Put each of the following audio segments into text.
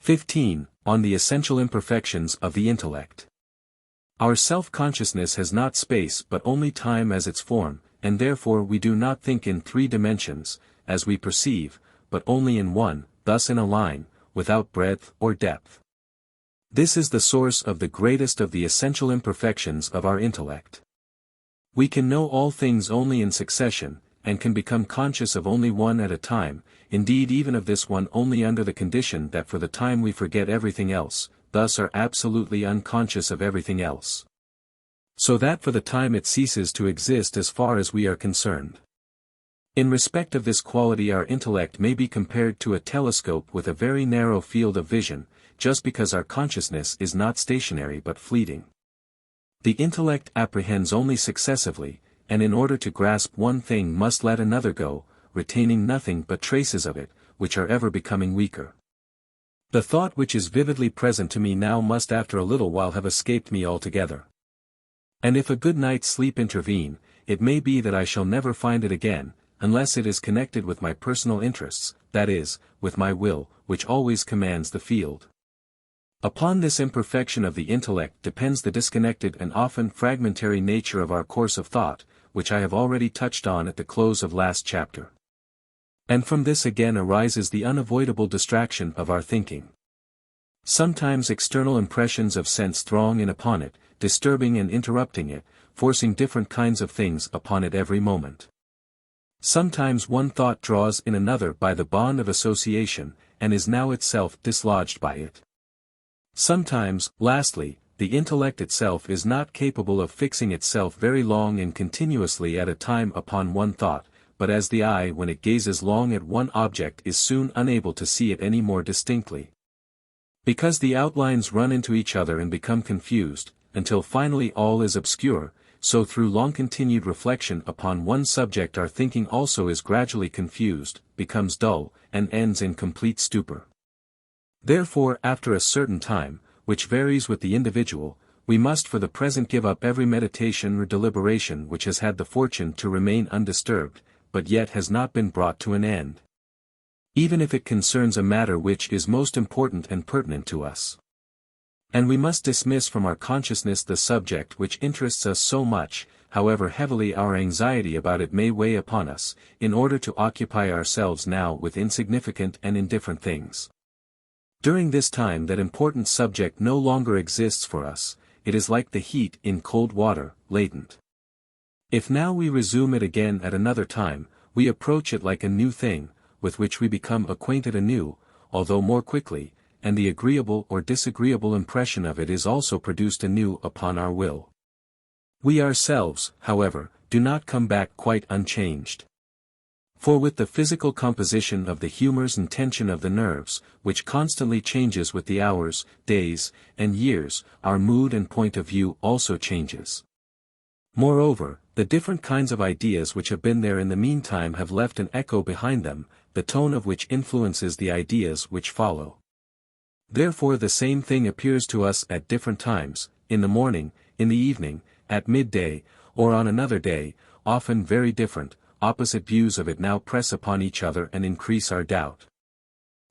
15. On the essential imperfections of the intellect. Our self-consciousness has not space but only time as its form, and therefore we do not think in three dimensions, as we perceive, but only in one, thus in a line, without breadth or depth. This is the source of the greatest of the essential imperfections of our intellect. We can know all things only in succession, and can become conscious of only one at a time, indeed even of this one only under the condition that for the time we forget everything else, thus are absolutely unconscious of everything else. So that for the time it ceases to exist as far as we are concerned. In respect of this quality our intellect may be compared to a telescope with a very narrow field of vision, just because our consciousness is not stationary but fleeting. The intellect apprehends only successively, and in order to grasp one thing must let another go, retaining nothing but traces of it, which are ever becoming weaker. The thought which is vividly present to me now must after a little while have escaped me altogether. And if a good night's sleep intervene, it may be that I shall never find it again, unless it is connected with my personal interests, that is, with my will, which always commands the field. Upon this imperfection of the intellect depends the disconnected and often fragmentary nature of our course of thought, which I have already touched on at the close of last chapter. And from this again arises the unavoidable distraction of our thinking. Sometimes external impressions of sense throng in upon it, disturbing and interrupting it, forcing different kinds of things upon it every moment. Sometimes one thought draws in another by the bond of association, and is now itself dislodged by it. Sometimes, lastly, the intellect itself is not capable of fixing itself very long and continuously at a time upon one thought, but as the eye when it gazes long at one object is soon unable to see it any more distinctly. Because the outlines run into each other and become confused, until finally all is obscure, so through long-continued reflection upon one subject our thinking also is gradually confused, becomes dull, and ends in complete stupor. Therefore after a certain time, which varies with the individual, we must for the present give up every meditation or deliberation which has had the fortune to remain undisturbed, but yet has not been brought to an end. Even if it concerns a matter which is most important and pertinent to us. And we must dismiss from our consciousness the subject which interests us so much, however heavily our anxiety about it may weigh upon us, in order to occupy ourselves now with insignificant and indifferent things. During this time that important subject no longer exists for us, it is like the heat in cold water, latent. If now we resume it again at another time, we approach it like a new thing, with which we become acquainted anew, although more quickly, and the agreeable or disagreeable impression of it is also produced anew upon our will. We ourselves, however, do not come back quite unchanged. For with the physical composition of the humors and tension of the nerves, which constantly changes with the hours, days, and years, our mood and point of view also changes. Moreover, the different kinds of ideas which have been there in the meantime have left an echo behind them, the tone of which influences the ideas which follow. Therefore the same thing appears to us at different times, in the morning, in the evening, at midday, or on another day, often very different, opposite views of it now press upon each other and increase our doubt.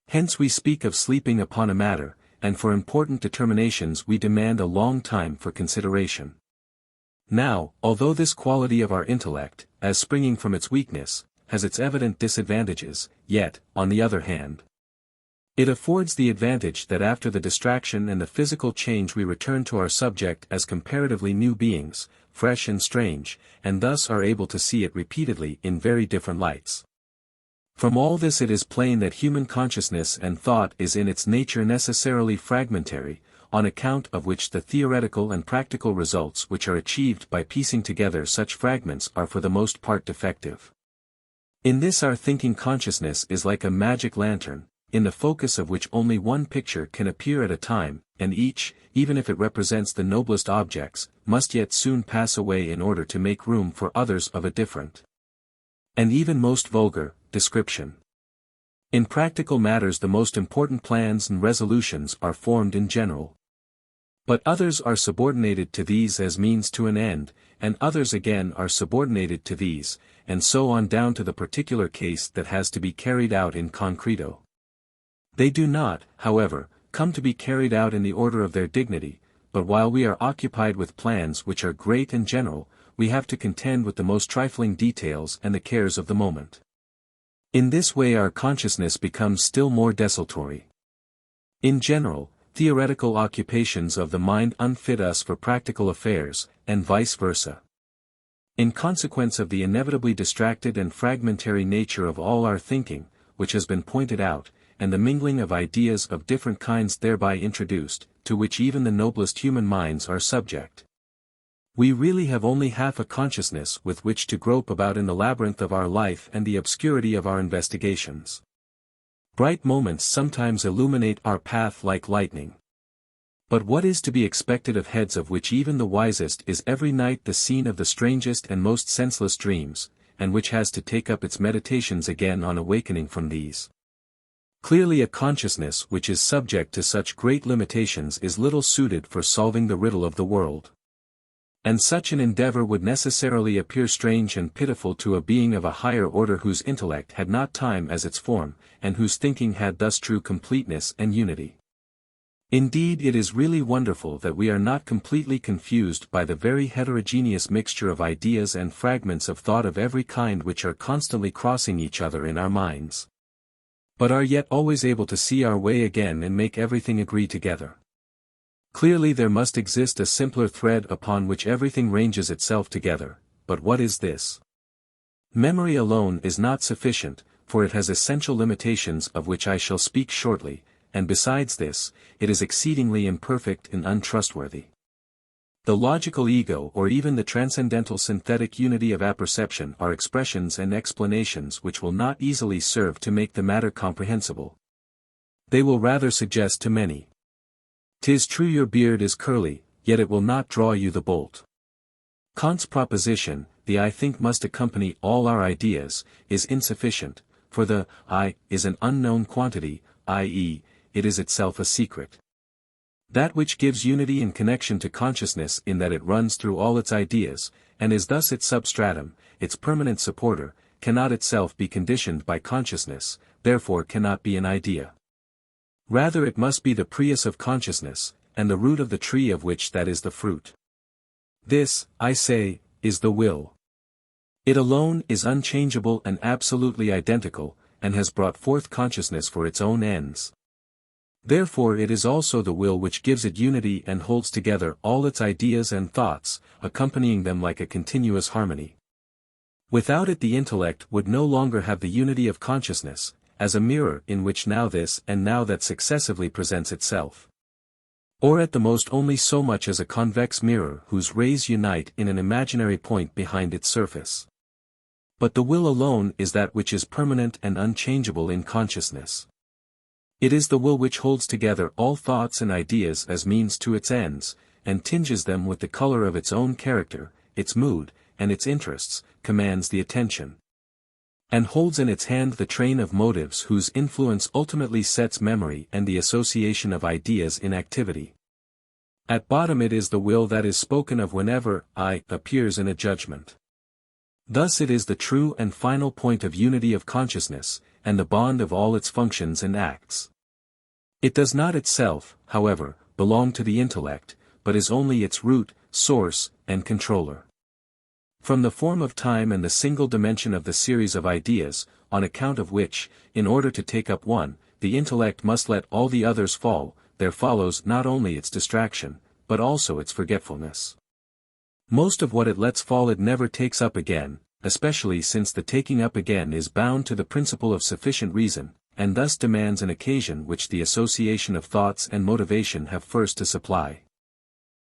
Hence we speak of sleeping upon a matter, and for important determinations we demand a long time for consideration. Now, although this quality of our intellect, as springing from its weakness, has its evident disadvantages, yet, on the other hand, it affords the advantage that after the distraction and the physical change we return to our subject as comparatively new beings, fresh and strange, and thus are able to see it repeatedly in very different lights. From all this it is plain that human consciousness and thought is in its nature necessarily fragmentary, on account of which the theoretical and practical results which are achieved by piecing together such fragments are for the most part defective. In this our thinking consciousness is like a magic lantern, in the focus of which only one picture can appear at a time, and each, even if it represents the noblest objects, must yet soon pass away in order to make room for others of a different, and even most vulgar, description. In practical matters the most important plans and resolutions are formed in general. But others are subordinated to these as means to an end, and others again are subordinated to these, and so on down to the particular case that has to be carried out in concreto. They do not, however, come to be carried out in the order of their dignity, but while we are occupied with plans which are great and general, we have to contend with the most trifling details and the cares of the moment. In this way our consciousness becomes still more desultory. In general, theoretical occupations of the mind unfit us for practical affairs, and vice versa. In consequence of the inevitably distracted and fragmentary nature of all our thinking, which has been pointed out, and the mingling of ideas of different kinds thereby introduced, to which even the noblest human minds are subject, we really have only half a consciousness with which to grope about in the labyrinth of our life and the obscurity of our investigations. Bright moments sometimes illuminate our path like lightning. But what is to be expected of heads of which even the wisest is every night the scene of the strangest and most senseless dreams, and which has to take up its meditations again on awakening from these? Clearly a consciousness which is subject to such great limitations is little suited for solving the riddle of the world. And such an endeavor would necessarily appear strange and pitiful to a being of a higher order whose intellect had not time as its form, and whose thinking had thus true completeness and unity. Indeed, it is really wonderful that we are not completely confused by the very heterogeneous mixture of ideas and fragments of thought of every kind which are constantly crossing each other in our minds, but are yet always able to see our way again and make everything agree together. Clearly there must exist a simpler thread upon which everything ranges itself together, but what is this? Memory alone is not sufficient, for it has essential limitations of which I shall speak shortly, and besides this, it is exceedingly imperfect and untrustworthy. The logical ego or even the transcendental synthetic unity of apperception are expressions and explanations which will not easily serve to make the matter comprehensible. They will rather suggest to many, "'Tis true your beard is curly, yet it will not draw you the bolt." Kant's proposition, the I think must accompany all our ideas, is insufficient, for the I is an unknown quantity, i.e., it is itself a secret. That which gives unity and connection to consciousness in that it runs through all its ideas, and is thus its substratum, its permanent supporter, cannot itself be conditioned by consciousness, therefore cannot be an idea. Rather it must be the prius of consciousness, and the root of the tree of which that is the fruit. This, I say, is the will. It alone is unchangeable and absolutely identical, and has brought forth consciousness for its own ends. Therefore it is also the will which gives it unity and holds together all its ideas and thoughts, accompanying them like a continuous harmony. Without it the intellect would no longer have the unity of consciousness, as a mirror in which now this and now that successively presents itself. Or at the most only so much as a convex mirror whose rays unite in an imaginary point behind its surface. But the will alone is that which is permanent and unchangeable in consciousness. It is the will which holds together all thoughts and ideas as means to its ends, and tinges them with the color of its own character, its mood, and its interests, commands the attention, and holds in its hand the train of motives whose influence ultimately sets memory and the association of ideas in activity. At bottom it is the will that is spoken of whenever I appears in a judgment. Thus it is the true and final point of unity of consciousness, and the bond of all its functions and acts. It does not itself, however, belong to the intellect, but is only its root, source, and controller. From the form of time and the single dimension of the series of ideas, on account of which, in order to take up one, the intellect must let all the others fall, there follows not only its distraction, but also its forgetfulness. Most of what it lets fall it never takes up again, especially since the taking up again is bound to the principle of sufficient reason, and thus demands an occasion which the association of thoughts and motivation have first to supply.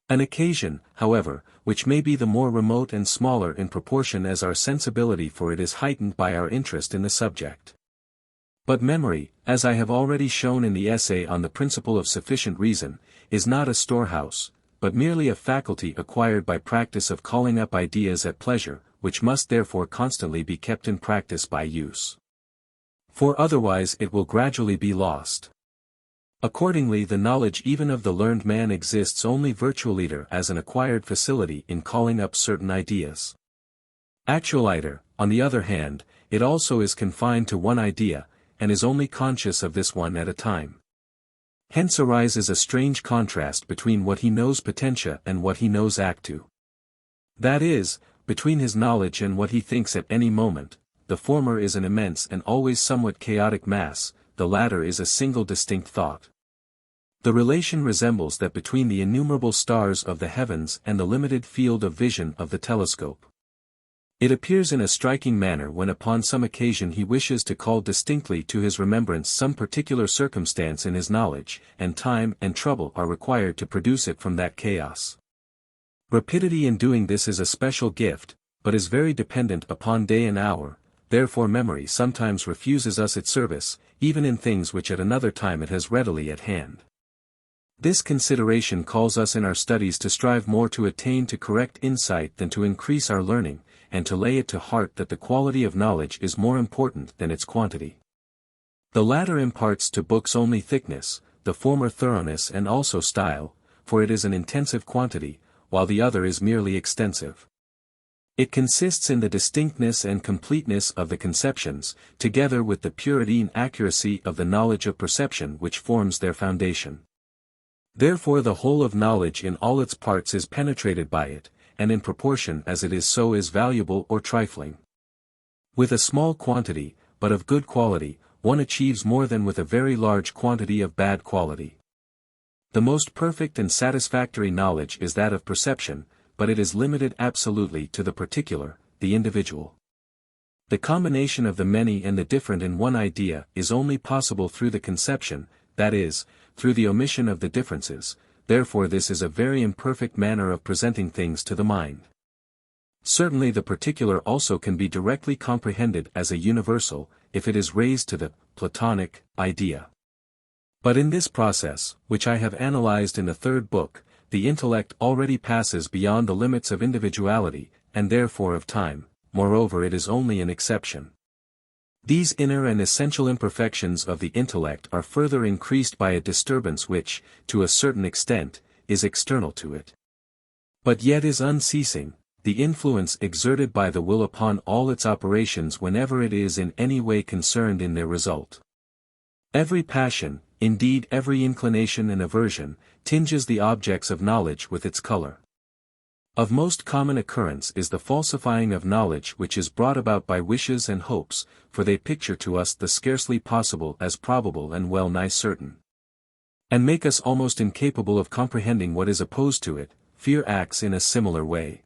An occasion, however, which may be the more remote and smaller in proportion as our sensibility for it is heightened by our interest in the subject. But memory, as I have already shown in the essay on the principle of sufficient reason, is not a storehouse, but merely a faculty acquired by practice of calling up ideas at pleasure, which must therefore constantly be kept in practice by use. For otherwise it will gradually be lost. Accordingly the knowledge even of the learned man exists only virtualiter as an acquired facility in calling up certain ideas. Actualiter, on the other hand, it also is confined to one idea, and is only conscious of this one at a time. Hence arises a strange contrast between what he knows potentia and what he knows actu. That is, between his knowledge and what he thinks at any moment, the former is an immense and always somewhat chaotic mass, the latter is a single distinct thought. The relation resembles that between the innumerable stars of the heavens and the limited field of vision of the telescope. It appears in a striking manner when upon some occasion he wishes to call distinctly to his remembrance some particular circumstance in his knowledge, and time and trouble are required to produce it from that chaos. Rapidity in doing this is a special gift, but is very dependent upon day and hour, therefore memory sometimes refuses us its service, even in things which at another time it has readily at hand. This consideration calls us in our studies to strive more to attain to correct insight than to increase our learning, and to lay it to heart that the quality of knowledge is more important than its quantity. The latter imparts to books only thickness, the former thoroughness and also style, for it is an intensive quantity, while the other is merely extensive. It consists in the distinctness and completeness of the conceptions, together with the purity and accuracy of the knowledge of perception which forms their foundation. Therefore the whole of knowledge in all its parts is penetrated by it, and in proportion as it is so is valuable or trifling. With a small quantity, but of good quality, one achieves more than with a very large quantity of bad quality. The most perfect and satisfactory knowledge is that of perception, but it is limited absolutely to the particular, the individual. The combination of the many and the different in one idea is only possible through the conception, that is, through the omission of the differences, therefore this is a very imperfect manner of presenting things to the mind. Certainly the particular also can be directly comprehended as a universal, if it is raised to the Platonic idea. But in this process, which I have analyzed in the third book, the intellect already passes beyond the limits of individuality, and therefore of time, moreover it is only an exception. These inner and essential imperfections of the intellect are further increased by a disturbance which, to a certain extent, is external to it. But yet is unceasing, the influence exerted by the will upon all its operations whenever it is in any way concerned in their result. Every passion, indeed every inclination and aversion, tinges the objects of knowledge with its color. Of most common occurrence is the falsifying of knowledge which is brought about by wishes and hopes, for they picture to us the scarcely possible as probable and well nigh certain. And make us almost incapable of comprehending what is opposed to it. Fear acts in a similar way.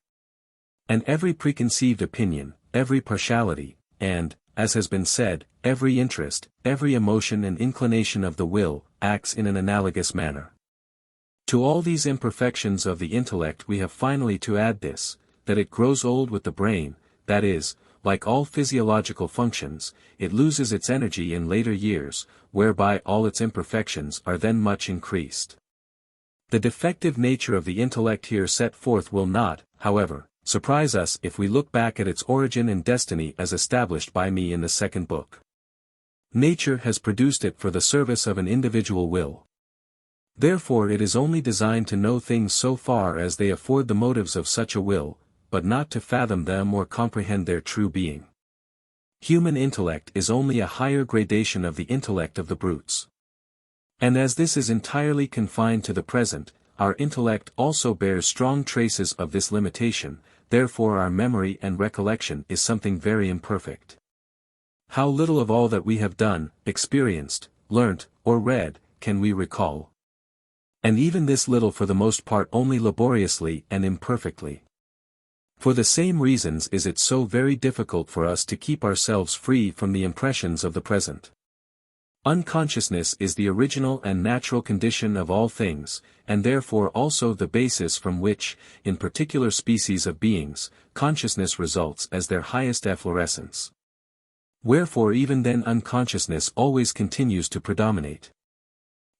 And every preconceived opinion, every partiality, and, as has been said, every interest, every emotion and inclination of the will, acts in an analogous manner. To all these imperfections of the intellect we have finally to add this, that it grows old with the brain, that is, like all physiological functions, it loses its energy in later years, whereby all its imperfections are then much increased. The defective nature of the intellect here set forth will not, however, surprise us if we look back at its origin and destiny as established by me in the second book. Nature has produced it for the service of an individual will. Therefore it is only designed to know things so far as they afford the motives of such a will, but not to fathom them or comprehend their true being. Human intellect is only a higher gradation of the intellect of the brutes. And as this is entirely confined to the present, our intellect also bears strong traces of this limitation, therefore our memory and recollection is something very imperfect. How little of all that we have done, experienced, learnt, or read, can we recall? And even this little for the most part only laboriously and imperfectly. For the same reasons is it so very difficult for us to keep ourselves free from the impressions of the present. Unconsciousness is the original and natural condition of all things, and therefore also the basis from which, in particular species of beings, consciousness results as their highest efflorescence. Wherefore even then unconsciousness always continues to predominate.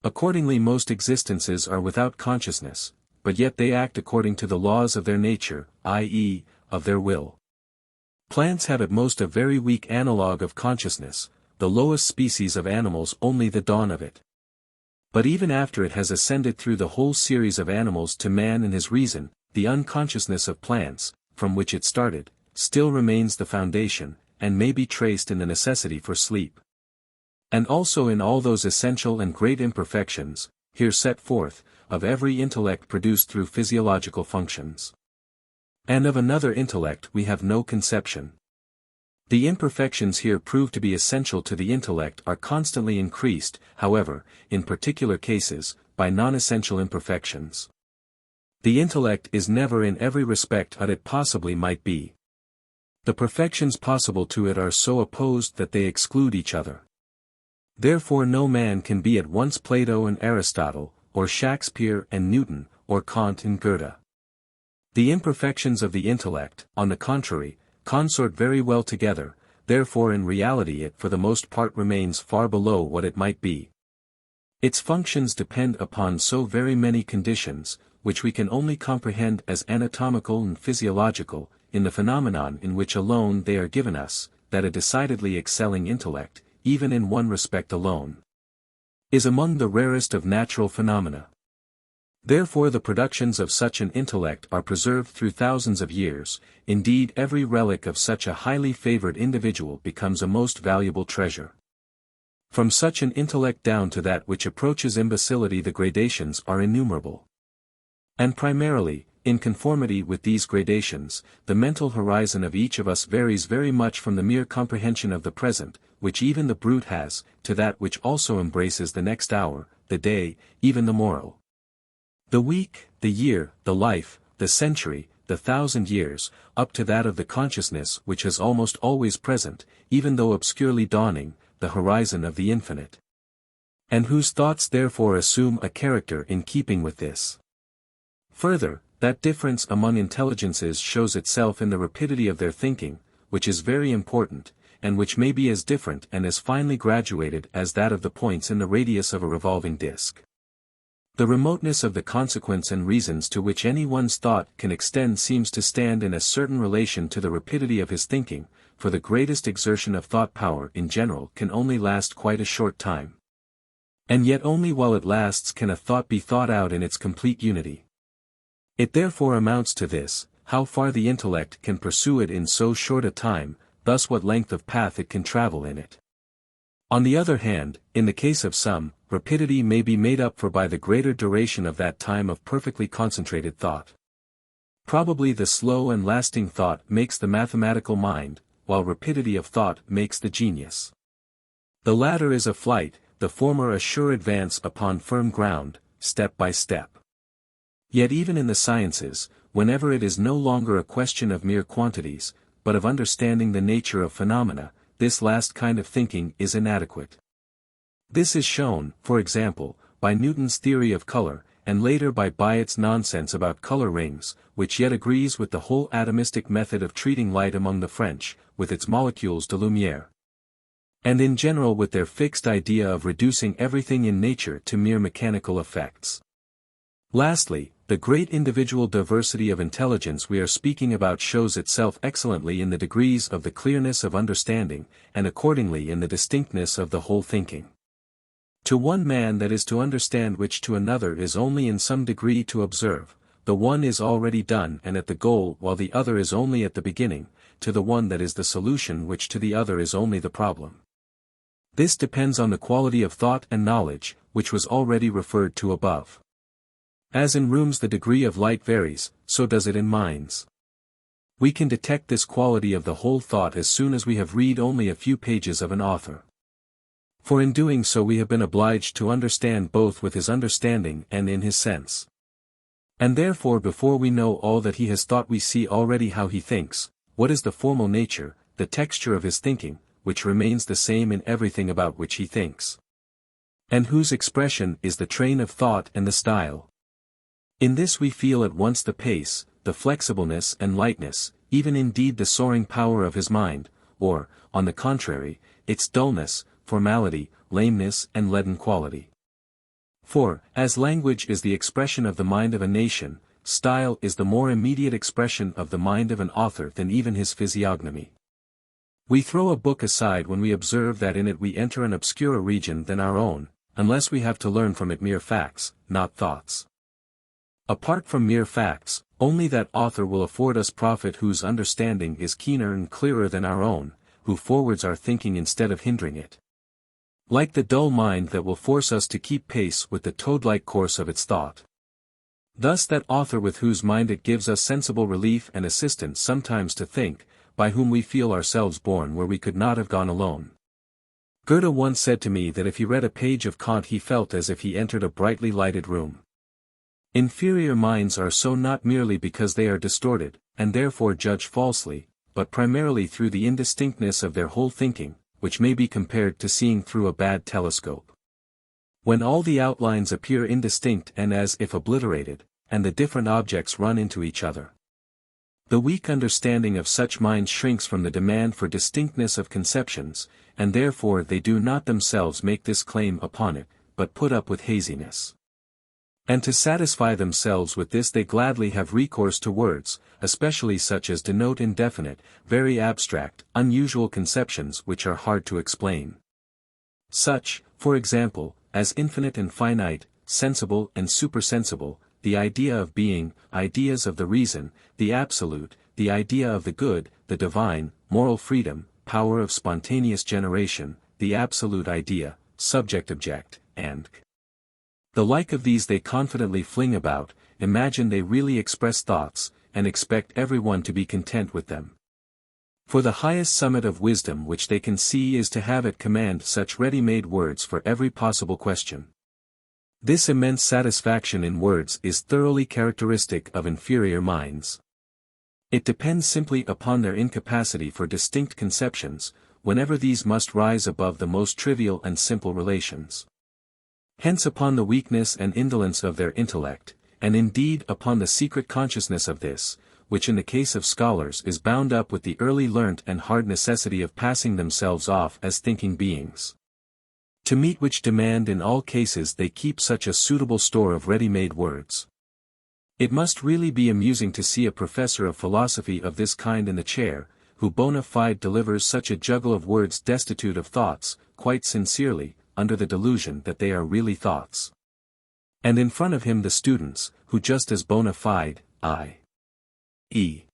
Accordingly most existences are without consciousness, but yet they act according to the laws of their nature, i.e., of their will. Plants have at most a very weak analogue of consciousness, the lowest species of animals only the dawn of it. But even after it has ascended through the whole series of animals to man and his reason, the unconsciousness of plants, from which it started, still remains the foundation, and may be traced in the necessity for sleep. And also in all those essential and great imperfections, here set forth, of every intellect produced through physiological functions. And of another intellect we have no conception. The imperfections here proved to be essential to the intellect are constantly increased, however, in particular cases, by non-essential imperfections. The intellect is never in every respect what it possibly might be. The perfections possible to it are so opposed that they exclude each other. Therefore no man can be at once Plato and Aristotle, or Shakespeare and Newton, or Kant and Goethe. The imperfections of the intellect, on the contrary, consort very well together, therefore in reality it for the most part remains far below what it might be. Its functions depend upon so very many conditions, which we can only comprehend as anatomical and physiological, in the phenomenon in which alone they are given us, that a decidedly excelling intellect, even in one respect alone, is among the rarest of natural phenomena. Therefore the productions of such an intellect are preserved through thousands of years, indeed every relic of such a highly favored individual becomes a most valuable treasure. From such an intellect down to that which approaches imbecility the gradations are innumerable. And primarily, in conformity with these gradations, the mental horizon of each of us varies very much from the mere comprehension of the present, which even the brute has, to that which also embraces the next hour, the day, even the morrow, the week, the year, the life, the century, the 1,000 years, up to that of the consciousness which is almost always present, even though obscurely dawning, the horizon of the infinite. And whose thoughts therefore assume a character in keeping with this. Further, that difference among intelligences shows itself in the rapidity of their thinking, which is very important, and which may be as different and as finely graduated as that of the points in the radius of a revolving disk. The remoteness of the consequence and reasons to which any one's thought can extend seems to stand in a certain relation to the rapidity of his thinking, for the greatest exertion of thought power in general can only last quite a short time. And yet only while it lasts can a thought be thought out in its complete unity. It therefore amounts to this, how far the intellect can pursue it in so short a time, thus what length of path it can travel in it. On the other hand, in the case of some, rapidity may be made up for by the greater duration of that time of perfectly concentrated thought. Probably the slow and lasting thought makes the mathematical mind, while rapidity of thought makes the genius. The latter is a flight, the former a sure advance upon firm ground, step by step. Yet even in the sciences, whenever it is no longer a question of mere quantities, but of understanding the nature of phenomena, this last kind of thinking is inadequate. This is shown, for example, by Newton's theory of color, and later by Bichat's nonsense about color rings, which yet agrees with the whole atomistic method of treating light among the French, with its molécules de lumière. And in general with their fixed idea of reducing everything in nature to mere mechanical effects. Lastly, the great individual diversity of intelligence we are speaking about shows itself excellently in the degrees of the clearness of understanding, and accordingly in the distinctness of the whole thinking. To one man that is to understand which to another is only in some degree to observe, the one is already done and at the goal while the other is only at the beginning, to the one that is the solution which to the other is only the problem. This depends on the quality of thought and knowledge, which was already referred to above. As in rooms the degree of light varies, so does it in minds. We can detect this quality of the whole thought as soon as we have read only a few pages of an author. For in doing so we have been obliged to understand both with his understanding and in his sense. And therefore before we know all that he has thought we see already how he thinks, what is the formal nature, the texture of his thinking, which remains the same in everything about which he thinks. And whose expression is the train of thought and the style. In this we feel at once the pace, the flexibleness and lightness, even indeed the soaring power of his mind, or, on the contrary, its dullness, formality, lameness and leaden quality. For, as language is the expression of the mind of a nation, style is the more immediate expression of the mind of an author than even his physiognomy. We throw a book aside when we observe that in it we enter an obscurer region than our own, unless we have to learn from it mere facts, not thoughts. Apart from mere facts, only that author will afford us profit whose understanding is keener and clearer than our own, who forwards our thinking instead of hindering it. Like the dull mind that will force us to keep pace with the toad-like course of its thought. Thus that author with whose mind it gives us sensible relief and assistance sometimes to think, by whom we feel ourselves born where we could not have gone alone. Goethe once said to me that if he read a page of Kant he felt as if he entered a brightly lighted room. Inferior minds are so not merely because they are distorted, and therefore judge falsely, but primarily through the indistinctness of their whole thinking, which may be compared to seeing through a bad telescope. When all the outlines appear indistinct and as if obliterated, and the different objects run into each other. The weak understanding of such minds shrinks from the demand for distinctness of conceptions, and therefore they do not themselves make this claim upon it, but put up with haziness. And to satisfy themselves with this they gladly have recourse to words, especially such as denote indefinite, very abstract, unusual conceptions which are hard to explain. Such, for example, as infinite and finite, sensible and supersensible, the idea of being, ideas of the reason, the absolute, the idea of the good, the divine, moral freedom, power of spontaneous generation, the absolute idea, subject-object, and the like of these they confidently fling about, imagine they really express thoughts, and expect everyone to be content with them. For the highest summit of wisdom which they can see is to have at command such ready-made words for every possible question. This immense satisfaction in words is thoroughly characteristic of inferior minds. It depends simply upon their incapacity for distinct conceptions, whenever these must rise above the most trivial and simple relations. Hence upon the weakness and indolence of their intellect, and indeed upon the secret consciousness of this, which in the case of scholars is bound up with the early learnt and hard necessity of passing themselves off as thinking beings. To meet which demand in all cases they keep such a suitable store of ready-made words. It must really be amusing to see a professor of philosophy of this kind in the chair, who bona fide delivers such a juggle of words destitute of thoughts, quite sincerely, under the delusion that they are really thoughts. And in front of him the students, who just as bona fide, i.e.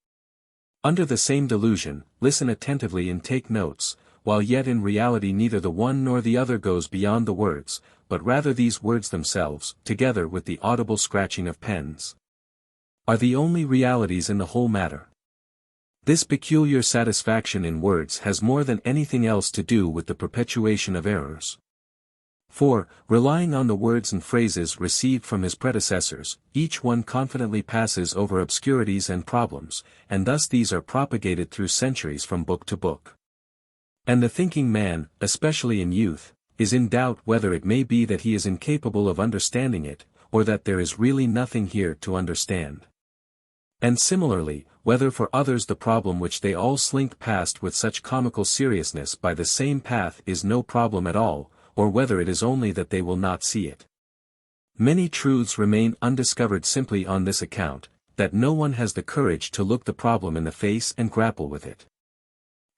under the same delusion, listen attentively and take notes, while yet in reality neither the one nor the other goes beyond the words, but rather these words themselves, together with the audible scratching of pens, are the only realities in the whole matter. This peculiar satisfaction in words has more than anything else to do with the perpetuation of errors. For, relying on the words and phrases received from his predecessors, each one confidently passes over obscurities and problems, and thus these are propagated through centuries from book to book. And the thinking man, especially in youth, is in doubt whether it may be that he is incapable of understanding it, or that there is really nothing here to understand. And similarly, whether for others the problem which they all slink past with such comical seriousness by the same path is no problem at all, or whether it is only that they will not see it. Many truths remain undiscovered simply on this account, that no one has the courage to look the problem in the face and grapple with it.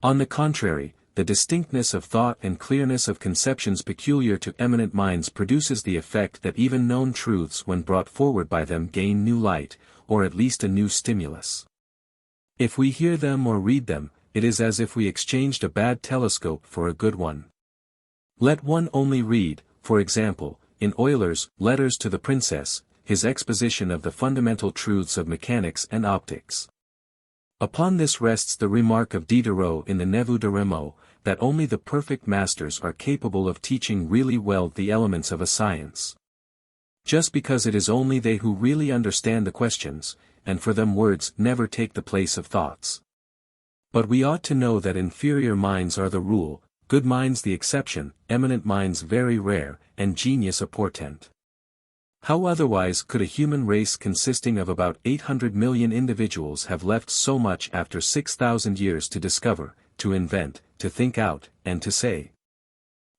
On the contrary, the distinctness of thought and clearness of conceptions peculiar to eminent minds produces the effect that even known truths when brought forward by them gain new light, or at least a new stimulus. If we hear them or read them, it is as if we exchanged a bad telescope for a good one. Let one only read, for example, in Euler's Letters to the Princess, his exposition of the fundamental truths of mechanics and optics. Upon this rests the remark of Diderot in the Neveu de Rameau, that only the perfect masters are capable of teaching really well the elements of a science. Just because it is only they who really understand the questions, and for them words never take the place of thoughts. But we ought to know that inferior minds are the rule, good minds the exception, eminent minds very rare, and genius a portent. How otherwise could a human race consisting of about 800 million individuals have left so much after 6,000 years to discover, to invent, to think out, and to say?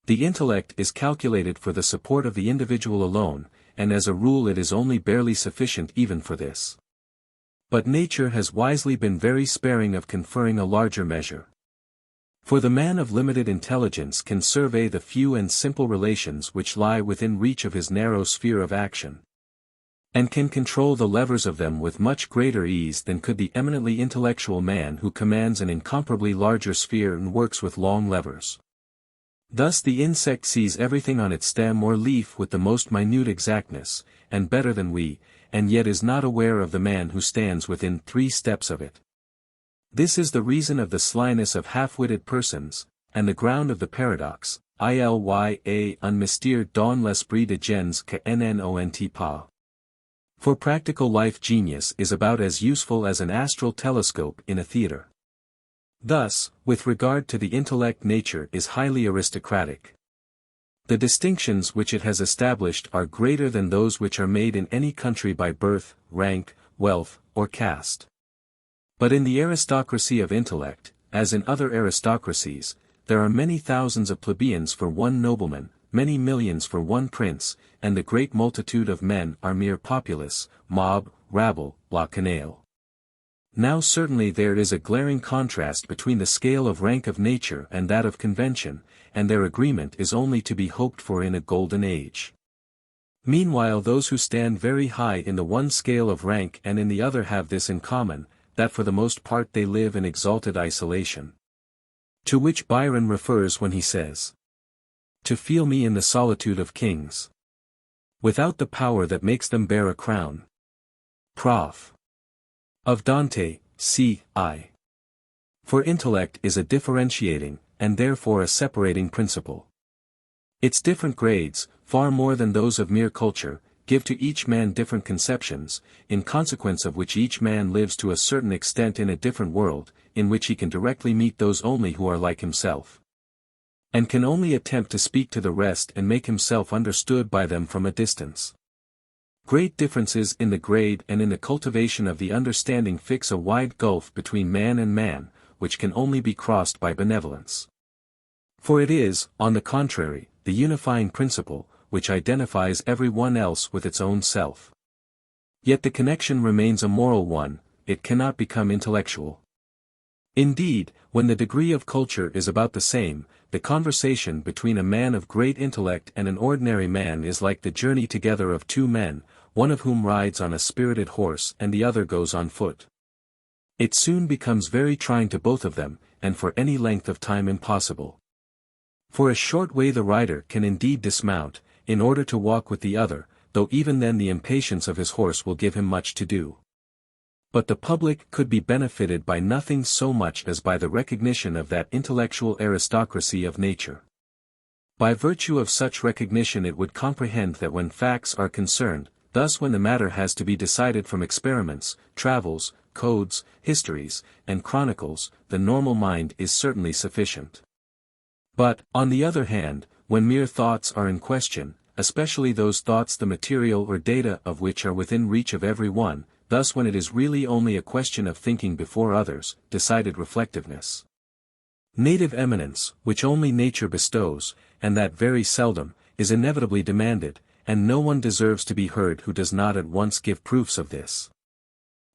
The intellect is calculated for the support of the individual alone, and as a rule it is only barely sufficient even for this. But nature has wisely been very sparing of conferring a larger measure. For the man of limited intelligence can survey the few and simple relations which lie within reach of his narrow sphere of action, and can control the levers of them with much greater ease than could the eminently intellectual man who commands an incomparably larger sphere and works with long levers. Thus the insect sees everything on its stem or leaf with the most minute exactness, and better than we, and yet is not aware of the man who stands within 3 steps of it. This is the reason of the slyness of half-witted persons, and the ground of the paradox, Ilya un mystère dans l'esprit de gens que n'ont pas. For practical life genius is about as useful as an astral telescope in a theater. Thus, with regard to the intellect, nature is highly aristocratic. The distinctions which it has established are greater than those which are made in any country by birth, rank, wealth, or caste. But in the aristocracy of intellect, as in other aristocracies, there are many thousands of plebeians for one nobleman, many millions for one prince, and the great multitude of men are mere populace, mob, rabble, la canaille. Now certainly there is a glaring contrast between the scale of rank of nature and that of convention, and their agreement is only to be hoped for in a golden age. Meanwhile those who stand very high in the one scale of rank and in the other have this in common, that for the most part they live in exalted isolation. To which Byron refers when he says, "To feel me in the solitude of kings, without the power that makes them bear a crown." Prof. Of Dante, c.I. For intellect is a differentiating, and therefore a separating principle. Its different grades, far more than those of mere culture, give to each man different conceptions, in consequence of which each man lives to a certain extent in a different world, in which he can directly meet those only who are like himself, and can only attempt to speak to the rest and make himself understood by them from a distance. Great differences in the grade and in the cultivation of the understanding fix a wide gulf between man and man, which can only be crossed by benevolence. For it is, on the contrary, the unifying principle, which identifies every one else with its own self. Yet the connection remains a moral one, it cannot become intellectual. Indeed, when the degree of culture is about the same, the conversation between a man of great intellect and an ordinary man is like the journey together of 2 men, one of whom rides on a spirited horse and the other goes on foot. It soon becomes very trying to both of them, and for any length of time impossible. For a short way the rider can indeed dismount, in order to walk with the other, though even then the impatience of his horse will give him much to do. But the public could be benefited by nothing so much as by the recognition of that intellectual aristocracy of nature. By virtue of such recognition it would comprehend that when facts are concerned, thus when the matter has to be decided from experiments, travels, codes, histories, and chronicles, the normal mind is certainly sufficient. But, on the other hand, when mere thoughts are in question, especially those thoughts the material or data of which are within reach of every one, thus when it is really only a question of thinking before others, decided reflectiveness, native eminence, which only nature bestows, and that very seldom, is inevitably demanded, and no one deserves to be heard who does not at once give proofs of this.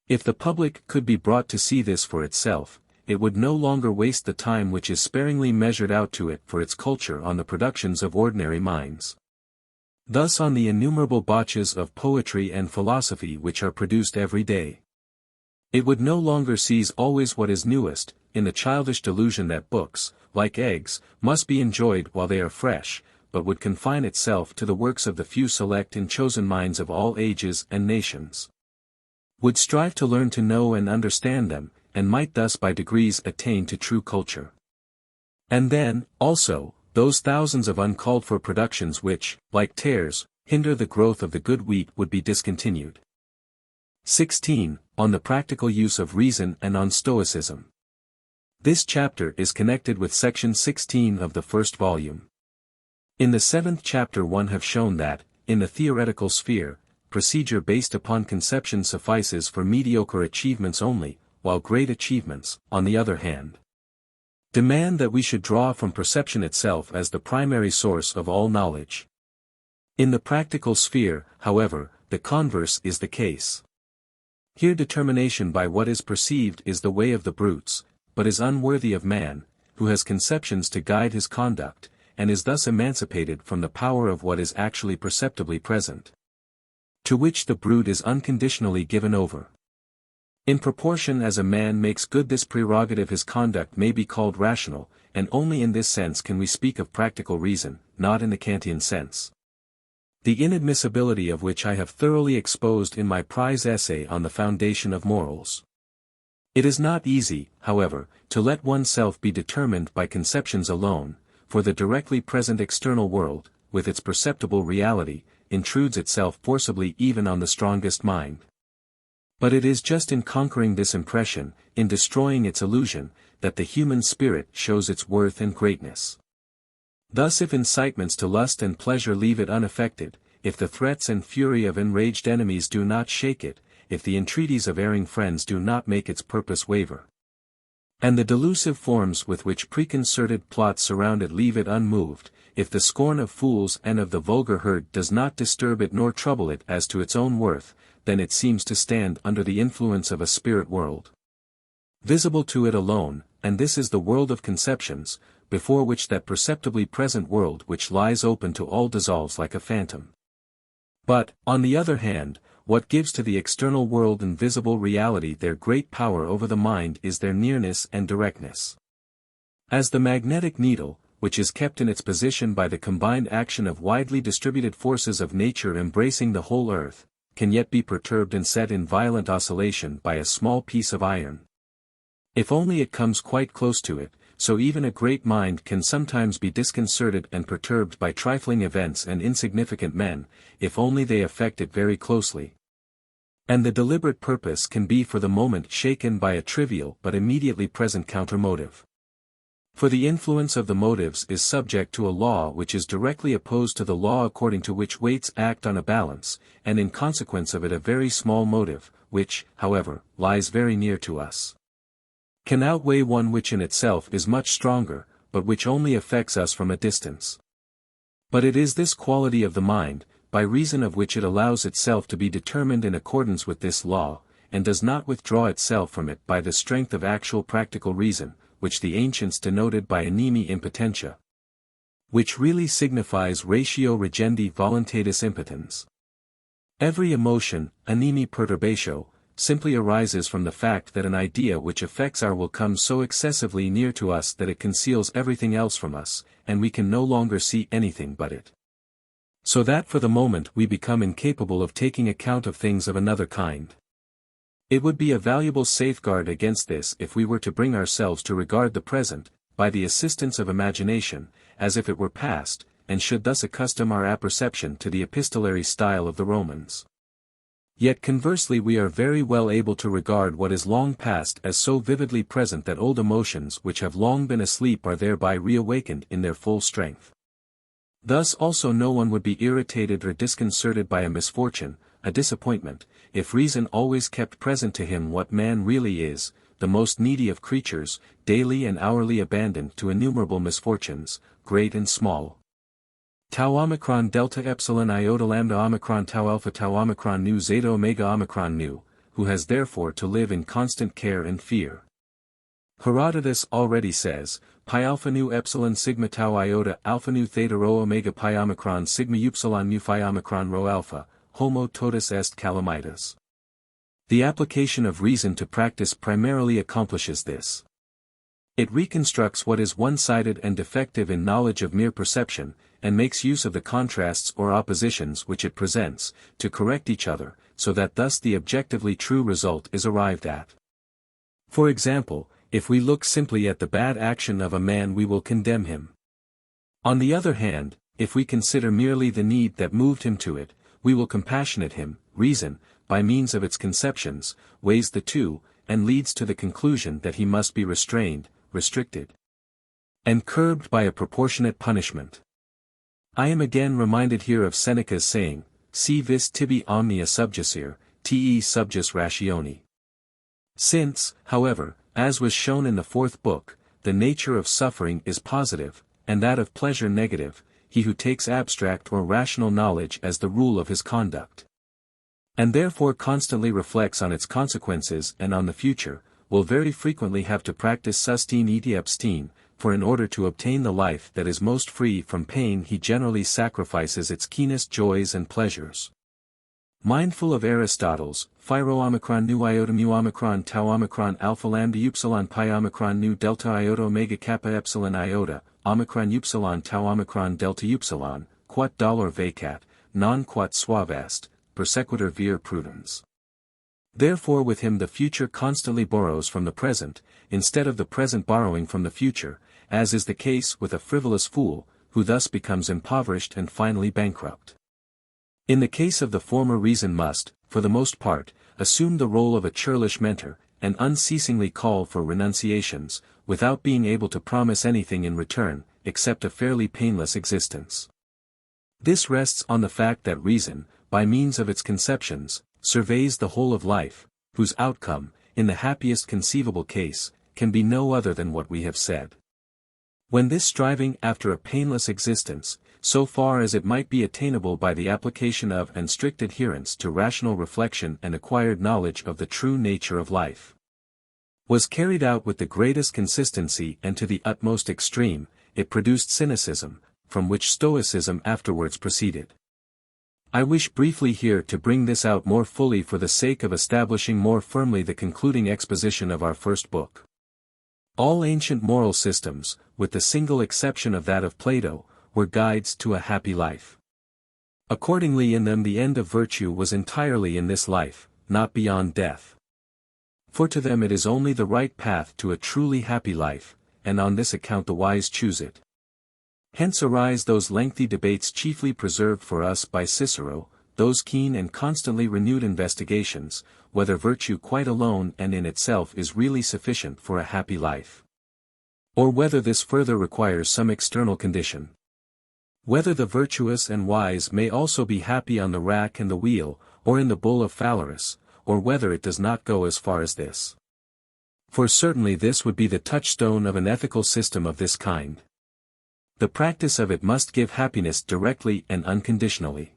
If the public could be brought to see this for itself, it would no longer waste the time which is sparingly measured out to it for its culture on the productions of ordinary minds. Thus on the innumerable botches of poetry and philosophy which are produced every day. It would no longer seize always what is newest, in the childish delusion that books, like eggs, must be enjoyed while they are fresh, but would confine itself to the works of the few select and chosen minds of all ages and nations. Would strive to learn to know and understand them, and might thus by degrees attain to true culture. And then, also, those thousands of uncalled-for productions which, like tares, hinder the growth of the good wheat would be discontinued. 16. On the practical use of reason and on Stoicism. This chapter is connected with section 16 of the first volume. In the 7th chapter one have shown that, in the theoretical sphere, procedure based upon conception suffices for mediocre achievements only, while great achievements, on the other hand, demand that we should draw from perception itself as the primary source of all knowledge. In the practical sphere, however, the converse is the case. Here determination by what is perceived is the way of the brutes, but is unworthy of man, who has conceptions to guide his conduct, and is thus emancipated from the power of what is actually perceptibly present, to which the brute is unconditionally given over. In proportion as a man makes good this prerogative his conduct may be called rational, and only in this sense can we speak of practical reason, not in the Kantian sense. The inadmissibility of which I have thoroughly exposed in my prize essay on the foundation of morals. It is not easy, however, to let oneself be determined by conceptions alone, for the directly present external world, with its perceptible reality, intrudes itself forcibly even on the strongest mind. But it is just in conquering this impression, in destroying its illusion, that the human spirit shows its worth and greatness. Thus if incitements to lust and pleasure leave it unaffected, if the threats and fury of enraged enemies do not shake it, if the entreaties of erring friends do not make its purpose waver, and the delusive forms with which preconcerted plots surround it leave it unmoved, if the scorn of fools and of the vulgar herd does not disturb it nor trouble it as to its own worth, then it seems to stand under the influence of a spirit world, visible to it alone, and this is the world of conceptions, before which that perceptibly present world which lies open to all dissolves like a phantom. But, on the other hand, what gives to the external world and visible reality their great power over the mind is their nearness and directness. As the magnetic needle, which is kept in its position by the combined action of widely distributed forces of nature embracing the whole earth, can yet be perturbed and set in violent oscillation by a small piece of iron. If only it comes quite close to it, so even a great mind can sometimes be disconcerted and perturbed by trifling events and insignificant men, if only they affect it very closely. And the deliberate purpose can be for the moment shaken by a trivial but immediately present counter-motive. For the influence of the motives is subject to a law which is directly opposed to the law according to which weights act on a balance, and in consequence of it a very small motive, which, however, lies very near to us, can outweigh one which in itself is much stronger, but which only affects us from a distance. But it is this quality of the mind, by reason of which it allows itself to be determined in accordance with this law, and does not withdraw itself from it by the strength of actual practical reason, which the ancients denoted by animi impotentia, which really signifies ratio regendi voluntatis impotens. Every emotion, animi perturbatio, simply arises from the fact that an idea which affects our will comes so excessively near to us that it conceals everything else from us, and we can no longer see anything but it. So that for the moment we become incapable of taking account of things of another kind. It would be a valuable safeguard against this if we were to bring ourselves to regard the present, by the assistance of imagination, as if it were past, and should thus accustom our apperception to the epistolary style of the Romans. Yet conversely we are very well able to regard what is long past as so vividly present that old emotions which have long been asleep are thereby reawakened in their full strength. Thus also no one would be irritated or disconcerted by a misfortune, a disappointment, if reason always kept present to him what man really is, the most needy of creatures, daily and hourly abandoned to innumerable misfortunes, great and small. Tau omicron delta epsilon iota lambda omicron tau alpha tau omicron nu zeta omega omicron nu, who has therefore to live in constant care and fear. Herodotus already says, pi alpha nu epsilon sigma tau iota alpha nu theta rho omega pi omicron sigma upsilon mu phi omicron rho alpha, homo totus est calamitas. The application of reason to practice primarily accomplishes this. It reconstructs what is one-sided and defective in knowledge of mere perception, and makes use of the contrasts or oppositions which it presents, to correct each other, so that thus the objectively true result is arrived at. For example, if we look simply at the bad action of a man we will condemn him. On the other hand, if we consider merely the need that moved him to it, we will compassionate him. Reason, by means of its conceptions, weighs the two, and leads to the conclusion that he must be restrained, restricted, and curbed by a proportionate punishment. I am again reminded here of Seneca's saying, si vis tibi omnia subjacere, te subjus rationi. Since, however, as was shown in the fourth book, the nature of suffering is positive, and that of pleasure negative, he who takes abstract or rational knowledge as the rule of his conduct, and therefore constantly reflects on its consequences and on the future, will very frequently have to practice sustain et abstain, for in order to obtain the life that is most free from pain he generally sacrifices its keenest joys and pleasures. Mindful of Aristotle's, Phi-rho omicron nu iota mu omicron tau omicron alpha lambda upsilon pi omicron nu delta iota omega kappa epsilon iota, omicron upsilon tau omicron delta upsilon, quat dolor vacat, non quat suave est, persequitur vir prudens. Therefore with him the future constantly borrows from the present, instead of the present borrowing from the future, as is the case with a frivolous fool, who thus becomes impoverished and finally bankrupt. In the case of the former reason must, for the most part, assume the role of a churlish mentor, and unceasingly call for renunciations, without being able to promise anything in return, except a fairly painless existence. This rests on the fact that reason, by means of its conceptions, surveys the whole of life, whose outcome, in the happiest conceivable case, can be no other than what we have said. When this striving after a painless existence, so far as it might be attainable by the application of and strict adherence to rational reflection and acquired knowledge of the true nature of life, was carried out with the greatest consistency and to the utmost extreme, it produced cynicism, from which Stoicism afterwards proceeded. I wish briefly here to bring this out more fully for the sake of establishing more firmly the concluding exposition of our first book. All ancient moral systems, with the single exception of that of Plato, were guides to a happy life. Accordingly in them the end of virtue was entirely in this life, not beyond death. For to them it is only the right path to a truly happy life, and on this account the wise choose it. Hence arise those lengthy debates chiefly preserved for us by Cicero, those keen and constantly renewed investigations, whether virtue quite alone and in itself is really sufficient for a happy life, or whether this further requires some external condition. Whether the virtuous and wise may also be happy on the rack and the wheel, or in the bull of Phalaris, or whether it does not go as far as this. For certainly this would be the touchstone of an ethical system of this kind. The practice of it must give happiness directly and unconditionally.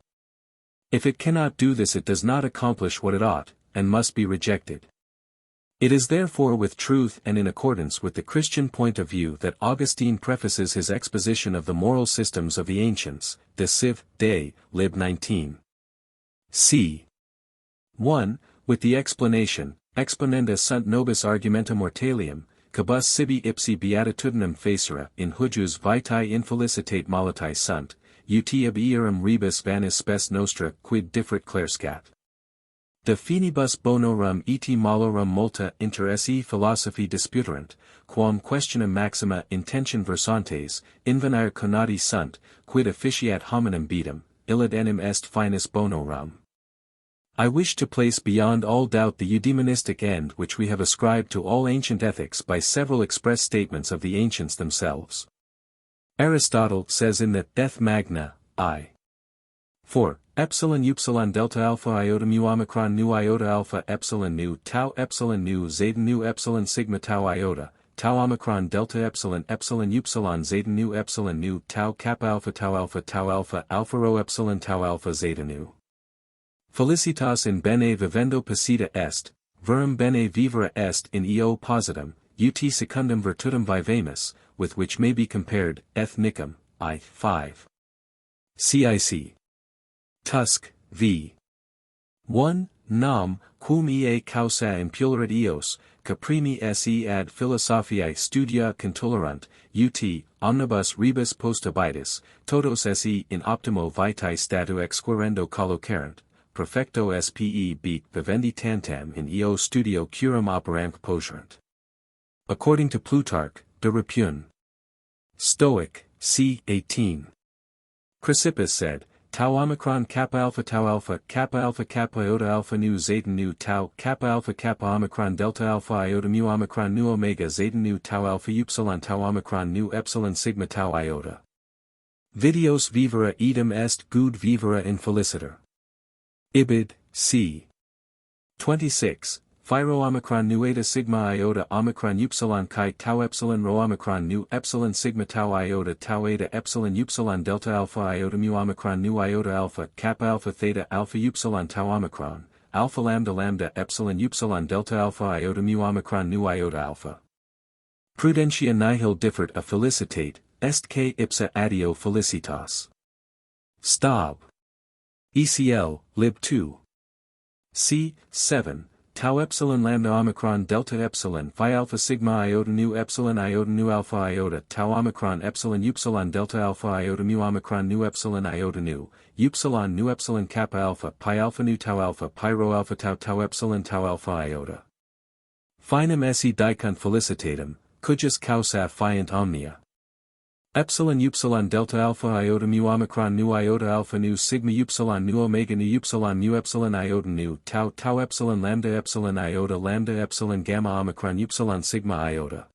If it cannot do this it does not accomplish what it ought, and must be rejected. It is therefore with truth and in accordance with the Christian point of view that Augustine prefaces his exposition of the moral systems of the ancients, De Civ. Dei, lib 19. c. 1, with the explanation, exponenda sunt nobis argumenta mortalium, cabus sibi ipsi beatitudinem facere in hujus vitae infelicitate malatae sunt, ut ab earum rebus vanis spes nostra quid differit clarescat. De finibus bonorum et malorum multa inter se philosophi disputerant, quam questionem maxima intention versantes, invenire conati sunt, quid officiat hominem beatum, illud enim est finus bonorum. I wish to place beyond all doubt the eudaimonistic end which we have ascribed to all ancient ethics by several express statements of the ancients themselves. Aristotle says in the Deth Magna, I. 4. Epsilon upsilon delta alpha iota mu omicron nu iota alpha epsilon nu tau zeta nu epsilon sigma tau iota, tau omicron delta epsilon upsilon zeta nu epsilon nu tau kappa alpha alpha rho epsilon tau alpha zeta nu. Felicitas in bene vivendo posita est, verum bene vivere est in eo positum, ut secundum virtutum vivamus, with which may be compared, ethnicum, I. 5. CIC. Tusk, v. 1, nam, quum ea causa impuleret eos, caprimi se ad philosophiae studia contolerant, ut, omnibus rebus post habitus, todos se in optimo vitae statu exquirendo colloquerent, perfecto spe beat vivendi tantam in eo studio curum operamque poserant. According to Plutarch, De Repugn. Stoic, c. 18. Chrysippus said, tau omicron kappa alpha kappa iota alpha nu zeta nu tau kappa omicron delta alpha iota mu omicron nu omega zeta nu tau alpha upsilon tau omicron nu epsilon sigma tau iota. Videos vivere idem est gud vivere in feliciter. Ibid, c. 26. Phi-rho omicron nu eta sigma iota omicron upsilon chi tau epsilon rho omicron nu epsilon sigma tau iota tau eta epsilon upsilon delta alpha iota mu omicron nu iota alpha kappa theta alpha upsilon tau omicron, alpha lambda epsilon upsilon delta alpha iota mu omicron nu iota alpha. Prudentia nihil differt a felicitate, est que ipsa adeo felicitas. Staub. ECL, lib 2. C. 7. Tau epsilon lambda omicron delta epsilon phi alpha sigma iota nu epsilon alpha iota tau omicron epsilon upsilon delta alpha iota mu omicron nu epsilon iota nu upsilon nu epsilon kappa alpha pi alpha nu tau alpha pi rho alpha tau epsilon tau alpha iota. Finem esse dicunt felicitatum, cujus causa fiant omnia. Epsilon upsilon delta alpha iota mu omicron nu iota alpha nu sigma upsilon nu omega nu upsilon mu epsilon iota nu tau epsilon lambda epsilon gamma omicron upsilon sigma iota.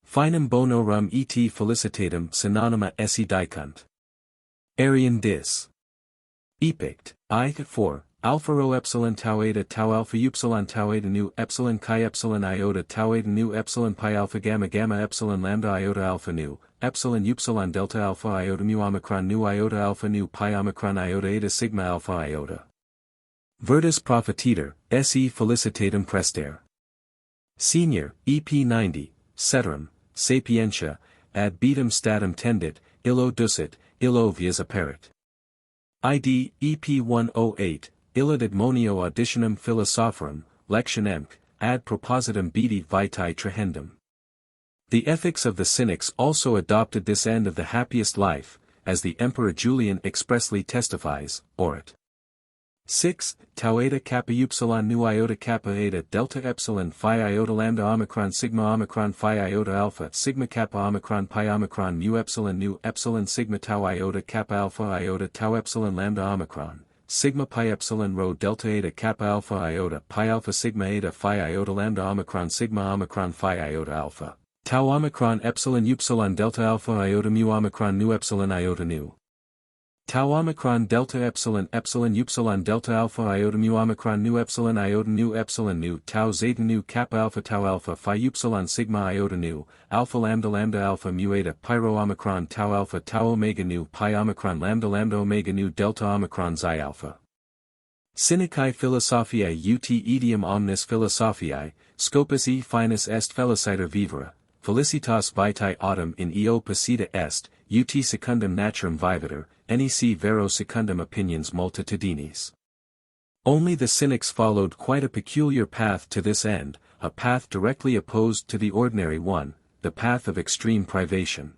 Finem bonorum et felicitatum synonyma esse dicunt. Arian dis. Epict, I. 4. Alpha rho epsilon tau eta tau alpha upsilon tau eta nu epsilon chi epsilon iota tau eta nu epsilon pi alpha gamma epsilon lambda iota alpha nu epsilon upsilon delta alpha iota mu omicron nu iota alpha nu pi omicron iota eta sigma alpha iota. Virtus profiteter, se felicitatum prester. Senior, EP 90, ceterum, sapientia, ad beatum statum tendit, illo ducit, illo vias apparit. ID, EP 108, Illud admonio auditionum philosophorum, lectionem, ad propositum beati vitae trahendum. The ethics of the Cynics also adopted this end of the happiest life, as the Emperor Julian expressly testifies, orat. 6. Tau eta kappa upsilon nu iota kappa eta delta epsilon phi iota lambda omicron sigma omicron phi iota alpha sigma kappa omicron pi omicron mu epsilon nu epsilon sigma tau iota kappa alpha iota tau epsilon lambda omicron sigma pi epsilon rho delta eta kappa alpha iota pi alpha sigma eta phi iota lambda omicron sigma omicron phi iota alpha tau omicron epsilon upsilon delta alpha iota mu omicron nu epsilon iota nu tau omicron delta epsilon upsilon delta alpha iota mu omicron nu epsilon nu tau zeta nu kappa alpha tau alpha phi upsilon sigma iota nu alpha lambda alpha mu eta pi rho omicron tau alpha tau omega nu pi omicron lambda omega nu delta omicron xi alpha. Cynicae philosophiae ut etiam omnis philosophiae, scopus e finus est feliciter vivere, felicitas vitae autem in eo passita est, ut secundum naturam vivator, nec vero secundum opinions multitudinis. Only the Cynics followed quite a peculiar path to this end, a path directly opposed to the ordinary one, the path of extreme privation.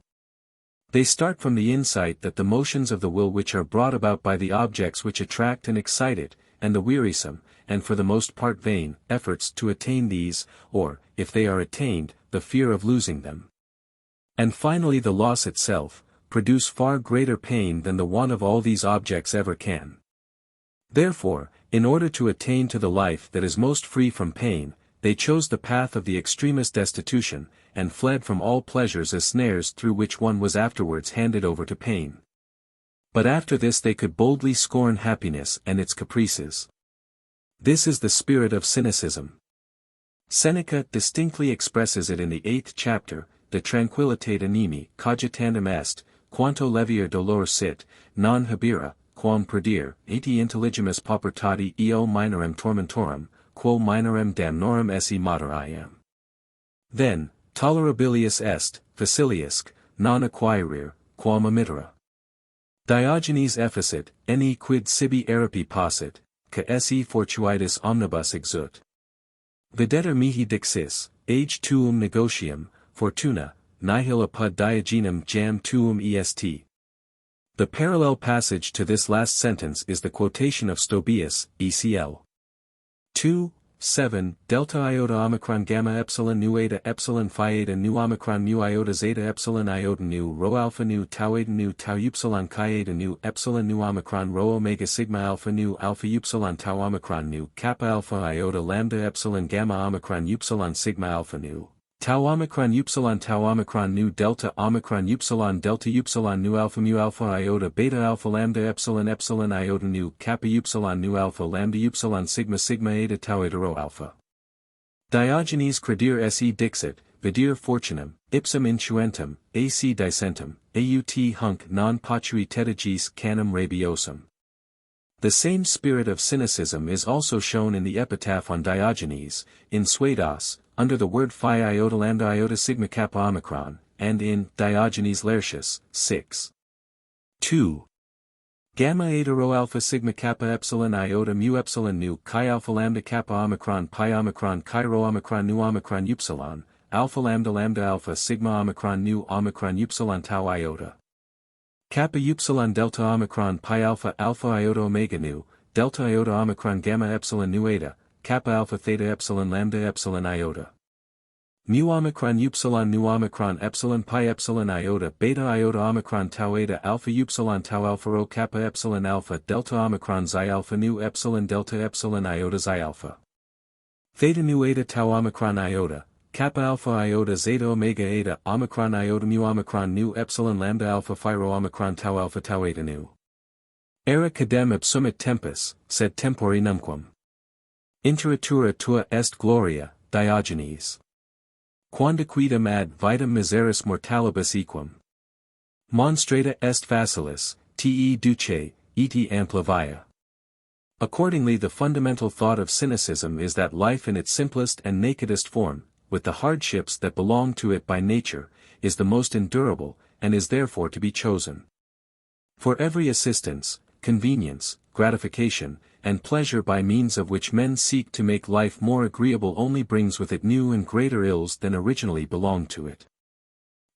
They start from the insight that the motions of the will which are brought about by the objects which attract and excite it, and the wearisome, and for the most part vain, efforts to attain these, or, if they are attained, the fear of losing them. And finally the loss itself, produce far greater pain than the want of all these objects ever can. Therefore, in order to attain to the life that is most free from pain, they chose the path of the extremest destitution, and fled from all pleasures as snares through which one was afterwards handed over to pain. But after this they could boldly scorn happiness and its caprices. This is the spirit of cynicism. Seneca distinctly expresses it in the 8th chapter, De tranquillitate animi, cogitandum est, quanto levier dolor sit, non habera, quam perdere, eti intelligimus paupertati eo minorem tormentorum, quo minorem damnorum esse moderiam. Then, tolerabilius est, faciliusque, non acquirir, quam omittere. Diogenes efficit, ne quid sibi erapi possit, ca esse fortuitus omnibus exert. Videtur mihi dixis, age tuum negotium, fortuna, nihil apud Diogenum jam tuum est. The parallel passage to this last sentence is the quotation of Stobaeus, ECL. 2, 7, delta iota omicron gamma epsilon nu eta epsilon phi eta nu omicron mu iota zeta epsilon iota nu rho alpha nu tau eta nu tau upsilon chi eta nu epsilon nu omicron rho omega sigma alpha nu alpha upsilon tau omicron nu kappa alpha iota lambda epsilon gamma omicron upsilon sigma alpha nu tau omicron nu delta nu alpha mu alpha iota beta alpha lambda epsilon iota nu kappa nu alpha lambda sigma eta tau eta rho alpha. Diogenes credere esse dixit, videre fortunam, ipsum intuentum, ac dicentum, aut hunc non patui tetigis canum rabiosum. The same spirit of cynicism is also shown in the epitaph on Diogenes, in Suedas, under the word phi iota lambda iota sigma kappa omicron, and in Diogenes Laertius, 6. 2. Gamma eta rho alpha sigma kappa epsilon iota mu epsilon nu chi alpha lambda kappa omicron pi omicron chi rho omicron nu omicron upsilon, alpha lambda lambda alpha sigma omicron nu omicron upsilon tau iota. Kappa upsilon delta omicron pi alpha alpha iota omega nu, delta iota omicron gamma epsilon nu eta, kappa alpha theta epsilon lambda epsilon iota. Mu omicron upsilon nu omicron epsilon pi epsilon iota beta iota omicron tau eta alpha upsilon tau alpha rho kappa epsilon alpha delta omicron xi alpha nu epsilon delta epsilon iota xi alpha. Theta nu eta tau omicron iota, kappa alpha iota zeta omega eta omicron iota mu omicron nu epsilon lambda alpha phi rho omicron tau alpha tau eta nu. Era cadem absumit tempus, sed tempori numquam. Interatura tua est gloria, Diogenes. Quandaquidem ad vitam miseris mortalibus equum. Monstrata est facilis, te duce, et ampla via. Accordingly, the fundamental thought of cynicism is that life in its simplest and nakedest form, with the hardships that belong to it by nature, is the most endurable, and is therefore to be chosen. For every assistance, convenience, gratification, and pleasure by means of which men seek to make life more agreeable only brings with it new and greater ills than originally belonged to it.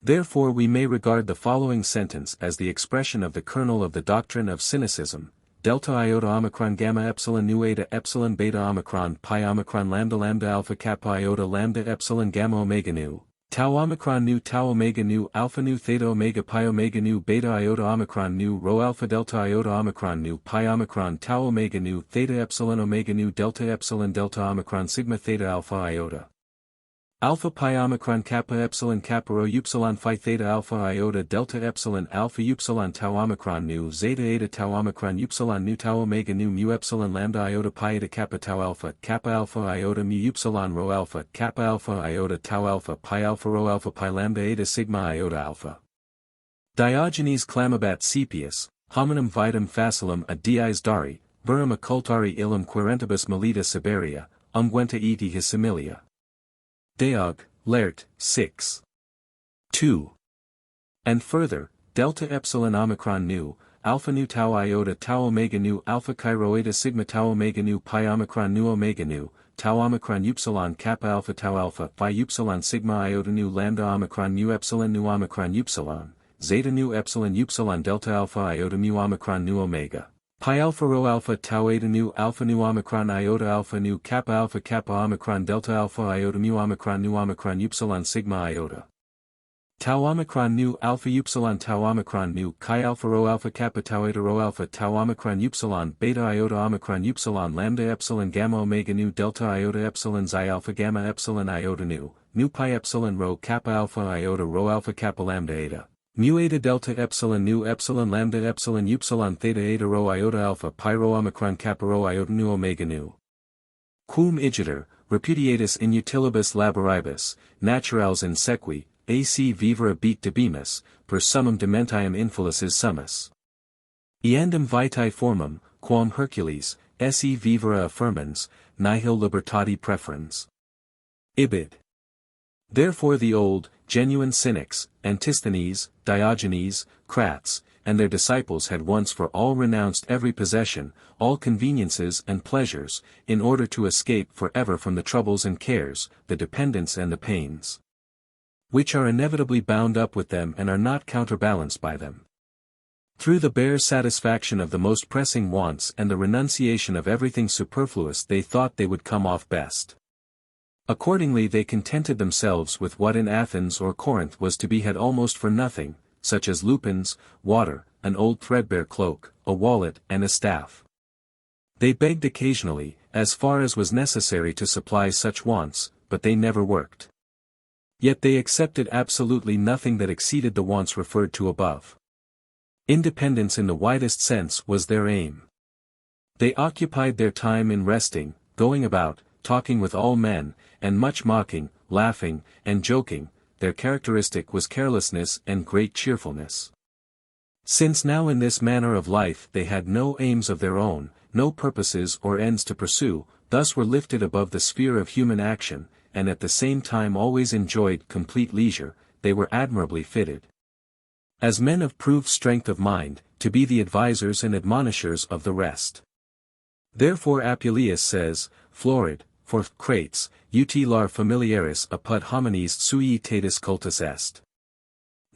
Therefore we may regard the following sentence as the expression of the kernel of the doctrine of cynicism: delta iota omicron gamma epsilon nu eta epsilon beta omicron pi omicron lambda lambda alpha kappa iota lambda epsilon gamma omega nu, tau omicron nu tau omega nu alpha nu theta omega pi omega nu beta iota omicron nu rho alpha delta iota omicron nu pi omicron tau omega nu theta epsilon omega nu delta omicron sigma theta alpha iota. Alpha pi omicron kappa rho upsilon phi theta alpha iota delta epsilon alpha upsilon tau omicron nu zeta eta tau omicron upsilon nu tau omega nu mu epsilon lambda iota pi eta kappa alpha iota mu upsilon rho alpha iota tau alpha rho alpha pi lambda eta sigma iota alpha. Diogenes clamabat Cepius, hominum vitam facilum a dies dari, verum occultari illum querentibus melita siberia, unguenta eti his similia. Deog, Lert, 6. 2. And further, delta epsilon omicron nu, alpha nu tau iota tau omega nu alpha chi rho eta sigma tau omega nu pi omicron nu omega nu, tau omicron upsilon kappa alpha phi upsilon sigma iota nu lambda omicron mu epsilon nu omicron upsilon, zeta nu epsilon upsilon delta alpha iota mu omicron nu omega. Pi alpha rho alpha tau eta nu omicron iota alpha nu kappa omicron delta alpha iota mu omicron upsilon sigma iota. Tau omicron nu alpha upsilon tau omicron nu chi alpha rho alpha kappa tau eta rho alpha tau omicron upsilon beta iota omicron upsilon lambda epsilon gamma omega nu delta iota epsilon xi alpha gamma epsilon iota nu pi epsilon rho kappa alpha iota rho alpha kappa lambda eta. Mu eta delta epsilon nu epsilon lambda epsilon upsilon theta eta rho iota alpha pi rho omicron kappa rho iota nu omega nu. Quum igiter, repudiatus inutilibus laboribus, naturals in sequi, ac vivere bit debimus, per summum dementiam infelicis summus. Eandem vitae formum, quam Hercules, esse vivere affirmans, nihil libertati preferens. Ibid. Therefore the old, genuine cynics, Antisthenes, Diogenes, Crates, and their disciples had once for all renounced every possession, all conveniences and pleasures, in order to escape forever from the troubles and cares, the dependence and the pains, which are inevitably bound up with them and are not counterbalanced by them. Through the bare satisfaction of the most pressing wants and the renunciation of everything superfluous they thought they would come off best. Accordingly they contented themselves with what in Athens or Corinth was to be had almost for nothing, such as lupins, water, an old threadbare cloak, a wallet and a staff. They begged occasionally, as far as was necessary to supply such wants, but they never worked. Yet they accepted absolutely nothing that exceeded the wants referred to above. Independence in the widest sense was their aim. They occupied their time in resting, going about, talking with all men, and much mocking, laughing, and joking. Their characteristic was carelessness and great cheerfulness. Since now in this manner of life they had no aims of their own, no purposes or ends to pursue, thus were lifted above the sphere of human action, and at the same time always enjoyed complete leisure, they were admirably fitted, as men of proved strength of mind, to be the advisers and admonishers of the rest. Therefore Apuleius says, Florid, for crates, ut lar familiaris apud homines sui tatus cultus est.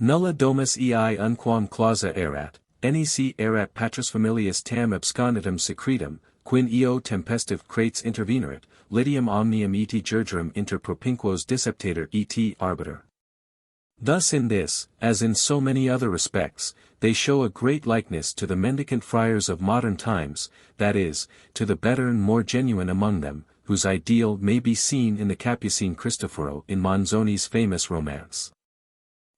Nulla domus ei unquam clausa erat, nec erat patris familias tam absconditum secretum, quin eo tempestive crates intervenerit, litium omnium et gergerum inter propinquos disceptator et arbiter. Thus in this, as in so many other respects, they show a great likeness to the mendicant friars of modern times, that is, to the better and more genuine among them, whose ideal may be seen in the Capucine Cristoforo in Manzoni's famous romance.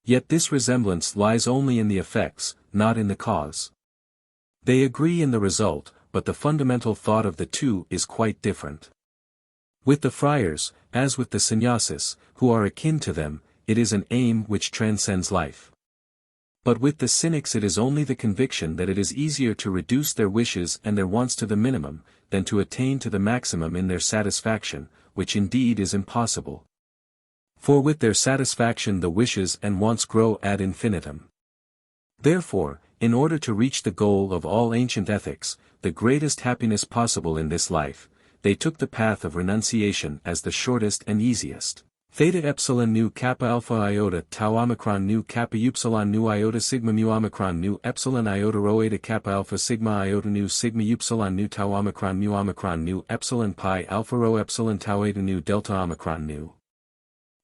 Yet this resemblance lies only in the effects, not in the cause. They agree in the result, but the fundamental thought of the two is quite different. With the friars, as with the sannyasis, who are akin to them, it is an aim which transcends life. But with the cynics it is only the conviction that it is easier to reduce their wishes and their wants to the minimum, than to attain to the maximum in their satisfaction, which indeed is impossible. For with their satisfaction the wishes and wants grow ad infinitum. Therefore, in order to reach the goal of all ancient ethics, the greatest happiness possible in this life, they took the path of renunciation as the shortest and easiest. Theta epsilon nu kappa alpha iota tau omicron nu kappa upsilon nu iota sigma mu omicron nu epsilon iota rho eta kappa alpha sigma iota nu sigma upsilon nu tau omicron nu epsilon pi alpha rho epsilon tau eta nu delta omicron nu.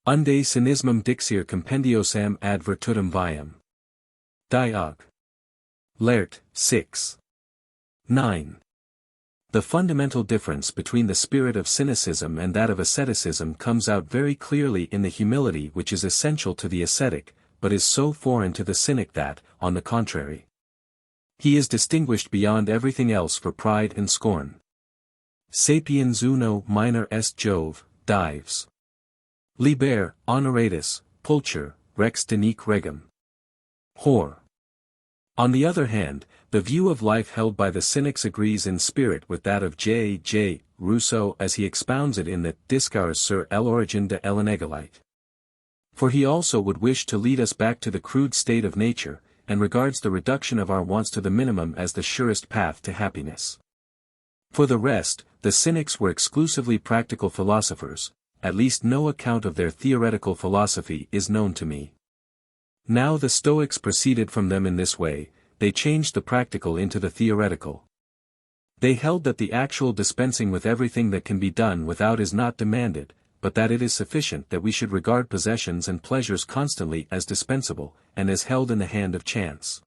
Unde cynismum dixir compendiosam ad virtutum viam. Diog. Laert, 6. 9. The fundamental difference between the spirit of cynicism and that of asceticism comes out very clearly in the humility which is essential to the ascetic, but is so foreign to the cynic that, on the contrary, he is distinguished beyond everything else for pride and scorn. Sapiens uno minor est Jove, dives. Liber, honoratus, pulcher, rex denique regum. Hor. On the other hand, the view of life held by the cynics agrees in spirit with that of J. Rousseau as he expounds it in the Discours sur l'origine de l'inégalité. For he also would wish to lead us back to the crude state of nature, and regards the reduction of our wants to the minimum as the surest path to happiness. For the rest, the cynics were exclusively practical philosophers, at least no account of their theoretical philosophy is known to me. Now the Stoics proceeded from them in this way, they changed the practical into the theoretical. They held that the actual dispensing with everything that can be done without is not demanded, but that it is sufficient that we should regard possessions and pleasures constantly as dispensable, and as held in the hand of chance.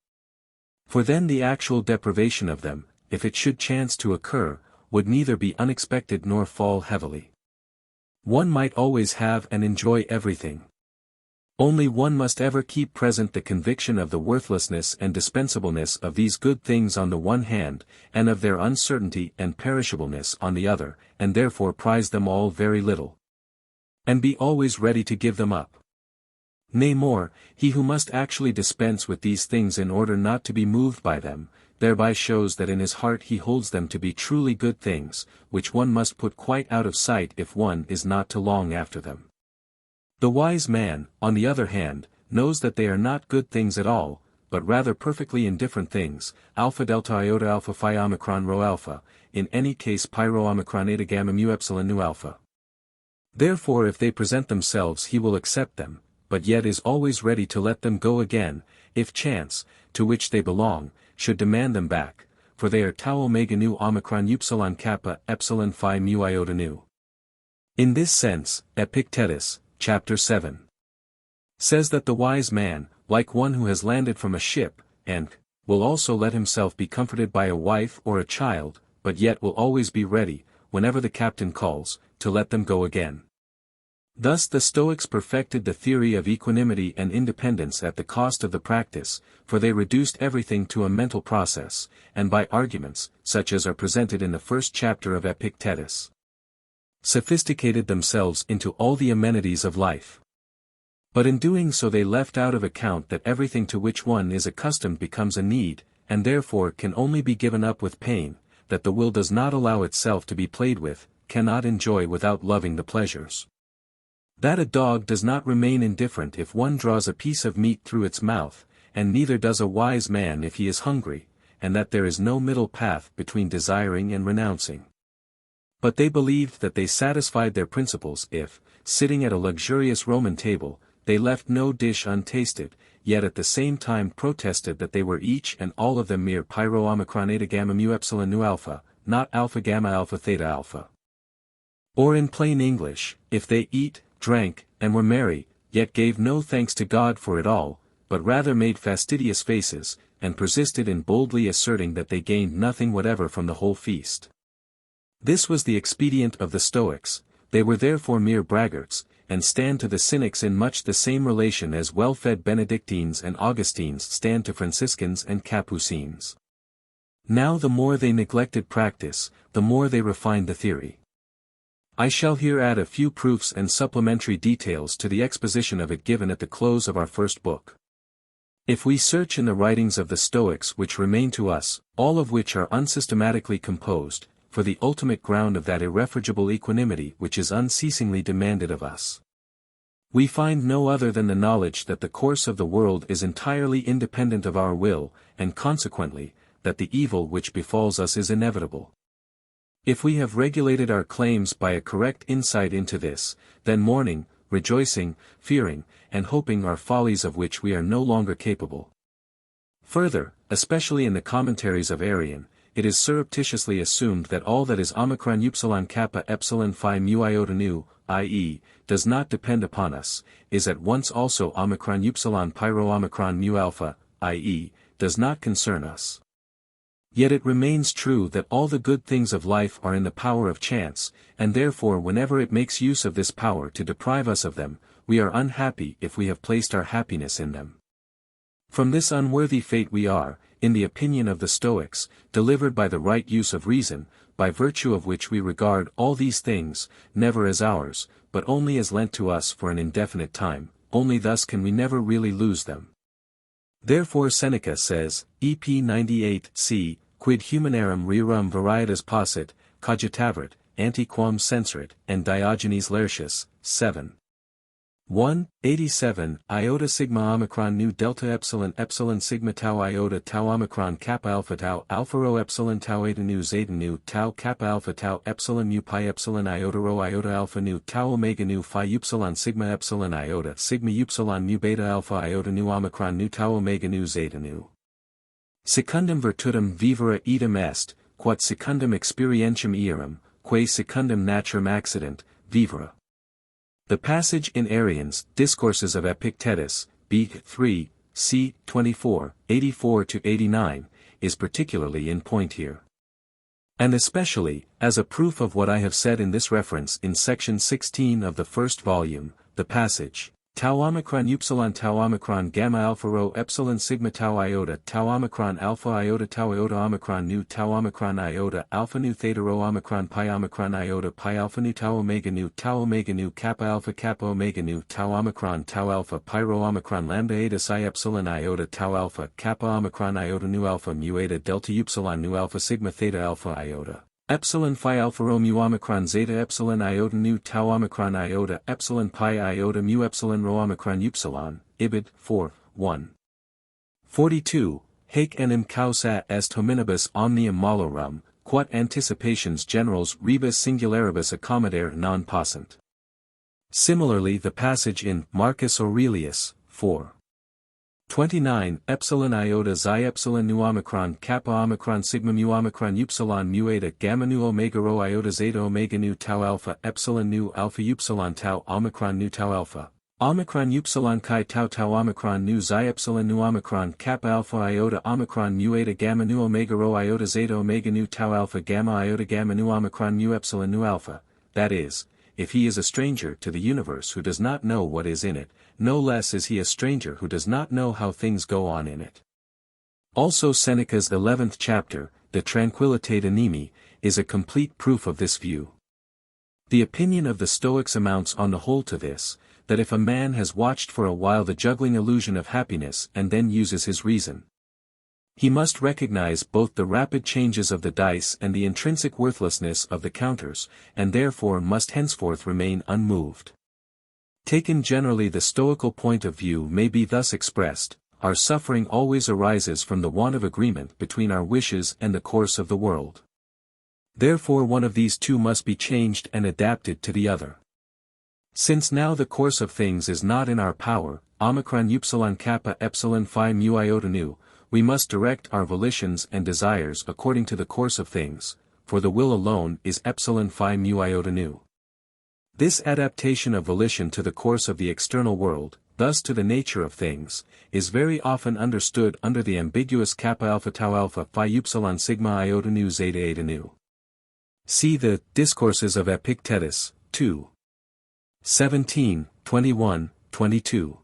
For then the actual deprivation of them, if it should chance to occur, would neither be unexpected nor fall heavily. One might always have and enjoy everything. Only one must ever keep present the conviction of the worthlessness and dispensableness of these good things on the one hand, and of their uncertainty and perishableness on the other, and therefore prize them all very little. And be always ready to give them up. Nay more, he who must actually dispense with these things in order not to be moved by them, thereby shows that in his heart he holds them to be truly good things, which one must put quite out of sight if one is not to long after them. The wise man, on the other hand, knows that they are not good things at all, but rather perfectly indifferent things, alpha delta iota alpha phi omicron rho alpha, in any case pi rho omicron eta gamma mu epsilon nu alpha. Therefore if they present themselves he will accept them, but yet is always ready to let them go again, if chance, to which they belong, should demand them back, for they are tau omega nu omicron upsilon kappa epsilon phi mu iota nu. In this sense, Epictetus, Chapter 7, says that the wise man, like one who has landed from a ship, and will also let himself be comforted by a wife or a child, but yet will always be ready, whenever the captain calls, to let them go again. Thus the Stoics perfected the theory of equanimity and independence at the cost of the practice, for they reduced everything to a mental process, and by arguments, such as are presented in the first chapter of Epictetus, sophisticated themselves into all the amenities of life. But in doing so they left out of account that everything to which one is accustomed becomes a need, and therefore can only be given up with pain, that the will does not allow itself to be played with, cannot enjoy without loving the pleasures. That a dog does not remain indifferent if one draws a piece of meat through its mouth, and neither does a wise man if he is hungry, and that there is no middle path between desiring and renouncing. But they believed that they satisfied their principles if, sitting at a luxurious Roman table, they left no dish untasted, yet at the same time protested that they were each and all of them mere pyro omicron eta gamma mu epsilon nu alpha, not alpha gamma alpha theta alpha. Or in plain English, if they eat, drank, and were merry, yet gave no thanks to God for it all, but rather made fastidious faces, and persisted in boldly asserting that they gained nothing whatever from the whole feast. This was the expedient of the Stoics. They were therefore mere braggarts, and stand to the Cynics in much the same relation as well-fed Benedictines and Augustines stand to Franciscans and Capucines. Now the more they neglected practice, the more they refined the theory. I shall here add a few proofs and supplementary details to the exposition of it given at the close of our first book. If we search in the writings of the Stoics which remain to us, all of which are unsystematically composed, for the ultimate ground of that irrefragable equanimity which is unceasingly demanded of us, we find no other than the knowledge that the course of the world is entirely independent of our will, and consequently, that the evil which befalls us is inevitable. If we have regulated our claims by a correct insight into this, then mourning, rejoicing, fearing, and hoping are follies of which we are no longer capable. Further, especially in the commentaries of Arrian, it is surreptitiously assumed that all that is omicron upsilon kappa epsilon phi mu iota nu, i.e., does not depend upon us, is at once also omicron upsilon pyro omicron mu alpha, i.e., does not concern us. Yet it remains true that all the good things of life are in the power of chance, and therefore whenever it makes use of this power to deprive us of them, we are unhappy if we have placed our happiness in them. From this unworthy fate we are, in the opinion of the Stoics, delivered by the right use of reason, by virtue of which we regard all these things, never as ours, but only as lent to us for an indefinite time, only thus can we never really lose them. Therefore Seneca says, EP 98 c, quid humanarum rerum varietas possit, cogitavit, antiquam censorit, and Diogenes Laertius, 7. 1, 87, iota sigma omicron nu delta epsilon epsilon sigma tau iota tau omicron kappa alpha rho epsilon tau eta nu zeta nu tau kappa alpha tau epsilon mu pi epsilon iota rho iota alpha nu tau omega nu phi upsilon sigma epsilon iota sigma upsilon mu beta alpha iota nu omicron nu tau omega nu zeta nu. Secundum virtutum vivere idem est, quod secundum experientium earum, quae secundum naturam accident, vivere. The passage in Arrian's Discourses of Epictetus, B. 3, c. 24, 84-89, is particularly in point here. And especially, as a proof of what I have said in this reference in section 16 of the first volume, the passage, tau omicron upsilon tau omicron gamma alpha rho epsilon sigma tau iota tau omicron alpha iota tau iota omicron nu tau omicron iota alpha nu theta rho omicron pi iota pi alpha nu tau omega nu kappa omega nu tau omicron tau alpha pi rho omicron lambda eta psi epsilon iota tau alpha kappa omicron iota nu alpha mu eta delta upsilon nu alpha sigma theta alpha iota epsilon phi alpha rho mu omicron zeta epsilon iota nu tau omicron iota epsilon pi iota mu epsilon rho omicron upsilon, ibid. 4, 1. 42, haec enim causa est hominibus omnium malorum, quod anticipations generals rebus singularibus accommodare non passant. Similarly the passage in Marcus Aurelius, 4. 29, epsilon iota xi epsilon nu omicron kappa omicron sigma mu omicron upsilon mu eta gamma nu omega rho iota zeta omega nu tau alpha epsilon nu alpha upsilon tau omicron nu tau alpha omicron upsilon chi tau tau omicron nu xi epsilon nu omicron kappa alpha iota omicron mu eta gamma nu omega rho iota zeta omega nu tau alpha gamma iota gamma nu omicron mu epsilon nu alpha, that is, if he is a stranger to the universe who does not know what is in it, no less is he a stranger who does not know how things go on in it. Also Seneca's 11th chapter, De Tranquillitate Animi, is a complete proof of this view. The opinion of the Stoics amounts on the whole to this, that if a man has watched for a while the juggling illusion of happiness and then uses his reason, he must recognize both the rapid changes of the dice and the intrinsic worthlessness of the counters, and therefore must henceforth remain unmoved. Taken generally, the Stoical point of view may be thus expressed: our suffering always arises from the want of agreement between our wishes and the course of the world. Therefore one of these two must be changed and adapted to the other. Since now the course of things is not in our power, omicron upsilon kappa epsilon phi mu iota nu, we must direct our volitions and desires according to the course of things, for the will alone is epsilon phi mu iota nu. This adaptation of volition to the course of the external world, thus to the nature of things, is very often understood under the ambiguous kappa alpha tau alpha phi upsilon sigma iota nu zeta eta nu. See the Discourses of Epictetus, 2. 17, 21, 22.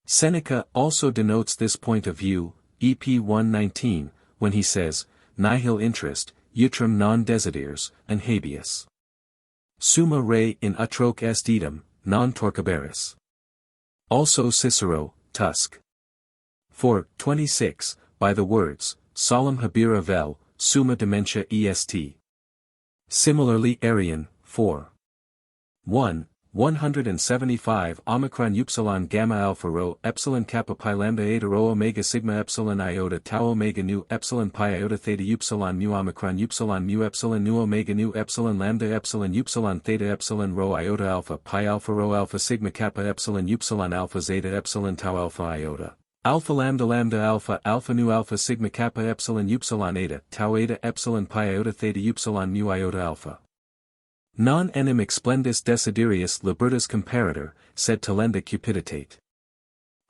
Seneca also denotes this point of view, EP 119, when he says, nihil interest, utrum non desiders, and habeas. Summa re in utroque est idem, non torquebaris. Also Cicero, Tusk. 4, 26, by the words, solemn habera vel, summa dementia est. Similarly Arian, 4. 1, 175 omicron upsilon gamma alpha rho epsilon kappa pi lambda eta rho omega sigma epsilon iota tau omega nu epsilon pi iota theta upsilon mu omicron upsilon mu epsilon nu omega nu epsilon lambda epsilon upsilon theta epsilon rho iota alpha pi alpha rho alpha sigma kappa epsilon upsilon alpha zeta epsilon tau alpha iota alpha lambda alpha alpha nu alpha sigma kappa epsilon upsilon eta tau eta epsilon pi iota theta upsilon mu iota alpha. Non enim explendis desiderius libertas comparator, sed talenda cupiditate.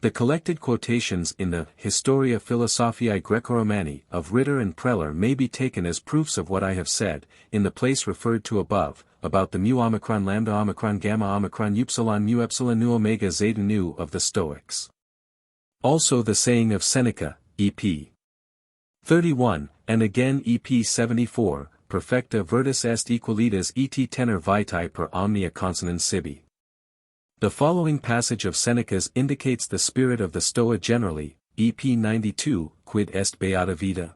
The collected quotations in the Historia Philosophiae Greco-Romani of Ritter and Preller may be taken as proofs of what I have said, in the place referred to above, about the mu omicron lambda omicron gamma omicron upsilon mu epsilon nu omega zeta nu of the Stoics. Also the saying of Seneca, EP 31, and again EP 74, perfecta virtus est equalitas et tenor vitae per omnia consonans sibi. The following passage of Seneca's indicates the spirit of the Stoa generally, EP 92, quid est beata vita?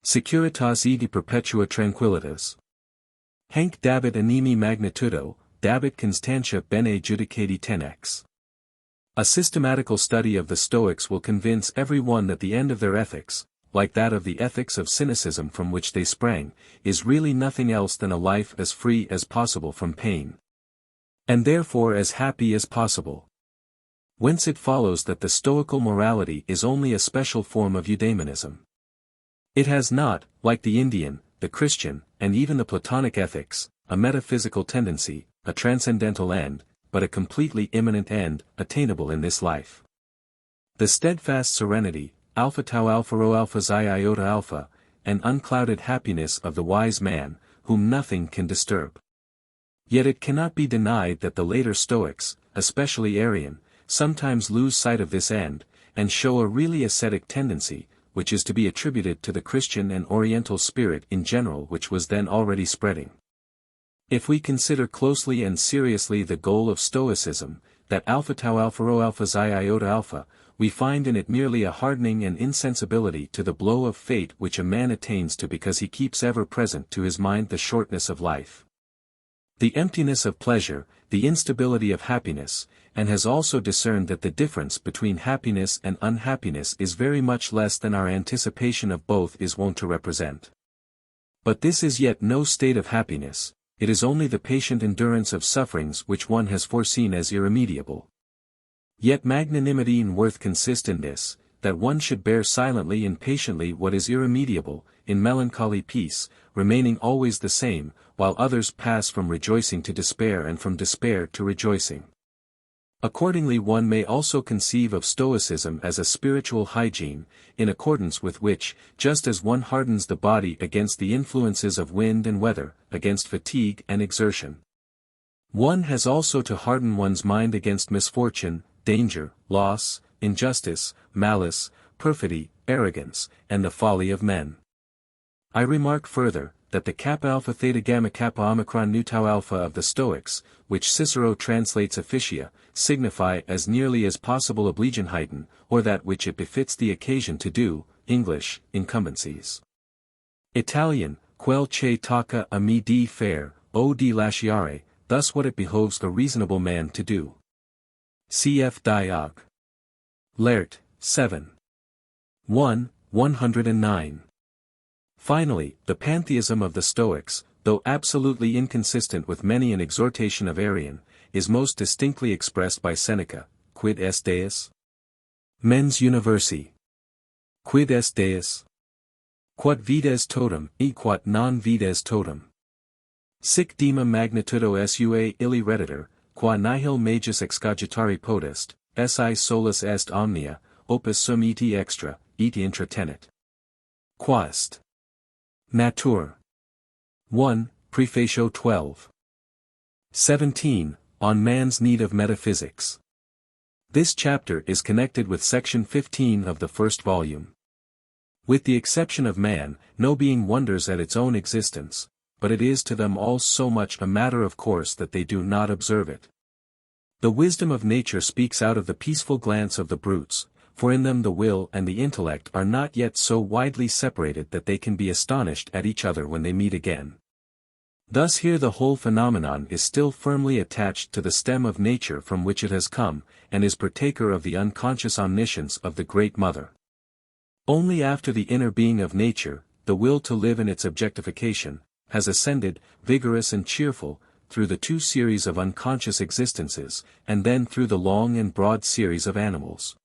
Securitas edi perpetua tranquillitas. Hanc dabit animi magnitudo, dabit constantia bene judicati tenex. A systematical study of the Stoics will convince every one that the end of their ethics, like that of the ethics of cynicism from which they sprang, is really nothing else than a life as free as possible from pain. And therefore as happy as possible. Whence it follows that the Stoical morality is only a special form of eudaimonism. It has not, like the Indian, the Christian, and even the Platonic ethics, a metaphysical tendency, a transcendental end, but a completely immanent end, attainable in this life. The steadfast serenity, alpha tau alpha rho alpha xi iota alpha, and unclouded happiness of the wise man, whom nothing can disturb. Yet it cannot be denied that the later Stoics, especially Arian, sometimes lose sight of this end, and show a really ascetic tendency, which is to be attributed to the Christian and Oriental spirit in general which was then already spreading. If we consider closely and seriously the goal of Stoicism, that alpha tau alpha rho alpha xi iota alpha, we find in it merely a hardening and insensibility to the blow of fate which a man attains to because he keeps ever present to his mind the shortness of life, the emptiness of pleasure, the instability of happiness, and has also discerned that the difference between happiness and unhappiness is very much less than our anticipation of both is wont to represent. But this is yet no state of happiness, it is only the patient endurance of sufferings which one has foreseen as irremediable. Yet magnanimity and worth consist in this, that one should bear silently and patiently what is irremediable, in melancholy peace, remaining always the same, while others pass from rejoicing to despair and from despair to rejoicing. Accordingly one may also conceive of Stoicism as a spiritual hygiene, in accordance with which, just as one hardens the body against the influences of wind and weather, against fatigue and exertion, one has also to harden one's mind against misfortune, danger, loss, injustice, malice, perfidy, arrogance, and the folly of men. I remark further, that the kappa alpha theta gamma kappa omicron nu tau alpha of the Stoics, which Cicero translates officia, signify as nearly as possible Obligenheiten, or that which it befits the occasion to do, English, incumbencies. Italian, quel che tocca a me di fare, o di lasciare, thus what it behoves a reasonable man to do. Cf. Diog. Lert, XXXVII. 109. Finally, the pantheism of the Stoics, though absolutely inconsistent with many an exhortation of Arian, is most distinctly expressed by Seneca, Quid est Deus? Mens universi. Quid est Deus? Quod vides totum, e quod non vides totum. Sic dima magnitudo sua illi redditor, qua nihil magis excogitari potest, si solus est omnia, opus sum iti extra, iti intra tenet. Quaest. Natur. 1, Prefatio 12. 17, On Man's Need of Metaphysics. This chapter is connected with section 15 of the first volume. With the exception of man, no being wonders at its own existence, but it is to them all so much a matter of course that they do not observe it. The wisdom of nature speaks out of the peaceful glance of the brutes, for in them the will and the intellect are not yet so widely separated that they can be astonished at each other when they meet again. Thus here the whole phenomenon is still firmly attached to the stem of nature from which it has come, and is partaker of the unconscious omniscience of the Great Mother. Only after the inner being of nature, the will to live in its objectification, has ascended, vigorous and cheerful, through the two series of unconscious existences, and then through the long and broad series of animals.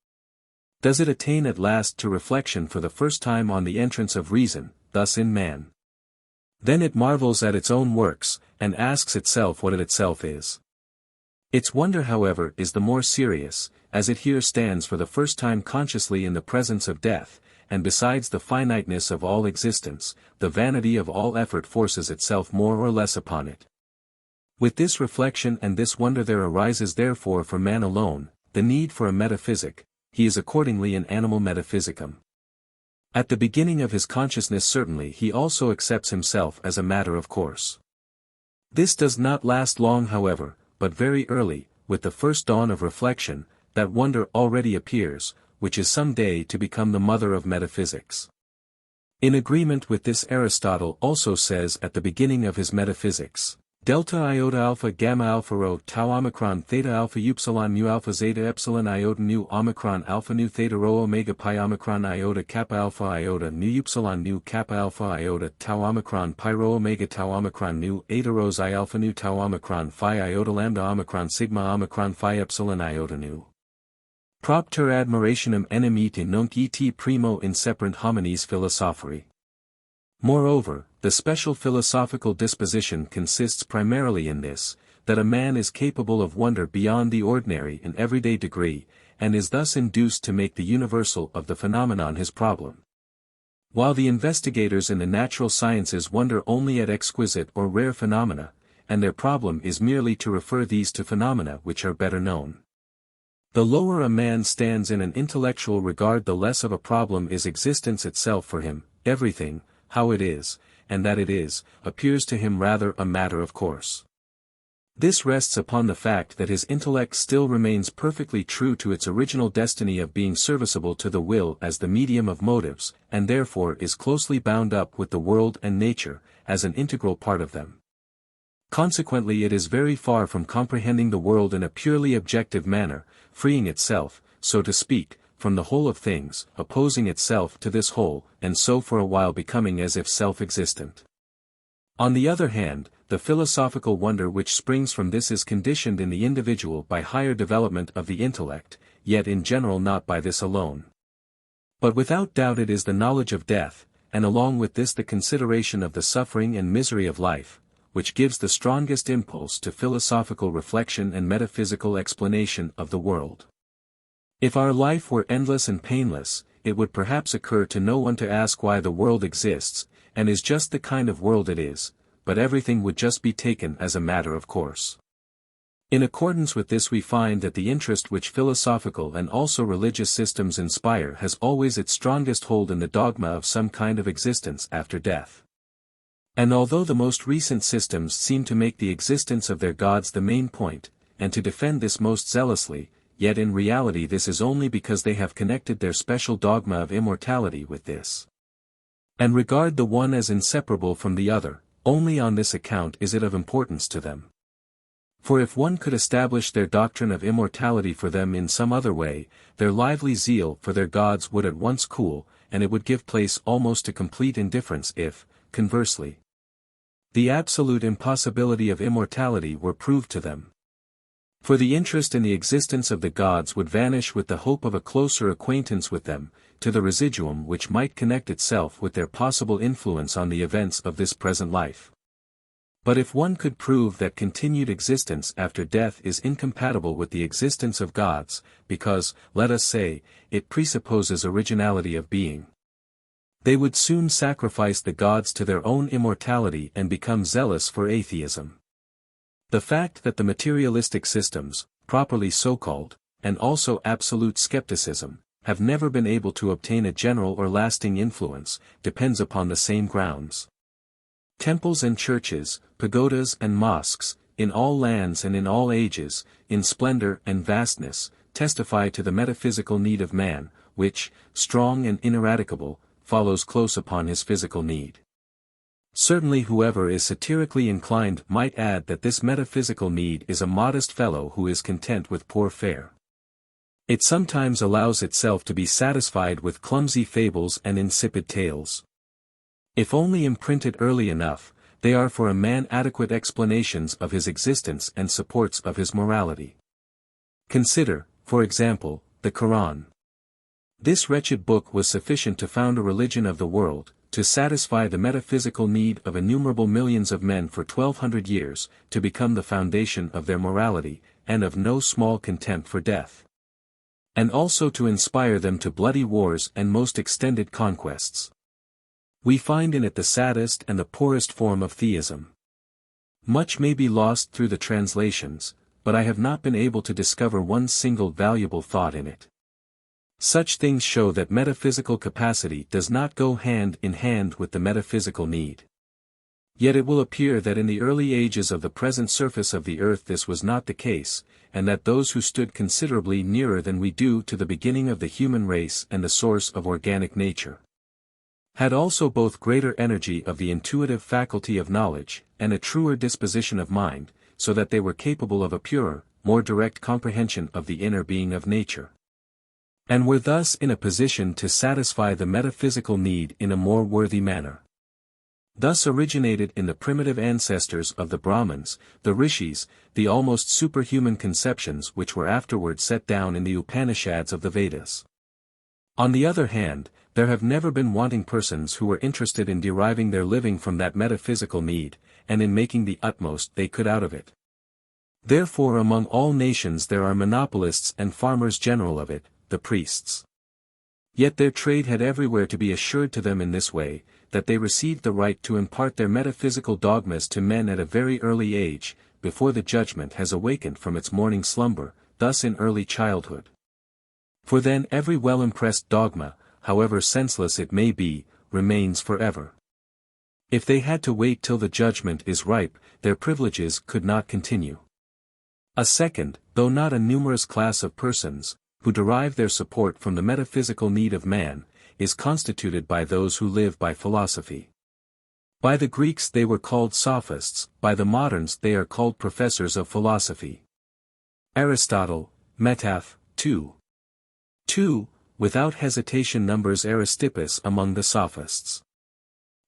Does it attain at last to reflection for the first time on the entrance of reason, thus in man. Then it marvels at its own works, and asks itself what it itself is. Its wonder however is the more serious, as it here stands for the first time consciously in the presence of death, and besides the finiteness of all existence, the vanity of all effort forces itself more or less upon it. With this reflection and this wonder there arises therefore for man alone, the need for a metaphysic. He is accordingly an animal metaphysicum. At the beginning of his consciousness certainly he also accepts himself as a matter of course. This does not last long however, but very early, with the first dawn of reflection, that wonder already appears, which is some day to become the mother of metaphysics. In agreement with this Aristotle also says at the beginning of his Metaphysics, Delta iota alpha gamma alpha rho tau omicron theta alpha upsilon mu alpha zeta epsilon iota nu omicron alpha nu theta rho omega pi omicron iota kappa alpha iota nu upsilon nu kappa alpha iota tau omicron pi rho omega tau omicron nu eta rho xi alpha nu tau omicron phi iota lambda omicron sigma omicron phi epsilon iota nu. Propter admirationem enim ite nunc et primo inseparant homines philosopheri. Moreover, the special philosophical disposition consists primarily in this, that a man is capable of wonder beyond the ordinary and everyday degree, and is thus induced to make the universal of the phenomenon his problem. While the investigators in the natural sciences wonder only at exquisite or rare phenomena, and their problem is merely to refer these to phenomena which are better known. The lower a man stands in an intellectual regard the less of a problem is existence itself for him, everything, how it is, and that it is, appears to him rather a matter of course. This rests upon the fact that his intellect still remains perfectly true to its original destiny of being serviceable to the will as the medium of motives, and therefore is closely bound up with the world and nature, as an integral part of them. Consequently it is very far from comprehending the world in a purely objective manner, freeing itself, so to speak, from the whole of things, opposing itself to this whole, and so for a while becoming as if self-existent. On the other hand, the philosophical wonder which springs from this is conditioned in the individual by higher development of the intellect, yet in general not by this alone. But without doubt it is the knowledge of death, and along with this the consideration of the suffering and misery of life, which gives the strongest impulse to philosophical reflection and metaphysical explanation of the world. If our life were endless and painless, it would perhaps occur to no one to ask why the world exists, and is just the kind of world it is, but everything would just be taken as a matter of course. In accordance with this we find that the interest which philosophical and also religious systems inspire has always its strongest hold in the dogma of some kind of existence after death. And although the most recent systems seem to make the existence of their gods the main point, and to defend this most zealously, yet in reality this is only because they have connected their special dogma of immortality with this. And regard the one as inseparable from the other, only on this account is it of importance to them. For if one could establish their doctrine of immortality for them in some other way, their lively zeal for their gods would at once cool, and it would give place almost to complete indifference if, conversely, the absolute impossibility of immortality were proved to them. For the interest in the existence of the gods would vanish with the hope of a closer acquaintance with them, to the residuum which might connect itself with their possible influence on the events of this present life. But if one could prove that continued existence after death is incompatible with the existence of gods, because, let us say, it presupposes originality of being, they would soon sacrifice the gods to their own immortality and become zealous for atheism. The fact that the materialistic systems, properly so-called, and also absolute skepticism, have never been able to obtain a general or lasting influence, depends upon the same grounds. Temples and churches, pagodas and mosques, in all lands and in all ages, in splendor and vastness, testify to the metaphysical need of man, which, strong and ineradicable, follows close upon his physical need. Certainly whoever is satirically inclined might add that this metaphysical need is a modest fellow who is content with poor fare. It sometimes allows itself to be satisfied with clumsy fables and insipid tales. If only imprinted early enough, they are for a man adequate explanations of his existence and supports of his morality. Consider, for example, the Quran. This wretched book was sufficient to found a religion of the world, to satisfy the metaphysical need of innumerable millions of men for 1200 years, to become the foundation of their morality, and of no small contempt for death. And also to inspire them to bloody wars and most extended conquests. We find in it the saddest and the poorest form of theism. Much may be lost through the translations, but I have not been able to discover one single valuable thought in it. Such things show that metaphysical capacity does not go hand in hand with the metaphysical need. Yet it will appear that in the early ages of the present surface of the earth this was not the case, and that those who stood considerably nearer than we do to the beginning of the human race and the source of organic nature, had also both greater energy of the intuitive faculty of knowledge, and a truer disposition of mind, so that they were capable of a purer, more direct comprehension of the inner being of nature, and were thus in a position to satisfy the metaphysical need in a more worthy manner. Thus originated in the primitive ancestors of the Brahmins, the Rishis, the almost superhuman conceptions which were afterwards set down in the Upanishads of the Vedas. On the other hand, there have never been wanting persons who were interested in deriving their living from that metaphysical need, and in making the utmost they could out of it. Therefore among all nations there are monopolists and farmers general of it, the priests. Yet their trade had everywhere to be assured to them in this way, that they received the right to impart their metaphysical dogmas to men at a very early age, before the judgment has awakened from its morning slumber, thus in early childhood. For then every well-impressed dogma, however senseless it may be, remains forever. If they had to wait till the judgment is ripe, their privileges could not continue. A second, though not a numerous class of persons, who derive their support from the metaphysical need of man, is constituted by those who live by philosophy. By the Greeks they were called sophists, by the moderns they are called professors of philosophy. Aristotle, Metaph. 2, without hesitation numbers Aristippus among the sophists.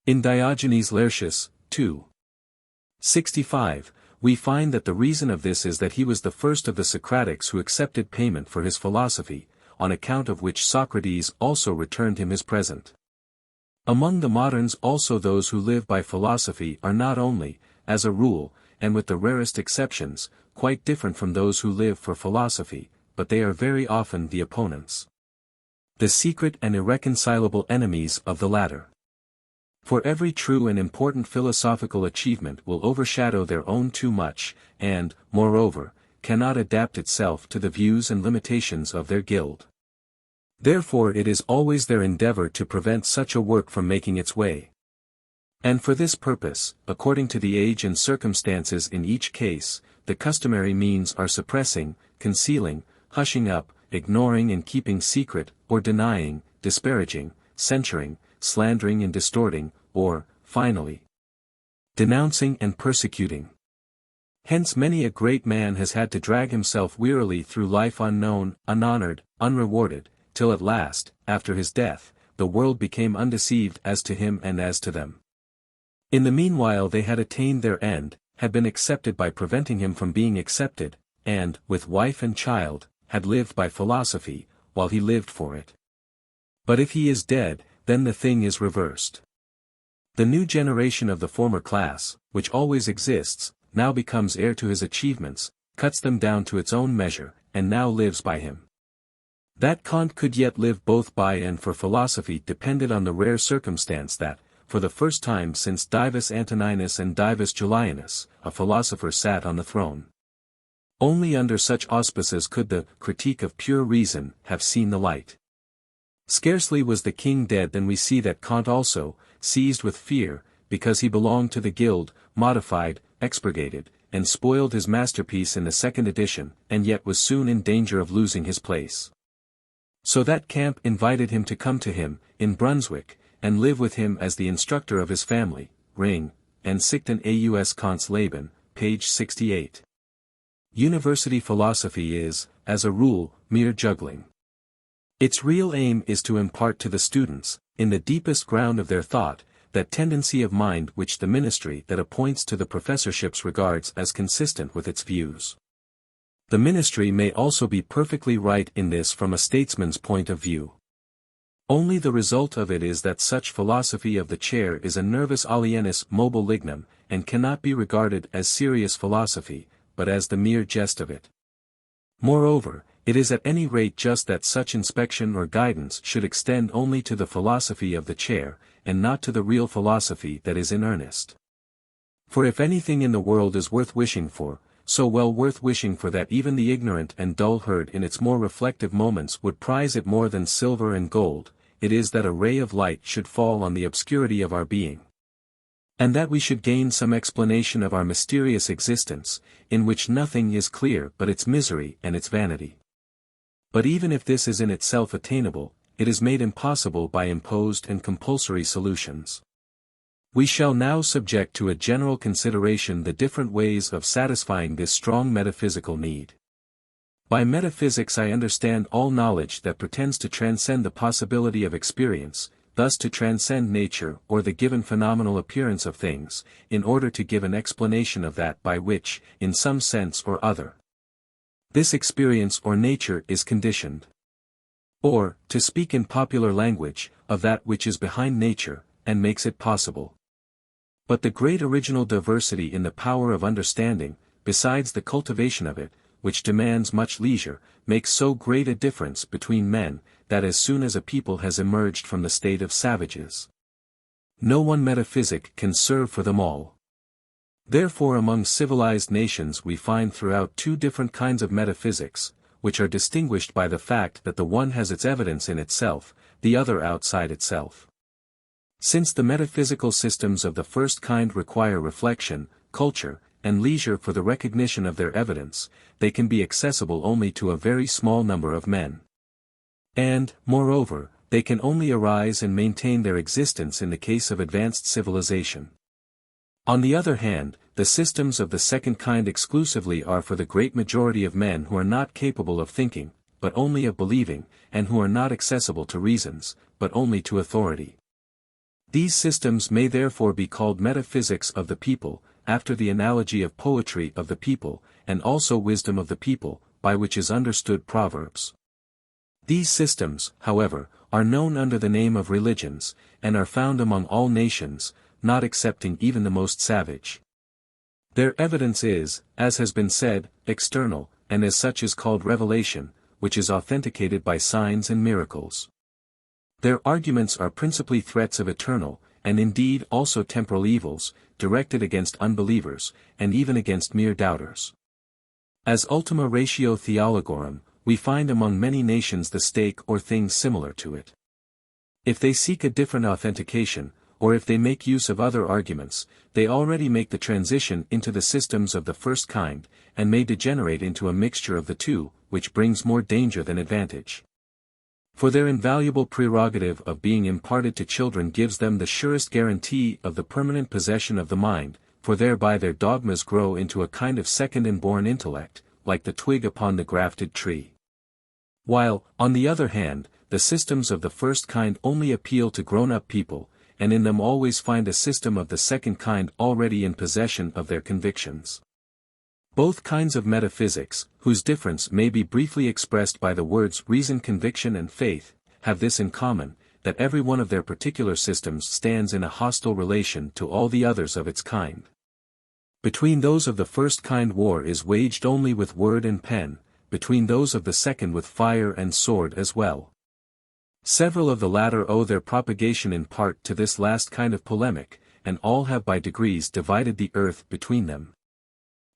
In Diogenes Laertius, 2:65, we find that the reason of this is that he was the first of the Socratics who accepted payment for his philosophy, on account of which Socrates also returned him his present. Among the moderns also those who live by philosophy are not only, as a rule, and with the rarest exceptions, quite different from those who live for philosophy, but they are very often the opponents, the secret and irreconcilable enemies of the latter. For every true and important philosophical achievement will overshadow their own too much, and, moreover, cannot adapt itself to the views and limitations of their guild. Therefore it is always their endeavor to prevent such a work from making its way. And for this purpose, according to the age and circumstances in each case, the customary means are suppressing, concealing, hushing up, ignoring and keeping secret, or denying, disparaging, censuring, slandering and distorting, or, finally, denouncing and persecuting. Hence many a great man has had to drag himself wearily through life unknown, unhonored, unrewarded, till at last, after his death, the world became undeceived as to him and as to them. In the meanwhile they had attained their end, had been accepted by preventing him from being accepted, and, with wife and child, had lived by philosophy, while he lived for it. But if he is dead, then the thing is reversed. The new generation of the former class, which always exists, now becomes heir to his achievements, cuts them down to its own measure, and now lives by him. That Kant could yet live both by and for philosophy depended on the rare circumstance that, for the first time since Divus Antoninus and Divus Julianus, a philosopher sat on the throne. Only under such auspices could the Critique of Pure Reason have seen the light. Scarcely was the king dead than we see that Kant also, seized with fear, because he belonged to the guild, modified, expurgated, and spoiled his masterpiece in the second edition, and yet was soon in danger of losing his place. So that Camp invited him to come to him, in Brunswick, and live with him as the instructor of his family, Ring, and Sichten aus Kant's Leben, page 68. University philosophy is, as a rule, mere juggling. Its real aim is to impart to the students, in the deepest ground of their thought, that tendency of mind which the ministry that appoints to the professorships regards as consistent with its views. The ministry may also be perfectly right in this from a statesman's point of view. Only the result of it is that such philosophy of the chair is a nervus alienis mobile lignum, and cannot be regarded as serious philosophy, but as the mere jest of it. Moreover, it is at any rate just that such inspection or guidance should extend only to the philosophy of the chair, and not to the real philosophy that is in earnest. For if anything in the world is worth wishing for, so well worth wishing for that even the ignorant and dull herd in its more reflective moments would prize it more than silver and gold, it is that a ray of light should fall on the obscurity of our being. And that we should gain some explanation of our mysterious existence, in which nothing is clear but its misery and its vanity. But even if this is in itself attainable, it is made impossible by imposed and compulsory solutions. We shall now subject to a general consideration the different ways of satisfying this strong metaphysical need. By metaphysics I understand all knowledge that pretends to transcend the possibility of experience, thus to transcend nature or the given phenomenal appearance of things, in order to give an explanation of that by which, in some sense or other, this experience or nature is conditioned. Or, to speak in popular language, of that which is behind nature, and makes it possible. But the great original diversity in the power of understanding, besides the cultivation of it, which demands much leisure, makes so great a difference between men, that as soon as a people has emerged from the state of savages, no one metaphysic can serve for them all. Therefore among civilized nations we find throughout two different kinds of metaphysics, which are distinguished by the fact that the one has its evidence in itself, the other outside itself. Since the metaphysical systems of the first kind require reflection, culture, and leisure for the recognition of their evidence, they can be accessible only to a very small number of men. And, moreover, they can only arise and maintain their existence in the case of advanced civilization. On the other hand, the systems of the second kind exclusively are for the great majority of men who are not capable of thinking, but only of believing, and who are not accessible to reasons, but only to authority. These systems may therefore be called metaphysics of the people, after the analogy of poetry of the people, and also wisdom of the people, by which is understood Proverbs. These systems, however, are known under the name of religions, and are found among all nations, not excepting even the most savage. Their evidence is, as has been said, external, and as such is called revelation, which is authenticated by signs and miracles. Their arguments are principally threats of eternal, and indeed also temporal evils, directed against unbelievers, and even against mere doubters. As ultima ratio theologorum, we find among many nations the stake or things similar to it. If they seek a different authentication, or if they make use of other arguments, they already make the transition into the systems of the first kind, and may degenerate into a mixture of the two, which brings more danger than advantage. For their invaluable prerogative of being imparted to children gives them the surest guarantee of the permanent possession of the mind, for thereby their dogmas grow into a kind of second inborn intellect, like the twig upon the grafted tree. While, on the other hand, the systems of the first kind only appeal to grown-up people, and in them always find a system of the second kind already in possession of their convictions. Both kinds of metaphysics, whose difference may be briefly expressed by the words reason, conviction and faith, have this in common, that every one of their particular systems stands in a hostile relation to all the others of its kind. Between those of the first kind war is waged only with word and pen, between those of the second with fire and sword as well. Several of the latter owe their propagation in part to this last kind of polemic, and all have by degrees divided the earth between them.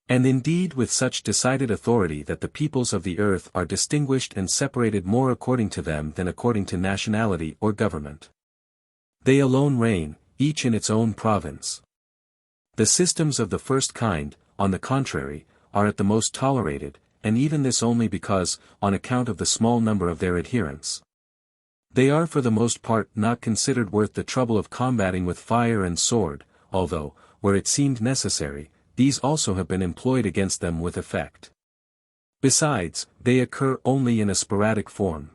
And indeed with such decided authority that the peoples of the earth are distinguished and separated more according to them than according to nationality or government. They alone reign, each in its own province. The systems of the first kind, on the contrary, are at the most tolerated, and even this only because, on account of the small number of their adherents. They are for the most part not considered worth the trouble of combating with fire and sword, although, where it seemed necessary, these also have been employed against them with effect. Besides, they occur only in a sporadic form.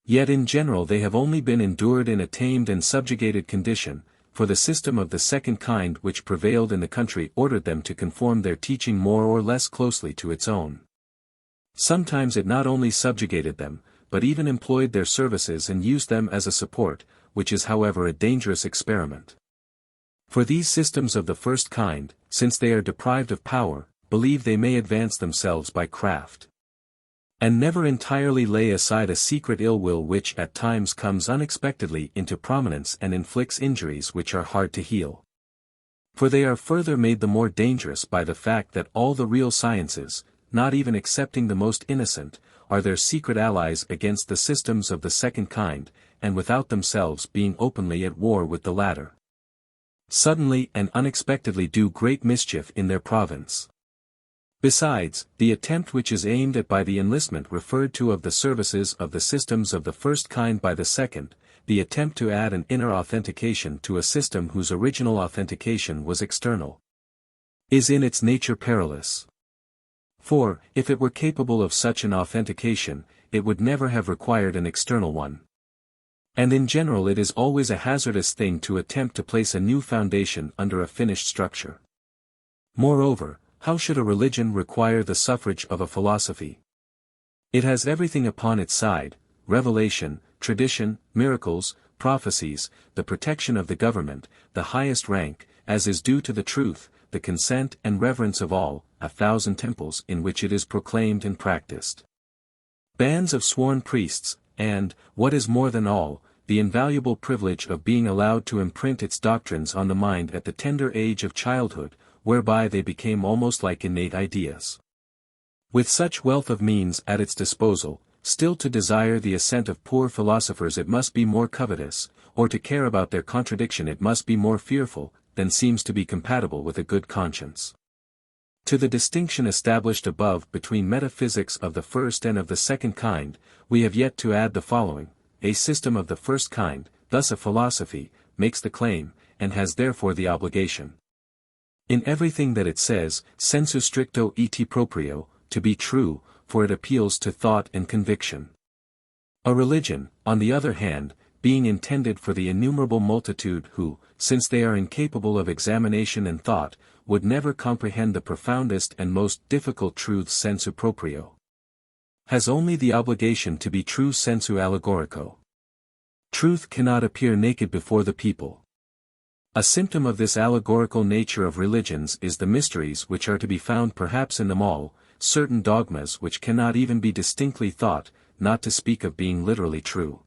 Yet in general they have only been endured in a tamed and subjugated condition, for the system of the second kind which prevailed in the country ordered them to conform their teaching more or less closely to its own. Sometimes it not only subjugated them, but even employed their services and used them as a support, which is however a dangerous experiment. For these systems of the first kind, since they are deprived of power, believe they may advance themselves by craft. And never entirely lay aside a secret ill will which at times comes unexpectedly into prominence and inflicts injuries which are hard to heal. For they are further made the more dangerous by the fact that all the real sciences, not even excepting the most innocent, are their secret allies against the systems of the second kind, and without themselves being openly at war with the latter, suddenly and unexpectedly do great mischief in their province. Besides, the attempt which is aimed at by the enlistment referred to of the services of the systems of the first kind by the second, the attempt to add an inner authentication to a system whose original authentication was external, is in its nature perilous. For, if it were capable of such an authentication, it would never have required an external one. And in general it is always a hazardous thing to attempt to place a new foundation under a finished structure. Moreover, how should a religion require the suffrage of a philosophy? It has everything upon its side: revelation, tradition, miracles, prophecies, the protection of the government, the highest rank, as is due to the truth, the consent and reverence of all, 1,000 temples in which it is proclaimed and practiced, bands of sworn priests, and, what is more than all, the invaluable privilege of being allowed to imprint its doctrines on the mind at the tender age of childhood, whereby they became almost like innate ideas. With such wealth of means at its disposal, still to desire the assent of poor philosophers it must be more covetous, or to care about their contradiction it must be more fearful, than seems to be compatible with a good conscience. To the distinction established above between metaphysics of the first and of the second kind, we have yet to add the following: a system of the first kind, thus a philosophy, makes the claim, and has therefore the obligation, in everything that it says, sensu stricto et proprio, to be true, for it appeals to thought and conviction. A religion, on the other hand, being intended for the innumerable multitude who, since they are incapable of examination and thought, would never comprehend the profoundest and most difficult truths sensu proprio, has only the obligation to be true sensu allegorico. Truth cannot appear naked before the people. A symptom of this allegorical nature of religions is the mysteries which are to be found perhaps in them all, certain dogmas which cannot even be distinctly thought, not to speak of being literally true.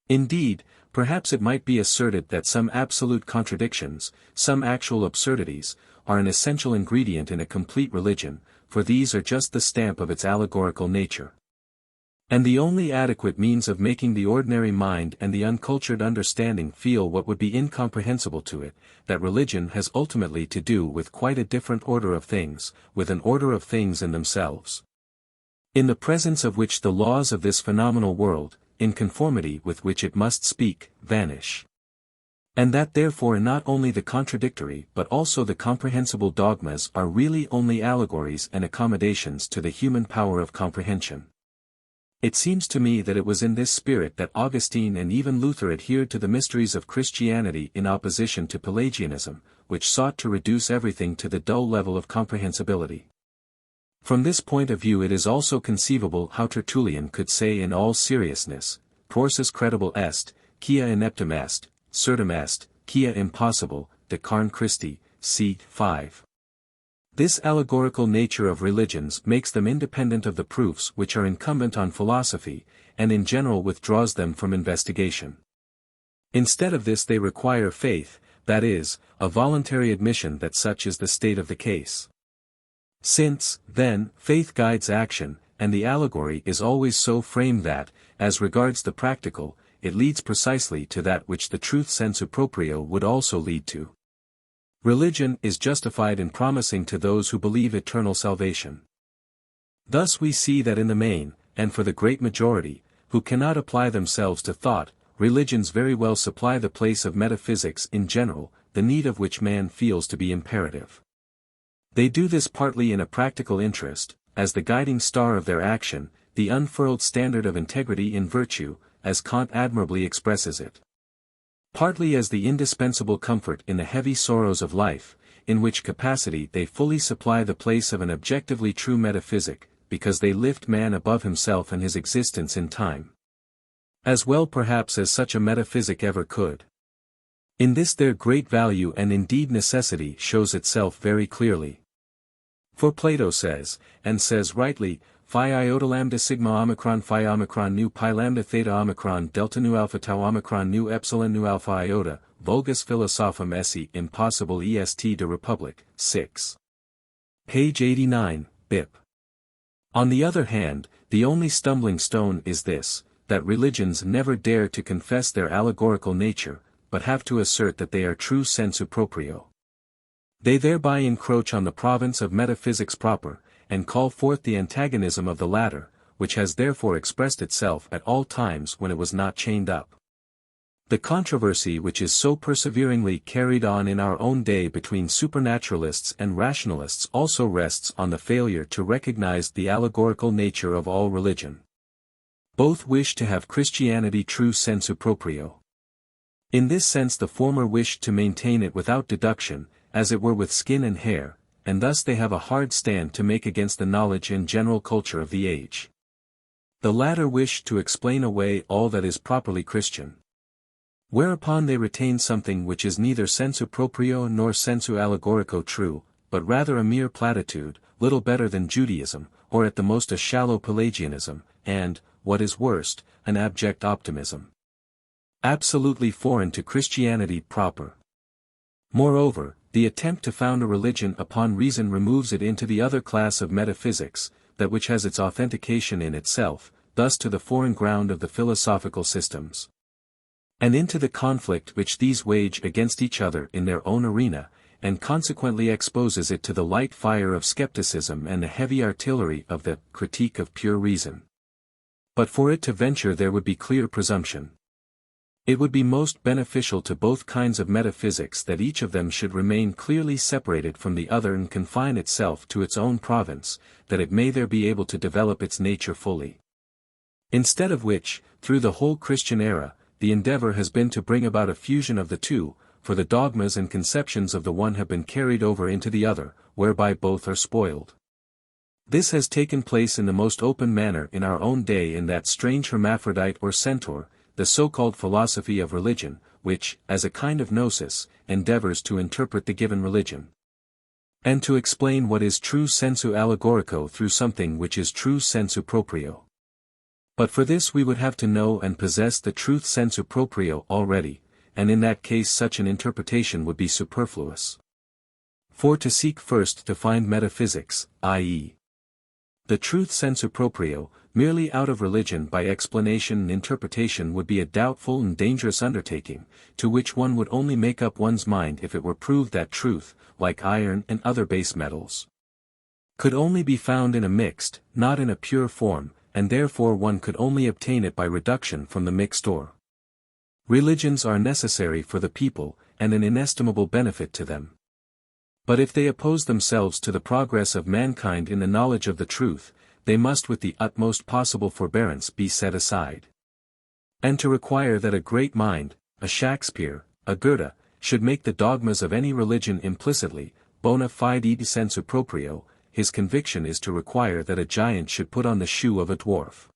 Indeed, perhaps it might be asserted that some absolute contradictions, some actual absurdities, are an essential ingredient in a complete religion, for these are just the stamp of its allegorical nature. And the only adequate means of making the ordinary mind and the uncultured understanding feel what would be incomprehensible to it, that religion has ultimately to do with quite a different order of things, with an order of things in themselves, in the presence of which the laws of this phenomenal world, in conformity with which it must speak, vanish. And that therefore not only the contradictory but also the comprehensible dogmas are really only allegories and accommodations to the human power of comprehension. It seems to me that it was in this spirit that Augustine and even Luther adhered to the mysteries of Christianity in opposition to Pelagianism, which sought to reduce everything to the dull level of comprehensibility. From this point of view it is also conceivable how Tertullian could say in all seriousness, Prorsus credible est, quia ineptum est, certum est, quia impossible, de carne Christi, c. 5. This allegorical nature of religions makes them independent of the proofs which are incumbent on philosophy, and in general withdraws them from investigation. Instead of this they require faith, that is, a voluntary admission that such is the state of the case. Since, then, faith guides action, and the allegory is always so framed that, as regards the practical, it leads precisely to that which the truth sensu proprio would also lead to. Religion is justified in promising to those who believe eternal salvation. Thus we see that in the main, and for the great majority, who cannot apply themselves to thought, religions very well supply the place of metaphysics in general, the need of which man feels to be imperative. They do this partly in a practical interest, as the guiding star of their action, the unfurled standard of integrity in virtue, as Kant admirably expresses it. Partly as the indispensable comfort in the heavy sorrows of life, in which capacity they fully supply the place of an objectively true metaphysic, because they lift man above himself and his existence in time. As well perhaps as such a metaphysic ever could. In this their great value and indeed necessity shows itself very clearly. For Plato says, and says rightly, phi iota lambda sigma omicron phi omicron nu pi lambda theta omicron delta nu alpha tau omicron nu epsilon nu alpha iota, vulgus philosophum esse impossible est de Republic, 6. Page 89, Bip. On the other hand, the only stumbling stone is this, that religions never dare to confess their allegorical nature, but have to assert that they are true sensu proprio. They thereby encroach on the province of metaphysics proper, and call forth the antagonism of the latter, which has therefore expressed itself at all times when it was not chained up. The controversy which is so perseveringly carried on in our own day between supernaturalists and rationalists also rests on the failure to recognize the allegorical nature of all religion. Both wish to have Christianity true sensu proprio. In this sense the former wish to maintain it without deduction, as it were with skin and hair, and thus they have a hard stand to make against the knowledge and general culture of the age. The latter wish to explain away all that is properly Christian. Whereupon they retain something which is neither sensu proprio nor sensu allegorico true, but rather a mere platitude, little better than Judaism, or at the most a shallow Pelagianism, and, what is worst, an abject optimism. Absolutely foreign to Christianity proper. Moreover, the attempt to found a religion upon reason removes it into the other class of metaphysics, that which has its authentication in itself, thus to the foreign ground of the philosophical systems. And into the conflict which these wage against each other in their own arena, and consequently exposes it to the light fire of skepticism and the heavy artillery of the critique of pure reason. But for it to venture there would be clear presumption. It would be most beneficial to both kinds of metaphysics that each of them should remain clearly separated from the other and confine itself to its own province, that it may there be able to develop its nature fully. Instead of which, through the whole Christian era, the endeavor has been to bring about a fusion of the two, for the dogmas and conceptions of the one have been carried over into the other, whereby both are spoiled. This has taken place in the most open manner in our own day in that strange hermaphrodite or centaur, the so-called philosophy of religion, which, as a kind of gnosis, endeavors to interpret the given religion. And to explain what is true sensu allegorico through something which is true sensu proprio. But for this we would have to know and possess the truth sensu proprio already, and in that case such an interpretation would be superfluous. For to seek first to find metaphysics, i.e. the truth sensu proprio, merely out of religion by explanation and interpretation would be a doubtful and dangerous undertaking, to which one would only make up one's mind if it were proved that truth, like iron and other base metals, could only be found in a mixed, not in a pure form, and therefore one could only obtain it by reduction from the mixed ore. Religions are necessary for the people, and an inestimable benefit to them. But if they oppose themselves to the progress of mankind in the knowledge of the truth, they must with the utmost possible forbearance be set aside. And to require that a great mind, a Shakespeare, a Goethe, should make the dogmas of any religion implicitly, bona fide sensu proprio, his conviction is to require that a giant should put on the shoe of a dwarf.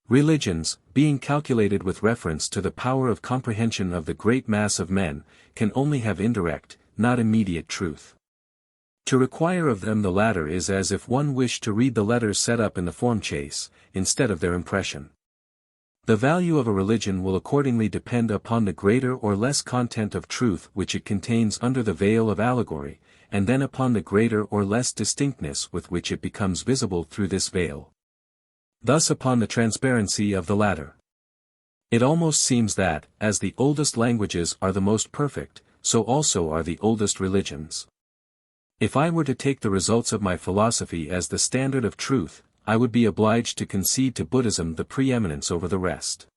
Religions, being calculated with reference to the power of comprehension of the great mass of men, can only have indirect, not immediate truth. To require of them the latter is as if one wished to read the letters set up in the form chase, instead of their impression. The value of a religion will accordingly depend upon the greater or less content of truth which it contains under the veil of allegory, and then upon the greater or less distinctness with which it becomes visible through this veil. Thus upon the transparency of the latter. It almost seems that, as the oldest languages are the most perfect, so also are the oldest religions. If I were to take the results of my philosophy as the standard of truth, I would be obliged to concede to Buddhism the preeminence over the rest.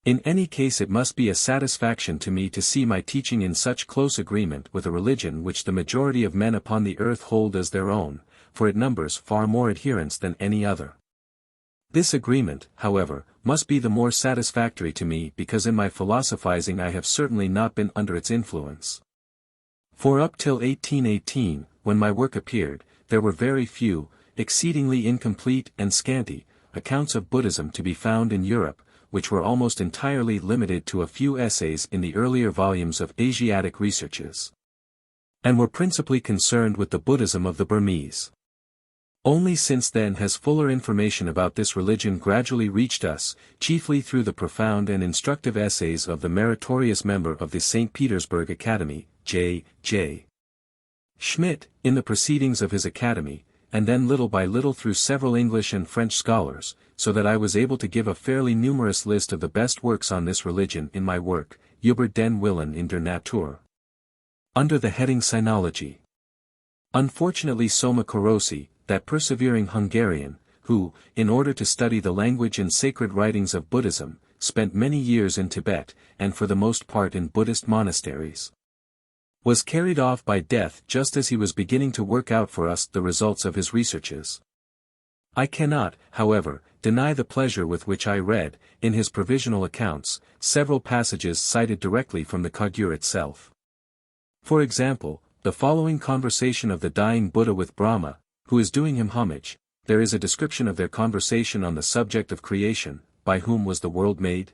In any case it must be a satisfaction to me to see my teaching in such close agreement with a religion which the majority of men upon the earth hold as their own, for it numbers far more adherents than any other. This agreement, however, must be the more satisfactory to me because in my philosophizing I have certainly not been under its influence. For up till 1818, when my work appeared, there were very few, exceedingly incomplete and scanty, accounts of Buddhism to be found in Europe, which were almost entirely limited to a few essays in the earlier volumes of Asiatic researches, and were principally concerned with the Buddhism of the Burmese. Only since then has fuller information about this religion gradually reached us, chiefly through the profound and instructive essays of the meritorious member of the St. Petersburg Academy, J. Schmidt, in the proceedings of his academy, and then little by little through several English and French scholars, so that I was able to give a fairly numerous list of the best works on this religion in my work, Über den Willen in der Natur, under the heading Sinology. Unfortunately Soma Korosi, that persevering Hungarian, who, in order to study the language and sacred writings of Buddhism, spent many years in Tibet, and for the most part in Buddhist monasteries, was carried off by death just as he was beginning to work out for us the results of his researches. I cannot, however, deny the pleasure with which I read, in his provisional accounts, several passages cited directly from the Kagyu itself. For example, the following conversation of the dying Buddha with Brahma, who is doing him homage. There is a description of their conversation on the subject of creation, by whom was the world made?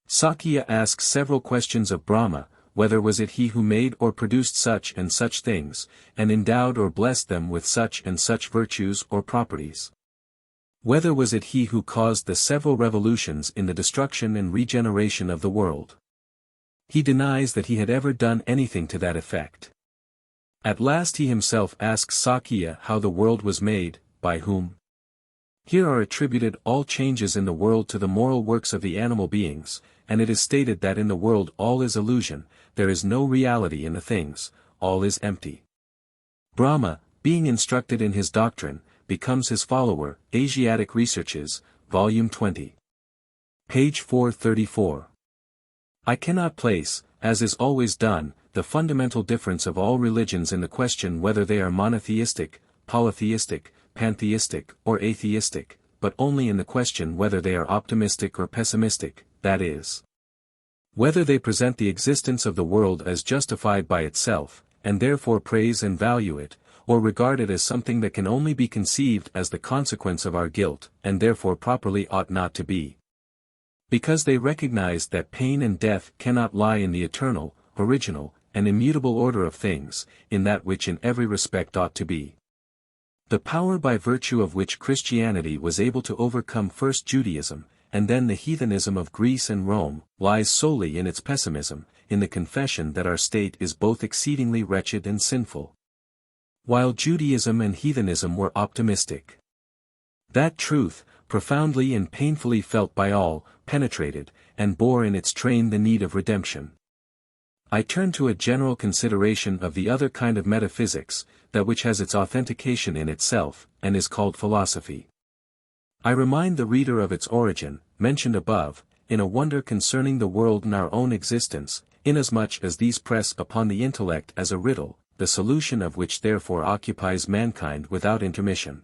Sakya asks several questions of Brahma, whether was it he who made or produced such and such things, and endowed or blessed them with such and such virtues or properties? Whether was it he who caused the several revolutions in the destruction and regeneration of the world? He denies that he had ever done anything to that effect. At last he himself asks Sakya how the world was made, by whom? Here are attributed all changes in the world to the moral works of the animal beings, and it is stated that in the world all is illusion, there is no reality in the things, all is empty. Brahma, being instructed in his doctrine, becomes his follower, Asiatic Researches, Volume 20. Page 434. I cannot place, as is always done, the fundamental difference of all religions in the question whether they are monotheistic, polytheistic, pantheistic, or atheistic, but only in the question whether they are optimistic or pessimistic, that is, whether they present the existence of the world as justified by itself, and therefore praise and value it, or regard it as something that can only be conceived as the consequence of our guilt, and therefore properly ought not to be. Because they recognize that pain and death cannot lie in the eternal, original, and immutable order of things, in that which in every respect ought to be. The power by virtue of which Christianity was able to overcome first Judaism, and then the heathenism of Greece and Rome, lies solely in its pessimism, in the confession that our state is both exceedingly wretched and sinful, while Judaism and heathenism were optimistic. That truth, profoundly and painfully felt by all, penetrated, and bore in its train the need of redemption. I turn to a general consideration of the other kind of metaphysics, that which has its authentication in itself, and is called philosophy. I remind the reader of its origin, mentioned above, in a wonder concerning the world and our own existence, inasmuch as these press upon the intellect as a riddle, the solution of which therefore occupies mankind without intermission.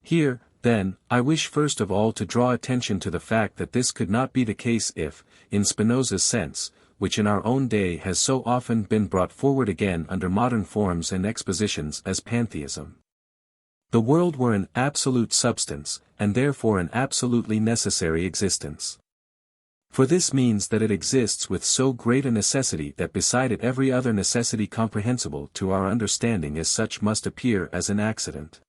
Here, then, I wish first of all to draw attention to the fact that this could not be the case if, in Spinoza's sense, which in our own day has so often been brought forward again under modern forms and expositions as pantheism, the world were an absolute substance, and therefore an absolutely necessary existence. For this means that it exists with so great a necessity that beside it every other necessity comprehensible to our understanding as such must appear as an accident.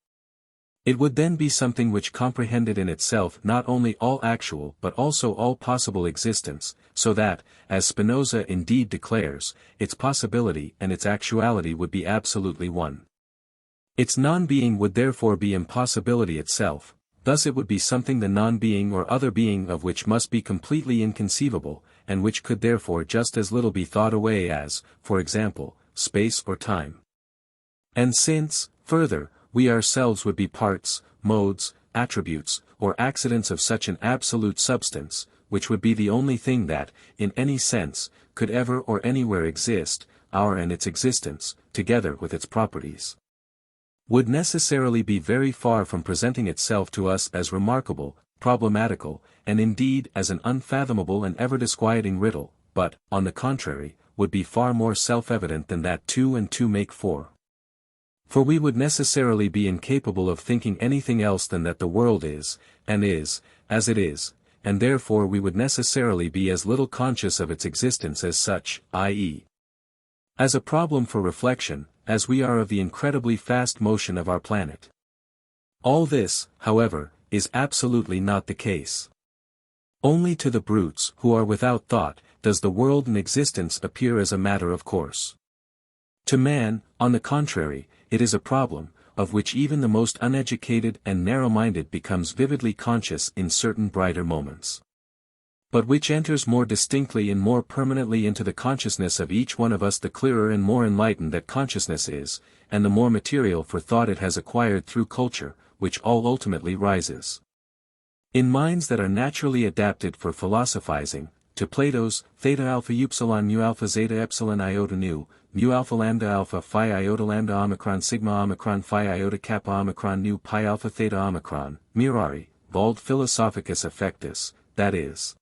It would then be something which comprehended in itself not only all actual but also all possible existence, so that, as Spinoza indeed declares, its possibility and its actuality would be absolutely one. Its non-being would therefore be impossibility itself, thus it would be something the non-being or other being of which must be completely inconceivable, and which could therefore just as little be thought away as, for example, space or time. And since, further, we ourselves would be parts, modes, attributes, or accidents of such an absolute substance, which would be the only thing that, in any sense, could ever or anywhere exist, our and its existence, together with its properties, would necessarily be very far from presenting itself to us as remarkable, problematical, and indeed as an unfathomable and ever-disquieting riddle, but, on the contrary, would be far more self-evident than that 2 and 2 make 4. For we would necessarily be incapable of thinking anything else than that the world is, as it is, and therefore we would necessarily be as little conscious of its existence as such, i.e., as a problem for reflection, as we are of the incredibly fast motion of our planet. All this, however, is absolutely not the case. Only to the brutes who are without thought, does the world and existence appear as a matter of course. To man, on the contrary, it is a problem, of which even the most uneducated and narrow-minded becomes vividly conscious in certain brighter moments, but which enters more distinctly and more permanently into the consciousness of each one of us the clearer and more enlightened that consciousness is, and the more material for thought it has acquired through culture, which all ultimately rises. In minds that are naturally adapted for philosophizing, to Plato's theta alpha upsilon mu alpha zeta epsilon iota nu, mu alpha lambda alpha phi iota lambda omicron sigma omicron phi iota kappa omicron nu pi alpha theta omicron, mirari, bald philosophicus affectus, that is,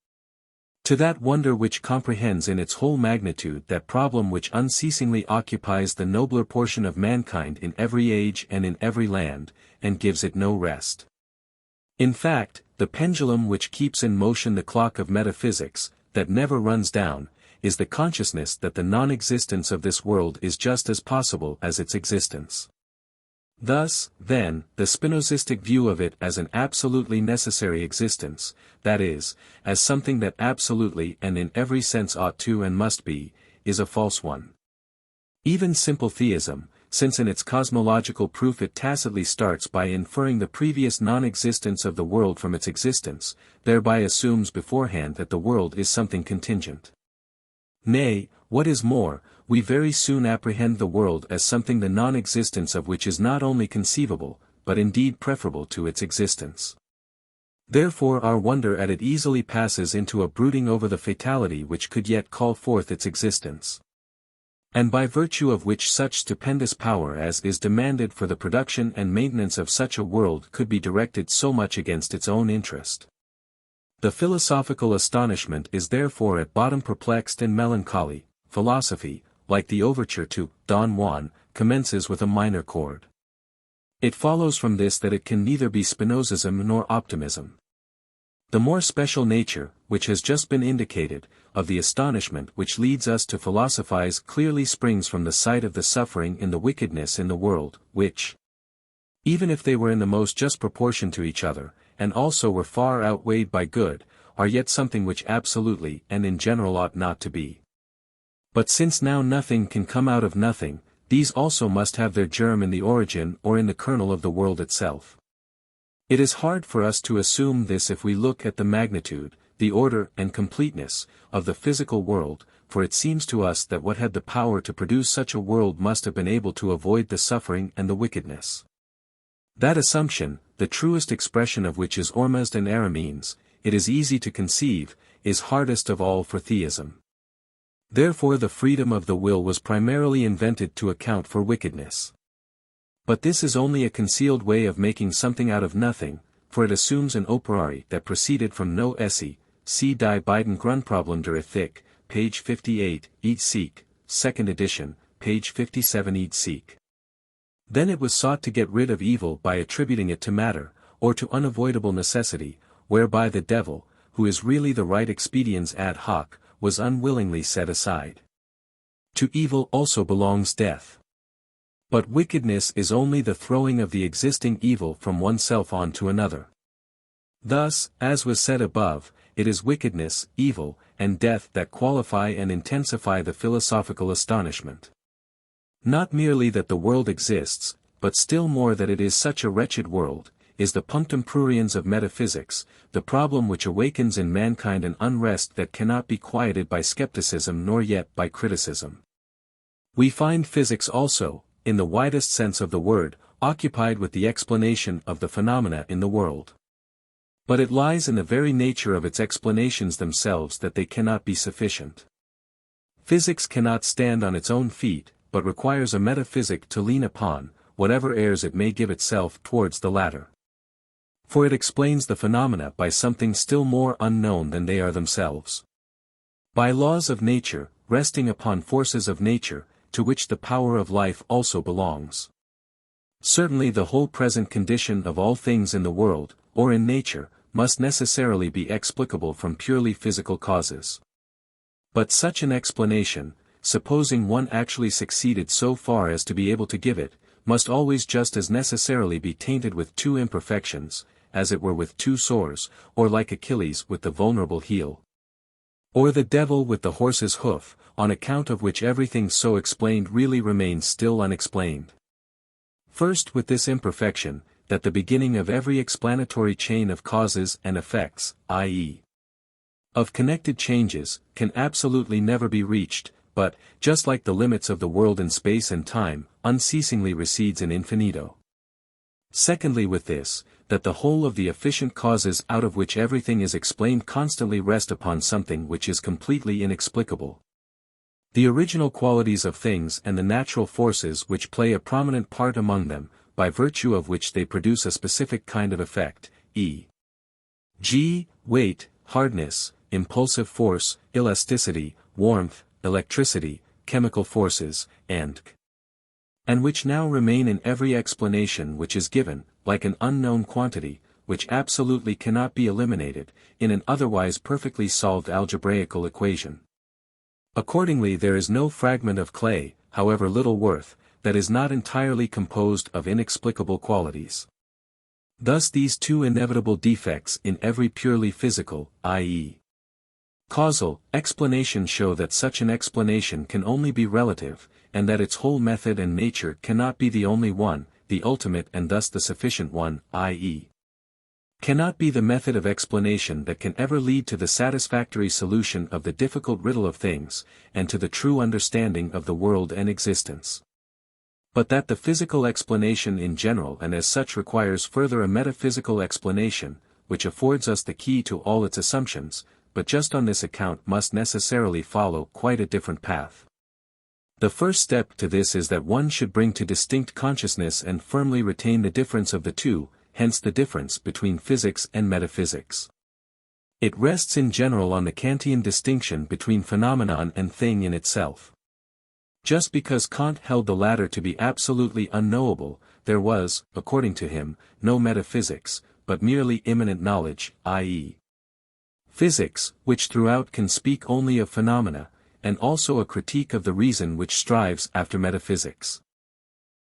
to that wonder which comprehends in its whole magnitude that problem which unceasingly occupies the nobler portion of mankind in every age and in every land, and gives it no rest. In fact, the pendulum which keeps in motion the clock of metaphysics, that never runs down, is the consciousness that the non-existence of this world is just as possible as its existence. Thus, then, the Spinozistic view of it as an absolutely necessary existence, that is, as something that absolutely and in every sense ought to and must be, is a false one. Even simple theism, since in its cosmological proof it tacitly starts by inferring the previous non-existence of the world from its existence, thereby assumes beforehand that the world is something contingent. Nay, what is more, we very soon apprehend the world as something the non-existence of which is not only conceivable, but indeed preferable to its existence. Therefore our wonder at it easily passes into a brooding over the fatality which could yet call forth its existence, and by virtue of which such stupendous power as is demanded for the production and maintenance of such a world could be directed so much against its own interest. The philosophical astonishment is therefore at bottom perplexed and melancholy. Philosophy, like the overture to Don Juan, commences with a minor chord. It follows from this that it can neither be Spinozism nor optimism. The more special nature, which has just been indicated, of the astonishment which leads us to philosophize clearly springs from the sight of the suffering and the wickedness in the world, which, even if they were in the most just proportion to each other, and also were far outweighed by good, are yet something which absolutely and in general ought not to be. But since now nothing can come out of nothing, these also must have their germ in the origin or in the kernel of the world itself. It is hard for us to assume this if we look at the magnitude, the order and completeness, of the physical world, for it seems to us that what had the power to produce such a world must have been able to avoid the suffering and the wickedness. That assumption, the truest expression of which is Ormuzd and Aramenes, it is easy to conceive, is hardest of all for theism. Therefore the freedom of the will was primarily invented to account for wickedness. But this is only a concealed way of making something out of nothing, for it assumes an operari that proceeded from no esse. See Die beiden Grundproblem der Ethik, page 58, XXIX, second edition, page 57 XXIX. Then it was sought to get rid of evil by attributing it to matter, or to unavoidable necessity, whereby the devil, who is really the right expediens ad hoc, was unwillingly set aside. To evil also belongs death. But wickedness is only the throwing of the existing evil from oneself on to another. Thus, as was said above, it is wickedness, evil, and death that qualify and intensify the philosophical astonishment. Not merely that the world exists, but still more that it is such a wretched world, is the punctum pruriens of metaphysics, the problem which awakens in mankind an unrest that cannot be quieted by skepticism nor yet by criticism. We find physics also, in the widest sense of the word, occupied with the explanation of the phenomena in the world. But it lies in the very nature of its explanations themselves that they cannot be sufficient. Physics cannot stand on its own feet, but requires a metaphysic to lean upon, whatever airs it may give itself towards the latter. For it explains the phenomena by something still more unknown than they are themselves. By laws of nature, resting upon forces of nature, to which the power of life also belongs. Certainly the whole present condition of all things in the world, or in nature, must necessarily be explicable from purely physical causes. But such an explanation, supposing one actually succeeded so far as to be able to give it, must always just as necessarily be tainted with two imperfections, as it were with two sores, or like Achilles with the vulnerable heel. Or the devil with the horse's hoof, on account of which everything so explained really remains still unexplained. First with this imperfection, that the beginning of every explanatory chain of causes and effects, i.e. of connected changes, can absolutely never be reached, but, just like the limits of the world in space and time, unceasingly recedes in infinito. Secondly with this, that the whole of the efficient causes out of which everything is explained constantly rest upon something which is completely inexplicable. The original qualities of things and the natural forces which play a prominent part among them, by virtue of which they produce a specific kind of effect, e.g., weight, hardness, impulsive force, elasticity, warmth, electricity, chemical forces, and which now remain in every explanation which is given, like an unknown quantity, which absolutely cannot be eliminated, in an otherwise perfectly solved algebraical equation. Accordingly there is no fragment of clay, however little worth, that is not entirely composed of inexplicable qualities. Thus these two inevitable defects in every purely physical, i.e. causal, explanation show that such an explanation can only be relative, and that its whole method and nature cannot be the only one, the ultimate and thus the sufficient one, i.e. cannot be the method of explanation that can ever lead to the satisfactory solution of the difficult riddle of things, and to the true understanding of the world and existence. But that the physical explanation in general and as such requires further a metaphysical explanation, which affords us the key to all its assumptions, but just on this account must necessarily follow quite a different path. The first step to this is that one should bring to distinct consciousness and firmly retain the difference of the two, hence the difference between physics and metaphysics. It rests in general on the Kantian distinction between phenomenon and thing in itself. Just because Kant held the latter to be absolutely unknowable, there was, according to him, no metaphysics, but merely immanent knowledge, i.e. physics, which throughout can speak only of phenomena, and also a critique of the reason which strives after metaphysics.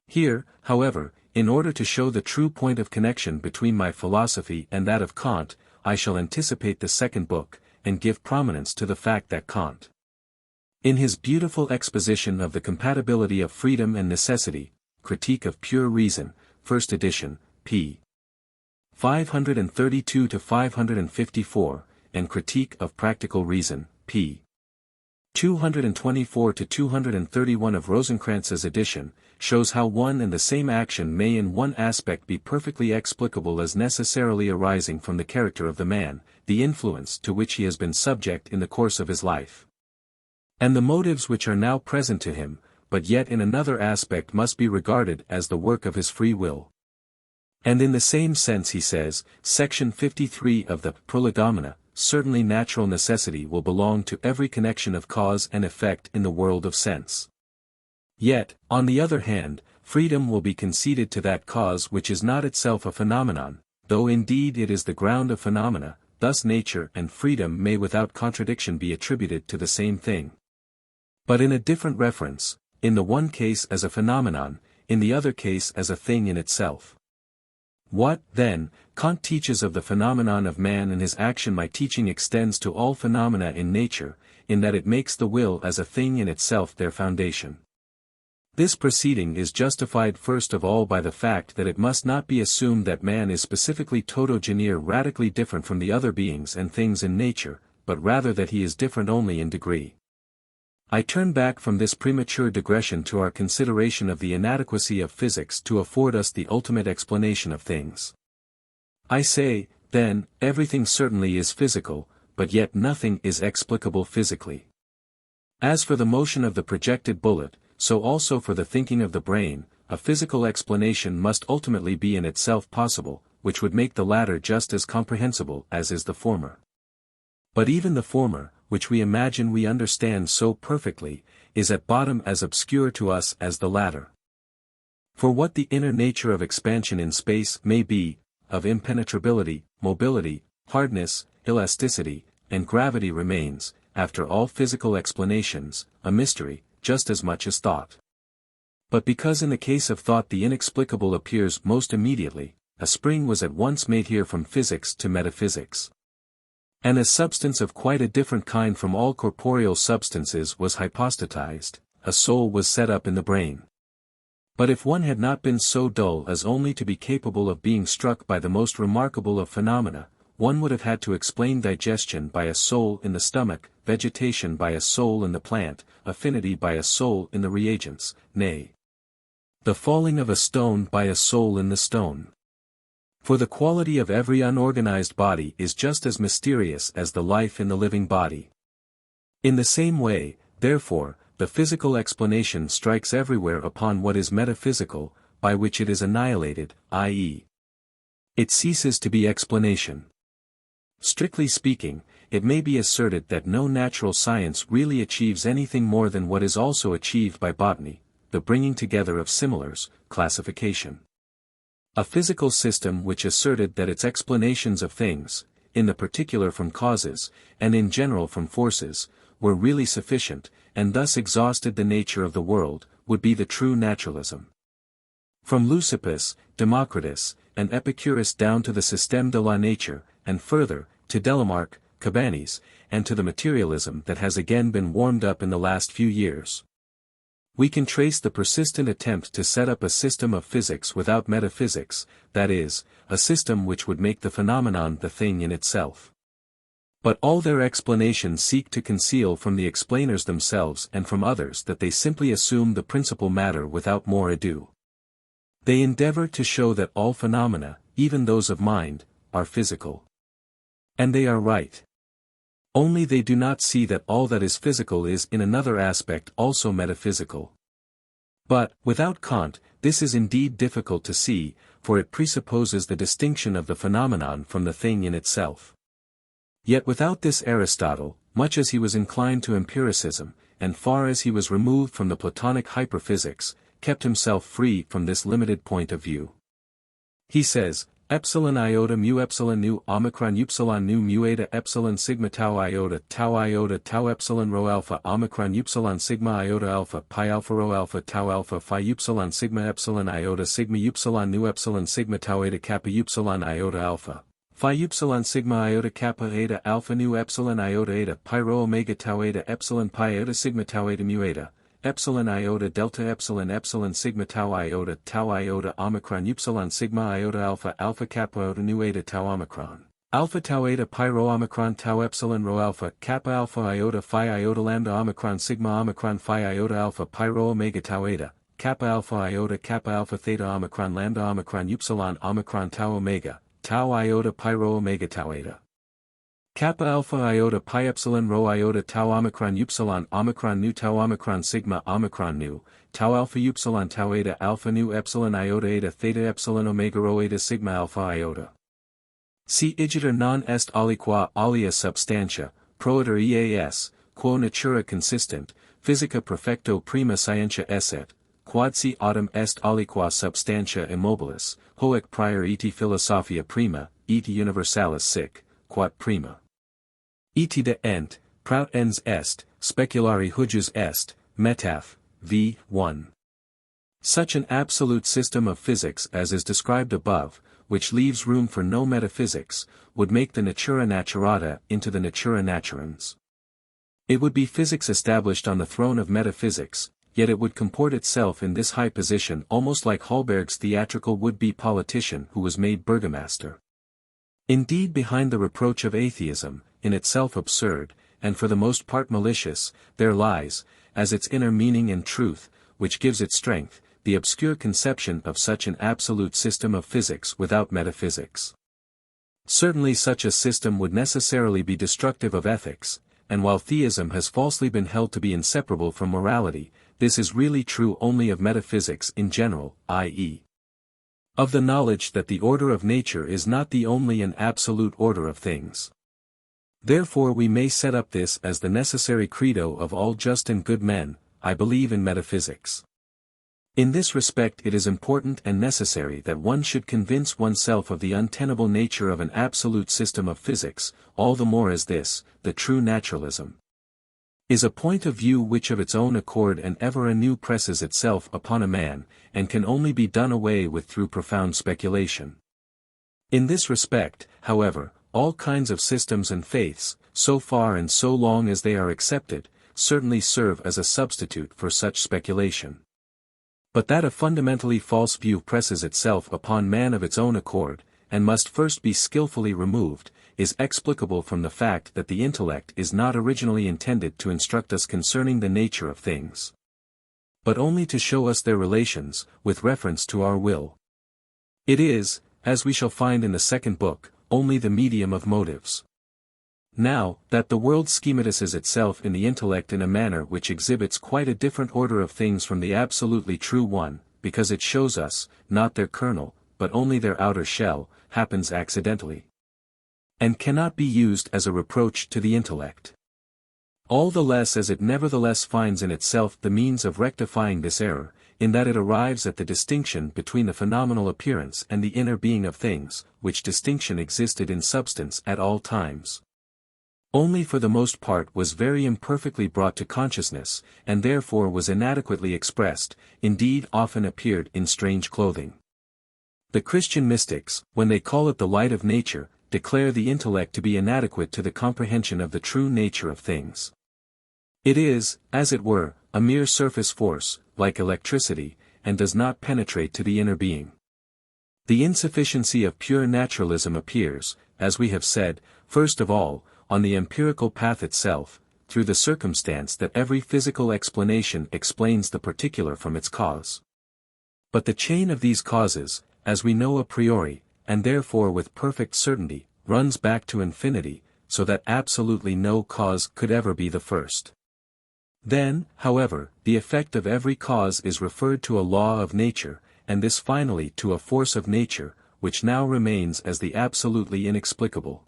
Here, however, in order to show the true point of connection between my philosophy and that of Kant, I shall anticipate the second book, and give prominence to the fact that Kant, in his beautiful exposition of the compatibility of freedom and necessity, Critique of Pure Reason, first edition, p. 532-554, and Critique of Practical Reason, p. 224-231 of Rosenkranz's edition, shows how one and the same action may in one aspect be perfectly explicable as necessarily arising from the character of the man, the influence to which he has been subject in the course of his life, and the motives which are now present to him, but yet in another aspect must be regarded as the work of his free will. And in the same sense he says, section 53 of the Prolegomena, certainly natural necessity will belong to every connection of cause and effect in the world of sense. Yet, on the other hand, freedom will be conceded to that cause which is not itself a phenomenon, though indeed it is the ground of phenomena, thus nature and freedom may without contradiction be attributed to the same thing, but in a different reference, in the one case as a phenomenon, in the other case as a thing in itself. What, then, Kant teaches of the phenomenon of man and his action, my teaching extends to all phenomena in nature, in that it makes the will as a thing in itself their foundation. This proceeding is justified first of all by the fact that it must not be assumed that man is specifically toto genere radically different from the other beings and things in nature, but rather that he is different only in degree. I turn back from this premature digression to our consideration of the inadequacy of physics to afford us the ultimate explanation of things. I say, then, everything certainly is physical, but yet nothing is explicable physically. As for the motion of the projected bullet, so also for the thinking of the brain, a physical explanation must ultimately be in itself possible, which would make the latter just as comprehensible as is the former. But even the former, which we imagine we understand so perfectly, is at bottom as obscure to us as the latter. For what the inner nature of expansion in space may be, of impenetrability, mobility, hardness, elasticity, and gravity remains, after all physical explanations, a mystery, just as much as thought. But because in the case of thought the inexplicable appears most immediately, a spring was at once made here from physics to metaphysics. And a substance of quite a different kind from all corporeal substances was hypostatized, a soul was set up in the brain. But if one had not been so dull as only to be capable of being struck by the most remarkable of phenomena, one would have had to explain digestion by a soul in the stomach, vegetation by a soul in the plant, affinity by a soul in the reagents, nay, the falling of a stone by a soul in the stone. For the quality of every unorganized body is just as mysterious as the life in the living body. In the same way, therefore, the physical explanation strikes everywhere upon what is metaphysical, by which it is annihilated, i.e., it ceases to be explanation. Strictly speaking, it may be asserted that no natural science really achieves anything more than what is also achieved by botany, the bringing together of similars, classification. A physical system which asserted that its explanations of things, in the particular from causes, and in general from forces, were really sufficient, and thus exhausted the nature of the world, would be the true naturalism. From Leucippus, Democritus, and Epicurus down to the Système de la Nature, and further, to Delamarck, Cabanis, and to the materialism that has again been warmed up in the last few years, we can trace the persistent attempt to set up a system of physics without metaphysics, that is, a system which would make the phenomenon the thing in itself. But all their explanations seek to conceal from the explainers themselves and from others that they simply assume the principal matter without more ado. They endeavor to show that all phenomena, even those of mind, are physical. And they are right. Only they do not see that all that is physical is in another aspect also metaphysical. But, without Kant, this is indeed difficult to see, for it presupposes the distinction of the phenomenon from the thing in itself. Yet without this Aristotle, much as he was inclined to empiricism, and far as he was removed from the Platonic hyperphysics, kept himself free from this limited point of view. He says, epsilon iota mu epsilon nu omicron upsilon nu mu eta epsilon sigma tau iota tau epsilon rho alpha omicron upsilon sigma iota alpha pi alpha rho alpha tau alpha phi upsilon sigma epsilon iota sigma upsilon nu epsilon sigma tau eta kappa upsilon iota alpha phi upsilon sigma iota kappa eta alpha nu epsilon iota eta pi rho omega tau eta epsilon pi eta sigma tau eta mu eta epsilon iota delta epsilon sigma tau iota omicron upsilon sigma iota alpha kappa iota nu eta tau omicron alpha tau eta pi rho omicron tau epsilon rho alpha kappa alpha iota phi iota lambda omicron sigma omicron phi iota alpha pi rho omega tau eta kappa alpha iota kappa alpha theta omicron lambda omicron upsilon omicron tau omega, tau iota pi rho omega tau eta. Kappa alpha iota pi epsilon rho iota tau omicron upsilon omicron nu tau omicron sigma omicron nu, tau alpha upsilon tau eta alpha nu epsilon iota eta theta epsilon omega rho eta sigma alpha iota. Si igiter non est aliqua alia substantia, proiter eas, quo natura consistent, physica perfecto prima scientia esset, quod si autem est aliqua substantia immobilis, hoc prior eti philosophia prima, eti universalis sic, quod prima. Eti de ent, prout ens est, speculari hujus est, metaph, v. 1. Such an absolute system of physics as is described above, which leaves room for no metaphysics, would make the natura naturata into the natura naturans. It would be physics established on the throne of metaphysics, yet it would comport itself in this high position almost like Holberg's theatrical would-be politician who was made burgomaster. Indeed, behind the reproach of atheism, in itself absurd, and for the most part malicious, there lies, as its inner meaning and truth, which gives it strength, the obscure conception of such an absolute system of physics without metaphysics. Certainly such a system would necessarily be destructive of ethics, and while theism has falsely been held to be inseparable from morality, this is really true only of metaphysics in general, i.e. of the knowledge that the order of nature is not the only and absolute order of things. Therefore we may set up this as the necessary credo of all just and good men: I believe in metaphysics. In this respect it is important and necessary that one should convince oneself of the untenable nature of an absolute system of physics, all the more as this, the true naturalism, is a point of view which of its own accord and ever anew presses itself upon a man, and can only be done away with through profound speculation. In this respect, however, all kinds of systems and faiths, so far and so long as they are accepted, certainly serve as a substitute for such speculation. But that a fundamentally false view presses itself upon man of its own accord, and must first be skillfully removed, is explicable from the fact that the intellect is not originally intended to instruct us concerning the nature of things, but only to show us their relations, with reference to our will. It is, as we shall find in the second book, only the medium of motives. Now, that the world schematizes itself in the intellect in a manner which exhibits quite a different order of things from the absolutely true one, because it shows us, not their kernel, but only their outer shell, happens accidentally, and cannot be used as a reproach to the intellect. All the less as it nevertheless finds in itself the means of rectifying this error, in that it arrives at the distinction between the phenomenal appearance and the inner being of things, which distinction existed in substance at all times, only for the most part was very imperfectly brought to consciousness, and therefore was inadequately expressed, indeed often appeared in strange clothing. The Christian mystics, when they call it the light of nature, declare the intellect to be inadequate to the comprehension of the true nature of things. It is, as it were, a mere surface force, like electricity, and does not penetrate to the inner being. The insufficiency of pure naturalism appears, as we have said, first of all, on the empirical path itself, through the circumstance that every physical explanation explains the particular from its cause. But the chain of these causes, as we know a priori, and therefore with perfect certainty, runs back to infinity, so that absolutely no cause could ever be the first. Then, however, the effect of every cause is referred to a law of nature, and this finally to a force of nature, which now remains as the absolutely inexplicable.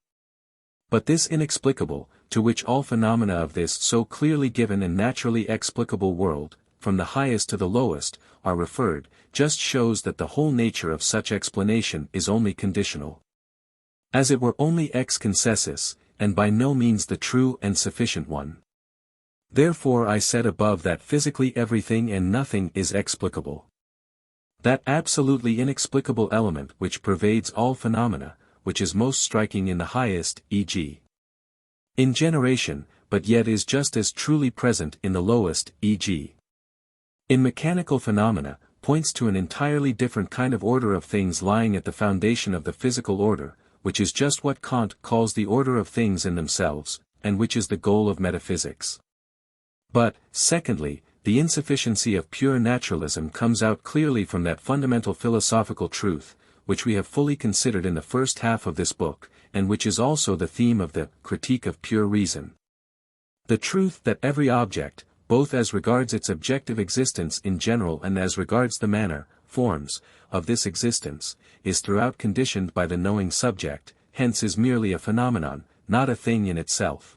But this inexplicable, to which all phenomena of this so clearly given and naturally explicable world, from the highest to the lowest, are referred, just shows that the whole nature of such explanation is only conditional, as it were only ex concessus, and by no means the true and sufficient one. Therefore I said above that physically everything and nothing is explicable. That absolutely inexplicable element which pervades all phenomena, which is most striking in the highest, e.g. in generation, but yet is just as truly present in the lowest, e.g. in mechanical phenomena, points to an entirely different kind of order of things lying at the foundation of the physical order, which is just what Kant calls the order of things in themselves, and which is the goal of metaphysics. But, secondly, the insufficiency of pure naturalism comes out clearly from that fundamental philosophical truth, which we have fully considered in the first half of this book, and which is also the theme of the Critique of Pure Reason. The truth that every object, both as regards its objective existence in general and as regards the manner, forms, of this existence, is throughout conditioned by the knowing subject, hence is merely a phenomenon, not a thing in itself.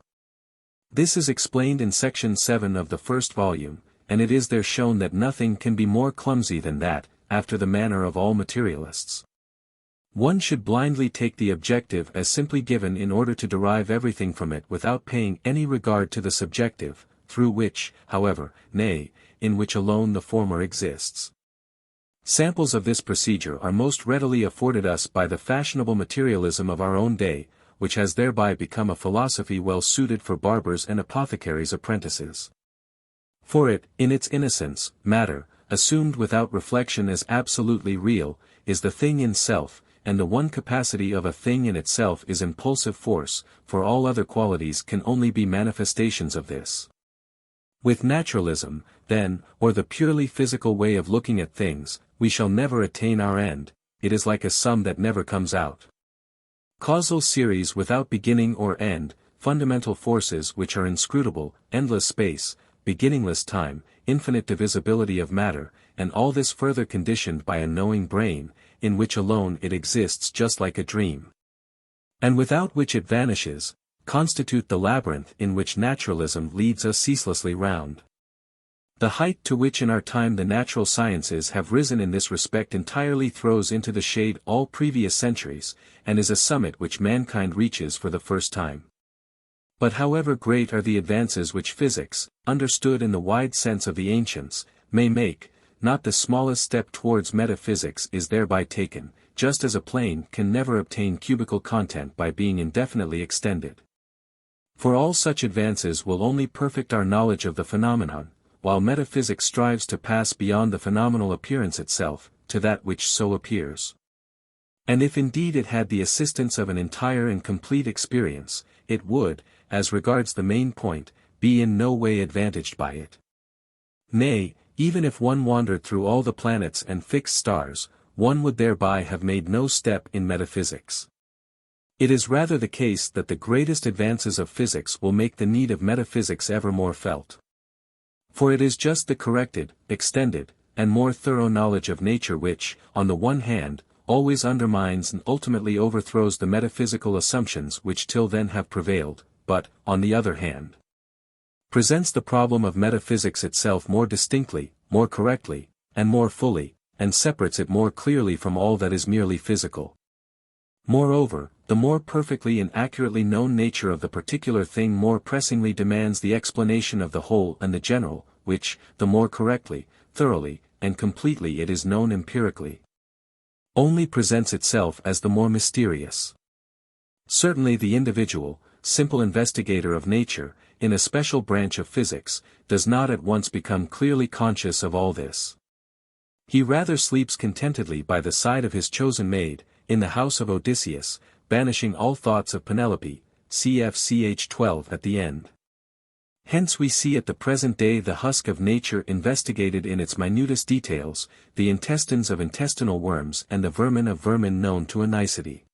This is explained in section 7 of the first volume, and it is there shown that nothing can be more clumsy than that, after the manner of all materialists. One should blindly take the objective as simply given in order to derive everything from it without paying any regard to the subjective, through which, however, nay, in which alone the former exists. Samples of this procedure are most readily afforded us by the fashionable materialism of our own day, which has thereby become a philosophy well suited for barbers' and apothecaries' apprentices. For it, in its innocence, matter, assumed without reflection as absolutely real, is the thing in self, and the one capacity of a thing in itself is impulsive force, for all other qualities can only be manifestations of this. With naturalism, then, or the purely physical way of looking at things, we shall never attain our end, it is like a sum that never comes out. Causal series without beginning or end, fundamental forces which are inscrutable, endless space, beginningless time, infinite divisibility of matter, and all this further conditioned by a knowing brain, in which alone it exists just like a dream, and without which it vanishes, constitute the labyrinth in which naturalism leads us ceaselessly round. The height to which in our time the natural sciences have risen in this respect entirely throws into the shade all previous centuries, and is a summit which mankind reaches for the first time. But however great are the advances which physics, understood in the wide sense of the ancients, may make, not the smallest step towards metaphysics is thereby taken, just as a plane can never obtain cubical content by being indefinitely extended. For all such advances will only perfect our knowledge of the phenomenon, while metaphysics strives to pass beyond the phenomenal appearance itself, to that which so appears. And if indeed it had the assistance of an entire and complete experience, it would, as regards the main point, be in no way advantaged by it. Nay, even if one wandered through all the planets and fixed stars, one would thereby have made no step in metaphysics. It is rather the case that the greatest advances of physics will make the need of metaphysics ever more felt. For it is just the corrected, extended, and more thorough knowledge of nature which, on the one hand, always undermines and ultimately overthrows the metaphysical assumptions which till then have prevailed, but, on the other hand, presents the problem of metaphysics itself more distinctly, more correctly, and more fully, and separates it more clearly from all that is merely physical. Moreover, the more perfectly and accurately known nature of the particular thing more pressingly demands the explanation of the whole and the general, which, the more correctly, thoroughly, and completely it is known empirically, only presents itself as the more mysterious. Certainly the individual, simple investigator of nature, in a special branch of physics, does not at once become clearly conscious of all this. He rather sleeps contentedly by the side of his chosen maid, in the house of Odysseus, banishing all thoughts of Penelope, cf. ch. 12 at the end. Hence we see at the present day the husk of nature investigated in its minutest details, the intestines of intestinal worms and the vermin of vermin known to a nicety.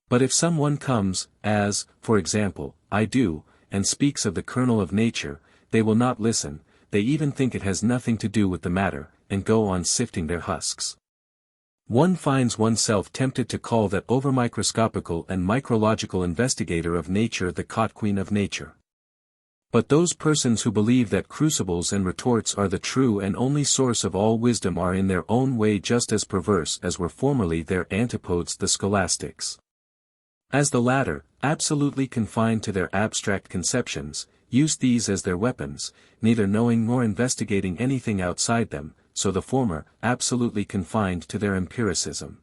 But if some one comes, as, for example, I do, and speaks of the kernel of nature, they will not listen, they even think it has nothing to do with the matter, and go on sifting their husks. One finds oneself tempted to call that overmicroscopical and micrological investigator of nature the cot-queen of nature. But those persons who believe that crucibles and retorts are the true and only source of all wisdom are in their own way just as perverse as were formerly their antipodes the scholastics. As the latter, absolutely confined to their abstract conceptions, use these as their weapons, neither knowing nor investigating anything outside them, so the former, absolutely confined to their empiricism,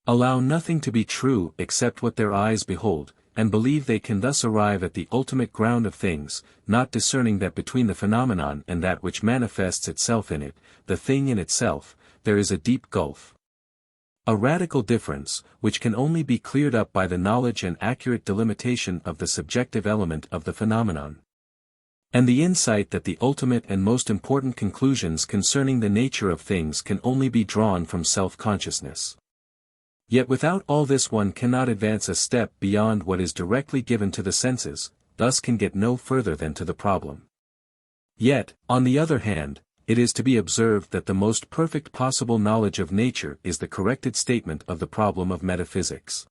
allow nothing to be true except what their eyes behold, and believe they can thus arrive at the ultimate ground of things, not discerning that between the phenomenon and that which manifests itself in it, the thing in itself, there is a deep gulf. A radical difference, which can only be cleared up by the knowledge and accurate delimitation of the subjective element of the phenomenon. and the insight that the ultimate and most important conclusions concerning the nature of things can only be drawn from self-consciousness. Yet without all this one cannot advance a step beyond what is directly given to the senses, thus can get no further than to the problem. Yet, on the other hand, it is to be observed that the most perfect possible knowledge of nature is the corrected statement of the problem of metaphysics.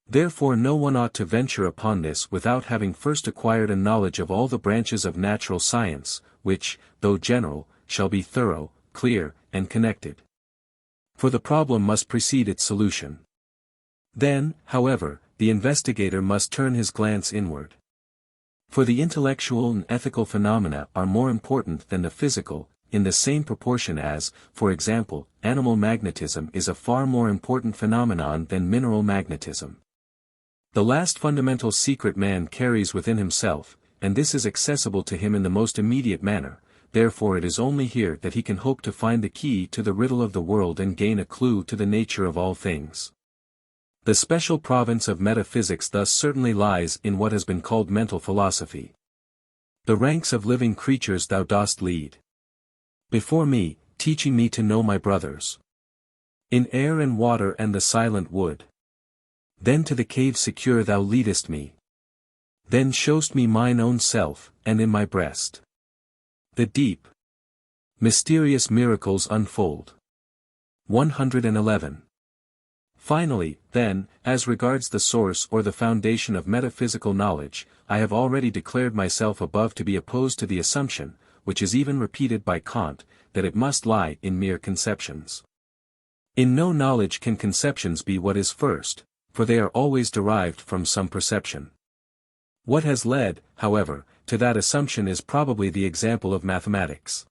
Therefore no one ought to venture upon this without having first acquired a knowledge of all the branches of natural science, which, though general, shall be thorough, clear, and connected. For the problem must precede its solution. Then, however, the investigator must turn his glance inward. For the intellectual and ethical phenomena are more important than the physical, in the same proportion as, for example, animal magnetism is a far more important phenomenon than mineral magnetism. The last fundamental secret man carries within himself, and this is accessible to him in the most immediate manner, therefore it is only here that he can hope to find the key to the riddle of the world and gain a clue to the nature of all things. The special province of metaphysics thus certainly lies in what has been called mental philosophy. The ranks of living creatures thou dost lead before me, teaching me to know my brothers. In air and water and the silent wood. Then to the cave secure thou leadest me. Then show'st me mine own self, and in my breast the deep, mysterious miracles unfold. 111. Finally, then, as regards the source or the foundation of metaphysical knowledge, I have already declared myself above to be opposed to the assumption, which is even repeated by Kant, that it must lie in mere conceptions. In no knowledge can conceptions be what is first, for they are always derived from some perception. What has led, however, to that assumption is probably the example of mathematics.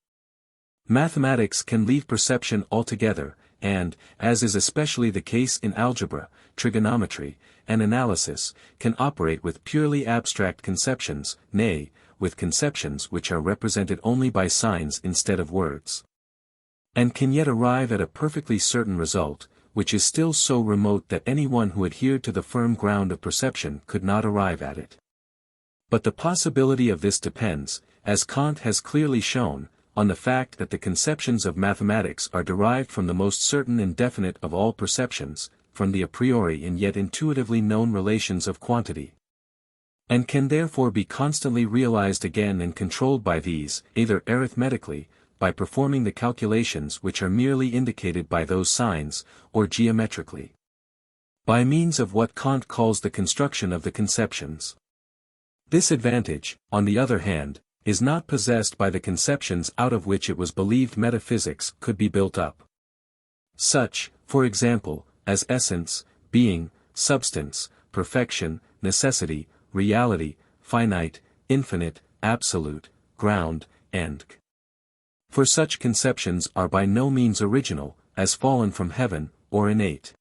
Mathematics can leave perception altogether, and, as is especially the case in algebra, trigonometry, and analysis, can operate with purely abstract conceptions, nay, with conceptions which are represented only by signs instead of words. And can yet arrive at a perfectly certain result, which is still so remote that anyone who adhered to the firm ground of perception could not arrive at it. But the possibility of this depends, as Kant has clearly shown, on the fact that the conceptions of mathematics are derived from the most certain and definite of all perceptions, from the a priori and yet intuitively known relations of quantity. And can therefore be constantly realized again and controlled by these, either arithmetically, by performing the calculations which are merely indicated by those signs, or geometrically. By means of what Kant calls the construction of the conceptions. This advantage, on the other hand, is not possessed by the conceptions out of which it was believed metaphysics could be built up. Such, for example, as essence, being, substance, perfection, necessity, reality, finite, infinite, absolute, ground, end. For such conceptions are by no means original, as fallen from heaven, or innate.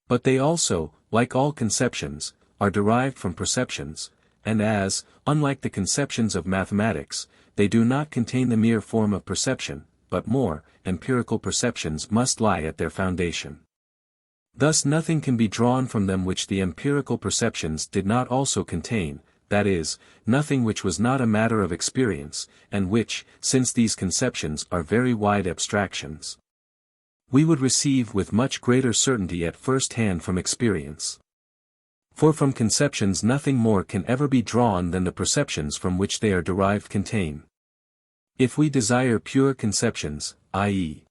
But they also, like all conceptions, are derived from perceptions, and as, unlike the conceptions of mathematics, they do not contain the mere form of perception, but more, empirical perceptions must lie at their foundation. Thus nothing can be drawn from them which the empirical perceptions did not also contain, that is, nothing which was not a matter of experience, and which, since these conceptions are very wide abstractions, we would receive with much greater certainty at first hand from experience. For from conceptions nothing more can ever be drawn than the perceptions from which they are derived contain. If we desire pure conceptions, i.e.,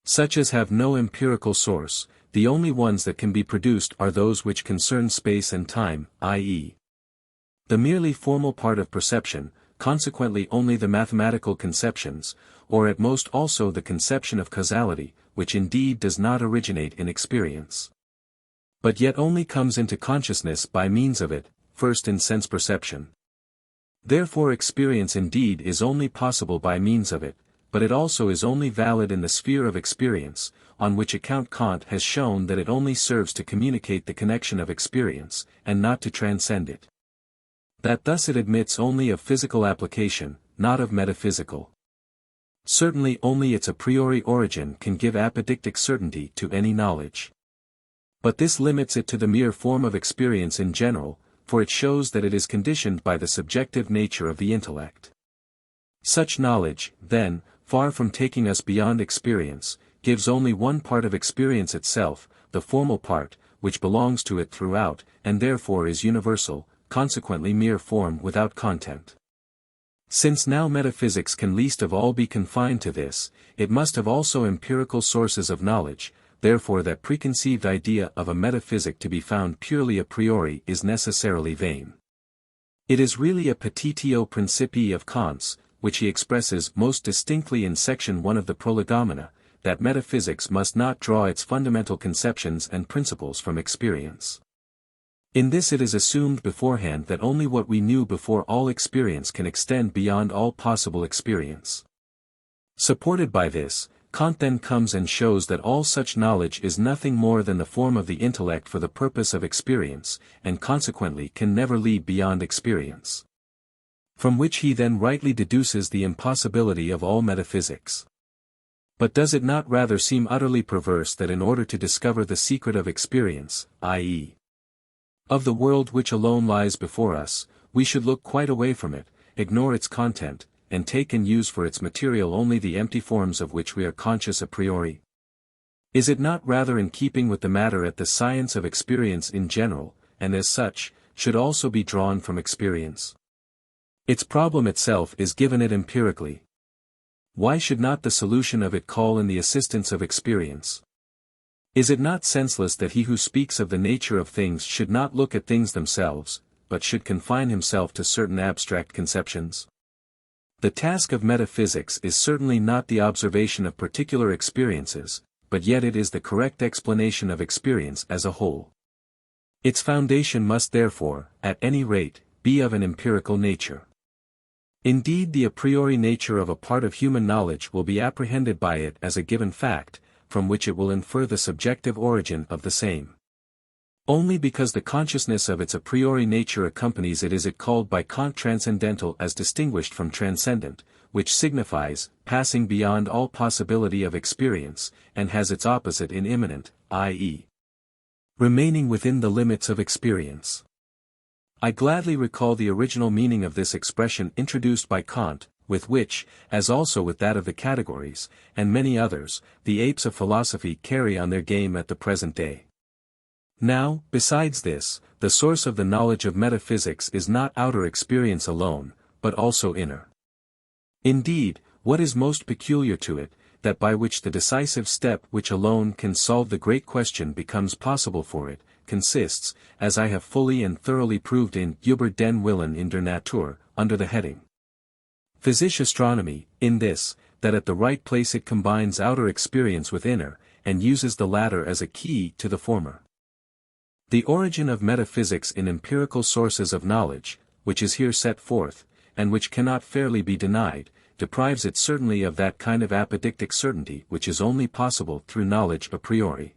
such as have no empirical source, the only ones that can be produced are those which concern space and time, i.e., the merely formal part of perception, consequently only the mathematical conceptions, or at most also the conception of causality, which indeed does not originate in experience, but yet only comes into consciousness by means of it, first in sense perception. Therefore experience indeed is only possible by means of it, but it also is only valid in the sphere of experience, on which account Kant has shown that it only serves to communicate the connection of experience, and not to transcend it. That thus it admits only of physical application, not of metaphysical. Certainly only its a priori origin can give apodictic certainty to any knowledge. But this limits it to the mere form of experience in general, for it shows that it is conditioned by the subjective nature of the intellect. Such knowledge, then, far from taking us beyond experience, gives only one part of experience itself, the formal part, which belongs to it throughout, and therefore is universal, consequently mere form without content. Since now metaphysics can least of all be confined to this, it must have also empirical sources of knowledge, therefore that preconceived idea of a metaphysic to be found purely a priori is necessarily vain. It is really a petitio principii of Kant's, which he expresses most distinctly in section 1 of the Prolegomena, that metaphysics must not draw its fundamental conceptions and principles from experience. In this it is assumed beforehand that only what we knew before all experience can extend beyond all possible experience. Supported by this, Kant then comes and shows that all such knowledge is nothing more than the form of the intellect for the purpose of experience, and consequently can never lead beyond experience. From which he then rightly deduces the impossibility of all metaphysics. But does it not rather seem utterly perverse that in order to discover the secret of experience, i.e., of the world which alone lies before us, we should look quite away from it, ignore its content, and take and use for its material only the empty forms of which we are conscious a priori? Is it not rather in keeping with the matter that the science of experience in general, and as such, should also be drawn from experience? Its problem itself is given it empirically. Why should not the solution of it call in the assistance of experience? Is it not senseless that he who speaks of the nature of things should not look at things themselves, but should confine himself to certain abstract conceptions? The task of metaphysics is certainly not the observation of particular experiences, but yet it is the correct explanation of experience as a whole. Its foundation must therefore, at any rate, be of an empirical nature. Indeed, the a priori nature of a part of human knowledge will be apprehended by it as a given fact, from which it will infer the subjective origin of the same. Only because the consciousness of its a priori nature accompanies it is it called by Kant transcendental as distinguished from transcendent, which signifies passing beyond all possibility of experience, and has its opposite in immanent, i.e., remaining within the limits of experience. I gladly recall the original meaning of this expression introduced by Kant, with which, as also with that of the categories, and many others, the apes of philosophy carry on their game at the present day. Now, besides this, the source of the knowledge of metaphysics is not outer experience alone, but also inner. Indeed, what is most peculiar to it, that by which the decisive step which alone can solve the great question becomes possible for it, consists, as I have fully and thoroughly proved in Über den Willen in der Natur, under the heading Physische Astronomy, in this, that at the right place it combines outer experience with inner, and uses the latter as a key to the former. The origin of metaphysics in empirical sources of knowledge, which is here set forth, and which cannot fairly be denied, deprives it certainly of that kind of apodictic certainty which is only possible through knowledge a priori.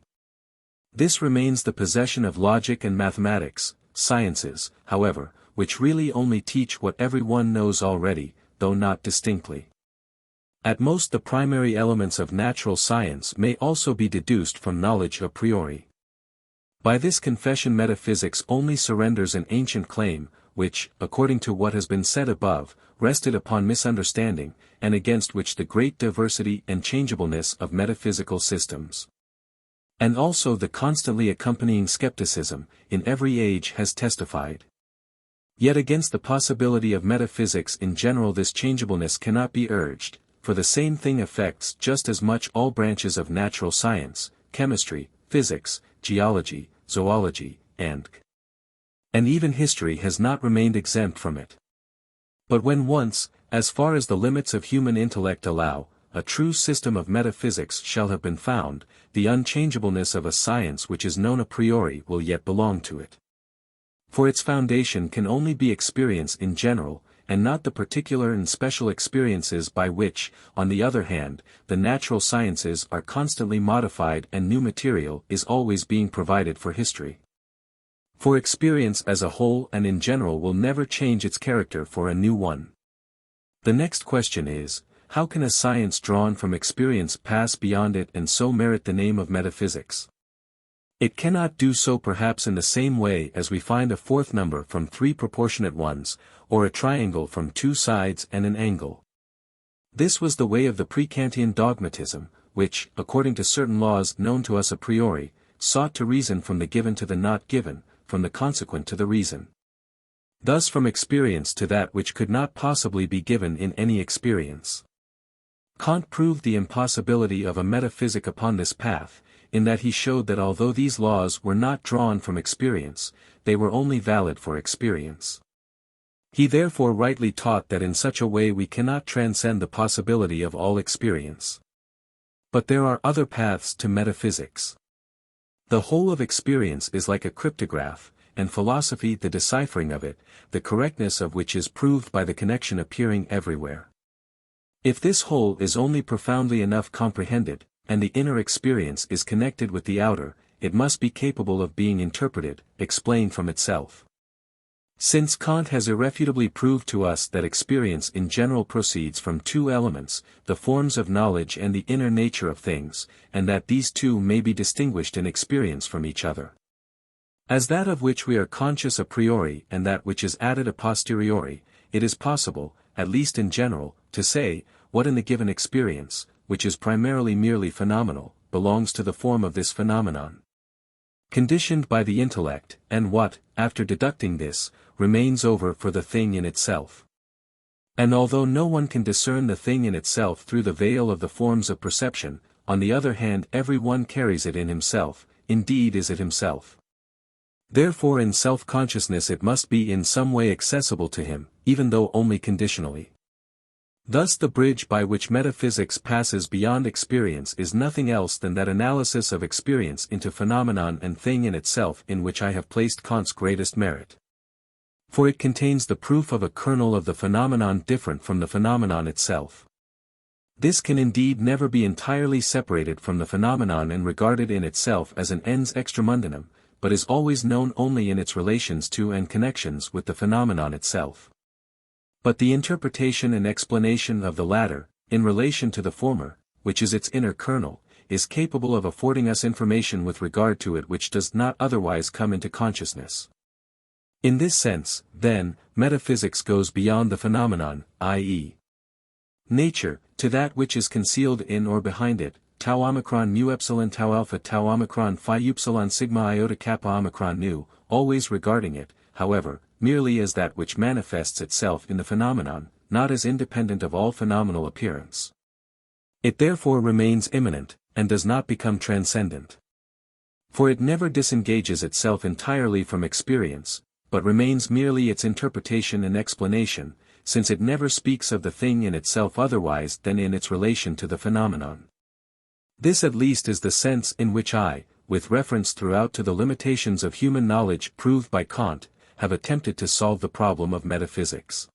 This remains the possession of logic and mathematics, sciences, however, which really only teach what every one knows already, though not distinctly. At most the primary elements of natural science may also be deduced from knowledge a priori. By this confession metaphysics only surrenders an ancient claim, which, according to what has been said above, rested upon misunderstanding, and against which the great diversity and changeableness of metaphysical systems, and also the constantly accompanying skepticism, in every age has testified. Yet against the possibility of metaphysics in general this changeableness cannot be urged, for the same thing affects just as much all branches of natural science, chemistry, physics, geology, zoology, and even history has not remained exempt from it. But when once, as far as the limits of human intellect allow, a true system of metaphysics shall have been found, the unchangeableness of a science which is known a priori will yet belong to it. For its foundation can only be experience in general, and not the particular and special experiences by which, on the other hand, the natural sciences are constantly modified and new material is always being provided for history. For experience as a whole and in general will never change its character for a new one. The next question is, how can a science drawn from experience pass beyond it and so merit the name of metaphysics? It cannot do so perhaps in the same way as we find a fourth number from three proportionate ones, or a triangle from two sides and an angle. This was the way of the pre-Kantian dogmatism, which, according to certain laws known to us a priori, sought to reason from the given to the not given, from the consequent to the reason. Thus from experience to that which could not possibly be given in any experience. Kant proved the impossibility of a metaphysic upon this path, in that he showed that although these laws were not drawn from experience, they were only valid for experience. He therefore rightly taught that in such a way we cannot transcend the possibility of all experience. But there are other paths to metaphysics. The whole of experience is like a cryptograph, and philosophy the deciphering of it, the correctness of which is proved by the connection appearing everywhere. If this whole is only profoundly enough comprehended, and the inner experience is connected with the outer, it must be capable of being interpreted, explained from itself. Since Kant has irrefutably proved to us that experience in general proceeds from two elements, the forms of knowledge and the inner nature of things, and that these two may be distinguished in experience from each other. As that of which we are conscious a priori and that which is added a posteriori, it is possible, at least in general, to say, what in the given experience, which is primarily merely phenomenal, belongs to the form of this phenomenon, conditioned by the intellect, and what, after deducting this, remains over for the thing in itself. And although no one can discern the thing in itself through the veil of the forms of perception, on the other hand every one carries it in himself, indeed is it himself. Therefore in self-consciousness it must be in some way accessible to him, even though only conditionally. Thus the bridge by which metaphysics passes beyond experience is nothing else than that analysis of experience into phenomenon and thing in itself in which I have placed Kant's greatest merit. For it contains the proof of a kernel of the phenomenon different from the phenomenon itself. This can indeed never be entirely separated from the phenomenon and regarded in itself as an ens extramundinum, but is always known only in its relations to and connections with the phenomenon itself. But the interpretation and explanation of the latter, in relation to the former, which is its inner kernel, is capable of affording us information with regard to it which does not otherwise come into consciousness. In this sense, then, metaphysics goes beyond the phenomenon, i.e. nature, to that which is concealed in or behind it, tau omicron mu epsilon tau alpha tau omicron phi upsilon sigma iota kappa omicron nu, always regarding it, however, merely as that which manifests itself in the phenomenon, not as independent of all phenomenal appearance. It therefore remains immanent, and does not become transcendent. For it never disengages itself entirely from experience, but remains merely its interpretation and explanation, since it never speaks of the thing in itself otherwise than in its relation to the phenomenon. This at least is the sense in which I, with reference throughout to the limitations of human knowledge proved by Kant, have attempted to solve the problem of metaphysics.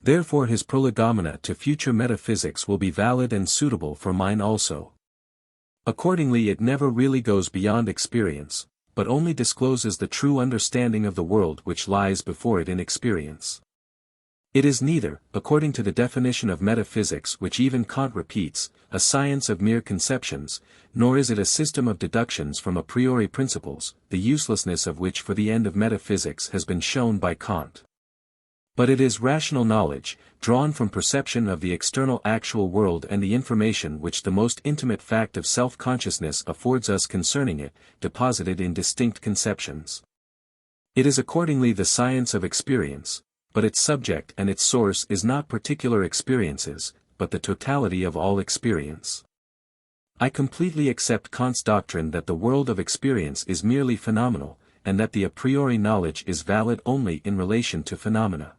Therefore his prolegomena to future metaphysics will be valid and suitable for mine also. Accordingly it never really goes beyond experience, but only discloses the true understanding of the world which lies before it in experience. It is neither, according to the definition of metaphysics which even Kant repeats, a science of mere conceptions, nor is it a system of deductions from a priori principles, the uselessness of which for the end of metaphysics has been shown by Kant. But it is rational knowledge, drawn from perception of the external actual world and the information which the most intimate fact of self-consciousness affords us concerning it, deposited in distinct conceptions. It is accordingly the science of experience, but its subject and its source is not particular experiences, but the totality of all experience. I completely accept Kant's doctrine that the world of experience is merely phenomenal, and that the a priori knowledge is valid only in relation to phenomena.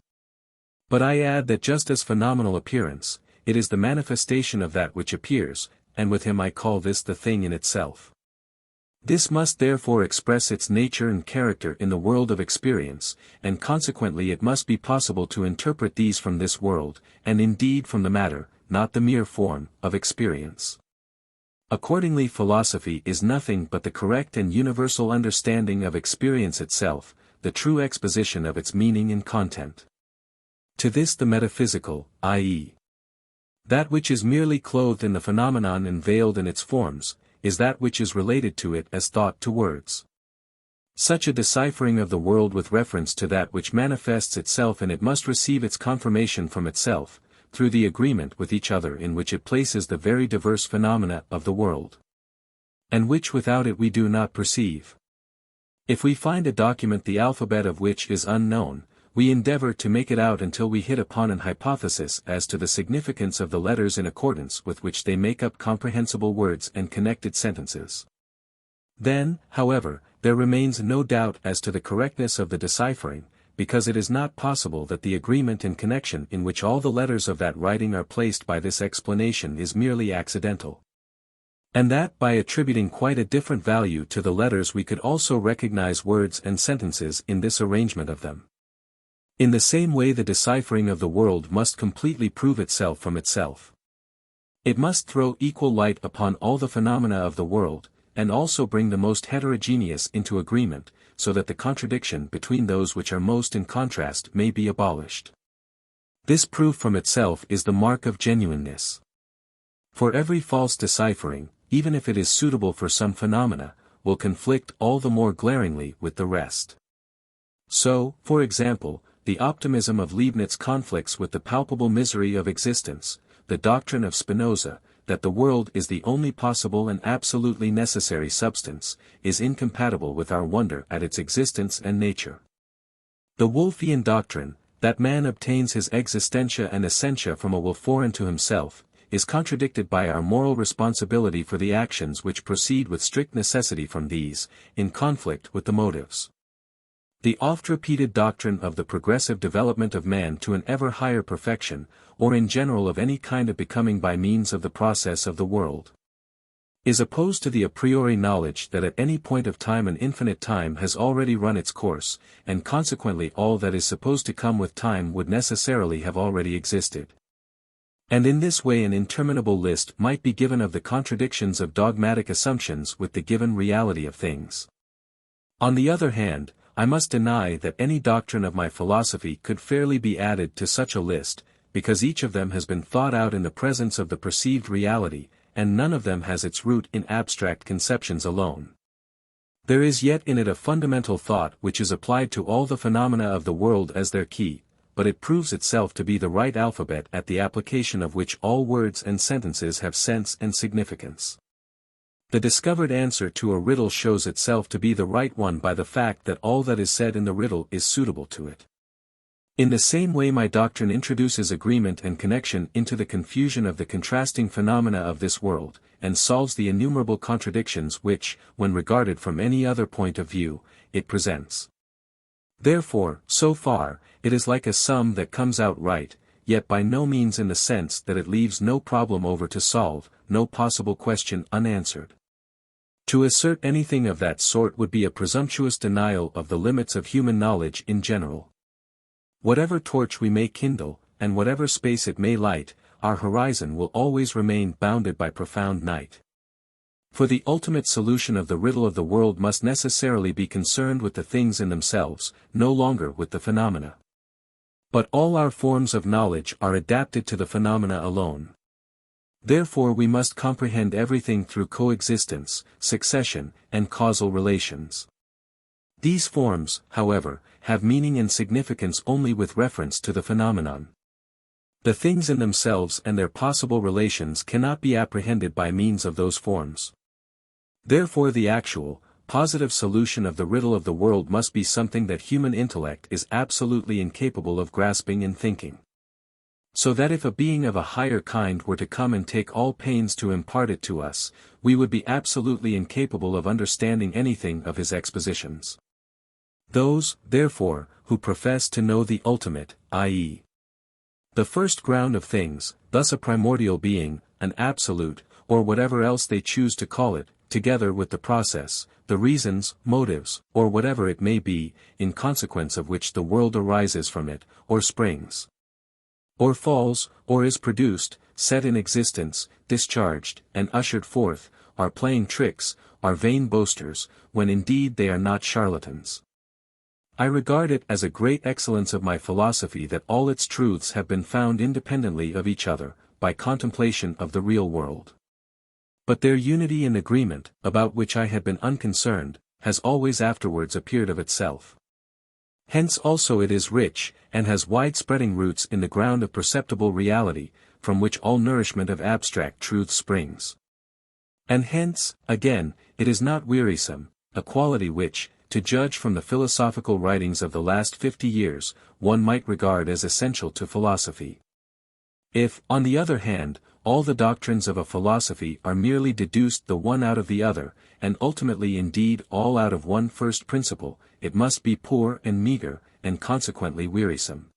But I add that just as phenomenal appearance, it is the manifestation of that which appears, and with him I call this the thing in itself. This must therefore express its nature and character in the world of experience, and consequently it must be possible to interpret these from this world, and indeed from the matter, not the mere form, of experience. Accordingly philosophy is nothing but the correct and universal understanding of experience itself, the true exposition of its meaning and content. To this the metaphysical, i.e. that which is merely clothed in the phenomenon and veiled in its forms, is that which is related to it as thought to words. Such a deciphering of the world with reference to that which manifests itself in it must receive its confirmation from itself, through the agreement with each other in which it places the very diverse phenomena of the world, and which without it we do not perceive. If we find a document the alphabet of which is unknown, we endeavor to make it out until we hit upon an hypothesis as to the significance of the letters in accordance with which they make up comprehensible words and connected sentences. Then, however, there remains no doubt as to the correctness of the deciphering, because it is not possible that the agreement and connection in which all the letters of that writing are placed by this explanation is merely accidental, and that by attributing quite a different value to the letters we could also recognize words and sentences in this arrangement of them. In the same way the deciphering of the world must completely prove itself from itself. It must throw equal light upon all the phenomena of the world, and also bring the most heterogeneous into agreement, so that the contradiction between those which are most in contrast may be abolished. This proof from itself is the mark of genuineness. For every false deciphering, even if it is suitable for some phenomena, will conflict all the more glaringly with the rest. So, for example, the optimism of Leibniz conflicts with the palpable misery of existence, the doctrine of Spinoza, that the world is the only possible and absolutely necessary substance, is incompatible with our wonder at its existence and nature. The Wolffian doctrine, that man obtains his existentia and essentia from a will foreign to himself, is contradicted by our moral responsibility for the actions which proceed with strict necessity from these, in conflict with the motives. The oft-repeated doctrine of the progressive development of man to an ever higher perfection, or in general of any kind of becoming by means of the process of the world, is opposed to the a priori knowledge that at any point of time an infinite time has already run its course, and consequently all that is supposed to come with time would necessarily have already existed. And in this way an interminable list might be given of the contradictions of dogmatic assumptions with the given reality of things. On the other hand, I must deny that any doctrine of my philosophy could fairly be added to such a list, because each of them has been thought out in the presence of the perceived reality, and none of them has its root in abstract conceptions alone. There is yet in it a fundamental thought which is applied to all the phenomena of the world as their key, but it proves itself to be the right alphabet at the application of which all words and sentences have sense and significance. The discovered answer to a riddle shows itself to be the right one by the fact that all that is said in the riddle is suitable to it. In the same way my doctrine introduces agreement and connection into the confusion of the contrasting phenomena of this world, and solves the innumerable contradictions which, when regarded from any other point of view, it presents. Therefore, so far, it is like a sum that comes out right, yet by no means in the sense that it leaves no problem over to solve, no possible question unanswered. To assert anything of that sort would be a presumptuous denial of the limits of human knowledge in general. Whatever torch we may kindle, and whatever space it may light, our horizon will always remain bounded by profound night. For the ultimate solution of the riddle of the world must necessarily be concerned with the things in themselves, no longer with the phenomena. But all our forms of knowledge are adapted to the phenomena alone. Therefore we must comprehend everything through coexistence, succession, and causal relations. These forms, however, have meaning and significance only with reference to the phenomenon. The things in themselves and their possible relations cannot be apprehended by means of those forms. Therefore the actual, positive solution of the riddle of the world must be something that human intellect is absolutely incapable of grasping and thinking. So that if a being of a higher kind were to come and take all pains to impart it to us, we would be absolutely incapable of understanding anything of his expositions. Those, therefore, who profess to know the ultimate, i.e., the first ground of things, thus a primordial being, an absolute, or whatever else they choose to call it, together with the process, the reasons, motives, or whatever it may be, in consequence of which the world arises from it, or springs, or falls, or is produced, set in existence, discharged, and ushered forth, are playing tricks, are vain boasters, when indeed they are not charlatans. I regard it as a great excellence of my philosophy that all its truths have been found independently of each other, by contemplation of the real world. But their unity and agreement, about which I had been unconcerned, has always afterwards appeared of itself. Hence also it is rich, and has wide-spreading roots in the ground of perceptible reality, from which all nourishment of abstract truth springs. And hence, again, it is not wearisome, a quality which, to judge from the philosophical writings of the last 50 years, one might regard as essential to philosophy. If, on the other hand, all the doctrines of a philosophy are merely deduced the one out of the other, and ultimately indeed all out of one first principle, it must be poor and meagre, and consequently wearisome.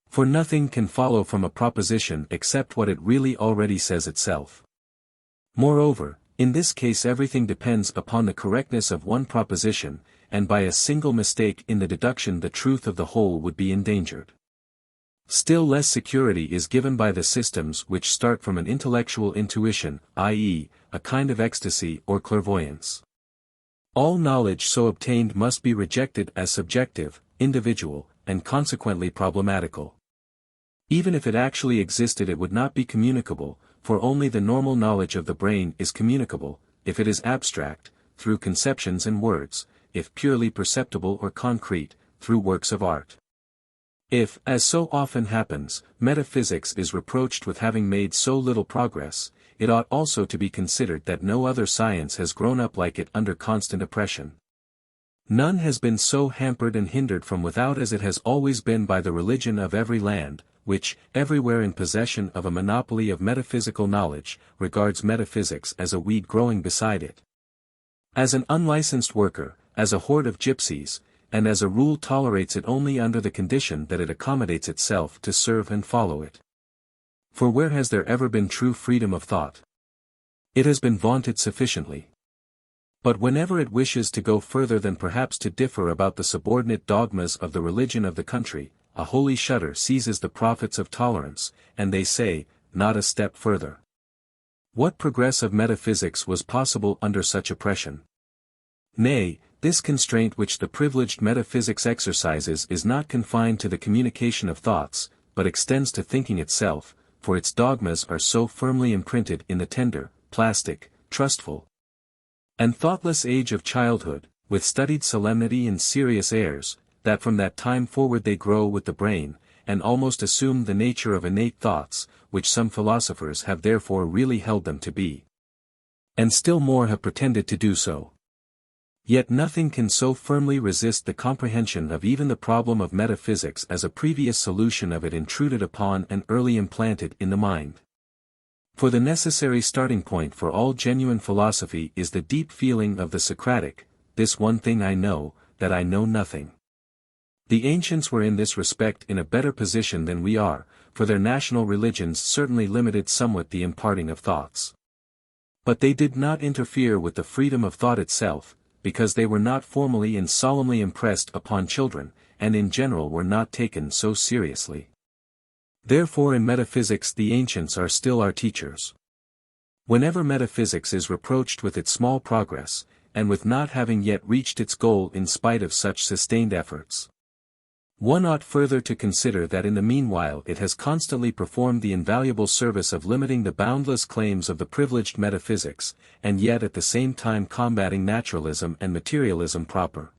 For nothing can follow from a proposition except what it really already says itself. Moreover, in this case everything depends upon the correctness of one proposition, and by a single mistake in the deduction the truth of the whole would be endangered. Still less security is given by the systems which start from an intellectual intuition, i.e., a kind of ecstasy or clairvoyance. All knowledge so obtained must be rejected as subjective, individual, and consequently problematical. Even if it actually existed it would not be communicable, for only the normal knowledge of the brain is communicable, if it is abstract, through conceptions and words, if purely perceptible or concrete, through works of art. If, as so often happens, metaphysics is reproached with having made so little progress, it ought also to be considered that no other science has grown up like it under constant oppression. None has been so hampered and hindered from without as it has always been by the religion of every land, which, everywhere in possession of a monopoly of metaphysical knowledge, regards metaphysics as a weed growing beside it. As an unlicensed worker, as a horde of gypsies, and as a rule tolerates it only under the condition that it accommodates itself to serve and follow it. For where has there ever been true freedom of thought? It has been vaunted sufficiently. But whenever it wishes to go further than perhaps to differ about the subordinate dogmas of the religion of the country, a holy shudder seizes the prophets of tolerance, and they say, not a step further. What progress of metaphysics was possible under such oppression? Nay, this constraint which the privileged metaphysics exercises is not confined to the communication of thoughts, but extends to thinking itself, for its dogmas are so firmly imprinted in the tender, plastic, trustful, and thoughtless age of childhood, with studied solemnity and serious airs, that from that time forward they grow with the brain, and almost assume the nature of innate thoughts, which some philosophers have therefore really held them to be. And still more have pretended to do so. Yet nothing can so firmly resist the comprehension of even the problem of metaphysics as a previous solution of it intruded upon and early implanted in the mind. For the necessary starting point for all genuine philosophy is the deep feeling of the Socratic, this one thing I know, that I know nothing. The ancients were in this respect in a better position than we are, for their national religions certainly limited somewhat the imparting of thoughts. But they did not interfere with the freedom of thought itself, because they were not formally and solemnly impressed upon children, and in general were not taken so seriously. Therefore in metaphysics the ancients are still our teachers. Whenever metaphysics is reproached with its small progress, and with not having yet reached its goal in spite of such sustained efforts, one ought further to consider that in the meanwhile it has constantly performed the invaluable service of limiting the boundless claims of the privileged metaphysics, and yet at the same time combating naturalism and materialism proper,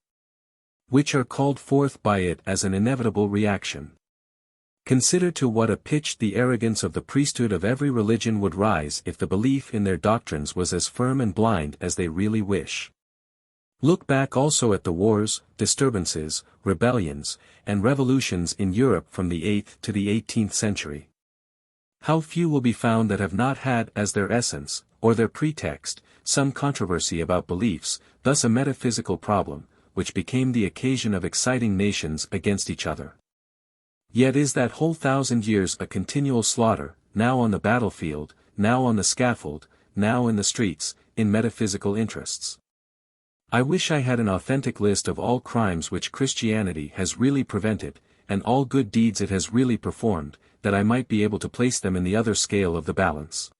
which are called forth by it as an inevitable reaction. Consider to what a pitch the arrogance of the priesthood of every religion would rise if the belief in their doctrines was as firm and blind as they really wish. Look back also at the wars, disturbances, rebellions, and revolutions in Europe from the 8th to the 18th century. How few will be found that have not had as their essence, or their pretext, some controversy about beliefs, thus a metaphysical problem, which became the occasion of exciting nations against each other. Yet is that whole 1,000 years a continual slaughter, now on the battlefield, now on the scaffold, now in the streets, in metaphysical interests. I wish I had an authentic list of all crimes which Christianity has really prevented, and all good deeds it has really performed, that I might be able to place them in the other scale of the balance.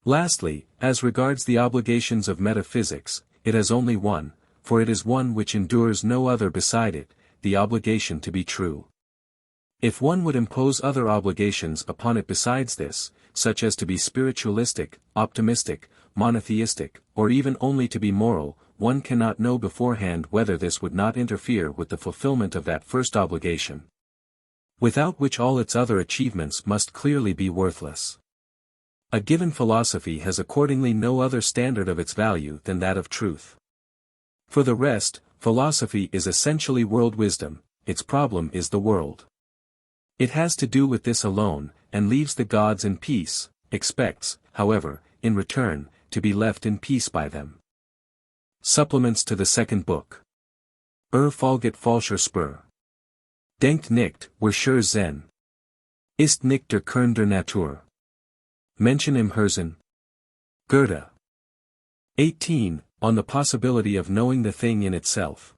Lastly, as regards the obligations of metaphysics, it has only one, for it is one which endures no other beside it, the obligation to be true. If one would impose other obligations upon it besides this, such as to be spiritualistic, optimistic, monotheistic, or even only to be moral, one cannot know beforehand whether this would not interfere with the fulfillment of that first obligation, without which all its other achievements must clearly be worthless. A given philosophy has accordingly no other standard of its value than that of truth. For the rest, philosophy is essentially world wisdom, its problem is the world. It has to do with this alone, and leaves the gods in peace, expects, however, in return, to be left in peace by them. Supplements to the second book. Folget falscher Spur. Denkt nicht, wofür Zen. Ist nicht der Kern der Natur. Menschen im Hirn. Goethe. 18. On the possibility of knowing the thing in itself.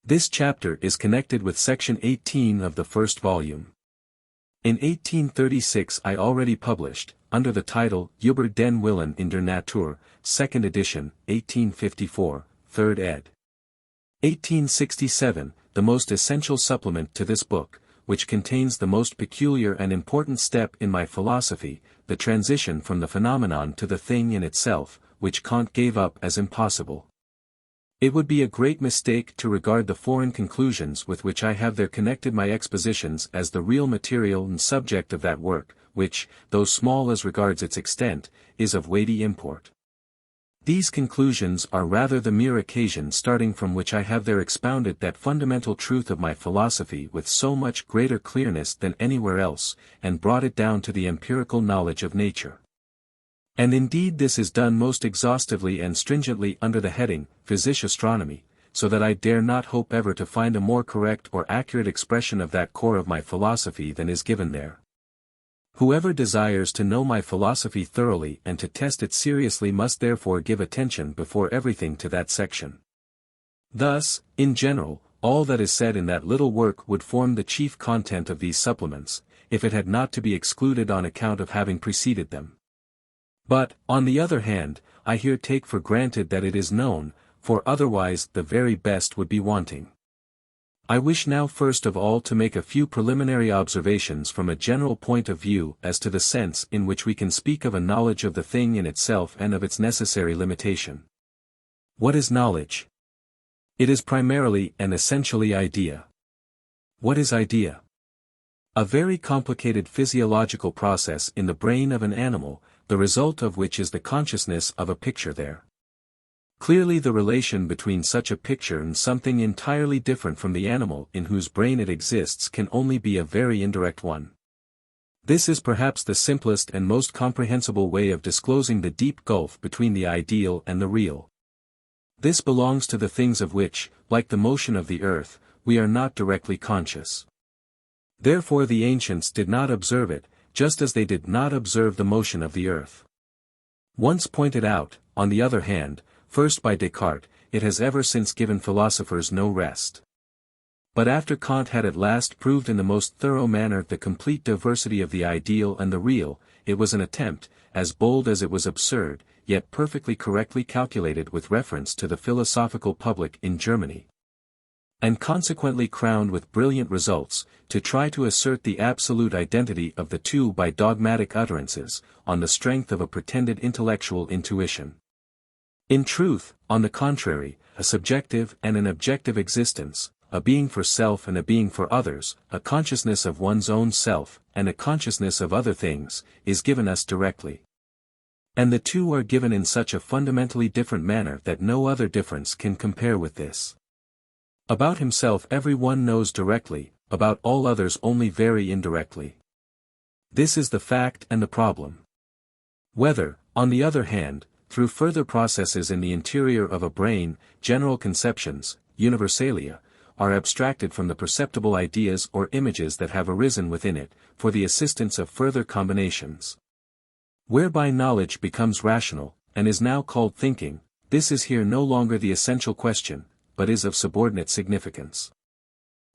This chapter is connected with section 18 of the first volume. In 1836 I already published, under the title Über den Willen in der Natur, 2nd edition, 1854, 3rd ed. 1867, the most essential supplement to this book, which contains the most peculiar and important step in my philosophy, the transition from the phenomenon to the thing in itself, which Kant gave up as impossible. It would be a great mistake to regard the foreign conclusions with which I have there connected my expositions as the real material and subject of that work, which, though small as regards its extent, is of weighty import. These conclusions are rather the mere occasion starting from which I have there expounded that fundamental truth of my philosophy with so much greater clearness than anywhere else, and brought it down to the empirical knowledge of nature. And indeed this is done most exhaustively and stringently under the heading, Physische Astronomy, so that I dare not hope ever to find a more correct or accurate expression of that core of my philosophy than is given there. Whoever desires to know my philosophy thoroughly and to test it seriously must therefore give attention before everything to that section. Thus, in general, all that is said in that little work would form the chief content of these supplements, if it had not to be excluded on account of having preceded them. But, on the other hand, I here take for granted that it is known, for otherwise the very best would be wanting. I wish now first of all to make a few preliminary observations from a general point of view as to the sense in which we can speak of a knowledge of the thing in itself and of its necessary limitation. What is knowledge? It is primarily and essentially idea. What is idea? A very complicated physiological process in the brain of an animal, the result of which is the consciousness of a picture there. Clearly the relation between such a picture and something entirely different from the animal in whose brain it exists can only be a very indirect one. This is perhaps the simplest and most comprehensible way of disclosing the deep gulf between the ideal and the real. This belongs to the things of which, like the motion of the earth, we are not directly conscious. Therefore the ancients did not observe it, just as they did not observe the motion of the earth. Once pointed out, on the other hand, first by Descartes, it has ever since given philosophers no rest. But after Kant had at last proved in the most thorough manner the complete diversity of the ideal and the real, it was an attempt, as bold as it was absurd, yet perfectly correctly calculated with reference to the philosophical public in Germany, and consequently crowned with brilliant results, to try to assert the absolute identity of the two by dogmatic utterances, on the strength of a pretended intellectual intuition. In truth, on the contrary, a subjective and an objective existence, a being for self and a being for others, a consciousness of one's own self, and a consciousness of other things, is given us directly. And the two are given in such a fundamentally different manner that no other difference can compare with this. About himself every one knows directly, about all others only very indirectly. This is the fact and the problem. Whether, on the other hand, through further processes in the interior of a brain, general conceptions, universalia, are abstracted from the perceptible ideas or images that have arisen within it, for the assistance of further combinations, whereby knowledge becomes rational, and is now called thinking, this is here no longer the essential question, but is of subordinate significance.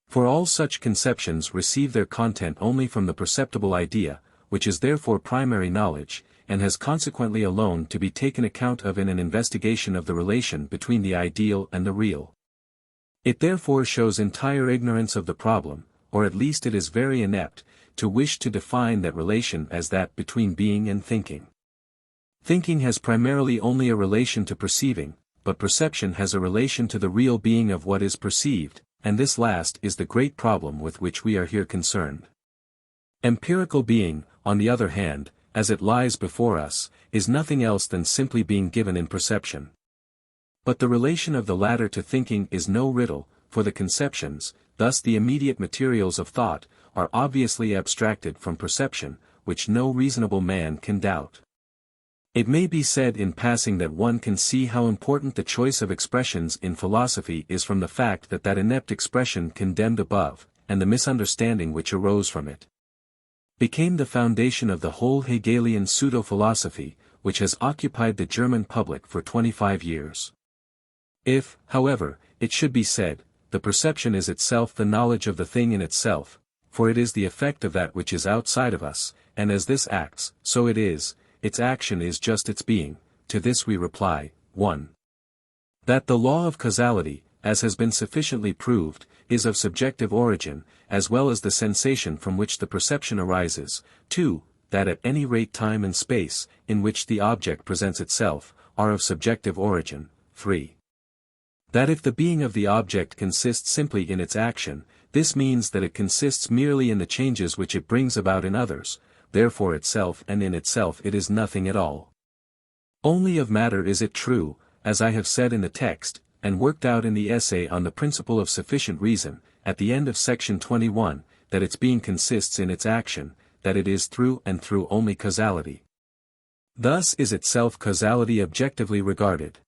For all such conceptions receive their content only from the perceptible idea, which is therefore primary knowledge, and has consequently alone to be taken account of in an investigation of the relation between the ideal and the real. It therefore shows entire ignorance of the problem, or at least it is very inept, to wish to define that relation as that between being and thinking. Thinking has primarily only a relation to perceiving, but perception has a relation to the real being of what is perceived, and this last is the great problem with which we are here concerned. Empirical being, on the other hand, as it lies before us, is nothing else than simply being given in perception. But the relation of the latter to thinking is no riddle, for the conceptions, thus the immediate materials of thought, are obviously abstracted from perception, which no reasonable man can doubt. It may be said in passing that one can see how important the choice of expressions in philosophy is from the fact that that inept expression condemned above, and the misunderstanding which arose from it, became the foundation of the whole Hegelian pseudo-philosophy, which has occupied the German public for 25 years. If, however, it should be said, the perception is itself the knowledge of the thing in itself, for it is the effect of that which is outside of us, and as this acts, so it is, its action is just its being. To this we reply, 1. That the law of causality, as has been sufficiently proved, is of subjective origin, as well as the sensation from which the perception arises. 2. That at any rate time and space, in which the object presents itself, are of subjective origin. 3. That if the being of the object consists simply in its action, this means that it consists merely in the changes which it brings about in others, therefore itself and in itself it is nothing at all. Only of matter is it true, as I have said in the text, and worked out in the essay on the principle of sufficient reason, at the end of section 21, that its being consists in its action, that it is through and through only causality. Thus is itself causality objectively regarded.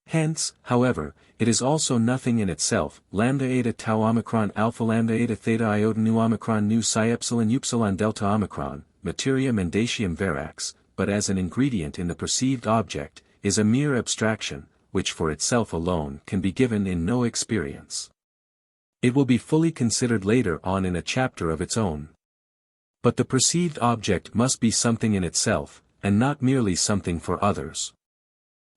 Hence, however, it is also nothing in itself. Lambda eta tau omicron alpha lambda eta theta iota nu omicron nu psi epsilon upsilon delta omicron, materia mendacium verax, but as an ingredient in the perceived object, is a mere abstraction, which for itself alone can be given in no experience. It will be fully considered later on in a chapter of its own. But the perceived object must be something in itself, and not merely something for others.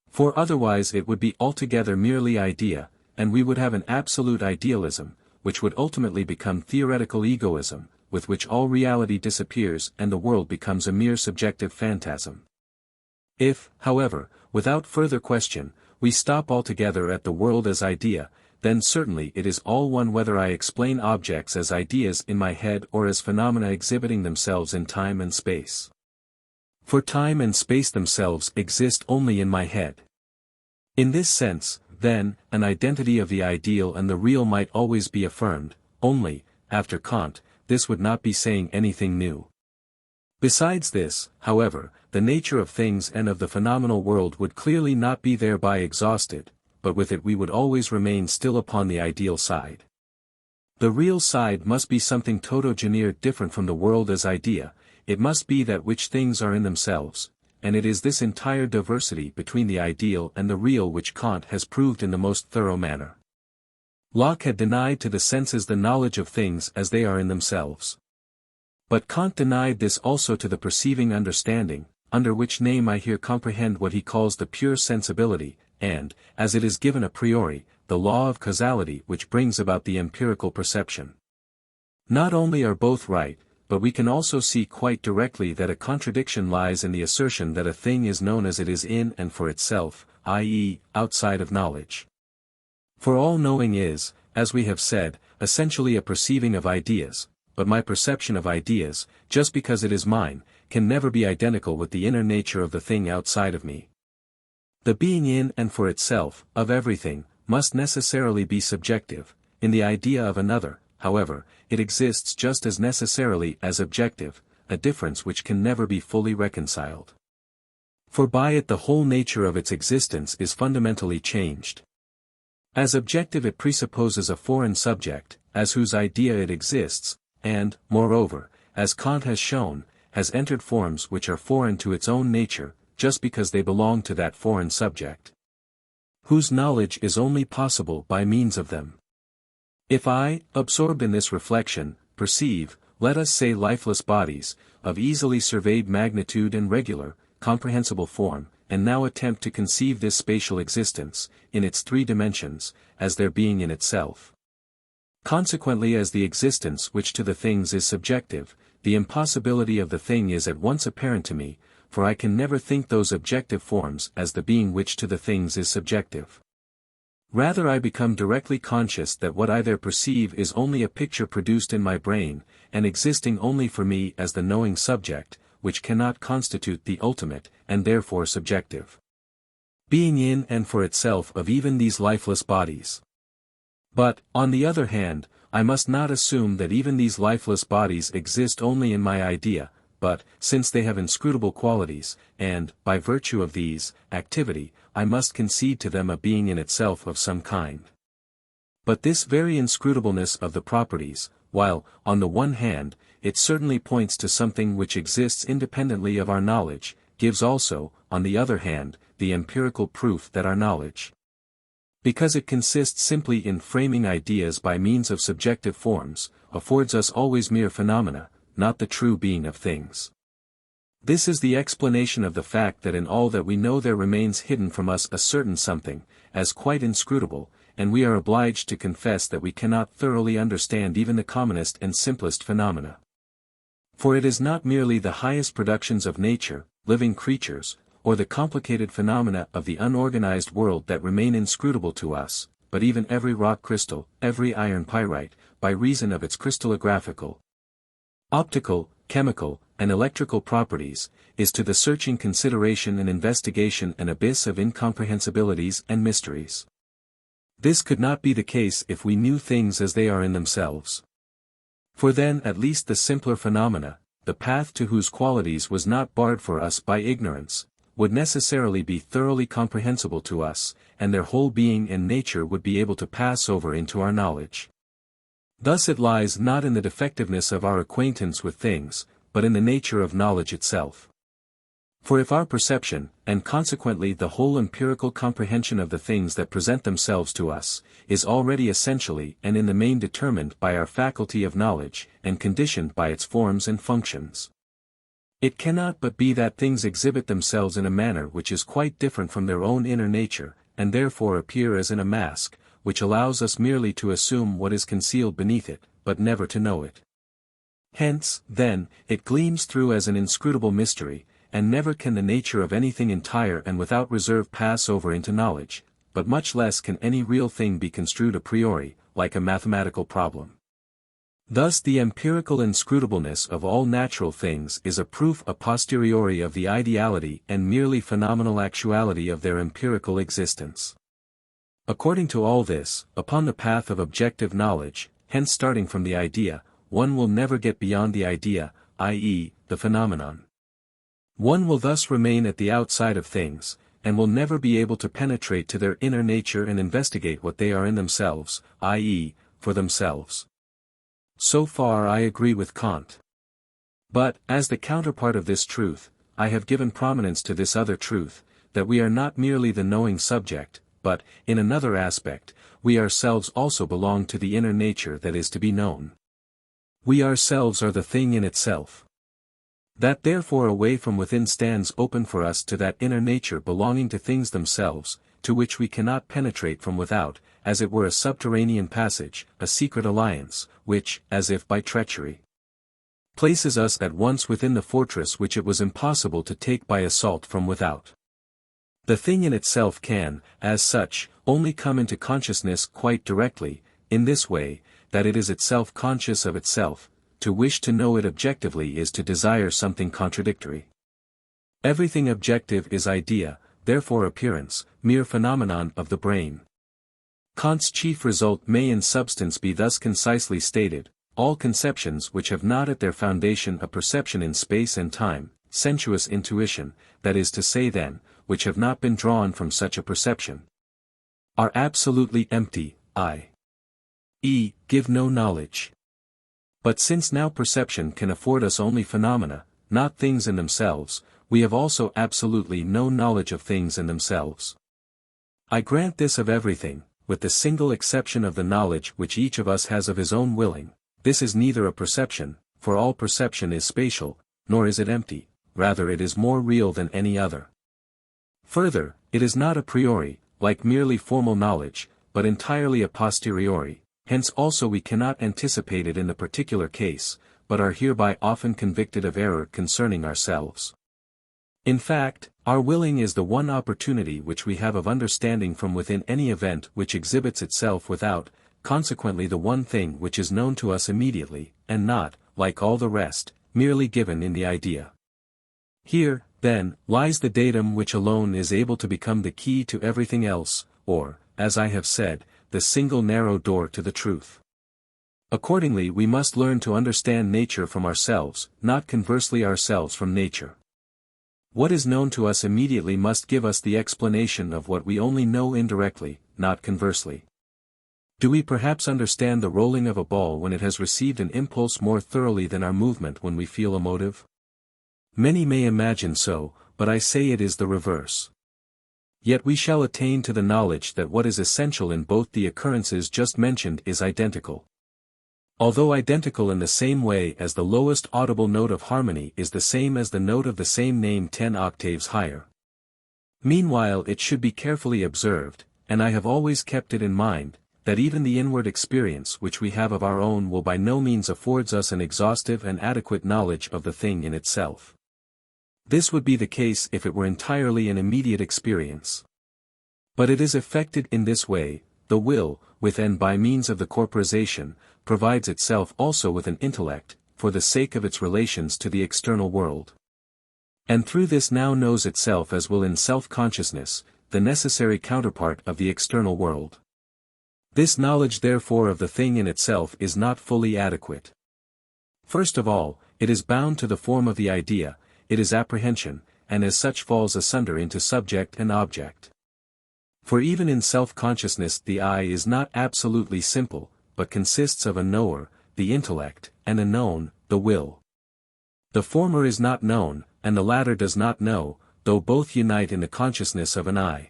For otherwise it would be altogether merely idea, and we would have an absolute idealism, which would ultimately become theoretical egoism, with which all reality disappears and the world becomes a mere subjective phantasm. If, however, without further question, we stop altogether at the world as idea, then certainly it is all one whether I explain objects as ideas in my head or as phenomena exhibiting themselves in time and space. For time and space themselves exist only in my head. In this sense, then, an identity of the ideal and the real might always be affirmed, only, after Kant, this would not be saying anything new. Besides this, however, the nature of things and of the phenomenal world would clearly not be thereby exhausted, but with it we would always remain still upon the ideal side. The real side must be something toto-genere different from the world as idea. It must be that which things are in themselves, and it is this entire diversity between the ideal and the real which Kant has proved in the most thorough manner. Locke had denied to the senses the knowledge of things as they are in themselves. But Kant denied this also to the perceiving understanding, under which name I here comprehend what he calls the pure sensibility, and, as it is given a priori, the law of causality which brings about the empirical perception. Not only are both right, but we can also see quite directly that a contradiction lies in the assertion that a thing is known as it is in and for itself, i.e., outside of knowledge. For all knowing is, as we have said, essentially a perceiving of ideas, but my perception of ideas, just because it is mine, can never be identical with the inner nature of the thing outside of me. The being in and for itself, of everything, must necessarily be subjective. In the idea of another, however, it exists just as necessarily as objective, a difference which can never be fully reconciled. For by it the whole nature of its existence is fundamentally changed. As objective it presupposes a foreign subject, as whose idea it exists, and, moreover, as Kant has shown, has entered forms which are foreign to its own nature, just because they belong to that foreign subject, whose knowledge is only possible by means of them. If I, absorbed in this reflection, perceive, let us say lifeless bodies, of easily surveyed magnitude and regular, comprehensible form, and now attempt to conceive this spatial existence, in its three dimensions, as their being in itself. Consequently as the existence which to the things is subjective, the impossibility of the thing is at once apparent to me, for I can never think those objective forms as the being which to the things is subjective. Rather I become directly conscious that what I there perceive is only a picture produced in my brain, and existing only for me as the knowing subject, which cannot constitute the ultimate, and therefore subjective being in and for itself of even these lifeless bodies. But, on the other hand, I must not assume that even these lifeless bodies exist only in my idea, but, since they have inscrutable qualities, and, by virtue of these, activity, I must concede to them a being in itself of some kind. But this very inscrutableness of the properties, while, on the one hand, it certainly points to something which exists independently of our knowledge, gives also, on the other hand, the empirical proof that our knowledge, because it consists simply in framing ideas by means of subjective forms, affords us always mere phenomena, not the true being of things. This is the explanation of the fact that in all that we know there remains hidden from us a certain something, as quite inscrutable, and we are obliged to confess that we cannot thoroughly understand even the commonest and simplest phenomena. For it is not merely the highest productions of nature, living creatures, or the complicated phenomena of the unorganized world that remain inscrutable to us, but even every rock crystal, every iron pyrite, by reason of its crystallographical, optical, chemical, and electrical properties, is to the searching consideration and investigation an abyss of incomprehensibilities and mysteries. This could not be the case if we knew things as they are in themselves. For then at least the simpler phenomena, the path to whose qualities was not barred for us by ignorance, would necessarily be thoroughly comprehensible to us, and their whole being and nature would be able to pass over into our knowledge. Thus it lies not in the defectiveness of our acquaintance with things, but in the nature of knowledge itself. For if our perception, and consequently the whole empirical comprehension of the things that present themselves to us, is already essentially and in the main determined by our faculty of knowledge, and conditioned by its forms and functions, it cannot but be that things exhibit themselves in a manner which is quite different from their own inner nature, and therefore appear as in a mask, which allows us merely to assume what is concealed beneath it, but never to know it. Hence, then, it gleams through as an inscrutable mystery, and never can the nature of anything entire and without reserve pass over into knowledge, but much less can any real thing be construed a priori, like a mathematical problem. Thus the empirical inscrutableness of all natural things is a proof a posteriori of the ideality and merely phenomenal actuality of their empirical existence. According to all this, upon the path of objective knowledge, hence starting from the idea, one will never get beyond the idea, i.e., the phenomenon. One will thus remain at the outside of things, and will never be able to penetrate to their inner nature and investigate what they are in themselves, i.e., for themselves. So far I agree with Kant. But, as the counterpart of this truth, I have given prominence to this other truth, that we are not merely the knowing subject, but, in another aspect, we ourselves also belong to the inner nature that is to be known. We ourselves are the thing in itself. That therefore a way from within stands open for us to that inner nature belonging to things themselves, to which we cannot penetrate from without, as it were a subterranean passage, a secret alliance, which, as if by treachery, places us at once within the fortress which it was impossible to take by assault from without. The thing in itself can, as such, only come into consciousness quite directly, in this way, that it is itself conscious of itself. To wish to know it objectively is to desire something contradictory. Everything objective is idea, therefore appearance, mere phenomenon of the brain. Kant's chief result may in substance be thus concisely stated: all conceptions which have not at their foundation a perception in space and time, sensuous intuition, that is to say then, which have not been drawn from such a perception, are absolutely empty, i.e., give no knowledge. But since now perception can afford us only phenomena, not things in themselves, we have also absolutely no knowledge of things in themselves. I grant this of everything, with the single exception of the knowledge which each of us has of his own willing. This is neither a perception, for all perception is spatial, nor is it empty, rather it is more real than any other. Further, it is not a priori, like merely formal knowledge, but entirely a posteriori. Hence also we cannot anticipate it in the particular case, but are hereby often convicted of error concerning ourselves. In fact, our willing is the one opportunity which we have of understanding from within any event which exhibits itself without, consequently the one thing which is known to us immediately, and not, like all the rest, merely given in the idea. Here, then, lies the datum which alone is able to become the key to everything else, or, as I have said, the single narrow door to the truth. Accordingly we must learn to understand nature from ourselves, not conversely ourselves from nature. What is known to us immediately must give us the explanation of what we only know indirectly, not conversely. Do we perhaps understand the rolling of a ball when it has received an impulse more thoroughly than our movement when we feel a motive? Many may imagine so, but I say it is the reverse. Yet we shall attain to the knowledge that what is essential in both the occurrences just mentioned is identical. Although identical in the same way as the lowest audible note of harmony is the same as the note of the same name 10 octaves higher. Meanwhile it should be carefully observed, and I have always kept it in mind, that even the inward experience which we have of our own will by no means affords us an exhaustive and adequate knowledge of the thing in itself. This would be the case if it were entirely an immediate experience. But it is effected in this way: the will, with and by means of the corporization, provides itself also with an intellect, for the sake of its relations to the external world. And through this now knows itself as will in self-consciousness, the necessary counterpart of the external world. This knowledge therefore of the thing in itself is not fully adequate. First of all, it is bound to the form of the idea, it is apprehension, and as such falls asunder into subject and object. For even in self-consciousness the I is not absolutely simple, but consists of a knower, the intellect, and a known, the will. The former is not known, and the latter does not know, though both unite in the consciousness of an I.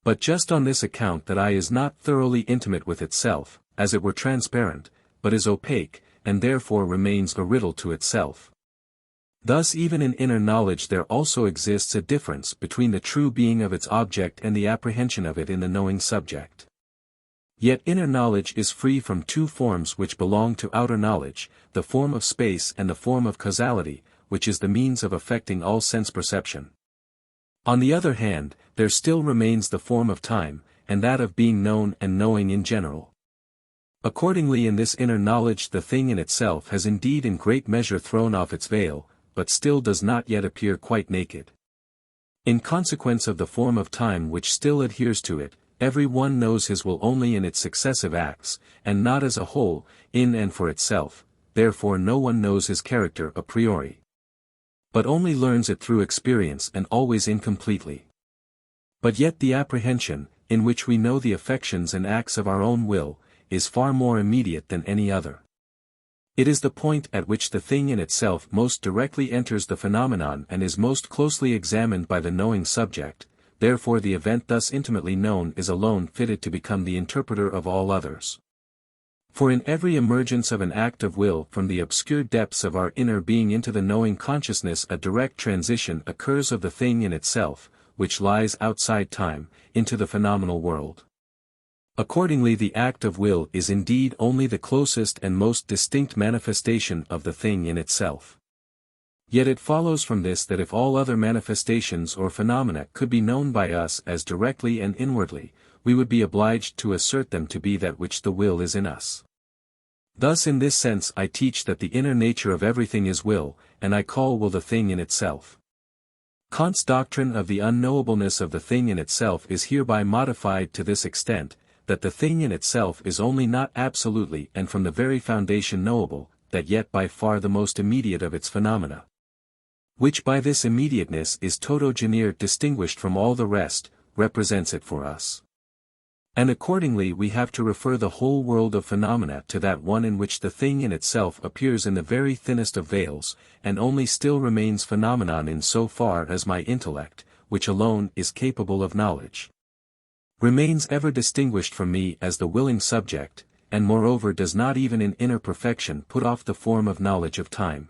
But just on this account that I is not thoroughly intimate with itself, as it were transparent, but is opaque, and therefore remains a riddle to itself. Thus even in inner knowledge there also exists a difference between the true being of its object and the apprehension of it in the knowing subject. Yet inner knowledge is free from two forms which belong to outer knowledge, the form of space and the form of causality, which is the means of affecting all sense perception. On the other hand, there still remains the form of time, and that of being known and knowing in general. Accordingly in this inner knowledge the thing in itself has indeed in great measure thrown off its veil, but still does not yet appear quite naked. In consequence of the form of time which still adheres to it, every one knows his will only in its successive acts, and not as a whole, in and for itself, therefore no one knows his character a priori. But only learns it through experience and always incompletely. But yet the apprehension, in which we know the affections and acts of our own will, is far more immediate than any other. It is the point at which the thing in itself most directly enters the phenomenon and is most closely examined by the knowing subject, therefore the event thus intimately known is alone fitted to become the interpreter of all others. For in every emergence of an act of will from the obscure depths of our inner being into the knowing consciousness a direct transition occurs of the thing in itself, which lies outside time, into the phenomenal world. Accordingly the act of will is indeed only the closest and most distinct manifestation of the thing in itself. Yet it follows from this that if all other manifestations or phenomena could be known by us as directly and inwardly, we would be obliged to assert them to be that which the will is in us. Thus in this sense I teach that the inner nature of everything is will, and I call will the thing in itself. Kant's doctrine of the unknowableness of the thing in itself is hereby modified to this extent, that the thing in itself is only not absolutely and from the very foundation knowable, that yet by far the most immediate of its phenomena. Which by this immediateness is toto genere distinguished from all the rest, represents it for us. And accordingly we have to refer the whole world of phenomena to that one in which the thing in itself appears in the very thinnest of veils, and only still remains phenomenon in so far as my intellect, which alone is capable of knowledge, remains ever distinguished from me as the willing subject, and moreover does not even in inner perfection put off the form of knowledge of time.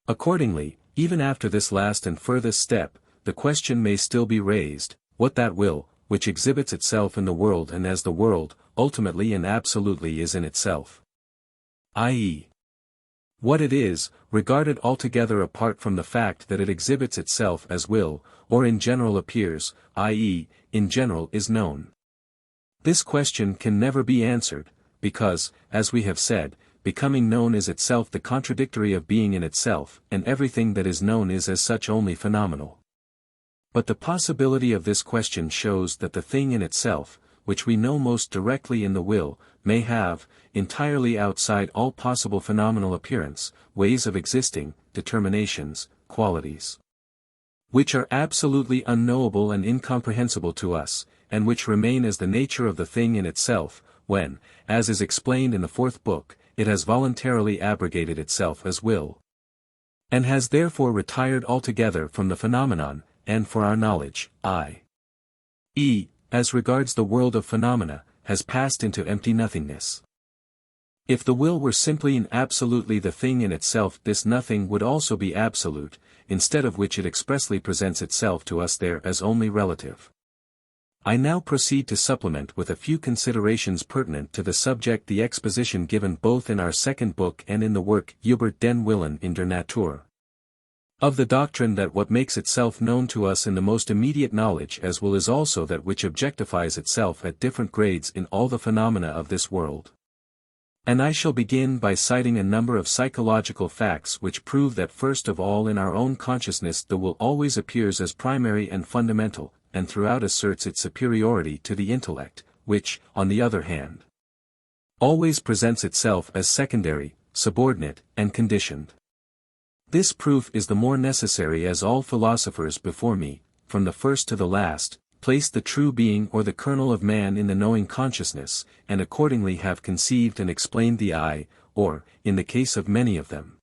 Accordingly, even after this last and furthest step, the question may still be raised, what that will, which exhibits itself in the world and as the world, ultimately and absolutely is in itself. I.e., What it is, regarded altogether apart from the fact that it exhibits itself as will, or in general appears, i.e., in general is known. This question can never be answered, because, as we have said, becoming known is itself the contradictory of being in itself, and everything that is known is as such only phenomenal. But the possibility of this question shows that the thing in itself, which we know most directly in the will, may have, entirely outside all possible phenomenal appearance, ways of existing, determinations, qualities, which are absolutely unknowable and incomprehensible to us, and which remain as the nature of the thing in itself, when, as is explained in the fourth book, it has voluntarily abrogated itself as will, and has therefore retired altogether from the phenomenon, and for our knowledge, i.e., as regards the world of phenomena, has passed into empty nothingness. If the will were simply and absolutely the thing in itself, this nothing would also be absolute, instead of which it expressly presents itself to us there as only relative. I now proceed to supplement with a few considerations pertinent to the subject the exposition given both in our second book and in the work Über den Willen in der Natur. Of the doctrine that what makes itself known to us in the most immediate knowledge as will is also that which objectifies itself at different grades in all the phenomena of this world. And I shall begin by citing a number of psychological facts which prove that first of all in our own consciousness the will always appears as primary and fundamental, and throughout asserts its superiority to the intellect, which, on the other hand, always presents itself as secondary, subordinate, and conditioned. This proof is the more necessary as all philosophers before me, from the first to the last, place the true being or the kernel of man in the knowing consciousness, and accordingly have conceived and explained the I, or, in the case of many of them,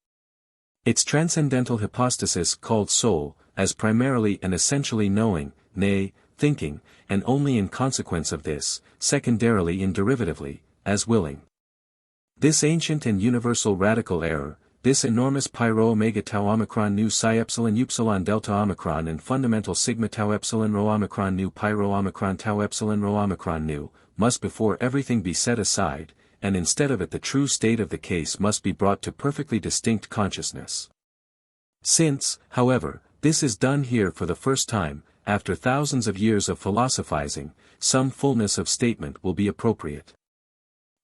its transcendental hypostasis called soul, as primarily and essentially knowing, nay, thinking, and only in consequence of this, secondarily and derivatively, as willing. This ancient and universal radical error, this enormous pyro omega tau omicron nu psi epsilon upsilon delta omicron and fundamental sigma tau epsilon rho omicron nu pyro omicron tau epsilon rho omicron nu, must before everything be set aside, and instead of it the true state of the case must be brought to perfectly distinct consciousness. Since, however, this is done here for the first time, after thousands of years of philosophizing, some fullness of statement will be appropriate.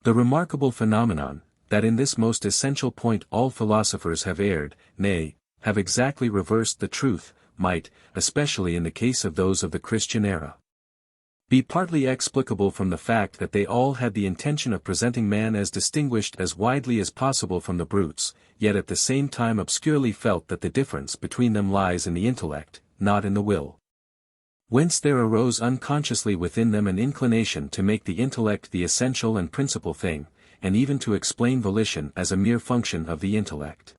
The remarkable phenomenon, that in this most essential point all philosophers have erred, nay, have exactly reversed the truth, might, especially in the case of those of the Christian era, be partly explicable from the fact that they all had the intention of presenting man as distinguished as widely as possible from the brutes, yet at the same time obscurely felt that the difference between them lies in the intellect, not in the will. Whence there arose unconsciously within them an inclination to make the intellect the essential and principal thing, and even to explain volition as a mere function of the intellect.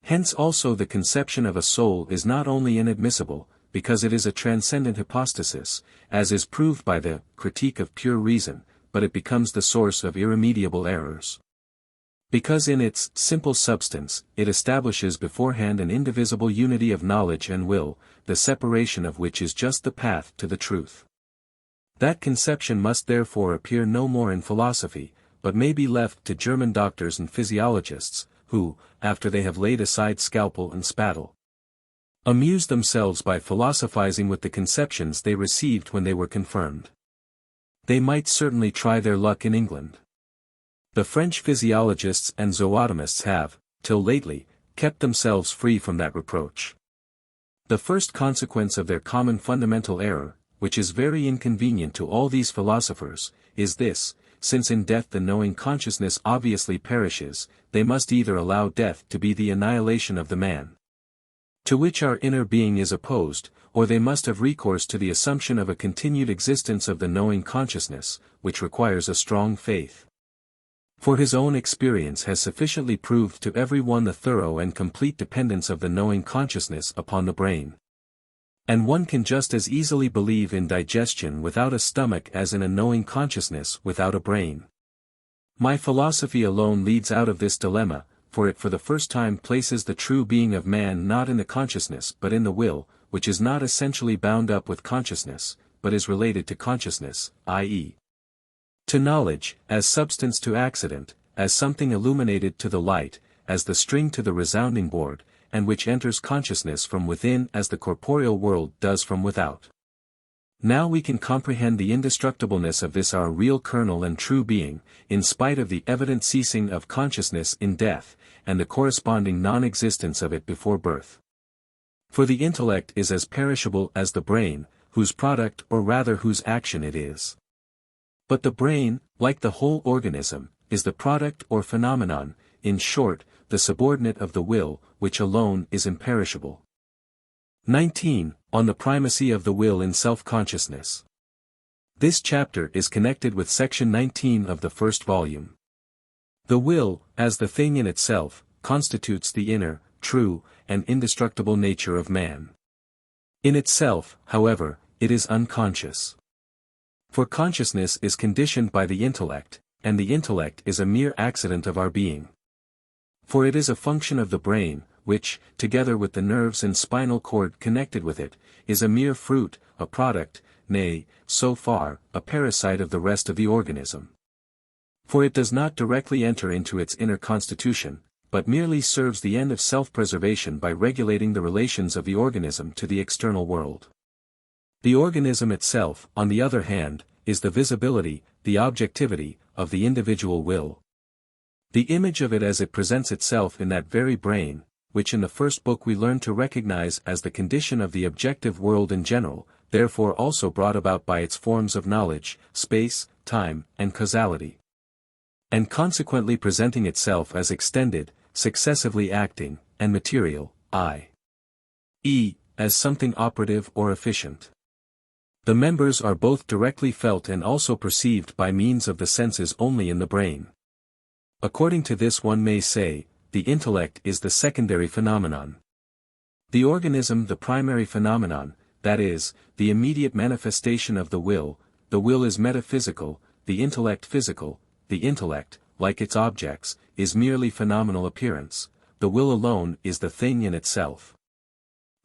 Hence also the conception of a soul is not only inadmissible, because it is a transcendent hypostasis, as is proved by the Critique of Pure Reason, but it becomes the source of irremediable errors. Because in its simple substance, it establishes beforehand an indivisible unity of knowledge and will, the separation of which is just the path to the truth. That conception must therefore appear no more in philosophy, but may be left to German doctors and physiologists, who, after they have laid aside scalpel and spattle, amuse themselves by philosophizing with the conceptions they received when they were confirmed. They might certainly try their luck in England. The French physiologists and zootomists have, till lately, kept themselves free from that reproach. The first consequence of their common fundamental error, which is very inconvenient to all these philosophers, is this: since in death the knowing consciousness obviously perishes, they must either allow death to be the annihilation of the man, to which our inner being is opposed, or they must have recourse to the assumption of a continued existence of the knowing consciousness, which requires a strong faith. For his own experience has sufficiently proved to every one the thorough and complete dependence of the knowing consciousness upon the brain. And one can just as easily believe in digestion without a stomach as in a knowing consciousness without a brain. My philosophy alone leads out of this dilemma, for it for the first time places the true being of man not in the consciousness but in the will, which is not essentially bound up with consciousness, but is related to consciousness, i.e., to knowledge, as substance to accident, as something illuminated to the light, as the string to the resounding board, and which enters consciousness from within as the corporeal world does from without. Now we can comprehend the indestructibleness of this our real kernel and true being, in spite of the evident ceasing of consciousness in death, and the corresponding non-existence of it before birth. For the intellect is as perishable as the brain, whose product or rather whose action it is. But the brain, like the whole organism, is the product or phenomenon, in short, the subordinate of the will, which alone is imperishable. 19. On the primacy of the will in self-consciousness. This chapter is connected with section 19 of the first volume. The will, as the thing in itself, constitutes the inner, true, and indestructible nature of man. In itself, however, it is unconscious. For consciousness is conditioned by the intellect, and the intellect is a mere accident of our being. For it is a function of the brain, which, together with the nerves and spinal cord connected with it, is a mere fruit, a product, nay, so far, a parasite of the rest of the organism. For it does not directly enter into its inner constitution, but merely serves the end of self-preservation by regulating the relations of the organism to the external world. The organism itself, on the other hand, is the visibility, the objectivity, of the individual will. The image of it as it presents itself in that very brain, which in the first book we learned to recognize as the condition of the objective world in general, therefore also brought about by its forms of knowledge, space, time, and causality. And consequently presenting itself as extended, successively acting, and material, i.e., as something operative or efficient. The members are both directly felt and also perceived by means of the senses only in the brain. According to this one may say, the intellect is the secondary phenomenon. The organism the primary phenomenon, that is, the immediate manifestation of the will is metaphysical, the intellect physical, the intellect, like its objects, is merely phenomenal appearance, the will alone is the thing in itself.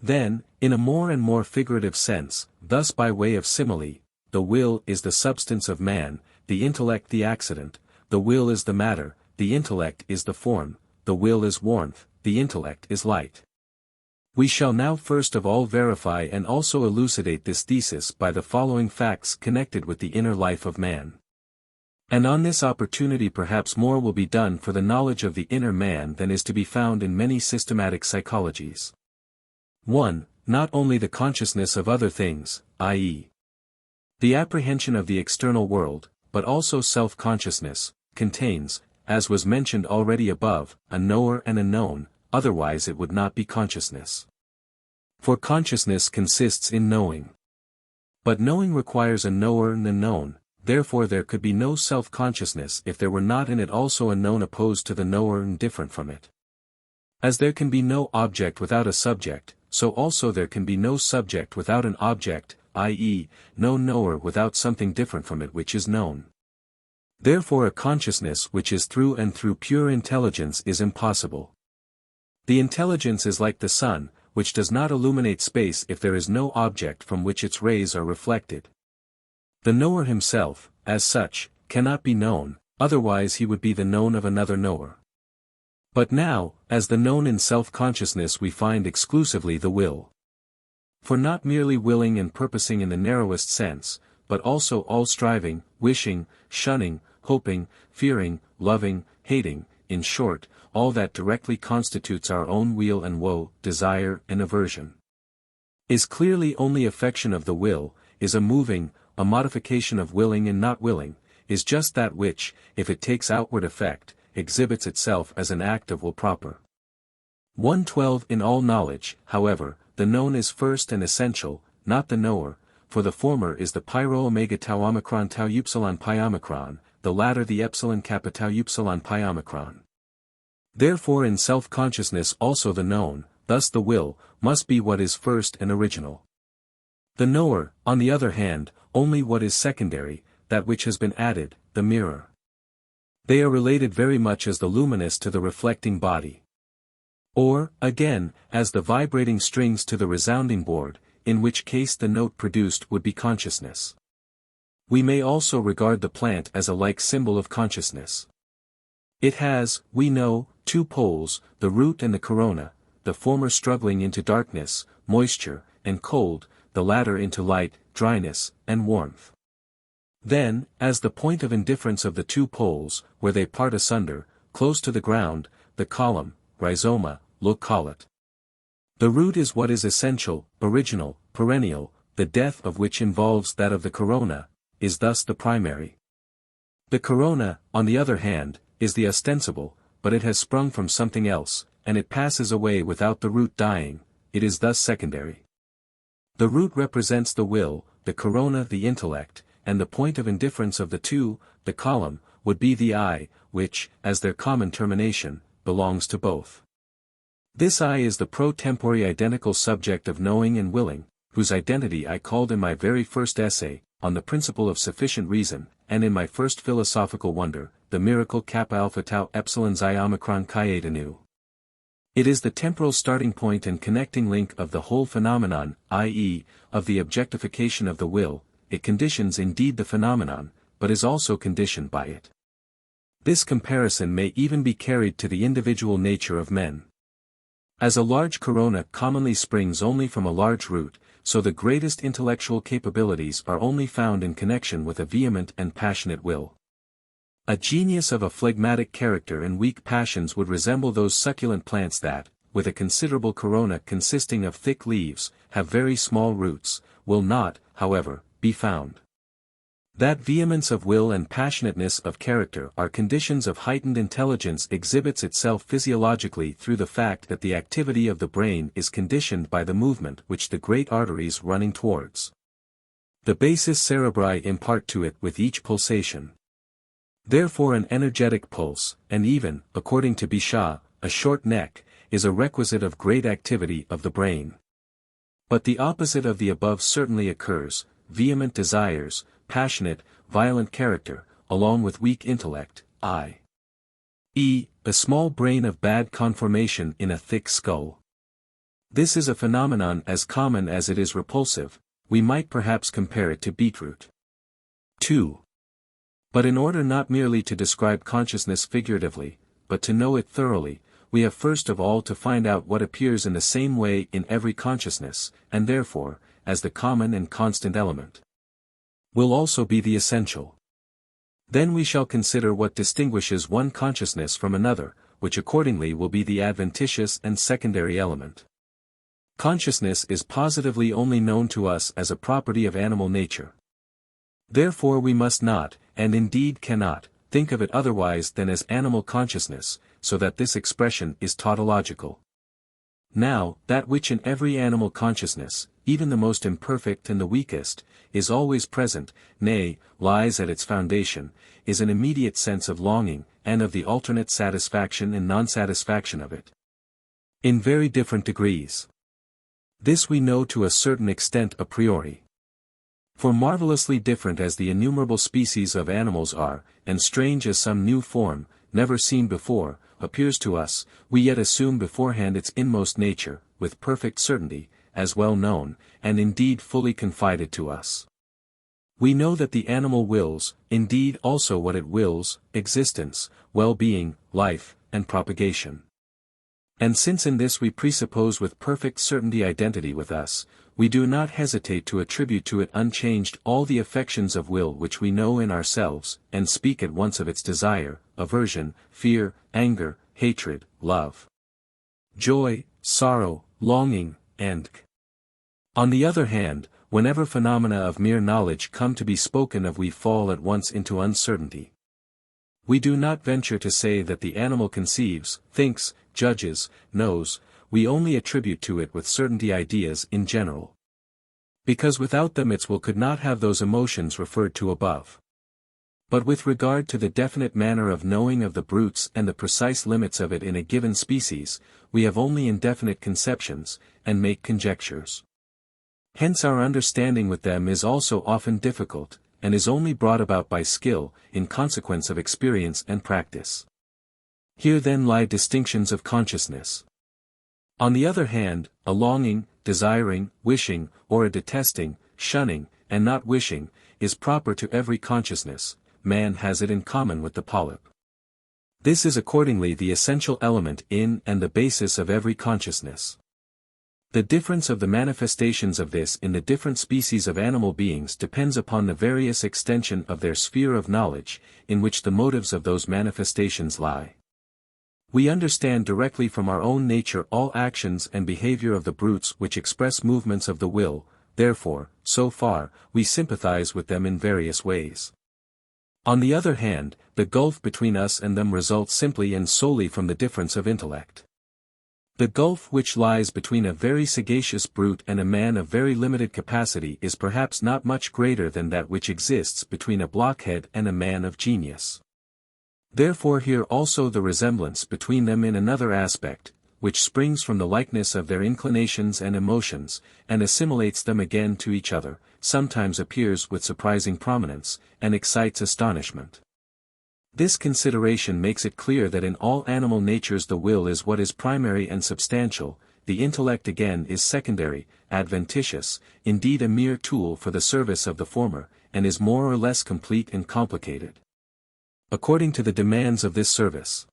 Then, in a more and more figurative sense, thus by way of simile, the will is the substance of man, the intellect the accident, the will is the matter, the intellect is the form, the will is warmth, the intellect is light. We shall now first of all verify and also elucidate this thesis by the following facts connected with the inner life of man. And on this opportunity perhaps more will be done for the knowledge of the inner man than is to be found in many systematic psychologies. 1. Not only the consciousness of other things, i.e., the apprehension of the external world, but also self-consciousness, contains, as was mentioned already above, a knower and a known, otherwise it would not be consciousness. For consciousness consists in knowing. But knowing requires a knower and a known, therefore there could be no self-consciousness if there were not in it also a known opposed to the knower and different from it. As there can be no object without a subject, so also there can be no subject without an object, i.e., no knower without something different from it which is known. Therefore a consciousness which is through and through pure intelligence is impossible. The intelligence is like the sun, which does not illuminate space if there is no object from which its rays are reflected. The knower himself, as such, cannot be known, otherwise he would be the known of another knower. But now, as the known in self-consciousness we find exclusively the will. For not merely willing and purposing in the narrowest sense, but also all striving, wishing, shunning, hoping, fearing, loving, hating, in short, all that directly constitutes our own weal and woe, desire and aversion, is clearly only affection of the will, is a moving, a modification of willing and not willing, is just that which, if it takes outward effect, exhibits itself as an act of will proper. 112 In all knowledge, however, the known is first and essential, not the knower, for the former is the pyro omega tau omicron tau upsilon pi omicron, the latter the epsilon kappa tau upsilon pi omicron. Therefore in self-consciousness also the known, thus the will, must be what is first and original. The knower, on the other hand, only what is secondary, that which has been added, the mirror. They are related very much as the luminous to the reflecting body. Or, again, as the vibrating strings to the resounding board, in which case the note produced would be consciousness. We may also regard the plant as a like symbol of consciousness. It has, we know, two poles, the root and the corona, the former struggling into darkness, moisture, and cold, the latter into light, dryness, and warmth. Then, as the point of indifference of the two poles, where they part asunder, close to the ground, the column, rhizoma, call it. The root is what is essential, original, perennial, the death of which involves that of the corona, is thus the primary. The corona, on the other hand, is the ostensible, but it has sprung from something else, and it passes away without the root dying, it is thus secondary. The root represents the will, the corona the intellect, and the point of indifference of the two, the column, would be the I, which, as their common termination, belongs to both. This I is the pro tempore identical subject of knowing and willing, whose identity I called in my very first essay, on the principle of sufficient reason, and in my first philosophical wonder, the miracle kappa alpha tau epsilon xi omicron chi eta nu. It is the temporal starting point and connecting link of the whole phenomenon, i.e., of the objectification of the will. It conditions indeed the phenomenon, but is also conditioned by it. This comparison may even be carried to the individual nature of men. As a large corona commonly springs only from a large root, so the greatest intellectual capabilities are only found in connection with a vehement and passionate will. A genius of a phlegmatic character and weak passions would resemble those succulent plants that, with a considerable corona consisting of thick leaves, have very small roots, will not, however, be found. That vehemence of will and passionateness of character are conditions of heightened intelligence exhibits itself physiologically through the fact that the activity of the brain is conditioned by the movement which the great arteries running towards the basis cerebri impart to it with each pulsation. Therefore an energetic pulse, and even, according to Bichat, a short neck, is a requisite of great activity of the brain. But the opposite of the above certainly occurs, vehement desires, passionate, violent character, along with weak intellect, i.e., a small brain of bad conformation in a thick skull. This is a phenomenon as common as it is repulsive, we might perhaps compare it to beetroot. 2. But in order not merely to describe consciousness figuratively, but to know it thoroughly, we have first of all to find out what appears in the same way in every consciousness, and therefore, as the common and constant element, will also be the essential. Then we shall consider what distinguishes one consciousness from another, which accordingly will be the adventitious and secondary element. Consciousness is positively only known to us as a property of animal nature. Therefore we must not, and indeed cannot, think of it otherwise than as animal consciousness, so that this expression is tautological. Now, that which in every animal consciousness, even the most imperfect and the weakest, is always present, nay, lies at its foundation, is an immediate sense of longing, and of the alternate satisfaction and non-satisfaction of it, in very different degrees. This we know to a certain extent a priori. For marvelously different as the innumerable species of animals are, and strange as some new form, never seen before, appears to us, we yet assume beforehand its inmost nature, with perfect certainty, as well known, and indeed fully confided to us. We know that the animal wills, indeed also what it wills, existence, well-being, life, and propagation. And since in this we presuppose with perfect certainty identity with us, we do not hesitate to attribute to it unchanged all the affections of will which we know in ourselves, and speak at once of its desire, aversion, fear, anger, hatred, love, joy, sorrow, longing, and. On the other hand, whenever phenomena of mere knowledge come to be spoken of we fall at once into uncertainty. We do not venture to say that the animal conceives, thinks, judges, knows, we only attribute to it with certainty ideas in general. Because without them its will could not have those emotions referred to above. But with regard to the definite manner of knowing of the brutes and the precise limits of it in a given species, we have only indefinite conceptions, and make conjectures. Hence our understanding with them is also often difficult, and is only brought about by skill, in consequence of experience and practice. Here then lie distinctions of consciousness. On the other hand, a longing, desiring, wishing, or a detesting, shunning, and not wishing, is proper to every consciousness. Man has it in common with the polyp. This is accordingly the essential element in and the basis of every consciousness. The difference of the manifestations of this in the different species of animal beings depends upon the various extension of their sphere of knowledge, in which the motives of those manifestations lie. We understand directly from our own nature all actions and behavior of the brutes which express movements of the will, therefore, so far, we sympathize with them in various ways. On the other hand, the gulf between us and them results simply and solely from the difference of intellect. The gulf which lies between a very sagacious brute and a man of very limited capacity is perhaps not much greater than that which exists between a blockhead and a man of genius. Therefore here also the resemblance between them in another aspect, which springs from the likeness of their inclinations and emotions, and assimilates them again to each other, sometimes appears with surprising prominence, and excites astonishment. This consideration makes it clear that in all animal natures the will is what is primary and substantial, the intellect again is secondary, adventitious, indeed a mere tool for the service of the former, and is more or less complete and complicated, according to the demands of this service.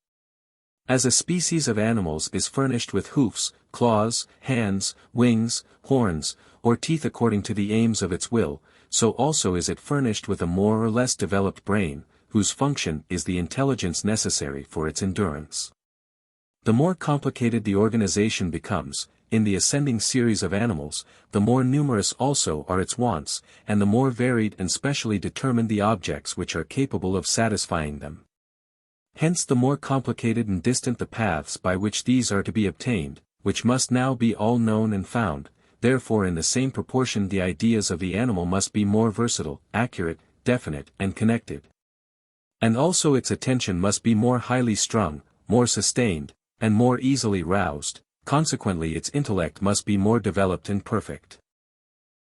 As a species of animals is furnished with hoofs, claws, hands, wings, horns, or teeth according to the aims of its will, so also is it furnished with a more or less developed brain, whose function is the intelligence necessary for its endurance. The more complicated the organization becomes, in the ascending series of animals, the more numerous also are its wants, and the more varied and specially determined the objects which are capable of satisfying them. Hence the more complicated and distant the paths by which these are to be obtained, which must now be all known and found, therefore in the same proportion the ideas of the animal must be more versatile, accurate, definite, and connected. And also its attention must be more highly strung, more sustained, and more easily roused, consequently its intellect must be more developed and perfect.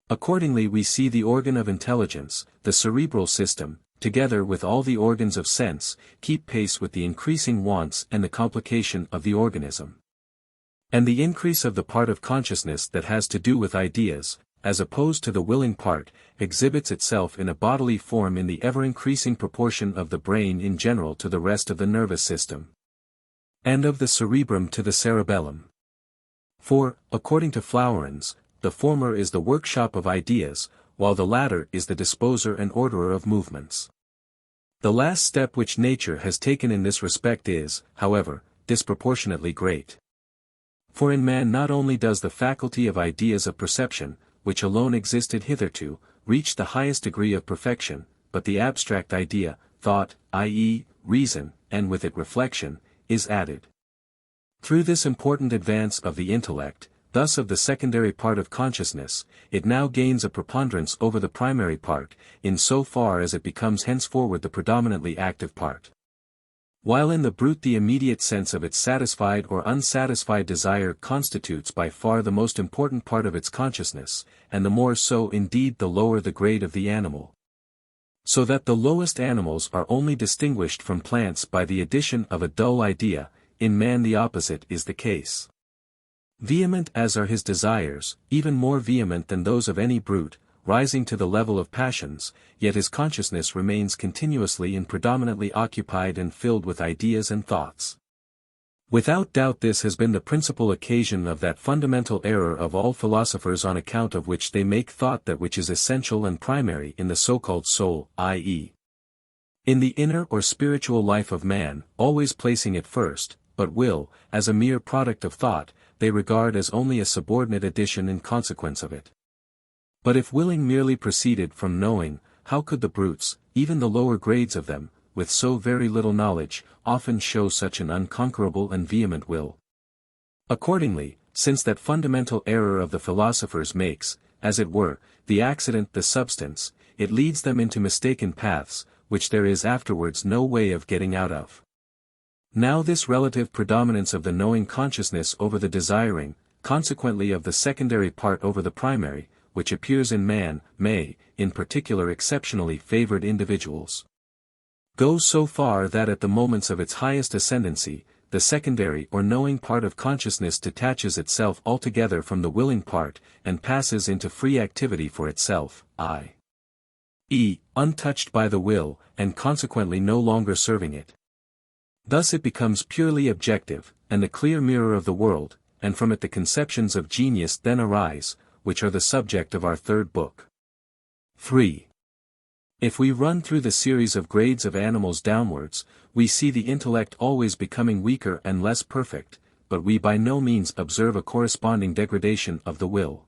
Accordingly we see the organ of intelligence, the cerebral system, together with all the organs of sense, keep pace with the increasing wants and the complication of the organism. And the increase of the part of consciousness that has to do with ideas, as opposed to the willing part, exhibits itself in a bodily form in the ever-increasing proportion of the brain in general to the rest of the nervous system, and of the cerebrum to the cerebellum. For, according to Flowerens, the former is the workshop of ideas, while the latter is the disposer and orderer of movements. The last step which nature has taken in this respect is, however, disproportionately great. For in man not only does the faculty of ideas of perception, which alone existed hitherto, reach the highest degree of perfection, but the abstract idea, thought, i.e., reason, and with it reflection, is added. Through this important advance of the intellect, thus of the secondary part of consciousness, it now gains a preponderance over the primary part, in so far as it becomes henceforward the predominantly active part. While in the brute the immediate sense of its satisfied or unsatisfied desire constitutes by far the most important part of its consciousness, and the more so indeed the lower the grade of the animal. So that the lowest animals are only distinguished from plants by the addition of a dull idea, in man the opposite is the case. Vehement as are his desires, even more vehement than those of any brute, rising to the level of passions, yet his consciousness remains continuously and predominantly occupied and filled with ideas and thoughts. Without doubt this has been the principal occasion of that fundamental error of all philosophers on account of which they make thought that which is essential and primary in the so-called soul, i.e., in the inner or spiritual life of man, always placing it first, but will, as a mere product of thought, they regard as only a subordinate addition in consequence of it. But if willing merely proceeded from knowing, how could the brutes, even the lower grades of them, with so very little knowledge, often show such an unconquerable and vehement will? Accordingly, since that fundamental error of the philosophers makes, as it were, the accident the substance, it leads them into mistaken paths, which there is afterwards no way of getting out of. Now this relative predominance of the knowing consciousness over the desiring, consequently of the secondary part over the primary, which appears in man, may, in particular exceptionally favored individuals, go so far that at the moments of its highest ascendancy, the secondary or knowing part of consciousness detaches itself altogether from the willing part, and passes into free activity for itself, i.e., untouched by the will, and consequently no longer serving it. Thus it becomes purely objective, and the clear mirror of the world, and from it the conceptions of genius then arise, which are the subject of our third book. 3. If we run through the series of grades of animals downwards, we see the intellect always becoming weaker and less perfect, but we by no means observe a corresponding degradation of the will.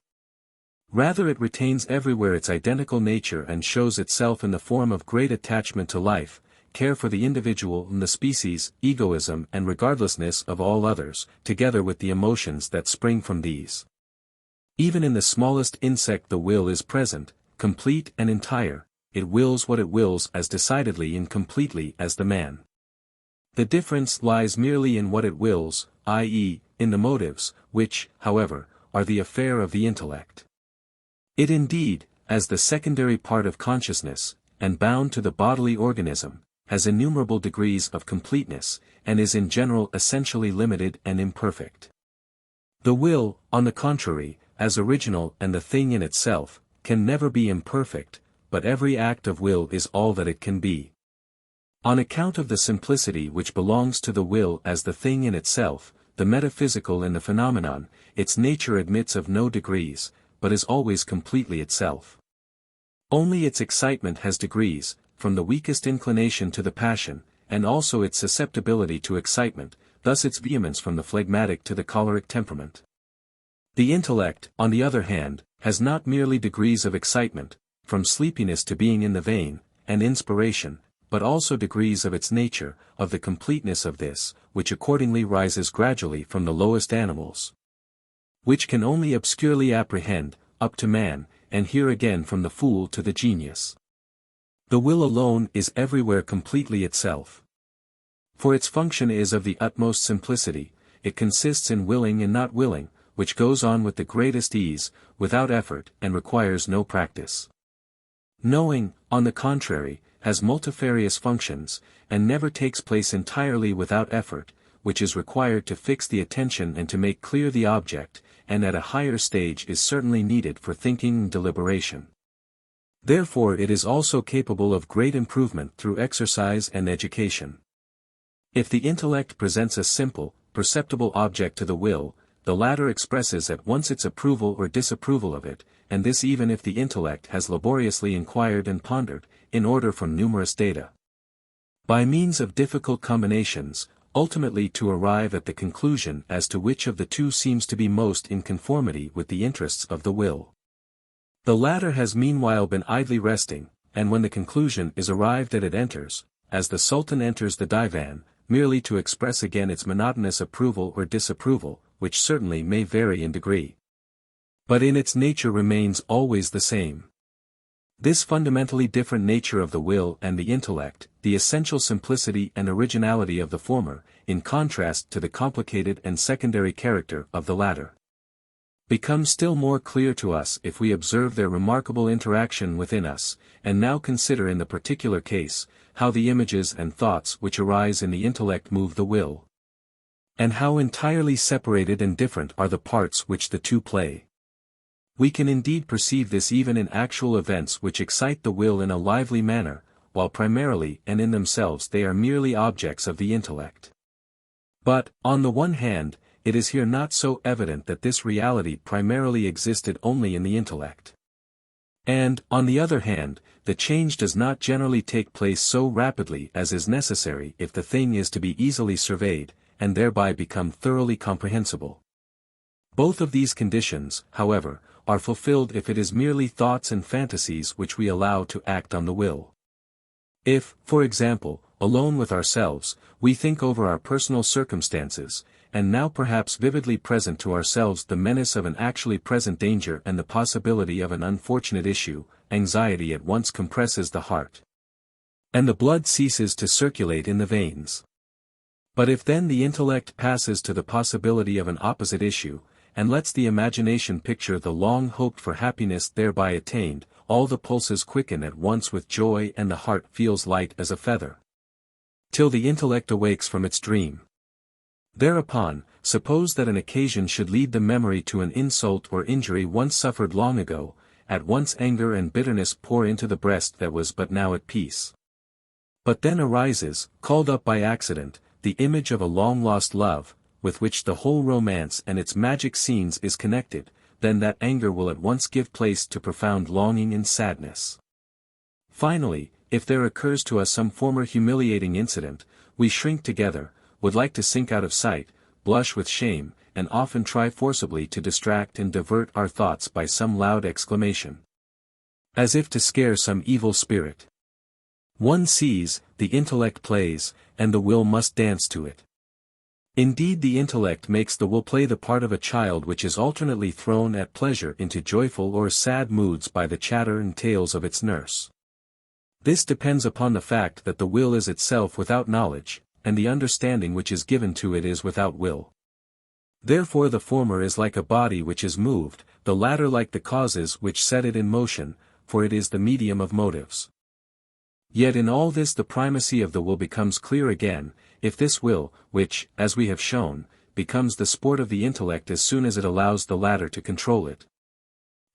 Rather it retains everywhere its identical nature and shows itself in the form of great attachment to life, care for the individual and the species, egoism and regardlessness of all others, together with the emotions that spring from these. Even in the smallest insect the will is present, complete and entire, it wills what it wills as decidedly and completely as the man. The difference lies merely in what it wills, i.e., in the motives, which, however, are the affair of the intellect. It indeed, as the secondary part of consciousness, and bound to the bodily organism, has innumerable degrees of completeness, and is in general essentially limited and imperfect. The will, on the contrary, as original and the thing in itself, can never be imperfect, but every act of will is all that it can be. On account of the simplicity which belongs to the will as the thing in itself, the metaphysical in the phenomenon, its nature admits of no degrees, but is always completely itself. Only its excitement has degrees, from the weakest inclination to the passion, and also its susceptibility to excitement, thus its vehemence from the phlegmatic to the choleric temperament. The intellect, on the other hand, has not merely degrees of excitement, from sleepiness to being in the vein, and inspiration, but also degrees of its nature, of the completeness of this, which accordingly rises gradually from the lowest animals, which can only obscurely apprehend, up to man, and here again from the fool to the genius. The will alone is everywhere completely itself. For its function is of the utmost simplicity, it consists in willing and not willing, which goes on with the greatest ease, without effort, and requires no practice. Knowing, on the contrary, has multifarious functions, and never takes place entirely without effort, which is required to fix the attention and to make clear the object, and at a higher stage is certainly needed for thinking and deliberation. Therefore it is also capable of great improvement through exercise and education. If the intellect presents a simple, perceptible object to the will, the latter expresses at once its approval or disapproval of it, and this even if the intellect has laboriously inquired and pondered, in order from numerous data, by means of difficult combinations, ultimately to arrive at the conclusion as to which of the two seems to be most in conformity with the interests of the will. The latter has meanwhile been idly resting, and when the conclusion is arrived at it enters, as the Sultan enters the divan, merely to express again its monotonous approval or disapproval, which certainly may vary in degree, but in its nature remains always the same. This fundamentally different nature of the will and the intellect, the essential simplicity and originality of the former, in contrast to the complicated and secondary character of the latter, becomes still more clear to us if we observe their remarkable interaction within us, and now consider in the particular case, how the images and thoughts which arise in the intellect move the will, and how entirely separated and different are the parts which the two play. We can indeed perceive this even in actual events which excite the will in a lively manner, while primarily and in themselves they are merely objects of the intellect. But, on the one hand, it is here not so evident that this reality primarily existed only in the intellect. And, on the other hand, the change does not generally take place so rapidly as is necessary if the thing is to be easily surveyed, and thereby become thoroughly comprehensible. Both of these conditions, however, are fulfilled if it is merely thoughts and fantasies which we allow to act on the will. If, for example, alone with ourselves, we think over our personal circumstances, and now perhaps vividly present to ourselves the menace of an actually present danger and the possibility of an unfortunate issue, anxiety at once compresses the heart, and the blood ceases to circulate in the veins. But if then the intellect passes to the possibility of an opposite issue, and lets the imagination picture the long-hoped-for happiness thereby attained, all the pulses quicken at once with joy and the heart feels light as a feather, till the intellect awakes from its dream. Thereupon, suppose that an occasion should lead the memory to an insult or injury once suffered long ago, at once anger and bitterness pour into the breast that was but now at peace. But then arises, called up by accident, the image of a long-lost love, with which the whole romance and its magic scenes is connected, then that anger will at once give place to profound longing and sadness. Finally, if there occurs to us some former humiliating incident, we shrink together, would like to sink out of sight, blush with shame, and often try forcibly to distract and divert our thoughts by some loud exclamation, as if to scare some evil spirit. One sees, the intellect plays, and the will must dance to it. Indeed, the intellect makes the will play the part of a child which is alternately thrown at pleasure into joyful or sad moods by the chatter and tales of its nurse. This depends upon the fact that the will is itself without knowledge, and the understanding which is given to it is without will. Therefore the former is like a body which is moved, the latter like the causes which set it in motion, for it is the medium of motives. Yet in all this the primacy of the will becomes clear again, if this will, which, as we have shown, becomes the sport of the intellect as soon as it allows the latter to control it,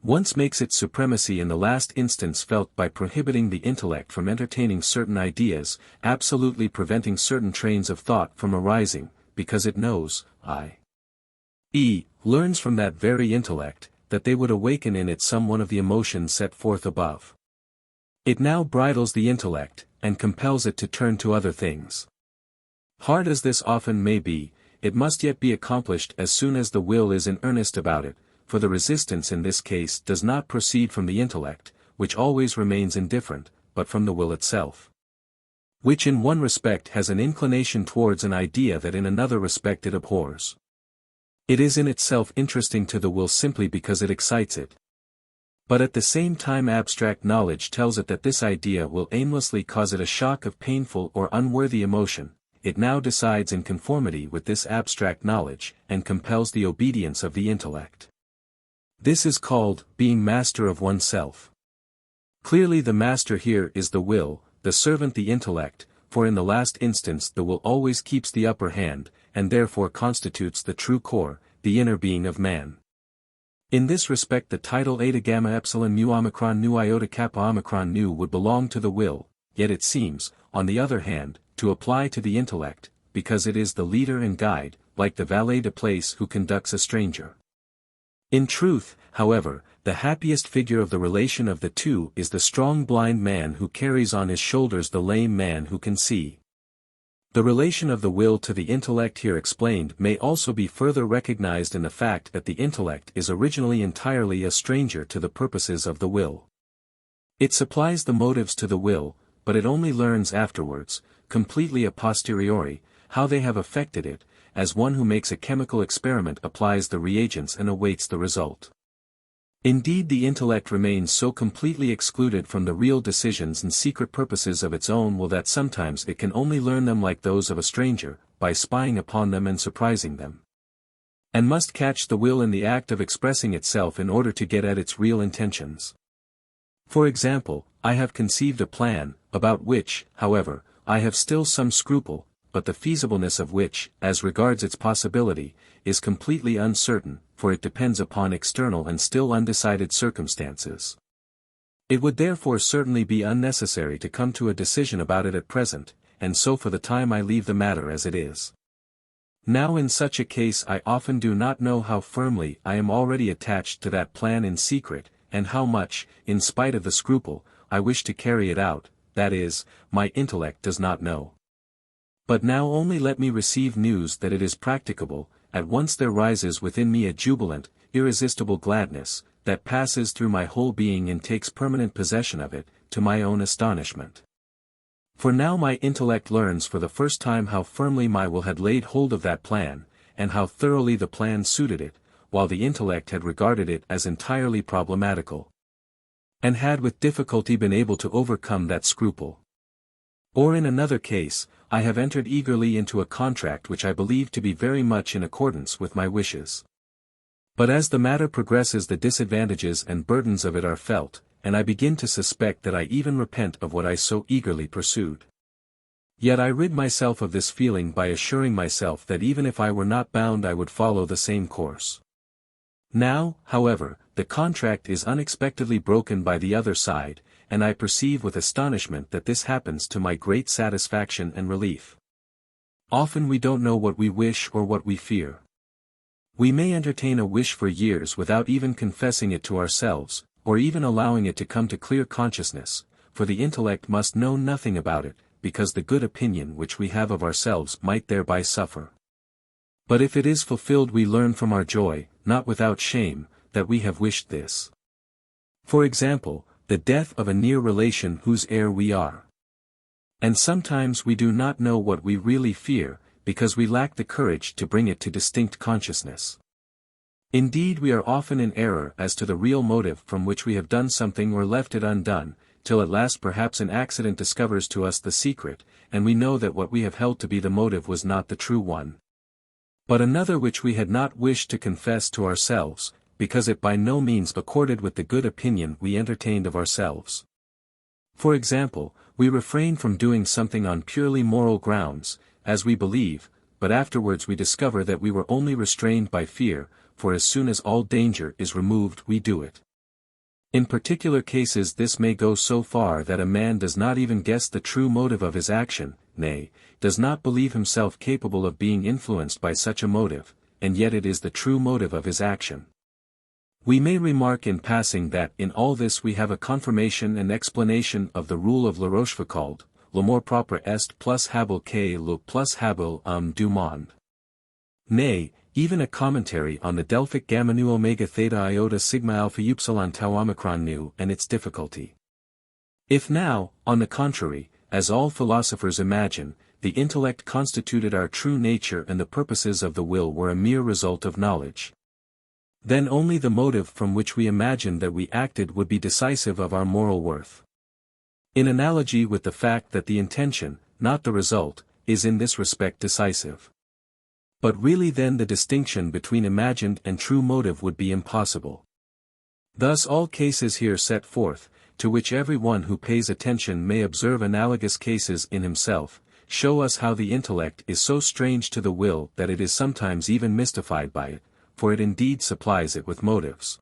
once makes its supremacy in the last instance felt by prohibiting the intellect from entertaining certain ideas, absolutely preventing certain trains of thought from arising, because it knows, i.e., learns from that very intellect, that they would awaken in it some one of the emotions set forth above. It now bridles the intellect, and compels it to turn to other things. Hard as this often may be, it must yet be accomplished as soon as the will is in earnest about it, for the resistance in this case does not proceed from the intellect, which always remains indifferent, but from the will itself, which in one respect has an inclination towards an idea that in another respect it abhors. It is in itself interesting to the will simply because it excites it. But at the same time abstract knowledge tells it that this idea will aimlessly cause it a shock of painful or unworthy emotion. It now decides in conformity with this abstract knowledge, and compels the obedience of the intellect. This is called, being master of oneself. Clearly the master here is the will, the servant the intellect, for in the last instance the will always keeps the upper hand, and therefore constitutes the true core, the inner being of man. In this respect the title eta gamma epsilon mu omicron nu iota kappa omicron nu would belong to the will, yet it seems, on the other hand, to apply to the intellect, because it is the leader and guide, like the valet de place who conducts a stranger. In truth, however, the happiest figure of the relation of the two is the strong blind man who carries on his shoulders the lame man who can see. The relation of the will to the intellect here explained may also be further recognized in the fact that the intellect is originally entirely a stranger to the purposes of the will. It supplies the motives to the will, but it only learns afterwards, completely a posteriori, how they have affected it, as one who makes a chemical experiment applies the reagents and awaits the result. Indeed, the intellect remains so completely excluded from the real decisions and secret purposes of its own will that sometimes it can only learn them like those of a stranger, by spying upon them and surprising them, and must catch the will in the act of expressing itself in order to get at its real intentions. For example, I have conceived a plan, about which, however, I have still some scruple, but the feasibleness of which, as regards its possibility, is completely uncertain, for it depends upon external and still undecided circumstances. It would therefore certainly be unnecessary to come to a decision about it at present, and so for the time I leave the matter as it is. Now in such a case I often do not know how firmly I am already attached to that plan in secret, and how much, in spite of the scruple, I wish to carry it out, that is, my intellect does not know. But now only let me receive news that it is practicable, at once there rises within me a jubilant, irresistible gladness, that passes through my whole being and takes permanent possession of it, to my own astonishment. For now my intellect learns for the first time how firmly my will had laid hold of that plan, and how thoroughly the plan suited it, while the intellect had regarded it as entirely problematical, and had with difficulty been able to overcome that scruple. Or in another case, I have entered eagerly into a contract which I believe to be very much in accordance with my wishes. But as the matter progresses the disadvantages and burdens of it are felt, and I begin to suspect that I even repent of what I so eagerly pursued. Yet I rid myself of this feeling by assuring myself that even if I were not bound I would follow the same course. Now, however, the contract is unexpectedly broken by the other side, and I perceive with astonishment that this happens to my great satisfaction and relief. Often we don't know what we wish or what we fear. We may entertain a wish for years without even confessing it to ourselves, or even allowing it to come to clear consciousness, for the intellect must know nothing about it, because the good opinion which we have of ourselves might thereby suffer. But if it is fulfilled, we learn from our joy, not without shame, that we have wished this. For example, the death of a near relation whose heir we are. And sometimes we do not know what we really fear, because we lack the courage to bring it to distinct consciousness. Indeed, we are often in error as to the real motive from which we have done something or left it undone, till at last perhaps an accident discovers to us the secret, and we know that what we have held to be the motive was not the true one, but another which we had not wished to confess to ourselves, because it by no means accorded with the good opinion we entertained of ourselves. For example, we refrain from doing something on purely moral grounds, as we believe, but afterwards we discover that we were only restrained by fear, for as soon as all danger is removed we do it. In particular cases this may go so far that a man does not even guess the true motive of his action, nay, does not believe himself capable of being influenced by such a motive, and yet it is the true motive of his action. We may remark in passing that in all this we have a confirmation and explanation of the rule of La Rochefoucauld, l'amour propre est plus habile que le plus habile du monde. Nay, even a commentary on the Delphic gamma nu omega theta iota sigma alpha upsilon tau omicron nu and its difficulty. If now, on the contrary, as all philosophers imagine, the intellect constituted our true nature and the purposes of the will were a mere result of knowledge, then only the motive from which we imagined that we acted would be decisive of our moral worth. In analogy with the fact that the intention, not the result, is in this respect decisive. But really then the distinction between imagined and true motive would be impossible. Thus all cases here set forth, to which every one who pays attention may observe analogous cases in himself, show us how the intellect is so strange to the will that it is sometimes even mystified by it, for it indeed supplies it with motives,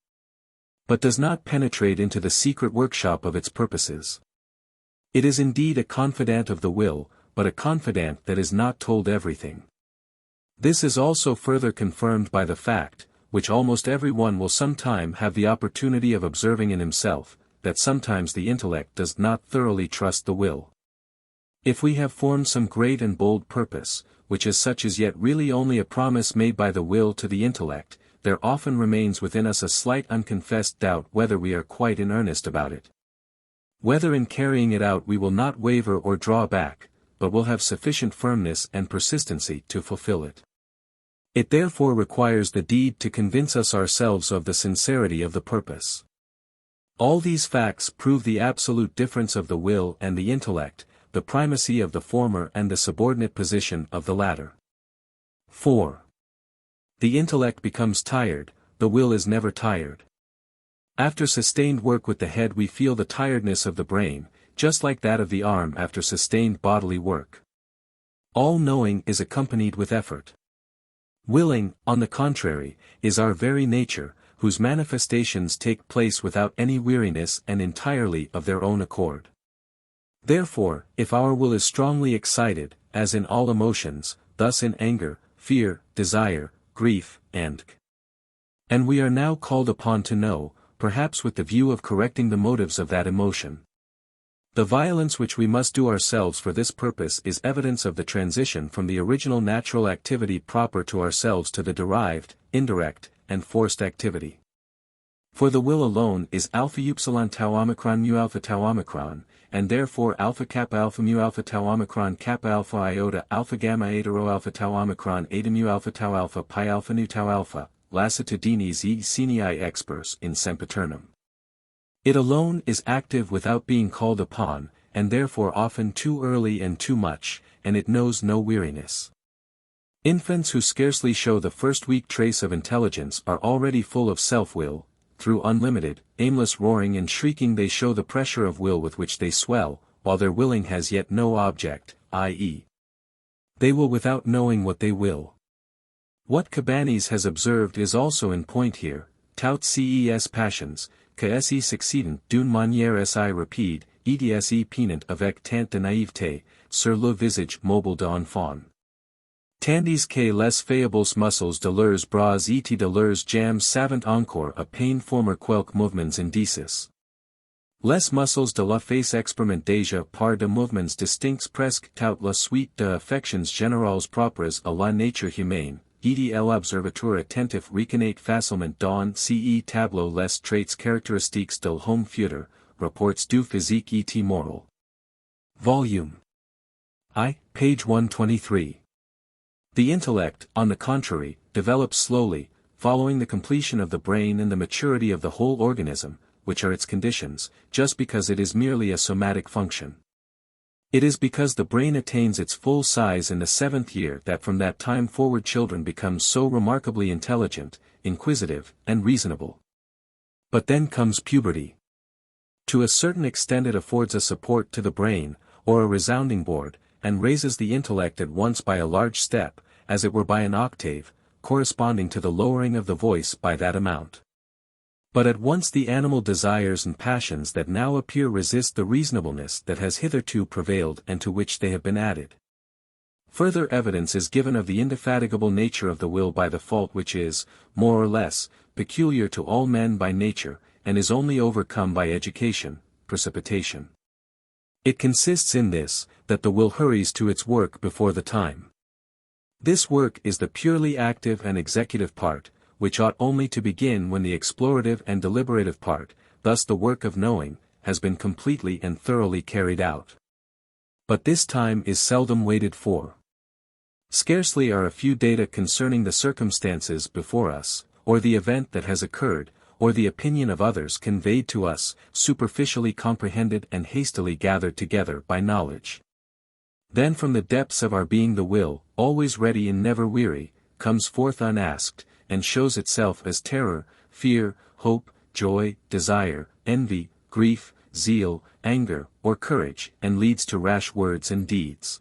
but does not penetrate into the secret workshop of its purposes. It is indeed a confidant of the will, but a confidant that is not told everything. This is also further confirmed by the fact, which almost every one will sometime have the opportunity of observing in himself, that sometimes the intellect does not thoroughly trust the will. If we have formed some great and bold purpose, which as such is yet really only a promise made by the will to the intellect, there often remains within us a slight unconfessed doubt whether we are quite in earnest about it. Whether in carrying it out we will not waver or draw back, but will have sufficient firmness and persistency to fulfill it. It therefore requires the deed to convince us ourselves of the sincerity of the purpose. All these facts prove the absolute difference of the will and the intellect, the primacy of the former and the subordinate position of the latter. 4. The intellect becomes tired, the will is never tired. After sustained work with the head we feel the tiredness of the brain, just like that of the arm after sustained bodily work. All knowing is accompanied with effort. Willing, on the contrary, is our very nature, whose manifestations take place without any weariness and entirely of their own accord. Therefore, if our will is strongly excited, as in all emotions, thus in anger, fear, desire, grief, and we are now called upon to know, perhaps with the view of correcting the motives of that emotion. The violence which we must do ourselves for this purpose is evidence of the transition from the original natural activity proper to ourselves to the derived, indirect, and forced activity. For the will alone is alpha upsilon tau omicron mu alpha tau omicron, and therefore alpha kappa alpha mu alpha tau omicron kappa alpha iota alpha gamma eta rho alpha tau omicron eta mu alpha tau alpha pi alpha nu tau alpha, lassitudinis e senii expers in sempiternum. It alone is active without being called upon, and therefore often too early and too much, and it knows no weariness. Infants who scarcely show the first weak trace of intelligence are already full of self-will. Through unlimited, aimless roaring and shrieking they show the pressure of will with which they swell, while their willing has yet no object, i.e., they will without knowing what they will. What Cabanis has observed is also in point here, tout ces passions, que se succèdent d'une manière si rapide, et se penant avec tant de naïveté, sur le visage mobile d'enfant. Tandis que les faibles muscles de leurs bras et de leurs jambes savent encore à peine former quelques mouvements indices. Les muscles de la face expérimentent déjà par de mouvements distincts presque toute la suite de affections générales propres à la nature humaine, et l'observateur attentif reconnaît facilement dans ce tableau les traits caractéristiques de l'homme futur, Reports du physique et moral. Volume I, page 123. The intellect, on the contrary, develops slowly, following the completion of the brain and the maturity of the whole organism, which are its conditions, just because it is merely a somatic function. It is because the brain attains its full size in the 7th year that from that time forward children become so remarkably intelligent, inquisitive, and reasonable. But then comes puberty. To a certain extent it affords a support to the brain, or a resounding board, and raises the intellect at once by a large step, as it were by an octave, corresponding to the lowering of the voice by that amount. But at once the animal desires and passions that now appear resist the reasonableness that has hitherto prevailed and to which they have been added. Further evidence is given of the indefatigable nature of the will by the fault which is, more or less, peculiar to all men by nature, and is only overcome by education, precipitation. It consists in this, that the will hurries to its work before the time. This work is the purely active and executive part, which ought only to begin when the explorative and deliberative part, thus the work of knowing, has been completely and thoroughly carried out. But this time is seldom waited for. Scarcely are a few data concerning the circumstances before us, or the event that has occurred, or the opinion of others conveyed to us, superficially comprehended and hastily gathered together by knowledge. Then from the depths of our being the will, always ready and never weary, comes forth unasked, and shows itself as terror, fear, hope, joy, desire, envy, grief, zeal, anger, or courage, and leads to rash words and deeds,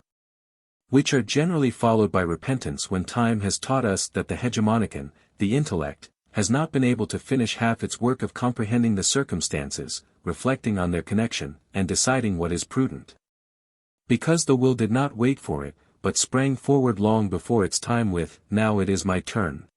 which are generally followed by repentance when time has taught us that the hegemonicon, the intellect, has not been able to finish half its work of comprehending the circumstances, reflecting on their connection, and deciding what is prudent. Because the will did not wait for it, but sprang forward long before its time with, "Now it is my turn,"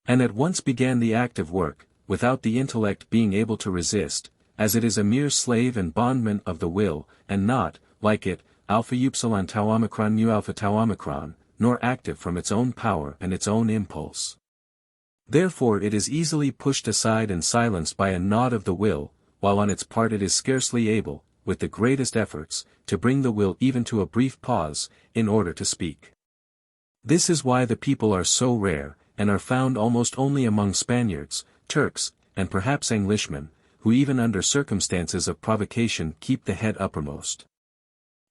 and at once began the active work, without the intellect being able to resist, as it is a mere slave and bondman of the will, and not, like it, alpha upsilon tau omicron mu alpha tau omicron, nor active from its own power and its own impulse. Therefore it is easily pushed aside and silenced by a nod of the will, while on its part it is scarcely able, with the greatest efforts, to bring the will even to a brief pause, in order to speak. This is why the people are so rare, and are found almost only among Spaniards, Turks, and perhaps Englishmen, who even under circumstances of provocation keep the head uppermost.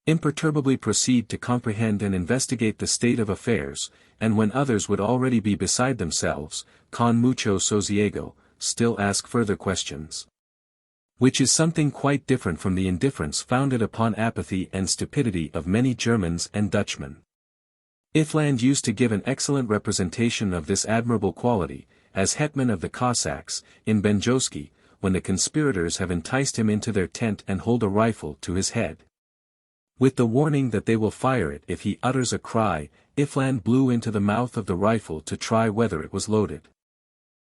Imperturbably proceed to comprehend and investigate the state of affairs, and when others would already be beside themselves, con mucho sosiego, still ask further questions. Which is something quite different from the indifference founded upon apathy and stupidity of many Germans and Dutchmen. Iffland used to give an excellent representation of this admirable quality, as hetman of the Cossacks, in Benjowski, when the conspirators have enticed him into their tent and hold a rifle to his head, with the warning that they will fire it if he utters a cry. Iffland blew into the mouth of the rifle to try whether it was loaded.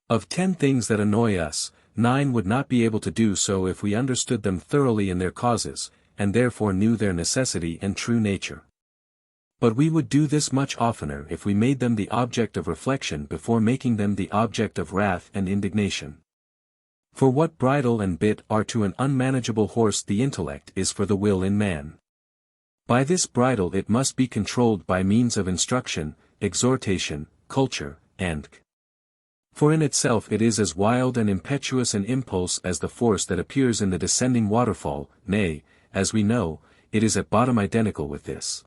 Of 10 things that annoy us, 9 would not be able to do so if we understood them thoroughly in their causes, and therefore knew their necessity and true nature. But we would do this much oftener if we made them the object of reflection before making them the object of wrath and indignation. For what bridle and bit are to an unmanageable horse the intellect is for the will in man. By this bridle it must be controlled by means of instruction, exhortation, culture, and for in itself it is as wild and impetuous an impulse as the force that appears in the descending waterfall, nay, as we know, it is at bottom identical with this.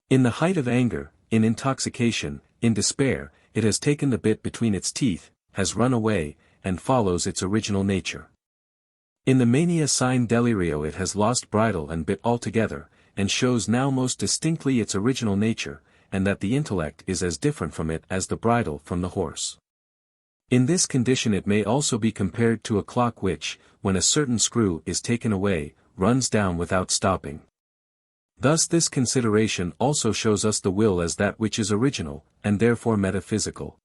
In the height of anger, in intoxication, in despair, it has taken the bit between its teeth, has run away, and follows its original nature. In the mania sine delirio it has lost bridle and bit altogether, and shows now most distinctly its original nature, and that the intellect is as different from it as the bridle from the horse. In this condition it may also be compared to a clock which, when a certain screw is taken away, runs down without stopping. Thus this consideration also shows us the will as that which is original, and therefore metaphysical.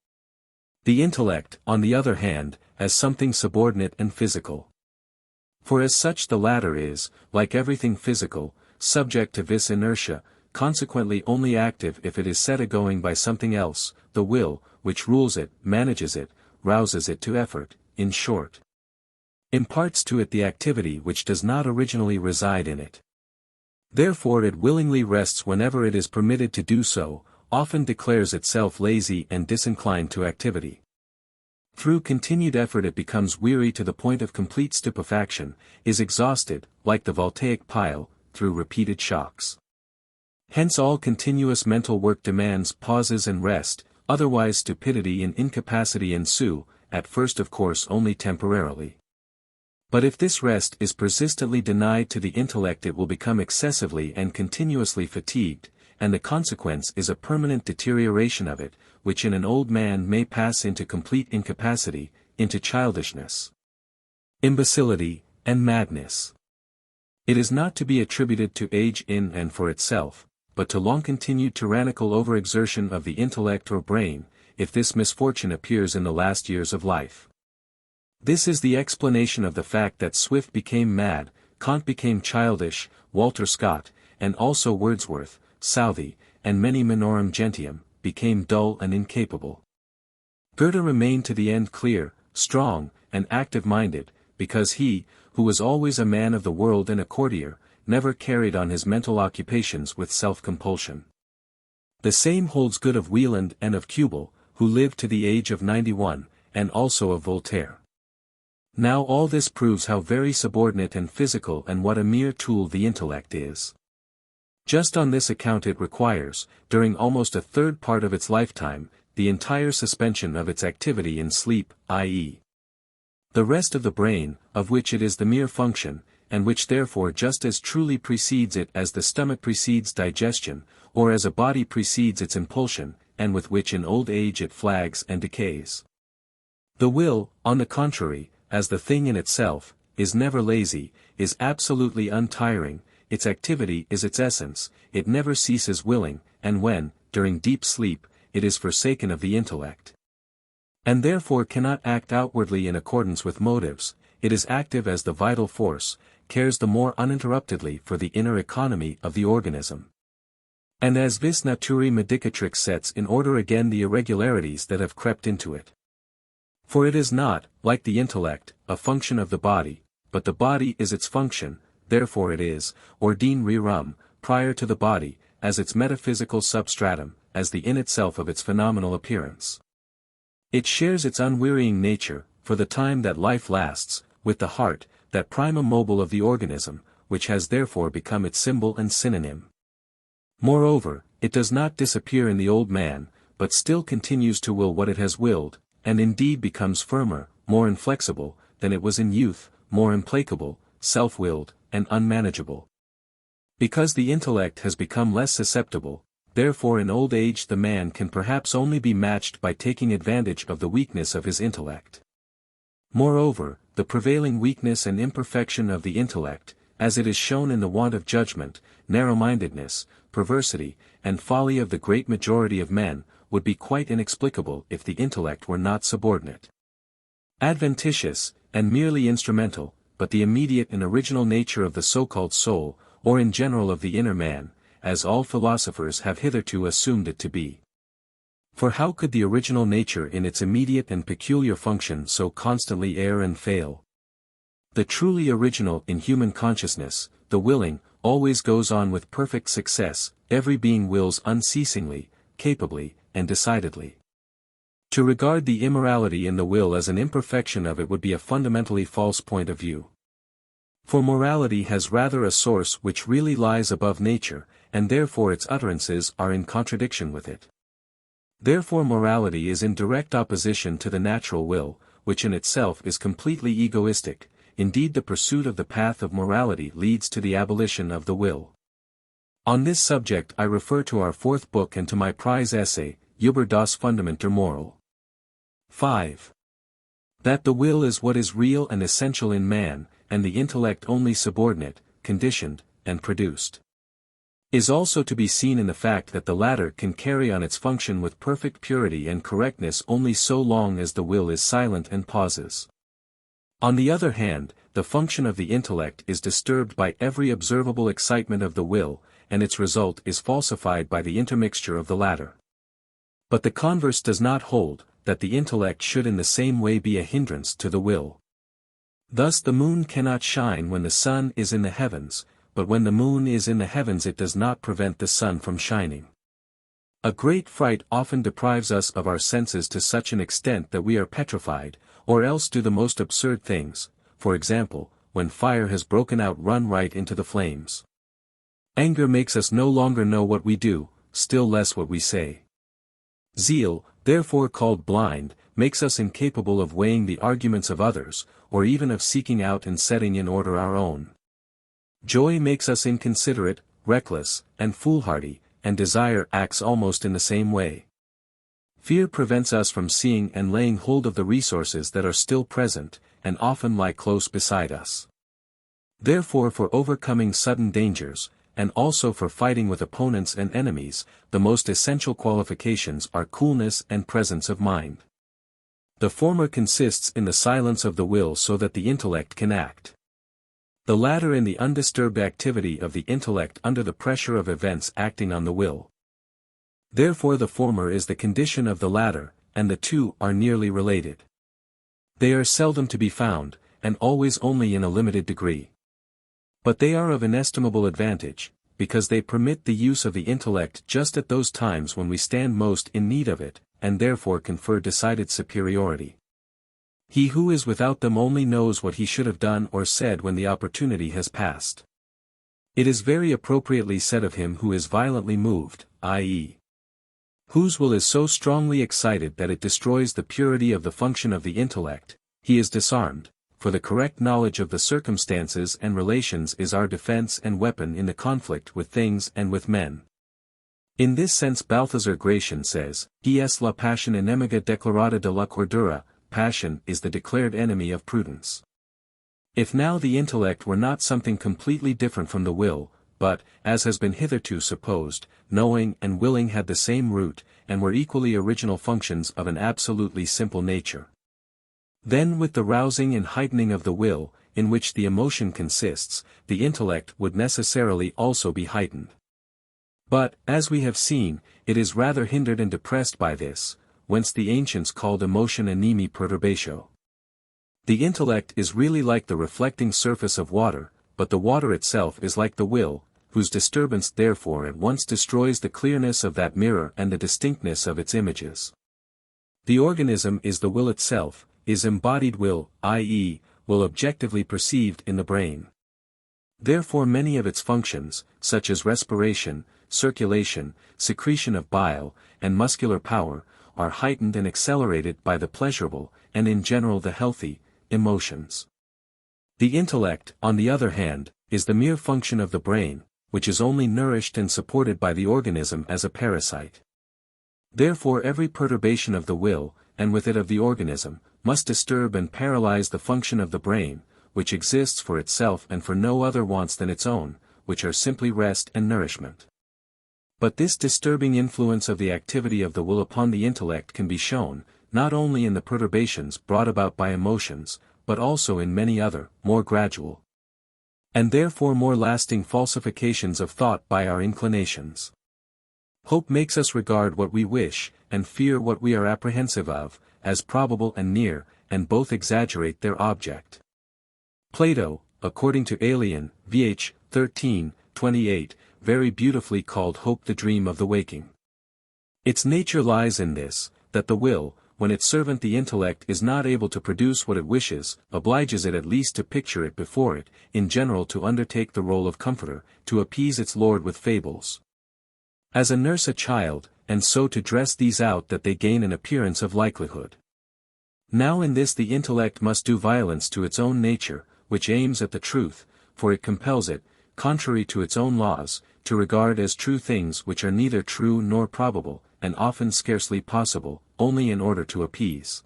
The intellect, on the other hand, as something subordinate and physical. For as such the latter is, like everything physical, subject to vis inertia, consequently only active if it is set a-going by something else, the will, which rules it, manages it, rouses it to effort, in short. Imparts to it the activity which does not originally reside in it. Therefore it willingly rests whenever it is permitted to do so, often declares itself lazy and disinclined to activity. Through continued effort it becomes weary to the point of complete stupefaction, is exhausted, like the voltaic pile, through repeated shocks. Hence all continuous mental work demands pauses and rest, otherwise stupidity and incapacity ensue, at first of course only temporarily. But if this rest is persistently denied to the intellect it will become excessively and continuously fatigued, and the consequence is a permanent deterioration of it, which in an old man may pass into complete incapacity, into childishness, imbecility, and madness. It is not to be attributed to age in and for itself, but to long-continued tyrannical overexertion of the intellect or brain, if this misfortune appears in the last years of life. This is the explanation of the fact that Swift became mad, Kant became childish, Walter Scott, and also Wordsworth, Southey, and many minorum gentium, became dull and incapable. Goethe remained to the end clear, strong, and active-minded, because he, who was always a man of the world and a courtier, never carried on his mental occupations with self-compulsion. The same holds good of Wieland and of Keble, who lived to the age of 91, and also of Voltaire. Now all this proves how very subordinate and physical and what a mere tool the intellect is. Just on this account it requires, during almost a third part of its lifetime, the entire suspension of its activity in sleep, i.e. the rest of the brain, of which it is the mere function, and which therefore just as truly precedes it as the stomach precedes digestion, or as a body precedes its impulsion, and with which in old age it flags and decays. The will, on the contrary, as the thing in itself, is never lazy, is absolutely untiring, its activity is its essence, it never ceases willing, and when, during deep sleep, it is forsaken of the intellect, and therefore cannot act outwardly in accordance with motives, it is active as the vital force, cares the more uninterruptedly for the inner economy of the organism. And as vis naturae medicatrix sets in order again the irregularities that have crept into it. For it is not, like the intellect, a function of the body, but the body is its function, therefore it is, ordine rerum, prior to the body, as its metaphysical substratum, as the in itself of its phenomenal appearance. It shares its unwearying nature, for the time that life lasts, with the heart, that primum mobile of the organism, which has therefore become its symbol and synonym. Moreover, it does not disappear in the old man, but still continues to will what it has willed, and indeed becomes firmer, more inflexible, than it was in youth, more implacable, self-willed, and unmanageable. Because the intellect has become less susceptible, therefore in old age the man can perhaps only be matched by taking advantage of the weakness of his intellect. Moreover, the prevailing weakness and imperfection of the intellect, as it is shown in the want of judgment, narrow-mindedness, perversity, and folly of the great majority of men, would be quite inexplicable if the intellect were not subordinate, adventitious, and merely instrumental, but the immediate and original nature of the so-called soul, or in general of the inner man, as all philosophers have hitherto assumed it to be. For how could the original nature in its immediate and peculiar function so constantly err and fail? The truly original in human consciousness, the willing, always goes on with perfect success, every being wills unceasingly, capably, and decidedly. To regard the immorality in the will as an imperfection of it would be a fundamentally false point of view. For morality has rather a source which really lies above nature, and therefore its utterances are in contradiction with it. Therefore morality is in direct opposition to the natural will, which in itself is completely egoistic. Indeed the pursuit of the path of morality leads to the abolition of the will. On this subject I refer to our fourth book and to my prize essay, Über das Fundament der Moral. 5. That the will is what is real and essential in man, and the intellect only subordinate, conditioned, and produced. is also to be seen in the fact that the latter can carry on its function with perfect purity and correctness only so long as the will is silent and pauses. On the other hand, the function of the intellect is disturbed by every observable excitement of the will, and its result is falsified by the intermixture of the latter. But the converse does not hold, that the intellect should in the same way be a hindrance to the will. Thus the moon cannot shine when the sun is in the heavens, but when the moon is in the heavens it does not prevent the sun from shining. A great fright often deprives us of our senses to such an extent that we are petrified, or else do the most absurd things, for example, when fire has broken out run right into the flames. Anger makes us no longer know what we do, still less what we say. Zeal, therefore called blind, makes us incapable of weighing the arguments of others, or even of seeking out and setting in order our own. Joy makes us inconsiderate, reckless, and foolhardy, and desire acts almost in the same way. Fear prevents us from seeing and laying hold of the resources that are still present, and often lie close beside us. Therefore for overcoming sudden dangers, and also for fighting with opponents and enemies, the most essential qualifications are coolness and presence of mind. The former consists in the silence of the will so that the intellect can act. The latter in the undisturbed activity of the intellect under the pressure of events acting on the will. Therefore the former is the condition of the latter, and the two are nearly related. They are seldom to be found, and always only in a limited degree. But they are of inestimable advantage, because they permit the use of the intellect just at those times when we stand most in need of it, and therefore confer decided superiority. He who is without them only knows what he should have done or said when the opportunity has passed. It is very appropriately said of him who is violently moved, i.e., whose will is so strongly excited that it destroys the purity of the function of the intellect, he is disarmed, for the correct knowledge of the circumstances and relations is our defense and weapon in the conflict with things and with men. In this sense Balthazar Gracian says, "Es la passion enemiga declarada de la cordura," passion is the declared enemy of prudence. If now the intellect were not something completely different from the will, but, as has been hitherto supposed, knowing and willing had the same root, and were equally original functions of an absolutely simple nature. Then with the rousing and heightening of the will, in which the emotion consists, the intellect would necessarily also be heightened. But, as we have seen, it is rather hindered and depressed by this, whence the ancients called emotion animi perturbatio. The intellect is really like the reflecting surface of water, but the water itself is like the will, whose disturbance therefore at once destroys the clearness of that mirror and the distinctness of its images. The organism is the will itself, is embodied will, i.e., will objectively perceived in the brain. Therefore many of its functions, such as respiration, circulation, secretion of bile, and muscular power, are heightened and accelerated by the pleasurable, and in general the healthy, emotions. The intellect, on the other hand, is the mere function of the brain, which is only nourished and supported by the organism as a parasite. Therefore every perturbation of the will, and with it of the organism, must disturb and paralyze the function of the brain, which exists for itself and for no other wants than its own, which are simply rest and nourishment. But this disturbing influence of the activity of the will upon the intellect can be shown, not only in the perturbations brought about by emotions, but also in many other, more gradual, and therefore more lasting falsifications of thought by our inclinations. Hope makes us regard what we wish, and fear what we are apprehensive of, as probable and near, and both exaggerate their object. Plato, according to Aelian, vh. 13:28, very beautifully called hope the dream of the waking. Its nature lies in this, that the will, when its servant the intellect is not able to produce what it wishes, obliges it at least to picture it before it, in general to undertake the role of comforter, to appease its lord with fables, as a nurse a child, and so to dress these out that they gain an appearance of likelihood. Now in this the intellect must do violence to its own nature, which aims at the truth, for it compels it, contrary to its own laws, to regard as true things which are neither true nor probable, and often scarcely possible, only in order to appease,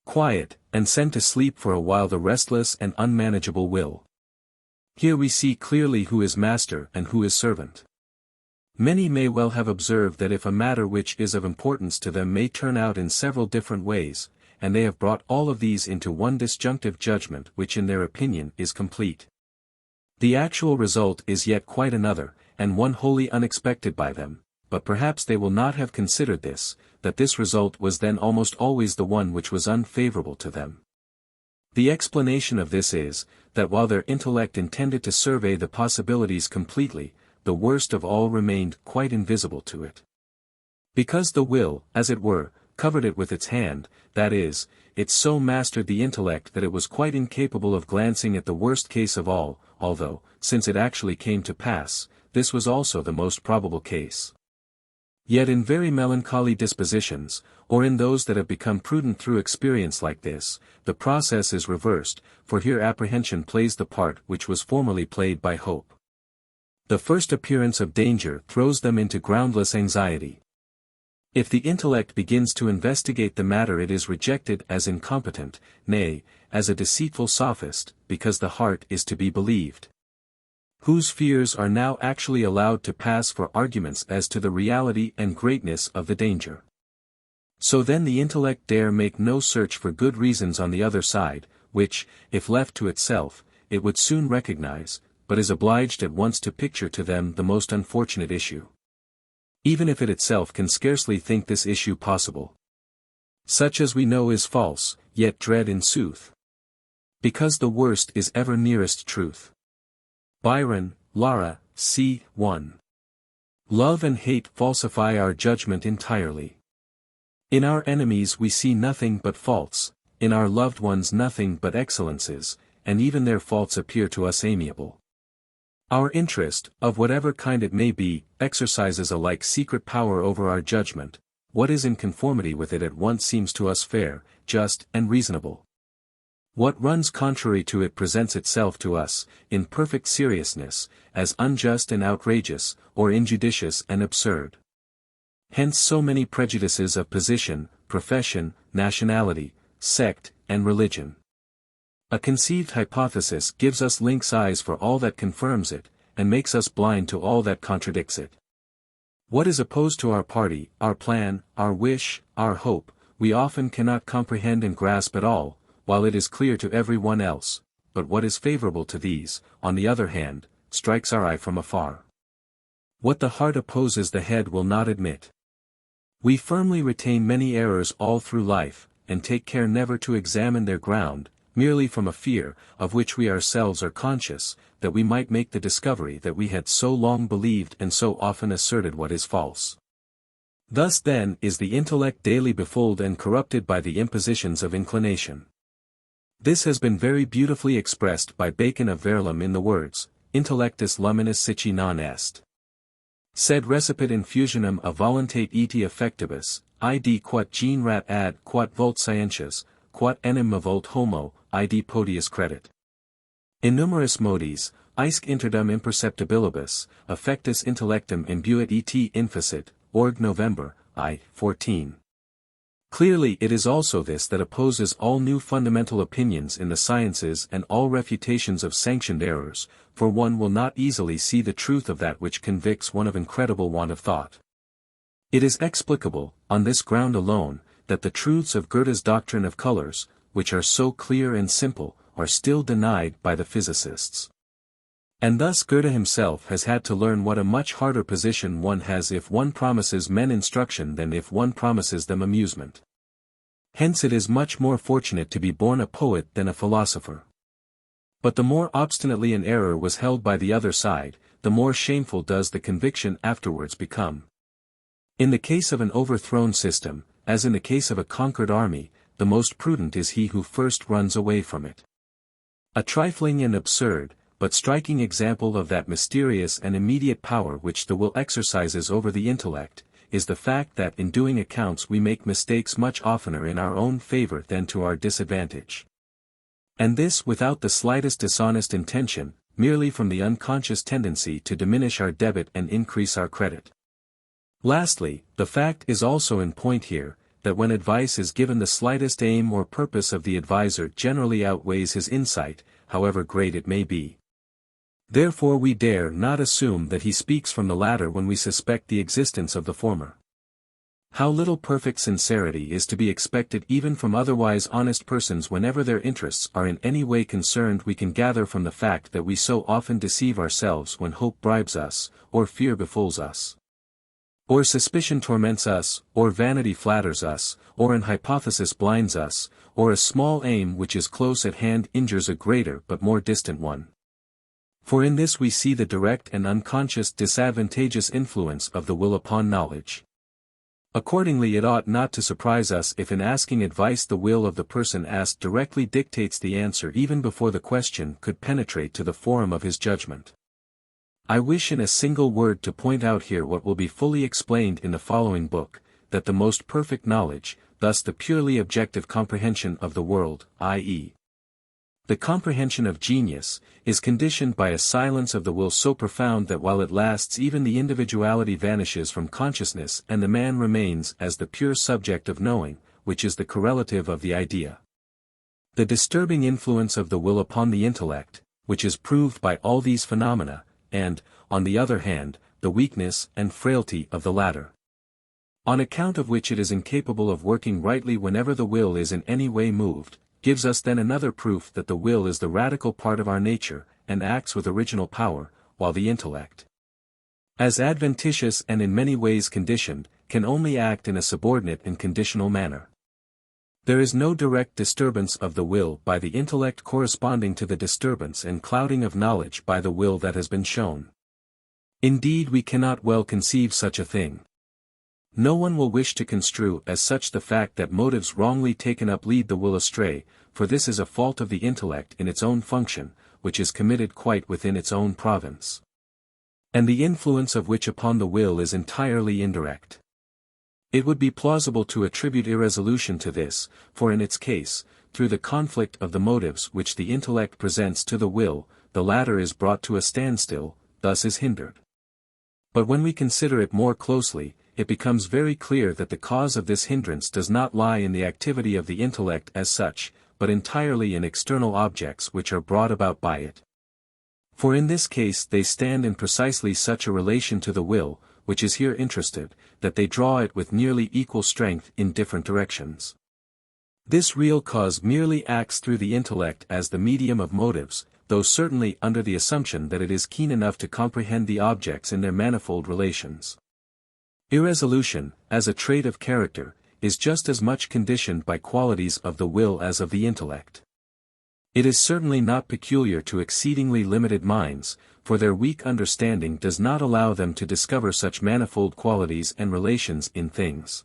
quiet, and send to sleep for a while the restless and unmanageable will. Here we see clearly who is master and who is servant. Many may well have observed that if a matter which is of importance to them may turn out in several different ways, and they have brought all of these into one disjunctive judgment which in their opinion is complete. The actual result is yet quite another, and one wholly unexpected by them, but perhaps they will not have considered this, that this result was then almost always the one which was unfavorable to them. The explanation of this is, that while their intellect intended to survey the possibilities completely, the worst of all remained quite invisible to it. Because the will, as it were, covered it with its hand, that is, it so mastered the intellect that it was quite incapable of glancing at the worst case of all, although, since it actually came to pass, this was also the most probable case. Yet in very melancholy dispositions, or in those that have become prudent through experience like this, the process is reversed, for here apprehension plays the part which was formerly played by hope. The first appearance of danger throws them into groundless anxiety. If the intellect begins to investigate the matter, it is rejected as incompetent, nay, as a deceitful sophist, because the heart is to be believed. Whose fears are now actually allowed to pass for arguments as to the reality and greatness of the danger. So then the intellect dare make no search for good reasons on the other side, which, if left to itself, it would soon recognize, but is obliged at once to picture to them the most unfortunate issue. Even if it itself can scarcely think this issue possible. Such as we know is false, yet dread in sooth. Because the worst is ever nearest truth. Byron, Lara, c. 1. Love and hate falsify our judgment entirely. In our enemies we see nothing but faults, in our loved ones nothing but excellences, and even their faults appear to us amiable. Our interest, of whatever kind it may be, exercises a like secret power over our judgment. What is in conformity with it at once seems to us fair, just, and reasonable. What runs contrary to it presents itself to us, in perfect seriousness, as unjust and outrageous, or injudicious and absurd. Hence so many prejudices of position, profession, nationality, sect, and religion. A conceived hypothesis gives us lynx eyes for all that confirms it, and makes us blind to all that contradicts it. What is opposed to our party, our plan, our wish, our hope, we often cannot comprehend and grasp at all, while it is clear to every one else, but what is favorable to these, on the other hand, strikes our eye from afar. What the heart opposes the head will not admit. We firmly retain many errors all through life, and take care never to examine their ground, merely from a fear, of which we ourselves are conscious, that we might make the discovery that we had so long believed and so often asserted what is false. Thus then is the intellect daily befooled and corrupted by the impositions of inclination. This has been very beautifully expressed by Bacon of Verulam in the words, Intellectus luminus sici non est. Sed recipit infusionum a voluntate eti effectibus, id quod generat ad quod vult scientias, quod enim vult homo, id podius credit. Innumerus modis, aisc interdum imperceptibilibus, affectus intellectum imbuit et inficit, org November, I. 14. Clearly it is also this that opposes all new fundamental opinions in the sciences and all refutations of sanctioned errors, for one will not easily see the truth of that which convicts one of incredible want of thought. It is explicable, on this ground alone, that the truths of Goethe's doctrine of colors, which are so clear and simple, are still denied by the physicists. And thus Goethe himself has had to learn what a much harder position one has if one promises men instruction than if one promises them amusement. Hence it is much more fortunate to be born a poet than a philosopher. But the more obstinately an error was held by the other side, the more shameful does the conviction afterwards become. In the case of an overthrown system, as in the case of a conquered army, the most prudent is he who first runs away from it. A trifling and absurd, but striking example of that mysterious and immediate power which the will exercises over the intellect, is the fact that in doing accounts we make mistakes much oftener in our own favor than to our disadvantage. And this without the slightest dishonest intention, merely from the unconscious tendency to diminish our debit and increase our credit. Lastly, the fact is also in point here, that when advice is given the slightest aim or purpose of the adviser generally outweighs his insight, however great it may be. Therefore we dare not assume that he speaks from the latter when we suspect the existence of the former. How little perfect sincerity is to be expected even from otherwise honest persons whenever their interests are in any way concerned we can gather from the fact that we so often deceive ourselves when hope bribes us, or fear befools us, or suspicion torments us, or vanity flatters us, or an hypothesis blinds us, or a small aim which is close at hand injures a greater but more distant one. For in this we see the direct and unconscious disadvantageous influence of the will upon knowledge. Accordingly it ought not to surprise us if in asking advice the will of the person asked directly dictates the answer even before the question could penetrate to the forum of his judgment. I wish in a single word to point out here what will be fully explained in the following book, that the most perfect knowledge, thus the purely objective comprehension of the world, i.e., the comprehension of genius, is conditioned by a silence of the will so profound that while it lasts even the individuality vanishes from consciousness and the man remains as the pure subject of knowing, which is the correlative of the idea. The disturbing influence of the will upon the intellect, which is proved by all these phenomena, and, on the other hand, the weakness and frailty of the latter, on account of which it is incapable of working rightly whenever the will is in any way moved, gives us then another proof that the will is the radical part of our nature, and acts with original power, while the intellect, as adventitious and in many ways conditioned, can only act in a subordinate and conditional manner. There is no direct disturbance of the will by the intellect corresponding to the disturbance and clouding of knowledge by the will that has been shown. Indeed we cannot well conceive such a thing. No one will wish to construe as such the fact that motives wrongly taken up lead the will astray, for this is a fault of the intellect in its own function, which is committed quite within its own province, and the influence of which upon the will is entirely indirect. It would be plausible to attribute irresolution to this, for in its case, through the conflict of the motives which the intellect presents to the will, the latter is brought to a standstill, thus is hindered. But when we consider it more closely, it becomes very clear that the cause of this hindrance does not lie in the activity of the intellect as such, but entirely in external objects which are brought about by it. For in this case they stand in precisely such a relation to the will, which is here interested, that they draw it with nearly equal strength in different directions. This real cause merely acts through the intellect as the medium of motives, though certainly under the assumption that it is keen enough to comprehend the objects in their manifold relations. Irresolution, as a trait of character, is just as much conditioned by qualities of the will as of the intellect. It is certainly not peculiar to exceedingly limited minds, for their weak understanding does not allow them to discover such manifold qualities and relations in things,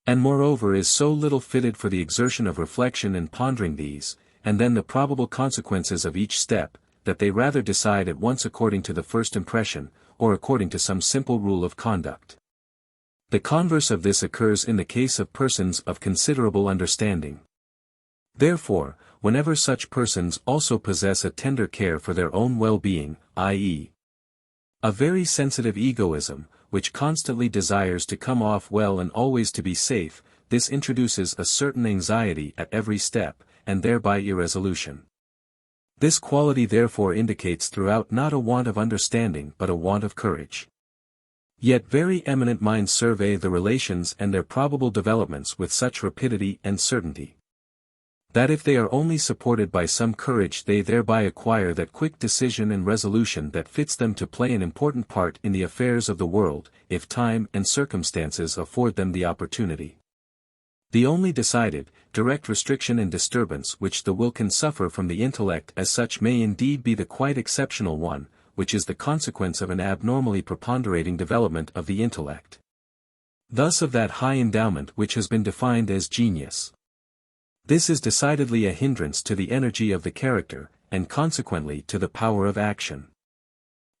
and moreover is so little fitted for the exertion of reflection and pondering these, and then the probable consequences of each step, that they rather decide at once according to the first impression, or according to some simple rule of conduct. The converse of this occurs in the case of persons of considerable understanding. Therefore, whenever such persons also possess a tender care for their own well-being, i.e., a very sensitive egoism, which constantly desires to come off well and always to be safe, this introduces a certain anxiety at every step, and thereby irresolution. This quality therefore indicates throughout not a want of understanding but a want of courage. Yet very eminent minds survey the relations and their probable developments with such rapidity and certainty, that if they are only supported by some courage they thereby acquire that quick decision and resolution that fits them to play an important part in the affairs of the world, if time and circumstances afford them the opportunity. The only decided, direct restriction and disturbance which the will can suffer from the intellect as such may indeed be the quite exceptional one, which is the consequence of an abnormally preponderating development of the intellect. Thus of that high endowment which has been defined as genius. This is decidedly a hindrance to the energy of the character, and consequently to the power of action.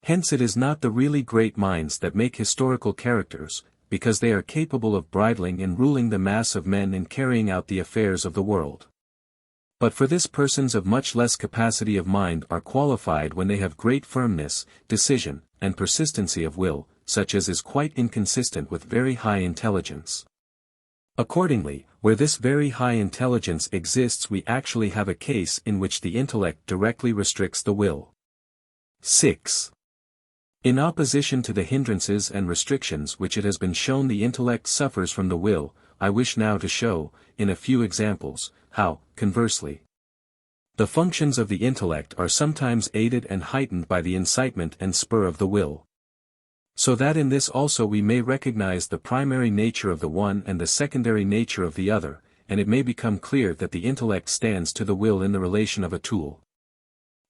Hence it is not the really great minds that make historical characters, because they are capable of bridling and ruling the mass of men in carrying out the affairs of the world. But for this persons of much less capacity of mind are qualified when they have great firmness, decision, and persistency of will, such as is quite inconsistent with very high intelligence. Accordingly, where this very high intelligence exists we actually have a case in which the intellect directly restricts the will. 6. In opposition to the hindrances and restrictions which it has been shown the intellect suffers from the will, I wish now to show, in a few examples, how, conversely, the functions of the intellect are sometimes aided and heightened by the incitement and spur of the will. So that in this also we may recognize the primary nature of the one and the secondary nature of the other, and it may become clear that the intellect stands to the will in the relation of a tool.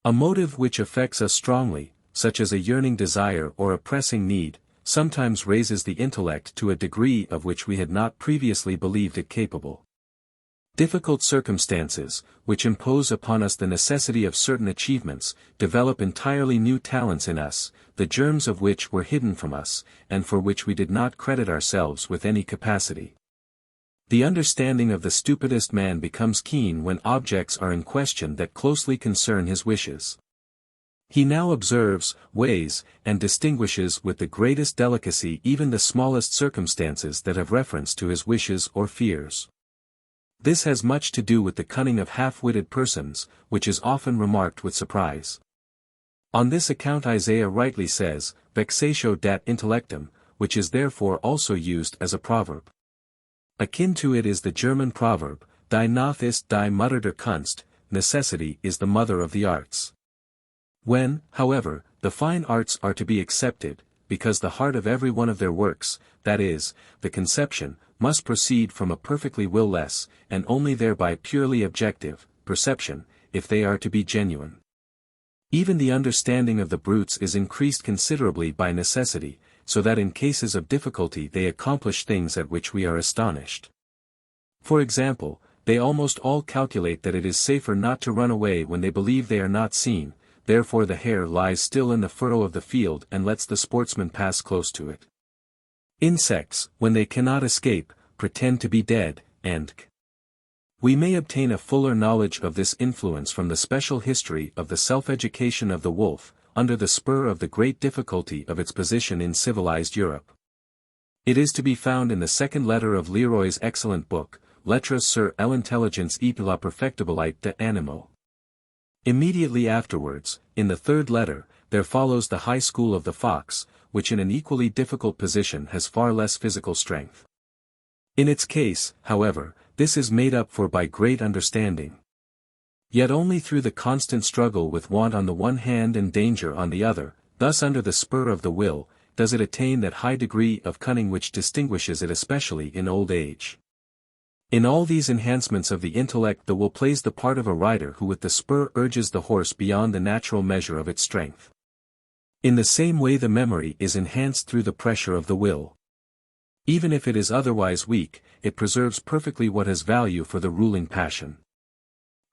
A motive which affects us strongly, such as a yearning desire or a pressing need, sometimes raises the intellect to a degree of which we had not previously believed it capable. Difficult circumstances, which impose upon us the necessity of certain achievements, develop entirely new talents in us, the germs of which were hidden from us, and for which we did not credit ourselves with any capacity. The understanding of the stupidest man becomes keen when objects are in question that closely concern his wishes. He now observes, weighs, and distinguishes with the greatest delicacy even the smallest circumstances that have reference to his wishes or fears. This has much to do with the cunning of half-witted persons, which is often remarked with surprise. On this account Isaiah rightly says, vexatio dat intellectum, which is therefore also used as a proverb. Akin to it is the German proverb, Die Nacht ist die Mutter der Kunst, necessity is the mother of the arts. When, however, the fine arts are to be accepted, because the heart of every one of their works, that is, the conception, must proceed from a perfectly will-less, and only thereby purely objective, perception, if they are to be genuine. Even the understanding of the brutes is increased considerably by necessity, so that in cases of difficulty they accomplish things at which we are astonished. For example, they almost all calculate that it is safer not to run away when they believe they are not seen, therefore the hare lies still in the furrow of the field and lets the sportsman pass close to it. Insects, when they cannot escape, pretend to be dead, and we may obtain a fuller knowledge of this influence from the special history of the self-education of the wolf, under the spur of the great difficulty of its position in civilized Europe. It is to be found in the second letter of Leroy's excellent book, Lettres sur l'intelligence et la perfectibilité des animaux. Immediately afterwards, in the third letter, there follows the high school of the fox, which in an equally difficult position has far less physical strength. In its case, however, this is made up for by great understanding. Yet only through the constant struggle with want on the one hand and danger on the other, thus under the spur of the will, does it attain that high degree of cunning which distinguishes it especially in old age. In all these enhancements of the intellect the will plays the part of a rider who with the spur urges the horse beyond the natural measure of its strength. In the same way the memory is enhanced through the pressure of the will. Even if it is otherwise weak, it preserves perfectly what has value for the ruling passion.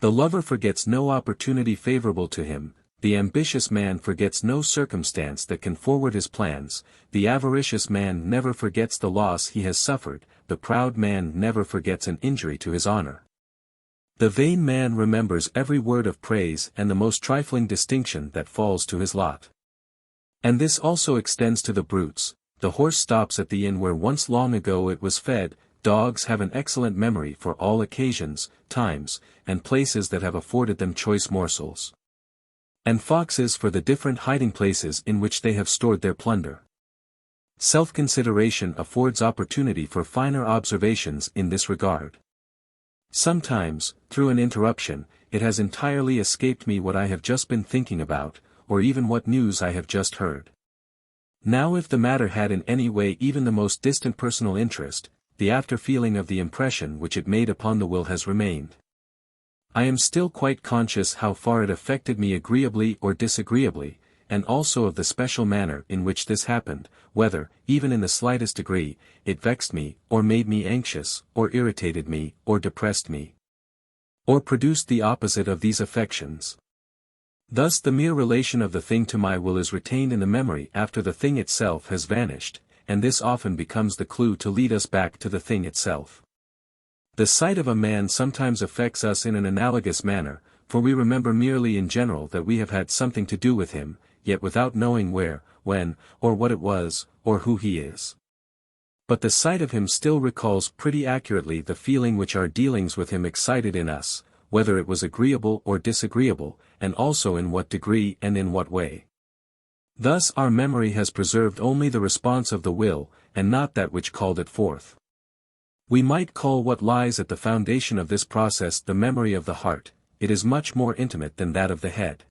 The lover forgets no opportunity favorable to him, the ambitious man forgets no circumstance that can forward his plans, the avaricious man never forgets the loss he has suffered, the proud man never forgets an injury to his honor. The vain man remembers every word of praise and the most trifling distinction that falls to his lot. And this also extends to the brutes. The horse stops at the inn where once long ago it was fed, dogs have an excellent memory for all occasions, times, and places that have afforded them choice morsels. And foxes for the different hiding places in which they have stored their plunder. Self-consideration affords opportunity for finer observations in this regard. Sometimes, through an interruption, it has entirely escaped me what I have just been thinking about, or even what news I have just heard. Now if the matter had in any way even the most distant personal interest, the after-feeling of the impression which it made upon the will has remained. I am still quite conscious how far it affected me agreeably or disagreeably, and also of the special manner in which this happened, whether, even in the slightest degree, it vexed me, or made me anxious, or irritated me, or depressed me, or produced the opposite of these affections. Thus the mere relation of the thing to my will is retained in the memory after the thing itself has vanished, and this often becomes the clue to lead us back to the thing itself. The sight of a man sometimes affects us in an analogous manner, for we remember merely in general that we have had something to do with him, yet without knowing where, when, or what it was, or who he is. But the sight of him still recalls pretty accurately the feeling which our dealings with him excited in us, whether it was agreeable or disagreeable, and also in what degree and in what way. Thus our memory has preserved only the response of the will, and not that which called it forth. We might call what lies at the foundation of this process the memory of the heart. It is much more intimate than that of the head.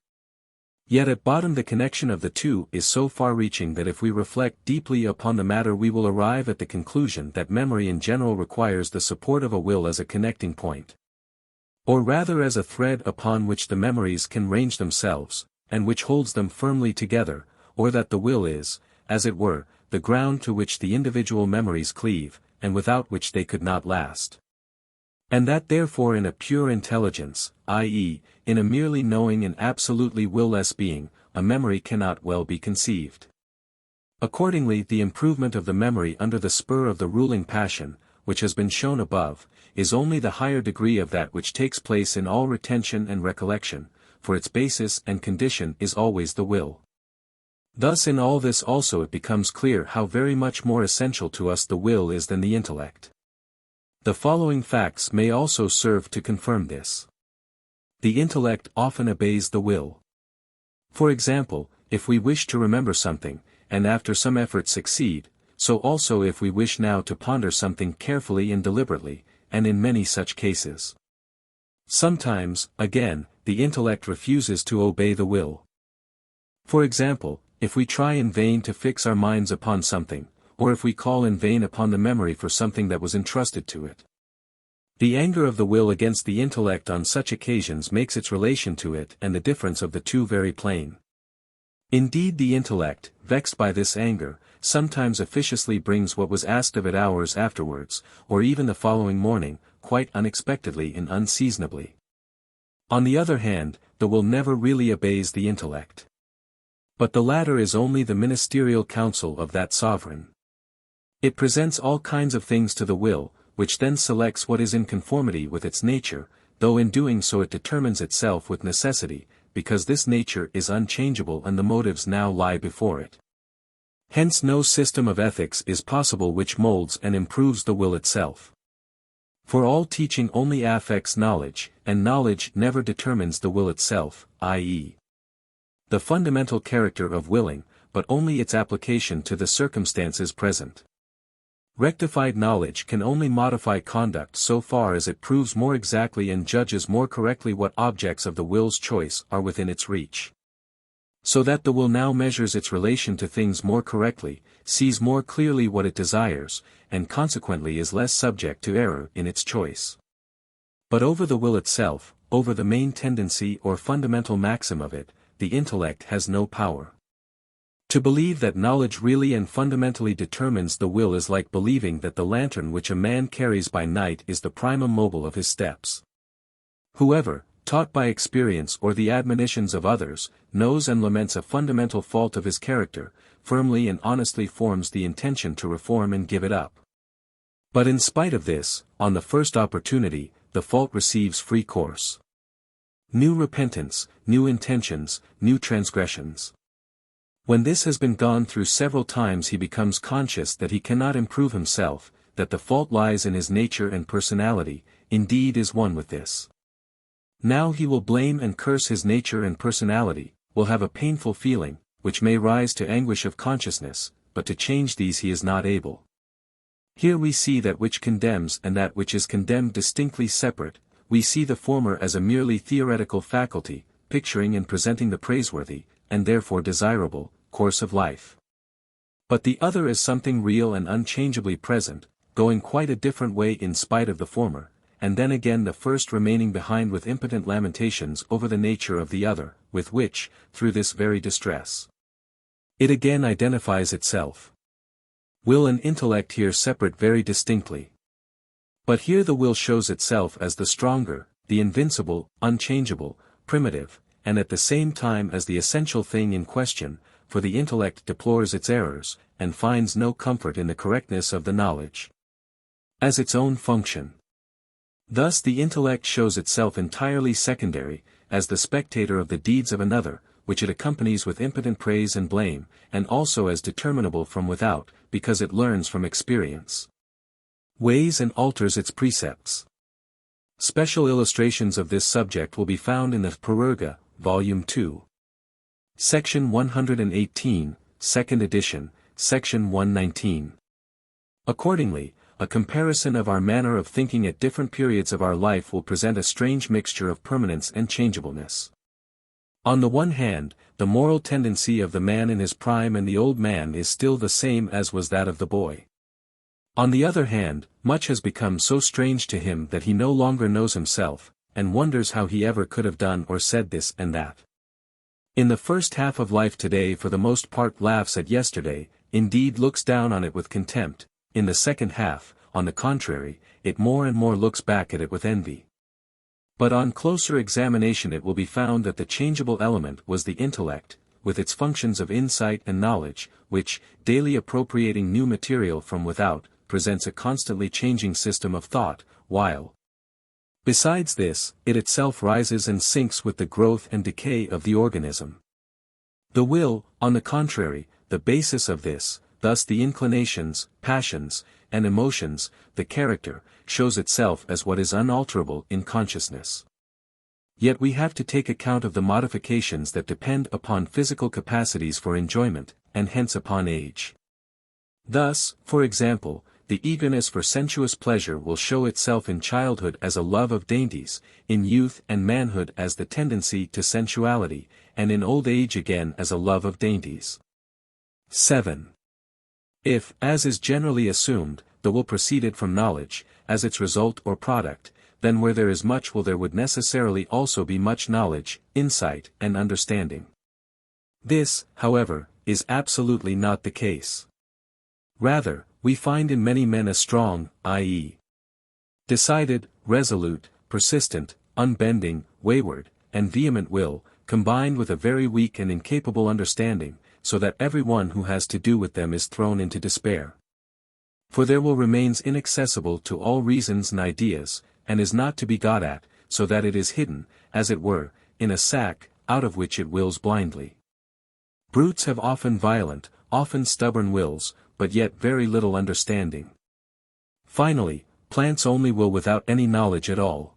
Yet at bottom the connection of the two is so far-reaching that if we reflect deeply upon the matter we will arrive at the conclusion that memory in general requires the support of a will as a connecting point. Or rather as a thread upon which the memories can range themselves, and which holds them firmly together, or that the will is, as it were, the ground to which the individual memories cleave, and without which they could not last. And that therefore in a pure intelligence, i.e., in a merely knowing and absolutely will-less being, a memory cannot well be conceived. Accordingly the improvement of the memory under the spur of the ruling passion, which has been shown above, is only the higher degree of that which takes place in all retention and recollection, for its basis and condition is always the will. Thus in all this also it becomes clear how very much more essential to us the will is than the intellect. The following facts may also serve to confirm this. The intellect often obeys the will. For example, if we wish to remember something, and after some effort succeed, so also if we wish now to ponder something carefully and deliberately, and in many such cases. Sometimes, again, the intellect refuses to obey the will. For example, if we try in vain to fix our minds upon something, or if we call in vain upon the memory for something that was entrusted to it. The anger of the will against the intellect on such occasions makes its relation to it and the difference of the two very plain. Indeed the intellect, vexed by this anger, sometimes officiously brings what was asked of it hours afterwards, or even the following morning, quite unexpectedly and unseasonably. On the other hand, the will never really obeys the intellect. But the latter is only the ministerial counsel of that sovereign. It presents all kinds of things to the will, which then selects what is in conformity with its nature, though in doing so it determines itself with necessity, because this nature is unchangeable and the motives now lie before it. Hence no system of ethics is possible which molds and improves the will itself. For all teaching only affects knowledge, and knowledge never determines the will itself, i.e., the fundamental character of willing, but only its application to the circumstances present. Rectified knowledge can only modify conduct so far as it proves more exactly and judges more correctly what objects of the will's choice are within its reach. So that the will now measures its relation to things more correctly, sees more clearly what it desires, and consequently is less subject to error in its choice. But over the will itself, over the main tendency or fundamental maxim of it, the intellect has no power. To believe that knowledge really and fundamentally determines the will is like believing that the lantern which a man carries by night is the primum mobile of his steps. Whoever, taught by experience or the admonitions of others, knows and laments a fundamental fault of his character, firmly and honestly forms the intention to reform and give it up. But in spite of this, on the first opportunity, the fault receives free course. New repentance, new intentions, new transgressions. When this has been gone through several times he becomes conscious that he cannot improve himself, that the fault lies in his nature and personality, indeed is one with this. Now he will blame and curse his nature and personality, will have a painful feeling, which may rise to anguish of consciousness, but to change these he is not able. Here we see that which condemns and that which is condemned distinctly separate. We see the former as a merely theoretical faculty, picturing and presenting the praiseworthy, and therefore desirable, course of life. But the other is something real and unchangeably present, going quite a different way in spite of the former, and then again the first remaining behind with impotent lamentations over the nature of the other, with which, through this very distress, it again identifies itself. Will and intellect here separate very distinctly. But here the will shows itself as the stronger, the invincible, unchangeable, primitive, and at the same time as the essential thing in question, for the intellect deplores its errors, and finds no comfort in the correctness of the knowledge as its own function. Thus the intellect shows itself entirely secondary, as the spectator of the deeds of another, which it accompanies with impotent praise and blame, and also as determinable from without, because it learns from experience, weighs and alters its precepts. Special illustrations of this subject will be found in the Perurga, Volume 2. Section 118, Second Edition, Section 119. Accordingly, a comparison of our manner of thinking at different periods of our life will present a strange mixture of permanence and changeableness. On the one hand, the moral tendency of the man in his prime and the old man is still the same as was that of the boy. On the other hand, much has become so strange to him that he no longer knows himself, and wonders how he ever could have done or said this and that. In the first half of life today for the most part laughs at yesterday, indeed looks down on it with contempt. In the second half, on the contrary, it more and more looks back at it with envy. But on closer examination it will be found that the changeable element was the intellect, with its functions of insight and knowledge, which, daily appropriating new material from without, presents a constantly changing system of thought, while, besides this, it itself rises and sinks with the growth and decay of the organism. The will, on the contrary, the basis of this, thus the inclinations, passions, and emotions, the character, shows itself as what is unalterable in consciousness. Yet we have to take account of the modifications that depend upon physical capacities for enjoyment, and hence upon age. Thus, for example, the eagerness for sensuous pleasure will show itself in childhood as a love of dainties, in youth and manhood as the tendency to sensuality, and in old age again as a love of dainties. 7. If, as is generally assumed, the will proceeded from knowledge, as its result or product, then where there is much will there would necessarily also be much knowledge, insight, and understanding. This, however, is absolutely not the case. Rather, we find in many men a strong, i.e., decided, resolute, persistent, unbending, wayward, and vehement will, combined with a very weak and incapable understanding, so that every one who has to do with them is thrown into despair. For their will remains inaccessible to all reasons and ideas, and is not to be got at, so that it is hidden, as it were, in a sack, out of which it wills blindly. Brutes have often violent, often stubborn wills, but yet very little understanding. Finally, plants only will without any knowledge at all.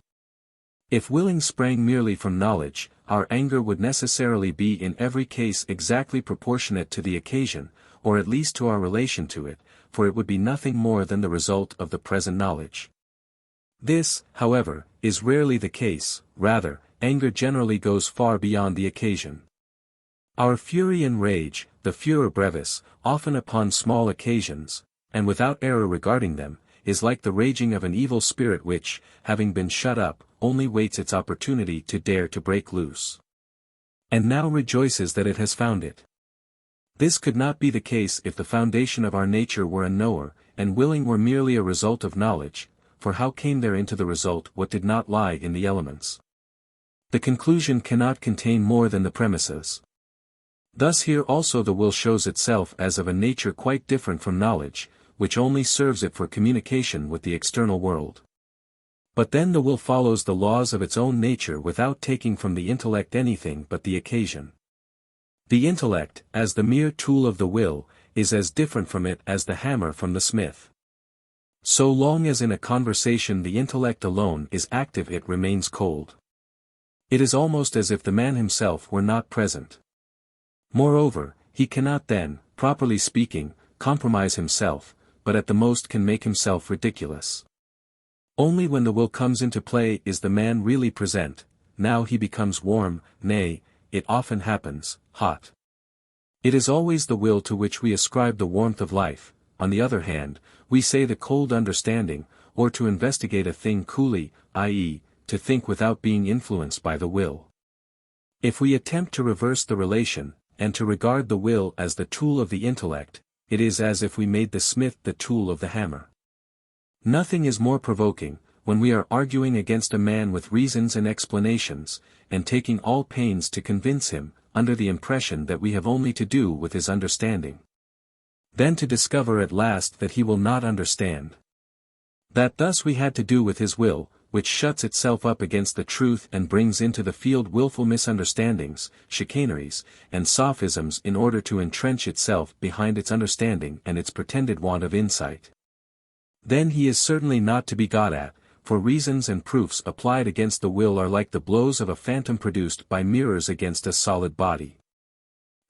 If willing sprang merely from knowledge, our anger would necessarily be in every case exactly proportionate to the occasion, or at least to our relation to it, for it would be nothing more than the result of the present knowledge. This, however, is rarely the case, rather, anger generally goes far beyond the occasion. Our fury and rage, the furor brevis, often upon small occasions, and without error regarding them, is like the raging of an evil spirit which, having been shut up, only waits its opportunity to dare to break loose. And now rejoices that it has found it. This could not be the case if the foundation of our nature were a knower, and willing were merely a result of knowledge, for how came there into the result what did not lie in the elements? The conclusion cannot contain more than the premises. Thus here also the will shows itself as of a nature quite different from knowledge, which only serves it for communication with the external world. But then the will follows the laws of its own nature without taking from the intellect anything but the occasion. The intellect, as the mere tool of the will, is as different from it as the hammer from the smith. So long as in a conversation the intellect alone is active it remains cold. It is almost as if the man himself were not present. Moreover, he cannot then, properly speaking, compromise himself, but at the most can make himself ridiculous. Only when the will comes into play is the man really present. Now he becomes warm, nay, it often happens, hot. It is always the will to which we ascribe the warmth of life. On the other hand, we say the cold understanding, or to investigate a thing coolly, i.e., to think without being influenced by the will. If we attempt to reverse the relation, and to regard the will as the tool of the intellect, it is as if we made the smith the tool of the hammer. Nothing is more provoking, when we are arguing against a man with reasons and explanations, and taking all pains to convince him, under the impression that we have only to do with his understanding. Then to discover at last that he will not understand. That thus we had to do with his will, which shuts itself up against the truth and brings into the field willful misunderstandings, chicaneries, and sophisms in order to entrench itself behind its understanding and its pretended want of insight. Then he is certainly not to be got at, for reasons and proofs applied against the will are like the blows of a phantom produced by mirrors against a solid body.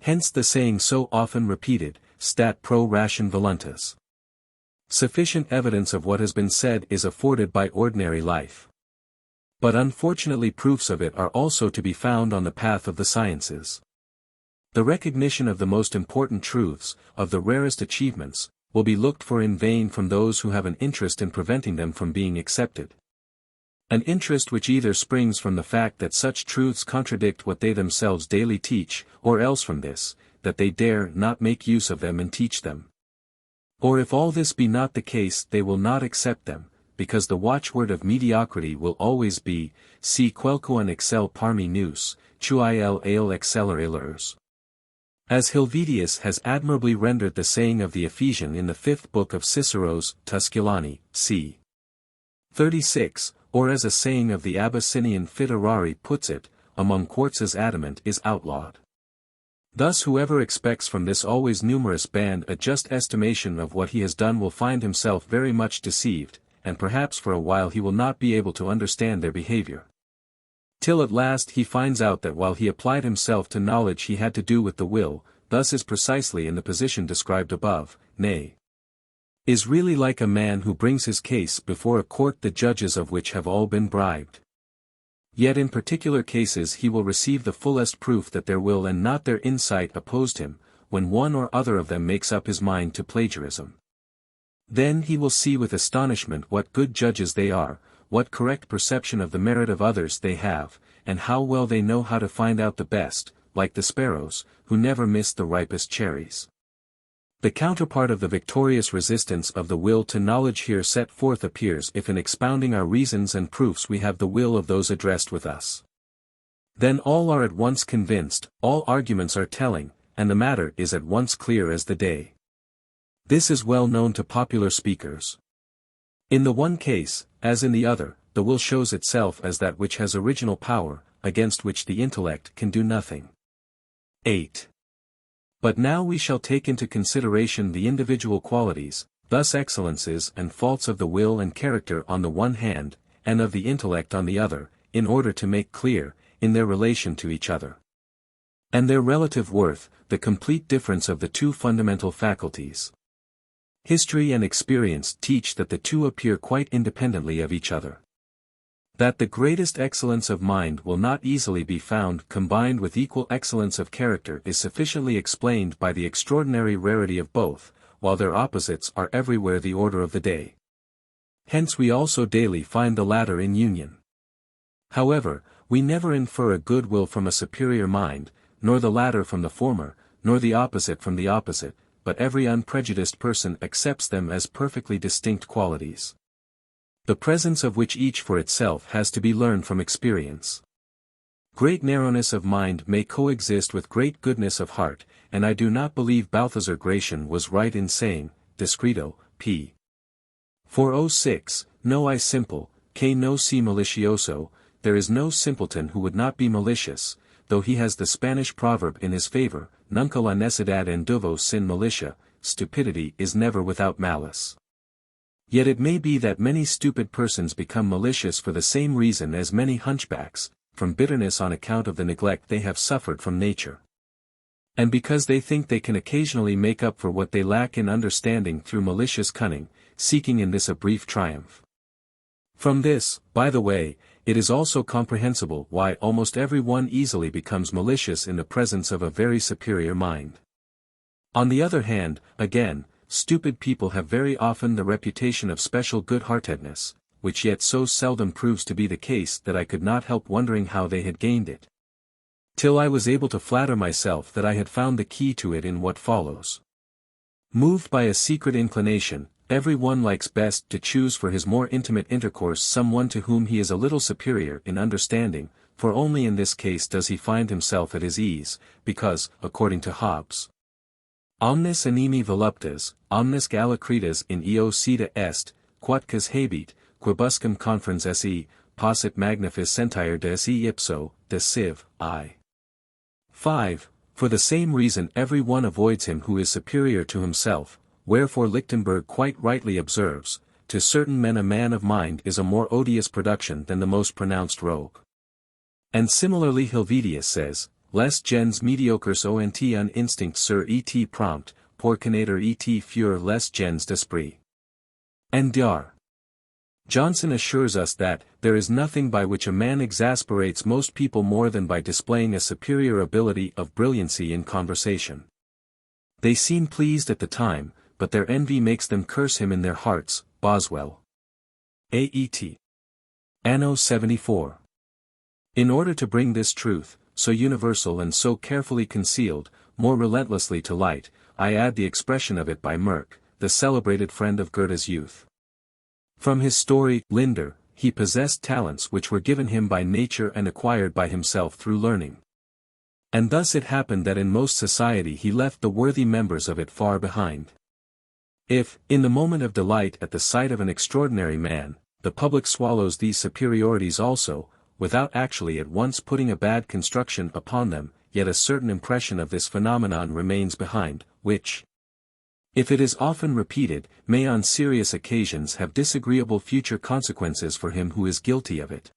Hence the saying so often repeated, stat pro ration voluntas. Sufficient evidence of what has been said is afforded by ordinary life. But unfortunately proofs of it are also to be found on the path of the sciences. The recognition of the most important truths, of the rarest achievements, will be looked for in vain from those who have an interest in preventing them from being accepted. An interest which either springs from the fact that such truths contradict what they themselves daily teach, or else from this, that they dare not make use of them and teach them. Or if all this be not the case, they will not accept them, because the watchword of mediocrity will always be, si quelqu'un excel parmi nous, tu il excellers. As Helvetius has admirably rendered the saying of the Ephesian in the 5th book of Cicero's Tusculani, c. 36, or as a saying of the Abyssinian Fiterari puts it, among quartz's adamant is outlawed. Thus whoever expects from this always numerous band a just estimation of what he has done will find himself very much deceived, and perhaps for a while he will not be able to understand their behavior. Till at last he finds out that while he applied himself to knowledge he had to do with the will, thus is precisely in the position described above, nay, is really like a man who brings his case before a court the judges of which have all been bribed. Yet in particular cases he will receive the fullest proof that their will and not their insight opposed him, when one or other of them makes up his mind to plagiarism. Then he will see with astonishment what good judges they are, what correct perception of the merit of others they have, and how well they know how to find out the best, like the sparrows, who never miss the ripest cherries. The counterpart of the victorious resistance of the will to knowledge here set forth appears if in expounding our reasons and proofs we have the will of those addressed with us. Then all are at once convinced, all arguments are telling, and the matter is at once clear as the day. This is well known to popular speakers. In the one case, as in the other, the will shows itself as that which has original power, against which the intellect can do nothing. 8. But now we shall take into consideration the individual qualities, thus excellences and faults of the will and character on the one hand, and of the intellect on the other, in order to make clear, in their relation to each other, and their relative worth, the complete difference of the two fundamental faculties. History and experience teach that the two appear quite independently of each other. That the greatest excellence of mind will not easily be found combined with equal excellence of character is sufficiently explained by the extraordinary rarity of both, while their opposites are everywhere the order of the day. Hence we also daily find the latter in union. However, we never infer a good will from a superior mind, nor the latter from the former, nor the opposite from the opposite, but every unprejudiced person accepts them as perfectly distinct qualities, the presence of which each for itself has to be learned from experience. Great narrowness of mind may coexist with great goodness of heart, and I do not believe Balthazar Gratian was right in saying, Discreto, p. 406, no I simple, que no si malicioso, there is no simpleton who would not be malicious, though he has the Spanish proverb in his favor, nunca la necedad anduvo sin malicia, stupidity is never without malice. Yet it may be that many stupid persons become malicious for the same reason as many hunchbacks, from bitterness on account of the neglect they have suffered from nature. And because they think they can occasionally make up for what they lack in understanding through malicious cunning, seeking in this a brief triumph. From this, by the way, it is also comprehensible why almost every one easily becomes malicious in the presence of a very superior mind. On the other hand, again, stupid people have very often the reputation of special good-heartedness, which yet so seldom proves to be the case that I could not help wondering how they had gained it. Till I was able to flatter myself that I had found the key to it in what follows. Moved by a secret inclination, every one likes best to choose for his more intimate intercourse someone to whom he is a little superior in understanding, for only in this case does he find himself at his ease, because, according to Hobbes, omnes animi voluptas, omnes alacritas in eo sita est, quatquas habit, quibuscum conferens esse, possit magnifice sentire de esse ipso, de civ. I. 5. For the same reason every one avoids him who is superior to himself, wherefore Lichtenberg quite rightly observes, to certain men a man of mind is a more odious production than the most pronounced rogue. And similarly Helvetius says, les gens mediocres ont un instinct sur et prompt, pour connaître et fuir les gens d'esprit. Ndr. Johnson assures us that, there is nothing by which a man exasperates most people more than by displaying a superior ability of brilliancy in conversation. They seem pleased at the time, but their envy makes them curse him in their hearts. Boswell. A.E.T. Anno 74. In order to bring this truth, so universal and so carefully concealed, more relentlessly to light, I add the expression of it by Merck, the celebrated friend of Goethe's youth. From his story, Linder, he possessed talents which were given him by nature and acquired by himself through learning. And thus it happened that in most society he left the worthy members of it far behind. If, in the moment of delight at the sight of an extraordinary man, the public swallows these superiorities also, without actually at once putting a bad construction upon them, yet a certain impression of this phenomenon remains behind, which, if it is often repeated, may on serious occasions have disagreeable future consequences for him who is guilty of it.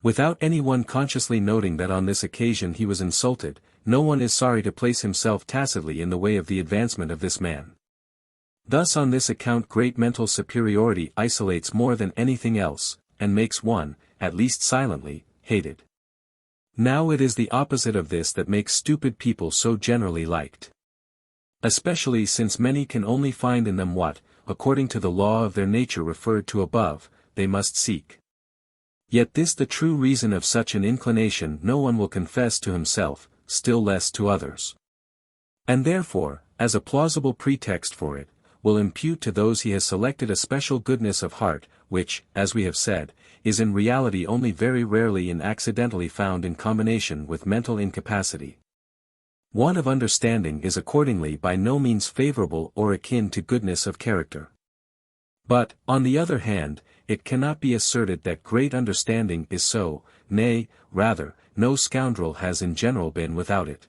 Without anyone consciously noting that on this occasion he was insulted, no one is sorry to place himself tacitly in the way of the advancement of this man. Thus on this account great mental superiority isolates more than anything else, and makes one, at least silently, hated. Now it is the opposite of this that makes stupid people so generally liked. Especially since many can only find in them what, according to the law of their nature referred to above, they must seek. Yet this the true reason of such an inclination no one will confess to himself, still less to others. And therefore, as a plausible pretext for it, will impute to those he has selected a special goodness of heart, which, as we have said, is in reality only very rarely and accidentally found in combination with mental incapacity. Want of understanding is accordingly by no means favorable or akin to goodness of character. But, on the other hand, it cannot be asserted that great understanding is so, nay, rather, no scoundrel has in general been without it.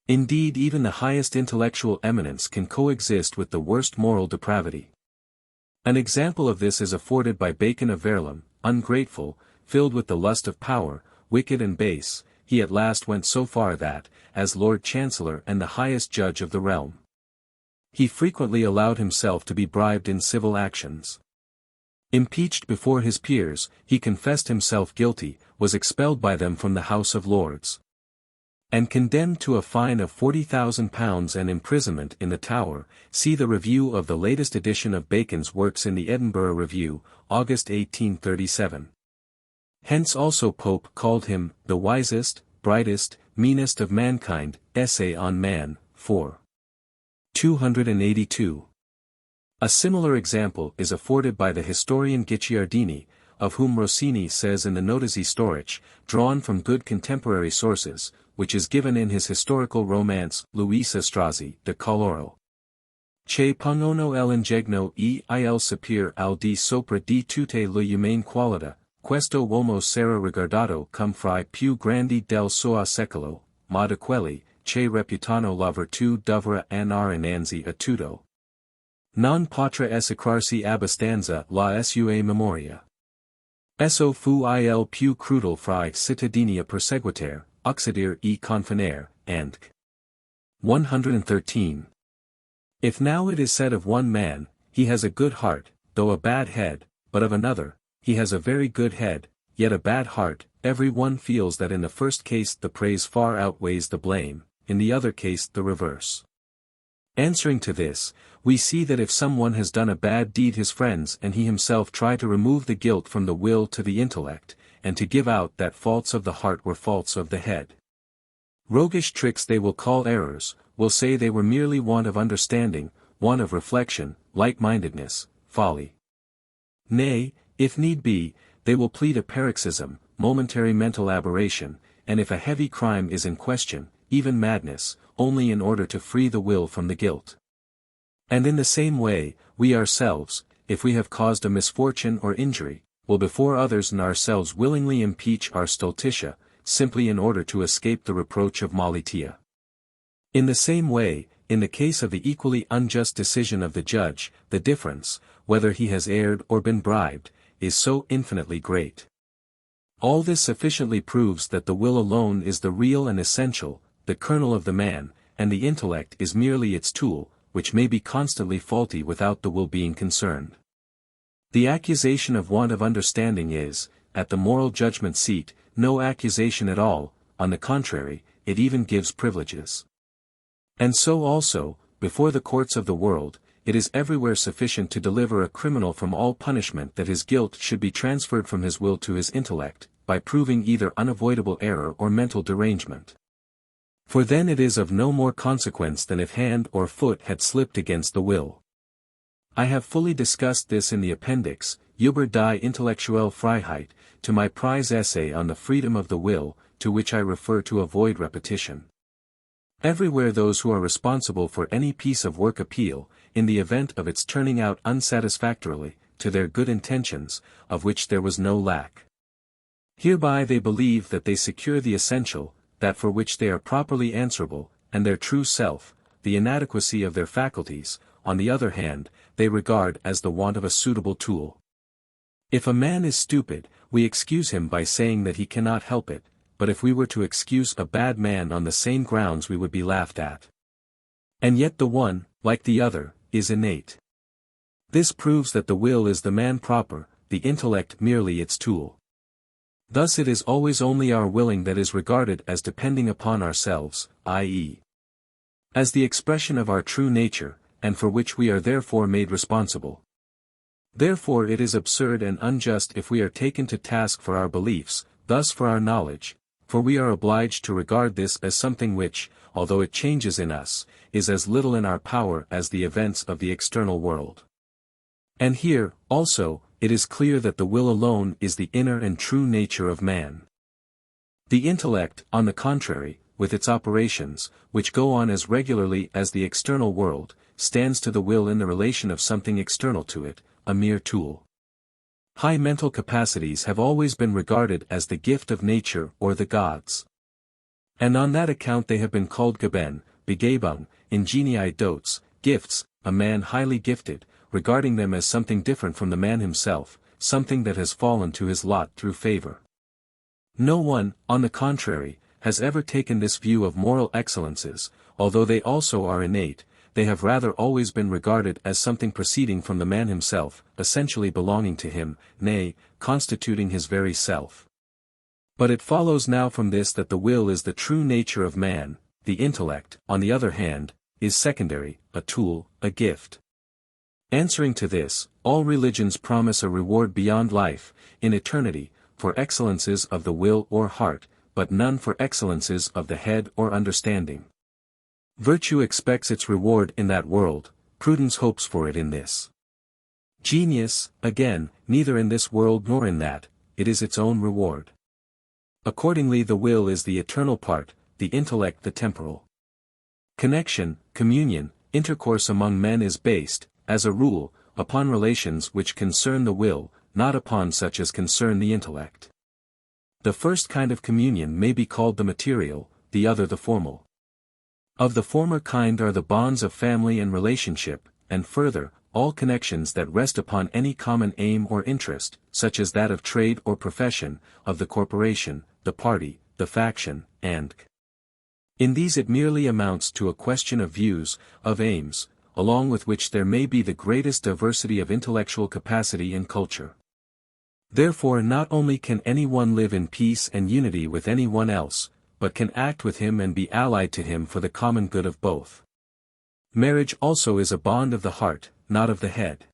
Indeed even the highest intellectual eminence can coexist with the worst moral depravity. An example of this is afforded by Bacon of Verulam. Ungrateful, filled with the lust of power, wicked and base, he at last went so far that, as Lord Chancellor and the highest judge of the realm, he frequently allowed himself to be bribed in civil actions. Impeached before his peers, he confessed himself guilty, was expelled by them from the House of Lords, and condemned to a fine of £40,000 and imprisonment in the Tower. See the review of the latest edition of Bacon's works in the Edinburgh Review, August 1837. Hence also Pope called him, the wisest, brightest, meanest of mankind, Essay on Man, 4. 282. A similar example is afforded by the historian Guicciardini, of whom Rossini says in the Notizie Storiche, drawn from good contemporary sources, which is given in his historical romance, Luisa Strozzi, de Coloro. Che pongono l'ingegno e il sapere al di sopra di tutte le umane qualità, questo uomo sarà rigardato come fra più grandi del suo secolo, ma da quelli, che reputano la virtù dovrà andare innanzi a tutto. Non potrà esecrarsi abbastanza la sua memoria. Esso fu il più crudel fra I cittadini a perseguitare, uccidere e confinare, and 113. If now it is said of one man, he has a good heart, though a bad head, but of another, he has a very good head, yet a bad heart, every one feels that in the first case the praise far outweighs the blame, in the other case the reverse. Answering to this, we see that if someone has done a bad deed his friends and he himself try to remove the guilt from the will to the intellect, and to give out that faults of the heart were faults of the head. Roguish tricks they will call errors, will say they were merely want of understanding, want of reflection, light-mindedness, folly. Nay, if need be, they will plead a paroxysm, momentary mental aberration, and if a heavy crime is in question, even madness, only in order to free the will from the guilt. And in the same way, we ourselves, if we have caused a misfortune or injury, will before others and ourselves willingly impeach our stultitia, simply in order to escape the reproach of malitia. In the same way, in the case of the equally unjust decision of the judge, the difference, whether he has erred or been bribed, is so infinitely great. All this sufficiently proves that the will alone is the real and essential, the kernel of the man, and the intellect is merely its tool, which may be constantly faulty without the will being concerned. The accusation of want of understanding is, at the moral judgment seat, no accusation at all, on the contrary, it even gives privileges. And so also, before the courts of the world, it is everywhere sufficient to deliver a criminal from all punishment that his guilt should be transferred from his will to his intellect, by proving either unavoidable error or mental derangement. For then it is of no more consequence than if hand or foot had slipped against the will. I have fully discussed this in the appendix, Über die intellektuelle Freiheit, to my prize essay on the freedom of the will, to which I refer to avoid repetition. Everywhere those who are responsible for any piece of work appeal, in the event of its turning out unsatisfactorily, to their good intentions, of which there was no lack. Hereby they believe that they secure the essential, that for which they are properly answerable, and their true self, the inadequacy of their faculties, on the other hand, they regard as the want of a suitable tool. If a man is stupid, we excuse him by saying that he cannot help it, but if we were to excuse a bad man on the same grounds we would be laughed at. And yet the one, like the other, is innate. This proves that the will is the man proper, the intellect merely its tool. Thus it is always only our willing that is regarded as depending upon ourselves, i.e., as the expression of our true nature, and for which we are therefore made responsible. Therefore it is absurd and unjust if we are taken to task for our beliefs, thus for our knowledge, for we are obliged to regard this as something which, although it changes in us, is as little in our power as the events of the external world. And here, also, it is clear that the will alone is the inner and true nature of man. The intellect, on the contrary, with its operations, which go on as regularly as the external world, stands to the will in the relation of something external to it, a mere tool. High mental capacities have always been regarded as the gift of nature or the gods. And on that account they have been called Gaben, Begabung, Ingenii dotes, gifts, a man highly gifted, regarding them as something different from the man himself, something that has fallen to his lot through favor. No one, on the contrary, has ever taken this view of moral excellences, although they also are innate, they have rather always been regarded as something proceeding from the man himself, essentially belonging to him, nay, constituting his very self. But it follows now from this that the will is the true nature of man, the intellect, on the other hand, is secondary, a tool, a gift. Answering to this, all religions promise a reward beyond life, in eternity, for excellences of the will or heart, but none for excellences of the head or understanding. Virtue expects its reward in that world, prudence hopes for it in this. Genius, again, neither in this world nor in that, it is its own reward. Accordingly the will is the eternal part, the intellect the temporal. Connection, communion, intercourse among men is based, as a rule, upon relations which concern the will, not upon such as concern the intellect. The first kind of communion may be called the material, the other the formal. Of the former kind are the bonds of family and relationship, and further, all connections that rest upon any common aim or interest, such as that of trade or profession, of the corporation, the party, the faction, and in these it merely amounts to a question of views, of aims, along with which there may be the greatest diversity of intellectual capacity and culture. Therefore not only can any one live in peace and unity with any one else, but can act with him and be allied to him for the common good of both. Marriage also is a bond of the heart, not of the head.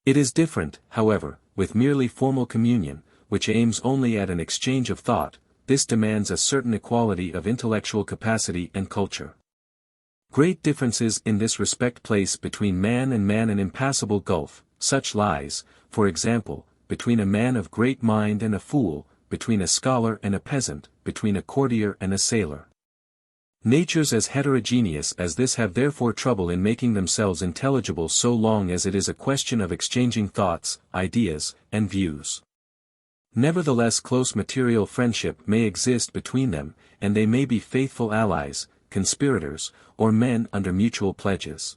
It is different, however, with merely formal communion, which aims only at an exchange of thought. This demands a certain equality of intellectual capacity and culture. Great differences in this respect place between man and man an impassable gulf, such lies, for example, between a man of great mind and a fool, between a scholar and a peasant, between a courtier and a sailor. Natures as heterogeneous as this have therefore trouble in making themselves intelligible so long as it is a question of exchanging thoughts, ideas, and views. Nevertheless close material friendship may exist between them, and they may be faithful allies, conspirators, or men under mutual pledges.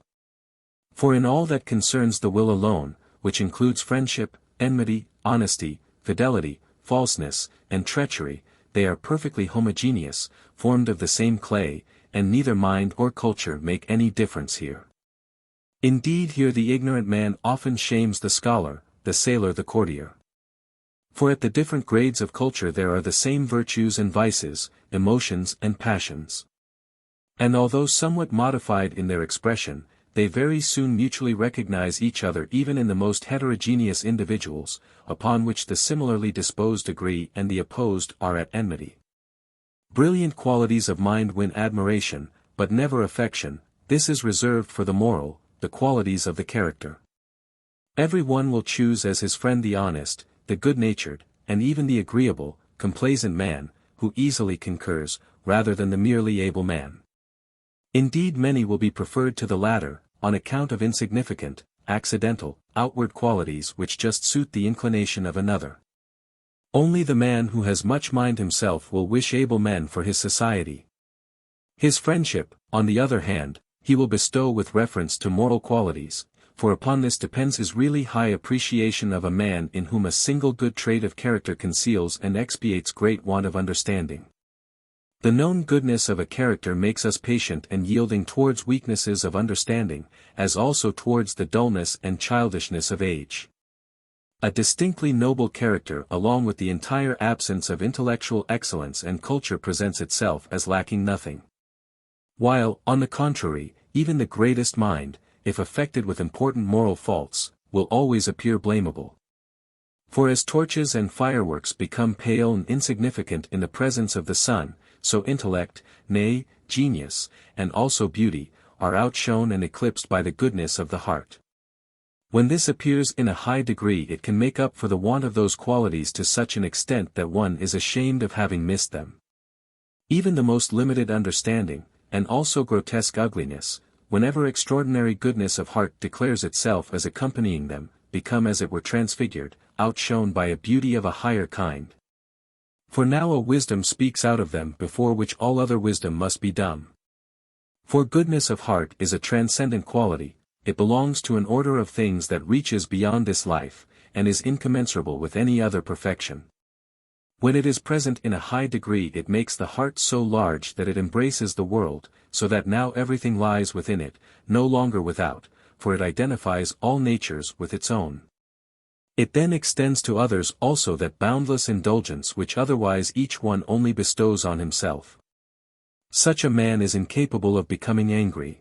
For in all that concerns the will alone, which includes friendship, enmity, honesty, fidelity, falseness, and treachery, they are perfectly homogeneous, formed of the same clay, and neither mind or culture make any difference here. Indeed, here the ignorant man often shames the scholar, the sailor the courtier. For at the different grades of culture there are the same virtues and vices, emotions and passions. And although somewhat modified in their expression, they very soon mutually recognize each other even in the most heterogeneous individuals, upon which the similarly disposed agree and the opposed are at enmity. Brilliant qualities of mind win admiration, but never affection. This is reserved for the moral, the qualities of the character. Every one will choose as his friend the honest, the good-natured, and even the agreeable, complaisant man, who easily concurs, rather than the merely able man. Indeed, many will be preferred to the latter, on account of insignificant, accidental, outward qualities which just suit the inclination of another. Only the man who has much mind himself will wish able men for his society. His friendship, on the other hand, he will bestow with reference to moral qualities, for upon this depends his really high appreciation of a man in whom a single good trait of character conceals and expiates great want of understanding. The known goodness of a character makes us patient and yielding towards weaknesses of understanding, as also towards the dullness and childishness of age. A distinctly noble character along with the entire absence of intellectual excellence and culture presents itself as lacking nothing. While, on the contrary, even the greatest mind, if affected with important moral faults, will always appear blamable. For as torches and fireworks become pale and insignificant in the presence of the sun, so intellect, nay, genius, and also beauty, are outshone and eclipsed by the goodness of the heart. When this appears in a high degree, it can make up for the want of those qualities to such an extent that one is ashamed of having missed them. Even the most limited understanding, and also grotesque ugliness, whenever extraordinary goodness of heart declares itself as accompanying them, become as it were transfigured, outshone by a beauty of a higher kind. For now a wisdom speaks out of them before which all other wisdom must be dumb. For goodness of heart is a transcendent quality, it belongs to an order of things that reaches beyond this life, and is incommensurable with any other perfection. When it is present in a high degree, it makes the heart so large that it embraces the world, so that now everything lies within it, no longer without, for it identifies all natures with its own. It then extends to others also that boundless indulgence which otherwise each one only bestows on himself. Such a man is incapable of becoming angry.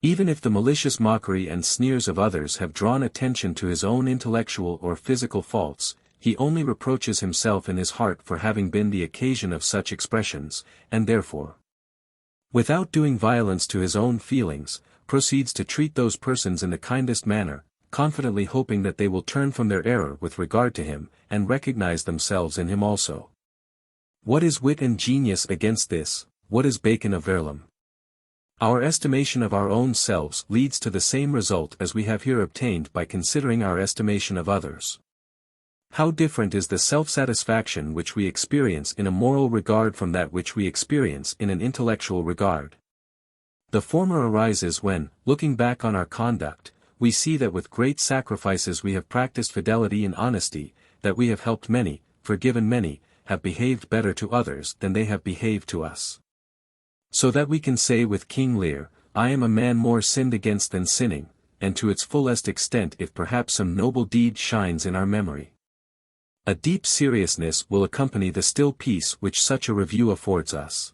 Even if the malicious mockery and sneers of others have drawn attention to his own intellectual or physical faults, he only reproaches himself in his heart for having been the occasion of such expressions, and therefore, without doing violence to his own feelings, proceeds to treat those persons in the kindest manner, confidently hoping that they will turn from their error with regard to him, and recognize themselves in him also. What is wit and genius against this? What is Bacon of Verlam? Our estimation of our own selves leads to the same result as we have here obtained by considering our estimation of others. How different is the self-satisfaction which we experience in a moral regard from that which we experience in an intellectual regard. The former arises when, looking back on our conduct, we see that with great sacrifices we have practiced fidelity and honesty, that we have helped many, forgiven many, have behaved better to others than they have behaved to us. So that we can say with King Lear, I am a man more sinned against than sinning, and to its fullest extent if perhaps some noble deed shines in our memory. A deep seriousness will accompany the still peace which such a review affords us.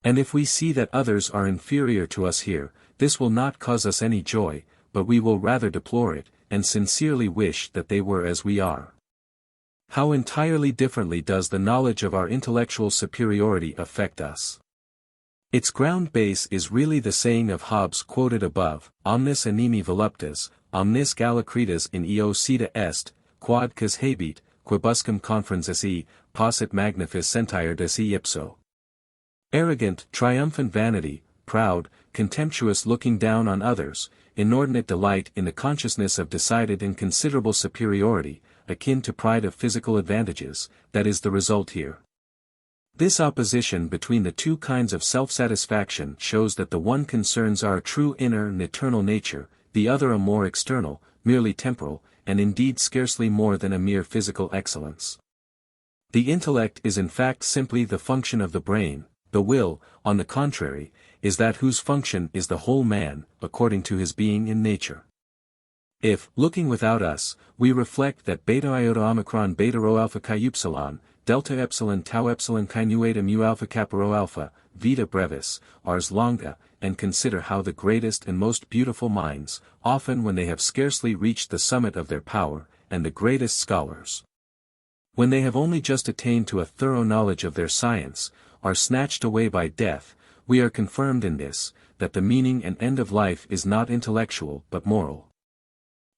And if we see that others are inferior to us here, this will not cause us any joy, but we will rather deplore it, and sincerely wish that they were as we are. How entirely differently does the knowledge of our intellectual superiority affect us. Its ground base is really the saying of Hobbes quoted above, omnis animi voluptas, omnis galacritas in eo cita est, quod cas habet, quibuscum confrens possit magnifice sentire desi ipso. Arrogant, triumphant vanity, proud, contemptuous looking down on others, inordinate delight in the consciousness of decided and considerable superiority, akin to pride of physical advantages, that is the result here. This opposition between the two kinds of self-satisfaction shows that the one concerns our true inner and eternal nature, the other a more external, merely temporal, and indeed scarcely more than a mere physical excellence. The intellect is in fact simply the function of the brain. The will, on the contrary, is that whose function is the whole man, according to his being in nature. If, looking without us, we reflect that beta iota omicron beta rho alpha chi upsilon, delta epsilon tau epsilon chi nu eta mu alpha kappa rho alpha, vita brevis, ars longa, and consider how the greatest and most beautiful minds, often when they have scarcely reached the summit of their power, and the greatest scholars, when they have only just attained to a thorough knowledge of their science, are snatched away by death, we are confirmed in this, that the meaning and end of life is not intellectual but moral.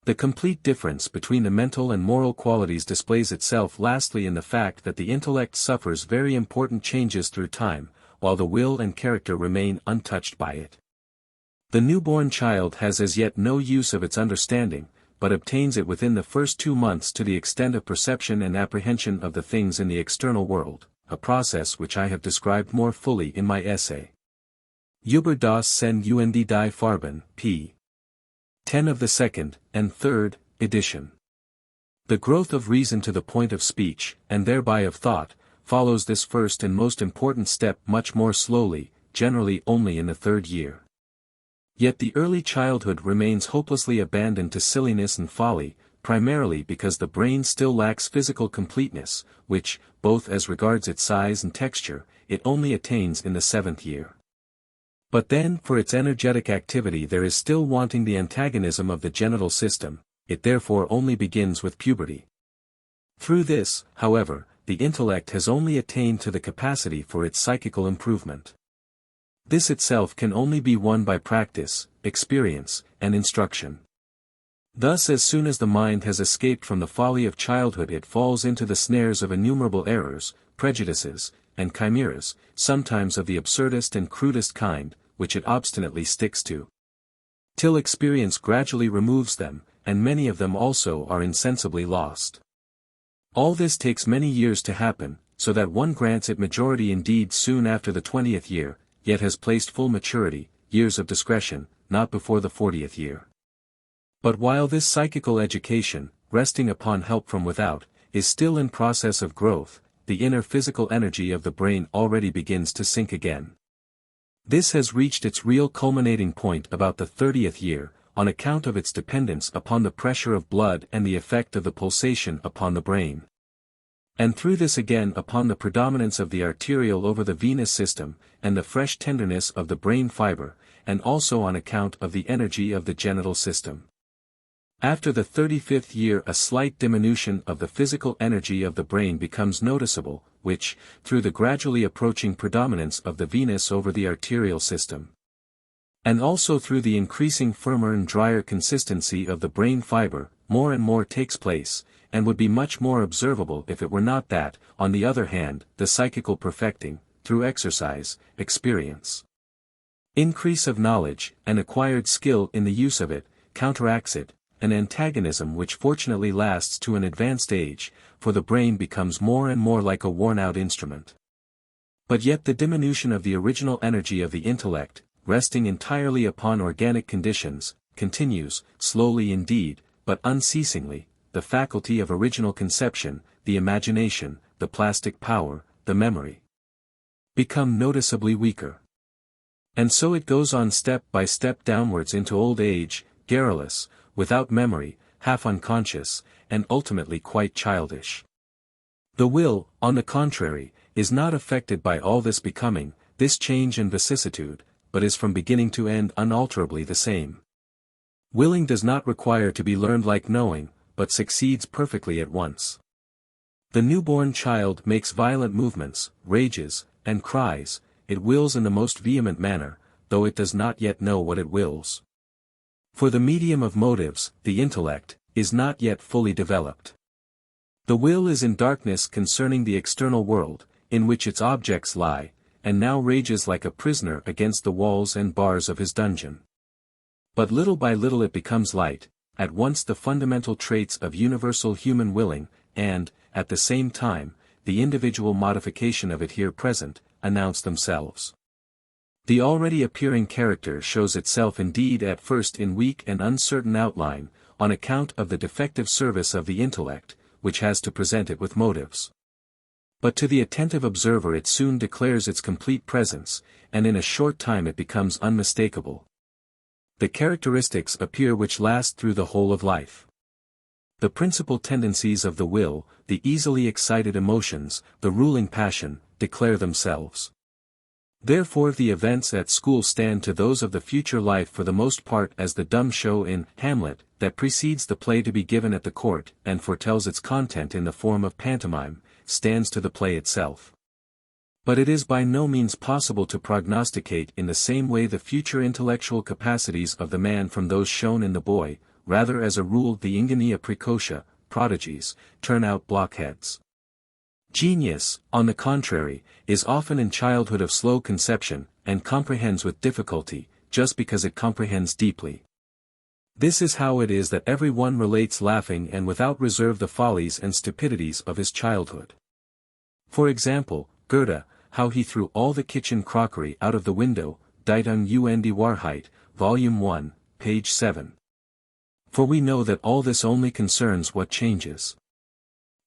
The complete difference between the mental and moral qualities displays itself lastly in the fact that the intellect suffers very important changes through time, while the will and character remain untouched by it. The newborn child has as yet no use of its understanding, but obtains it within the first 2 months to the extent of perception and apprehension of the things in the external world, a process which I have described more fully in my essay. Über das Sen und die Farben, p. 10 of the second and third edition. The growth of reason to the point of speech, and thereby of thought, follows this first and most important step much more slowly, generally only in the 3rd year. Yet the early childhood remains hopelessly abandoned to silliness and folly, primarily because the brain still lacks physical completeness, which, both as regards its size and texture, it only attains in the 7th year. But then for its energetic activity there is still wanting the antagonism of the genital system, it therefore only begins with puberty. Through this, however, the intellect has only attained to the capacity for its psychical improvement. This itself can only be won by practice, experience, and instruction. Thus as soon as the mind has escaped from the folly of childhood it falls into the snares of innumerable errors, prejudices, and chimeras, sometimes of the absurdest and crudest kind, which it obstinately sticks to, till experience gradually removes them, and many of them also are insensibly lost. All this takes many years to happen, so that one grants it majority indeed soon after the 20th year, yet has placed full maturity, years of discretion, not before the 40th year. But while this psychical education, resting upon help from without, is still in process of growth, the inner physical energy of the brain already begins to sink again. This has reached its real culminating point about the 30th year, on account of its dependence upon the pressure of blood and the effect of the pulsation upon the brain. And through this again upon the predominance of the arterial over the venous system, and the fresh tenderness of the brain fiber, and also on account of the energy of the genital system. After the 35th year a slight diminution of the physical energy of the brain becomes noticeable, which, through the gradually approaching predominance of the venous over the arterial system, and also through the increasing firmer and drier consistency of the brain fiber, more and more takes place, and would be much more observable if it were not that, on the other hand, the psychical perfecting, through exercise, experience, increase of knowledge, and acquired skill in the use of it, counteracts it, an antagonism which fortunately lasts to an advanced age, for the brain becomes more and more like a worn-out instrument. But yet the diminution of the original energy of the intellect, resting entirely upon organic conditions, continues, slowly indeed, but unceasingly, the faculty of original conception, the imagination, the plastic power, the memory, become noticeably weaker. And so it goes on step by step downwards into old age, garrulous, without memory, half unconscious, and ultimately quite childish. The will, on the contrary, is not affected by all this becoming, this change and vicissitude, but is from beginning to end unalterably the same. Willing does not require to be learned like knowing, but succeeds perfectly at once. The newborn child makes violent movements, rages, and cries, it wills in the most vehement manner, though it does not yet know what it wills. For the medium of motives, the intellect, is not yet fully developed. The will is in darkness concerning the external world, in which its objects lie, and now rages like a prisoner against the walls and bars of his dungeon. But little by little it becomes light, at once the fundamental traits of universal human willing, and, at the same time, the individual modification of it here present, announce themselves. The already appearing character shows itself indeed at first in weak and uncertain outline, on account of the defective service of the intellect, which has to present it with motives. But to the attentive observer it soon declares its complete presence, and in a short time it becomes unmistakable. The characteristics appear which last through the whole of life. The principal tendencies of the will, the easily excited emotions, the ruling passion, declare themselves. Therefore the events at school stand to those of the future life for the most part as the dumb show in Hamlet, that precedes the play to be given at the court, and foretells its content in the form of pantomime, stands to the play itself. But it is by no means possible to prognosticate in the same way the future intellectual capacities of the man from those shown in the boy, rather as a rule the ingenia precocia, prodigies, turn out blockheads. Genius, on the contrary, is often in childhood of slow conception, and comprehends with difficulty, just because it comprehends deeply. This is how it is that every one relates laughing and without reserve the follies and stupidities of his childhood. For example, Goethe, how he threw all the kitchen crockery out of the window, Dichtung und Wahrheit, Volume 1, page 7. For we know that all this only concerns what changes.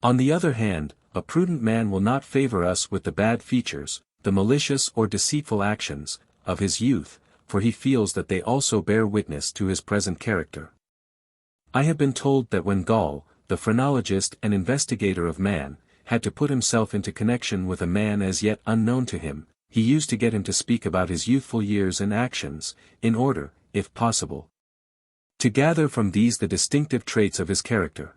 On the other hand, a prudent man will not favor us with the bad features, the malicious or deceitful actions, of his youth, for he feels that they also bear witness to his present character. I have been told that when Gall, the phrenologist and investigator of man, had to put himself into connection with a man as yet unknown to him, he used to get him to speak about his youthful years and actions, in order, if possible, to gather from these the distinctive traits of his character.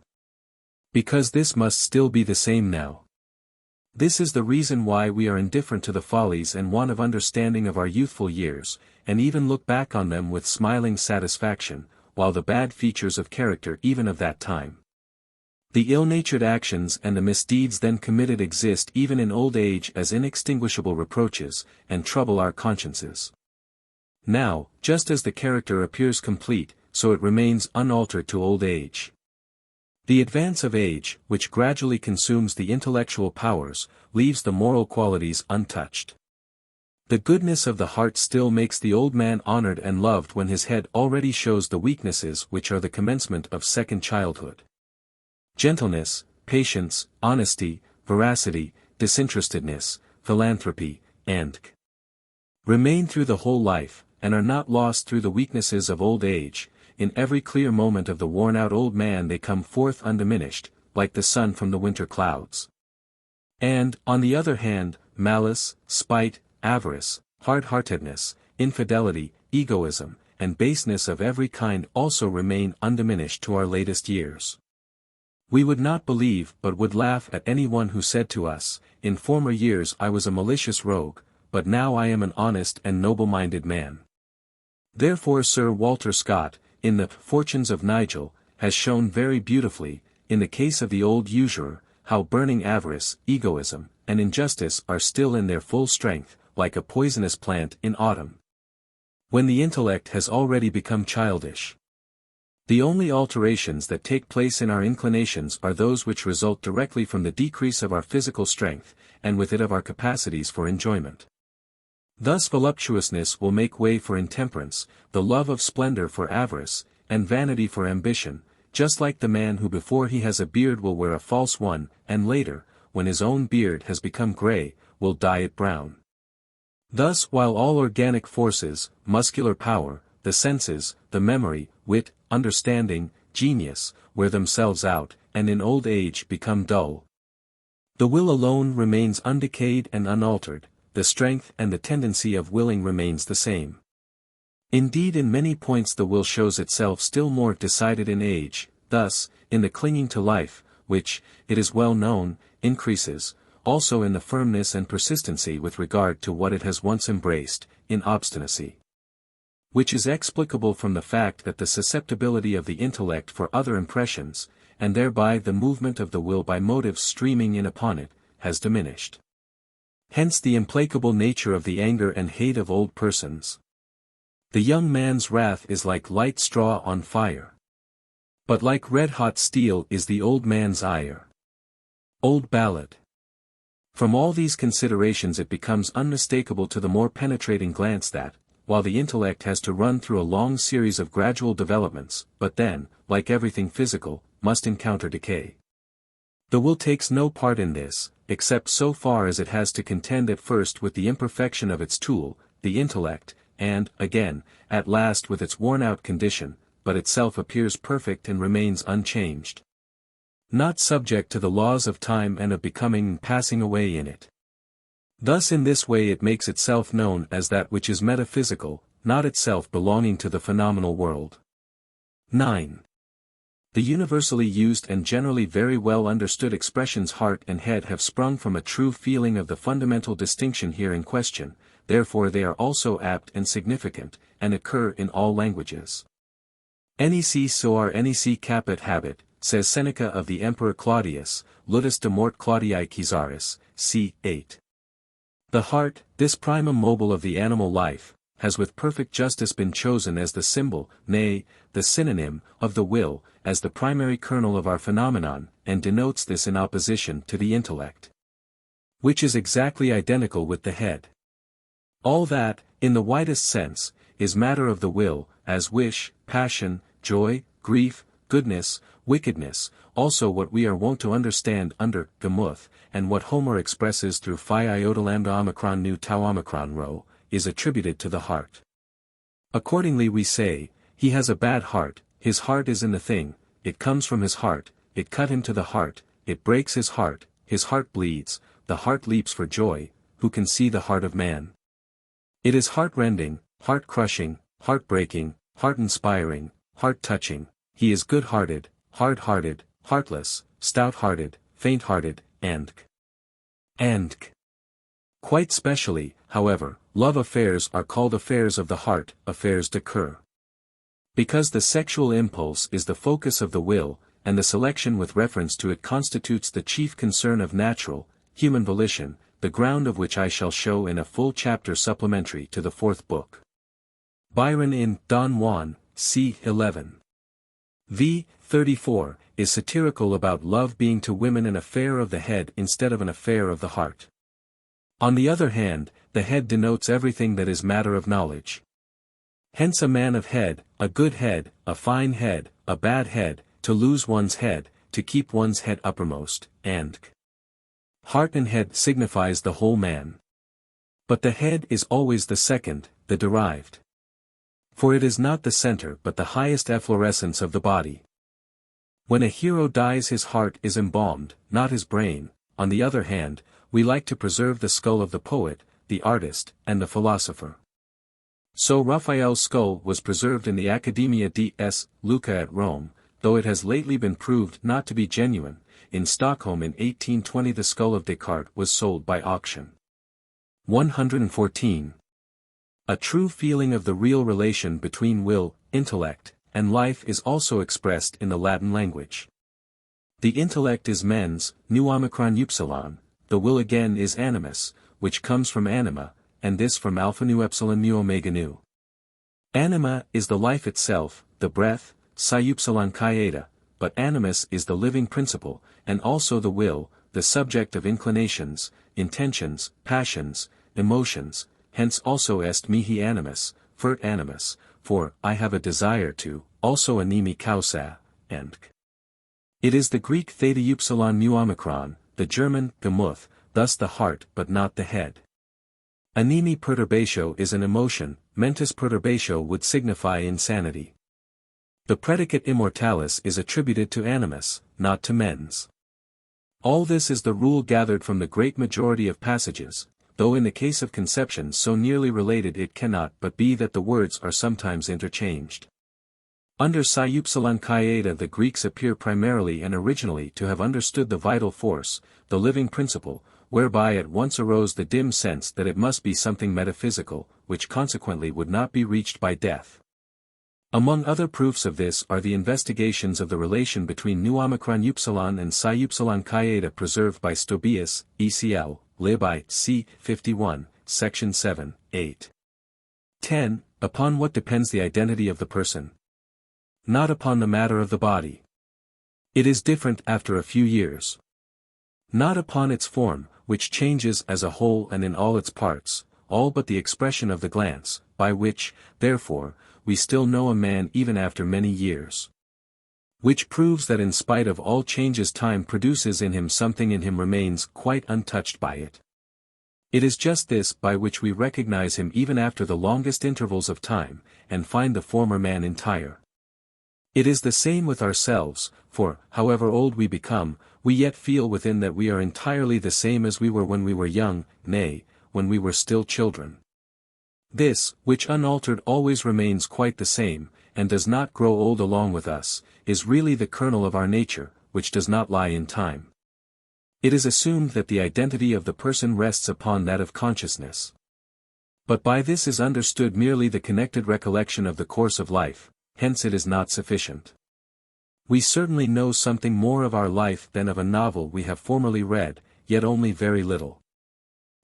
Because this must still be the same now. This is the reason why we are indifferent to the follies and want of understanding of our youthful years, and even look back on them with smiling satisfaction, while the bad features of character even of that time, the ill-natured actions and the misdeeds then committed exist even in old age as inextinguishable reproaches, and trouble our consciences. Now, just as the character appears complete, so it remains unaltered to old age. The advance of age, which gradually consumes the intellectual powers, leaves the moral qualities untouched. The goodness of the heart still makes the old man honored and loved when his head already shows the weaknesses which are the commencement of second childhood. Gentleness, patience, honesty, veracity, disinterestedness, philanthropy, and remain through the whole life, and are not lost through the weaknesses of old age. In every clear moment of the worn-out old man they come forth undiminished, like the sun from the winter clouds. And, on the other hand, malice, spite, avarice, hard-heartedness, infidelity, egoism, and baseness of every kind also remain undiminished to our latest years. We would not believe but would laugh at anyone who said to us, "In former years I was a malicious rogue, but now I am an honest and noble-minded man." Therefore Sir Walter Scott, in the Fortunes of Nigel, has shown very beautifully, in the case of the old usurer, how burning avarice, egoism, and injustice are still in their full strength, like a poisonous plant in autumn, when the intellect has already become childish. The only alterations that take place in our inclinations are those which result directly from the decrease of our physical strength, and with it of our capacities for enjoyment. Thus voluptuousness will make way for intemperance, the love of splendor for avarice, and vanity for ambition, just like the man who before he has a beard will wear a false one, and later, when his own beard has become gray, will dye it brown. Thus while all organic forces, muscular power, the senses, the memory, wit, understanding, genius, wear themselves out, and in old age become dull, the will alone remains undecayed and unaltered. The strength and the tendency of willing remains the same. Indeed in many points the will shows itself still more decided in age, thus, in the clinging to life, which, it is well known, increases, also in the firmness and persistency with regard to what it has once embraced, in obstinacy, which is explicable from the fact that the susceptibility of the intellect for other impressions, and thereby the movement of the will by motives streaming in upon it, has diminished. Hence the implacable nature of the anger and hate of old persons. The young man's wrath is like light straw on fire, but like red-hot steel is the old man's ire. Old Ballad. From all these considerations it becomes unmistakable to the more penetrating glance that, while the intellect has to run through a long series of gradual developments, but then, like everything physical, must encounter decay. The will takes no part in this, except so far as it has to contend at first with the imperfection of its tool, the intellect, and, again, at last with its worn-out condition, but itself appears perfect and remains unchanged. Not subject to the laws of time and of becoming and passing away in it. Thus in this way it makes itself known as that which is metaphysical, not itself belonging to the phenomenal world. 9. The universally used and generally very well understood expressions heart and head have sprung from a true feeling of the fundamental distinction here in question, therefore they are also apt and significant, and occur in all languages. Nec soar nec caput habet, says Seneca of the Emperor Claudius, Ludus de mort Claudii Caesaris, c. 8. The heart, this primum mobile of the animal life, has with perfect justice been chosen as the symbol, nay, the synonym, of the will, as the primary kernel of our phenomenon, and denotes this in opposition to the intellect, which is exactly identical with the head. All that, in the widest sense, is matter of the will, as wish, passion, joy, grief, goodness, wickedness, also what we are wont to understand under gemuth, and what Homer expresses through phi iota lambda omicron nu tau omicron rho, is attributed to the heart. Accordingly we say, he has a bad heart, his heart is in the thing, it comes from his heart, it cut him to the heart, it breaks his heart bleeds, the heart leaps for joy, who can see the heart of man? It is heart-rending, heart-crushing, heart-breaking, heart-inspiring, heart-touching, he is good-hearted, hard-hearted, heartless, stout-hearted, faint-hearted, and quite specially, however, love affairs are called affairs of the heart, affairs de cœur. Because the sexual impulse is the focus of the will, and the selection with reference to it constitutes the chief concern of natural, human volition, the ground of which I shall show in a full chapter supplementary to the fourth book. Byron in Don Juan, c. 11. v. 34, is satirical about love being to women an affair of the head instead of an affair of the heart. On the other hand, the head denotes everything that is matter of knowledge. Hence a man of head, a good head, a fine head, a bad head, to lose one's head, to keep one's head uppermost, and heart and head signifies the whole man. But the head is always the second, the derived. For it is not the center but the highest efflorescence of the body. When a hero dies his heart is embalmed, not his brain. On the other hand, we like to preserve the skull of the poet, the artist, and the philosopher. So Raphael's skull was preserved in the Accademia ds. Lucca at Rome, though it has lately been proved not to be genuine. In Stockholm in 1820 the skull of Descartes was sold by auction. 114. A true feeling of the real relation between will, intellect, and life is also expressed in the Latin language. The intellect is mens, nu omicron upsilon, the will again is animus, which comes from anima, and this from alpha nu epsilon mu omega nu. Anima is the life itself, the breath, psi upsilon chi eta, but animus is the living principle, and also the will, the subject of inclinations, intentions, passions, emotions, hence also est mihi animus, fert animus, for I have a desire to, also animi causa, and it is the Greek theta upsilon mu omicron, the German gemuth, thus the heart but not the head. Animi perturbatio is an emotion, mentis perturbatio would signify insanity. The predicate immortalis is attributed to animus, not to mens. All this is the rule gathered from the great majority of passages, though in the case of conceptions so nearly related it cannot but be that the words are sometimes interchanged. Under psi upsilon chi eta the Greeks appear primarily and originally to have understood the vital force, the living principle, whereby at once arose the dim sense that it must be something metaphysical, which consequently would not be reached by death. Among other proofs of this are the investigations of the relation between nu omicron upsilon and psi upsilon chi eta preserved by Stobaeus, ECL, Lib. c. 51, section 7, 8. 10. Upon what depends the identity of the person? Not upon the matter of the body. It is different after a few years. Not upon its form, which changes as a whole and in all its parts, all but the expression of the glance, by which, therefore, we still know a man even after many years. Which proves that in spite of all changes time produces in him, something in him remains quite untouched by it. It is just this by which we recognize him even after the longest intervals of time, and find the former man entire. It is the same with ourselves, for, however old we become, we yet feel within that we are entirely the same as we were when we were young, nay, when we were still children. This, which unaltered always remains quite the same, and does not grow old along with us, is really the kernel of our nature, which does not lie in time. It is assumed that the identity of the person rests upon that of consciousness. But by this is understood merely the connected recollection of the course of life, hence it is not sufficient. We certainly know something more of our life than of a novel we have formerly read, yet only very little.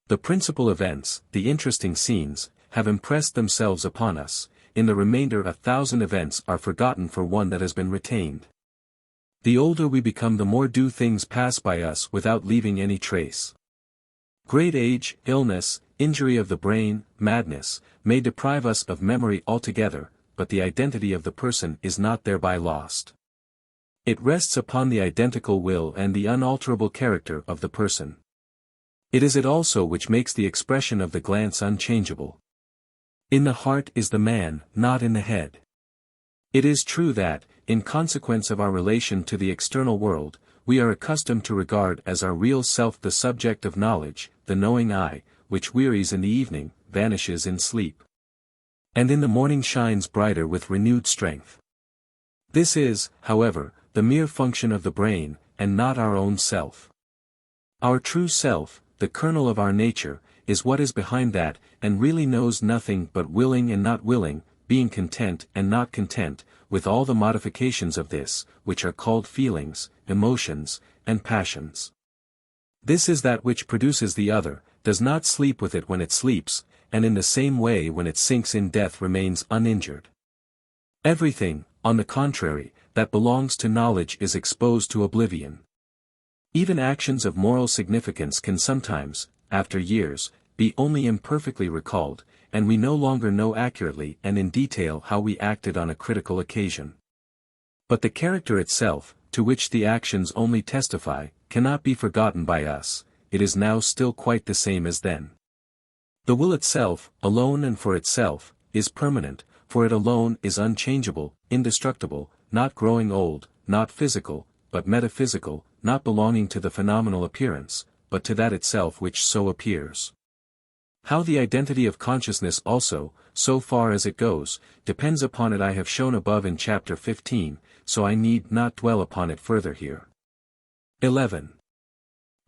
The principal events, the interesting scenes, have impressed themselves upon us. In the remainder 1,000 events are forgotten for one that has been retained. The older we become, the more do things pass by us without leaving any trace. Great age, illness, injury of the brain, madness, may deprive us of memory altogether, but the identity of the person is not thereby lost. It rests upon the identical will and the unalterable character of the person. It is it also which makes the expression of the glance unchangeable. In the heart is the man, not in the head. It is true that, in consequence of our relation to the external world, we are accustomed to regard as our real self the subject of knowledge, the knowing eye, which wearies in the evening, vanishes in sleep, and in the morning shines brighter with renewed strength. This is, however, the mere function of the brain, and not our own self. Our true self, the kernel of our nature, is what is behind that, and really knows nothing but willing and not willing, being content and not content, with all the modifications of this, which are called feelings, emotions, and passions. This is that which produces the other, does not sleep with it when it sleeps, and in the same way when it sinks in death remains uninjured. Everything, on the contrary, that belongs to knowledge is exposed to oblivion. Even actions of moral significance can sometimes, after years, be only imperfectly recalled, and we no longer know accurately and in detail how we acted on a critical occasion. But the character itself, to which the actions only testify, cannot be forgotten by us. It is now still quite the same as then. The will itself, alone and for itself, is permanent, for it alone is unchangeable, indestructible, not growing old, not physical, but metaphysical, not belonging to the phenomenal appearance, but to that itself which so appears. How the identity of consciousness also, so far as it goes, depends upon it I have shown above in chapter 15, so I need not dwell upon it further here. 11.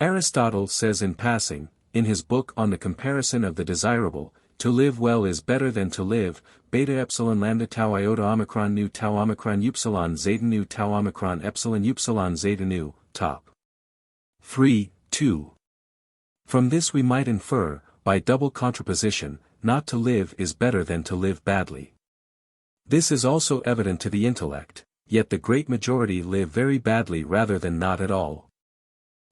Aristotle says in passing, in his book on the comparison of the desirable, to live well is better than to live, beta epsilon lambda tau iota omicron nu tau omicron upsilon zeta nu tau omicron epsilon upsilon zeta nu, top. 3, 2. From this we might infer, by double contraposition, not to live is better than to live badly. This is also evident to the intellect, yet the great majority live very badly rather than not at all.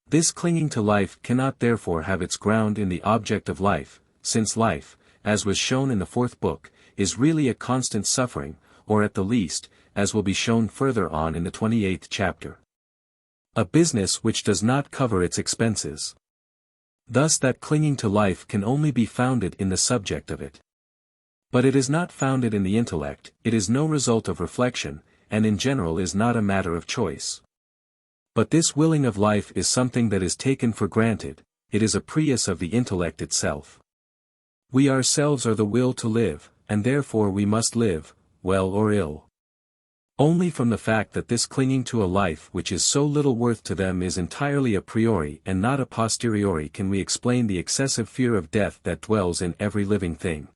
This clinging to life cannot therefore have its ground in the object of life, since life, as was shown in the fourth book, is really a constant suffering, or at the least, as will be shown further on in the 28th chapter, a business which does not cover its expenses. Thus that clinging to life can only be founded in the subject of it. But it is not founded in the intellect, it is no result of reflection, and in general is not a matter of choice. But this willing of life is something that is taken for granted, it is a prius of the intellect itself. We ourselves are the will to live, and therefore we must live, well or ill. Only from the fact that this clinging to a life which is so little worth to them is entirely a priori and not a posteriori can we explain the excessive fear of death that dwells in every living thing.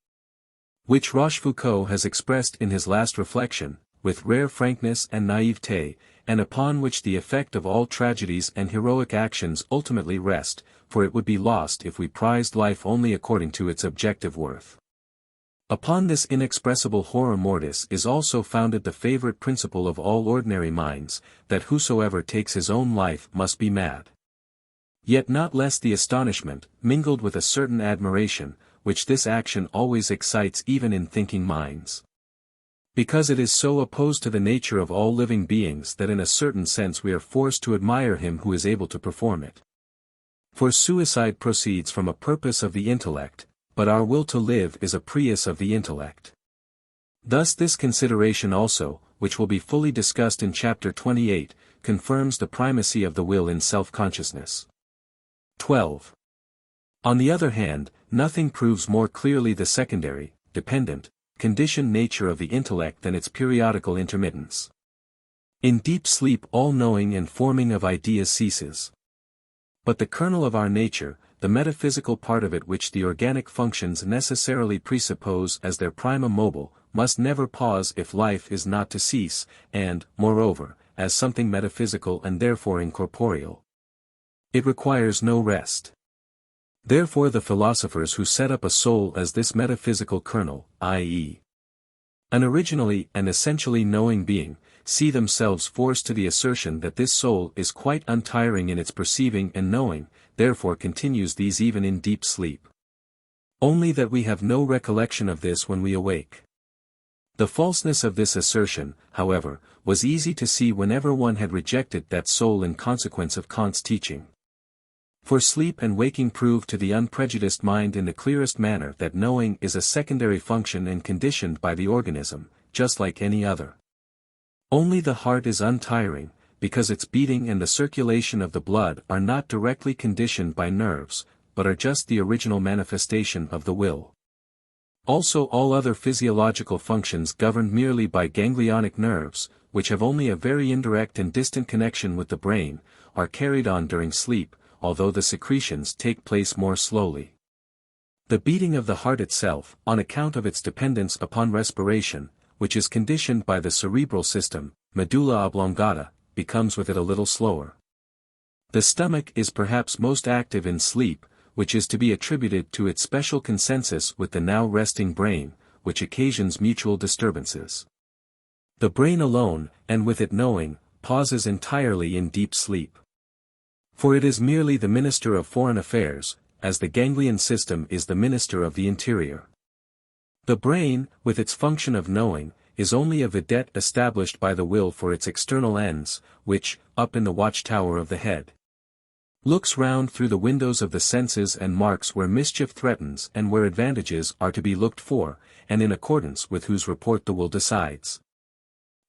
Which Rochefoucauld has expressed in his last reflection, with rare frankness and naivete, and upon which the effect of all tragedies and heroic actions ultimately rest, for it would be lost if we prized life only according to its objective worth. Upon this inexpressible horror mortis is also founded the favorite principle of all ordinary minds, that whosoever takes his own life must be mad. Yet not less the astonishment, mingled with a certain admiration, which this action always excites even in thinking minds. Because it is so opposed to the nature of all living beings that in a certain sense we are forced to admire him who is able to perform it. For suicide proceeds from a purpose of the intellect, but our will to live is a prius of the intellect. Thus this consideration also, which will be fully discussed in chapter 28, confirms the primacy of the will in self-consciousness. 12. On the other hand, nothing proves more clearly the secondary, dependent, conditioned nature of the intellect than its periodical intermittence. In deep sleep all knowing and forming of ideas ceases. But the kernel of our nature, the metaphysical part of it which the organic functions necessarily presuppose as their prima mobile, must never pause if life is not to cease, and, moreover, as something metaphysical and therefore incorporeal. It requires no rest. Therefore the philosophers who set up a soul as this metaphysical kernel, i.e., an originally and essentially knowing being, see themselves forced to the assertion that this soul is quite untiring in its perceiving and knowing, therefore continues these even in deep sleep. Only that we have no recollection of this when we awake. The falseness of this assertion, however, was easy to see whenever one had rejected that soul in consequence of Kant's teaching. For sleep and waking prove to the unprejudiced mind in the clearest manner that knowing is a secondary function and conditioned by the organism, just like any other. Only the heart is untiring, because its beating and the circulation of the blood are not directly conditioned by nerves, but are just the original manifestation of the will. Also all other physiological functions governed merely by ganglionic nerves, which have only a very indirect and distant connection with the brain, are carried on during sleep, although the secretions take place more slowly. The beating of the heart itself, on account of its dependence upon respiration, which is conditioned by the cerebral system, medulla oblongata, becomes with it a little slower. The stomach is perhaps most active in sleep, which is to be attributed to its special consensus with the now resting brain, which occasions mutual disturbances. The brain alone, and with it knowing, pauses entirely in deep sleep. For it is merely the minister of foreign affairs, as the ganglion system is the minister of the interior. The brain, with its function of knowing, is only a vidette established by the will for its external ends, which, up in the watchtower of the head, looks round through the windows of the senses and marks where mischief threatens and where advantages are to be looked for, and in accordance with whose report the will decides.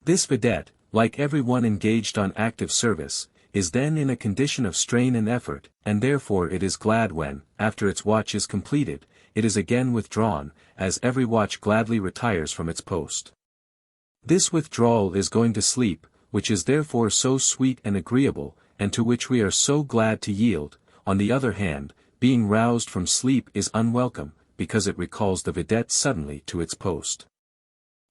This vidette, like every one engaged on active service, is then in a condition of strain and effort, and therefore it is glad when, after its watch is completed, it is again withdrawn, as every watch gladly retires from its post. This withdrawal is going to sleep, which is therefore so sweet and agreeable, and to which we are so glad to yield. On the other hand, being roused from sleep is unwelcome, because it recalls the vidette suddenly to its post.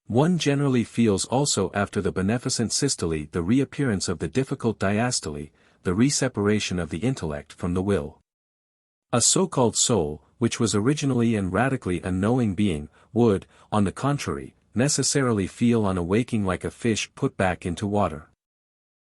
One generally feels also after the beneficent systole the reappearance of the difficult diastole, the reseparation of the intellect from the will. A so-called soul, which was originally and radically a knowing being, would, on the contrary, necessarily feel on awaking like a fish put back into water.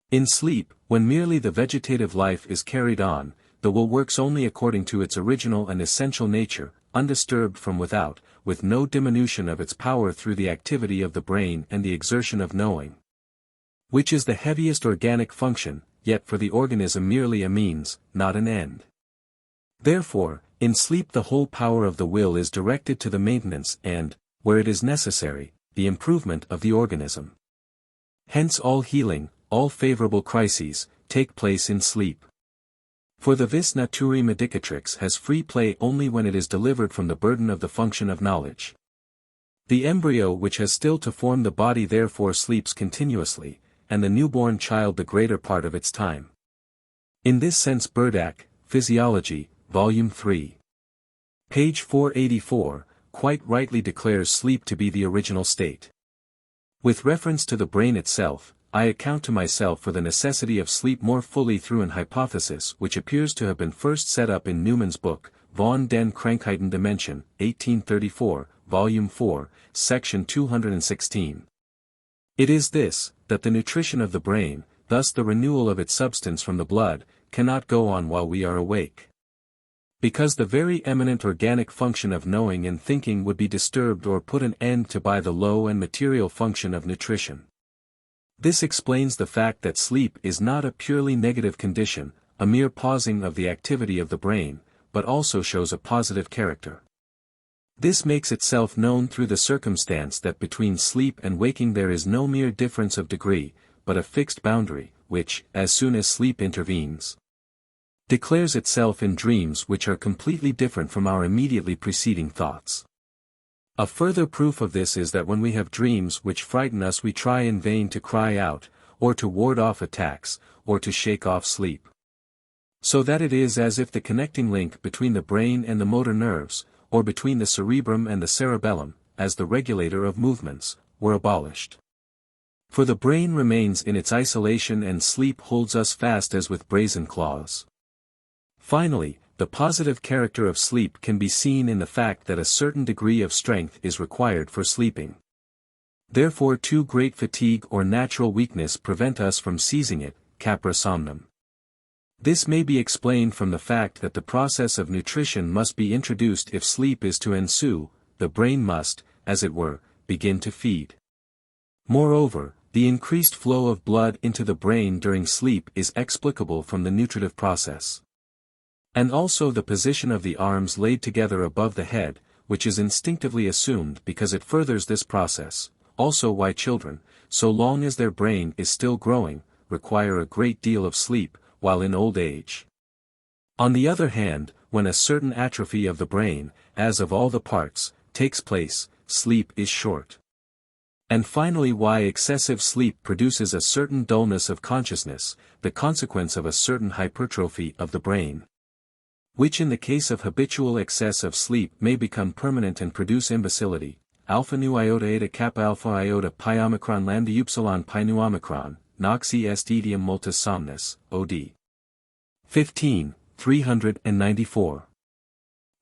In sleep, when merely the vegetative life is carried on, the will works only according to its original and essential nature, undisturbed from without, with no diminution of its power through the activity of the brain and the exertion of knowing, which is the heaviest organic function, yet for the organism merely a means, not an end. Therefore, in sleep the whole power of the will is directed to the maintenance and, where it is necessary, the improvement of the organism. Hence all healing, all favorable crises, take place in sleep. For the vis naturae medicatrix has free play only when it is delivered from the burden of the function of knowledge. The embryo which has still to form the body therefore sleeps continuously, and the newborn child the greater part of its time. In this sense Burdach, Physiology, Volume 3. Page 484, quite rightly declares sleep to be the original state. With reference to the brain itself, I account to myself for the necessity of sleep more fully through an hypothesis which appears to have been first set up in Newman's book, Von den Krankheiten der Menschen, 1834, Volume 4, Section 216. It is this, that the nutrition of the brain, thus the renewal of its substance from the blood, cannot go on while we are awake. Because the very eminent organic function of knowing and thinking would be disturbed or put an end to by the low and material function of nutrition. This explains the fact that sleep is not a purely negative condition, a mere pausing of the activity of the brain, but also shows a positive character. This makes itself known through the circumstance that between sleep and waking there is no mere difference of degree, but a fixed boundary, which, as soon as sleep intervenes, declares itself in dreams which are completely different from our immediately preceding thoughts. A further proof of this is that when we have dreams which frighten us we try in vain to cry out, or to ward off attacks, or to shake off sleep. So that it is as if the connecting link between the brain and the motor nerves, or between the cerebrum and the cerebellum, as the regulator of movements, were abolished. For the brain remains in its isolation and sleep holds us fast as with brazen claws. Finally, the positive character of sleep can be seen in the fact that a certain degree of strength is required for sleeping. Therefore too great fatigue or natural weakness prevent us from seizing it, capra somnum. This may be explained from the fact that the process of nutrition must be introduced if sleep is to ensue, the brain must, as it were, begin to feed. Moreover, the increased flow of blood into the brain during sleep is explicable from the nutritive process. And also the position of the arms laid together above the head, which is instinctively assumed because it furthers this process, also why children, so long as their brain is still growing, require a great deal of sleep, while in old age. On the other hand, when a certain atrophy of the brain, as of all the parts, takes place, sleep is short. And finally why excessive sleep produces a certain dullness of consciousness, the consequence of a certain hypertrophy of the brain, which in the case of habitual excess of sleep may become permanent and produce imbecility. Alpha nu iota eta kappa alpha iota pi omicron lambda upsilon pi nu omicron, noxi est etiam multis somnis, od. 15, 394.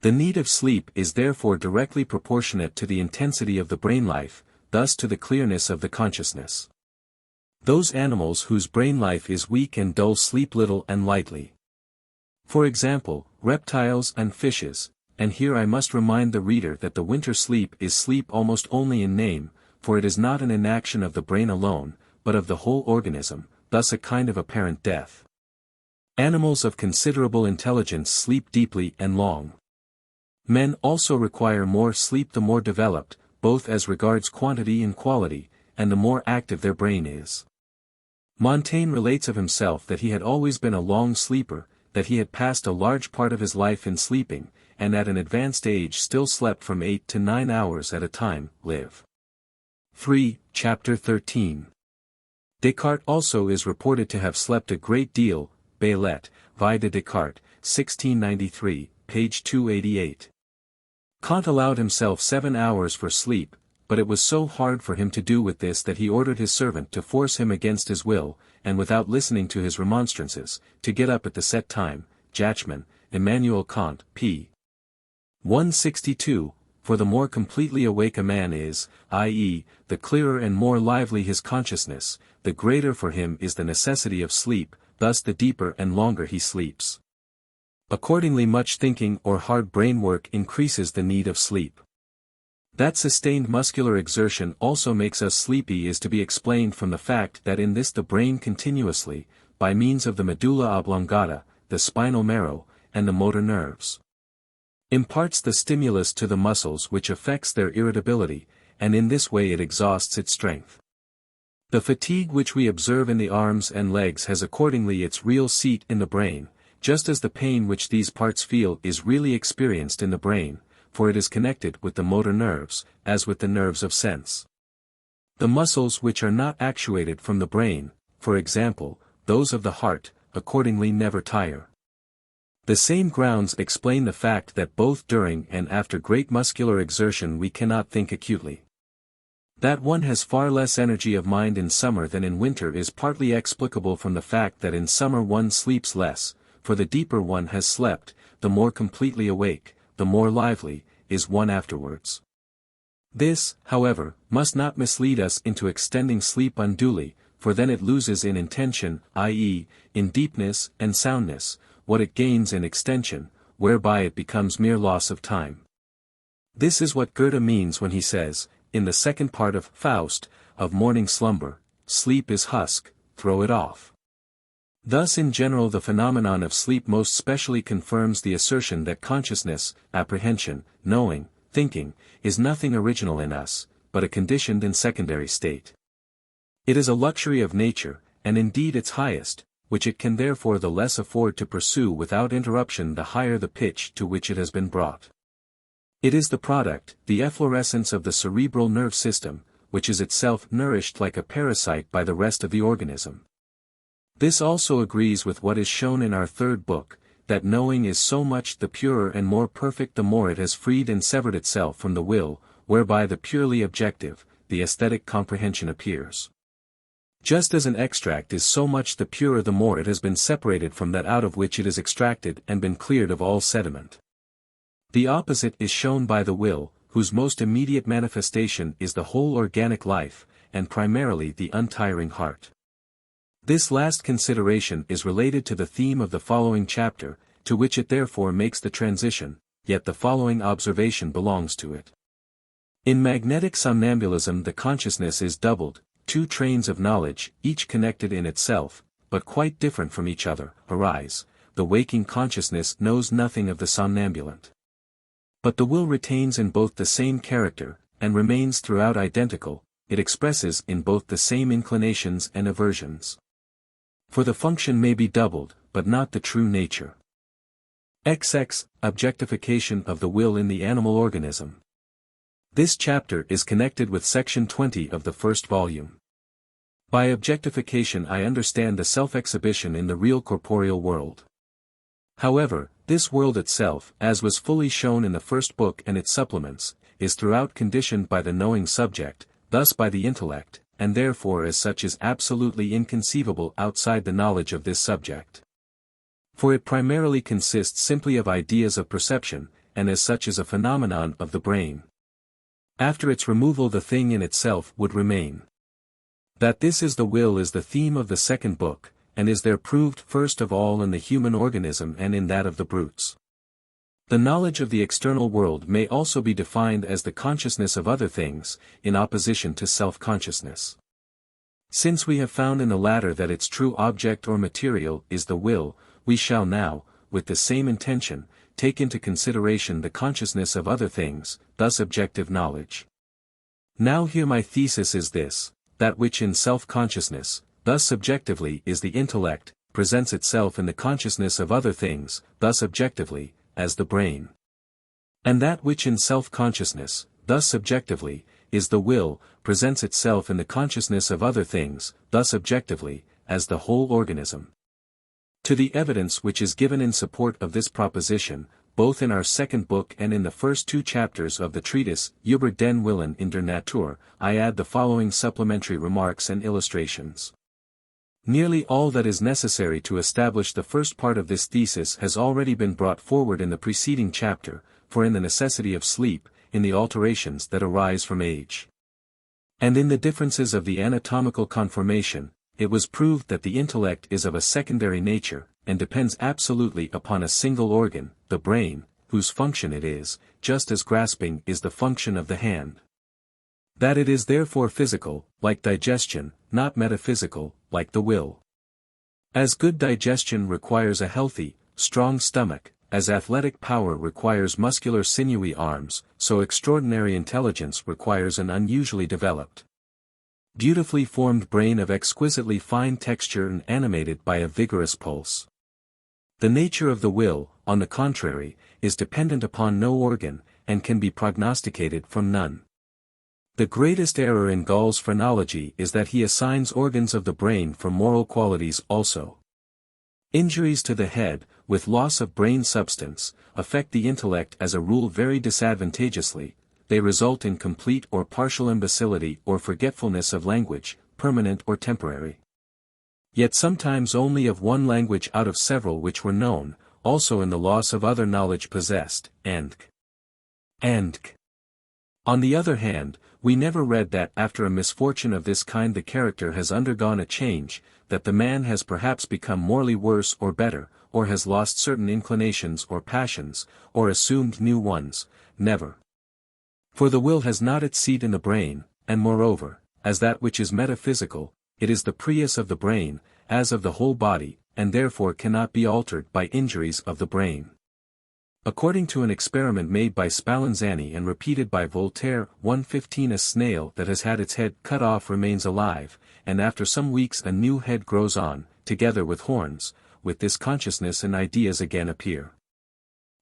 The need of sleep is therefore directly proportionate to the intensity of the brain life, thus to the clearness of the consciousness. Those animals whose brain life is weak and dull sleep little and lightly. For example, reptiles and fishes, and here I must remind the reader that the winter sleep is sleep almost only in name, for it is not an inaction of the brain alone, but of the whole organism, thus a kind of apparent death. Animals of considerable intelligence sleep deeply and long. Men also require more sleep the more developed, both as regards quantity and quality, and the more active their brain is. Montaigne relates of himself that he had always been a long sleeper, that he had passed a large part of his life in sleeping, and at an advanced age still slept from 8 to 9 hours at a time. Live. 3, Chapter 13. Descartes also is reported to have slept a great deal. Bichat, Vie de Descartes, 1693, page 288. Kant allowed himself 7 hours for sleep, but it was so hard for him to do with this that he ordered his servant to force him against his will, and without listening to his remonstrances, to get up at the set time. Jachman, Immanuel Kant, p. 162, for the more completely awake a man is, i.e., the clearer and more lively his consciousness, the greater for him is the necessity of sleep, thus the deeper and longer he sleeps. Accordingly much thinking or hard brain work increases the need of sleep. That sustained muscular exertion also makes us sleepy is to be explained from the fact that in this the brain continuously, by means of the medulla oblongata, the spinal marrow, and the motor nerves, imparts the stimulus to the muscles which affects their irritability, and in this way it exhausts its strength. The fatigue which we observe in the arms and legs has accordingly its real seat in the brain, just as the pain which these parts feel is really experienced in the brain, for it is connected with the motor nerves, as with the nerves of sense. The muscles which are not actuated from the brain, for example, those of the heart, accordingly never tire. The same grounds explain the fact that both during and after great muscular exertion we cannot think acutely. That one has far less energy of mind in summer than in winter is partly explicable from the fact that in summer one sleeps less, for the deeper one has slept, the more completely awake, the more lively, is one afterwards. This, however, must not mislead us into extending sleep unduly, for then it loses in intention, i.e., in deepness and soundness, what it gains in extension, whereby it becomes mere loss of time. This is what Goethe means when he says, in the second part of Faust, of morning slumber, sleep is husk, throw it off. Thus in general the phenomenon of sleep most specially confirms the assertion that consciousness, apprehension, knowing, thinking, is nothing original in us, but a conditioned and secondary state. It is a luxury of nature, and indeed its highest, which it can therefore the less afford to pursue without interruption the higher the pitch to which it has been brought. It is the product, the efflorescence of the cerebral nerve system, which is itself nourished like a parasite by the rest of the organism. This also agrees with what is shown in our third book, that knowing is so much the purer and more perfect the more it has freed and severed itself from the will, whereby the purely objective, the aesthetic comprehension appears. Just as an extract is so much the purer the more it has been separated from that out of which it is extracted and been cleared of all sediment. The opposite is shown by the will, whose most immediate manifestation is the whole organic life, and primarily the untiring heart. This last consideration is related to the theme of the following chapter, to which it therefore makes the transition, yet the following observation belongs to it. In magnetic somnambulism the consciousness is doubled, two trains of knowledge, each connected in itself, but quite different from each other, arise. The waking consciousness knows nothing of the somnambulant. But the will retains in both the same character, and remains throughout identical, it expresses in both the same inclinations and aversions. For the function may be doubled, but not the true nature. XX, Objectification of the Will in the Animal Organism. This chapter is connected with section 20 of the first volume. By objectification I understand the self-exhibition in the real corporeal world. However, this world itself, as was fully shown in the first book and its supplements, is throughout conditioned by the knowing subject, thus by the intellect, and therefore as such is absolutely inconceivable outside the knowledge of this subject. For it primarily consists simply of ideas of perception, and as such is a phenomenon of the brain. After its removal the thing in itself would remain. That this is the will is the theme of the second book, and is there proved first of all in the human organism and in that of the brutes. The knowledge of the external world may also be defined as the consciousness of other things, in opposition to self-consciousness. Since we have found in the latter that its true object or material is the will, we shall now, with the same intention, take into consideration the consciousness of other things, thus objective knowledge. Now here my thesis is this, that which in self-consciousness, thus subjectively is the intellect, presents itself in the consciousness of other things, thus objectively, as the brain. And that which in self-consciousness, thus subjectively, is the will, presents itself in the consciousness of other things, thus objectively, as the whole organism. To the evidence which is given in support of this proposition, both in our second book and in the first two chapters of the treatise Über den Willen in der Natur, I add the following supplementary remarks and illustrations. Nearly all that is necessary to establish the first part of this thesis has already been brought forward in the preceding chapter, for in the necessity of sleep, in the alterations that arise from age, and in the differences of the anatomical conformation, it was proved that the intellect is of a secondary nature, and depends absolutely upon a single organ, the brain, whose function it is, just as grasping is the function of the hand. That it is therefore physical, like digestion, not metaphysical, like the will. As good digestion requires a healthy, strong stomach, as athletic power requires muscular sinewy arms, so extraordinary intelligence requires an unusually developed, beautifully formed brain of exquisitely fine texture and animated by a vigorous pulse. The nature of the will, on the contrary, is dependent upon no organ, and can be prognosticated from none. The greatest error in Gall's phrenology is that he assigns organs of the brain for moral qualities also. Injuries to the head, with loss of brain substance, affect the intellect as a rule very disadvantageously. They result in complete or partial imbecility or forgetfulness of language, permanent or temporary. Yet sometimes only of one language out of several which were known, also in the loss of other knowledge possessed, and on the other hand, we never read that after a misfortune of this kind the character has undergone a change, that the man has perhaps become morally worse or better, or has lost certain inclinations or passions, or assumed new ones, never. For the will has not its seat in the brain, and moreover, as that which is metaphysical, it is the prius of the brain, as of the whole body, and therefore cannot be altered by injuries of the brain. According to an experiment made by Spallanzani and repeated by Voltaire, 115, a snail that has had its head cut off remains alive, and after some weeks a new head grows on, together with horns, with this consciousness and ideas again appear.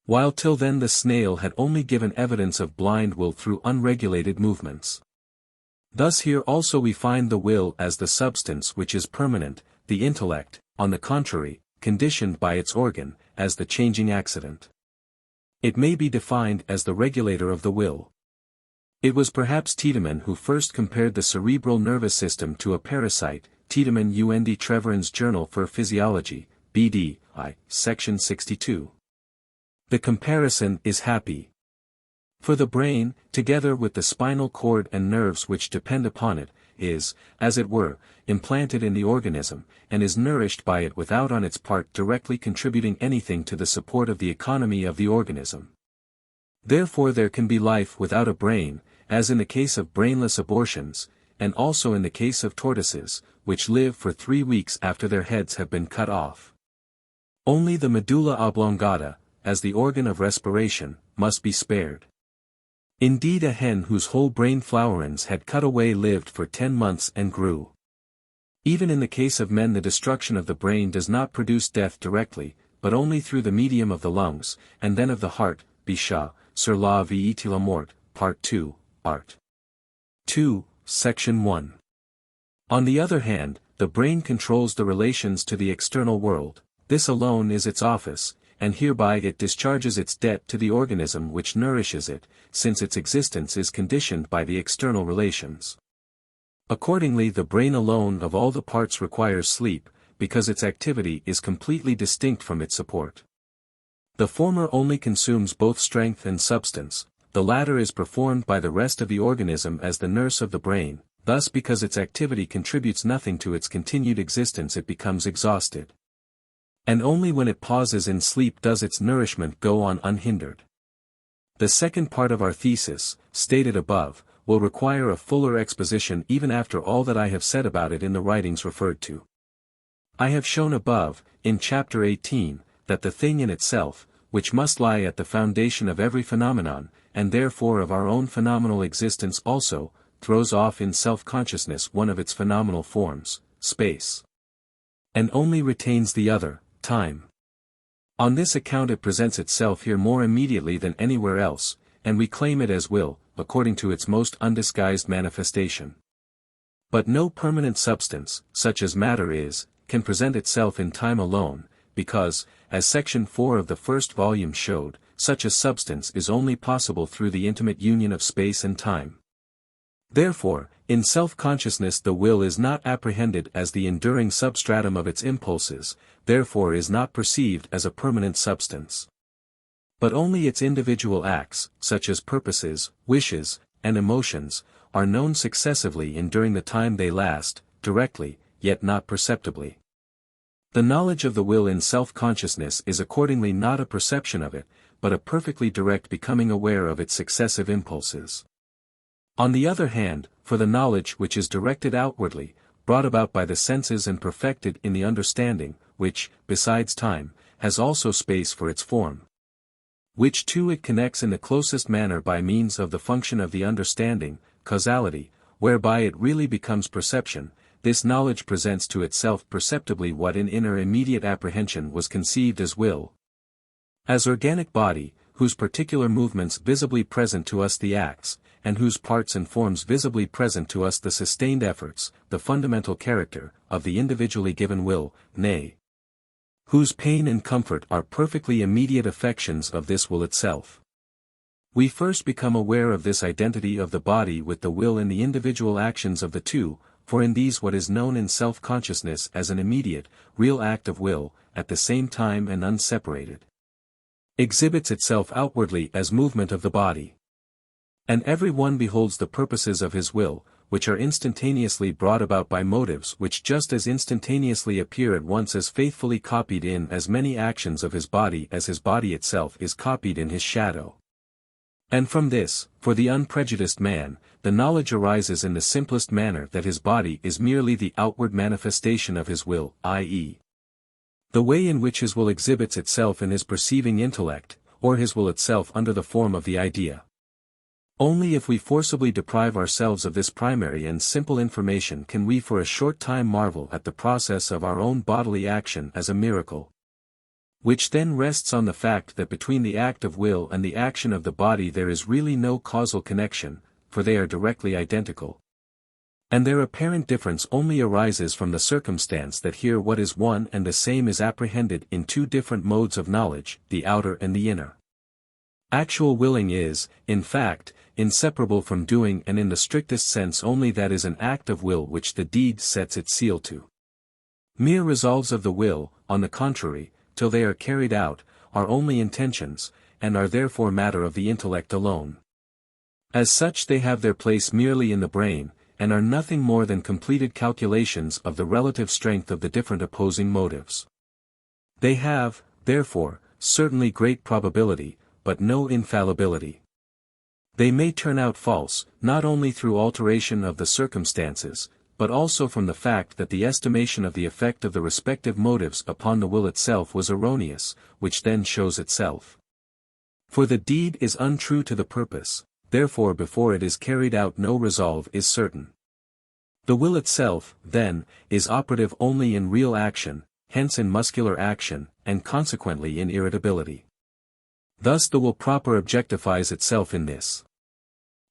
While till then the snail had only given evidence of blind will through unregulated movements. Thus here also we find the will as the substance which is permanent, the intellect, on the contrary, conditioned by its organ, as the changing accident. It may be defined as the regulator of the will. It was perhaps Tiedemann who first compared the cerebral nervous system to a parasite, Tiedemann und Treveran's Journal for Physiology, BD, I, section 62. The comparison is happy. For the brain, together with the spinal cord and nerves which depend upon it, is, as it were, implanted in the organism, and is nourished by it without on its part directly contributing anything to the support of the economy of the organism. Therefore there can be life without a brain, as in the case of brainless abortions, and also in the case of tortoises, which live for 3 weeks after their heads have been cut off. Only the medulla oblongata, as the organ of respiration, must be spared. Indeed a hen whose whole brain flowerings had cut away lived for 10 months and grew. Even in the case of men the destruction of the brain does not produce death directly, but only through the medium of the lungs, and then of the heart, Bichat, Sur la vie et la mort, Part 2, Art. 2, Section 1. On the other hand, the brain controls the relations to the external world, this alone is its office, and hereby it discharges its debt to the organism which nourishes it, since its existence is conditioned by the external relations. Accordingly the brain alone of all the parts requires sleep, because its activity is completely distinct from its support. The former only consumes both strength and substance, the latter is performed by the rest of the organism as the nurse of the brain, thus because its activity contributes nothing to its continued existence it becomes exhausted. And only when it pauses in sleep does its nourishment go on unhindered. The second part of our thesis, stated above, will require a fuller exposition even after all that I have said about it in the writings referred to. I have shown above, in chapter 18, that the thing in itself, which must lie at the foundation of every phenomenon, and therefore of our own phenomenal existence also, throws off in self-consciousness one of its phenomenal forms, space. And only retains the other, time. On this account it presents itself here more immediately than anywhere else, and we claim it as will, according to its most undisguised manifestation. But no permanent substance, such as matter is, can present itself in time alone, because, as section 4 of the first volume showed, such a substance is only possible through the intimate union of space and time. Therefore, in self-consciousness the will is not apprehended as the enduring substratum of its impulses, therefore is not perceived as a permanent substance. But only its individual acts, such as purposes, wishes, and emotions, are known successively and during the time they last, directly, yet not perceptibly. The knowledge of the will in self-consciousness is accordingly not a perception of it, but a perfectly direct becoming aware of its successive impulses. On the other hand, for the knowledge which is directed outwardly, brought about by the senses and perfected in the understanding, which, besides time, has also space for its form, which too it connects in the closest manner by means of the function of the understanding, causality, whereby it really becomes perception, this knowledge presents to itself perceptibly what in inner immediate apprehension was conceived as will. As organic body, whose particular movements visibly present to us the acts, and whose parts and forms visibly present to us the sustained efforts, the fundamental character, of the individually given will, nay, whose pain and comfort are perfectly immediate affections of this will itself. We first become aware of this identity of the body with the will in the individual actions of the two, for in these what is known in self-consciousness as an immediate, real act of will, at the same time and unseparated, exhibits itself outwardly as movement of the body. And every one beholds the purposes of his will, which are instantaneously brought about by motives which just as instantaneously appear at once as faithfully copied in as many actions of his body as his body itself is copied in his shadow. And from this, for the unprejudiced man, the knowledge arises in the simplest manner that his body is merely the outward manifestation of his will, i.e., the way in which his will exhibits itself in his perceiving intellect, or his will itself under the form of the idea. Only if we forcibly deprive ourselves of this primary and simple information can we for a short time marvel at the process of our own bodily action as a miracle, which then rests on the fact that between the act of will and the action of the body there is really no causal connection, for they are directly identical. And their apparent difference only arises from the circumstance that here what is one and the same is apprehended in two different modes of knowledge, the outer and the inner. Actual willing is, in fact, inseparable from doing, and in the strictest sense only that is an act of will which the deed sets its seal to. Mere resolves of the will, on the contrary, till they are carried out, are only intentions, and are therefore matter of the intellect alone. As such they have their place merely in the brain, and are nothing more than completed calculations of the relative strength of the different opposing motives. They have, therefore, certainly great probability, but no infallibility. They may turn out false, not only through alteration of the circumstances, but also from the fact that the estimation of the effect of the respective motives upon the will itself was erroneous, which then shows itself. For the deed is untrue to the purpose, therefore before it is carried out no resolve is certain. The will itself, then, is operative only in real action, hence in muscular action, and consequently in irritability. Thus the will proper objectifies itself in this.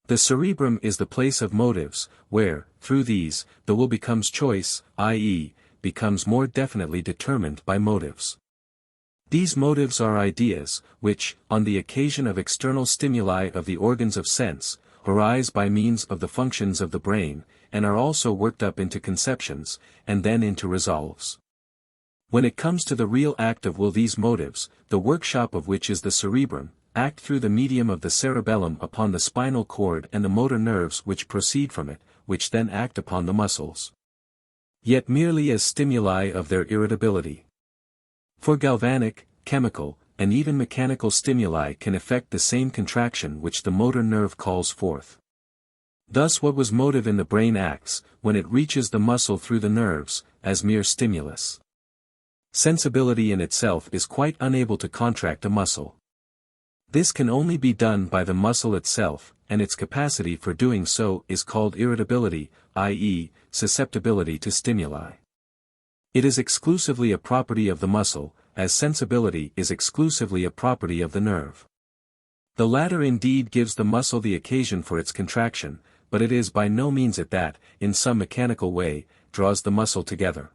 The cerebrum is the place of motives, where, through these, the will becomes choice, i.e., becomes more definitely determined by motives. These motives are ideas, which, on the occasion of external stimuli of the organs of sense, arise by means of the functions of the brain, and are also worked up into conceptions, and then into resolves. When it comes to the real act of will, these motives, the workshop of which is the cerebrum, act through the medium of the cerebellum upon the spinal cord and the motor nerves which proceed from it, which then act upon the muscles. Yet merely as stimuli of their irritability. For galvanic, chemical, and even mechanical stimuli can effect the same contraction which the motor nerve calls forth. Thus what was motive in the brain acts, when it reaches the muscle through the nerves, as mere stimulus. Sensibility in itself is quite unable to contract a muscle. This can only be done by the muscle itself, and its capacity for doing so is called irritability, i.e., susceptibility to stimuli. It is exclusively a property of the muscle, as sensibility is exclusively a property of the nerve. The latter indeed gives the muscle the occasion for its contraction, but it is by no means it that, in some mechanical way, draws the muscle together.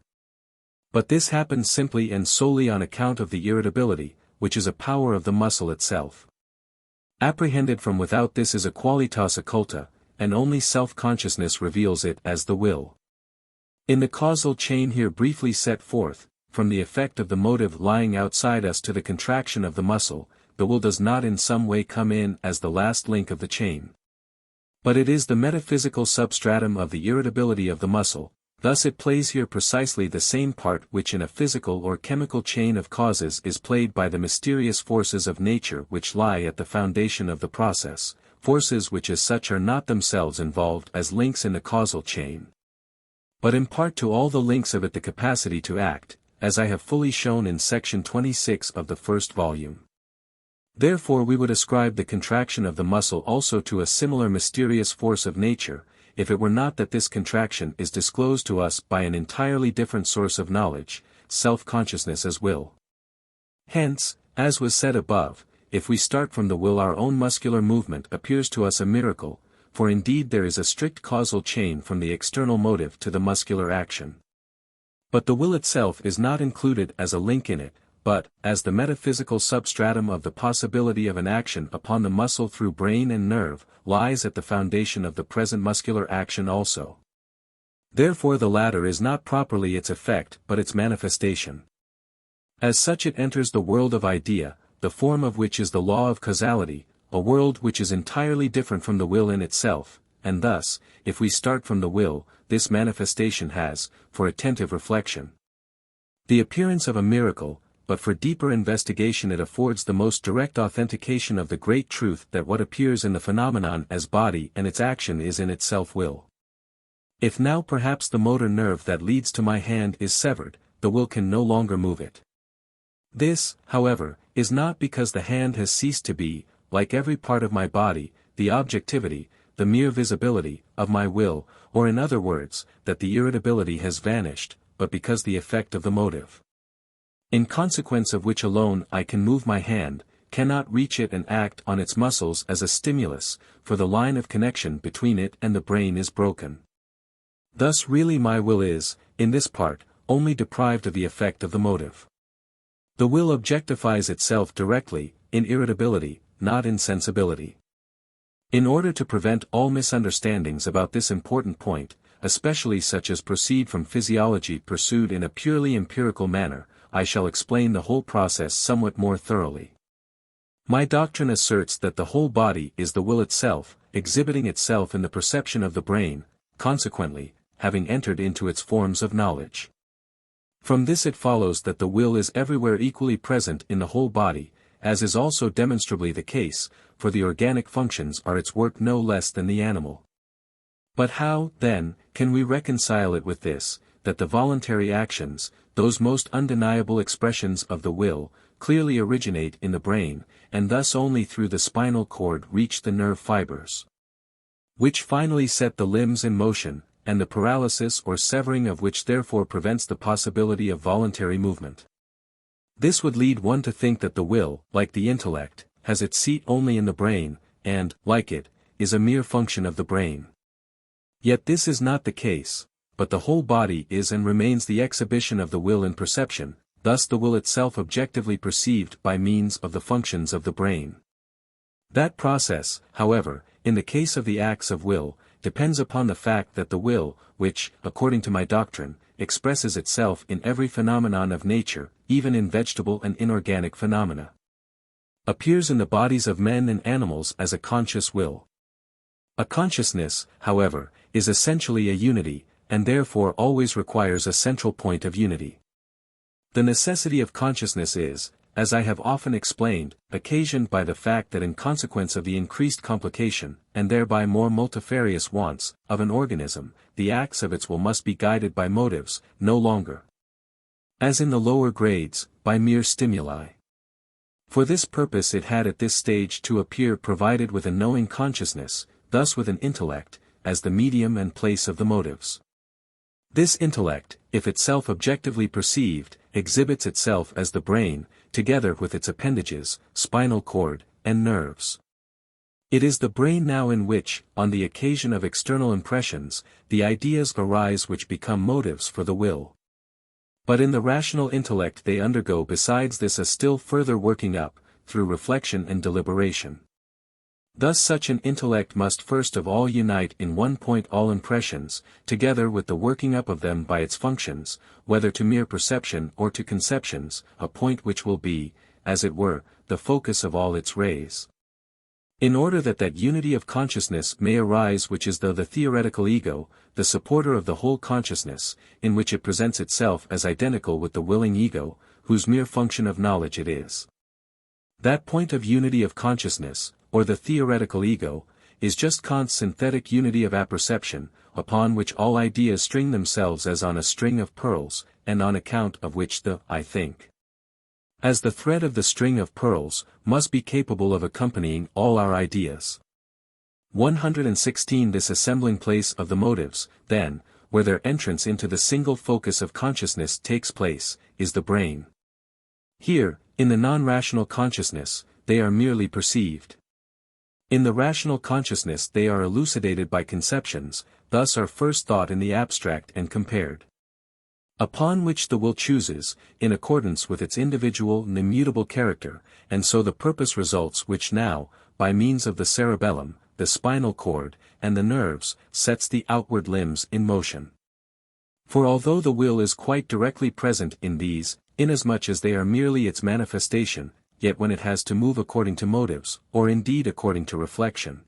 But this happens simply and solely on account of the irritability, which is a power of the muscle itself. Apprehended from without, this is a qualitas occulta, and only self-consciousness reveals it as the will. In the causal chain here briefly set forth, from the effect of the motive lying outside us to the contraction of the muscle, the will does not in some way come in as the last link of the chain. But it is the metaphysical substratum of the irritability of the muscle, thus it plays here precisely the same part which in a physical or chemical chain of causes is played by the mysterious forces of nature which lie at the foundation of the process, forces which as such are not themselves involved as links in the causal chain, but impart to all the links of it the capacity to act, as I have fully shown in section 26 of the first volume. Therefore we would ascribe the contraction of the muscle also to a similar mysterious force of nature, if it were not that this contraction is disclosed to us by an entirely different source of knowledge, self-consciousness as will. Hence, as was said above, if we start from the will, our own muscular movement appears to us a miracle, for indeed there is a strict causal chain from the external motive to the muscular action. But the will itself is not included as a link in it, but, as the metaphysical substratum of the possibility of an action upon the muscle through brain and nerve, lies at the foundation of the present muscular action also. Therefore the latter is not properly its effect but its manifestation. As such it enters the world of idea, the form of which is the law of causality, a world which is entirely different from the will in itself, and thus, if we start from the will, this manifestation has, for attentive reflection, the appearance of a miracle, but for deeper investigation it affords the most direct authentication of the great truth that what appears in the phenomenon as body and its action is in itself will. If now perhaps the motor nerve that leads to my hand is severed, the will can no longer move it. This, however, is not because the hand has ceased to be, like every part of my body, the objectivity, the mere visibility, of my will, or in other words, that the irritability has vanished, but because the effect of the motive, in consequence of which alone I can move my hand, cannot reach it and act on its muscles as a stimulus, for the line of connection between it and the brain is broken. Thus really my will is, in this part, only deprived of the effect of the motive. The will objectifies itself directly, in irritability, not in sensibility. In order to prevent all misunderstandings about this important point, especially such as proceed from physiology pursued in a purely empirical manner, I shall explain the whole process somewhat more thoroughly. My doctrine asserts that the whole body is the will itself, exhibiting itself in the perception of the brain, consequently, having entered into its forms of knowledge. From this it follows that the will is everywhere equally present in the whole body, as is also demonstrably the case, for the organic functions are its work no less than the animal. But how, then, can we reconcile it with this, that the voluntary actions, those most undeniable expressions of the will, clearly originate in the brain, and thus only through the spinal cord reach the nerve fibers, which finally set the limbs in motion, and the paralysis or severing of which therefore prevents the possibility of voluntary movement? This would lead one to think that the will, like the intellect, has its seat only in the brain, and, like it, is a mere function of the brain. Yet this is not the case, but the whole body is and remains the exhibition of the will in perception, thus the will itself objectively perceived by means of the functions of the brain. That process, however, in the case of the acts of will, depends upon the fact that the will, which, according to my doctrine, expresses itself in every phenomenon of nature, even in vegetable and inorganic phenomena, appears in the bodies of men and animals as a conscious will. A consciousness, however, is essentially a unity, and therefore always requires a central point of unity. The necessity of consciousness is, as I have often explained, occasioned by the fact that in consequence of the increased complication, and thereby more multifarious wants, of an organism, the acts of its will must be guided by motives, no longer, as in the lower grades, by mere stimuli. For this purpose it had at this stage to appear provided with a knowing consciousness, thus with an intellect, as the medium and place of the motives. This intellect, if itself objectively perceived, exhibits itself as the brain, together with its appendages, spinal cord, and nerves. It is the brain now in which, on the occasion of external impressions, the ideas arise which become motives for the will. But in the rational intellect they undergo besides this a still further working up, through reflection and deliberation. Thus such an intellect must first of all unite in one point all impressions, together with the working up of them by its functions, whether to mere perception or to conceptions, a point which will be, as it were, the focus of all its rays. In order that that unity of consciousness may arise which is the theoretical ego, the supporter of the whole consciousness, in which it presents itself as identical with the willing ego, whose mere function of knowledge it is. That point of unity of consciousness, or the theoretical ego, is just Kant's synthetic unity of apperception, upon which all ideas string themselves as on a string of pearls, and on account of which the I think, as the thread of the string of pearls, must be capable of accompanying all our ideas. 116 This assembling place of the motives, then, where their entrance into the single focus of consciousness takes place, is the brain. Here, in the non-rational consciousness, they are merely perceived. In the rational consciousness they are elucidated by conceptions, thus are first thought in the abstract and compared. Upon which the will chooses, in accordance with its individual and immutable character, and so the purpose results which now, by means of the cerebellum, the spinal cord, and the nerves, sets the outward limbs in motion. For although the will is quite directly present in these, inasmuch as they are merely its manifestation, yet when it has to move according to motives, or indeed according to reflection,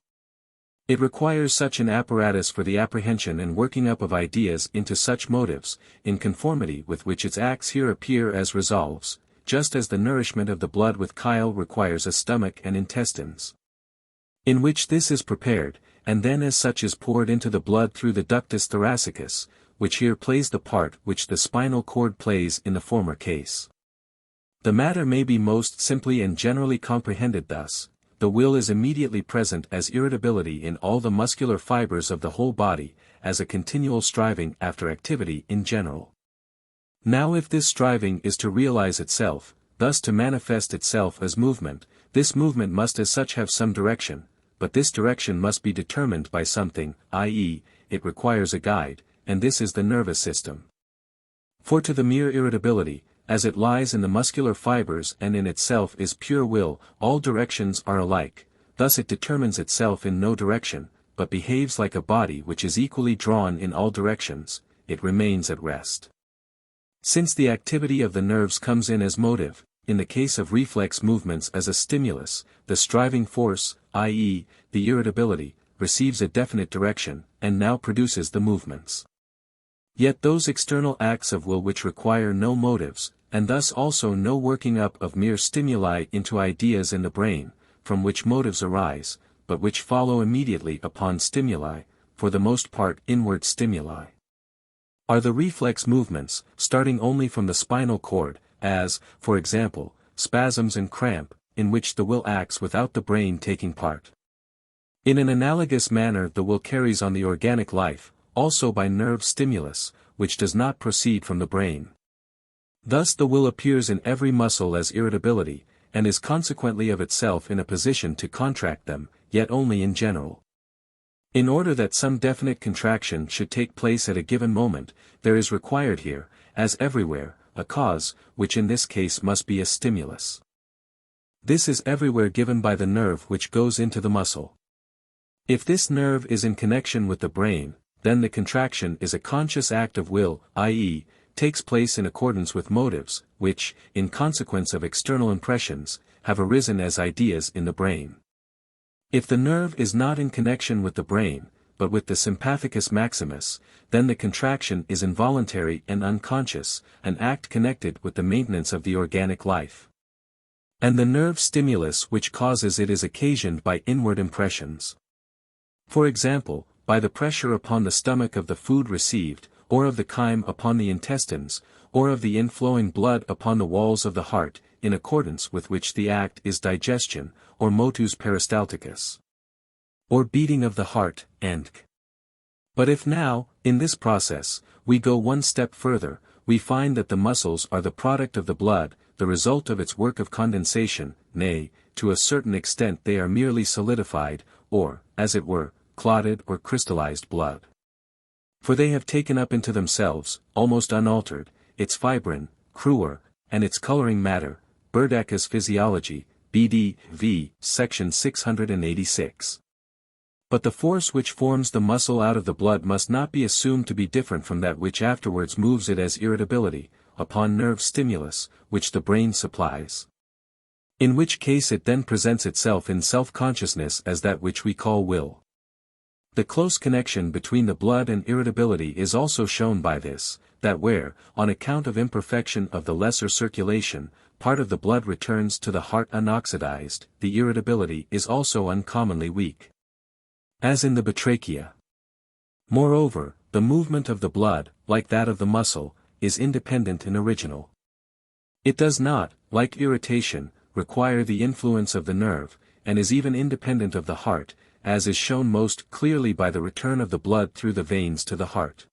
It requires such an apparatus for the apprehension and working up of ideas into such motives, in conformity with which its acts here appear as resolves, just as the nourishment of the blood with chyle requires a stomach and intestines, in which this is prepared, and then as such is poured into the blood through the ductus thoracicus, which here plays the part which the spinal cord plays in the former case. The matter may be most simply and generally comprehended thus: the will is immediately present as irritability in all the muscular fibers of the whole body, as a continual striving after activity in general. Now if this striving is to realize itself, thus to manifest itself as movement, this movement must as such have some direction, but this direction must be determined by something, i.e., it requires a guide, and this is the nervous system. For to the mere irritability, as it lies in the muscular fibers and in itself is pure will, all directions are alike, thus it determines itself in no direction, but behaves like a body which is equally drawn in all directions, it remains at rest. Since the activity of the nerves comes in as motive, in the case of reflex movements as a stimulus, the striving force, i.e., the irritability, receives a definite direction, and now produces the movements. Yet those external acts of will which require no motives, and thus also no working up of mere stimuli into ideas in the brain, from which motives arise, but which follow immediately upon stimuli, for the most part inward stimuli, are the reflex movements, starting only from the spinal cord, as, for example, spasms and cramp, in which the will acts without the brain taking part. In an analogous manner the will carries on the organic life, also by nerve stimulus, which does not proceed from the brain. Thus the will appears in every muscle as irritability, and is consequently of itself in a position to contract them, yet only in general. In order that some definite contraction should take place at a given moment, there is required here, as everywhere, a cause, which in this case must be a stimulus. This is everywhere given by the nerve which goes into the muscle. If this nerve is in connection with the brain, then the contraction is a conscious act of will, i.e., takes place in accordance with motives, which, in consequence of external impressions, have arisen as ideas in the brain. If the nerve is not in connection with the brain, but with the sympathicus maximus, then the contraction is involuntary and unconscious, an act connected with the maintenance of the organic life. And the nerve stimulus which causes it is occasioned by inward impressions. For example, by the pressure upon the stomach of the food received, or of the chyme upon the intestines, or of the inflowing blood upon the walls of the heart, in accordance with which the act is digestion, or motus peristalticus, or beating of the heart, and. But if now, in this process, we go one step further, we find that the muscles are the product of the blood, the result of its work of condensation, nay, to a certain extent they are merely solidified, or, as it were, clotted or crystallized blood. For they have taken up into themselves, almost unaltered, its fibrin, cruor, and its coloring matter, Berdacke's Physiology, B.D. v. section 686. But the force which forms the muscle out of the blood must not be assumed to be different from that which afterwards moves it as irritability, upon nerve stimulus, which the brain supplies. In which case it then presents itself in self-consciousness as that which we call will. The close connection between the blood and irritability is also shown by this, that where, on account of imperfection of the lesser circulation, part of the blood returns to the heart unoxidized, the irritability is also uncommonly weak. As in the batrachia. Moreover, the movement of the blood, like that of the muscle, is independent and original. It does not, like irritation, require the influence of the nerve, and is even independent of the heart, as is shown most clearly by the return of the blood through the veins to the heart.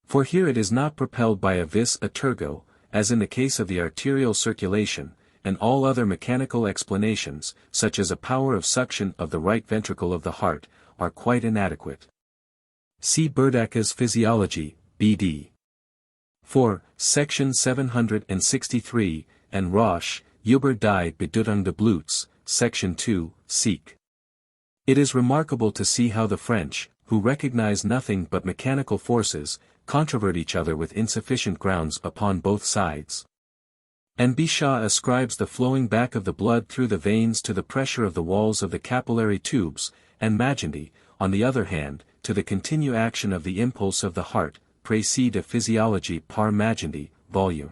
For here it is not propelled by a vis a tergo, as in the case of the arterial circulation, and all other mechanical explanations, such as a power of suction of the right ventricle of the heart, are quite inadequate. See Berdacke's Physiology, B.D. 4, section 763, and Roche, Über die Bedeutung des Bluts, section 2, Seek. It is remarkable to see how the French, who recognize nothing but mechanical forces, controvert each other with insufficient grounds upon both sides. And Bichat ascribes the flowing back of the blood through the veins to the pressure of the walls of the capillary tubes, and Magendie, on the other hand, to the continue action of the impulse of the heart, Précis de Physiologie par Magendie, Vol.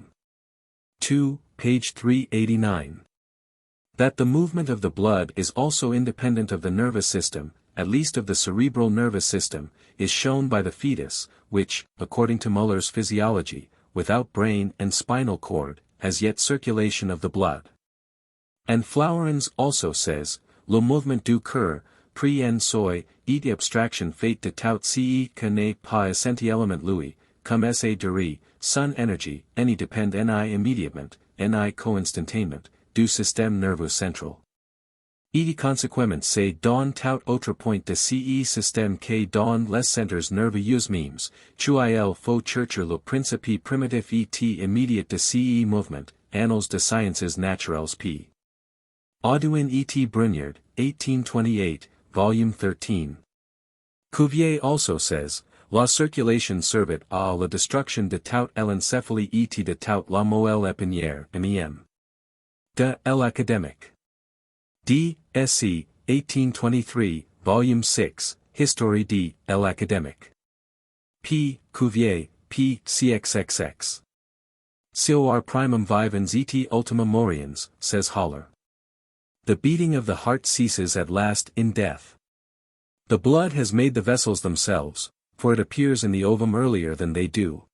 2, page 389. That the movement of the blood is also independent of the nervous system, at least of the cerebral nervous system, is shown by the fetus, which, according to Muller's physiology, without brain and spinal cord, has yet circulation of the blood. And Flourens also says, le mouvement du cœur, pri en soi, et abstraction fait de tout ce que n'est pas essentiellement lui, comme essaie de ri, son énergie, any depend ni immediatement, ni co-instantanément, du système nerveux central. Et consequemment c'est dans tout autre point de ce système que dans les centres nerveux mêmes, il faut chercher le principe primitif et immédiat de ce mouvement, Annals de Sciences Naturelles p. Audouin et Bruniard, 1828, Volume 13. Cuvier also says, la circulation servait à la destruction de toute l'encéphalie et de toute la moelle épinière, M.E.M. De l'Académique. D. S.C., 1823, Volume 6, History de l'Académique. P. Cuvier, P. XXX. Cor primum vivens et ultima moriens, says Haller. The beating of the heart ceases at last in death. The blood has made the vessels themselves, for it appears in the ovum earlier than they do.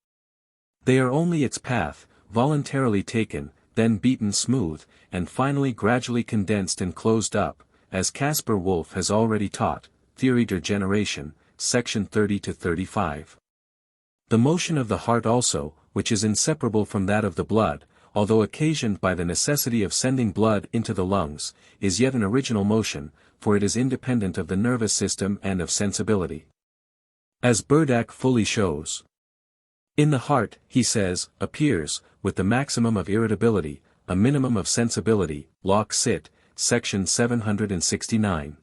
They are only its path, voluntarily taken, then beaten smooth, and finally gradually condensed and closed up, as Caspar Wolff has already taught, Theorie der Generation, section 30-35. The motion of the heart also, which is inseparable from that of the blood, although occasioned by the necessity of sending blood into the lungs, is yet an original motion, for it is independent of the nervous system and of sensibility. As Burdach fully shows. In the heart, he says, appears, with the maximum of irritability, a minimum of sensibility, Locke Cit, section 769.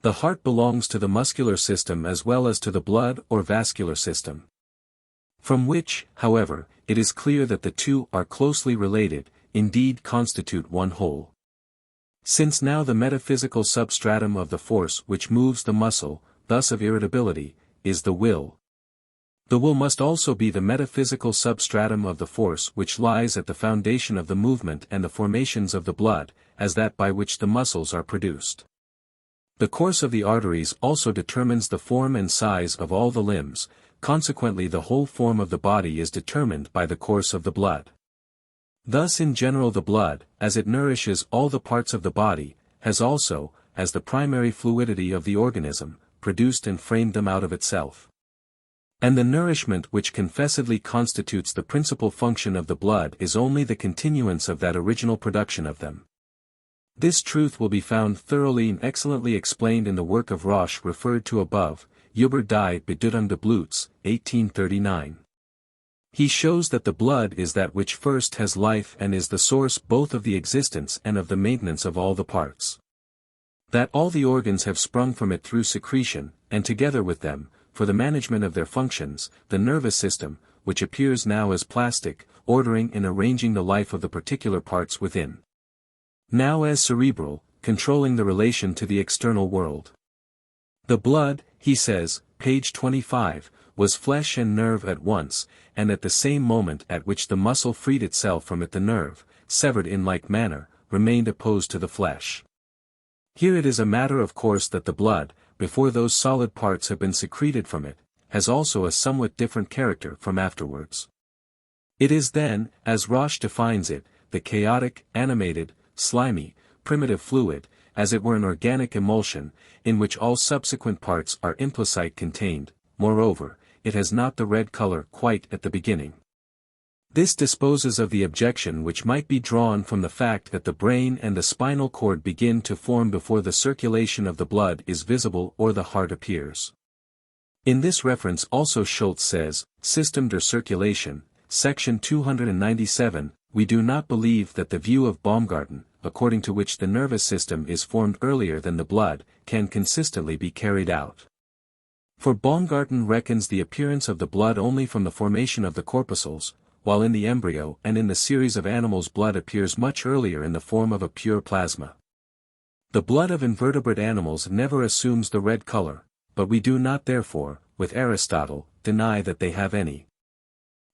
The heart belongs to the muscular system as well as to the blood or vascular system. From which, however, it is clear that the two are closely related, indeed constitute one whole. Since now the metaphysical substratum of the force which moves the muscle, thus of irritability, is the will. The will must also be the metaphysical substratum of the force which lies at the foundation of the movement and the formations of the blood, as that by which the muscles are produced. The course of the arteries also determines the form and size of all the limbs, consequently the whole form of the body is determined by the course of the blood. Thus in general the blood, as it nourishes all the parts of the body, has also, as the primary fluidity of the organism, produced and framed them out of itself. And the nourishment which confessedly constitutes the principal function of the blood is only the continuance of that original production of them. This truth will be found thoroughly and excellently explained in the work of Roche referred to above, Über die Bedeutung des Bluts, 1839. He shows that the blood is that which first has life and is the source both of the existence and of the maintenance of all the parts. That all the organs have sprung from it through secretion, and together with them, for the management of their functions, the nervous system, which appears now as plastic, ordering and arranging the life of the particular parts within. Now as cerebral, controlling the relation to the external world. The blood, he says, page 25, was flesh and nerve at once, and at the same moment at which the muscle freed itself from it the nerve, severed in like manner, remained opposed to the flesh. Here it is a matter of course that the blood, before those solid parts have been secreted from it, has also a somewhat different character from afterwards. It is then, as Roche defines it, the chaotic, animated, slimy, primitive fluid, as it were an organic emulsion, in which all subsequent parts are implicite contained. Moreover, it has not the red color quite at the beginning. This disposes of the objection which might be drawn from the fact that the brain and the spinal cord begin to form before the circulation of the blood is visible or the heart appears. In this reference also Schultz says, System der Circulation, section 297, we do not believe that the view of Baumgarten, according to which the nervous system is formed earlier than the blood, can consistently be carried out. For Baumgarten reckons the appearance of the blood only from the formation of the corpuscles, while in the embryo and in the series of animals blood appears much earlier in the form of a pure plasma. The blood of invertebrate animals never assumes the red color, but we do not therefore, with Aristotle, deny that they have any.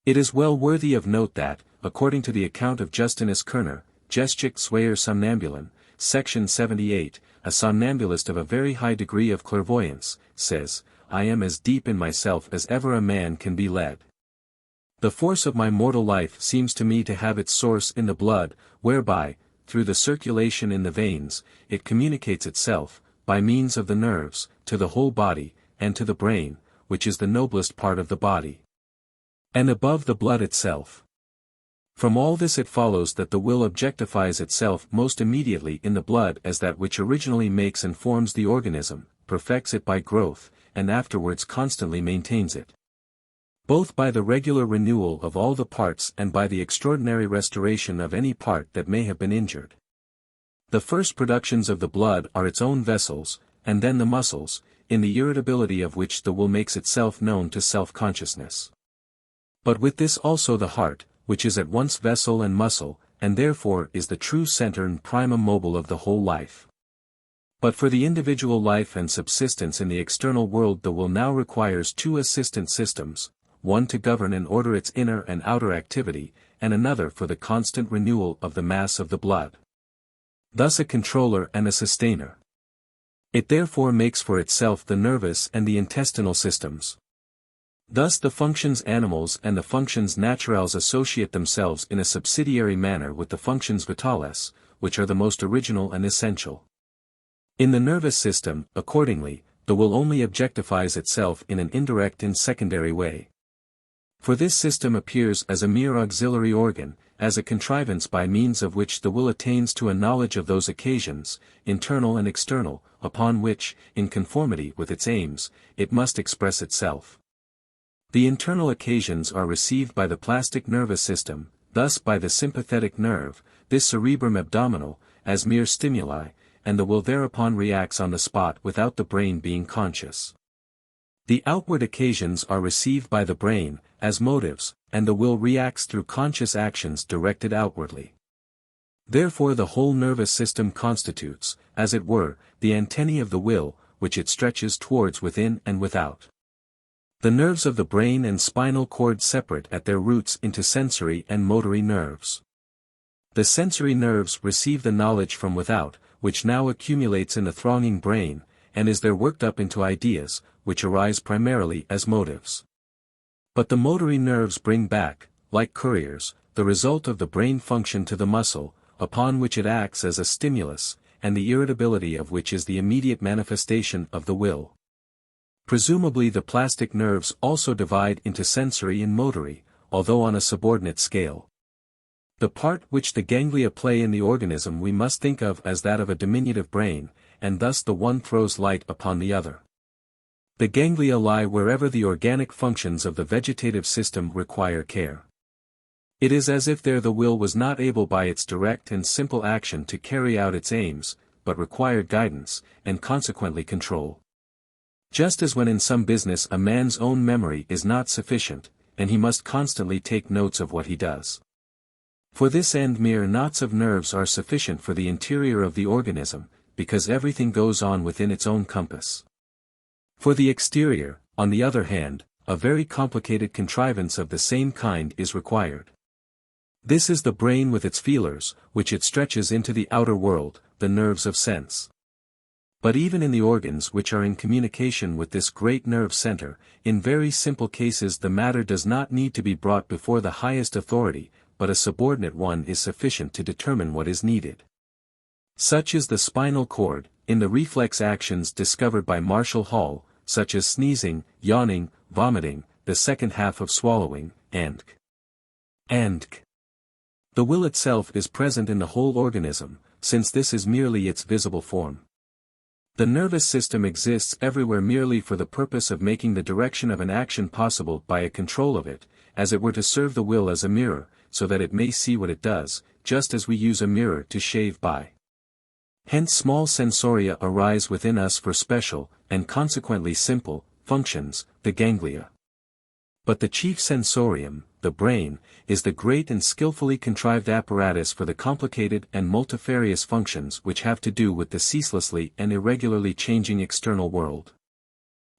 It is well worthy of note that, according to the account of Justinus Kerner, XXXII Somnambulan, section 78, a somnambulist of a very high degree of clairvoyance, says, "I am as deep in myself as ever a man can be led. The force of my mortal life seems to me to have its source in the blood, whereby, through the circulation in the veins, it communicates itself, by means of the nerves, to the whole body, and to the brain, which is the noblest part of the body, and above the blood itself. From all this it follows that the will objectifies itself most immediately in the blood as that which originally makes and forms the organism, perfects it by growth, and afterwards constantly maintains it, both by the regular renewal of all the parts and by the extraordinary restoration of any part that may have been injured. The first productions of the blood are its own vessels, and then the muscles, in the irritability of which the will makes itself known to self-consciousness. But with this also the heart, which is at once vessel and muscle, and therefore is the true center and primum mobile of the whole life. But for the individual life and subsistence in the external world the will now requires two assistant systems, one to govern and order its inner and outer activity, and another for the constant renewal of the mass of the blood. Thus a controller and a sustainer. It therefore makes for itself the nervous and the intestinal systems. Thus the functions animals and the functions naturales associate themselves in a subsidiary manner with the functions vitales, which are the most original and essential. In the nervous system, accordingly, the will only objectifies itself in an indirect and secondary way. For this system appears as a mere auxiliary organ, as a contrivance by means of which the will attains to a knowledge of those occasions, internal and external, upon which, in conformity with its aims, it must express itself. The internal occasions are received by the plastic nervous system, thus by the sympathetic nerve, this cerebrum abdominal, as mere stimuli, and the will thereupon reacts on the spot without the brain being conscious. The outward occasions are received by the brain, as motives, and the will reacts through conscious actions directed outwardly. Therefore the whole nervous system constitutes, as it were, the antennae of the will, which it stretches towards within and without. The nerves of the brain and spinal cord separate at their roots into sensory and motory nerves. The sensory nerves receive the knowledge from without, which now accumulates in the thronging brain, and is there worked up into ideas, which arise primarily as motives. But the motory nerves bring back, like couriers, the result of the brain function to the muscle, upon which it acts as a stimulus, and the irritability of which is the immediate manifestation of the will. Presumably the plastic nerves also divide into sensory and motory, although on a subordinate scale. The part which the ganglia play in the organism we must think of as that of a diminutive brain, and thus the one throws light upon the other. The ganglia lie wherever the organic functions of the vegetative system require care. It is as if there the will was not able by its direct and simple action to carry out its aims, but required guidance, and consequently control. Just as when in some business a man's own memory is not sufficient, and he must constantly take notes of what he does. For this end mere knots of nerves are sufficient for the interior of the organism, because everything goes on within its own compass. For the exterior, on the other hand, a very complicated contrivance of the same kind is required. This is the brain with its feelers, which it stretches into the outer world, the nerves of sense. But even in the organs which are in communication with this great nerve center, in very simple cases the matter does not need to be brought before the highest authority, but a subordinate one is sufficient to determine what is needed. Such is the spinal cord, in the reflex actions discovered by Marshall Hall, such as sneezing, yawning, vomiting, the second half of swallowing, and the will itself is present in the whole organism, since this is merely its visible form. The nervous system exists everywhere merely for the purpose of making the direction of an action possible by a control of it, as it were to serve the will as a mirror, so that it may see what it does, just as we use a mirror to shave by. Hence small sensoria arise within us for special, and consequently simple, functions, the ganglia. But the chief sensorium, the brain, is the great and skillfully contrived apparatus for the complicated and multifarious functions which have to do with the ceaselessly and irregularly changing external world.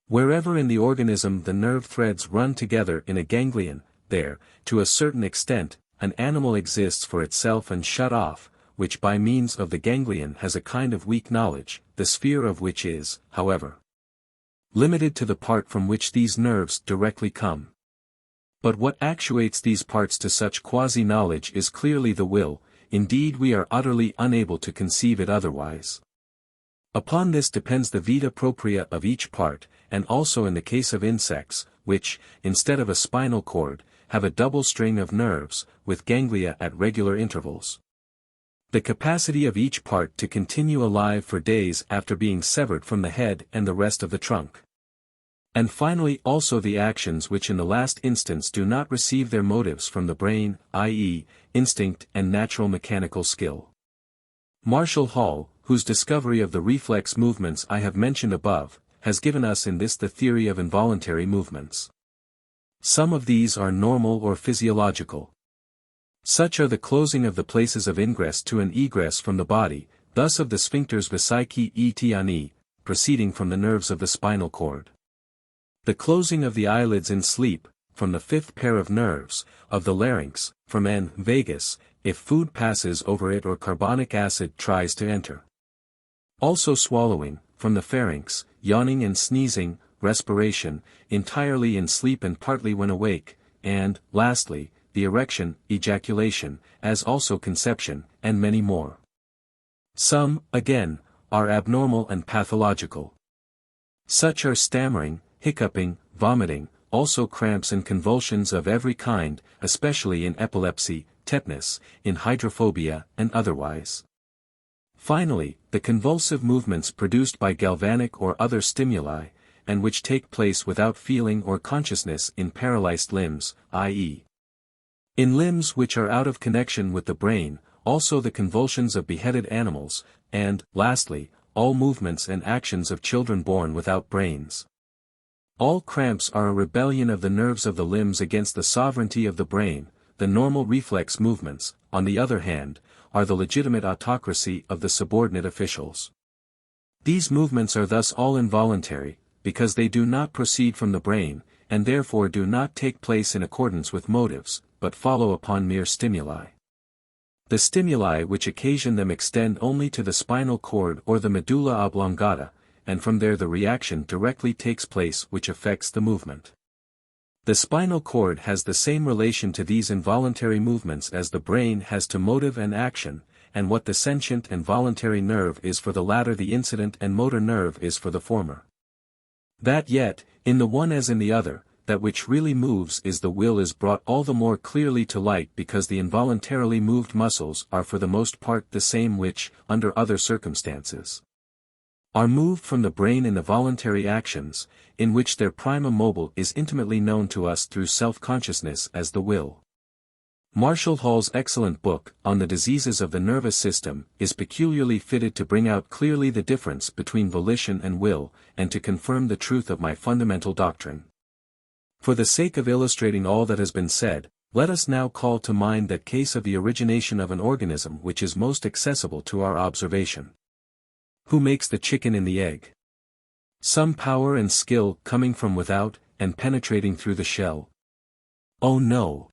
Wherever in the organism the nerve threads run together in a ganglion, there, to a certain extent, an animal exists for itself and shut off, which by means of the ganglion has a kind of weak knowledge, the sphere of which is, however, limited to the part from which these nerves directly come. But what actuates these parts to such quasi-knowledge is clearly the will, indeed we are utterly unable to conceive it otherwise. Upon this depends the vita propria of each part, and also in the case of insects, which, instead of a spinal cord, have a double string of nerves, with ganglia at regular intervals. The capacity of each part to continue alive for days after being severed from the head and the rest of the trunk. And finally also the actions which in the last instance do not receive their motives from the brain, i.e., instinct and natural mechanical skill. Marshall Hall, whose discovery of the reflex movements I have mentioned above, has given us in this the theory of involuntary movements. Some of these are normal or physiological. Such are the closing of the places of ingress to and egress from the body, thus of the sphincters vesicae et ani, proceeding from the nerves of the spinal cord. The closing of the eyelids in sleep, from the fifth pair of nerves, of the larynx, from n vagus, if food passes over it or carbonic acid tries to enter. Also swallowing, from the pharynx, yawning and sneezing, respiration, entirely in sleep and partly when awake, and, lastly, the erection, ejaculation, as also conception, and many more. Some, again, are abnormal and pathological. Such are stammering, hiccuping, vomiting, also cramps and convulsions of every kind, especially in epilepsy, tetanus, in hydrophobia, and otherwise. Finally, the convulsive movements produced by galvanic or other stimuli, and which take place without feeling or consciousness in paralyzed limbs, i.e., in limbs which are out of connection with the brain, also the convulsions of beheaded animals, and, lastly, all movements and actions of children born without brains. All cramps are a rebellion of the nerves of the limbs against the sovereignty of the brain. The normal reflex movements, on the other hand, are the legitimate autocracy of the subordinate officials. These movements are thus all involuntary, because they do not proceed from the brain, and therefore do not take place in accordance with motives, but follow upon mere stimuli. The stimuli which occasion them extend only to the spinal cord or the medulla oblongata, and from there the reaction directly takes place which affects the movement. The spinal cord has the same relation to these involuntary movements as the brain has to motive and action, and what the sentient and voluntary nerve is for the latter the incident and motor nerve is for the former. That yet, in the one as in the other, that which really moves is the will is brought all the more clearly to light because the involuntarily moved muscles are for the most part the same which, under other circumstances, are moved from the brain in the voluntary actions, in which their prima mobile is intimately known to us through self-consciousness as the will. Marshall Hall's excellent book, On the Diseases of the Nervous System, is peculiarly fitted to bring out clearly the difference between volition and will, and to confirm the truth of my fundamental doctrine. For the sake of illustrating all that has been said, let us now call to mind that case of the origination of an organism which is most accessible to our observation. Who makes the chicken and the egg? Some power and skill coming from without, and penetrating through the shell? Oh no!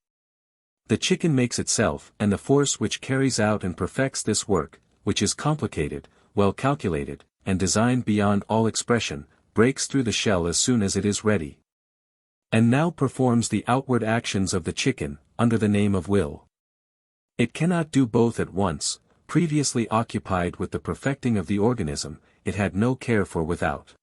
The chicken makes itself, and the force which carries out and perfects this work, which is complicated, well calculated, and designed beyond all expression, breaks through the shell as soon as it is ready. And now performs the outward actions of the chicken, under the name of will. It cannot do both at once. Previously occupied with the perfecting of the organism, it had no care for without.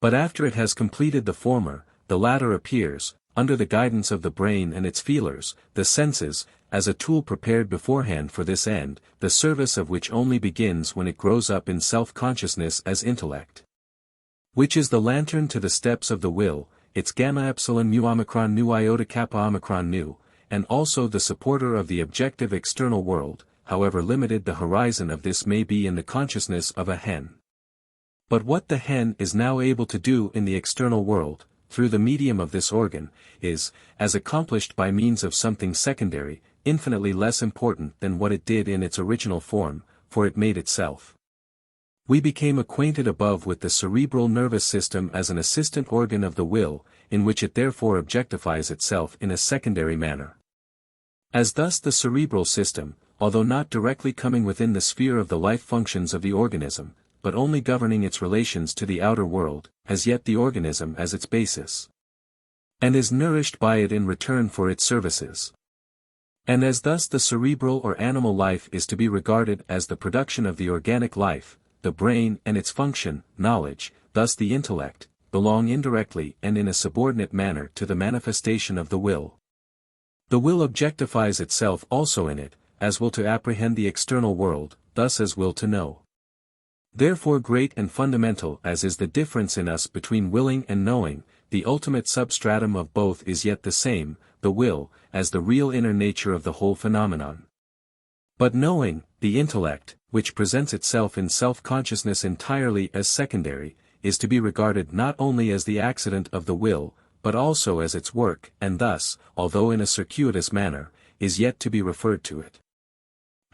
But after it has completed the former, the latter appears, under the guidance of the brain and its feelers, the senses, as a tool prepared beforehand for this end, the service of which only begins when it grows up in self-consciousness as intellect. Which is the lantern to the steps of the will, its gamma epsilon mu omicron nu iota kappa omicron nu, and also the supporter of the objective external world, however limited the horizon of this may be in the consciousness of a hen. But what the hen is now able to do in the external world, through the medium of this organ, is, as accomplished by means of something secondary, infinitely less important than what it did in its original form, for it made itself. We became acquainted above with the cerebral nervous system as an assistant organ of the will, in which it therefore objectifies itself in a secondary manner. As thus the cerebral system, although not directly coming within the sphere of the life functions of the organism, but only governing its relations to the outer world, has yet the organism as its basis, and is nourished by it in return for its services. And as thus the cerebral or animal life is to be regarded as the production of the organic life, the brain and its function, knowledge, thus the intellect, belong indirectly and in a subordinate manner to the manifestation of the will. The will objectifies itself also in it, as will to apprehend the external world, thus as will to know. Therefore great and fundamental as is the difference in us between willing and knowing, the ultimate substratum of both is yet the same, the will, as the real inner nature of the whole phenomenon. But knowing, the intellect, which presents itself in self-consciousness entirely as secondary, is to be regarded not only as the accident of the will, but also as its work, and thus, although in a circuitous manner, is yet to be referred to it.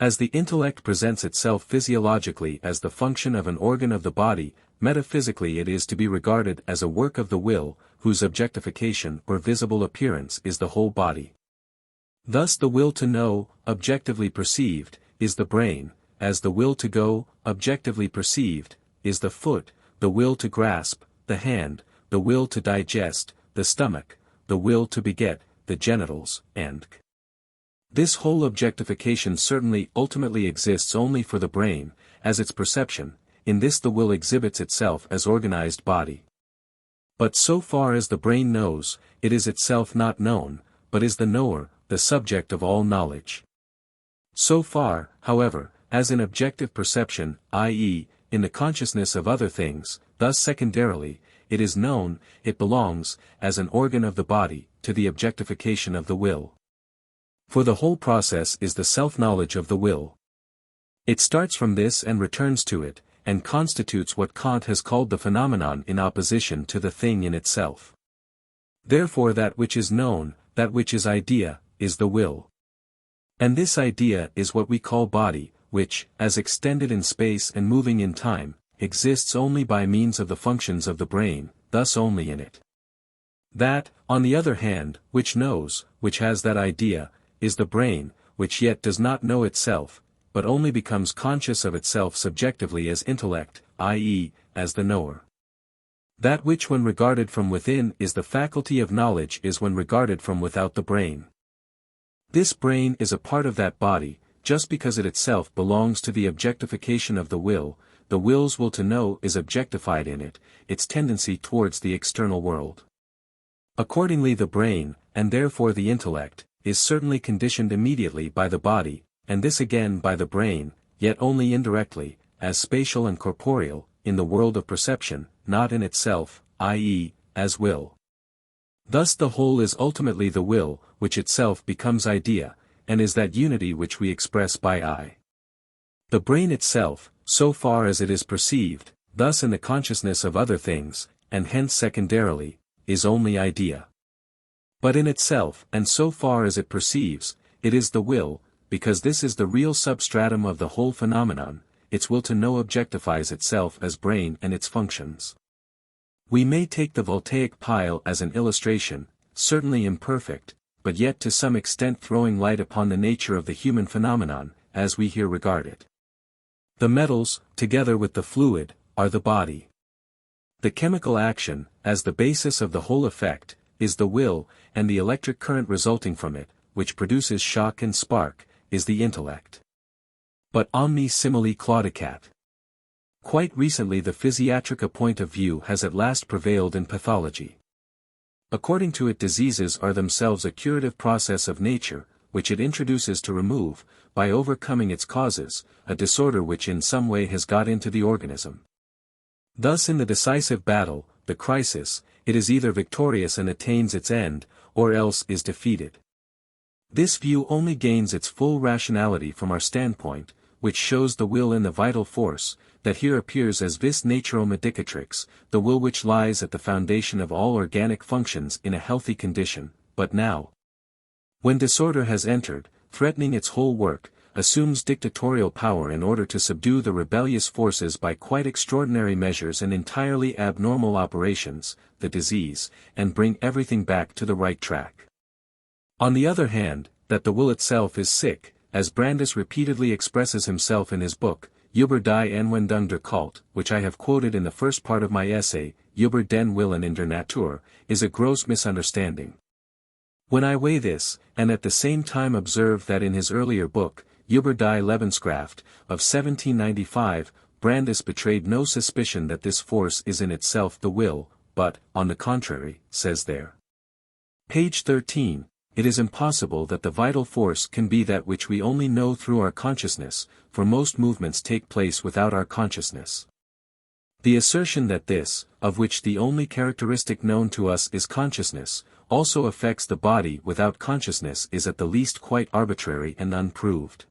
As the intellect presents itself physiologically as the function of an organ of the body, metaphysically it is to be regarded as a work of the will, whose objectification or visible appearance is the whole body. Thus the will to know, objectively perceived, is the brain, as the will to go, objectively perceived, is the foot, the will to grasp, the hand, the will to digest, the stomach, the will to beget, the genitals, and this whole objectification certainly ultimately exists only for the brain, as its perception, in this the will exhibits itself as organized body. But so far as the brain knows, it is itself not known, but is the knower, the subject of all knowledge. So far, however, as in objective perception, i.e., in the consciousness of other things, thus secondarily, it is known, it belongs, as an organ of the body, to the objectification of the will. For the whole process is the self-knowledge of the will. It starts from this and returns to it, and constitutes what Kant has called the phenomenon in opposition to the thing in itself. Therefore that which is known, that which is idea, is the will. And this idea is what we call body, which, as extended in space and moving in time, exists only by means of the functions of the brain, thus only in it. That, on the other hand, which knows, which has that idea, is the brain, which yet does not know itself, but only becomes conscious of itself subjectively as intellect, i.e., as the knower. That which when regarded from within is the faculty of knowledge is when regarded from without the brain. This brain is a part of that body, just because it itself belongs to the objectification of the will's will to know is objectified in it, its tendency towards the external world. Accordingly the brain, and therefore the intellect, is certainly conditioned immediately by the body, and this again by the brain, yet only indirectly, as spatial and corporeal, in the world of perception, not in itself, i.e., as will. Thus the whole is ultimately the will, which itself becomes idea, and is that unity which we express by I. The brain itself, so far as it is perceived, thus in the consciousness of other things, and hence secondarily, is only idea. But in itself, and so far as it perceives, it is the will, because this is the real substratum of the whole phenomenon, its will to know objectifies itself as brain and its functions. We may take the voltaic pile as an illustration, certainly imperfect, but yet to some extent throwing light upon the nature of the human phenomenon, as we here regard it. The metals, together with the fluid, are the body. The chemical action, as the basis of the whole effect, is the will, and the electric current resulting from it, which produces shock and spark, is the intellect. But omni simile claudicat. Quite recently the physiatrica point of view has at last prevailed in pathology. According to it diseases are themselves a curative process of nature, which it introduces to remove, by overcoming its causes, a disorder which in some way has got into the organism. Thus in the decisive battle, the crisis, it is either victorious and attains its end, or else is defeated. This view only gains its full rationality from our standpoint, which shows the will in the vital force, that here appears as vis naturo medicatrix, the will which lies at the foundation of all organic functions in a healthy condition, but now, when disorder has entered, threatening its whole work, assumes dictatorial power in order to subdue the rebellious forces by quite extraordinary measures and entirely abnormal operations, the disease, and bring everything back to the right track. On the other hand, that the will itself is sick, as Brandes repeatedly expresses himself in his book, Über die Anwendung der Kult, which I have quoted in the first part of my essay, Über den Willen in der Natur, is a gross misunderstanding. When I weigh this, and at the same time observe that in his earlier book, Über die Lebenskraft, of 1795, Brandes betrayed no suspicion that this force is in itself the will, but, on the contrary, says there. Page 13, it is impossible that the vital force can be that which we only know through our consciousness, for most movements take place without our consciousness. The assertion that this, of which the only characteristic known to us is consciousness, also affects the body without consciousness is at the least quite arbitrary and unproved.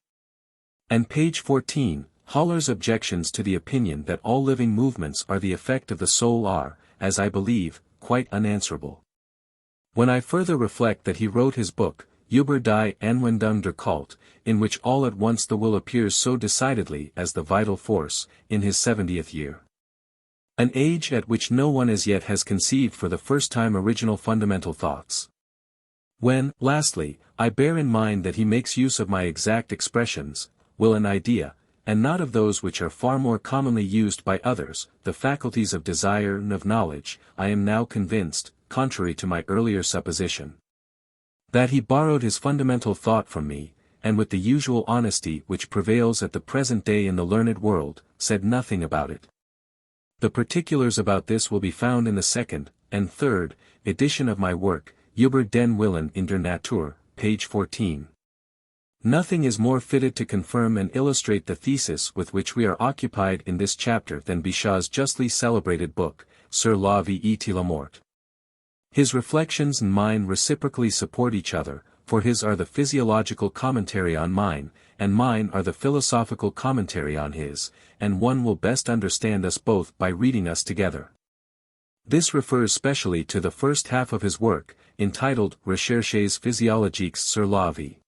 And page 14, Haller's objections to the opinion that all living movements are the effect of the soul are, as I believe, quite unanswerable. When I further reflect that he wrote his book, Über die Anwendung der Kult, in which all at once the will appears so decidedly as the vital force, in his 70th year. An age at which no one as yet has conceived for the first time original fundamental thoughts. When, lastly, I bear in mind that he makes use of my exact expressions, will and idea, and not of those which are far more commonly used by others, the faculties of desire and of knowledge, I am now convinced, contrary to my earlier supposition, that he borrowed his fundamental thought from me, and with the usual honesty which prevails at the present day in the learned world, said nothing about it. The particulars about this will be found in the second, and third, edition of my work, Über den Willen in der Natur, page 14. Nothing is more fitted to confirm and illustrate the thesis with which we are occupied in this chapter than Bichat's justly celebrated book, Sur la vie et la mort. His reflections and mine reciprocally support each other, for his are the physiological commentary on mine, and mine are the philosophical commentary on his, and one will best understand us both by reading us together. This refers specially to the first half of his work, entitled Recherches physiologiques sur la vie.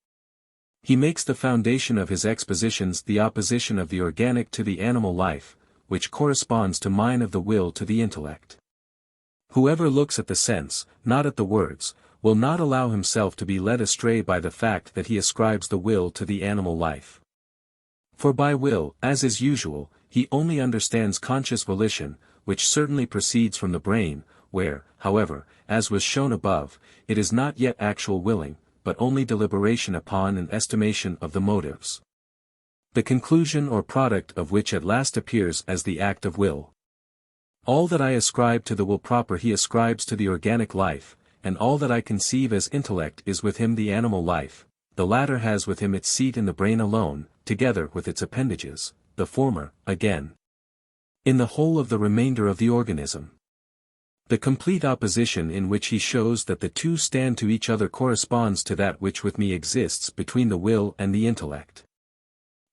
He makes the foundation of his expositions the opposition of the organic to the animal life, which corresponds to mine of the will to the intellect. Whoever looks at the sense, not at the words, will not allow himself to be led astray by the fact that he ascribes the will to the animal life. For by will, as is usual, he only understands conscious volition, which certainly proceeds from the brain, where, however, as was shown above, it is not yet actual willing, but only deliberation upon and estimation of the motives. The conclusion or product of which at last appears as the act of will. All that I ascribe to the will proper he ascribes to the organic life, and all that I conceive as intellect is with him the animal life. The latter has with him its seat in the brain alone, together with its appendages, the former, again, in the whole of the remainder of the organism. The complete opposition in which he shows that the two stand to each other corresponds to that which with me exists between the will and the intellect.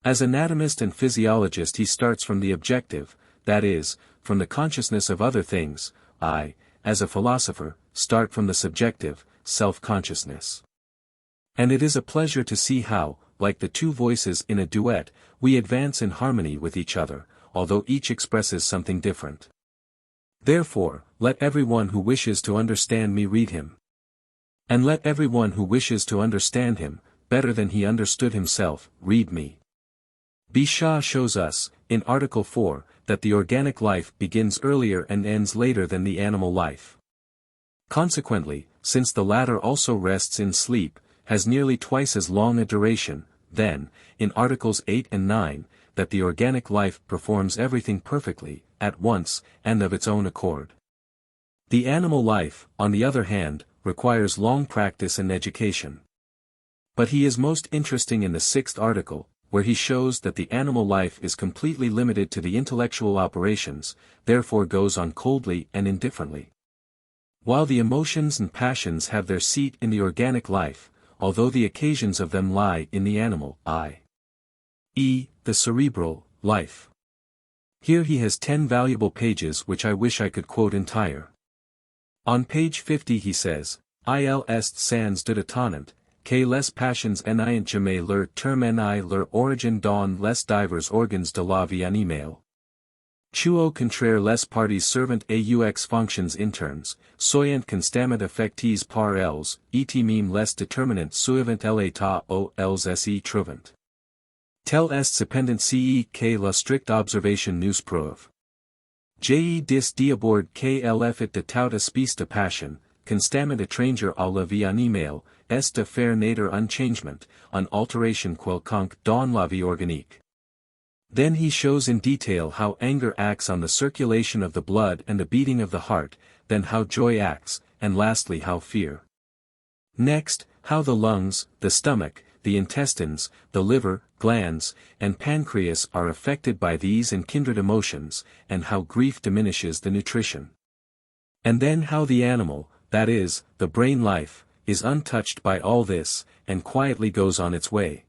As anatomist and physiologist he starts from the objective, that is, from the consciousness of other things. I, as a philosopher, start from the subjective, self-consciousness. And it is a pleasure to see how, like the two voices in a duet, we advance in harmony with each other, although each expresses something different. Therefore, let everyone who wishes to understand me read him. And let everyone who wishes to understand him, better than he understood himself, read me. Bichat shows us, in Article 4, that the organic life begins earlier and ends later than the animal life. Consequently, since the latter also rests in sleep, has nearly twice as long a duration, then, in Articles 8 and 9, that the organic life performs everything perfectly, at once, and of its own accord. The animal life, on the other hand, requires long practice and education. But he is most interesting in the 6th article, where he shows that the animal life is completely limited to the intellectual operations, therefore goes on coldly and indifferently. While the emotions and passions have their seat in the organic life, although the occasions of them lie in the animal, i.e., the cerebral, life. Here he has 10 valuable pages which I wish I could quote entire. On page 50 he says, Il est sans doute étonnant, que les passions n'ayant jamais leur terme ni leur origine dans les divers organes de la vie animale. Au contraire les parties servant aux fonctions internes, soyant constamment affectées par elles, et même les déterminants suivant l'état où elles s'y trouvent. Tel est cependant ce que la stricte observation nous prouve. J'ai dis d'abord que l'effet de toute espèce de passion, constamment étranger à la vie animale, est de faire naître un changement, une alteration quelconque dans la vie organique. Then he shows in detail how anger acts on the circulation of the blood and the beating of the heart, then how joy acts, and lastly how fear. Next, how the lungs, the stomach, the intestines, the liver, glands, and pancreas are affected by these and kindred emotions, and how grief diminishes the nutrition. And then how the animal, that is, the brain life, is untouched by all this, and quietly goes on its way.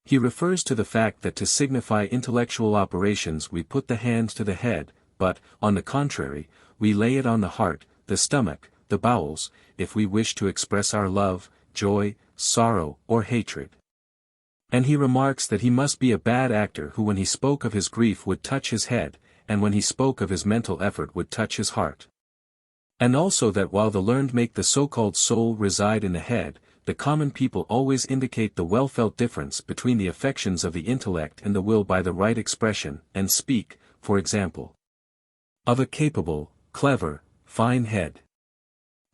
He refers to the fact that to signify intellectual operations we put the hand to the head, but, on the contrary, we lay it on the heart, the stomach, the bowels, if we wish to express our love, joy, sorrow, or hatred. And he remarks that he must be a bad actor who when he spoke of his grief would touch his head, and when he spoke of his mental effort would touch his heart. And also that while the learned make the so-called soul reside in the head, the common people always indicate the well-felt difference between the affections of the intellect and the will by the right expression, and speak, for example, of a capable, clever, fine head.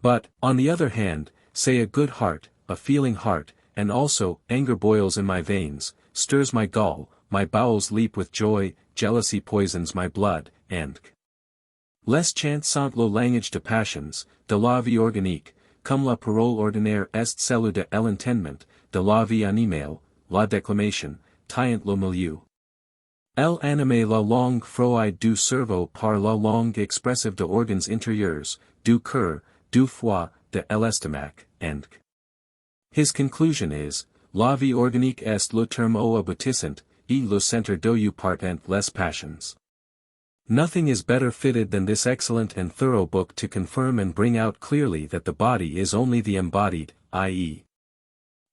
But, on the other hand, say a good heart, a feeling heart, and also, anger boils in my veins, stirs my gall, my bowels leap with joy, jealousy poisons my blood, and les chants sont le langage de passions, de la vie organique, comme la parole ordinaire est celle de l'entendement, de la vie animale, la déclamation, tient le milieu. Elle anime la langue froide du cerveau par la langue expressive de organes intérieurs, du cœur, du foie, de l'estomac, and his conclusion is, la vie organique est le terme au aboutissant, et le centre d'où partent les passions. Nothing is better fitted than this excellent and thorough book to confirm and bring out clearly that the body is only the embodied, i.e.,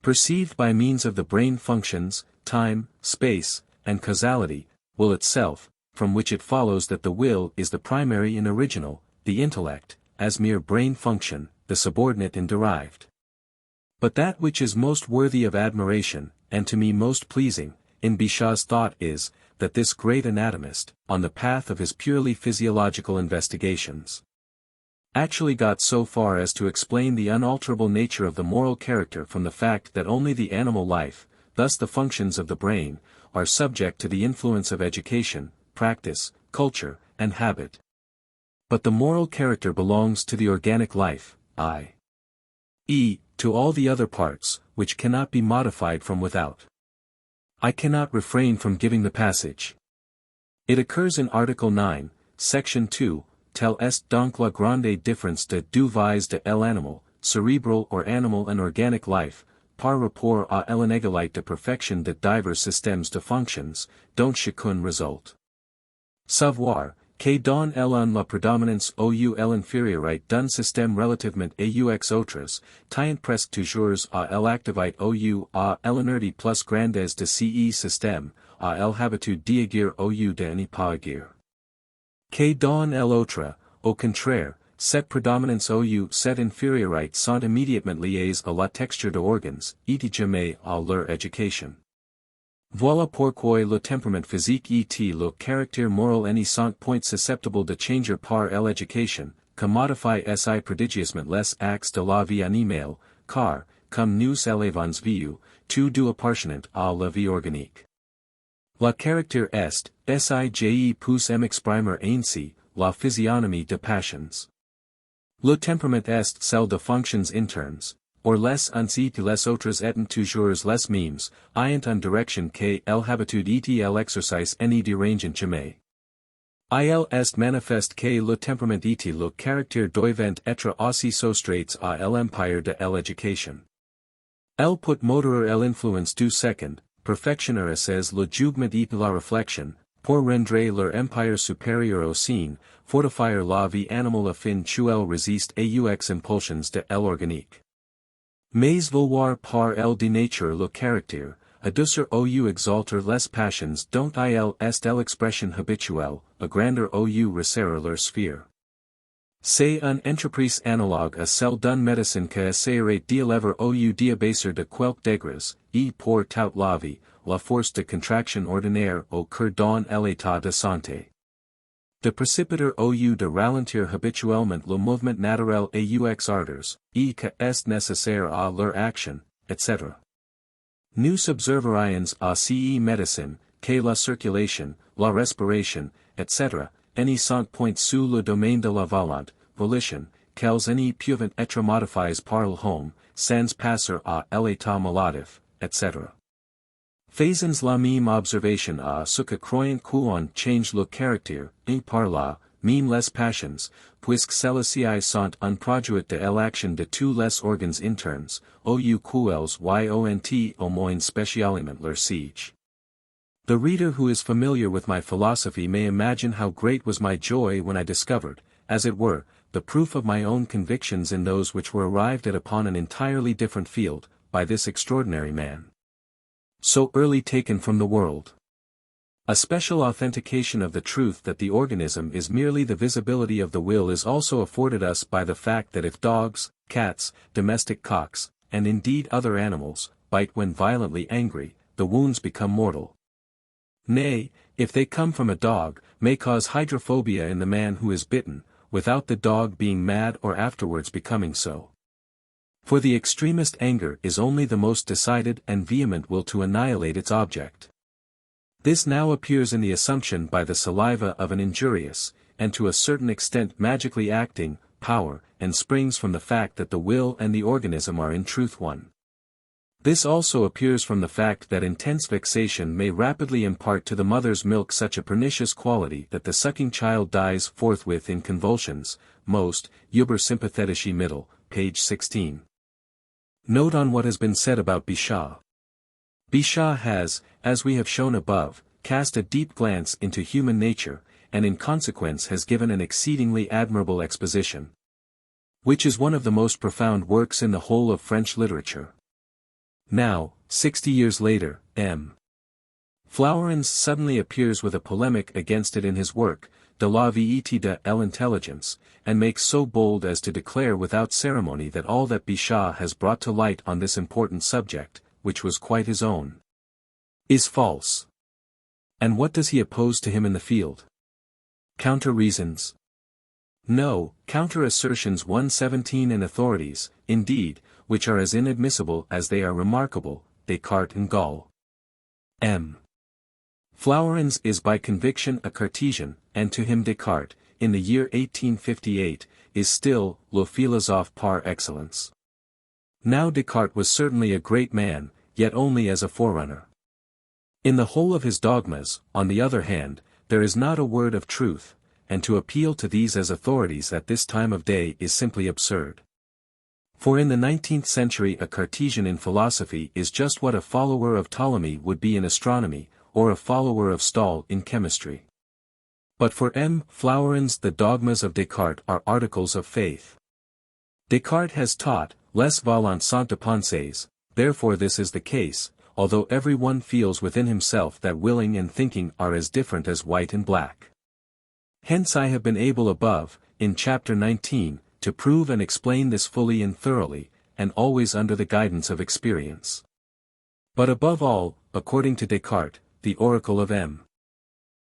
perceived by means of the brain functions, time, space, and causality, will itself, from which it follows that the will is the primary and original, the intellect, as mere brain function, the subordinate and derived. But that which is most worthy of admiration, and to me most pleasing, in Bichat's thought is, that this great anatomist, on the path of his purely physiological investigations, actually got so far as to explain the unalterable nature of the moral character from the fact that only the animal life, thus the functions of the brain, are subject to the influence of education, practice, culture, and habit. But the moral character belongs to the organic life, i.e., to all the other parts, which cannot be modified from without. I cannot refrain from giving the passage. It occurs in Article 9, Section 2, Tel est donc la grande différence de deux vies de l'animal, cerebral or animal and organic life, par rapport à l'inégalité de perfection de divers systèmes de fonctions, dont chacun résulte. Savoir, que dans la prédominance ou l'infériorité d'un système relativement aux autres, tient presque toujours à l'activité ou à l'inertie plus grande de ce système, à l'habitude d'agir ou de n'y pas agir. Que dans l'autre, au contraire, cette prédominance ou cette infériorité sont immédiatement liées à la texture de organes, et jamais à leur éducation. Voilà pourquoi le temperament physique et le caractère moral n'y sont point susceptibles de changer par l'éducation, que modifie si prodigieusement les actes de la vie animale, car, comme nous l'avons vu, tout doit appartenant à la vie organique. Le caractère est, si pousse exprimer ainsi, la physionomie de passions. Le temperament est celle de fonctions internes, or les ainsi que les autres étant toujours les mêmes, ayant en direction que l'habitude et l'exercice n'y dérangent jamais. Il est manifeste que le temperament et le caractère doivent être aussi soustraits à l'empire de l'éducation. Elle peut moderer l'influence du second, perfectionner c'est le jugement et la réflexion, pour rendre leur empire supérieur au sien, fortifier la vie animale afin qu'elle résiste aux impulsions de l'organique. Mais vouloir par el de nature le caractère, adusser ou exalter les passions dont il est l'expression habituelle, agrandir ou resserrer leur sphère. C'est une entreprise analogue à celle d'une médecine qui essaierait d'élever ou d'abaisser de quelques degrés, et pour toute la vie, la force de contraction ordinaire au cœur d'un l'état de santé. De précipiter ou de ralentir habituellement le mouvement naturel et exerters, et que est nécessaire à leur action, etc. Nous observerions aussi médecine, que la circulation, la respiration, etc., any sont point sous le domaine de la volonté, volition, qu'elles any peuvent être modifiées par le homme, sans passer à l'état maladif, etc. Faisons la même observation à ce que croyant qu'on change le caractère, et par là, même les passions, puisque celles-ci sont un produit de l'action de tous les organes internes, ou qu'elles y ont au moins spécialement leur siège. The reader who is familiar with my philosophy may imagine how great was my joy when I discovered, as it were, the proof of my own convictions in those which were arrived at upon an entirely different field, by this extraordinary man. So early taken from the world. A special authentication of the truth that the organism is merely the visibility of the will is also afforded us by the fact that if dogs, cats, domestic cocks, and indeed other animals, bite when violently angry, the wounds become mortal. Nay, if they come from a dog, may cause hydrophobia in the man who is bitten, without the dog being mad or afterwards becoming so. For the extremest anger is only the most decided and vehement will to annihilate its object. This now appears in the assumption by the saliva of an injurious, and to a certain extent magically acting, power, and springs from the fact that the will and the organism are in truth one. This also appears from the fact that intense vexation may rapidly impart to the mother's milk such a pernicious quality that the sucking child dies forthwith in convulsions, most, Übersympathetische Mittel, page 16. Note on what has been said about Bichat. Bichat has, as we have shown above, cast a deep glance into human nature, and in consequence has given an exceedingly admirable exposition, which is one of the most profound works in the whole of French literature. Now, 60 years later, M. Flaurens suddenly appears with a polemic against it in his work, De la Vérité de l'intelligence, and makes so bold as to declare without ceremony that all that Bichat has brought to light on this important subject, which was quite his own, is false. And what does he oppose to him in the field? Counter-reasons? No, counter-assertions 117 and authorities, indeed, which are as inadmissible as they are remarkable, Descartes and Gall. M. Flaurens is by conviction a Cartesian, and to him Descartes, in the year 1858, is still, le philosophe par excellence. Now Descartes was certainly a great man, yet only as a forerunner. In the whole of his dogmas, on the other hand, there is not a word of truth, and to appeal to these as authorities at this time of day is simply absurd. For in the 19th century a Cartesian in philosophy is just what a follower of Ptolemy would be in astronomy, or a follower of Stahl in chemistry. But for M. Flaurens the dogmas of Descartes are articles of faith. Descartes has taught, les volants sont de pensées, therefore this is the case, although every one feels within himself that willing and thinking are as different as white and black. Hence I have been able above, in chapter 19, to prove and explain this fully and thoroughly, and always under the guidance of experience. But above all, according to Descartes, the oracle of M.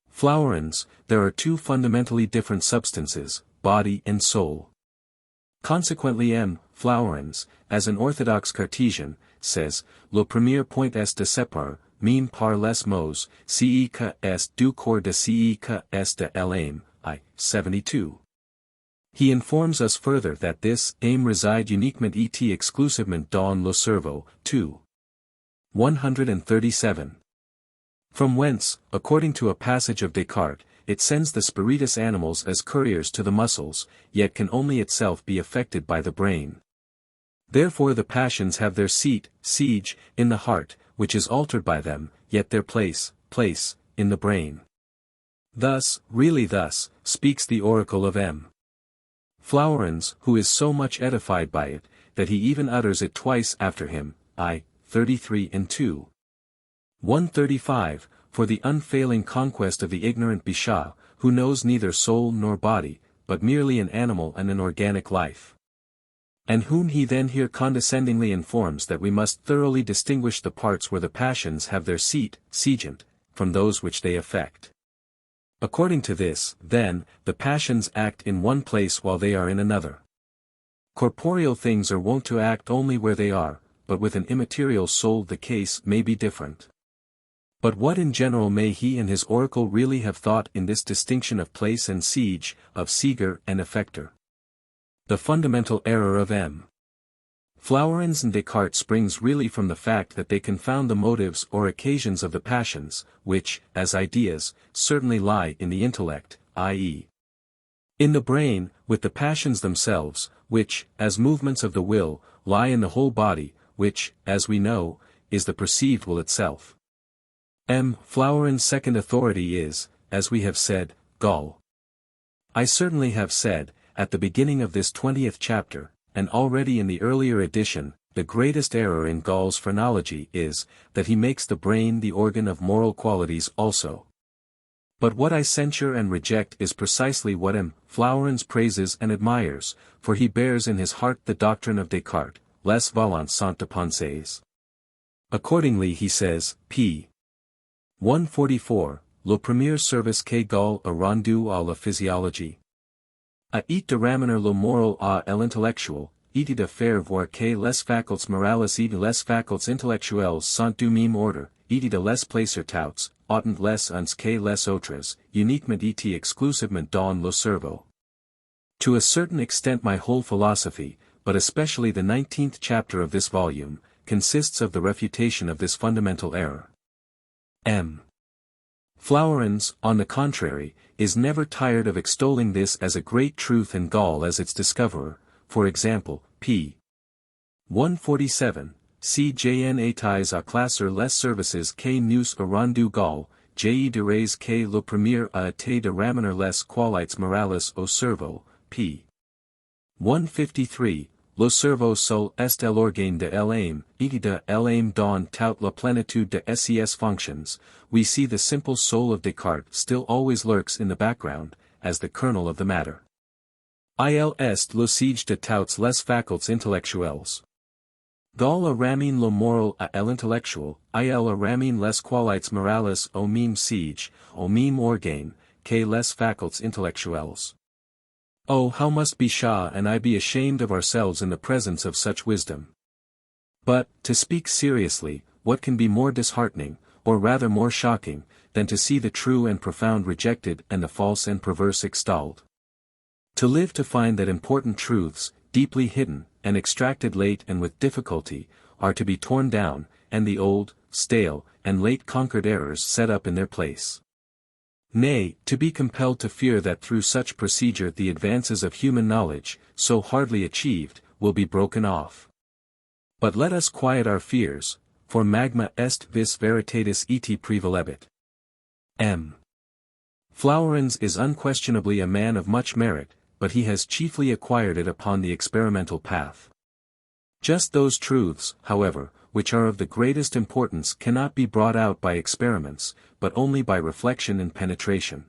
Flaurens, there are two fundamentally different substances, body and soul. Consequently M. Flaurens, as an orthodox Cartesian, says, le premier point est de séparer, même par les mots, ce que est du corps de ce que est de l'âme, I. 72. He informs us further that this aim reside uniquement et exclusivement dans le cerveau, 2. 137. From whence, according to a passage of Descartes, it sends the spiritus animals as couriers to the muscles, yet can only itself be affected by the brain. Therefore the passions have their seat, siege, in the heart, which is altered by them, yet their place, in the brain. Thus, really thus, speaks the oracle of M. Flaurens, who is so much edified by it, that he even utters it twice after him, I. 33 and 2. 135, for the unfailing conquest of the ignorant Bichat, who knows neither soul nor body, but merely an animal and an organic life. And whom he then here condescendingly informs that we must thoroughly distinguish the parts where the passions have their seat, seigent, from those which they affect. According to this, then, the passions act in one place while they are in another. Corporeal things are wont to act only where they are, but with an immaterial soul the case may be different. But what in general may he and his oracle really have thought in this distinction of place and siege, of seeger and effector? The fundamental error of M. Flourens and Descartes springs really from the fact that they confound the motives or occasions of the passions, which, as ideas, certainly lie in the intellect, i.e. in the brain, with the passions themselves, which, as movements of the will, lie in the whole body, which, as we know, is the perceived will itself. M. Flourens' second authority is, as we have said, Gall. I certainly have said, at the beginning of this 20th chapter, and already in the earlier edition, the greatest error in Gall's phrenology is, that he makes the brain the organ of moral qualities also. But what I censure and reject is precisely what M. Flourens praises and admires, for he bears in his heart the doctrine of Descartes, les valants sont de pensées. Accordingly he says, p. 144, le premier service que Gall a rendu à la physiologie. A it de ramener le moral à l'intellectuel, et de faire voir que les facultés morales et les facultés intellectuelles sont du même ordre, et de les placer tous, autant les uns que les autres, uniquement et exclusivement dans le cerveau. To a certain extent my whole philosophy, but especially the 19th chapter of this volume, consists of the refutation of this fundamental error. M. Flourens, on the contrary, is never tired of extolling this as a great truth and Gall as its discoverer, for example, p. 147, CJN étais à classer les services que nous a rendu Gall, je dirais que le premier a été de ramener les qualités morales au cerveau, p. 153, le cerveau seul est l'organe de l'âme, et de l'âme dans toute la plénitude de ses fonctions. We see the simple soul of Descartes still always lurks in the background, as the kernel of the matter. Il est le siege de toutes les facultés intellectuelles. Gall a ramène le moral à l'intellectuel, il a ramène les qualités morales au même siege, au même organe, que les facultés intellectuelles. Oh, how must Bichat and I be ashamed of ourselves in the presence of such wisdom. But, to speak seriously, what can be more disheartening, or rather more shocking, than to see the true and profound rejected and the false and perverse extolled? To live to find that important truths, deeply hidden, and extracted late and with difficulty, are to be torn down, and the old, stale, and late conquered errors set up in their place. Nay, to be compelled to fear that through such procedure the advances of human knowledge, so hardly achieved, will be broken off. But let us quiet our fears, for magma est vis veritatis et prevalebit. M. Flourens is unquestionably a man of much merit, but he has chiefly acquired it upon the experimental path. Just those truths, however, which are of the greatest importance cannot be brought out by experiments, but only by reflection and penetration.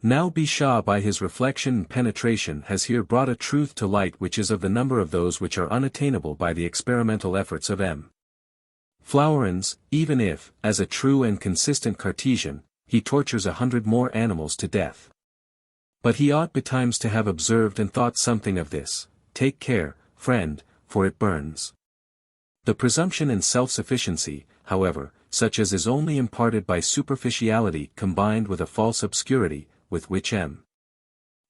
Now Bichat by his reflection and penetration has here brought a truth to light which is of the number of those which are unattainable by the experimental efforts of M. Flourens, even if, as a true and consistent Cartesian, he tortures 100 more animals to death. But he ought betimes to have observed and thought something of this. Take care, friend, for it burns. The presumption and self-sufficiency, however, such as is only imparted by superficiality combined with a false obscurity, with which M.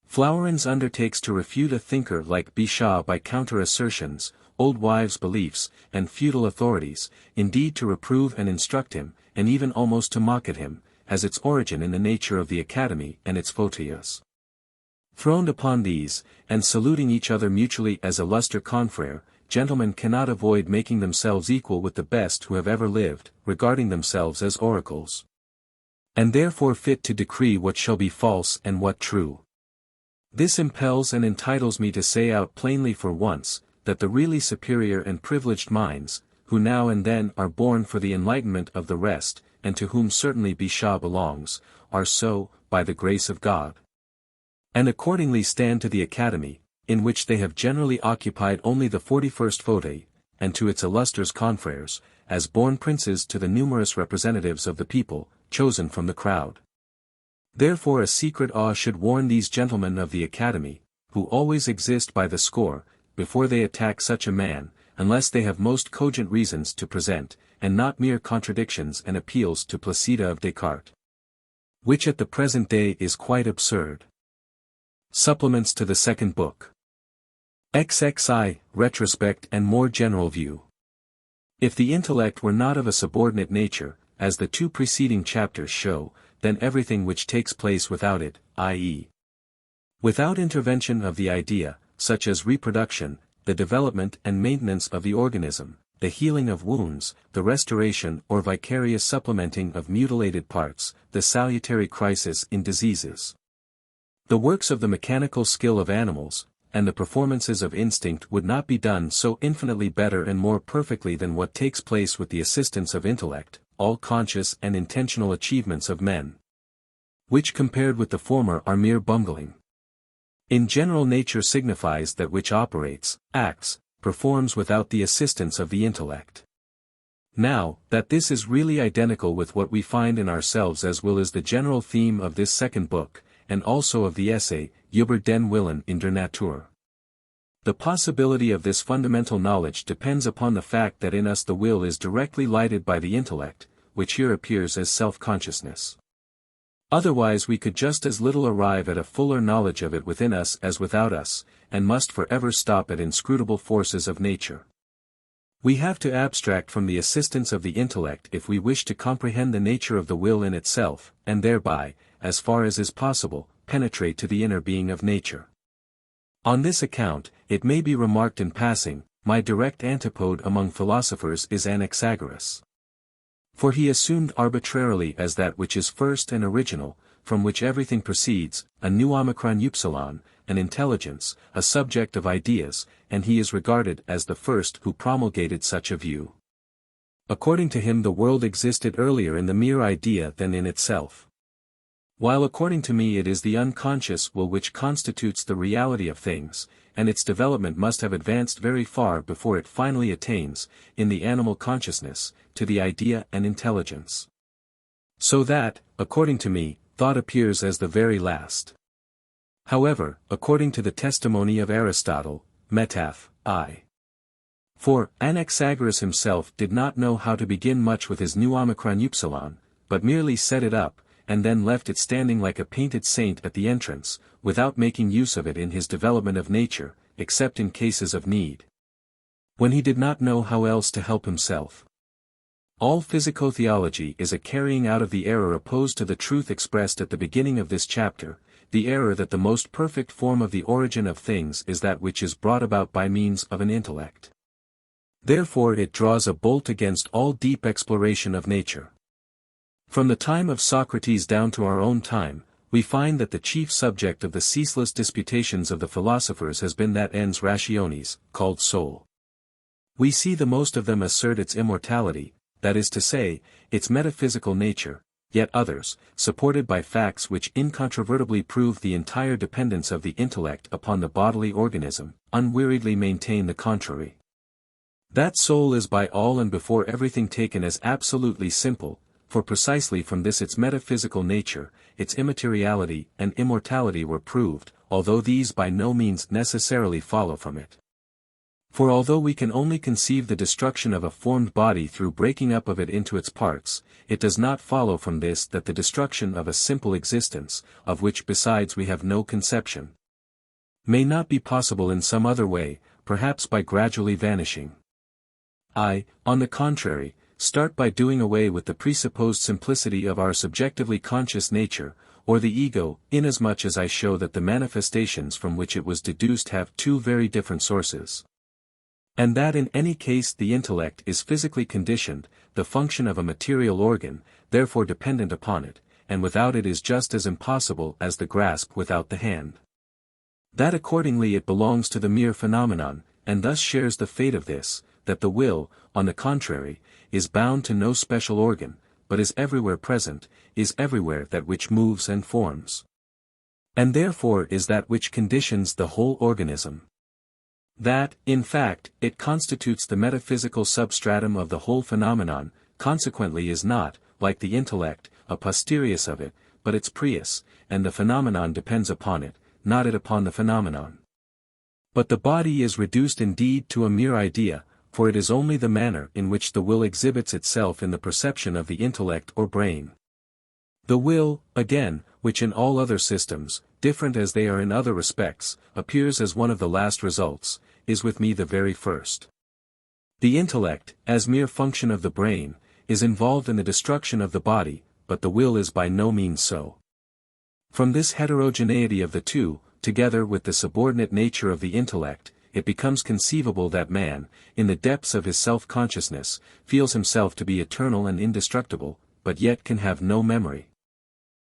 Flourens undertakes to refute a thinker like Bichat by counter-assertions, old wives' beliefs, and feudal authorities, indeed to reprove and instruct him, and even almost to mock at him, has its origin in the nature of the Academy and its fauteuils. Throned upon these, and saluting each other mutually as illustre confrère, gentlemen cannot avoid making themselves equal with the best who have ever lived, regarding themselves as oracles. And therefore fit to decree what shall be false and what true. This impels and entitles me to say out plainly for once, that the really superior and privileged minds, who now and then are born for the enlightenment of the rest, and to whom certainly Bichat belongs, are so, by the grace of God. And accordingly stand to the Academy, in which they have generally occupied only the 41st fauteuil, and to its illustrious confrères, as born princes to the numerous representatives of the people, chosen from the crowd. Therefore a secret awe should warn these gentlemen of the Academy, who always exist by the score, before they attack such a man, unless they have most cogent reasons to present, and not mere contradictions and appeals to Placida of Descartes. Which at the present day is quite absurd. Supplements to the second book. XXI, Retrospect and more general view. If the intellect were not of a subordinate nature, as the two preceding chapters show, then everything which takes place without it, i.e., without intervention of the idea, such as reproduction, the development and maintenance of the organism, the healing of wounds, the restoration or vicarious supplementing of mutilated parts, the salutary crisis in diseases. The works of the mechanical skill of animals, and the performances of instinct would not be done so infinitely better and more perfectly than what takes place with the assistance of intellect, all conscious and intentional achievements of men, which compared with the former are mere bungling. In general, nature signifies that which operates, acts, performs without the assistance of the intellect. Now, that this is really identical with what we find in ourselves as will is the general theme of this second book, and also of the essay, Über den Willen in der Natur. The possibility of this fundamental knowledge depends upon the fact that in us the will is directly lighted by the intellect, which here appears as self-consciousness. Otherwise we could just as little arrive at a fuller knowledge of it within us as without us, and must forever stop at inscrutable forces of nature. We have to abstract from the assistance of the intellect if we wish to comprehend the nature of the will in itself, and thereby, as far as is possible, penetrate to the inner being of nature. On this account, it may be remarked in passing, my direct antipode among philosophers is Anaxagoras. For he assumed arbitrarily as that which is first and original, from which everything proceeds, a nu omicron upsilon, an intelligence, a subject of ideas, and he is regarded as the first who promulgated such a view. According to him the world existed earlier in the mere idea than in itself. While according to me it is the unconscious will which constitutes the reality of things, and its development must have advanced very far before it finally attains, in the animal consciousness, to the idea and intelligence. So that, according to me, thought appears as the very last. However, according to the testimony of Aristotle, Metaphysics. For Anaxagoras himself did not know how to begin much with his nu omicron upsilon, but merely set it up, and then left it standing like a painted saint at the entrance, without making use of it in his development of nature, except in cases of need, when he did not know how else to help himself. All physico-theology is a carrying out of the error opposed to the truth expressed at the beginning of this chapter, the error that the most perfect form of the origin of things is that which is brought about by means of an intellect. Therefore it draws a bolt against all deep exploration of nature. From the time of Socrates down to our own time, we find that the chief subject of the ceaseless disputations of the philosophers has been that ens rationis, called soul. We see the most of them assert its immortality, that is to say, its metaphysical nature, yet others, supported by facts which incontrovertibly prove the entire dependence of the intellect upon the bodily organism, unweariedly maintain the contrary. That soul is by all and before everything taken as absolutely simple, for precisely from this its metaphysical nature, its immateriality and immortality were proved, although these by no means necessarily follow from it. For although we can only conceive the destruction of a formed body through breaking up of it into its parts, it does not follow from this that the destruction of a simple existence, of which besides we have no conception, may not be possible in some other way, perhaps by gradually vanishing. I, on the contrary, start by doing away with the presupposed simplicity of our subjectively conscious nature, or the ego, inasmuch as I show that the manifestations from which it was deduced have two very different sources. And that in any case the intellect is physically conditioned, the function of a material organ, therefore dependent upon it, and without it is just as impossible as the grasp without the hand. That accordingly it belongs to the mere phenomenon, and thus shares the fate of this, that the will, on the contrary, is bound to no special organ, but is everywhere present, is everywhere that which moves and forms. And therefore is that which conditions the whole organism. That, in fact, it constitutes the metaphysical substratum of the whole phenomenon, consequently is not, like the intellect, a posterius of it, but its prius, and the phenomenon depends upon it, not it upon the phenomenon. But the body is reduced indeed to a mere idea, for it is only the manner in which the will exhibits itself in the perception of the intellect or brain. The will, again, which in all other systems, different as they are in other respects, appears as one of the last results, is with me the very first. The intellect, as mere function of the brain, is involved in the destruction of the body, but the will is by no means so. From this heterogeneity of the two, together with the subordinate nature of the intellect, it becomes conceivable that man, in the depths of his self-consciousness, feels himself to be eternal and indestructible, but yet can have no memory.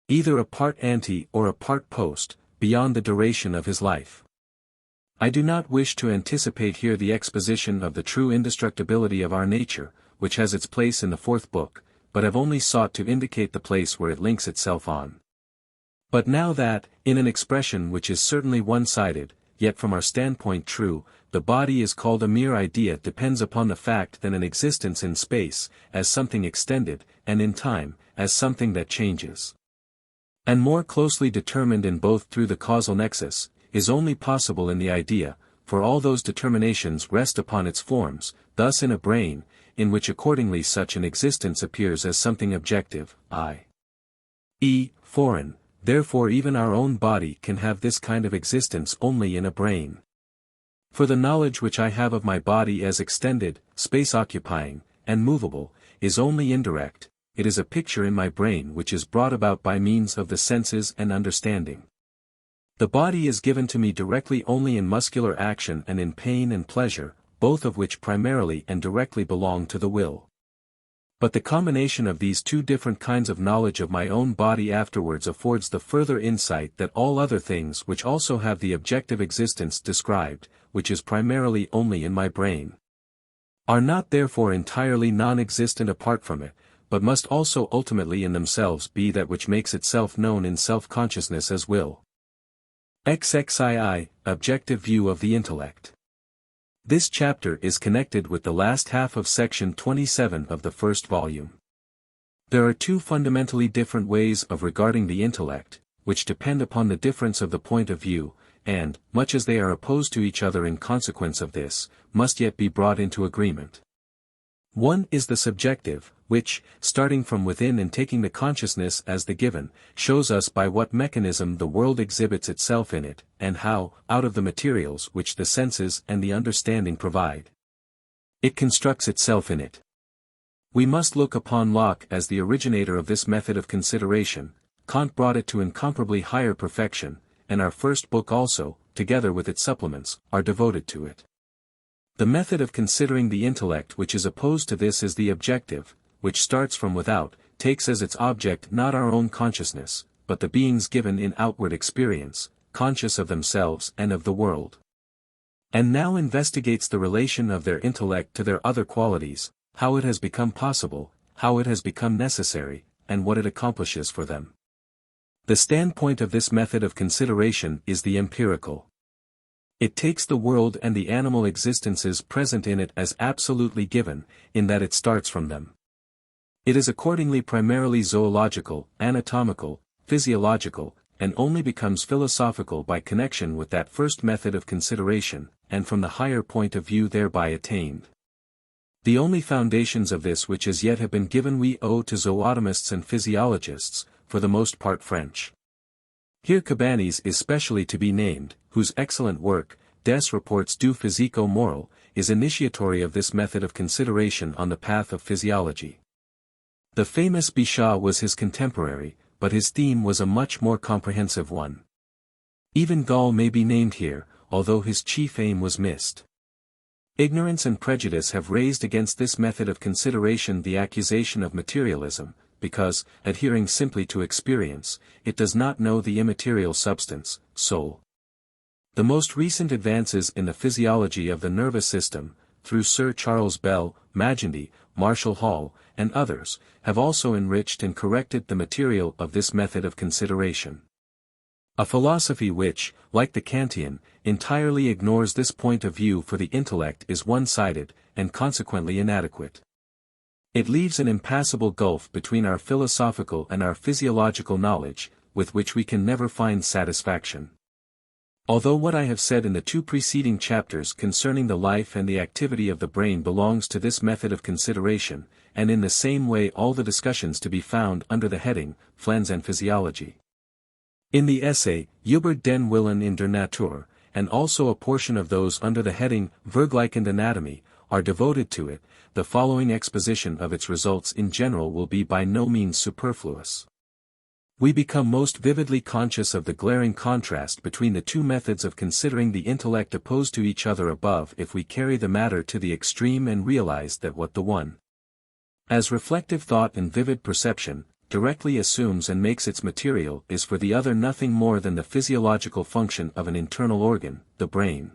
Either a part ante or a part post, beyond the duration of his life. I do not wish to anticipate here the exposition of the true indestructibility of our nature, which has its place in the fourth book, but have only sought to indicate the place where it links itself on. But now that, in an expression which is certainly one-sided, yet from our standpoint true, the body is called a mere idea depends upon the fact that an existence in space, as something extended, and in time, as something that changes, and more closely determined in both through the causal nexus, is only possible in the idea, for all those determinations rest upon its forms, thus in a brain, in which accordingly such an existence appears as something objective, i.e., foreign, therefore even our own body can have this kind of existence only in a brain. For the knowledge which I have of my body as extended, space-occupying, and movable, is only indirect, it is a picture in my brain which is brought about by means of the senses and understanding. The body is given to me directly only in muscular action and in pain and pleasure, both of which primarily and directly belong to the will. But the combination of these two different kinds of knowledge of my own body afterwards affords the further insight that all other things which also have the objective existence described, which is primarily only in my brain, are not therefore entirely non-existent apart from it, but must also ultimately in themselves be that which makes itself known in self-consciousness as will. XXII, Objective View of the Intellect. This chapter is connected with the last half of section 27 of the first volume. There are two fundamentally different ways of regarding the intellect, which depend upon the difference of the point of view, and, much as they are opposed to each other in consequence of this, must yet be brought into agreement. One is the subjective, which, starting from within and taking the consciousness as the given, shows us by what mechanism the world exhibits itself in it, and how, out of the materials which the senses and the understanding provide, it constructs itself in it. We must look upon Locke as the originator of this method of consideration. Kant brought it to incomparably higher perfection, and our first book also, together with its supplements, are devoted to it. The method of considering the intellect which is opposed to this is the objective, which starts from without, takes as its object not our own consciousness, but the beings given in outward experience, conscious of themselves and of the world. And now investigates the relation of their intellect to their other qualities, how it has become possible, how it has become necessary, and what it accomplishes for them. The standpoint of this method of consideration is the empirical. It takes the world and the animal existences present in it as absolutely given, in that it starts from them. It is accordingly primarily zoological, anatomical, physiological, and only becomes philosophical by connection with that first method of consideration, and from the higher point of view thereby attained. The only foundations of this which as yet have been given we owe to zootomists and physiologists, for the most part French. Here Cabanis is specially to be named, whose excellent work, Des Rapports du physico-moral, is initiatory of this method of consideration on the path of physiology. The famous Bichat was his contemporary, but his theme was a much more comprehensive one. Even Gall may be named here, although his chief aim was missed. Ignorance and prejudice have raised against this method of consideration the accusation of materialism, because, adhering simply to experience, it does not know the immaterial substance, soul. The most recent advances in the physiology of the nervous system, through Sir Charles Bell, Magendie, Marshall Hall, and others, have also enriched and corrected the material of this method of consideration. A philosophy which, like the Kantian, entirely ignores this point of view for the intellect is one-sided, and consequently inadequate. It leaves an impassable gulf between our philosophical and our physiological knowledge, with which we can never find satisfaction. Although what I have said in the 2 preceding chapters concerning the life and the activity of the brain belongs to this method of consideration, and in the same way all the discussions to be found under the heading, Flans and Physiology. In the essay, Über den Willen in der Natur, and also a portion of those under the heading, Vergleichende Anatomy, are devoted to it, the following exposition of its results in general will be by no means superfluous. We become most vividly conscious of the glaring contrast between the 2 methods of considering the intellect opposed to each other above if we carry the matter to the extreme and realize that what the one, as reflective thought and vivid perception, directly assumes and makes its material is for the other nothing more than the physiological function of an internal organ, the brain.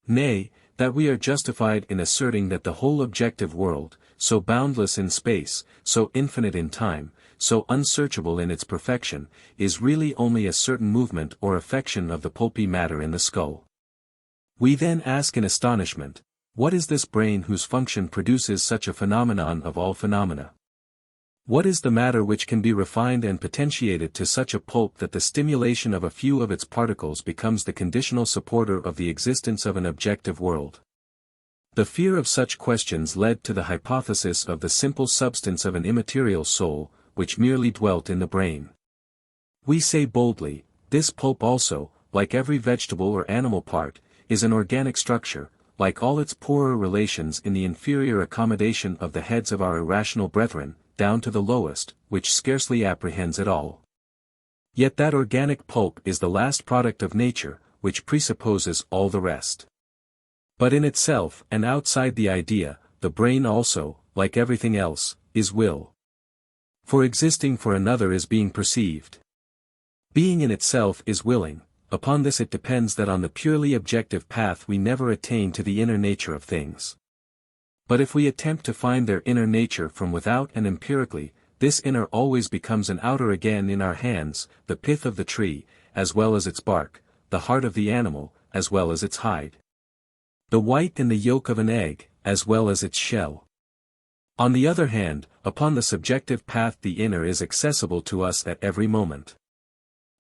Nay, that we are justified in asserting that the whole objective world, so boundless in space, so infinite in time, so unsearchable in its perfection, is really only a certain movement or affection of the pulpy matter in the skull. We then ask in astonishment, what is this brain whose function produces such a phenomenon of all phenomena? What is the matter which can be refined and potentiated to such a pulp that the stimulation of a few of its particles becomes the conditional supporter of the existence of an objective world? The fear of such questions led to the hypothesis of the simple substance of an immaterial soul, which merely dwelt in the brain. We say boldly, this pulp also, like every vegetable or animal part, is an organic structure, like all its poorer relations in the inferior accommodation of the heads of our irrational brethren, down to the lowest, which scarcely apprehends at all. Yet that organic pulp is the last product of nature, which presupposes all the rest. But in itself and outside the idea, the brain also, like everything else, is will. For existing for another is being perceived. Being in itself is willing, upon this it depends that on the purely objective path we never attain to the inner nature of things. But if we attempt to find their inner nature from without and empirically, this inner always becomes an outer again in our hands, the pith of the tree, as well as its bark, the heart of the animal, as well as its hide. The white and the yolk of an egg, as well as its shell. On the other hand, upon the subjective path the inner is accessible to us at every moment.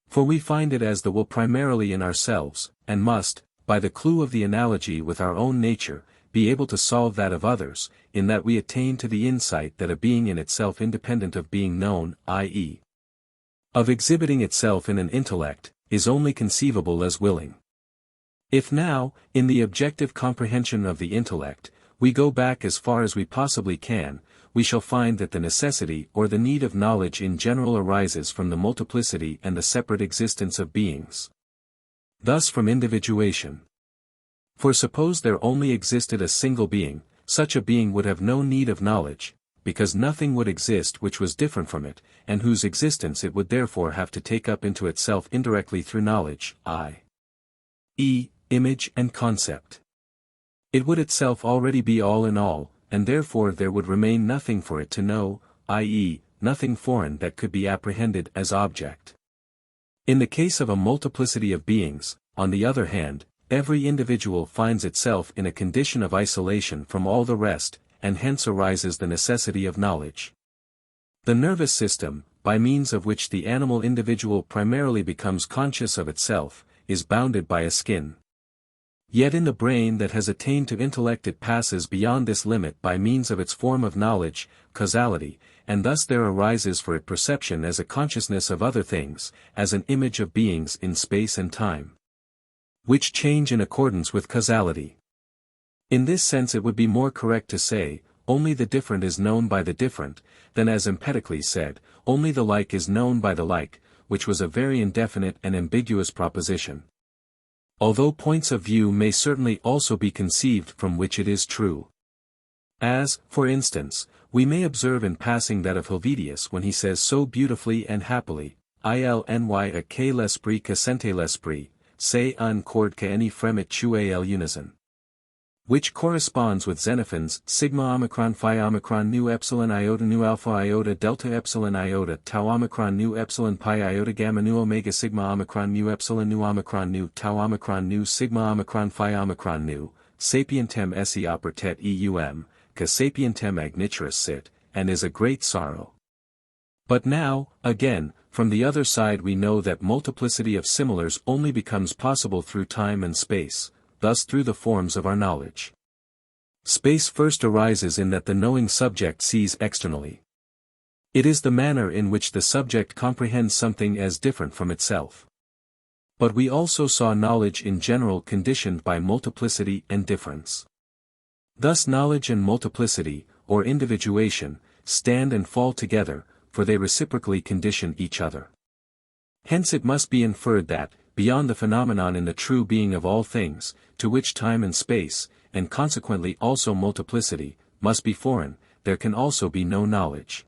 For we find it as the will primarily in ourselves, and must, by the clue of the analogy with our own nature, be able to solve that of others, in that we attain to the insight that a being in itself independent of being known, i.e., of exhibiting itself in an intellect, is only conceivable as willing. If now, in the objective comprehension of the intellect, we go back as far as we possibly can, we shall find that the necessity or the need of knowledge in general arises from the multiplicity and the separate existence of beings. Thus from individuation. For suppose there only existed a single being, such a being would have no need of knowledge, because nothing would exist which was different from it, and whose existence it would therefore have to take up into itself indirectly through knowledge, i.e., image and concept. It would itself already be all in all, and therefore there would remain nothing for it to know, i.e., nothing foreign that could be apprehended as object. In the case of a multiplicity of beings, on the other hand, every individual finds itself in a condition of isolation from all the rest, and hence arises the necessity of knowledge. The nervous system, by means of which the animal individual primarily becomes conscious of itself, is bounded by a skin. Yet in the brain that has attained to intellect it passes beyond this limit by means of its form of knowledge, causality, and thus there arises for it perception as a consciousness of other things, as an image of beings in space and time, which change in accordance with causality. In this sense it would be more correct to say, only the different is known by the different, than as Empedocles said, only the like is known by the like, which was a very indefinite and ambiguous proposition. Although points of view may certainly also be conceived from which it is true. As, for instance, we may observe in passing that of Helvetius when he says so beautifully and happily, Il n'y a que l'esprit que sent l'esprit, se un cord que any fremit tue el unison. Which corresponds with Xenophon's sigma omicron phi omicron nu epsilon iota nu alpha iota delta epsilon iota tau omicron nu epsilon pi iota gamma nu omega sigma omicron nu epsilon nu omicron nu tau omicron nu sigma omicron phi omicron nu, sapientem esse opertet eum, que sapientem agniturus sit, and is a great sorrow. But now, again, from the other side we know that multiplicity of similars only becomes possible through time and space, thus through the forms of our knowledge. Space first arises in that the knowing subject sees externally. It is the manner in which the subject comprehends something as different from itself. But we also saw knowledge in general conditioned by multiplicity and difference. Thus knowledge and multiplicity, or individuation, stand and fall together, for they reciprocally condition each other. Hence it must be inferred that, beyond the phenomenon in the true being of all things, to which time and space, and consequently also multiplicity, must be foreign, there can also be no knowledge.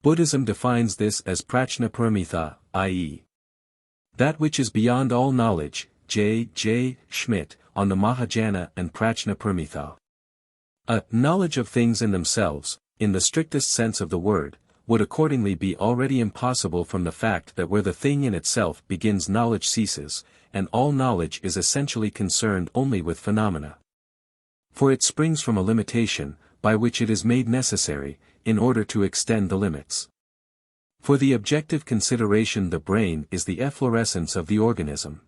Buddhism defines this as prajna paramitha, i.e. that which is beyond all knowledge. J. Schmidt, on the Mahayana and prajna paramitha. A knowledge of things in themselves, in the strictest sense of the word, would accordingly be already impossible from the fact that where the thing in itself begins knowledge ceases, and all knowledge is essentially concerned only with phenomena. For it springs from a limitation, by which it is made necessary, in order to extend the limits. For the objective consideration the brain is the efflorescence of the organism.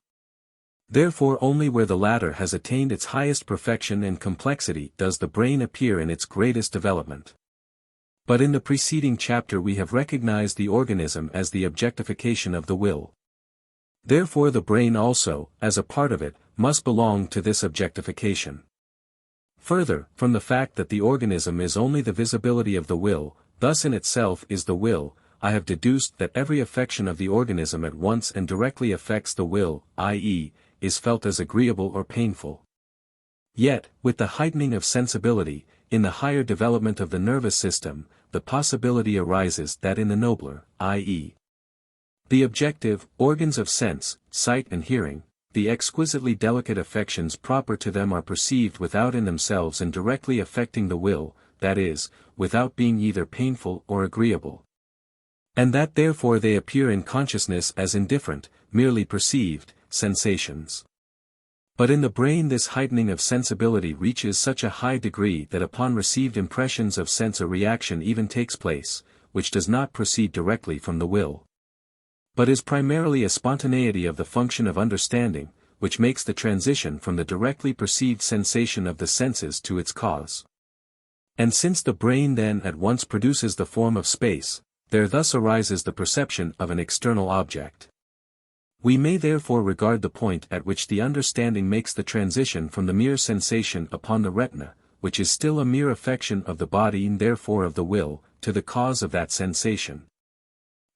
Therefore only where the latter has attained its highest perfection and complexity does the brain appear in its greatest development. But in the preceding chapter we have recognized the organism as the objectification of the will. Therefore the brain also, as a part of it, must belong to this objectification. Further, from the fact that the organism is only the visibility of the will, thus in itself is the will, I have deduced that every affection of the organism at once and directly affects the will, i.e., is felt as agreeable or painful. Yet, with the heightening of sensibility, in the higher development of the nervous system, the possibility arises that in the nobler, i.e. the objective, organs of sense, sight and hearing, the exquisitely delicate affections proper to them are perceived without in themselves and directly affecting the will, that is, without being either painful or agreeable. And that therefore they appear in consciousness as indifferent, merely perceived, sensations. But in the brain this heightening of sensibility reaches such a high degree that upon received impressions of sense a reaction even takes place, which does not proceed directly from the will, but is primarily a spontaneity of the function of understanding, which makes the transition from the directly perceived sensation of the senses to its cause. And since the brain then at once produces the form of space, there thus arises the perception of an external object. We may therefore regard the point at which the understanding makes the transition from the mere sensation upon the retina, which is still a mere affection of the body and therefore of the will, to the cause of that sensation,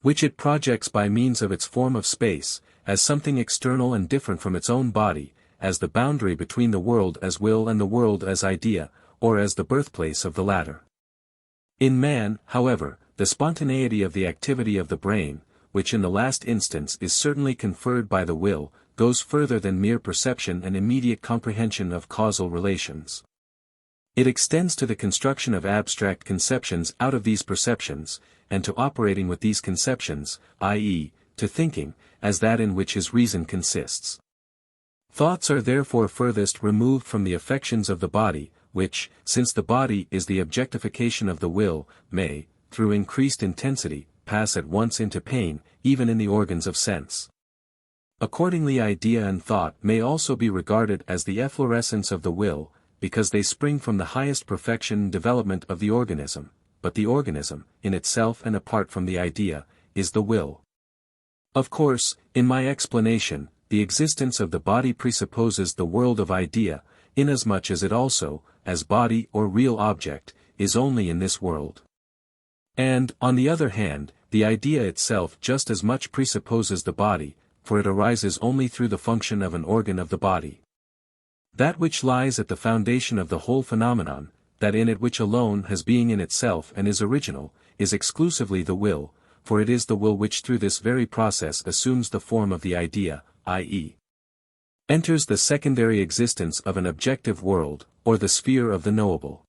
which it projects by means of its form of space, as something external and different from its own body, as the boundary between the world as will and the world as idea, or as the birthplace of the latter. In man, however, the spontaneity of the activity of the brain, which in the last instance is certainly conferred by the will, goes further than mere perception and immediate comprehension of causal relations. It extends to the construction of abstract conceptions out of these perceptions, and to operating with these conceptions, i.e., to thinking, as that in which his reason consists. Thoughts are therefore furthest removed from the affections of the body, which, since the body is the objectification of the will, may, through increased intensity, pass at once into pain, even in the organs of sense. Accordingly idea and thought may also be regarded as the efflorescence of the will, because they spring from the highest perfection and development of the organism, but the organism, in itself and apart from the idea, is the will. Of course, in my explanation, the existence of the body presupposes the world of idea, inasmuch as it also, as body or real object, is only in this world. And, on the other hand, the idea itself just as much presupposes the body, for it arises only through the function of an organ of the body. That which lies at the foundation of the whole phenomenon, that in it which alone has being in itself and is original, is exclusively the will, for it is the will which through this very process assumes the form of the idea, i.e. enters the secondary existence of an objective world, or the sphere of the knowable.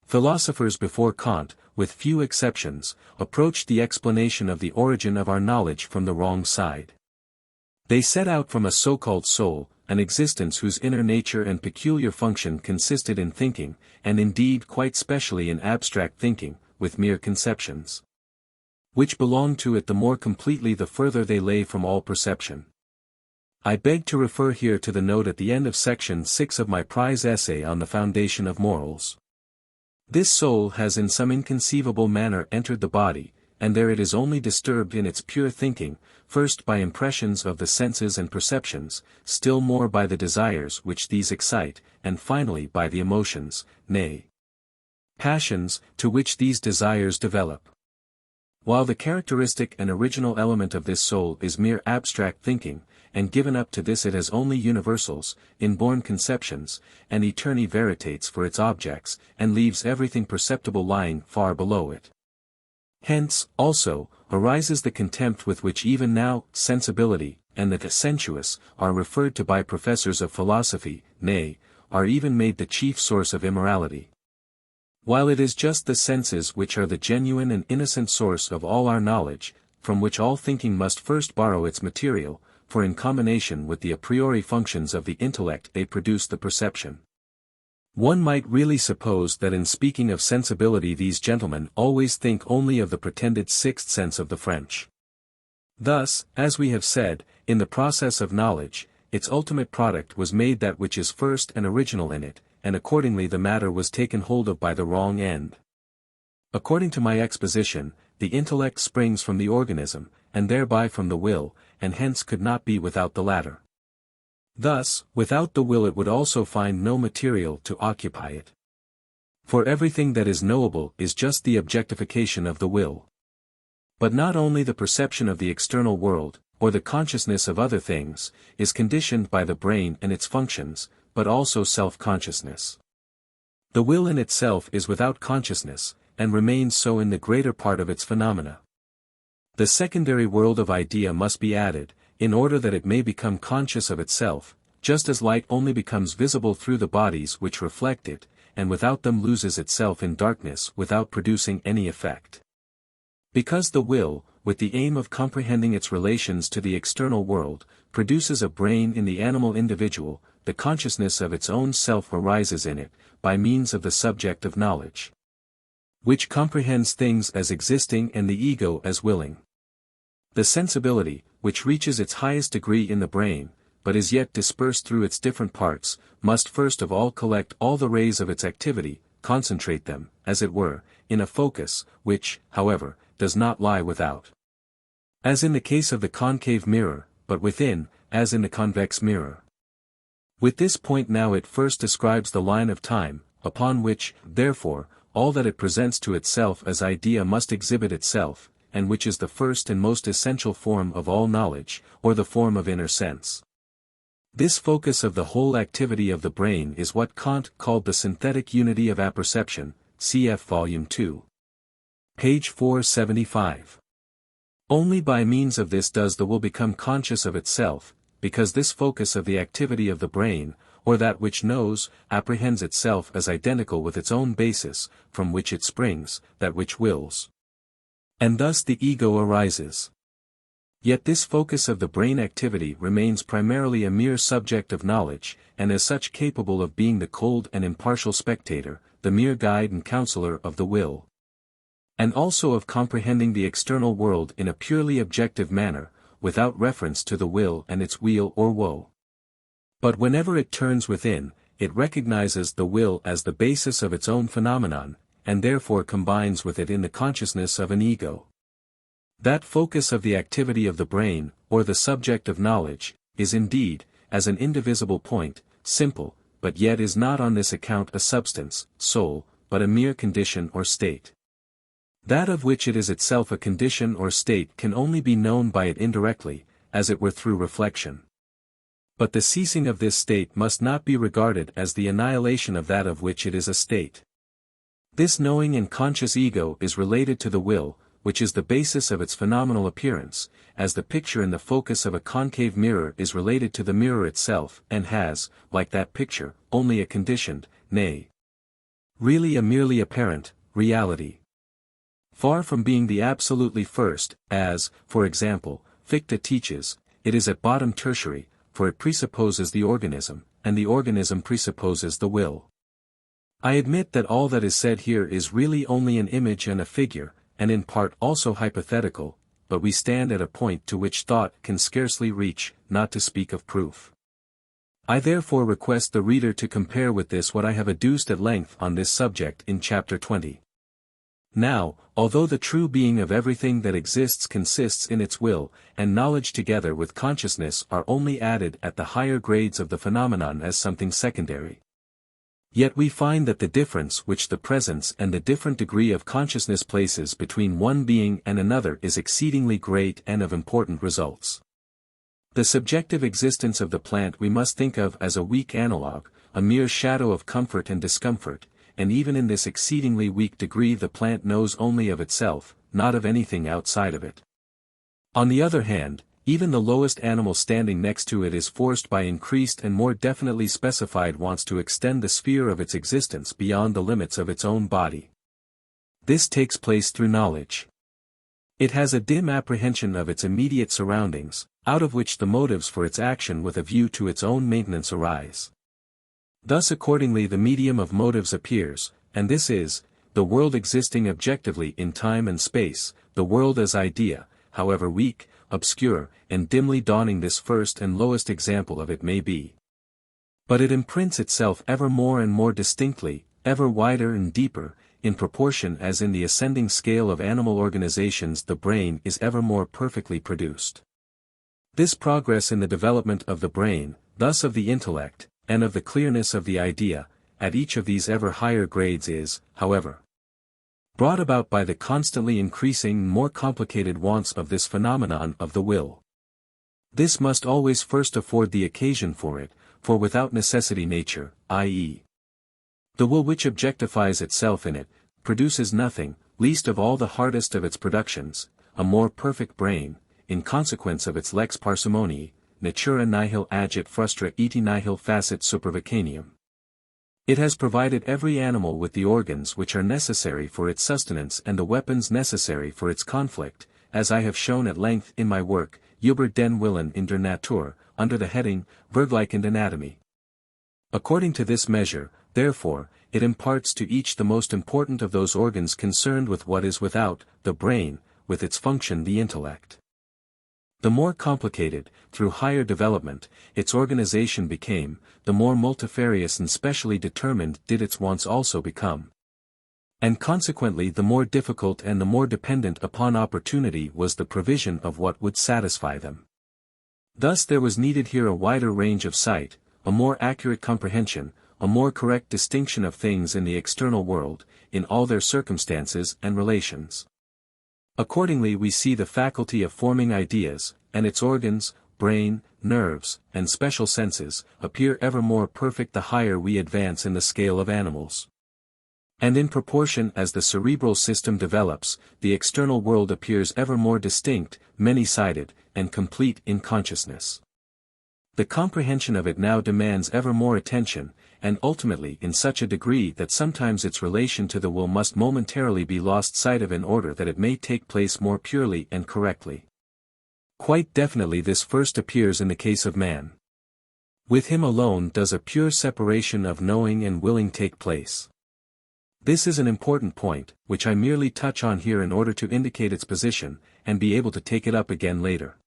Philosophers before Kant, with few exceptions, approached the explanation of the origin of our knowledge from the wrong side. They set out from a so-called soul, an existence whose inner nature and peculiar function consisted in thinking, and indeed quite specially in abstract thinking, with mere conceptions, which belonged to it the more completely the further they lay from all perception. I beg to refer here to the note at the end of section 6 of my prize essay on the foundation of morals. This soul has in some inconceivable manner entered the body, and there it is only disturbed in its pure thinking, first by impressions of the senses and perceptions, still more by the desires which these excite, and finally by the emotions, nay, passions, to which these desires develop. While the characteristic and original element of this soul is mere abstract thinking, and given up to this it has only universals, inborn conceptions, and eterni veritates for its objects, and leaves everything perceptible lying far below it. Hence, also, arises the contempt with which even now, sensibility, and the sensuous, are referred to by professors of philosophy, nay, are even made the chief source of immorality. While it is just the senses which are the genuine and innocent source of all our knowledge, from which all thinking must first borrow its material, for in combination with the a priori functions of the intellect they produce the perception. One might really suppose that in speaking of sensibility these gentlemen always think only of the pretended sixth sense of the French. Thus, as we have said, in the process of knowledge, its ultimate product was made that which is first and original in it, and accordingly the matter was taken hold of by the wrong end. According to my exposition, the intellect springs from the organism, and thereby from the will, and hence could not be without the latter. Thus, without the will it would also find no material to occupy it. For everything that is knowable is just the objectification of the will. But not only the perception of the external world, or the consciousness of other things, is conditioned by the brain and its functions, but also self-consciousness. The will in itself is without consciousness, and remains so in the greater part of its phenomena. The secondary world of idea must be added, in order that it may become conscious of itself, just as light only becomes visible through the bodies which reflect it, and without them loses itself in darkness without producing any effect. Because the will, with the aim of comprehending its relations to the external world, produces a brain in the animal individual, the consciousness of its own self arises in it, by means of the subject of knowledge, which comprehends things as existing and the ego as willing. The sensibility, which reaches its highest degree in the brain, but is yet dispersed through its different parts, must first of all collect all the rays of its activity, concentrate them, as it were, in a focus, which, however, does not lie without, as in the case of the concave mirror, but within, as in the convex mirror. With this point now it first describes the line of time, upon which, therefore, all that it presents to itself as idea must exhibit itself, and which is the first and most essential form of all knowledge, or the form of inner sense. This focus of the whole activity of the brain is what Kant called the synthetic unity of apperception, cf. Volume 2. Page 475. Only by means of this does the will become conscious of itself, because this focus of the activity of the brain, or that which knows, apprehends itself as identical with its own basis, from which it springs, that which wills. And thus the ego arises. Yet this focus of the brain activity remains primarily a mere subject of knowledge, and as such capable of being the cold and impartial spectator, the mere guide and counselor of the will, and also of comprehending the external world in a purely objective manner, without reference to the will and its weal or woe. But whenever it turns within, it recognizes the will as the basis of its own phenomenon, and therefore combines with it in the consciousness of an ego. That focus of the activity of the brain, or the subject of knowledge, is indeed, as an indivisible point, simple, but yet is not on this account a substance, soul, but a mere condition or state. That of which it is itself a condition or state can only be known by it indirectly, as it were through reflection. But the ceasing of this state must not be regarded as the annihilation of that of which it is a state. This knowing and conscious ego is related to the will, which is the basis of its phenomenal appearance, as the picture in the focus of a concave mirror is related to the mirror itself and has, like that picture, only a conditioned, nay, really a merely apparent, reality. Far from being the absolutely first, as, for example, Fichte teaches, it is at bottom tertiary, for it presupposes the organism, and the organism presupposes the will. I admit that all that is said here is really only an image and a figure, and in part also hypothetical, but we stand at a point to which thought can scarcely reach, not to speak of proof. I therefore request the reader to compare with this what I have adduced at length on this subject in chapter 20. Now, although the true being of everything that exists consists in its will, and knowledge together with consciousness are only added at the higher grades of the phenomenon as something secondary, yet we find that the difference which the presence and the different degree of consciousness places between one being and another is exceedingly great and of important results. The subjective existence of the plant we must think of as a weak analogue, a mere shadow of comfort and discomfort, and even in this exceedingly weak degree the plant knows only of itself, not of anything outside of it. On the other hand, even the lowest animal standing next to it is forced by increased and more definitely specified wants to extend the sphere of its existence beyond the limits of its own body. This takes place through knowledge. It has a dim apprehension of its immediate surroundings, out of which the motives for its action with a view to its own maintenance arise. Thus accordingly the medium of motives appears, and this is, the world existing objectively in time and space, the world as idea, however weak, obscure, and dimly dawning this first and lowest example of it may be. But it imprints itself ever more and more distinctly, ever wider and deeper, in proportion as in the ascending scale of animal organizations the brain is ever more perfectly produced. This progress in the development of the brain, thus of the intellect, and of the clearness of the idea, at each of these ever higher grades is, however, brought about by the constantly increasing more complicated wants of this phenomenon of the will. This must always first afford the occasion for it, for without necessity nature, i.e., the will which objectifies itself in it, produces nothing, least of all the hardest of its productions, a more perfect brain, in consequence of its lex parsimoniae, natura nihil agit frustra eti nihil facit supervicanium. It has provided every animal with the organs which are necessary for its sustenance and the weapons necessary for its conflict, as I have shown at length in my work, Über den Willen in der Natur, under the heading, Vergleichende Anatomy. According to this measure, therefore, it imparts to each the most important of those organs concerned with what is without, the brain, with its function the intellect. The more complicated, through higher development, its organization became, the more multifarious and specially determined did its wants also become. And consequently the more difficult and the more dependent upon opportunity was the provision of what would satisfy them. Thus there was needed here a wider range of sight, a more accurate comprehension, a more correct distinction of things in the external world, in all their circumstances and relations. Accordingly we see the faculty of forming ideas, and its organs, brain, nerves, and special senses, appear ever more perfect the higher we advance in the scale of animals. And in proportion as the cerebral system develops, the external world appears ever more distinct, many-sided, and complete in consciousness. The comprehension of it now demands ever more attention, and ultimately in such a degree that sometimes its relation to the will must momentarily be lost sight of in order that it may take place more purely and correctly. Quite definitely this first appears in the case of man. With him alone does a pure separation of knowing and willing take place. This is an important point, which I merely touch on here in order to indicate its position, and be able to take it up again later.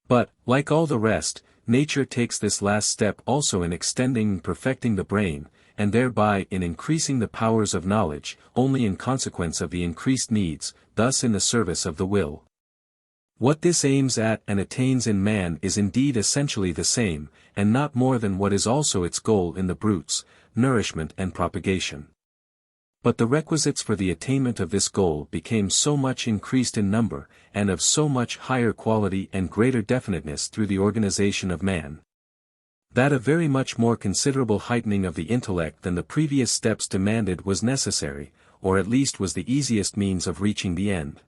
But, like all the rest, nature takes this last step also in extending and perfecting the brain, and thereby in increasing the powers of knowledge, only in consequence of the increased needs, thus in the service of the will. What this aims at and attains in man is indeed essentially the same, and not more than what is also its goal in the brutes, nourishment and propagation. But the requisites for the attainment of this goal became so much increased in number, and of so much higher quality and greater definiteness through the organization of man, that a very much more considerable heightening of the intellect than the previous steps demanded was necessary, or at least was the easiest means of reaching the end.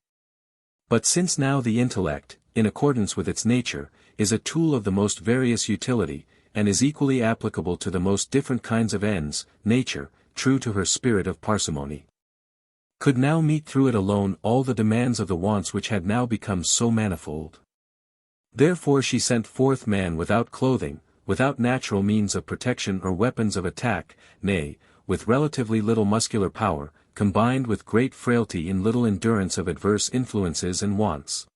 But since now the intellect, in accordance with its nature, is a tool of the most various utility, and is equally applicable to the most different kinds of ends, nature, true to her spirit of parsimony, could now meet through it alone all the demands of the wants which had now become so manifold. Therefore she sent forth man without clothing, without natural means of protection or weapons of attack, nay, with relatively little muscular power, combined with great frailty in little endurance of adverse influences and wants.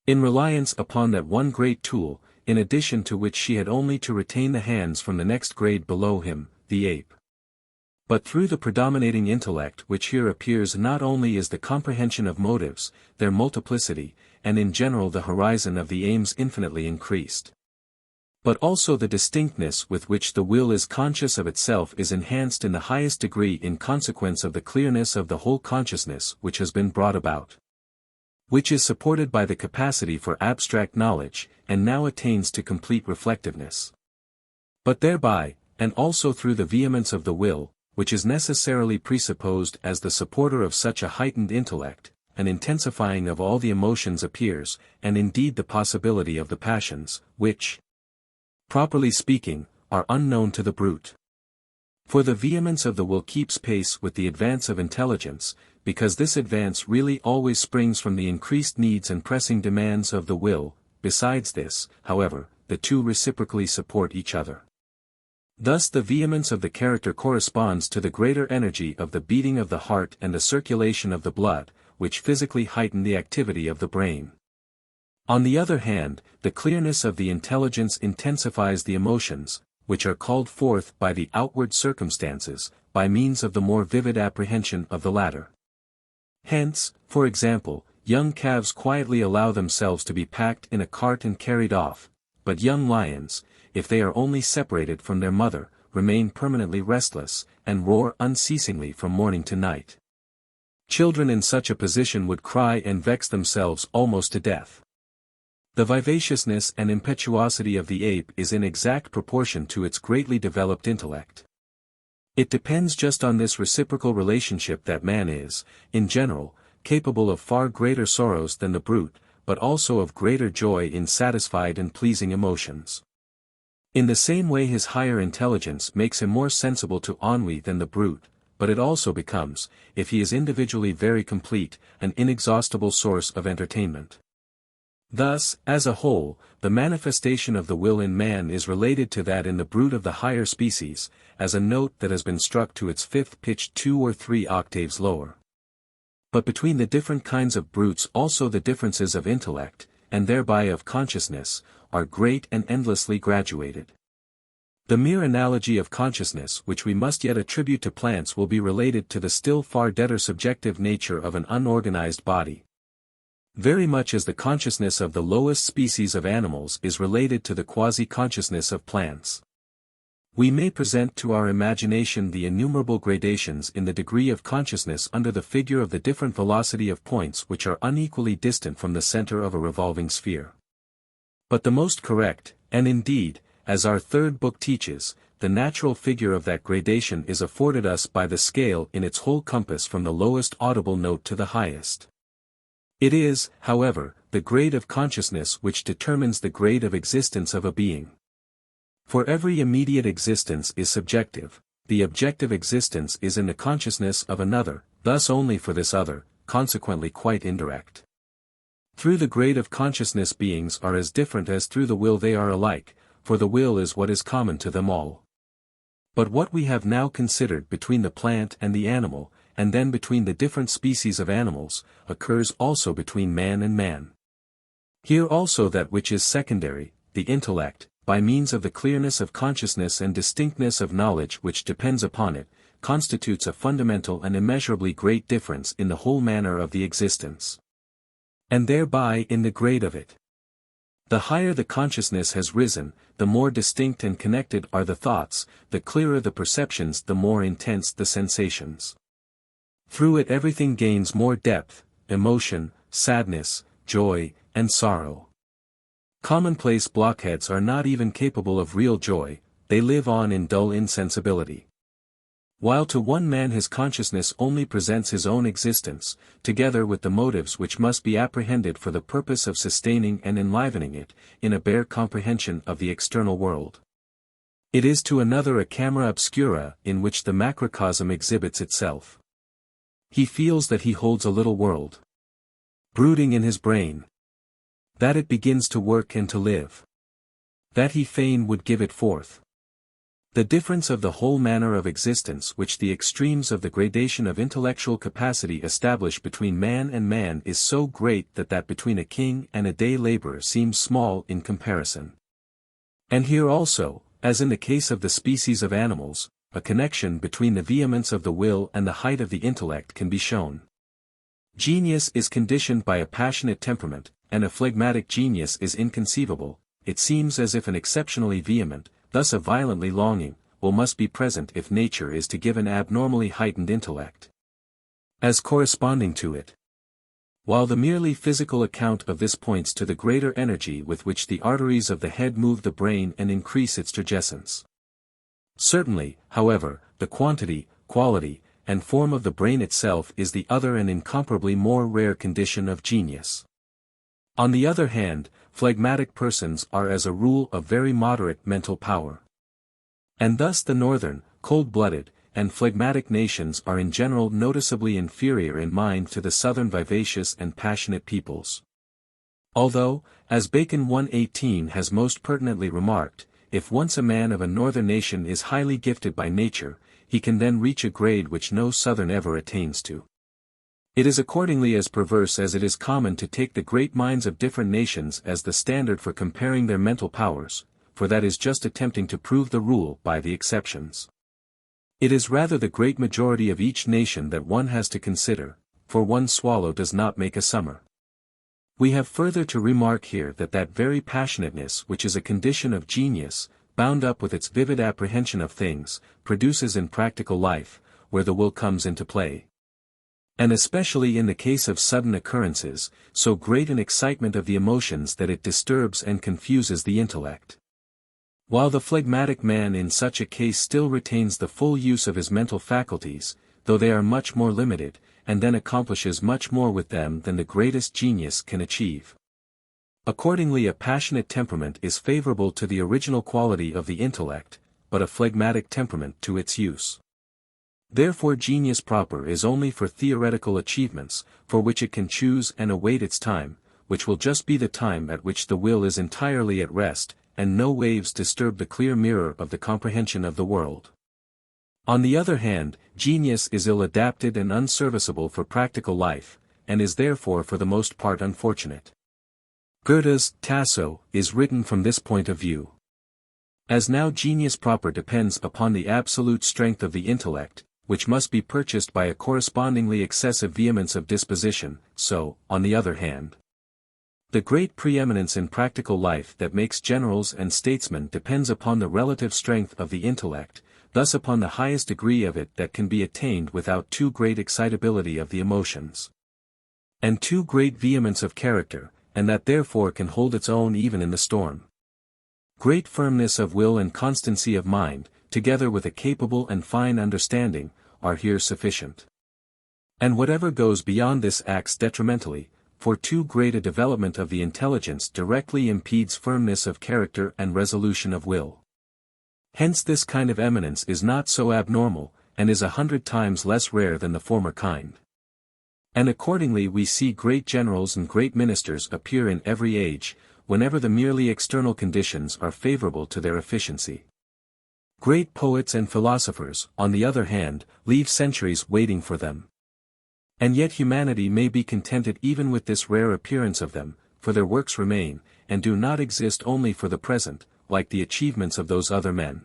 In reliance upon that one great tool, in addition to which she had only to retain the hands from the next grade below him, the ape. But through the predominating intellect which here appears not only is the comprehension of motives, their multiplicity, and in general the horizon of the aims infinitely increased, but also the distinctness with which the will is conscious of itself is enhanced in the highest degree in consequence of the clearness of the whole consciousness which has been brought about, which is supported by the capacity for abstract knowledge, and now attains to complete reflectiveness. But thereby, and also through the vehemence of the will, which is necessarily presupposed as the supporter of such a heightened intellect, an intensifying of all the emotions appears, and indeed the possibility of the passions, which, properly speaking, are unknown to the brute. For the vehemence of the will keeps pace with the advance of intelligence, because this advance really always springs from the increased needs and pressing demands of the will. Besides this, however, the two reciprocally support each other. Thus the vehemence of the character corresponds to the greater energy of the beating of the heart and the circulation of the blood, which physically heighten the activity of the brain. On the other hand, the clearness of the intelligence intensifies the emotions, which are called forth by the outward circumstances, by means of the more vivid apprehension of the latter. Hence, for example, young calves quietly allow themselves to be packed in a cart and carried off, but young lions, if they are only separated from their mother, remain permanently restless, and roar unceasingly from morning to night. Children in such a position would cry and vex themselves almost to death. The vivaciousness and impetuosity of the ape is in exact proportion to its greatly developed intellect. It depends just on this reciprocal relationship that man is, in general, capable of far greater sorrows than the brute, but also of greater joy in satisfied and pleasing emotions. In the same way his higher intelligence makes him more sensible to ennui than the brute, but it also becomes, if he is individually very complete, an inexhaustible source of entertainment. Thus, as a whole, the manifestation of the will in man is related to that in the brute of the higher species, as a note that has been struck to its fifth pitch 2 or 3 octaves lower. But between the different kinds of brutes also the differences of intellect, and thereby of consciousness, are great and endlessly graduated. The mere analogy of consciousness which we must yet attribute to plants will be related to the still far deader subjective nature of an unorganized body, very much as the consciousness of the lowest species of animals is related to the quasi-consciousness of plants. We may present to our imagination the innumerable gradations in the degree of consciousness under the figure of the different velocity of points which are unequally distant from the center of a revolving sphere. But the most correct, and indeed, as our third book teaches, the natural figure of that gradation is afforded us by the scale in its whole compass from the lowest audible note to the highest. It is, however, the grade of consciousness which determines the grade of existence of a being. For every immediate existence is subjective, the objective existence is in the consciousness of another, thus only for this other, consequently quite indirect. Through the grade of consciousness beings are as different as through the will they are alike, for the will is what is common to them all. But what we have now considered between the plant and the animal, and then between the different species of animals, occurs also between man and man. Here also that which is secondary, the intellect, by means of the clearness of consciousness and distinctness of knowledge which depends upon it, constitutes a fundamental and immeasurably great difference in the whole manner of the existence, and thereby in the grade of it. The higher the consciousness has risen, the more distinct and connected are the thoughts, the clearer the perceptions, the more intense the sensations. Through it everything gains more depth, emotion, sadness, joy, and sorrow. Commonplace blockheads are not even capable of real joy, they live on in dull insensibility. While to one man his consciousness only presents his own existence, together with the motives which must be apprehended for the purpose of sustaining and enlivening it, in a bare comprehension of the external world. It is to another a camera obscura in which the macrocosm exhibits itself. He feels that he holds a little world brooding in his brain, that it begins to work and to live, that he fain would give it forth. The difference of the whole manner of existence which the extremes of the gradation of intellectual capacity establish between man and man is so great that between a king and a day laborer seems small in comparison. And here also, as in the case of the species of animals, a connection between the vehemence of the will and the height of the intellect can be shown. Genius is conditioned by a passionate temperament, and a phlegmatic genius is inconceivable. It seems as if an exceptionally vehement, thus a violently longing, will must be present if nature is to give an abnormally heightened intellect as corresponding to it. While the merely physical account of this points to the greater energy with which the arteries of the head move the brain and increase its turgescence. Certainly, however, the quantity, quality, and form of the brain itself is the other and incomparably more rare condition of genius. On the other hand, phlegmatic persons are as a rule of very moderate mental power. And thus the northern, cold-blooded, and phlegmatic nations are in general noticeably inferior in mind to the southern vivacious and passionate peoples. Although, as Bacon 118 has most pertinently remarked, if once a man of a northern nation is highly gifted by nature, he can then reach a grade which no southern ever attains to. It is accordingly as perverse as it is common to take the great minds of different nations as the standard for comparing their mental powers, for that is just attempting to prove the rule by the exceptions. It is rather the great majority of each nation that one has to consider, for one swallow does not make a summer. We have further to remark here that very passionateness which is a condition of genius, bound up with its vivid apprehension of things, produces in practical life, where the will comes into play. And especially in the case of sudden occurrences, so great an excitement of the emotions that it disturbs and confuses the intellect. While the phlegmatic man in such a case still retains the full use of his mental faculties, though they are much more limited, and then accomplishes much more with them than the greatest genius can achieve. Accordingly, a passionate temperament is favorable to the original quality of the intellect, but a phlegmatic temperament to its use. Therefore genius proper is only for theoretical achievements, for which it can choose and await its time, which will just be the time at which the will is entirely at rest, and no waves disturb the clear mirror of the comprehension of the world. On the other hand, genius is ill-adapted and unserviceable for practical life, and is therefore for the most part unfortunate. Goethe's Tasso is written from this point of view. As now genius proper depends upon the absolute strength of the intellect, which must be purchased by a correspondingly excessive vehemence of disposition, so, on the other hand, the great preeminence in practical life that makes generals and statesmen depends upon the relative strength of the intellect, thus upon the highest degree of it that can be attained without too great excitability of the emotions, and too great vehemence of character, and that therefore can hold its own even in the storm. Great firmness of will and constancy of mind, together with a capable and fine understanding, are here sufficient. And whatever goes beyond this acts detrimentally, for too great a development of the intelligence directly impedes firmness of character and resolution of will. Hence this kind of eminence is not so abnormal, and is 100 times less rare than the former kind. And accordingly we see great generals and great ministers appear in every age, whenever the merely external conditions are favorable to their efficiency. Great poets and philosophers, on the other hand, leave centuries waiting for them. And yet humanity may be contented even with this rare appearance of them, for their works remain, and do not exist only for the present, like the achievements of those other men.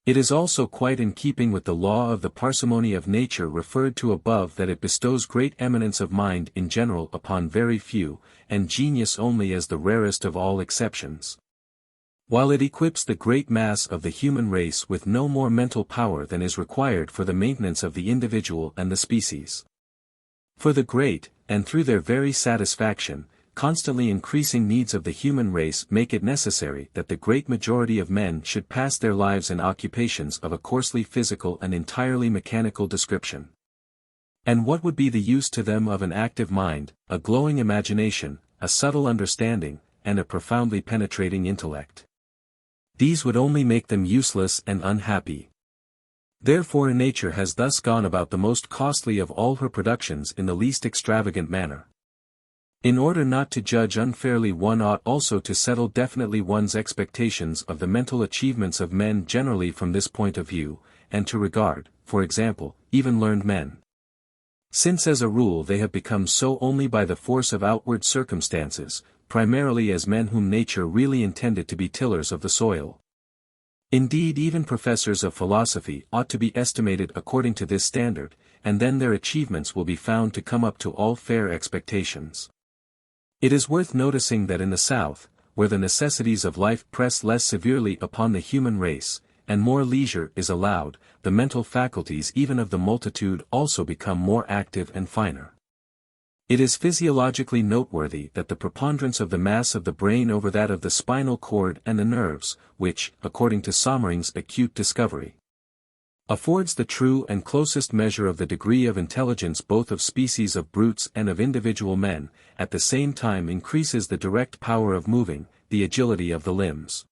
It is also quite in keeping with the law of the parsimony of nature referred to above that it bestows great eminence of mind in general upon very few, and genius only as the rarest of all exceptions, while it equips the great mass of the human race with no more mental power than is required for the maintenance of the individual and the species. For the great, and through their very satisfaction, constantly increasing needs of the human race make it necessary that the great majority of men should pass their lives in occupations of a coarsely physical and entirely mechanical description. And what would be the use to them of an active mind, a glowing imagination, a subtle understanding, and a profoundly penetrating intellect? These would only make them useless and unhappy. Therefore nature has thus gone about the most costly of all her productions in the least extravagant manner. In order not to judge unfairly, one ought also to settle definitely one's expectations of the mental achievements of men generally from this point of view, and to regard, for example, even learned men. Since as a rule they have become so only by the force of outward circumstances, primarily as men whom nature really intended to be tillers of the soil. Indeed, even professors of philosophy ought to be estimated according to this standard, and then their achievements will be found to come up to all fair expectations. It is worth noticing that in the South, where the necessities of life press less severely upon the human race, and more leisure is allowed, the mental faculties even of the multitude also become more active and finer. It is physiologically noteworthy that the preponderance of the mass of the brain over that of the spinal cord and the nerves, which, according to Sommering's acute discovery, affords the true and closest measure of the degree of intelligence both of species of brutes and of individual men, at the same time increases the direct power of moving, the agility of the limbs.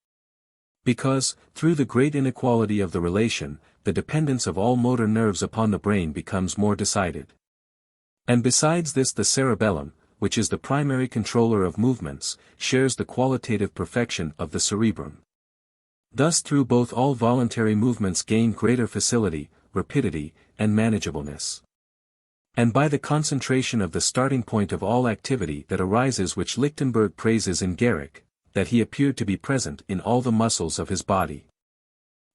Because, through the great inequality of the relation, the dependence of all motor nerves upon the brain becomes more decided. And besides this, the cerebellum, which is the primary controller of movements, shares the qualitative perfection of the cerebrum. Thus through both all voluntary movements gain greater facility, rapidity, and manageableness. And by the concentration of the starting point of all activity that arises, which Lichtenberg praises in Garrick, that he appeared to be present in all the muscles of his body.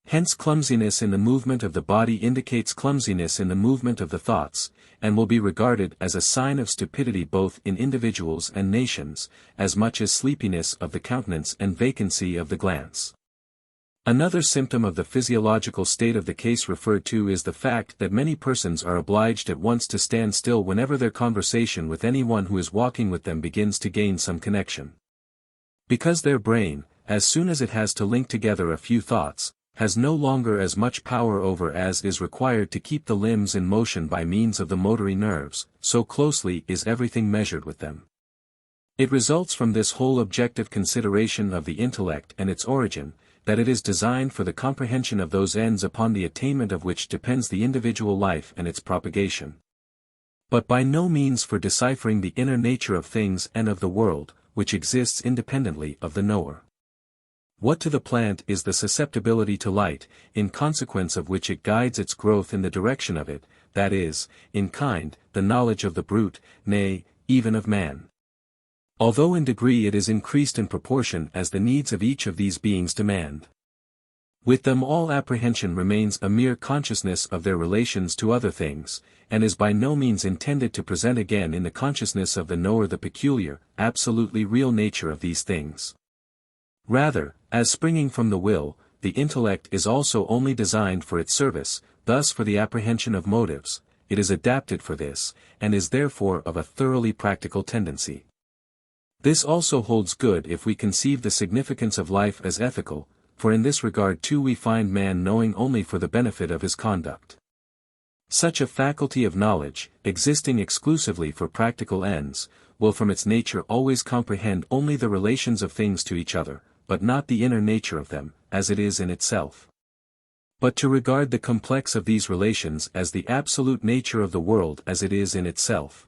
Hence clumsiness in the movement of the body indicates clumsiness in the movement of the thoughts, and will be regarded as a sign of stupidity both in individuals and nations, as much as sleepiness of the countenance and vacancy of the glance. Another symptom of the physiological state of the case referred to is the fact that many persons are obliged at once to stand still whenever their conversation with anyone who is walking with them begins to gain some connection. Because their brain, as soon as it has to link together a few thoughts, has no longer as much power over as is required to keep the limbs in motion by means of the motory nerves, so closely is everything measured with them. It results from this whole objective consideration of the intellect and its origin, that it is designed for the comprehension of those ends upon the attainment of which depends the individual life and its propagation. But by no means for deciphering the inner nature of things and of the world, which exists independently of the knower. What to the plant is the susceptibility to light, in consequence of which it guides its growth in the direction of it, that is, in kind, the knowledge of the brute, nay, even of man. Although in degree it is increased in proportion as the needs of each of these beings demand. With them all apprehension remains a mere consciousness of their relations to other things, and is by no means intended to present again in the consciousness of the knower the peculiar, absolutely real nature of these things. Rather, as springing from the will, the intellect is also only designed for its service, thus for the apprehension of motives, it is adapted for this, and is therefore of a thoroughly practical tendency. This also holds good if we conceive the significance of life as ethical, for in this regard too we find man knowing only for the benefit of his conduct. Such a faculty of knowledge, existing exclusively for practical ends, will from its nature always comprehend only the relations of things to each other, but not the inner nature of them, as it is in itself. But to regard the complex of these relations as the absolute nature of the world as it is in itself,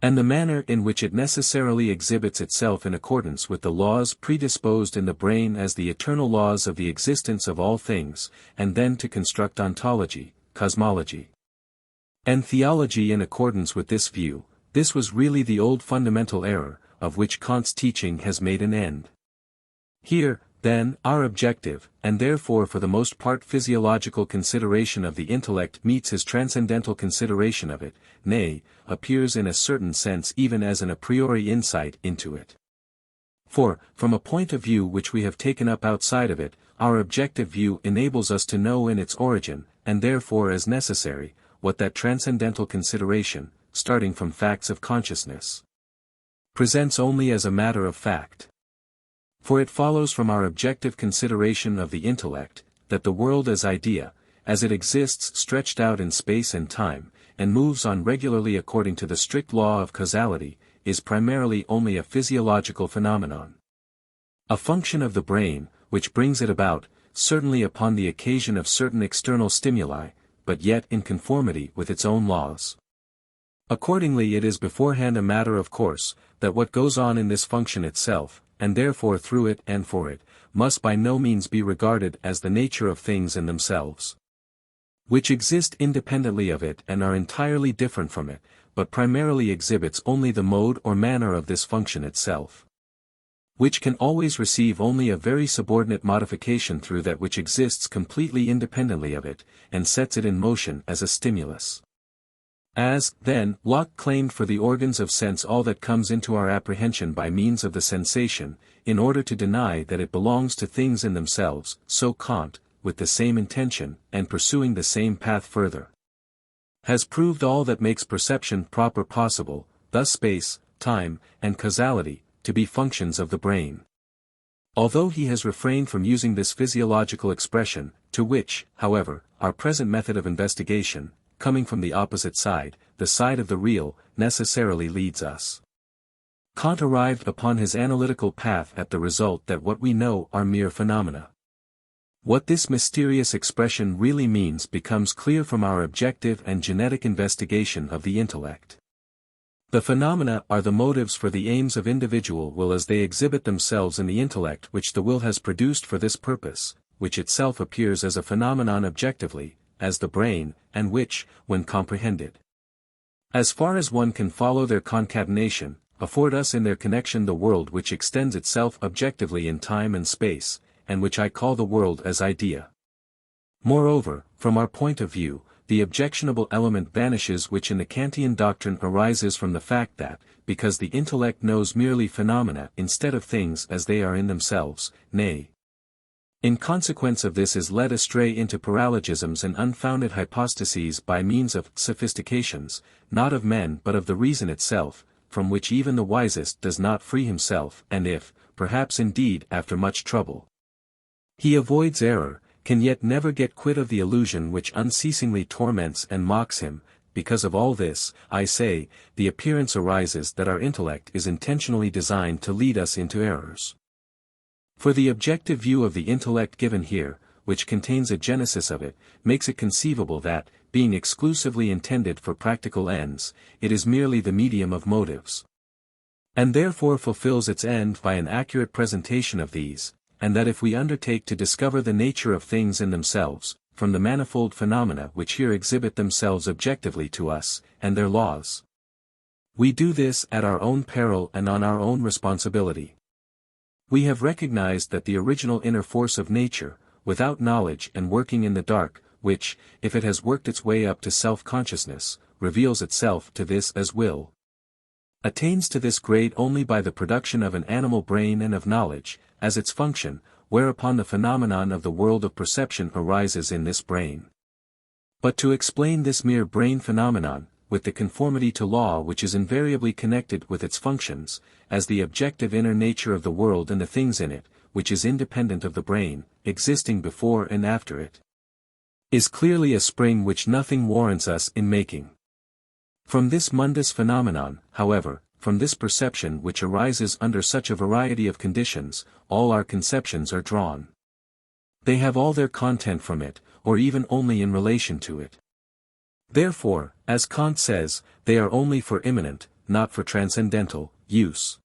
and the manner in which it necessarily exhibits itself in accordance with the laws predisposed in the brain as the eternal laws of the existence of all things, and then to construct ontology, cosmology, and theology in accordance with this view, this was really the old fundamental error, of which Kant's teaching has made an end. Here, then, our objective, and therefore for the most part physiological consideration of the intellect meets his transcendental consideration of it, nay, appears in a certain sense even as an a priori insight into it. For, from a point of view which we have taken up outside of it, our objective view enables us to know in its origin, and therefore as necessary, what that transcendental consideration, starting from facts of consciousness, presents only as a matter of fact. For it follows from our objective consideration of the intellect, that the world as idea, as it exists stretched out in space and time, and moves on regularly according to the strict law of causality, is primarily only a physiological phenomenon. A function of the brain, which brings it about, certainly upon the occasion of certain external stimuli, but yet in conformity with its own laws. Accordingly it is beforehand a matter of course, that what goes on in this function itself, and therefore through it and for it, must by no means be regarded as the nature of things in themselves, which exist independently of it and are entirely different from it, but primarily exhibits only the mode or manner of this function itself, which can always receive only a very subordinate modification through that which exists completely independently of it, and sets it in motion as a stimulus. As, then, Locke claimed for the organs of sense all that comes into our apprehension by means of the sensation, in order to deny that it belongs to things in themselves, so Kant, with the same intention, and pursuing the same path further, has proved all that makes perception proper possible, thus space, time, and causality, to be functions of the brain. Although he has refrained from using this physiological expression, to which, however, our present method of investigation, coming from the opposite side, the side of the real, necessarily leads us. Kant arrived upon his analytical path at the result that what we know are mere phenomena. What this mysterious expression really means becomes clear from our objective and genetic investigation of the intellect. The phenomena are the motives for the aims of individual will as they exhibit themselves in the intellect which the will has produced for this purpose, which itself appears as a phenomenon objectively, as the brain, and which, when comprehended, as far as one can follow their concatenation, afford us in their connection the world which extends itself objectively in time and space, and which I call the world as idea. Moreover, from our point of view, the objectionable element vanishes which in the Kantian doctrine arises from the fact that, because the intellect knows merely phenomena instead of things as they are in themselves, nay, in consequence of this is led astray into paralogisms and unfounded hypostases by means of sophistications, not of men but of the reason itself, from which even the wisest does not free himself, and if, perhaps indeed after much trouble, he avoids error, can yet never get quit of the illusion which unceasingly torments and mocks him. Because of all this, I say, the appearance arises that our intellect is intentionally designed to lead us into errors. For the objective view of the intellect given here, which contains a genesis of it, makes it conceivable that, being exclusively intended for practical ends, it is merely the medium of motives, and therefore fulfills its end by an accurate presentation of these, and that if we undertake to discover the nature of things in themselves, from the manifold phenomena which here exhibit themselves objectively to us, and their laws, we do this at our own peril and on our own responsibility. We have recognized that the original inner force of nature, without knowledge and working in the dark, which, if it has worked its way up to self-consciousness, reveals itself to this as will, attains to this grade only by the production of an animal brain and of knowledge, as its function, whereupon the phenomenon of the world of perception arises in this brain. But to explain this mere brain phenomenon, with the conformity to law which is invariably connected with its functions, as the objective inner nature of the world and the things in it, which is independent of the brain, existing before and after it, is clearly a spring which nothing warrants us in making. From this mundus phenomenon, however, from this perception which arises under such a variety of conditions, all our conceptions are drawn. They have all their content from it, or even only in relation to it. Therefore, as Kant says, they are only for immanent, not for transcendental, use.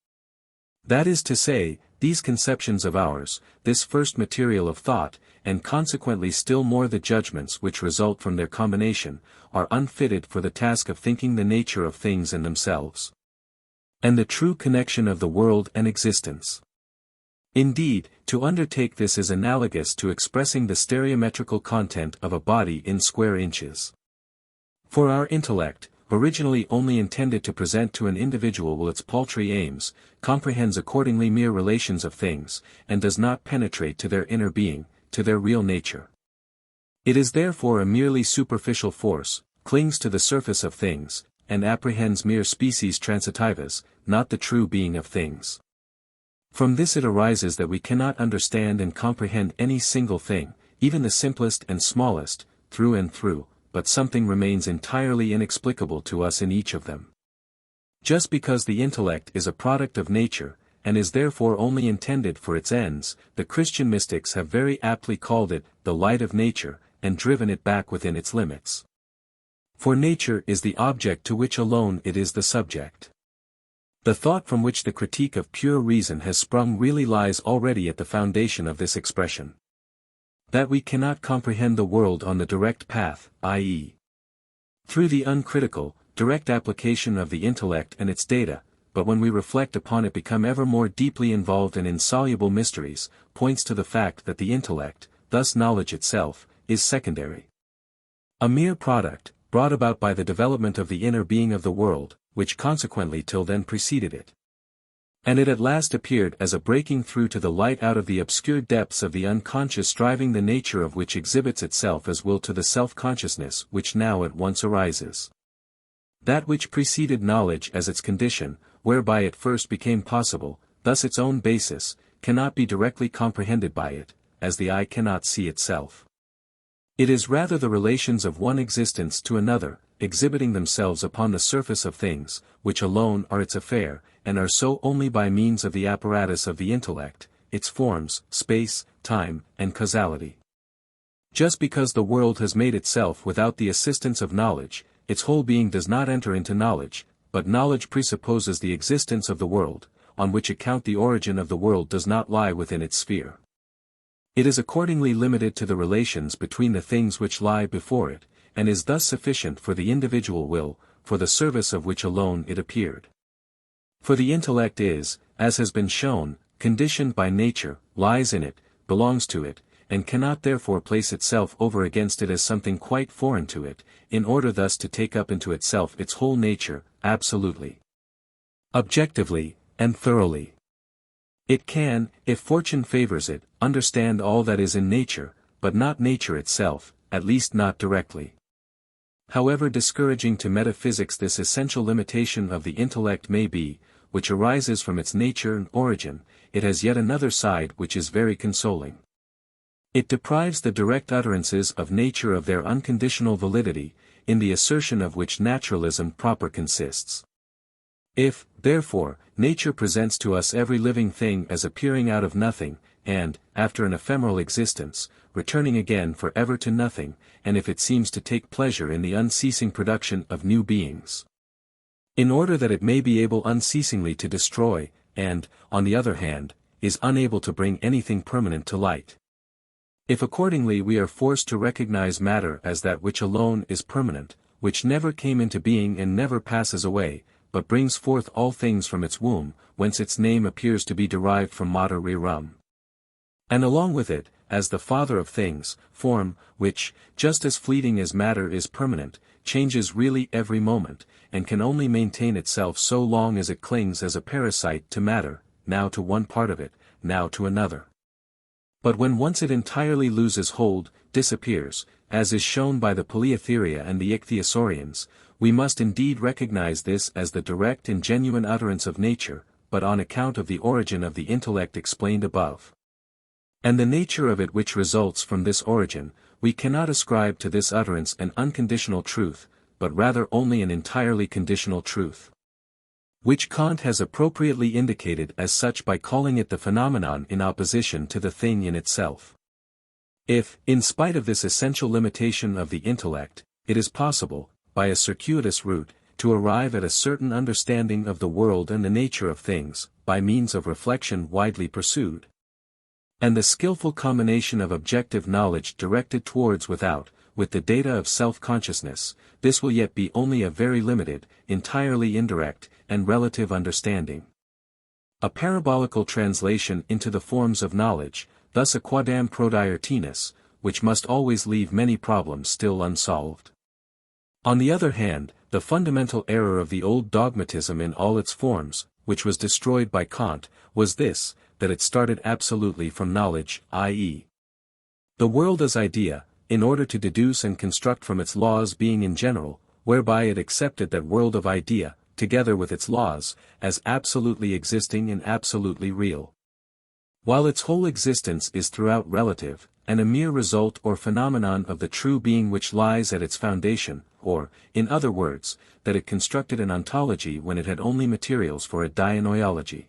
That is to say, these conceptions of ours, this first material of thought, and consequently still more the judgments which result from their combination, are unfitted for the task of thinking the nature of things in themselves, and the true connection of the world and existence. Indeed, to undertake this is analogous to expressing the stereometrical content of a body in square inches. For our intellect, originally only intended to present to an individual its paltry aims, comprehends accordingly mere relations of things, and does not penetrate to their inner being, to their real nature. It is therefore a merely superficial force, clings to the surface of things, and apprehends mere species transitivas, not the true being of things. From this it arises that we cannot understand and comprehend any single thing, even the simplest and smallest, through and through, but something remains entirely inexplicable to us in each of them. Just because the intellect is a product of nature, and is therefore only intended for its ends, the Christian mystics have very aptly called it the light of nature, and driven it back within its limits. For nature is the object to which alone it is the subject. The thought from which the critique of pure reason has sprung really lies already at the foundation of this expression. That we cannot comprehend the world on the direct path, i.e., through the uncritical, direct application of the intellect and its data, but when we reflect upon it become ever more deeply involved in insoluble mysteries, points to the fact that the intellect, thus knowledge itself, is secondary. A mere product, brought about by the development of the inner being of the world, which consequently till then preceded it. And it at last appeared as a breaking through to the light out of the obscure depths of the unconscious striving, the nature of which exhibits itself as will to the self-consciousness which now at once arises. That which preceded knowledge as its condition, whereby it first became possible, thus its own basis, cannot be directly comprehended by it, as the eye cannot see itself. It is rather the relations of one existence to another, exhibiting themselves upon the surface of things, which alone are its affair, and are so only by means of the apparatus of the intellect, its forms, space, time, and causality. Just because the world has made itself without the assistance of knowledge, its whole being does not enter into knowledge, but knowledge presupposes the existence of the world, on which account the origin of the world does not lie within its sphere. It is accordingly limited to the relations between the things which lie before it, and is thus sufficient for the individual will, for the service of which alone it appeared. For the intellect is, as has been shown, conditioned by nature, lies in it, belongs to it, and cannot therefore place itself over against it as something quite foreign to it, in order thus to take up into itself its whole nature, absolutely, objectively, and thoroughly. It can, if fortune favors it, understand all that is in nature, but not nature itself, at least not directly. However discouraging to metaphysics this essential limitation of the intellect may be, which arises from its nature and origin, it has yet another side which is very consoling. It deprives the direct utterances of nature of their unconditional validity, in the assertion of which naturalism proper consists. If, therefore, nature presents to us every living thing as appearing out of nothing, and, after an ephemeral existence, returning again for ever to nothing, and if it seems to take pleasure in the unceasing production of new beings, in order that it may be able unceasingly to destroy, and, on the other hand, is unable to bring anything permanent to light. If accordingly we are forced to recognize matter as that which alone is permanent, which never came into being and never passes away, but brings forth all things from its womb, whence its name appears to be derived from mater rerum. And along with it, as the father of things, form, which, just as fleeting as matter is permanent, changes really every moment, and can only maintain itself so long as it clings as a parasite to matter, now to one part of it, now to another. But when once it entirely loses hold, disappears, as is shown by the Polytheria and the Ichthyosaurians, we must indeed recognize this as the direct and genuine utterance of nature, but on account of the origin of the intellect explained above, and the nature of it which results from this origin, we cannot ascribe to this utterance an unconditional truth, but rather only an entirely conditional truth, which Kant has appropriately indicated as such by calling it the phenomenon in opposition to the thing in itself. If, in spite of this essential limitation of the intellect, it is possible, by a circuitous route, to arrive at a certain understanding of the world and the nature of things, by means of reflection widely pursued, and the skillful combination of objective knowledge directed towards without, with the data of self-consciousness, this will yet be only a very limited, entirely indirect, and relative understanding. A parabolical translation into the forms of knowledge, thus a quadam prodiertinus, which must always leave many problems still unsolved. On the other hand, the fundamental error of the old dogmatism in all its forms, which was destroyed by Kant, was this, that it started absolutely from knowledge, i.e., the world as idea, in order to deduce and construct from its laws being in general, whereby it accepted that world of idea, together with its laws, as absolutely existing and absolutely real. While its whole existence is throughout relative, and a mere result or phenomenon of the true being which lies at its foundation, or, in other words, that it constructed an ontology when it had only materials for a dianoiology.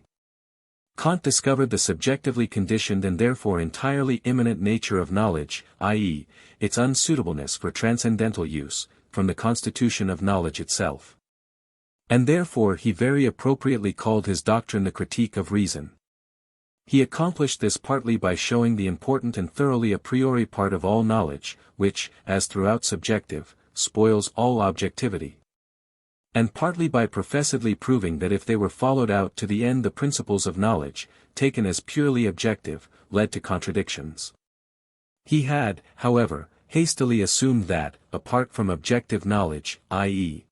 Kant discovered the subjectively conditioned and therefore entirely immanent nature of knowledge, i.e., its unsuitableness for transcendental use, from the constitution of knowledge itself. And therefore he very appropriately called his doctrine the critique of reason. He accomplished this partly by showing the important and thoroughly a priori part of all knowledge, which, as throughout subjective, spoils all objectivity. And partly by professedly proving that if they were followed out to the end the principles of knowledge, taken as purely objective, led to contradictions. He had, however, hastily assumed that, apart from objective knowledge, i.e.,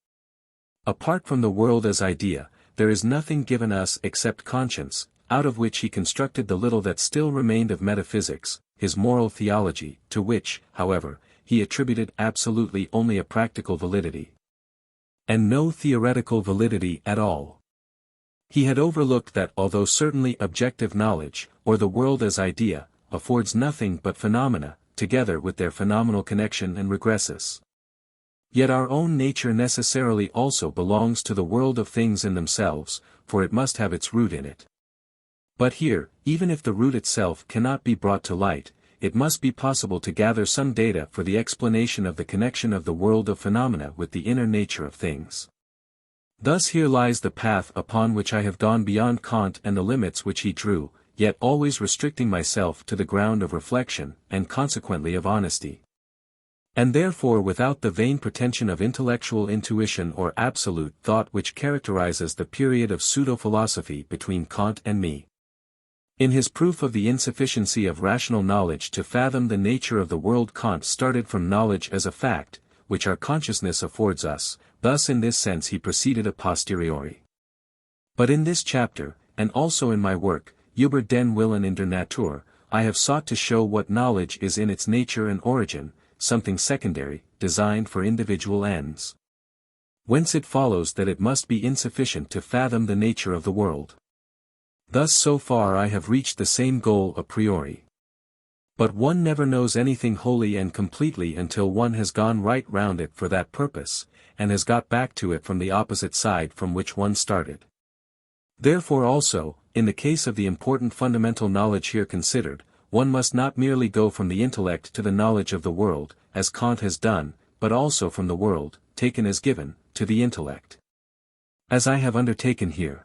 apart from the world as idea, there is nothing given us except conscience, out of which he constructed the little that still remained of metaphysics, his moral theology, to which, however, he attributed absolutely only a practical validity, and no theoretical validity at all. He had overlooked that although certainly objective knowledge, or the world as idea, affords nothing but phenomena, together with their phenomenal connection and regressus, yet our own nature necessarily also belongs to the world of things in themselves, for it must have its root in it. But here, even if the root itself cannot be brought to light, it must be possible to gather some data for the explanation of the connection of the world of phenomena with the inner nature of things. Thus here lies the path upon which I have gone beyond Kant and the limits which he drew, yet always restricting myself to the ground of reflection, and consequently of honesty. And therefore without the vain pretension of intellectual intuition or absolute thought which characterizes the period of pseudo-philosophy between Kant and me. In his proof of the insufficiency of rational knowledge to fathom the nature of the world, Kant started from knowledge as a fact, which our consciousness affords us, thus in this sense he proceeded a posteriori. But in this chapter, and also in my work, Über den Willen in der Natur, I have sought to show what knowledge is in its nature and origin, something secondary, designed for individual ends. Whence it follows that it must be insufficient to fathom the nature of the world. Thus so far I have reached the same goal a priori. But one never knows anything wholly and completely until one has gone right round it for that purpose, and has got back to it from the opposite side from which one started. Therefore also, in the case of the important fundamental knowledge here considered, one must not merely go from the intellect to the knowledge of the world, as Kant has done, but also from the world, taken as given, to the intellect, as I have undertaken here.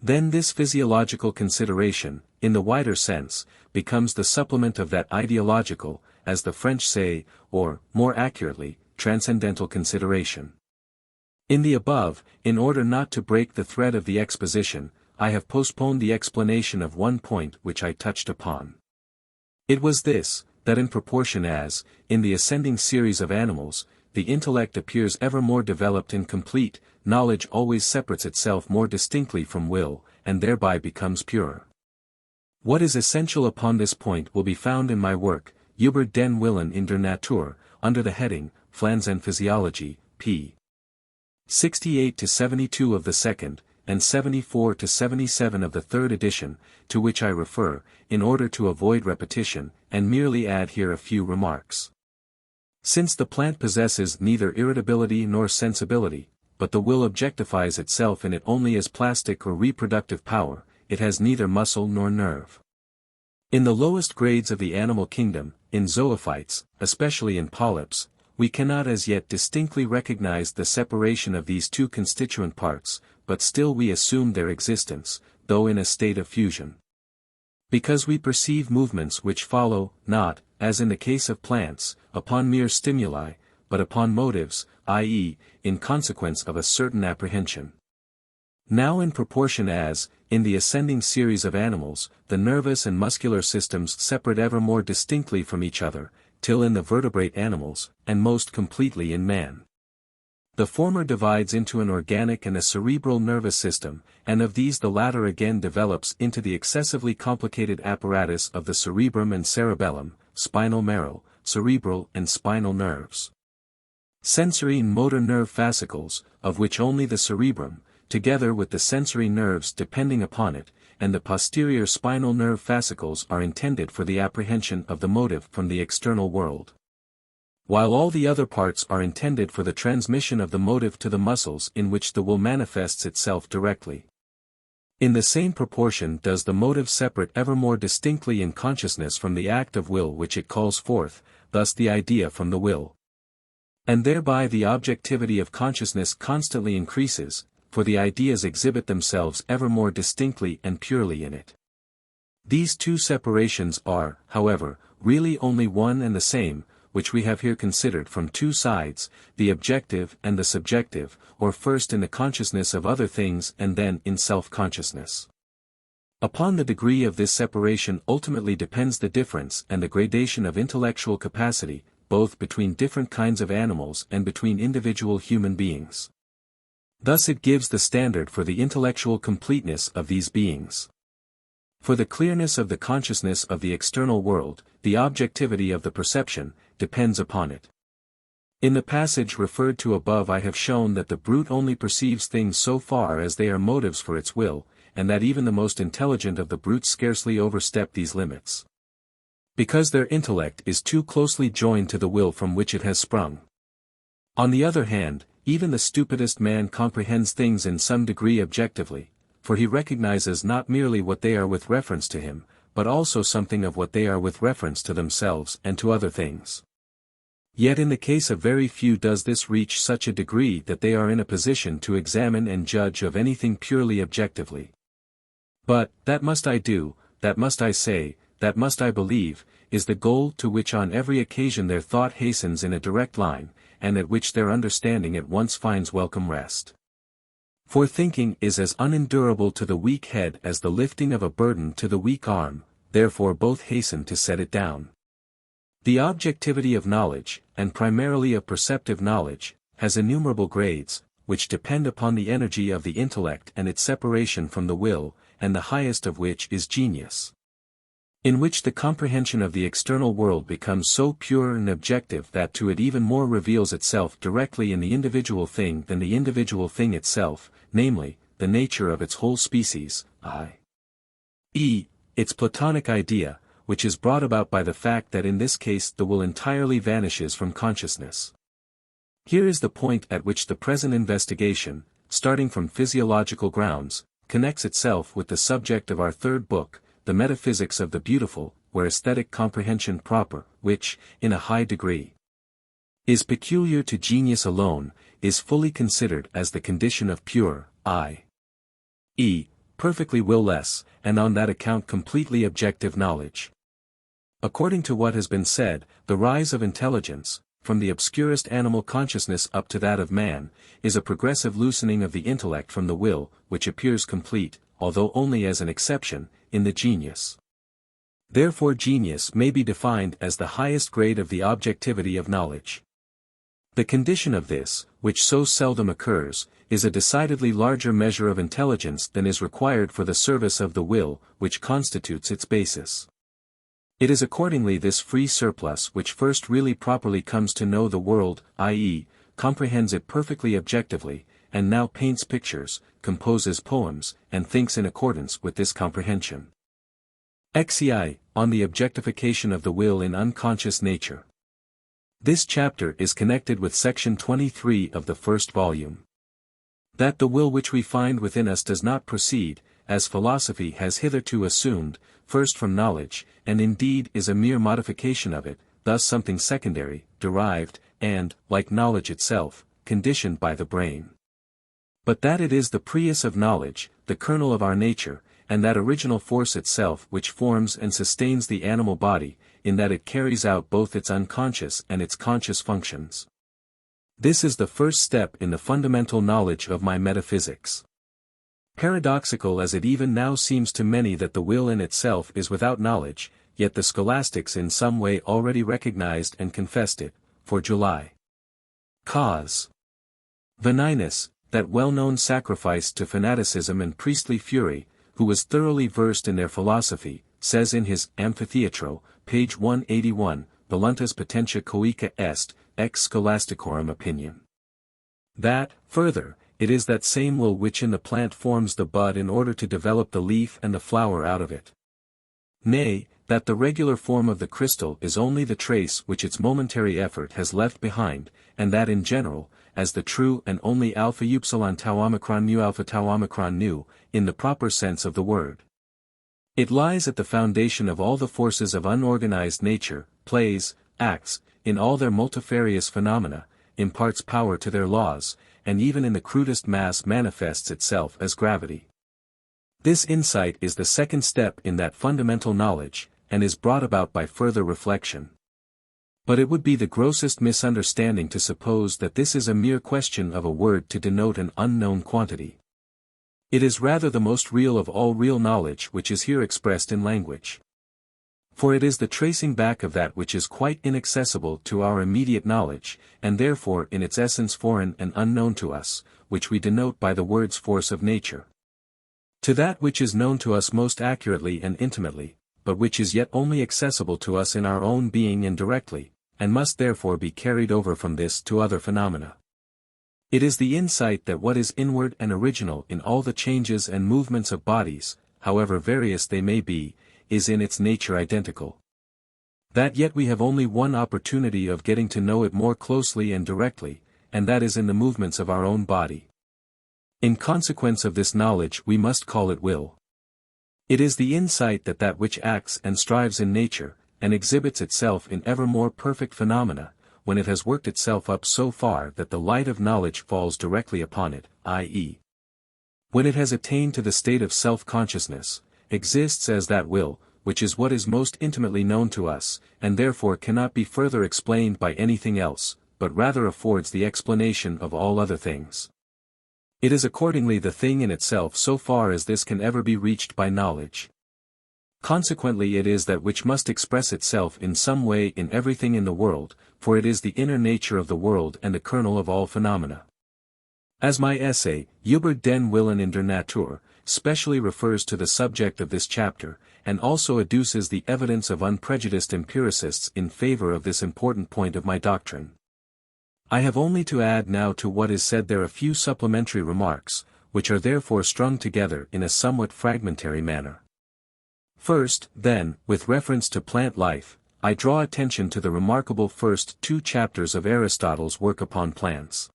Then this physiological consideration, in the wider sense, becomes the supplement of that ideological, as the French say, or, more accurately, transcendental consideration. In the above, in order not to break the thread of the exposition, I have postponed the explanation of one point which I touched upon. It was this, that in proportion as, in the ascending series of animals, the intellect appears ever more developed and complete, knowledge always separates itself more distinctly from will, and thereby becomes purer. What is essential upon this point will be found in my work, Über den Willen in der Natur, under the heading, Flans and Physiology, p. 68-72 of the second, and 74-77 of the third edition, to which I refer, in order to avoid repetition, and merely add here a few remarks. Since the plant possesses neither irritability nor sensibility, but the will objectifies itself in it only as plastic or reproductive power, it has neither muscle nor nerve. In the lowest grades of the animal kingdom, in zoophytes, especially in polyps, we cannot as yet distinctly recognize the separation of these two constituent parts, but still we assume their existence, though in a state of fusion. Because we perceive movements which follow, not, as in the case of plants, upon mere stimuli, but upon motives, i.e., in consequence of a certain apprehension. Now in proportion as, in the ascending series of animals, the nervous and muscular systems separate ever more distinctly from each other, till in the vertebrate animals, and most completely in man, the former divides into an organic and a cerebral nervous system, and of these the latter again develops into the excessively complicated apparatus of the cerebrum and cerebellum, spinal marrow, cerebral and spinal nerves. sensory and motor nerve fascicles, of which only the cerebrum, together with the sensory nerves depending upon it, and the posterior spinal nerve fascicles are intended for the apprehension of the motive from the external world, while all the other parts are intended for the transmission of the motive to the muscles in which the will manifests itself directly. In the same proportion does the motive separate ever more distinctly in consciousness from the act of will which it calls forth, thus the idea from the will. And thereby the objectivity of consciousness constantly increases, for the ideas exhibit themselves ever more distinctly and purely in it. These two separations are, however, really only one and the same, which we have here considered from two sides, the objective and the subjective, or first in the consciousness of other things and then in self-consciousness. Upon the degree of this separation ultimately depends the difference and the gradation of intellectual capacity, both between different kinds of animals and between individual human beings. Thus it gives the standard for the intellectual completeness of these beings. For the clearness of the consciousness of the external world, the objectivity of the perception, depends upon it. In the passage referred to above I have shown that the brute only perceives things so far as they are motives for its will, and that even the most intelligent of the brutes scarcely overstep these limits, because their intellect is too closely joined to the will from which it has sprung. On the other hand, even the stupidest man comprehends things in some degree objectively, for he recognizes not merely what they are with reference to him, but also something of what they are with reference to themselves and to other things. Yet in the case of very few does this reach such a degree that they are in a position to examine and judge of anything purely objectively. But, that must I do, that must I say, that must I believe, is the goal to which on every occasion their thought hastens in a direct line, and at which their understanding at once finds welcome rest. For thinking is as unendurable to the weak head as the lifting of a burden to the weak arm, therefore both hasten to set it down. The objectivity of knowledge, and primarily of perceptive knowledge, has innumerable grades, which depend upon the energy of the intellect and its separation from the will, and the highest of which is genius, in which the comprehension of the external world becomes so pure and objective that to it even more reveals itself directly in the individual thing than the individual thing itself, namely, the nature of its whole species, i.e., its Platonic idea, which is brought about by the fact that in this case the will entirely vanishes from consciousness. Here is the point at which the present investigation, starting from physiological grounds, connects itself with the subject of our third book, the Metaphysics of the Beautiful, where aesthetic comprehension proper, which, in a high degree, is peculiar to genius alone, is fully considered as the condition of pure, i.e., perfectly will-less, and on that account completely objective knowledge. According to what has been said, the rise of intelligence, from the obscurest animal consciousness up to that of man, is a progressive loosening of the intellect from the will, which appears complete, although only as an exception, in the genius. Therefore genius may be defined as the highest grade of the objectivity of knowledge. The condition of this, which so seldom occurs, is a decidedly larger measure of intelligence than is required for the service of the will, which constitutes its basis. It is accordingly this free surplus which first really properly comes to know the world, i.e., comprehends it perfectly objectively, and now paints pictures, composes poems, and thinks in accordance with this comprehension. XXII, on the objectification of the will in unconscious nature. This chapter is connected with section 23 of the first volume. That the will which we find within us does not proceed, as philosophy has hitherto assumed, first from knowledge, and indeed is a mere modification of it, thus something secondary, derived, and, like knowledge itself, conditioned by the brain. But that it is the prius of knowledge, the kernel of our nature, and that original force itself which forms and sustains the animal body, in that it carries out both its unconscious and its conscious functions. This is the first step in the fundamental knowledge of my metaphysics. Paradoxical as it even now seems to many that the will in itself is without knowledge, yet the scholastics in some way already recognized and confessed it, for July. Cause. Vaninus, that well-known sacrifice to fanaticism and priestly fury, who was thoroughly versed in their philosophy, says in his Amphitheatro, page 181, voluntas potentia coica est, ex scholasticorum opinion. That, further, it is that same will which in the plant forms the bud in order to develop the leaf and the flower out of it. Nay, that the regular form of the crystal is only the trace which its momentary effort has left behind, and that in general, as the true and only alpha upsilon tau omicron mu alpha tau omicron nu, in the proper sense of the word. It lies at the foundation of all the forces of unorganized nature, plays, acts, in all their multifarious phenomena, imparts power to their laws, and even in the crudest mass manifests itself as gravity. This insight is the second step in that fundamental knowledge, and is brought about by further reflection. But it would be the grossest misunderstanding to suppose that this is a mere question of a word to denote an unknown quantity. It is rather the most real of all real knowledge which is here expressed in language. For it is the tracing back of that which is quite inaccessible to our immediate knowledge, and therefore in its essence foreign and unknown to us, which we denote by the words force of nature. To that which is known to us most accurately and intimately, but which is yet only accessible to us in our own being indirectly, and must therefore be carried over from this to other phenomena. It is the insight that what is inward and original in all the changes and movements of bodies, however various they may be, is in its nature identical. That yet we have only one opportunity of getting to know it more closely and directly, and that is in the movements of our own body. In consequence of this knowledge we must call it will. It is the insight that that which acts and strives in nature, and exhibits itself in ever more perfect phenomena, when it has worked itself up so far that the light of knowledge falls directly upon it, i.e., when it has attained to the state of self-consciousness, exists as that will, which is what is most intimately known to us, and therefore cannot be further explained by anything else, but rather affords the explanation of all other things. It is accordingly the thing in itself so far as this can ever be reached by knowledge. Consequently it is that which must express itself in some way in everything in the world, for it is the inner nature of the world and the kernel of all phenomena. As my essay, Über den Willen in der Natur, specially refers to the subject of this chapter, and also adduces the evidence of unprejudiced empiricists in favor of this important point of my doctrine. I have only to add now to what is said there a few supplementary remarks, which are therefore strung together in a somewhat fragmentary manner. First, then, with reference to plant life, I draw attention to the remarkable first 2 chapters of Aristotle's work upon plants.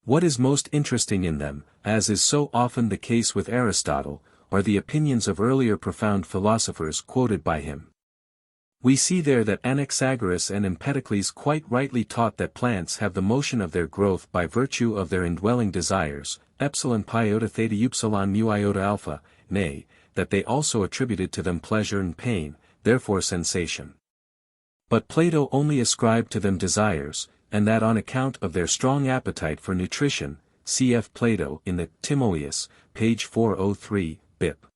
What is most interesting in them, as is so often the case with Aristotle, are the opinions of earlier profound philosophers quoted by him. We see there that Anaxagoras and Empedocles quite rightly taught that plants have the motion of their growth by virtue of their indwelling desires, epsilon pi iota theta upsilon mu iota alpha, nay, that they also attributed to them pleasure and pain, therefore sensation. But Plato only ascribed to them desires, and that on account of their strong appetite for nutrition, cf. Plato in the Timaeus, page 403, Bip.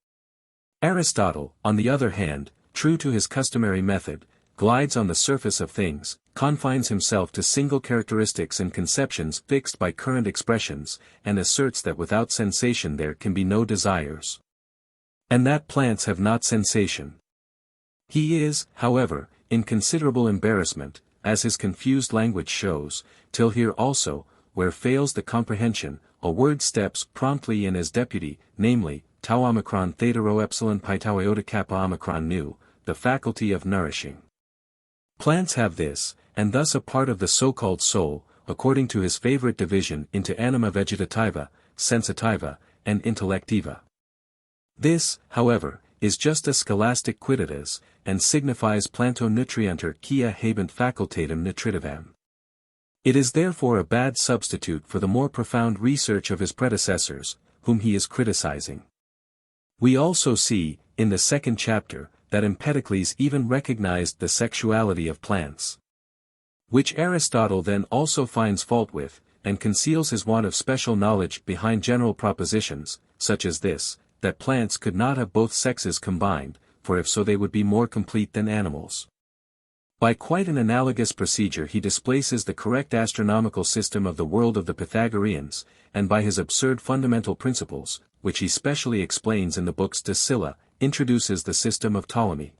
Aristotle, on the other hand, true to his customary method, glides on the surface of things, confines himself to single characteristics and conceptions fixed by current expressions, and asserts that without sensation there can be no desires. And that plants have not sensation. He is, however, in considerable embarrassment, as his confused language shows, till here also, where fails the comprehension, a word steps promptly in as deputy, namely, tau omicron theta rho epsilon pi tau iota kappa omicron nu, the faculty of nourishing. Plants have this, and thus a part of the so-called soul, according to his favorite division into anima vegetativa, sensitiva, and intellectiva. This, however, is just a scholastic quidditas, and signifies planto nutrienter quia habent facultatem nutritivam. It is therefore a bad substitute for the more profound research of his predecessors, whom he is criticizing. We also see, in the second chapter, that Empedocles even recognized the sexuality of plants. Which Aristotle then also finds fault with, and conceals his want of special knowledge behind general propositions, such as this, that plants could not have both sexes combined, for if so they would be more complete than animals. By quite an analogous procedure he displaces the correct astronomical system of the world of the Pythagoreans, and by his absurd fundamental principles, which he specially explains in the books De Scylla, introduces the system of Ptolemy.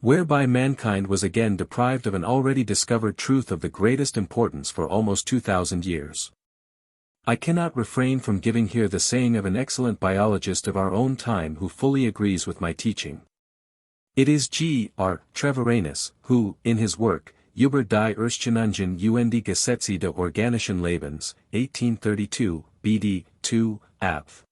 whereby mankind was again deprived of an already discovered truth of the greatest importance for almost 2,000 years. I cannot refrain from giving here the saying of an excellent biologist of our own time who fully agrees with my teaching. It is G.R. Treviranus, who, in his work, Über die Ursprünge und Gesetze des organischen Lebens, 1832, BD, 2, Aph.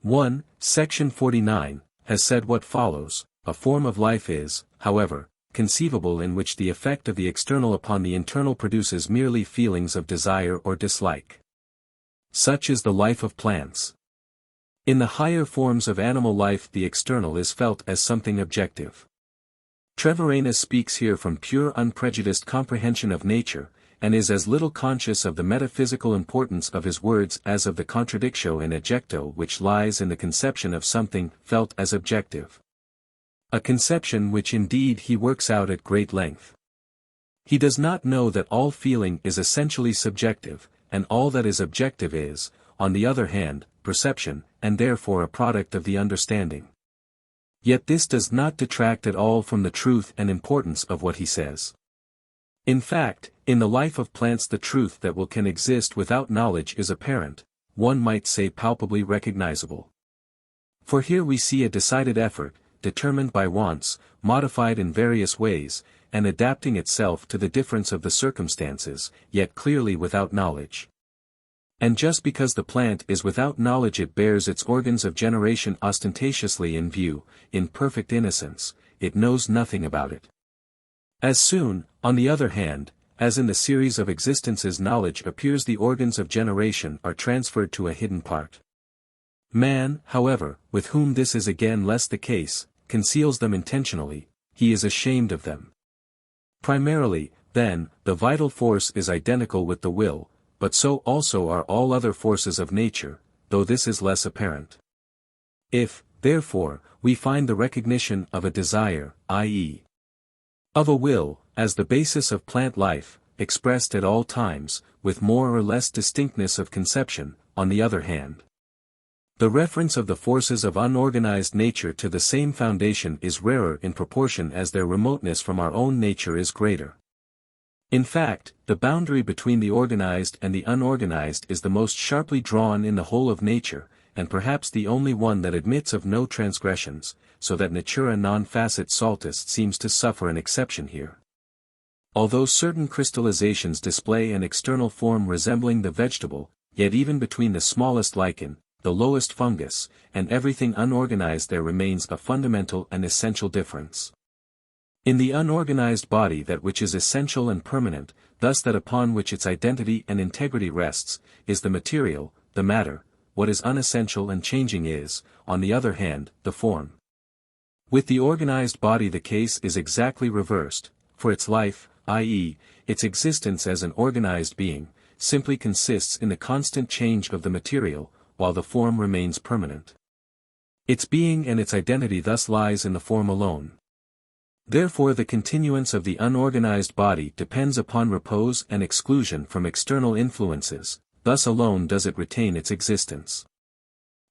1, section 49, has said what follows: a form of life is, however, conceivable in which the effect of the external upon the internal produces merely feelings of desire or dislike. Such is the life of plants. In the higher forms of animal life the external is felt as something objective. Treviranus speaks here from pure unprejudiced comprehension of nature, and is as little conscious of the metaphysical importance of his words as of the contradictio in ejecto which lies in the conception of something felt as objective. A conception which indeed he works out at great length. He does not know that all feeling is essentially subjective, and all that is objective is, on the other hand, perception, and therefore a product of the understanding. Yet this does not detract at all from the truth and importance of what he says. In fact, in the life of plants the truth that can exist without knowledge is apparent, one might say palpably recognizable. For here we see a decided effort, determined by wants, modified in various ways, and adapting itself to the difference of the circumstances, yet clearly without knowledge. And just because the plant is without knowledge it bears its organs of generation ostentatiously in view, in perfect innocence, it knows nothing about it. As soon, on the other hand, as in the series of existences knowledge appears the organs of generation are transferred to a hidden part. Man, however, with whom this is again less the case, conceals them intentionally, he is ashamed of them. Primarily, then, the vital force is identical with the will, but so also are all other forces of nature, though this is less apparent. If, therefore, we find the recognition of a desire, i.e., of a will, as the basis of plant life, expressed at all times, with more or less distinctness of conception, on the other hand, the reference of the forces of unorganized nature to the same foundation is rarer in proportion as their remoteness from our own nature is greater. In fact, the boundary between the organized and the unorganized is the most sharply drawn in the whole of nature, and perhaps the only one that admits of no transgressions, so that natura non facit saltus seems to suffer an exception here. Although certain crystallizations display an external form resembling the vegetable, yet even between the smallest lichen, the lowest fungus, and everything unorganized there remains a fundamental and essential difference. In the unorganized body that which is essential and permanent, thus that upon which its identity and integrity rests, is the material, the matter; what is unessential and changing is, on the other hand, the form. With the organized body the case is exactly reversed, for its life, i.e., its existence as an organized being, simply consists in the constant change of the material, while the form remains permanent. Its being and its identity thus lies in the form alone. Therefore the continuance of the unorganized body depends upon repose and exclusion from external influences, thus alone does it retain its existence.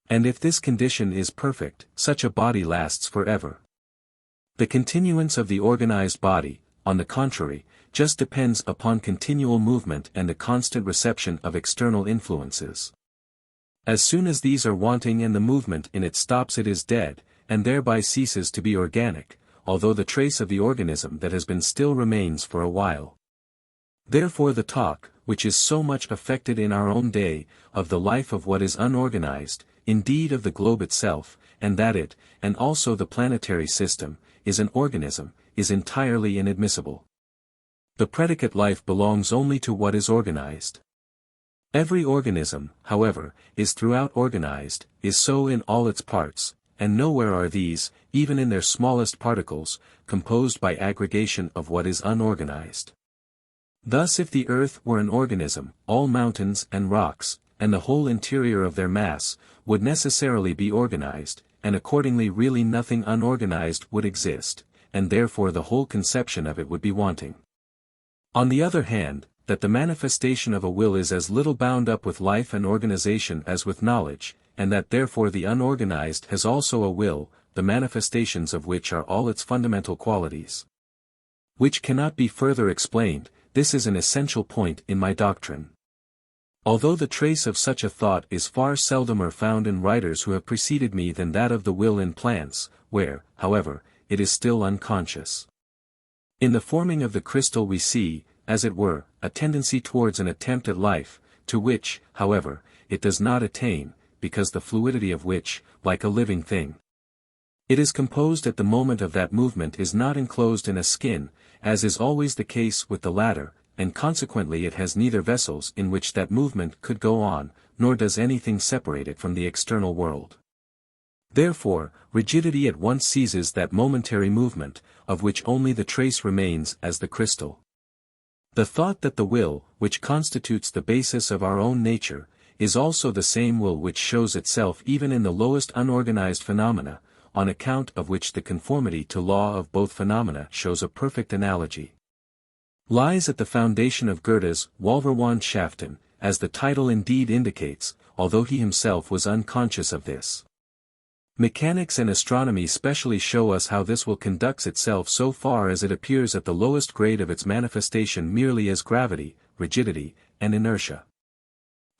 And if this condition is perfect, such a body lasts forever. The continuance of the organized body, on the contrary, just depends upon continual movement and the constant reception of external influences. As soon as these are wanting and the movement in it stops it is dead, and thereby ceases to be organic, although the trace of the organism that has been still remains for a while. Therefore the talk, which is so much affected in our own day, of the life of what is unorganized, indeed of the globe itself, and that it, and also the planetary system, is an organism, is entirely inadmissible. The predicate life belongs only to what is organized. Every organism, however, is throughout organized, is so in all its parts, and nowhere are these, even in their smallest particles, composed by aggregation of what is unorganized. Thus if the earth were an organism, all mountains and rocks, and the whole interior of their mass, would necessarily be organized, and accordingly really nothing unorganized would exist, and therefore the whole conception of it would be wanting. On the other hand, that the manifestation of a will is as little bound up with life and organization as with knowledge, and that therefore the unorganized has also a will, the manifestations of which are all its fundamental qualities, which cannot be further explained. This is an essential point in my doctrine. Although the trace of such a thought is far seldomer found in writers who have preceded me than that of the will in plants, where, however, it is still unconscious. In the forming of the crystal we see, as it were, a tendency towards an attempt at life, to which, however, it does not attain, because the fluidity of which, like a living thing, it is composed at the moment of that movement is not enclosed in a skin, as is always the case with the latter, and consequently it has neither vessels in which that movement could go on, nor does anything separate it from the external world. Therefore, rigidity at once seizes that momentary movement, of which only the trace remains as the crystal. The thought that the will, which constitutes the basis of our own nature, is also the same will which shows itself even in the lowest unorganized phenomena, on account of which the conformity to law of both phenomena shows a perfect analogy, lies at the foundation of Goethe's Wohlverwandtschaften, as the title indeed indicates, although he himself was unconscious of this. Mechanics and astronomy specially show us how this will conducts itself so far as it appears at the lowest grade of its manifestation merely as gravity, rigidity, and inertia.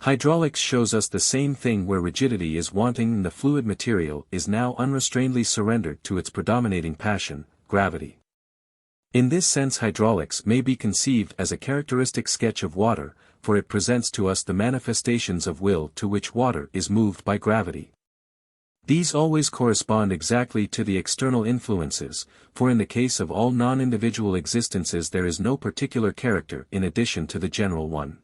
Hydraulics shows us the same thing where rigidity is wanting and the fluid material is now unrestrainedly surrendered to its predominating passion, gravity. In this sense hydraulics may be conceived as a characteristic sketch of water, for it presents to us the manifestations of will to which water is moved by gravity. These always correspond exactly to the external influences, for in the case of all non-individual existences there is no particular character in addition to the general one.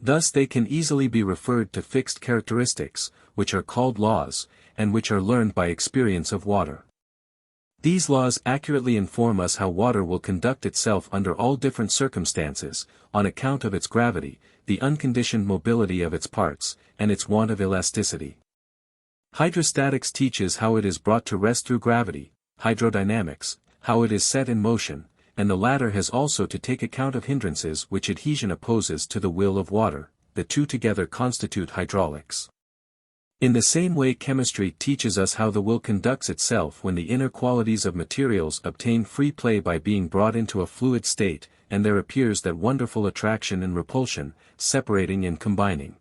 Thus they can easily be referred to fixed characteristics, which are called laws, and which are learned by experience of water. These laws accurately inform us how water will conduct itself under all different circumstances, on account of its gravity, the unconditioned mobility of its parts, and its want of elasticity. Hydrostatics teaches how it is brought to rest through gravity, hydrodynamics, how it is set in motion, and the latter has also to take account of hindrances which adhesion opposes to the will of water. The two together constitute hydraulics. In the same way chemistry teaches us how the will conducts itself when the inner qualities of materials obtain free play by being brought into a fluid state, and there appears that wonderful attraction and repulsion, separating and combining,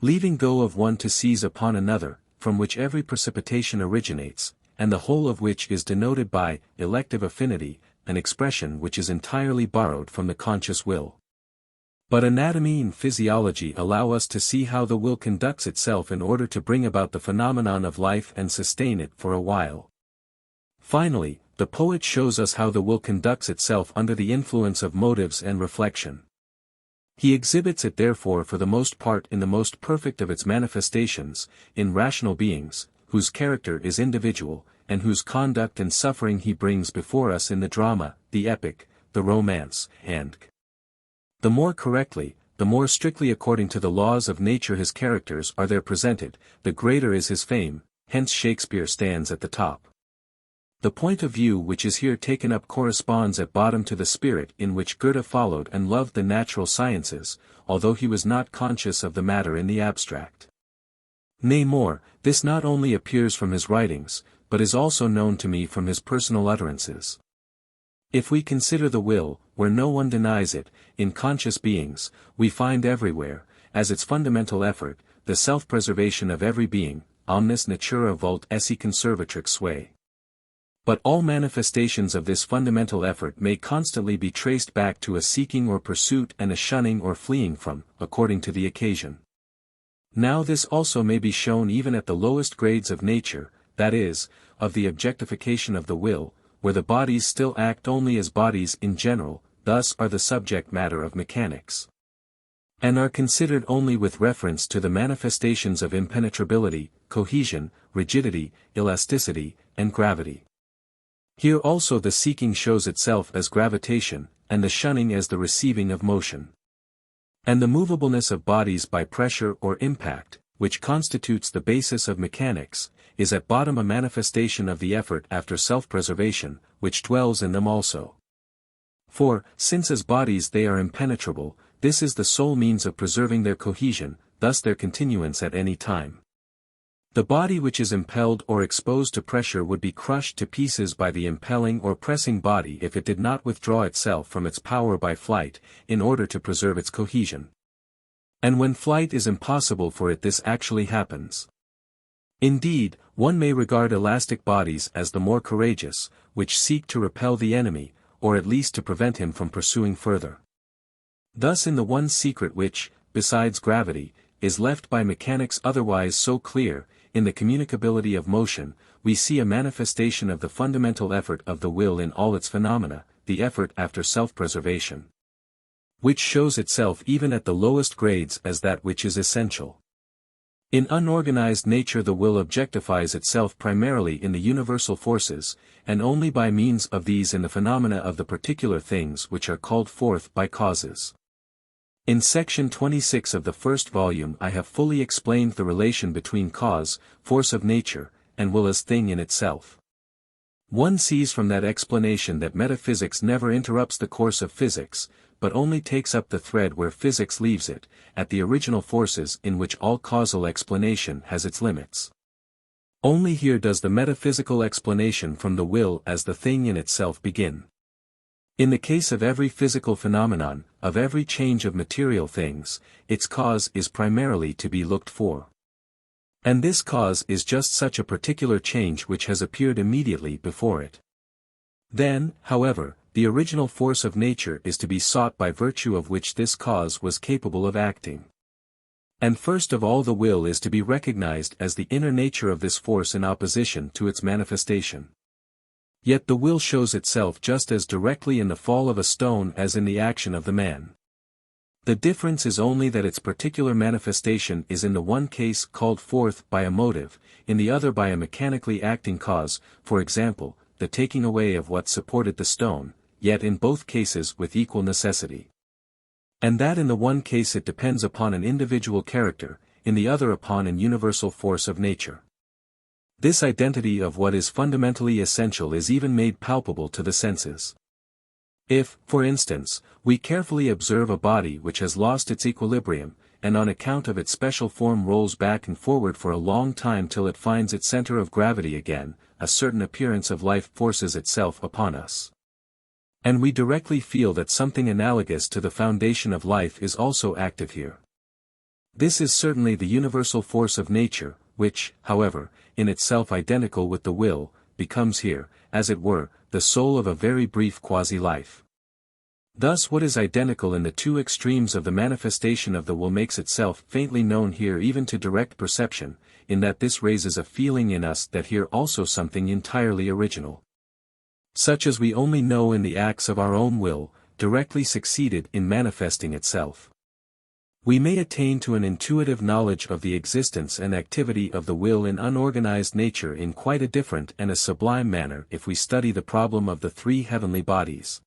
leaving go of one to seize upon another, from which every precipitation originates, and the whole of which is denoted by elective affinity, an expression which is entirely borrowed from the conscious will. But anatomy and physiology allow us to see how the will conducts itself in order to bring about the phenomenon of life and sustain it for a while. Finally, the poet shows us how the will conducts itself under the influence of motives and reflection. He exhibits it therefore for the most part in the most perfect of its manifestations, in rational beings, whose character is individual, and whose conduct and suffering he brings before us in the drama, the epic, the romance, and the more correctly, the more strictly according to the laws of nature his characters are there presented, the greater is his fame, hence Shakespeare stands at the top. The point of view which is here taken up corresponds at bottom to the spirit in which Goethe followed and loved the natural sciences, although he was not conscious of the matter in the abstract. Nay more, this not only appears from his writings, but is also known to me from his personal utterances. If we consider the will, where no one denies it, in conscious beings, we find everywhere, as its fundamental effort, the self-preservation of every being, omnis natura vult esse conservatrix sui. But all manifestations of this fundamental effort may constantly be traced back to a seeking or pursuit and a shunning or fleeing from, according to the occasion. Now this also may be shown even at the lowest grades of nature, that is, of the objectification of the will, where the bodies still act only as bodies in general, thus are the subject matter of mechanics, and are considered only with reference to the manifestations of impenetrability, cohesion, rigidity, elasticity, and gravity. Here also the seeking shows itself as gravitation, and the shunning as the receiving of motion. And the movableness of bodies by pressure or impact, which constitutes the basis of mechanics, is at bottom a manifestation of the effort after self-preservation, which dwells in them also. For, since as bodies they are impenetrable, this is the sole means of preserving their cohesion, thus their continuance at any time. The body which is impelled or exposed to pressure would be crushed to pieces by the impelling or pressing body if it did not withdraw itself from its power by flight, in order to preserve its cohesion. And when flight is impossible for it, this actually happens. Indeed, one may regard elastic bodies as the more courageous, which seek to repel the enemy, or at least to prevent him from pursuing further. Thus in the one secret which, besides gravity, is left by mechanics otherwise so clear, in the communicability of motion, we see a manifestation of the fundamental effort of the will in all its phenomena, the effort after self-preservation, which shows itself even at the lowest grades as that which is essential. In unorganized nature the will objectifies itself primarily in the universal forces, and only by means of these in the phenomena of the particular things which are called forth by causes. In section 26 of the first volume I have fully explained the relation between cause, force of nature, and will as thing in itself. One sees from that explanation that metaphysics never interrupts the course of physics, but only takes up the thread where physics leaves it, at the original forces in which all causal explanation has its limits. Only here does the metaphysical explanation from the will as the thing in itself begin. In the case of every physical phenomenon, of every change of material things, its cause is primarily to be looked for. And this cause is just such a particular change which has appeared immediately before it. Then, however, the original force of nature is to be sought by virtue of which this cause was capable of acting. And first of all the will is to be recognized as the inner nature of this force in opposition to its manifestation. Yet the will shows itself just as directly in the fall of a stone as in the action of the man. The difference is only that its particular manifestation is in the one case called forth by a motive, in the other by a mechanically acting cause, for example, the taking away of what supported the stone, yet in both cases with equal necessity. And that in the one case it depends upon an individual character, in the other upon an universal force of nature. This identity of what is fundamentally essential is even made palpable to the senses. If, for instance, we carefully observe a body which has lost its equilibrium, and on account of its special form rolls back and forward for a long time till it finds its center of gravity again, a certain appearance of life forces itself upon us. And we directly feel that something analogous to the foundation of life is also active here. This is certainly the universal force of nature, which, however, in itself identical with the will, becomes here, as it were, the soul of a very brief quasi-life. Thus what is identical in the two extremes of the manifestation of the will makes itself faintly known here even to direct perception, in that this raises a feeling in us that here also something entirely original, such as we only know in the acts of our own will, directly succeeded in manifesting itself. We may attain to an intuitive knowledge of the existence and activity of the will in unorganized nature in quite a different and a sublime manner if we study the problem of the three heavenly bodies,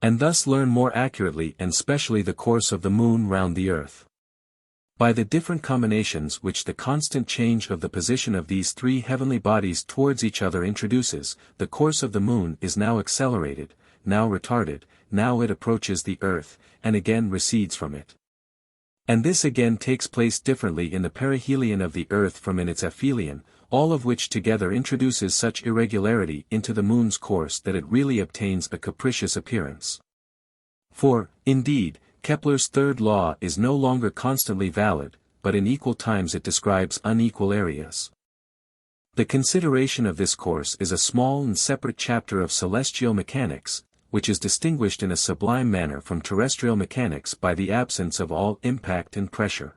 and thus learn more accurately and specially the course of the moon round the earth. By the different combinations which the constant change of the position of these three heavenly bodies towards each other introduces, the course of the moon is now accelerated, now retarded, now it approaches the earth, and again recedes from it. And this again takes place differently in the perihelion of the earth from in its aphelion, all of which together introduces such irregularity into the moon's course that it really obtains a capricious appearance. For, indeed, Kepler's third law is no longer constantly valid, but in equal times it describes unequal areas. The consideration of this course is a small and separate chapter of celestial mechanics, which is distinguished in a sublime manner from terrestrial mechanics by the absence of all impact and pressure.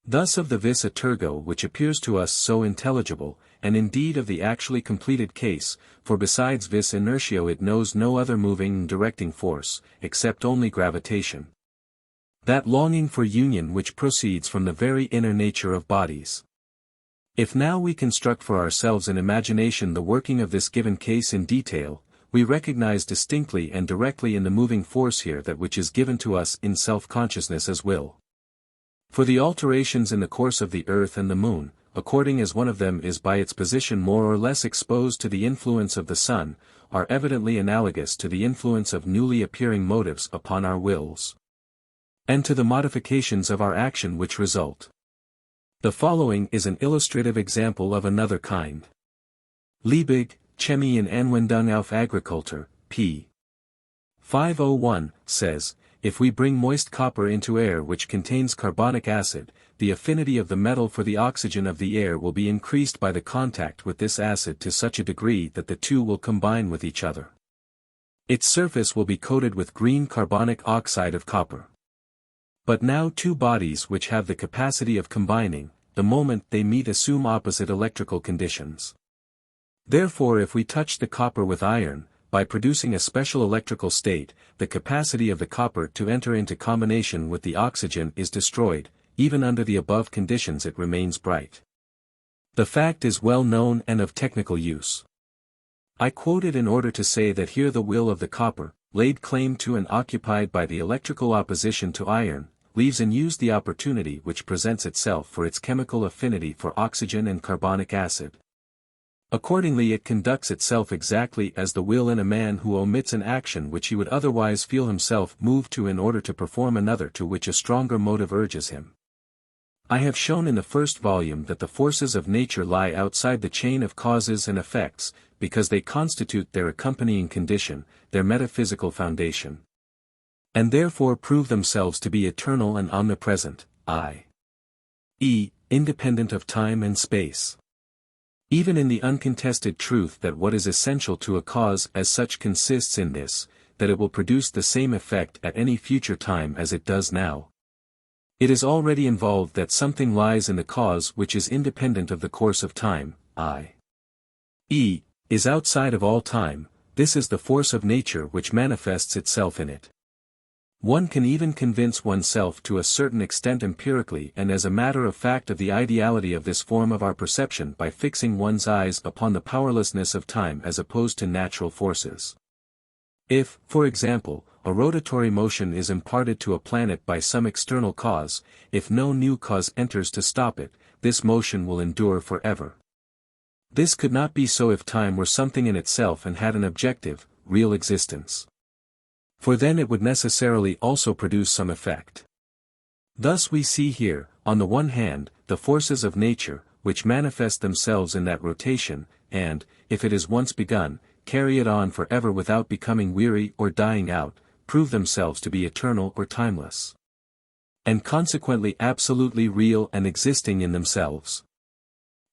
Thus of the vis a tergo which appears to us so intelligible, and indeed of the actually completed case, for besides vis inertio it knows no other moving and directing force, except only gravitation. That longing for union which proceeds from the very inner nature of bodies. If now we construct for ourselves in imagination the working of this given case in detail, we recognize distinctly and directly in the moving force here that which is given to us in self-consciousness as will. For the alterations in the course of the earth and the moon, according as one of them is by its position more or less exposed to the influence of the sun, are evidently analogous to the influence of newly appearing motives upon our wills, and to the modifications of our action which result. The following is an illustrative example of another kind. Liebig, Chemie in Anwendung auf Agrikultur, p. 501, says, if we bring moist copper into air which contains carbonic acid, the affinity of the metal for the oxygen of the air will be increased by the contact with this acid to such a degree that the two will combine with each other. Its surface will be coated with green carbonic oxide of copper. But now two bodies which have the capacity of combining, the moment they meet assume opposite electrical conditions. Therefore if we touch the copper with iron, by producing a special electrical state, the capacity of the copper to enter into combination with the oxygen is destroyed, even under the above conditions it remains bright. The fact is well known and of technical use. I quote it in order to say that here the will of the copper, laid claim to and occupied by the electrical opposition to iron, leaves unused the opportunity which presents itself for its chemical affinity for oxygen and carbonic acid. Accordingly it conducts itself exactly as the will in a man who omits an action which he would otherwise feel himself moved to in order to perform another to which a stronger motive urges him. I have shown in the first volume that the forces of nature lie outside the chain of causes and effects, because they constitute their accompanying condition, their metaphysical foundation. And therefore prove themselves to be eternal and omnipresent, i.e., independent of time and space. Even in the uncontested truth that what is essential to a cause as such consists in this, that it will produce the same effect at any future time as it does now. It is already involved that something lies in the cause which is independent of the course of time, i.e., is outside of all time. This is the force of nature which manifests itself in it. One can even convince oneself to a certain extent empirically and as a matter of fact of the ideality of this form of our perception by fixing one's eyes upon the powerlessness of time as opposed to natural forces. If, for example, a rotatory motion is imparted to a planet by some external cause, if no new cause enters to stop it, this motion will endure forever. This could not be so if time were something in itself and had an objective, real existence. For then it would necessarily also produce some effect. Thus we see here, on the one hand, the forces of nature, which manifest themselves in that rotation, and, if it is once begun, carry it on forever without becoming weary or dying out, prove themselves to be eternal or timeless. And consequently absolutely real and existing in themselves.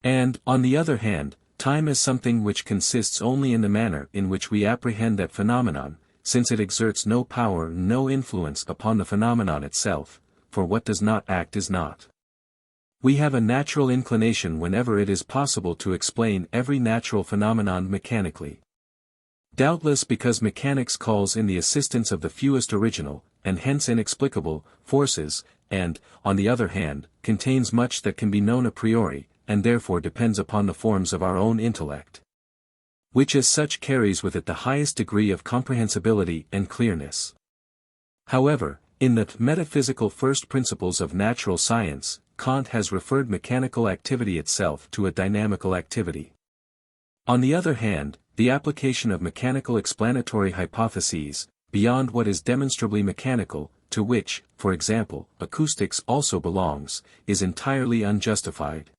And, on the other hand, time is something which consists only in the manner in which we apprehend that phenomenon, since it exerts no power and no influence upon the phenomenon itself, for what does not act is not. We have a natural inclination whenever it is possible to explain every natural phenomenon mechanically. Doubtless because mechanics calls in the assistance of the fewest original, and hence inexplicable, forces, and, on the other hand, contains much that can be known a priori, and therefore depends upon the forms of our own intellect, which as such carries with it the highest degree of comprehensibility and clearness. However, in the metaphysical first principles of natural science, Kant has referred mechanical activity itself to a dynamical activity. On the other hand, the application of mechanical explanatory hypotheses, beyond what is demonstrably mechanical, to which, for example, acoustics also belongs, is entirely unjustified.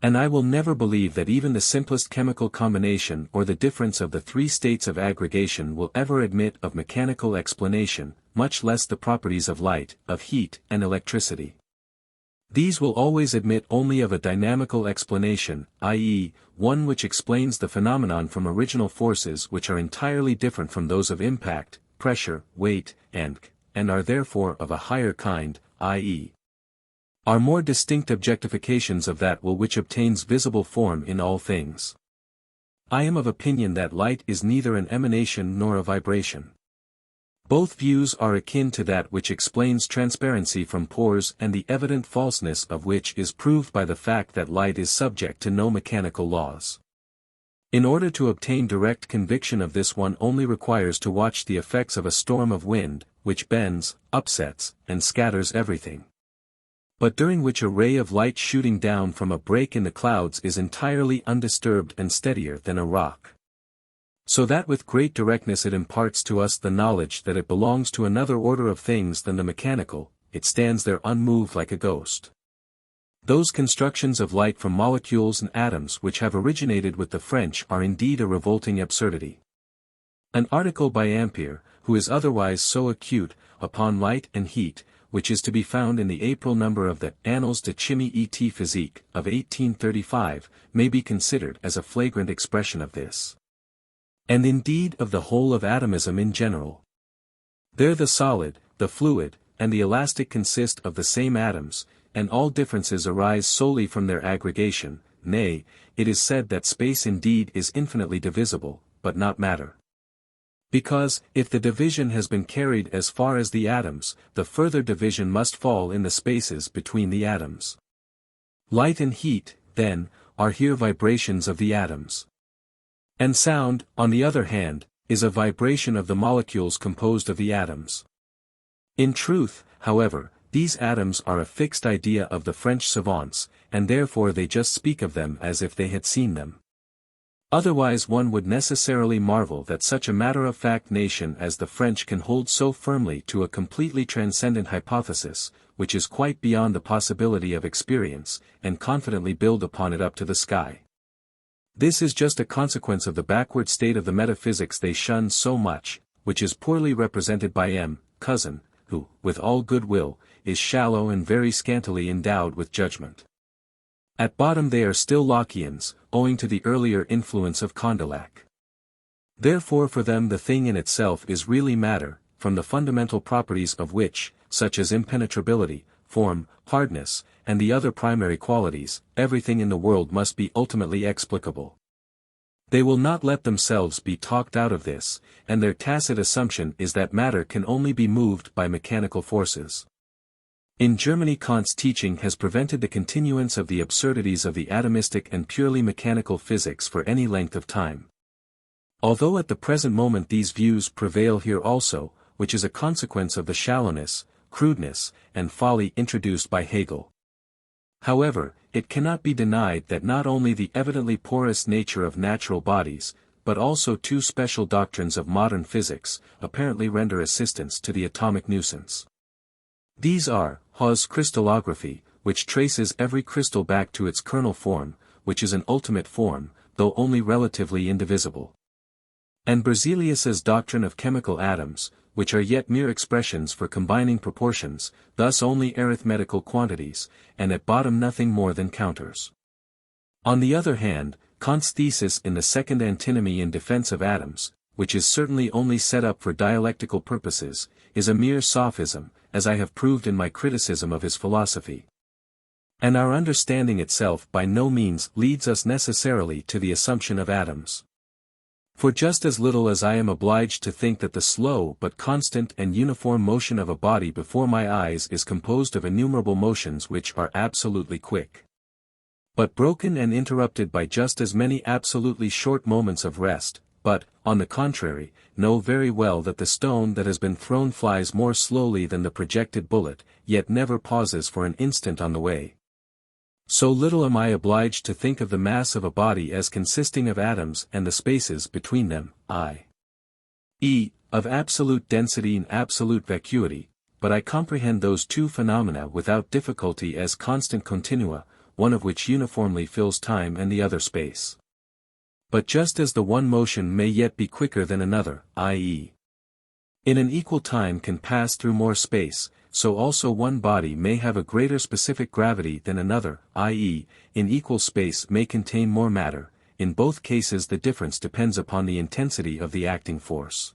And I will never believe that even the simplest chemical combination or the difference of the three states of aggregation will ever admit of mechanical explanation, much less the properties of light, of heat, and electricity. These will always admit only of a dynamical explanation, i.e., one which explains the phenomenon from original forces which are entirely different from those of impact, pressure, weight, and are therefore of a higher kind, i.e., are more distinct objectifications of that will which obtains visible form in all things. I am of opinion that light is neither an emanation nor a vibration. Both views are akin to that which explains transparency from pores and the evident falseness of which is proved by the fact that light is subject to no mechanical laws. In order to obtain direct conviction of this one only requires to watch the effects of a storm of wind, which bends, upsets, and scatters everything, but during which a ray of light shooting down from a break in the clouds is entirely undisturbed and steadier than a rock. So that with great directness it imparts to us the knowledge that it belongs to another order of things than the mechanical, it stands there unmoved like a ghost. Those constructions of light from molecules and atoms which have originated with the French are indeed a revolting absurdity. An article by Ampere, who is otherwise so acute, upon light and heat, which is to be found in the April number of the Annales de Chimie et Physique of 1835, may be considered as a flagrant expression of this. And indeed of the whole of atomism in general. There the solid, the fluid, and the elastic consist of the same atoms, and all differences arise solely from their aggregation. Nay, it is said that space indeed is infinitely divisible, but not matter. Because, if the division has been carried as far as the atoms, the further division must fall in the spaces between the atoms. Light and heat, then, are here vibrations of the atoms. And sound, on the other hand, is a vibration of the molecules composed of the atoms. In truth, however, these atoms are a fixed idea of the French savants, and therefore they just speak of them as if they had seen them. Otherwise one would necessarily marvel that such a matter-of-fact nation as the French can hold so firmly to a completely transcendent hypothesis, which is quite beyond the possibility of experience, and confidently build upon it up to the sky. This is just a consequence of the backward state of the metaphysics they shun so much, which is poorly represented by M. Cousin, who, with all good will, is shallow and very scantily endowed with judgment. At bottom they are still Lockeans, owing to the earlier influence of Condillac. Therefore for them the thing in itself is really matter, from the fundamental properties of which, such as impenetrability, form, hardness, and the other primary qualities, everything in the world must be ultimately explicable. They will not let themselves be talked out of this, and their tacit assumption is that matter can only be moved by mechanical forces. In Germany Kant's teaching has prevented the continuance of the absurdities of the atomistic and purely mechanical physics for any length of time. Although at the present moment these views prevail here also, which is a consequence of the shallowness, crudeness, and folly introduced by Hegel. However, it cannot be denied that not only the evidently porous nature of natural bodies, but also two special doctrines of modern physics, apparently render assistance to the atomic nuisance. These are, Hauss's crystallography, which traces every crystal back to its kernel form, which is an ultimate form, though only relatively indivisible. And Berzelius's doctrine of chemical atoms, which are yet mere expressions for combining proportions, thus only arithmetical quantities, and at bottom nothing more than counters. On the other hand, Kant's thesis in the second antinomy in defense of atoms, which is certainly only set up for dialectical purposes, is a mere sophism, as I have proved in my criticism of his philosophy. And our understanding itself by no means leads us necessarily to the assumption of atoms. For just as little as I am obliged to think that the slow but constant and uniform motion of a body before my eyes is composed of innumerable motions which are absolutely quick, but broken and interrupted by just as many absolutely short moments of rest, but, on the contrary, know very well that the stone that has been thrown flies more slowly than the projected bullet, yet never pauses for an instant on the way. So little am I obliged to think of the mass of a body as consisting of atoms and the spaces between them, i.e., of absolute density and absolute vacuity, but I comprehend those two phenomena without difficulty as constant continua, one of which uniformly fills time and the other space. But just as the one motion may yet be quicker than another, i.e., in an equal time can pass through more space, so also one body may have a greater specific gravity than another, i.e., in equal space may contain more matter. In both cases the difference depends upon the intensity of the acting force.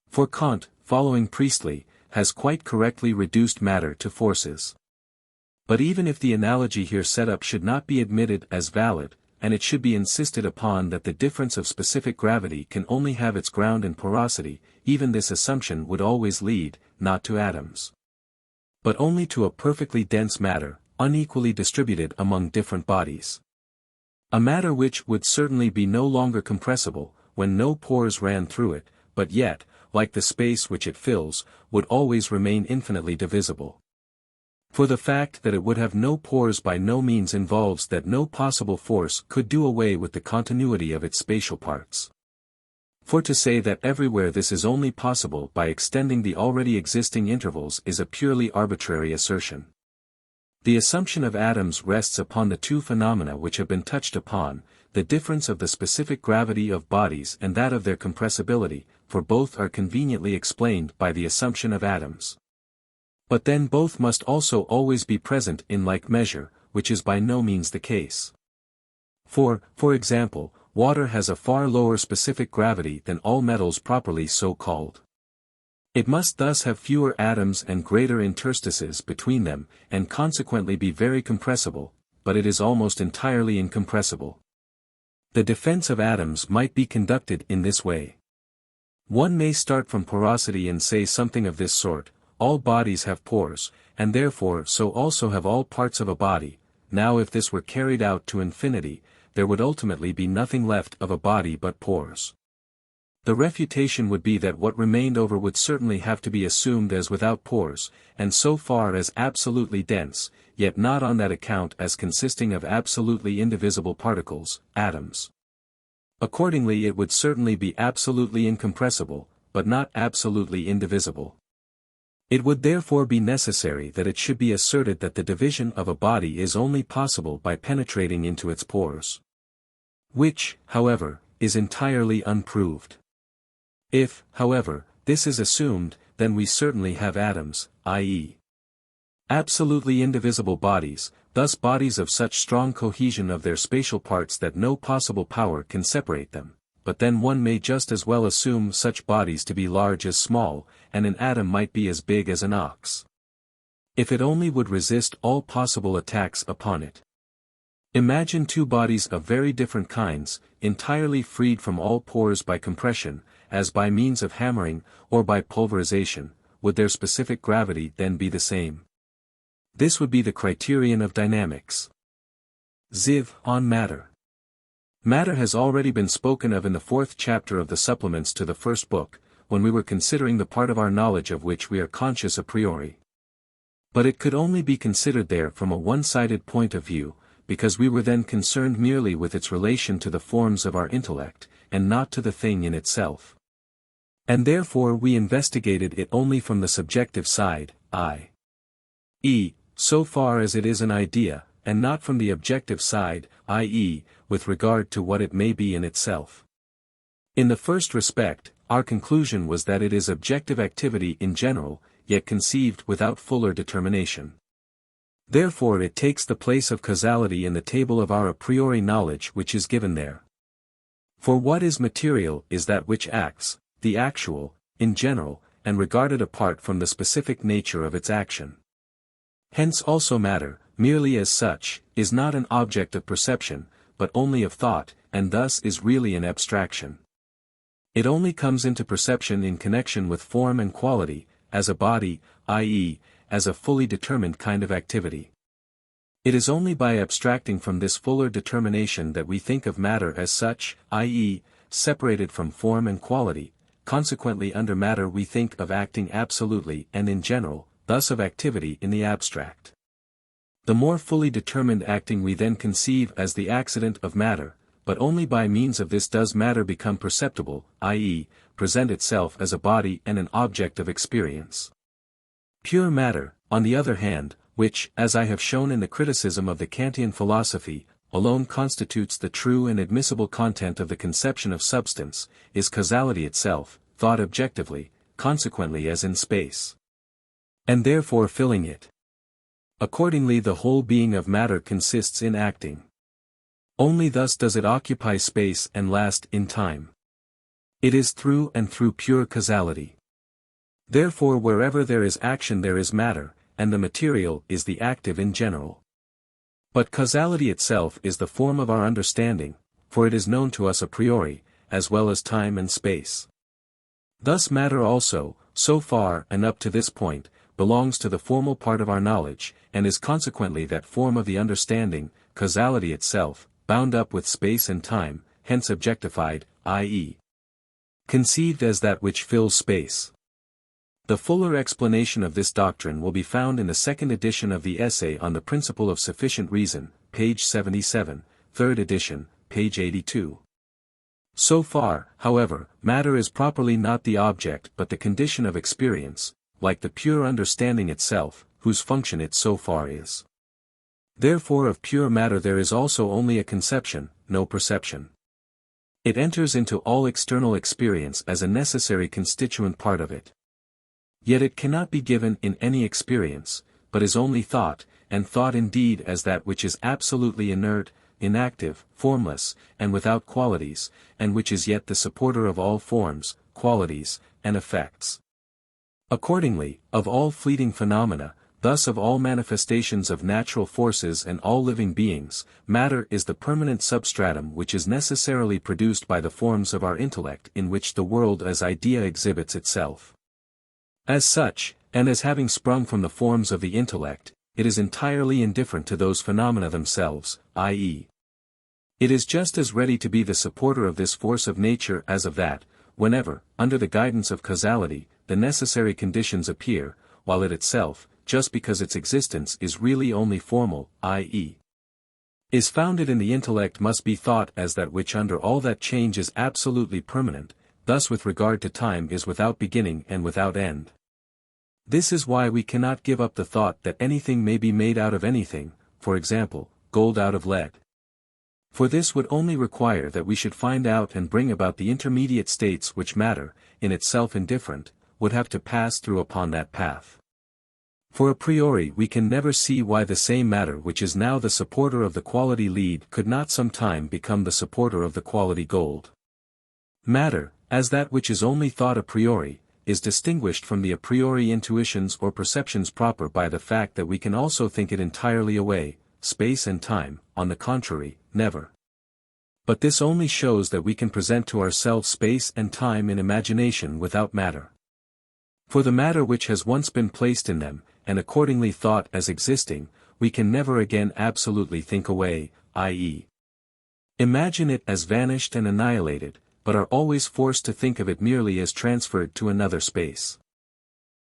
For Kant, following Priestley, has quite correctly reduced matter to forces. But even if the analogy here set up should not be admitted as valid, and it should be insisted upon that the difference of specific gravity can only have its ground in porosity, even this assumption would always lead, not to atoms, but only to a perfectly dense matter, unequally distributed among different bodies. A matter which would certainly be no longer compressible, when no pores ran through it, but yet, like the space which it fills, would always remain infinitely divisible. For the fact that it would have no pores by no means involves that no possible force could do away with the continuity of its spatial parts. For to say that everywhere this is only possible by extending the already existing intervals is a purely arbitrary assertion. The assumption of atoms rests upon the two phenomena which have been touched upon, the difference of the specific gravity of bodies and that of their compressibility, for both are conveniently explained by the assumption of atoms. But then both must also always be present in like measure, which is by no means the case. For example, water has a far lower specific gravity than all metals properly so called. It must thus have fewer atoms and greater interstices between them, and consequently be very compressible, but it is almost entirely incompressible. The defense of atoms might be conducted in this way. One may start from porosity and say something of this sort: all bodies have pores, and therefore so also have all parts of a body. Now if this were carried out to infinity, there would ultimately be nothing left of a body but pores. The refutation would be that what remained over would certainly have to be assumed as without pores, and so far as absolutely dense, yet not on that account as consisting of absolutely indivisible particles, atoms. Accordingly it would certainly be absolutely incompressible, but not absolutely indivisible. It would therefore be necessary that it should be asserted that the division of a body is only possible by penetrating into its pores. Which, however, is entirely unproved. If, however, this is assumed, then we certainly have atoms, i.e. absolutely indivisible bodies, thus bodies of such strong cohesion of their spatial parts that no possible power can separate them, but then one may just as well assume such bodies to be large as small, and an atom might be as big as an ox. If it only would resist all possible attacks upon it. Imagine two bodies of very different kinds, entirely freed from all pores by compression, as by means of hammering, or by pulverization, would their specific gravity then be the same? This would be the criterion of dynamics. XVIII. On matter. Matter has already been spoken of in the 4th chapter of the supplements to the first book, when we were considering the part of our knowledge of which we are conscious a priori. But it could only be considered there from a one-sided point of view, because we were then concerned merely with its relation to the forms of our intellect, and not to the thing in itself. And therefore we investigated it only from the subjective side, i.e., so far as it is an idea, and not from the objective side, i.e., with regard to what it may be in itself. In the first respect, our conclusion was that it is objective activity in general, yet conceived without fuller determination. Therefore it takes the place of causality in the table of our a priori knowledge which is given there. For what is material is that which acts, the actual, in general, and regarded apart from the specific nature of its action. Hence also matter, merely as such, is not an object of perception, but only of thought, and thus is really an abstraction. It only comes into perception in connection with form and quality, as a body, i.e., as a fully determined kind of activity. It is only by abstracting from this fuller determination that we think of matter as such, i.e., separated from form and quality. Consequently under matter we think of acting absolutely and in general, thus of activity in the abstract. The more fully determined acting we then conceive as the accident of matter, but only by means of this does matter become perceptible, i.e., present itself as a body and an object of experience. Pure matter, on the other hand, which, as I have shown in the criticism of the Kantian philosophy, alone constitutes the true and admissible content of the conception of substance, is causality itself, thought objectively, consequently as in space. And therefore filling it. Accordingly the whole being of matter consists in acting. Only thus does it occupy space and last in time. It is through and through pure causality. Therefore wherever there is action there is matter, and the material is the active in general. But causality itself is the form of our understanding, for it is known to us a priori, as well as time and space. Thus matter also, so far and up to this point, belongs to the formal part of our knowledge, and is consequently that form of the understanding, causality itself, bound up with space and time, hence objectified, i.e., conceived as that which fills space. The fuller explanation of this doctrine will be found in the second edition of the Essay on the Principle of Sufficient Reason, page 77, third edition, page 82. So far, however, matter is properly not the object but the condition of experience, like the pure understanding itself, whose function it so far is. Therefore of pure matter there is also only a conception, no perception. It enters into all external experience as a necessary constituent part of it. Yet it cannot be given in any experience, but is only thought, and thought indeed as that which is absolutely inert, inactive, formless, and without qualities, and which is yet the supporter of all forms, qualities, and effects. Accordingly, of all fleeting phenomena, thus of all manifestations of natural forces and all living beings, matter is the permanent substratum which is necessarily produced by the forms of our intellect in which the world as idea exhibits itself. As such, and as having sprung from the forms of the intellect, it is entirely indifferent to those phenomena themselves, i.e., it is just as ready to be the supporter of this force of nature as of that, whenever, under the guidance of causality, the necessary conditions appear, while it itself, just because its existence is really only formal, i.e., is founded in the intellect, must be thought as that which under all that change is absolutely permanent, thus with regard to time is without beginning and without end. This is why we cannot give up the thought that anything may be made out of anything, for example, gold out of lead. For this would only require that we should find out and bring about the intermediate states which matter, in itself indifferent, would have to pass through upon that path. For a priori we can never see why the same matter which is now the supporter of the quality lead could not some time become the supporter of the quality gold. Matter, as that which is only thought a priori, is distinguished from the a priori intuitions or perceptions proper by the fact that we can also think it entirely away, space and time, on the contrary, never. But this only shows that we can present to ourselves space and time in imagination without matter. For the matter which has once been placed in them, and accordingly thought as existing, we can never again absolutely think away, i.e., imagine it as vanished and annihilated, but are always forced to think of it merely as transferred to another space.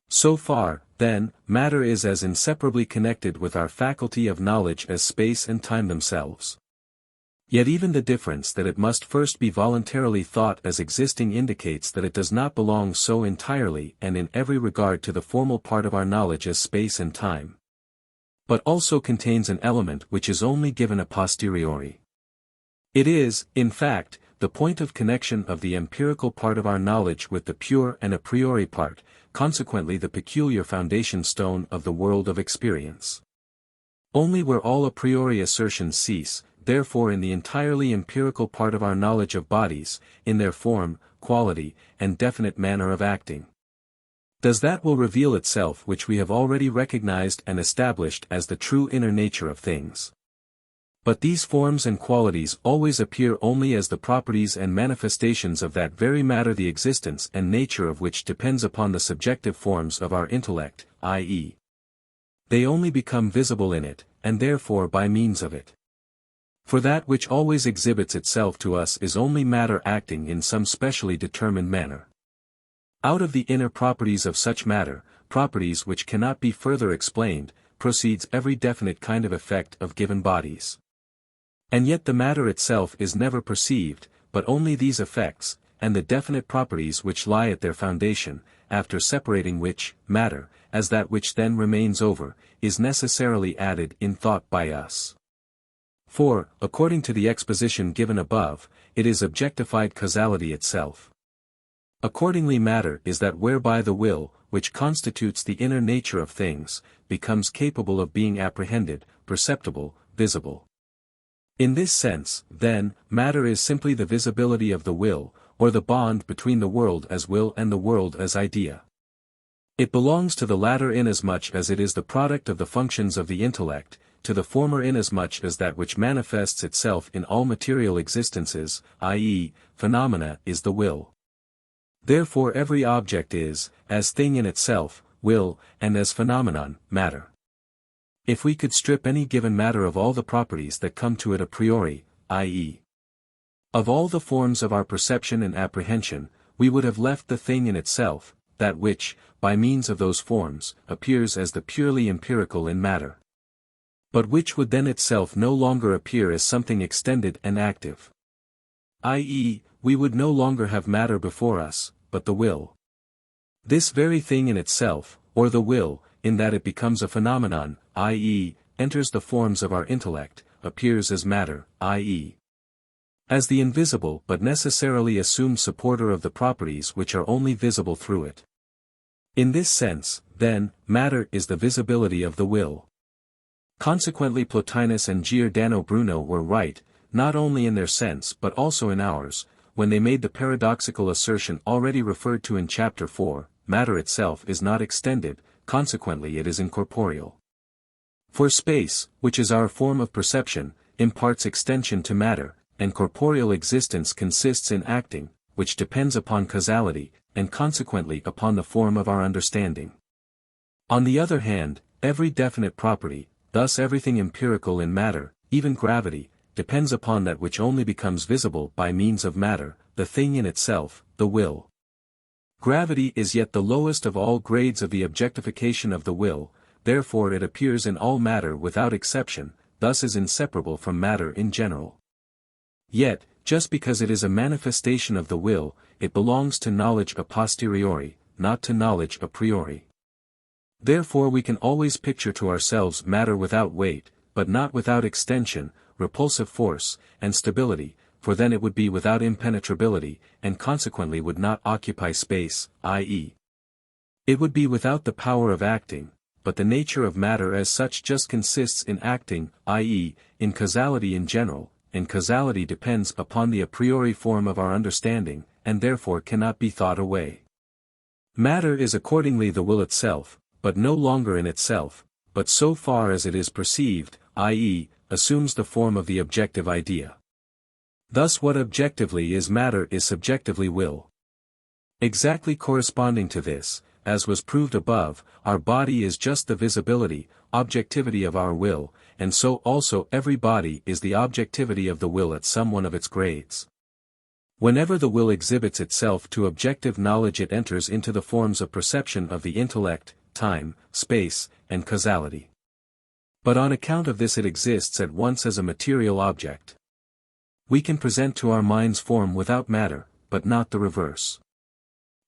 So far, then, matter is as inseparably connected with our faculty of knowledge as space and time themselves. Yet even the difference that it must first be voluntarily thought as existing indicates that it does not belong so entirely and in every regard to the formal part of our knowledge as space and time, but also contains an element which is only given a posteriori. It is, in fact, the point of connection of the empirical part of our knowledge with the pure and a priori part, consequently the peculiar foundation stone of the world of experience. Only where all a priori assertions cease, therefore in the entirely empirical part of our knowledge of bodies, in their form, quality, and definite manner of acting, does that will reveal itself which we have already recognized and established as the true inner nature of things. But these forms and qualities always appear only as the properties and manifestations of that very matter the existence and nature of which depends upon the subjective forms of our intellect, i.e., they only become visible in it, and therefore by means of it. For that which always exhibits itself to us is only matter acting in some specially determined manner. Out of the inner properties of such matter, properties which cannot be further explained, proceeds every definite kind of effect of given bodies. And yet the matter itself is never perceived, but only these effects, and the definite properties which lie at their foundation, after separating which, matter, as that which then remains over, is necessarily added in thought by us. For, according to the exposition given above, it is objectified causality itself. Accordingly matter is that whereby the will, which constitutes the inner nature of things, becomes capable of being apprehended, perceptible, visible. In this sense, then, matter is simply the visibility of the will, or the bond between the world as will and the world as idea. It belongs to the latter inasmuch as it is the product of the functions of the intellect, to the former inasmuch as that which manifests itself in all material existences, i.e., phenomena, is the will. Therefore every object is, as thing in itself, will, and as phenomenon, matter. If we could strip any given matter of all the properties that come to it a priori, i.e., of all the forms of our perception and apprehension, we would have left the thing in itself, that which, by means of those forms, appears as the purely empirical in matter, but which would then itself no longer appear as something extended and active. I.e., we would no longer have matter before us, but the will. This very thing in itself, or the will, in that it becomes a phenomenon, i.e., enters the forms of our intellect, appears as matter, i.e., as the invisible but necessarily assumed supporter of the properties which are only visible through it. In this sense, then, matter is the visibility of the will. Consequently Plotinus and Giordano Bruno were right, not only in their sense but also in ours, when they made the paradoxical assertion already referred to in Chapter 4, matter itself is not extended, consequently it is incorporeal. For space, which is our form of perception, imparts extension to matter, and corporeal existence consists in acting, which depends upon causality, and consequently upon the form of our understanding. On the other hand, every definite property, thus everything empirical in matter, even gravity, depends upon that which only becomes visible by means of matter, the thing in itself, the will. Gravity is yet the lowest of all grades of the objectification of the will, therefore it appears in all matter without exception, thus is inseparable from matter in general. Yet, just because it is a manifestation of the will, it belongs to knowledge a posteriori, not to knowledge a priori. Therefore we can always picture to ourselves matter without weight, but not without extension, repulsive force, and stability, for then it would be without impenetrability, and consequently would not occupy space, i.e., it would be without the power of acting, but the nature of matter as such just consists in acting, i.e., in causality in general, and causality depends upon the a priori form of our understanding, and therefore cannot be thought away. Matter is accordingly the will itself, but no longer in itself, but so far as it is perceived, i.e., assumes the form of the objective idea. Thus what objectively is matter is subjectively will. Exactly corresponding to this, as was proved above, our body is just the visibility, objectivity of our will, and so also every body is the objectivity of the will at some one of its grades. Whenever the will exhibits itself to objective knowledge it enters into the forms of perception of the intellect, time, space, and causality. But on account of this it exists at once as a material object. We can present to our minds form without matter, but not the reverse.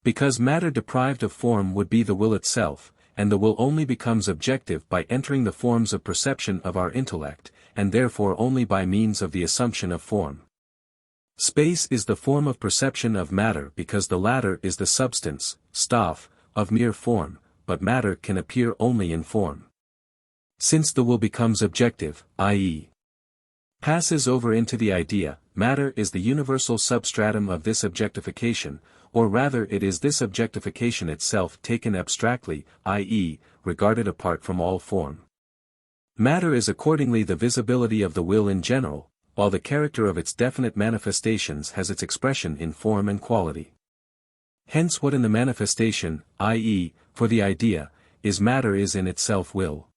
Because matter deprived of form would be the will itself, and the will only becomes objective by entering the forms of perception of our intellect, and therefore only by means of the assumption of form. Space is the form of perception of matter because the latter is the substance, Stoff, of mere form, but matter can appear only in form. Since the will becomes objective, i.e., passes over into the idea, matter is the universal substratum of this objectification, or rather it is this objectification itself taken abstractly, i.e., regarded apart from all form. Matter is accordingly the visibility of the will in general, while the character of its definite manifestations has its expression in form and quality. Hence what in the manifestation, i.e., for the idea, is matter is in itself will.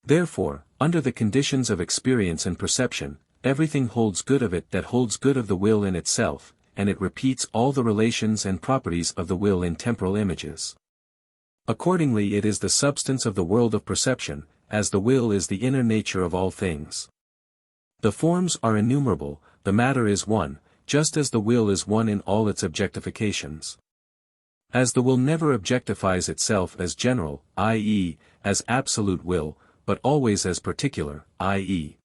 Therefore, under the conditions of experience and perception, everything holds good of it that holds good of the will in itself, and it repeats all the relations and properties of the will in temporal images. Accordingly it is the substance of the world of perception, as the will is the inner nature of all things. The forms are innumerable, the matter is one, just as the will is one in all its objectifications. As the will never objectifies itself as general, i.e., as absolute will, but always as particular, i.e.,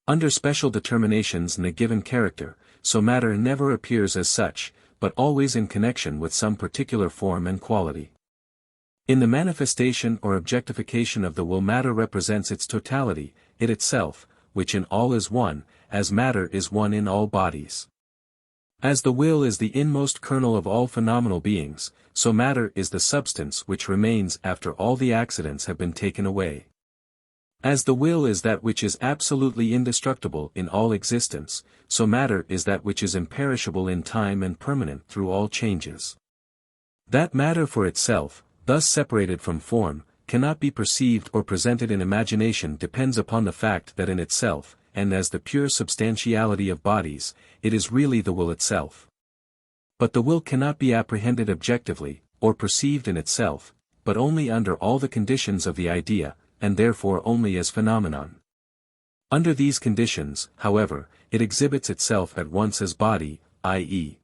under special determinations in a given character, so matter never appears as such, but always in connection with some particular form and quality. In the manifestation or objectification of the will matter represents its totality, it itself, which in all is one, as matter is one in all bodies. As the will is the inmost kernel of all phenomenal beings, so matter is the substance which remains after all the accidents have been taken away. As the will is that which is absolutely indestructible in all existence, so matter is that which is imperishable in time and permanent through all changes. That matter for itself, thus separated from form, cannot be perceived or presented in imagination depends upon the fact that in itself, and as the pure substantiality of bodies, it is really the will itself. But the will cannot be apprehended objectively, or perceived in itself, but only under all the conditions of the idea, and therefore only as phenomenon. Under these conditions, however, it exhibits itself at once as body, i.e.,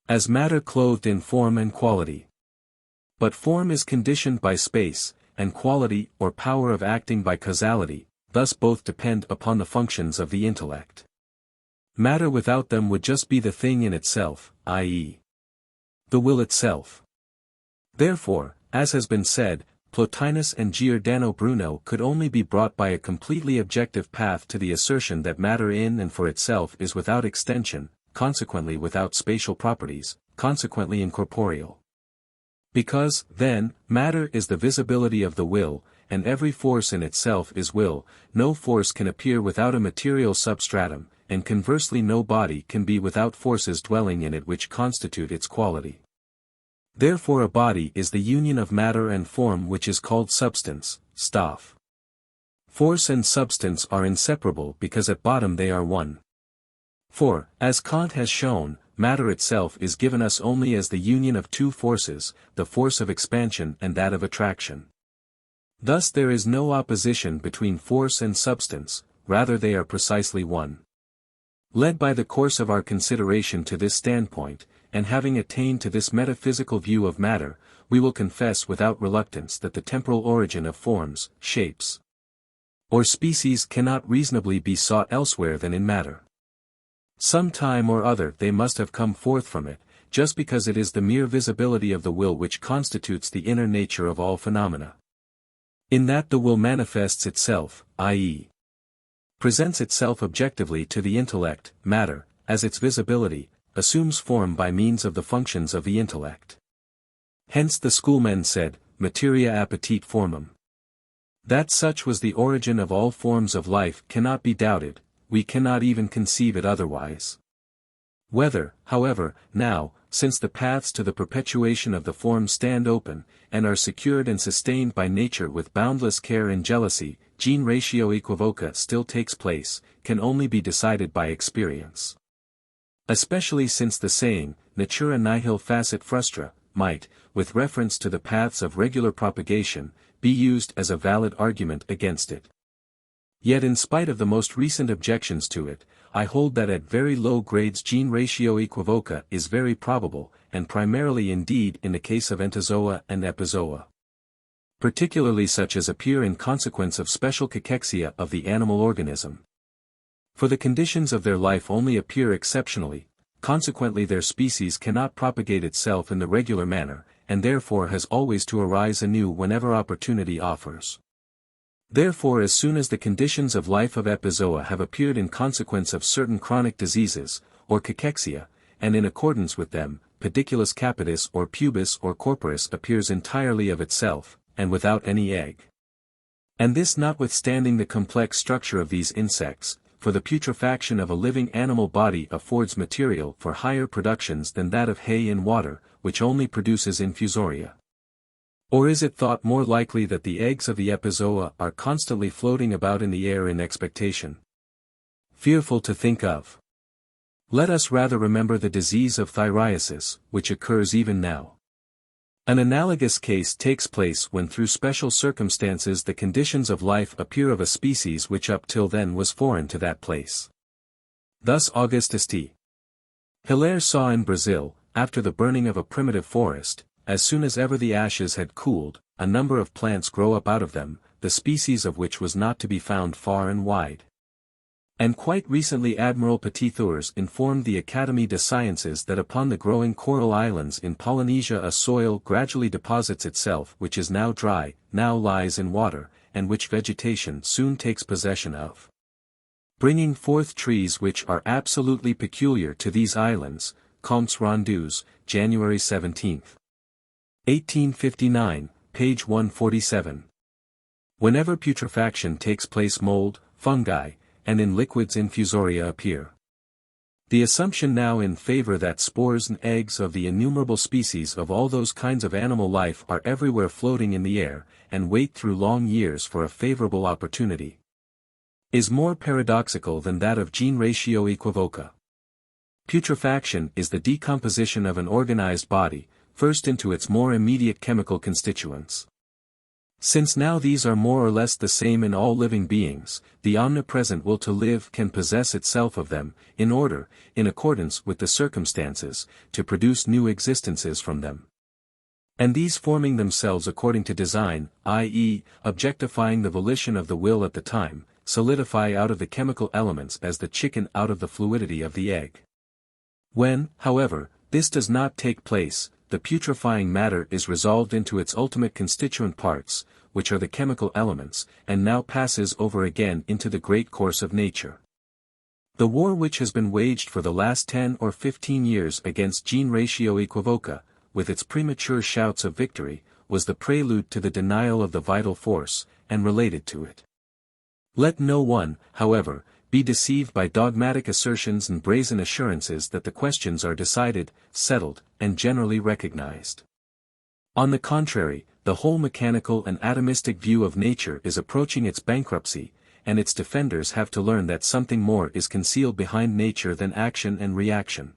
as matter clothed in form and quality. But form is conditioned by space, and quality or power of acting by causality, thus both depend upon the functions of the intellect. Matter without them would just be the thing in itself, i.e., the will itself. Therefore, as has been said, Plotinus and Giordano Bruno could only be brought by a completely objective path to the assertion that matter in and for itself is without extension, consequently without spatial properties, consequently incorporeal. Because, then, matter is the visibility of the will, and every force in itself is will, no force can appear without a material substratum, and conversely no body can be without forces dwelling in it which constitute its quality. Therefore a body is the union of matter and form which is called substance, Stoff. Force and substance are inseparable because at bottom they are one. For, as Kant has shown, matter itself is given us only as the union of two forces, the force of expansion and that of attraction. Thus there is no opposition between force and substance, rather they are precisely one. Led by the course of our consideration to this standpoint, and having attained to this metaphysical view of matter, we will confess without reluctance that the temporal origin of forms, shapes, or species cannot reasonably be sought elsewhere than in matter. Some time or other they must have come forth from it, just because it is the mere visibility of the will which constitutes the inner nature of all phenomena. In that the will manifests itself, i.e., presents itself objectively to the intellect, matter, as its visibility, assumes form by means of the functions of the intellect. Hence the schoolmen said, materia appetit formam. That such was the origin of all forms of life cannot be doubted, we cannot even conceive it otherwise. Whether, however, now, since the paths to the perpetuation of the forms stand open, and are secured and sustained by nature with boundless care and jealousy, gene ratio equivoca still takes place, can only be decided by experience. Especially since the saying, natura nihil facit frustra, might, with reference to the paths of regular propagation, be used as a valid argument against it. Yet in spite of the most recent objections to it, I hold that at very low grades gene ratio equivoca is very probable, and primarily indeed in the case of entozoa and epizoa. Particularly such as appear in consequence of special cachexia of the animal organism. For the conditions of their life only appear exceptionally, consequently their species cannot propagate itself in the regular manner, and therefore has always to arise anew whenever opportunity offers. Therefore as soon as the conditions of life of epizoa have appeared in consequence of certain chronic diseases, or cachexia, and in accordance with them, pediculus capitis or pubis or corporus appears entirely of itself, and without any egg. And this notwithstanding the complex structure of these insects, for the putrefaction of a living animal body affords material for higher productions than that of hay and water, which only produces infusoria. Or is it thought more likely that the eggs of the epizoa are constantly floating about in the air in expectation? Fearful to think of. Let us rather remember the disease of thyriosis, which occurs even now. An analogous case takes place when through special circumstances the conditions of life appear of a species which up till then was foreign to that place. Thus Auguste Hilaire saw in Brazil, after the burning of a primitive forest, as soon as ever the ashes had cooled, a number of plants grow up out of them, the species of which was not to be found far and wide. And quite recently Admiral Petithours informed the Académie des Sciences that upon the growing coral islands in Polynesia a soil gradually deposits itself which is now dry, now lies in water, and which vegetation soon takes possession of. Bringing forth trees which are absolutely peculiar to these islands, Comptes Rendus, January 17. 1859, page 147. Whenever putrefaction takes place mold, fungi, and in liquids infusoria appear. The assumption now in favor that spores and eggs of the innumerable species of all those kinds of animal life are everywhere floating in the air, and wait through long years for a favorable opportunity, is more paradoxical than that of gene ratio equivoca. Putrefaction is the decomposition of an organized body, first into its more immediate chemical constituents. Since now these are more or less the same in all living beings, the omnipresent will to live can possess itself of them, in order, in accordance with the circumstances, to produce new existences from them. And these forming themselves according to design, i.e., objectifying the volition of the will at the time, solidify out of the chemical elements as the chicken out of the fluidity of the egg. When, however, this does not take place, the putrefying matter is resolved into its ultimate constituent parts, which are the chemical elements, and now passes over again into the great course of nature. The war which has been waged for the last 10 or 15 years against gene ratio equivoca, with its premature shouts of victory, was the prelude to the denial of the vital force, and related to it. Let no one, however, be deceived by dogmatic assertions and brazen assurances that the questions are decided, settled, and generally recognized. On the contrary, the whole mechanical and atomistic view of nature is approaching its bankruptcy, and its defenders have to learn that something more is concealed behind nature than action and reaction.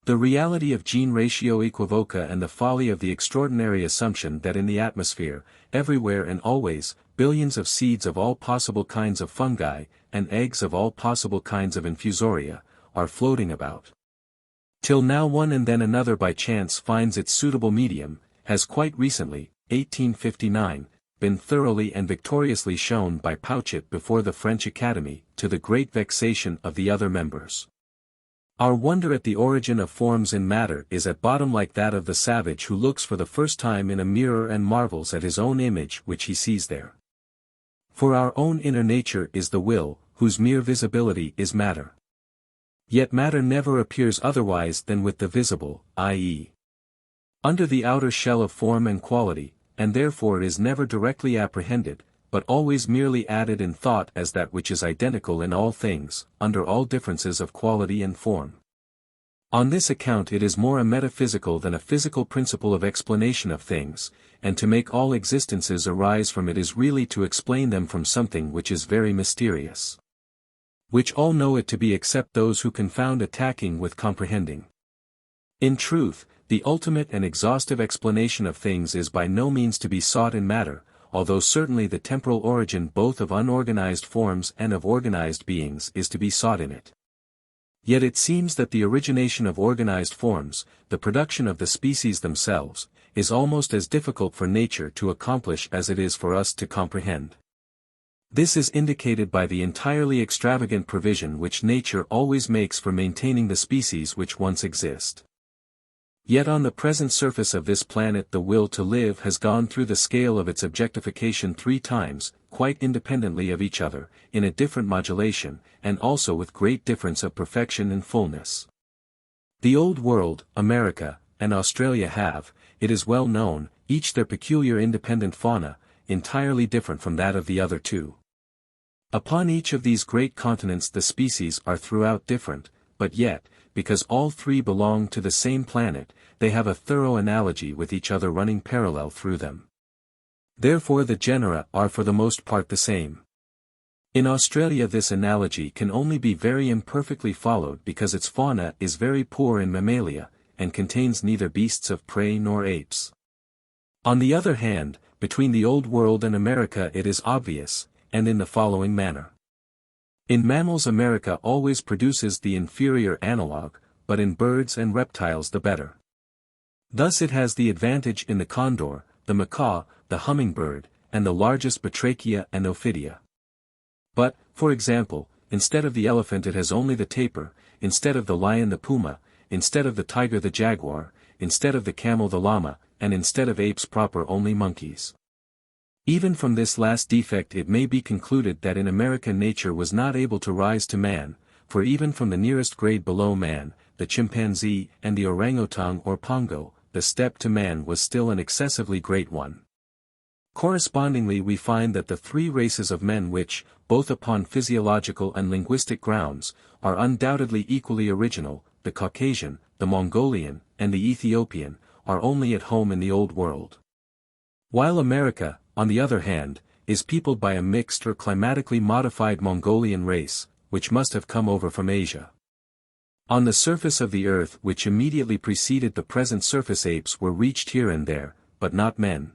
The reality of gene ratio equivoca and the folly of the extraordinary assumption that in the atmosphere, everywhere and always, billions of seeds of all possible kinds of fungi, and eggs of all possible kinds of infusoria, are floating about. Till now one and then another by chance finds its suitable medium, has quite recently, 1859, been thoroughly and victoriously shown by Bichat before the French Academy, to the great vexation of the other members. Our wonder at the origin of forms in matter is at bottom like that of the savage who looks for the first time in a mirror and marvels at his own image which he sees there. For our own inner nature is the will, whose mere visibility is matter. Yet matter never appears otherwise than with the visible, i.e., under the outer shell of form and quality, and therefore is never directly apprehended, but always merely added in thought as that which is identical in all things, under all differences of quality and form. On this account it is more a metaphysical than a physical principle of explanation of things, and to make all existences arise from it is really to explain them from something which is very mysterious. Which all know it to be except those who confound attacking with comprehending. In truth, the ultimate and exhaustive explanation of things is by no means to be sought in matter, although certainly the temporal origin both of unorganized forms and of organized beings is to be sought in it. Yet it seems that the origination of organized forms, the production of the species themselves, is almost as difficult for nature to accomplish as it is for us to comprehend. This is indicated by the entirely extravagant provision which nature always makes for maintaining the species which once exist. Yet on the present surface of this planet the will to live has gone through the scale of its objectification 3 times, quite independently of each other, in a different modulation, and also with great difference of perfection and fullness. The Old World, America, and Australia have, it is well known, each their peculiar independent fauna, entirely different from that of the other two. Upon each of these great continents the species are throughout different, but yet, because all 3 belong to the same planet, they have a thorough analogy with each other running parallel through them. Therefore the genera are for the most part the same. In Australia this analogy can only be very imperfectly followed because its fauna is very poor in mammalia, and contains neither beasts of prey nor apes. On the other hand, between the Old World and America it is obvious, and in the following manner. In mammals America always produces the inferior analog, but in birds and reptiles the better. Thus it has the advantage in the condor, the macaw, the hummingbird, and the largest batrachia and ophidia. But, for example, instead of the elephant it has only the tapir, instead of the lion the puma, instead of the tiger the jaguar, instead of the camel the llama, and instead of apes proper only monkeys. Even from this last defect it may be concluded that in America nature was not able to rise to man, for even from the nearest grade below man, the chimpanzee and the orangutan or pongo, the step to man was still an excessively great one. Correspondingly we find that the 3 races of men which, both upon physiological and linguistic grounds, are undoubtedly equally original, the Caucasian, the Mongolian, and the Ethiopian, are only at home in the Old World. While America, on the other hand, is peopled by a mixed or climatically modified Mongolian race, which must have come over from Asia. On the surface of the earth which immediately preceded the present surface apes were reached here and there, but not men.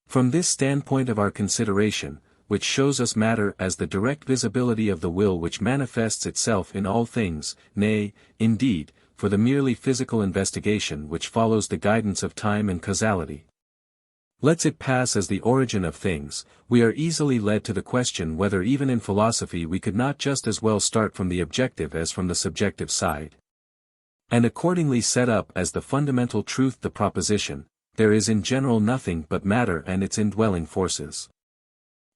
From this standpoint of our consideration, which shows us matter as the direct visibility of the will which manifests itself in all things, nay, indeed, for the merely physical investigation which follows the guidance of time and causality. Lets it pass as the origin of things, we are easily led to the question whether even in philosophy we could not just as well start from the objective as from the subjective side. And accordingly set up as the fundamental truth the proposition, there is in general nothing but matter and its indwelling forces.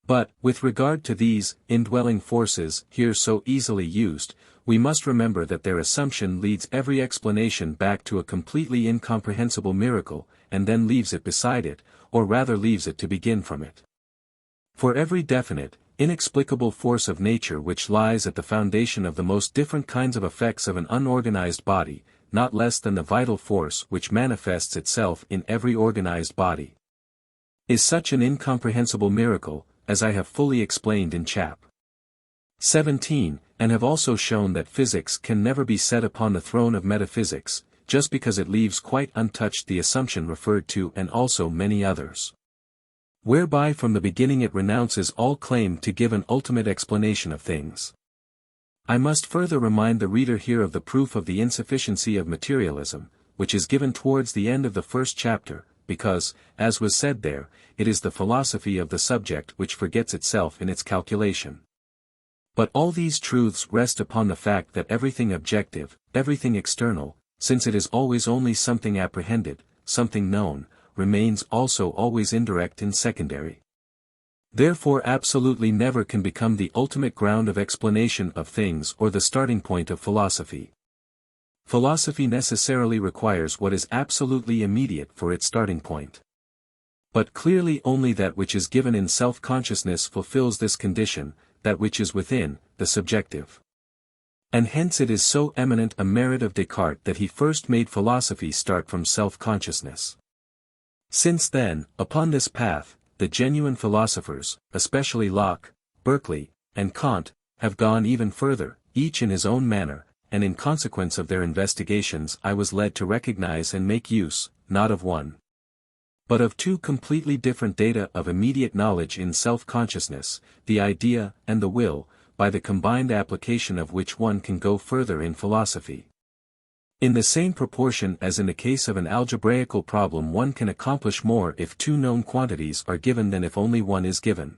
But, with regard to these indwelling forces here so easily used, we must remember that their assumption leads every explanation back to a completely incomprehensible miracle, and then leaves it beside it, or rather leaves it to begin from it. For every definite, inexplicable force of nature which lies at the foundation of the most different kinds of effects of an unorganized body, not less than the vital force which manifests itself in every organized body, is such an incomprehensible miracle, as I have fully explained in Chap. 17, and have also shown that physics can never be set upon the throne of metaphysics, just because it leaves quite untouched the assumption referred to and also many others, whereby from the beginning it renounces all claim to give an ultimate explanation of things. I must further remind the reader here of the proof of the insufficiency of materialism, which is given towards the end of the first chapter, because, as was said there, it is the philosophy of the subject which forgets itself in its calculation. But all these truths rest upon the fact that everything objective, everything external, since it is always only something apprehended, something known, remains also always indirect and secondary. Therefore absolutely never can become the ultimate ground of explanation of things or the starting point of philosophy. Philosophy necessarily requires what is absolutely immediate for its starting point. But clearly only that which is given in self-consciousness fulfills this condition, that which is within, the subjective. And hence it is so eminent a merit of Descartes that he first made philosophy start from self-consciousness. Since then, upon this path, the genuine philosophers, especially Locke, Berkeley, and Kant, have gone even further, each in his own manner, and in consequence of their investigations I was led to recognize and make use, not of one, but of two completely different data of immediate knowledge in self-consciousness, the idea and the will, by the combined application of which one can go further in philosophy. In the same proportion as in the case of an algebraical problem one can accomplish more if two known quantities are given than if only one is given.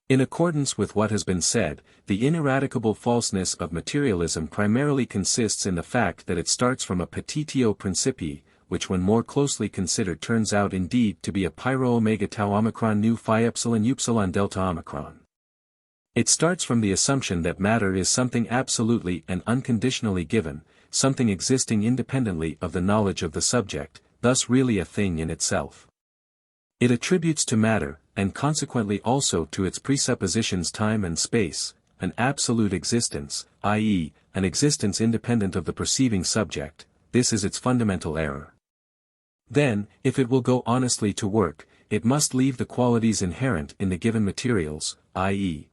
In accordance with what has been said, the ineradicable falseness of materialism primarily consists in the fact that it starts from a petitio principii, which when more closely considered turns out indeed to be a pyro omega tau omicron nu phi epsilon upsilon delta omicron. It starts from the assumption that matter is something absolutely and unconditionally given, something existing independently of the knowledge of the subject, thus really a thing in itself. It attributes to matter, and consequently also to its presuppositions time and space, an absolute existence, i.e., an existence independent of the perceiving subject. This is its fundamental error. Then, if it will go honestly to work, it must leave the qualities inherent in the given materials, i.e.,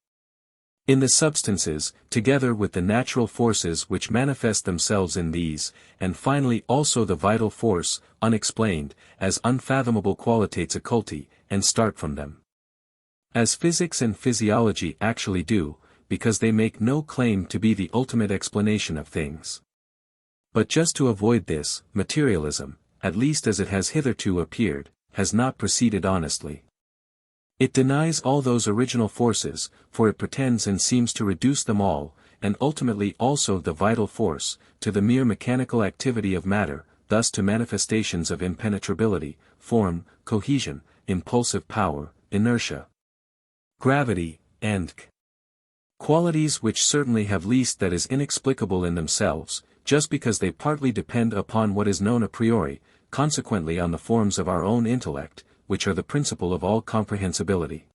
in the substances, together with the natural forces which manifest themselves in these, and finally also the vital force, unexplained, as unfathomable qualitates occulti, and start from them. As physics and physiology actually do, because they make no claim to be the ultimate explanation of things. But just to avoid this, materialism, at least as it has hitherto appeared, has not proceeded honestly. It denies all those original forces, for it pretends and seems to reduce them all, and ultimately also the vital force, to the mere mechanical activity of matter, thus to manifestations of impenetrability, form, cohesion, impulsive power, inertia, gravity, and qualities which certainly have least that is inexplicable in themselves, just because they partly depend upon what is known a priori, consequently on the forms of our own intellect, which are the principle of all comprehensibility.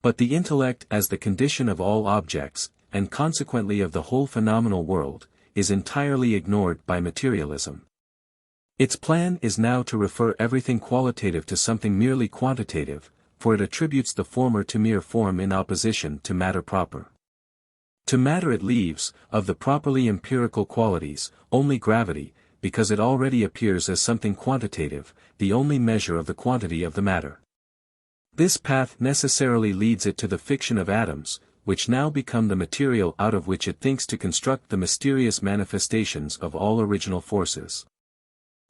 But the intellect as the condition of all objects, and consequently of the whole phenomenal world, is entirely ignored by materialism. Its plan is now to refer everything qualitative to something merely quantitative, for it attributes the former to mere form in opposition to matter proper. To matter it leaves, of the properly empirical qualities, only gravity, because it already appears as something quantitative, the only measure of the quantity of the matter. This path necessarily leads it to the fiction of atoms, which now become the material out of which it thinks to construct the mysterious manifestations of all original forces.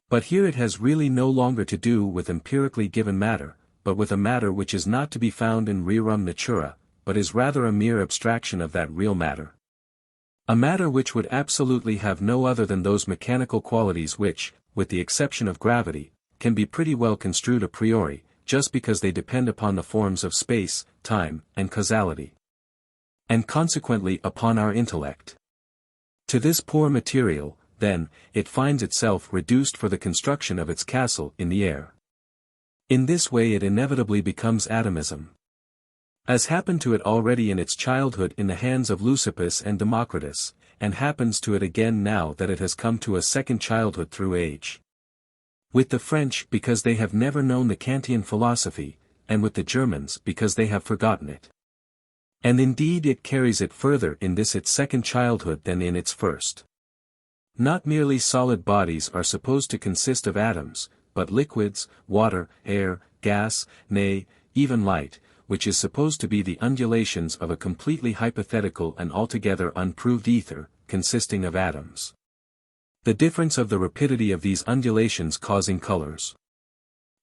But here it has really no longer to do with empirically given matter, but with a matter which is not to be found in rerum natura, but is rather a mere abstraction of that real matter. A matter which would absolutely have no other than those mechanical qualities which, with the exception of gravity, can be pretty well construed a priori, just because they depend upon the forms of space, time, and causality. And consequently upon our intellect. To this poor material, then, it finds itself reduced for the construction of its castle in the air. In this way it inevitably becomes atomism. As happened to it already in its childhood in the hands of Leucippus and Democritus, and happens to it again now that it has come to a second childhood through age. With the French because they have never known the Kantian philosophy, and with the Germans because they have forgotten it. And indeed it carries it further in this its second childhood than in its first. Not merely solid bodies are supposed to consist of atoms, but liquids, water, air, gas, nay, even light, which is supposed to be the undulations of a completely hypothetical and altogether unproved ether, consisting of atoms. The difference of the rapidity of these undulations causing colors.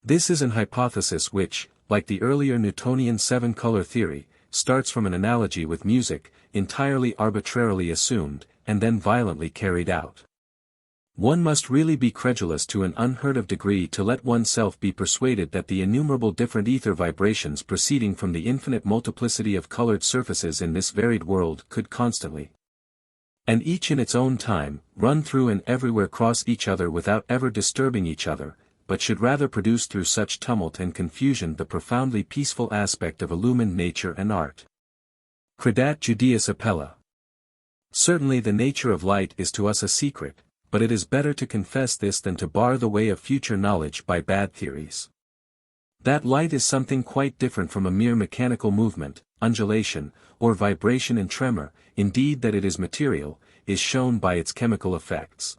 This is an hypothesis which, like the earlier Newtonian seven-color theory, starts from an analogy with music, entirely arbitrarily assumed, and then violently carried out. One must really be credulous to an unheard-of degree to let oneself be persuaded that the innumerable different ether vibrations proceeding from the infinite multiplicity of colored surfaces in this varied world could constantly, and each in its own time, run through and everywhere cross each other without ever disturbing each other, but should rather produce through such tumult and confusion the profoundly peaceful aspect of illumined nature and art. Credat Judaeus appella. Certainly the nature of light is to us a secret, but it is better to confess this than to bar the way of future knowledge by bad theories. That light is something quite different from a mere mechanical movement, undulation, or vibration and tremor, indeed that it is material, is shown by its chemical effects.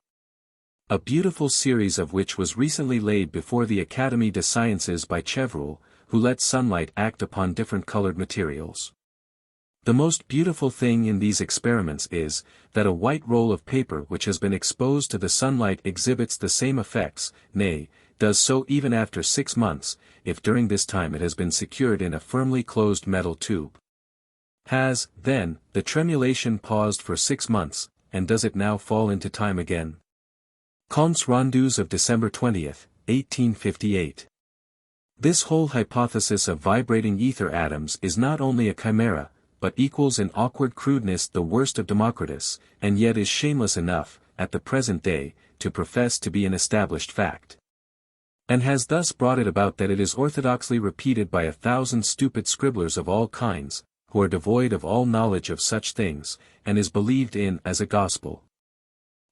A beautiful series of which was recently laid before the Académie des Sciences by Chevreul, who let sunlight act upon different colored materials. The most beautiful thing in these experiments is, that a white roll of paper which has been exposed to the sunlight exhibits the same effects, nay, does so even after 6 months, if during this time it has been secured in a firmly closed metal tube. Has, then, the tremulation paused for 6 months, and does it now fall into time again? Comptes Rendus of December 20, 1858. This whole hypothesis of vibrating ether atoms is not only a chimera, but equals in awkward crudeness the worst of Democritus, and yet is shameless enough, at the present day, to profess to be an established fact. And has thus brought it about that it is orthodoxly repeated by 1,000 stupid scribblers of all kinds, who are devoid of all knowledge of such things, and is believed in as a gospel.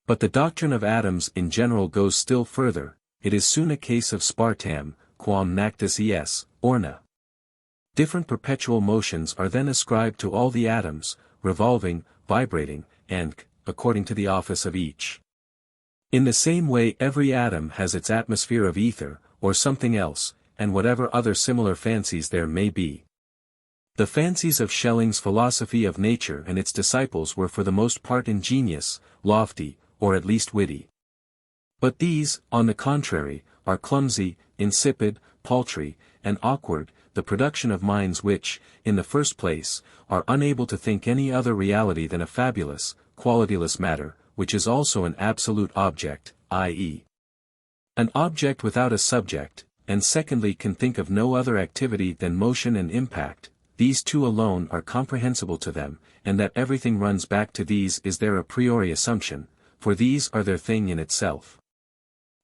But the doctrine of atoms in general goes still further, it is soon a case of Spartam, quam nactus es, orna. Different perpetual motions are then ascribed to all the atoms, revolving, vibrating, and, according to the office of each. In the same way every atom has its atmosphere of ether, or something else, and whatever other similar fancies there may be. The fancies of Schelling's philosophy of nature and its disciples were for the most part ingenious, lofty, or at least witty. But these, on the contrary, are clumsy, insipid, paltry, and awkward, the production of minds which, in the first place, are unable to think any other reality than a fabulous, qualityless matter, which is also an absolute object, i.e., an object without a subject, and secondly can think of no other activity than motion and impact. These two alone are comprehensible to them, and that everything runs back to these is their a priori assumption, for these are their thing in itself.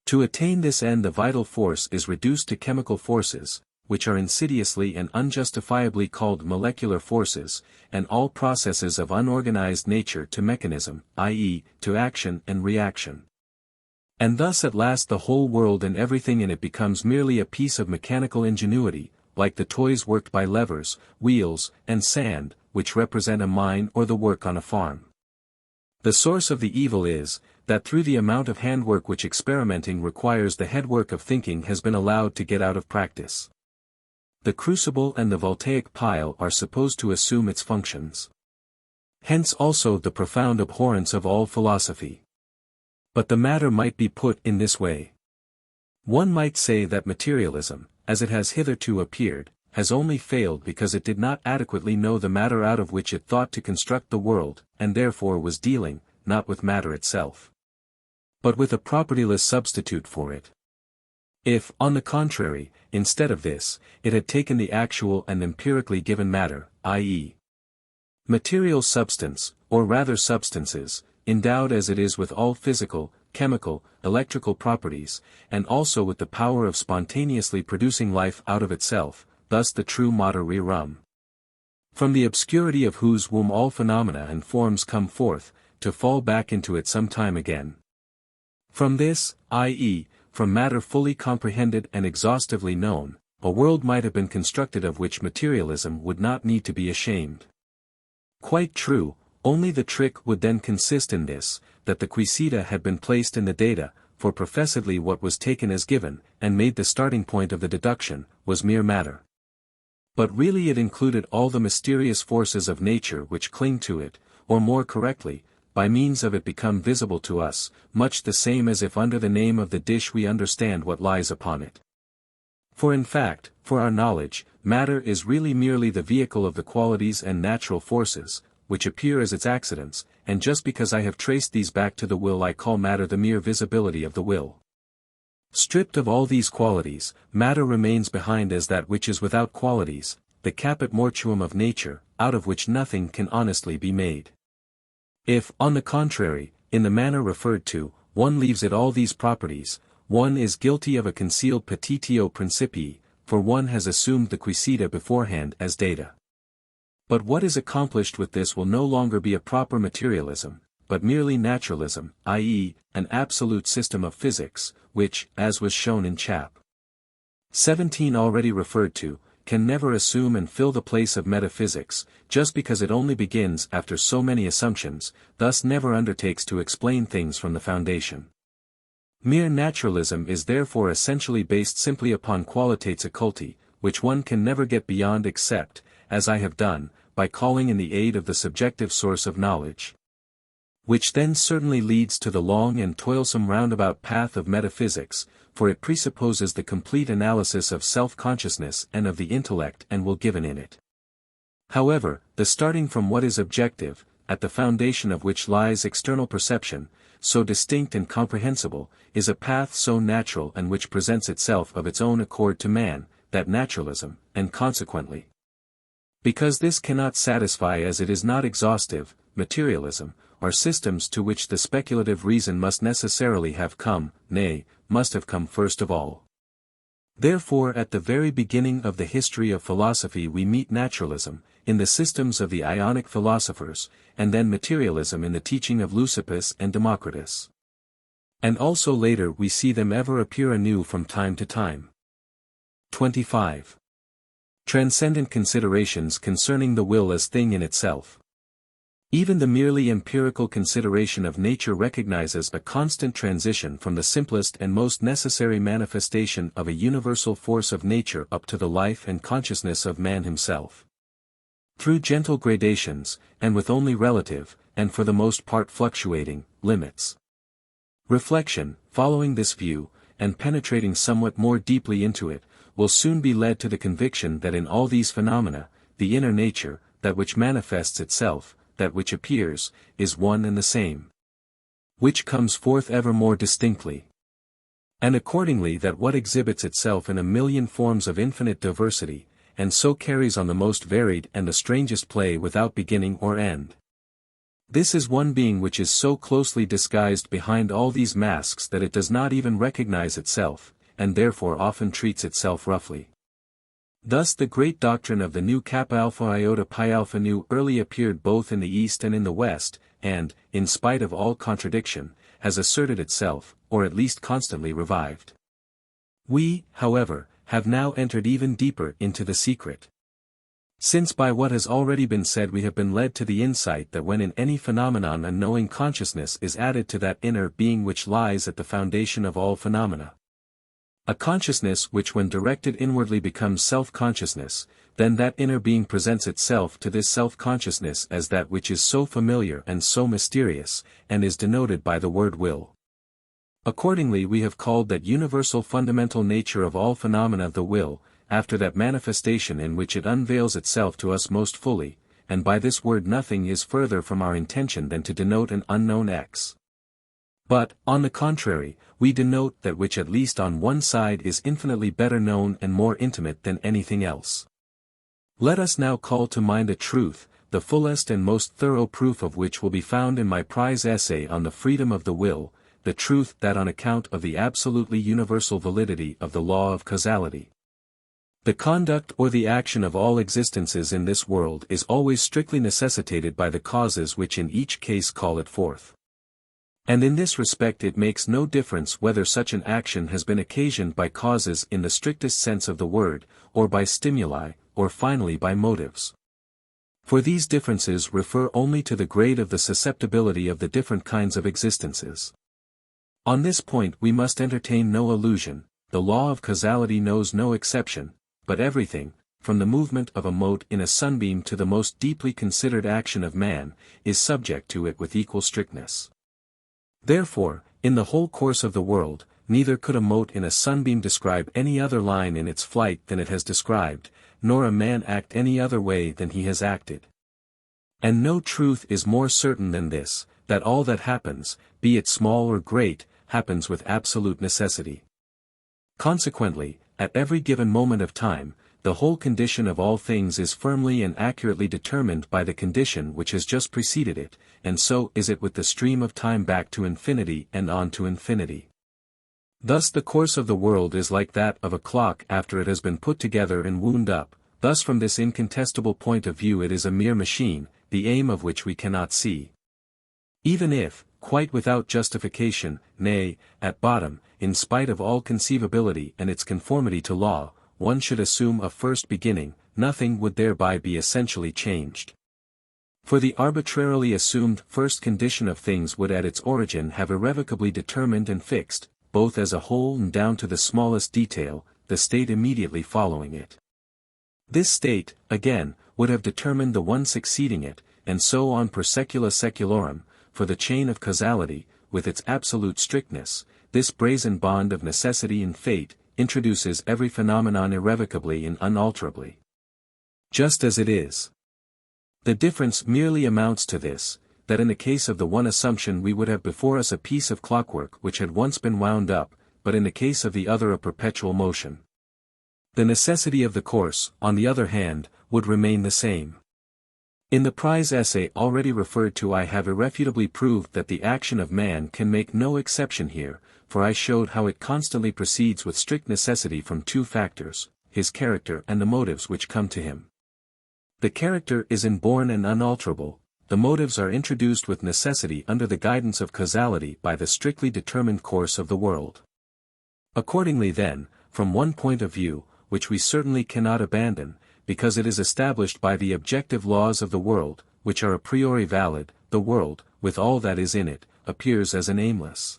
To attain this end the vital force is reduced to chemical forces, which are insidiously and unjustifiably called molecular forces, and all processes of unorganized nature to mechanism, i.e., to action and reaction. And thus at last the whole world and everything in it becomes merely a piece of mechanical ingenuity, like the toys worked by levers, wheels, and sand, which represent a mine or the work on a farm. The source of the evil is, that through the amount of handwork which experimenting requires the headwork of thinking has been allowed to get out of practice. the crucible and the voltaic pile are supposed to assume its functions. Hence also the profound abhorrence of all philosophy. But the matter might be put in this way. One might say that materialism, as it has hitherto appeared, has only failed because it did not adequately know the matter out of which it thought to construct the world, and therefore was dealing, not with matter itself, but with a propertyless substitute for it. If, on the contrary, instead of this, it had taken the actual and empirically given matter, i.e., material substance, or rather substances, endowed as it is with all physical, chemical, electrical properties, and also with the power of spontaneously producing life out of itself, thus the true mater rerum, from the obscurity of whose womb all phenomena and forms come forth, to fall back into it some time again. From this, i.e., from matter fully comprehended and exhaustively known, a world might have been constructed of which materialism would not need to be ashamed. Quite true, only the trick would then consist in this, that the quisita had been placed in the data, for professedly what was taken as given, and made the starting point of the deduction, was mere matter. But really it included all the mysterious forces of nature which cling to it, or more correctly, by means of it become visible to us, much the same as if under the name of the dish we understand what lies upon it. For in fact, for our knowledge, matter is really merely the vehicle of the qualities and natural forces, which appear as its accidents, and just because I have traced these back to the will I call matter the mere visibility of the will. Stripped of all these qualities, matter remains behind as that which is without qualities, the caput mortuum of nature, out of which nothing can honestly be made. If, on the contrary, in the manner referred to, one leaves it all these properties, one is guilty of a concealed petitio principii, for one has assumed the quisita beforehand as data. But what is accomplished with this will no longer be a proper materialism, but merely naturalism, i.e., an absolute system of physics, which, as was shown in Chap. 17 already referred to, can never assume and fill the place of metaphysics, just because it only begins after so many assumptions, thus never undertakes to explain things from the foundation. Mere naturalism is therefore essentially based simply upon qualitates occulti, which one can never get beyond except, as I have done, by calling in the aid of the subjective source of knowledge. Which then certainly leads to the long and toilsome roundabout path of metaphysics, for it presupposes the complete analysis of self-consciousness and of the intellect and will given in it. However, the starting from what is objective, at the foundation of which lies external perception, so distinct and comprehensible, is a path so natural and which presents itself of its own accord to man, that naturalism, and consequently, because this cannot satisfy as it is not exhaustive, materialism, are systems to which the speculative reason must necessarily have come, nay, must have come first of all. Therefore at the very beginning of the history of philosophy we meet naturalism, in the systems of the Ionic philosophers, and then materialism in the teaching of Leucippus and Democritus. And also later we see them ever appear anew from time to time. 25. Transcendent considerations concerning the will as thing in itself. Even the merely empirical consideration of nature recognizes a constant transition from the simplest and most necessary manifestation of a universal force of nature up to the life and consciousness of man himself. Through gentle gradations, and with only relative, and for the most part fluctuating, limits. Reflection, following this view, and penetrating somewhat more deeply into it, will soon be led to the conviction that in all these phenomena, the inner nature, that which manifests itself, that which appears, is one and the same. Which comes forth ever more distinctly. And accordingly that what exhibits itself in a million forms of infinite diversity, and so carries on the most varied and the strangest play without beginning or end. This is one being which is so closely disguised behind all these masks that it does not even recognize itself, and therefore often treats itself roughly. Thus the great doctrine of the new kappa alpha iota pi alpha nu early appeared both in the East and in the West, and, in spite of all contradiction, has asserted itself, or at least constantly revived. We, however, have now entered even deeper into the secret. Since by what has already been said we have been led to the insight that when in any phenomenon a knowing consciousness is added to that inner being which lies at the foundation of all phenomena, A consciousness which when directed inwardly becomes self-consciousness, then that inner being presents itself to this self-consciousness as that which is so familiar and so mysterious, and is denoted by the word will. Accordingly we have called that universal fundamental nature of all phenomena the will, after that manifestation in which it unveils itself to us most fully, and by this word nothing is further from our intention than to denote an unknown X. But, on the contrary, we denote that which at least on one side is infinitely better known and more intimate than anything else. Let us now call to mind a truth, the fullest and most thorough proof of which will be found in my prize essay on the freedom of the will, the truth that on account of the absolutely universal validity of the law of causality, the conduct or the action of all existences in this world is always strictly necessitated by the causes which in each case call it forth. And in this respect it makes no difference whether such an action has been occasioned by causes in the strictest sense of the word, or by stimuli, or finally by motives. For these differences refer only to the grade of the susceptibility of the different kinds of existences. On this point we must entertain no illusion, the law of causality knows no exception, but everything, from the movement of a mote in a sunbeam to the most deeply considered action of man, is subject to it with equal strictness. Therefore, in the whole course of the world, neither could a mote in a sunbeam describe any other line in its flight than it has described, nor a man act any other way than he has acted. And no truth is more certain than this, that all that happens, be it small or great, happens with absolute necessity. Consequently, at every given moment of time, the whole condition of all things is firmly and accurately determined by the condition which has just preceded it, and so is it with the stream of time back to infinity and on to infinity. Thus the course of the world is like that of a clock after it has been put together and wound up, thus from this incontestable point of view it is a mere machine, the aim of which we cannot see. Even if, quite without justification, nay, at bottom, in spite of all conceivability and its conformity to law, one should assume a first beginning, nothing would thereby be essentially changed. For the arbitrarily assumed first condition of things would at its origin have irrevocably determined and fixed, both as a whole and down to the smallest detail, the state immediately following it. This state, again, would have determined the one succeeding it, and so on per secula seculorum, for the chain of causality, with its absolute strictness, this brazen bond of necessity and fate, introduces every phenomenon irrevocably and unalterably. Just as it is. The difference merely amounts to this, that in the case of the one assumption we would have before us a piece of clockwork which had once been wound up, but in the case of the other a perpetual motion. The necessity of the course, on the other hand, would remain the same. In the prize essay already referred to I have irrefutably proved that the action of man can make no exception here, for I showed how it constantly proceeds with strict necessity from two factors, his character and the motives which come to him. The character is inborn and unalterable, the motives are introduced with necessity under the guidance of causality by the strictly determined course of the world. Accordingly then, from one point of view, which we certainly cannot abandon, because it is established by the objective laws of the world, which are a priori valid, the world, with all that is in it, appears as an aimless,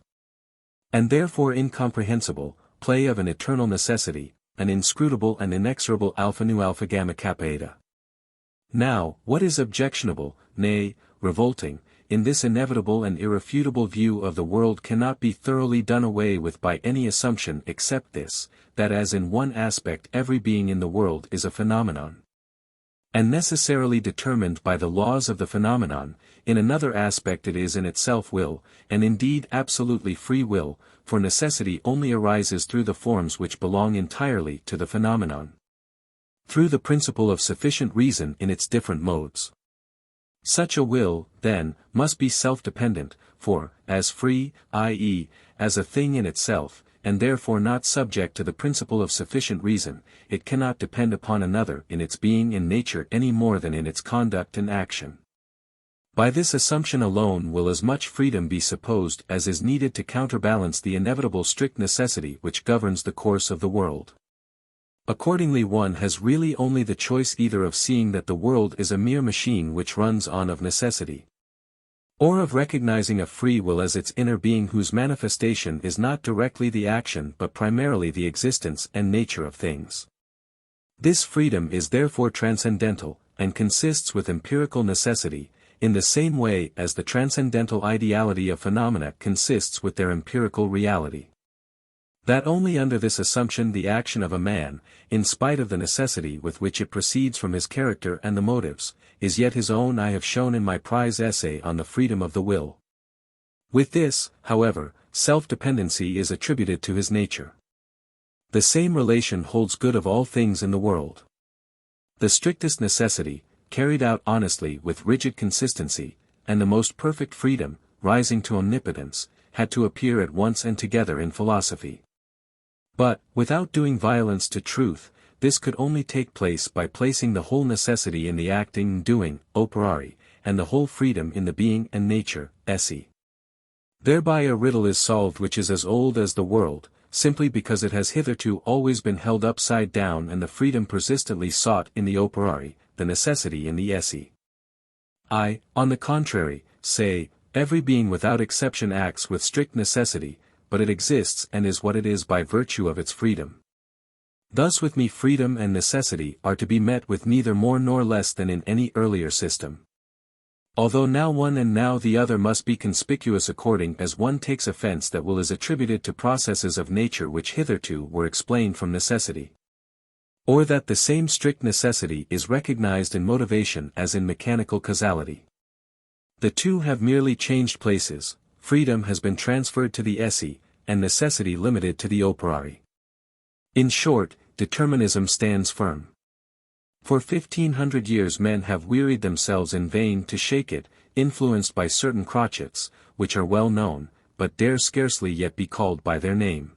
and therefore incomprehensible, play of an eternal necessity, an inscrutable and inexorable alpha nu alpha gamma kappa eta. Now, what is objectionable, nay, revolting, in this inevitable and irrefutable view of the world cannot be thoroughly done away with by any assumption except this, that as in one aspect every being in the world is a phenomenon, and necessarily determined by the laws of the phenomenon, in another aspect it is in itself will, and indeed absolutely free will, for necessity only arises through the forms which belong entirely to the phenomenon, through the principle of sufficient reason in its different modes. Such a will, then, must be self-dependent, for, as free, i.e., as a thing in itself, and therefore not subject to the principle of sufficient reason, it cannot depend upon another in its being and nature any more than in its conduct and action. By this assumption alone will as much freedom be supposed as is needed to counterbalance the inevitable strict necessity which governs the course of the world. Accordingly one has really only the choice either of seeing that the world is a mere machine which runs on of necessity, Or of recognizing a free will as its inner being whose manifestation is not directly the action but primarily the existence and nature of things. This freedom is therefore transcendental, and consists with empirical necessity, in the same way as the transcendental ideality of phenomena consists with their empirical reality. That only under this assumption the action of a man, in spite of the necessity with which it proceeds from his character and the motives, is yet his own I have shown in my prize essay on the freedom of the will. With this, however, self-dependency is attributed to his nature. The same relation holds good of all things in the world. The strictest necessity, carried out honestly with rigid consistency, and the most perfect freedom, rising to omnipotence, had to appear at once and together in philosophy. But, without doing violence to truth, this could only take place by placing the whole necessity in the acting and doing, operari, and the whole freedom in the being and nature, esse. Thereby a riddle is solved which is as old as the world, simply because it has hitherto always been held upside down and the freedom persistently sought in the operari, the necessity in the esse. I, on the contrary, say, every being without exception acts with strict necessity, but it exists and is what it is by virtue of its freedom. Thus with me freedom and necessity are to be met with neither more nor less than in any earlier system. Although now one and now the other must be conspicuous according as one takes offense that will is attributed to processes of nature which hitherto were explained from necessity. Or that the same strict necessity is recognized in motivation as in mechanical causality. The two have merely changed places, freedom has been transferred to the esse, and necessity limited to the operari. In short, determinism stands firm. For 1500 years men have wearied themselves in vain to shake it, influenced by certain crotchets, which are well known, but dare scarcely yet be called by their name.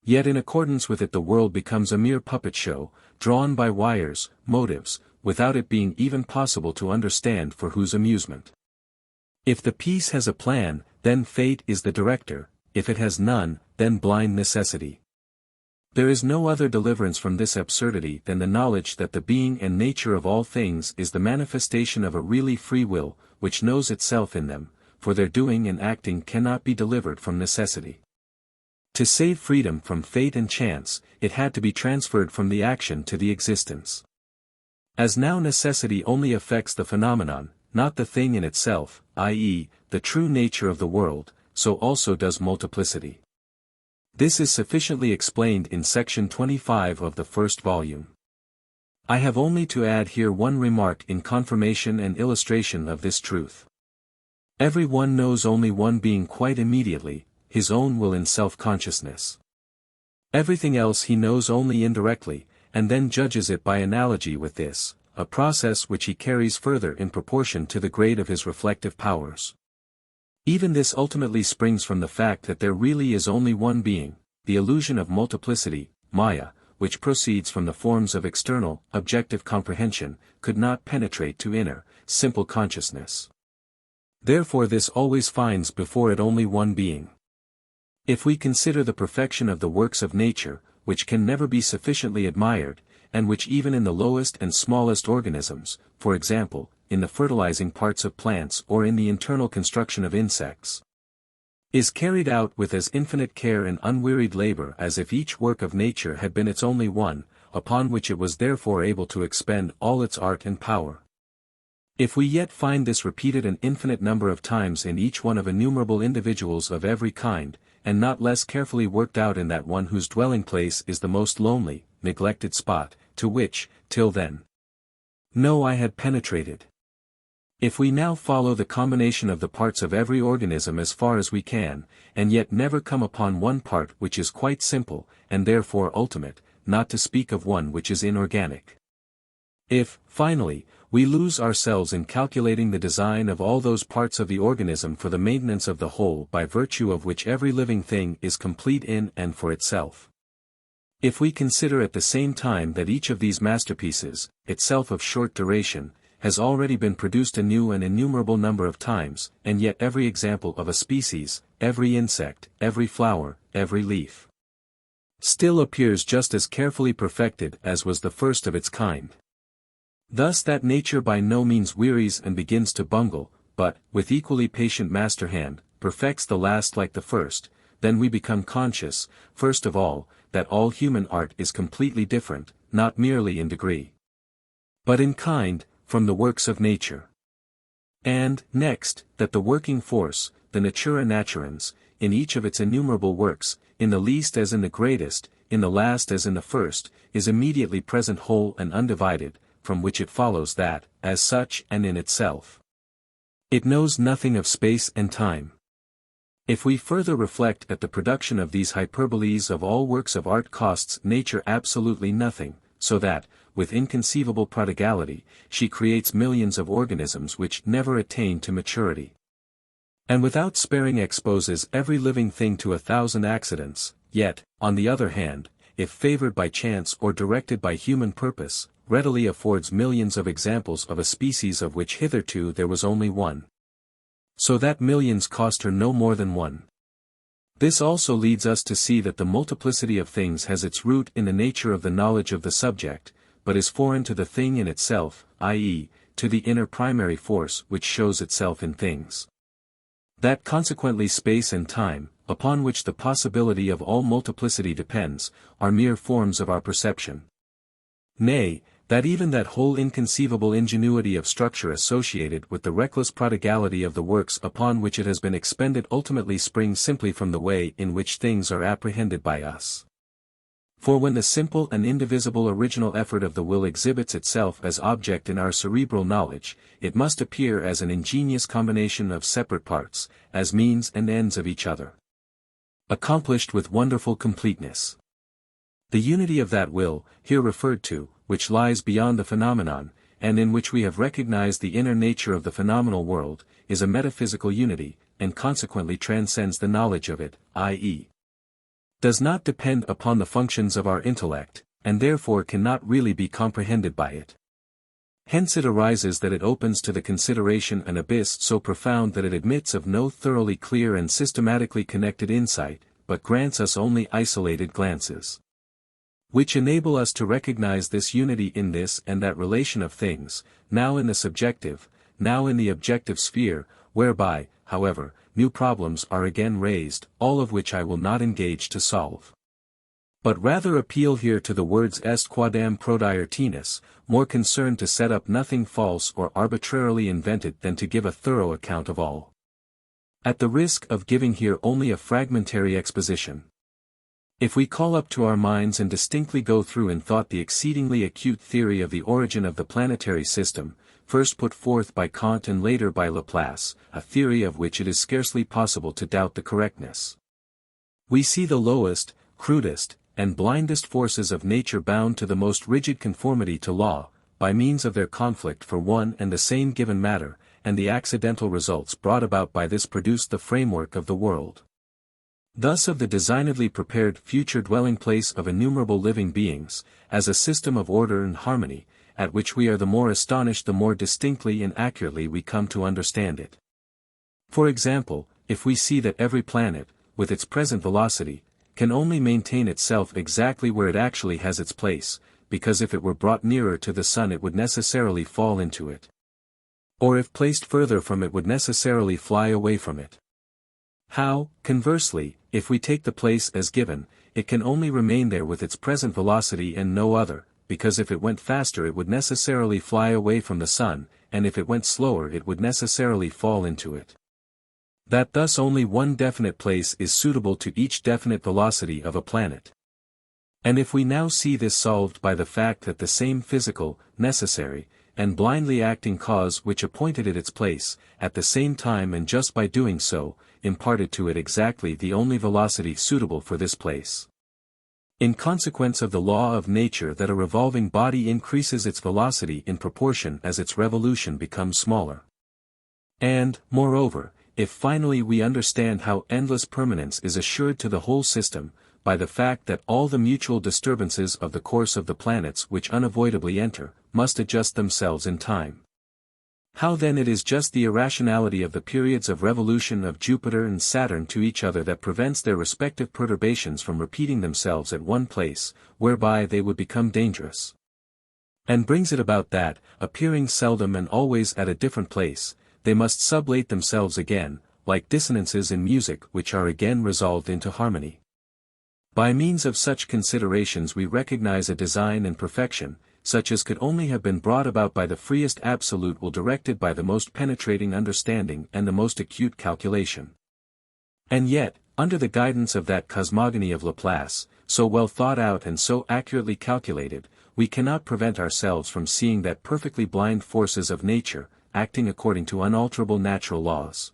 Yet in accordance with it the world becomes a mere puppet show, drawn by wires, motives, without it being even possible to understand for whose amusement. If the piece has a plan, then fate is the director, if it has none, then blind necessity. There is no other deliverance from this absurdity than the knowledge that the being and nature of all things is the manifestation of a really free will, which knows itself in them, for their doing and acting cannot be delivered from necessity. To save freedom from fate and chance, it had to be transferred from the action to the existence. As now necessity only affects the phenomenon, not the thing in itself, i.e., the true nature of the world, so also does multiplicity. This is sufficiently explained in section 25 of the first volume. I have only to add here one remark in confirmation and illustration of this truth. Every one knows only one being quite immediately, his own will in self-consciousness. Everything else he knows only indirectly, and then judges it by analogy with this, a process which he carries further in proportion to the grade of his reflective powers. Even this ultimately springs from the fact that there really is only one being, the illusion of multiplicity, Maya, which proceeds from the forms of external, objective comprehension, could not penetrate to inner, simple consciousness. Therefore this always finds before it only one being. If we consider the perfection of the works of nature, which can never be sufficiently admired, and which even in the lowest and smallest organisms, for example, in the fertilizing parts of plants or in the internal construction of insects, is carried out with as infinite care and unwearied labor as if each work of nature had been its only one, upon which it was therefore able to expend all its art and power. If we yet find this repeated an infinite number of times in each one of innumerable individuals of every kind, and not less carefully worked out in that one whose dwelling place is the most lonely, neglected spot, to which, till then, no eye had penetrated. If we now follow the combination of the parts of every organism as far as we can, and yet never come upon one part which is quite simple, and therefore ultimate, not to speak of one which is inorganic. If, finally, we lose ourselves in calculating the design of all those parts of the organism for the maintenance of the whole by virtue of which every living thing is complete in and for itself. If we consider at the same time that each of these masterpieces, itself of short duration, has already been produced anew an innumerable number of times, and yet every example of a species, every insect, every flower, every leaf, still appears just as carefully perfected as was the first of its kind. Thus that nature by no means wearies and begins to bungle, but, with equally patient master hand, perfects the last like the first, then we become conscious, first of all, that all human art is completely different, not merely in degree, but in kind, from the works of nature. And, next, that the working force, the natura naturans, in each of its innumerable works, in the least as in the greatest, in the last as in the first, is immediately present whole and undivided, from which it follows that, as such and in itself, it knows nothing of space and time. If we further reflect that the production of these hyperboles of all works of art costs nature absolutely nothing, so that, with inconceivable prodigality, she creates millions of organisms which never attain to maturity, and without sparing exposes every living thing to 1,000 accidents, yet, on the other hand, if favored by chance or directed by human purpose, readily affords millions of examples of a species of which hitherto there was only one, so that millions cost her no more than one. This also leads us to see that the multiplicity of things has its root in the nature of the knowledge of the subject, but is foreign to the thing in itself, i.e., to the inner primary force which shows itself in things. That consequently space and time, upon which the possibility of all multiplicity depends, are mere forms of our perception. Nay, that even that whole inconceivable ingenuity of structure associated with the reckless prodigality of the works upon which it has been expended ultimately springs simply from the way in which things are apprehended by us. For when the simple and indivisible original effort of the will exhibits itself as object in our cerebral knowledge, it must appear as an ingenious combination of separate parts, as means and ends of each other, accomplished with wonderful completeness. The unity of that will, here referred to, which lies beyond the phenomenon, and in which we have recognized the inner nature of the phenomenal world, is a metaphysical unity, and consequently transcends the knowledge of it, i.e., does not depend upon the functions of our intellect, and therefore cannot really be comprehended by it. Hence it arises that it opens to the consideration an abyss so profound that it admits of no thoroughly clear and systematically connected insight, but grants us only isolated glances, which enable us to recognize this unity in this and that relation of things, now in the subjective, now in the objective sphere, whereby, however, new problems are again raised, all of which I will not engage to solve, but rather appeal here to the words est quadam prodire tenus, more concerned to set up nothing false or arbitrarily invented than to give a thorough account of all. At the risk of giving here only a fragmentary exposition, if we call up to our minds and distinctly go through in thought the exceedingly acute theory of the origin of the planetary system, first put forth by Kant and later by Laplace, a theory of which it is scarcely possible to doubt the correctness, we see the lowest, crudest, and blindest forces of nature bound to the most rigid conformity to law, by means of their conflict for one and the same given matter, and the accidental results brought about by this produce the framework of the world. Thus of the designedly prepared future dwelling place of innumerable living beings, as a system of order and harmony, at which we are the more astonished the more distinctly and accurately we come to understand it. For example, if we see that every planet, with its present velocity, can only maintain itself exactly where it actually has its place, because if it were brought nearer to the sun it would necessarily fall into it, or if placed further from it would necessarily fly away from it. How, conversely, if we take the place as given, it can only remain there with its present velocity and no other, because if it went faster it would necessarily fly away from the sun, and if it went slower it would necessarily fall into it. That thus only one definite place is suitable to each definite velocity of a planet. And if we now see this solved by the fact that the same physical, necessary, and blindly acting cause which appointed it its place, at the same time and just by doing so, imparted to it exactly the only velocity suitable for this place. In consequence of the law of nature that a revolving body increases its velocity in proportion as its revolution becomes smaller. And, moreover, if finally we understand how endless permanence is assured to the whole system, by the fact that all the mutual disturbances of the course of the planets which unavoidably enter, must adjust themselves in time. How then it is just the irrationality of the periods of revolution of Jupiter and Saturn to each other that prevents their respective perturbations from repeating themselves at one place, whereby they would become dangerous, and brings it about that, appearing seldom and always at a different place, they must sublate themselves again, like dissonances in music which are again resolved into harmony. By means of such considerations we recognize a design and perfection, such as could only have been brought about by the freest absolute will directed by the most penetrating understanding and the most acute calculation. And yet, under the guidance of that cosmogony of Laplace, so well thought out and so accurately calculated, we cannot prevent ourselves from seeing that perfectly blind forces of nature, acting according to unalterable natural laws,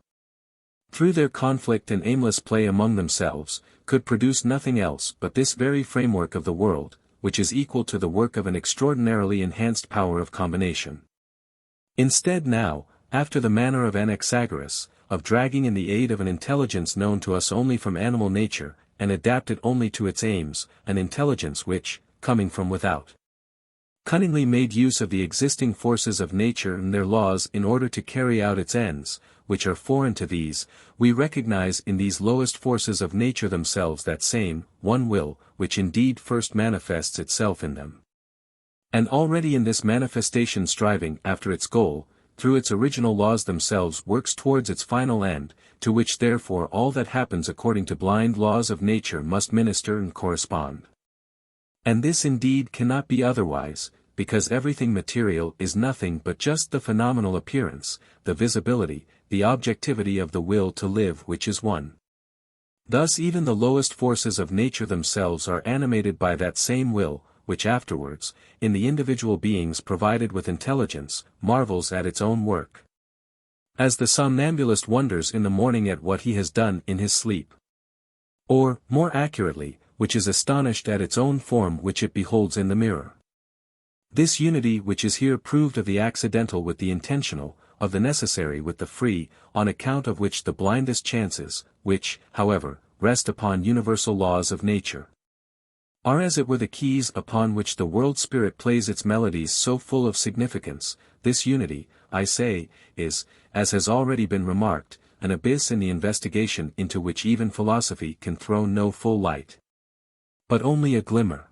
through their conflict and aimless play among themselves, could produce nothing else but this very framework of the world, which is equal to the work of an extraordinarily enhanced power of combination. Instead now, after the manner of Anaxagoras, of dragging in the aid of an intelligence known to us only from animal nature, and adapted only to its aims, an intelligence which, coming from without, cunningly made use of the existing forces of nature and their laws in order to carry out its ends, which are foreign to these, we recognize in these lowest forces of nature themselves that same, one will, which indeed first manifests itself in them. And already in this manifestation striving after its goal, through its original laws themselves works towards its final end, to which therefore all that happens according to blind laws of nature must minister and correspond. And this indeed cannot be otherwise, because everything material is nothing but just the phenomenal appearance, the visibility, the objectivity of the will to live which is one. Thus even the lowest forces of nature themselves are animated by that same will, which afterwards, in the individual beings provided with intelligence, marvels at its own work. As the somnambulist wonders in the morning at what he has done in his sleep. Or, more accurately, which is astonished at its own form which it beholds in the mirror. This unity which is here proved of the accidental with the intentional, of the necessary with the free, on account of which the blindest chances, which, however, rest upon universal laws of nature, are as it were the keys upon which the world spirit plays its melodies so full of significance. This unity, I say, is, as has already been remarked, an abyss in the investigation into which even philosophy can throw no full light, but only a glimmer.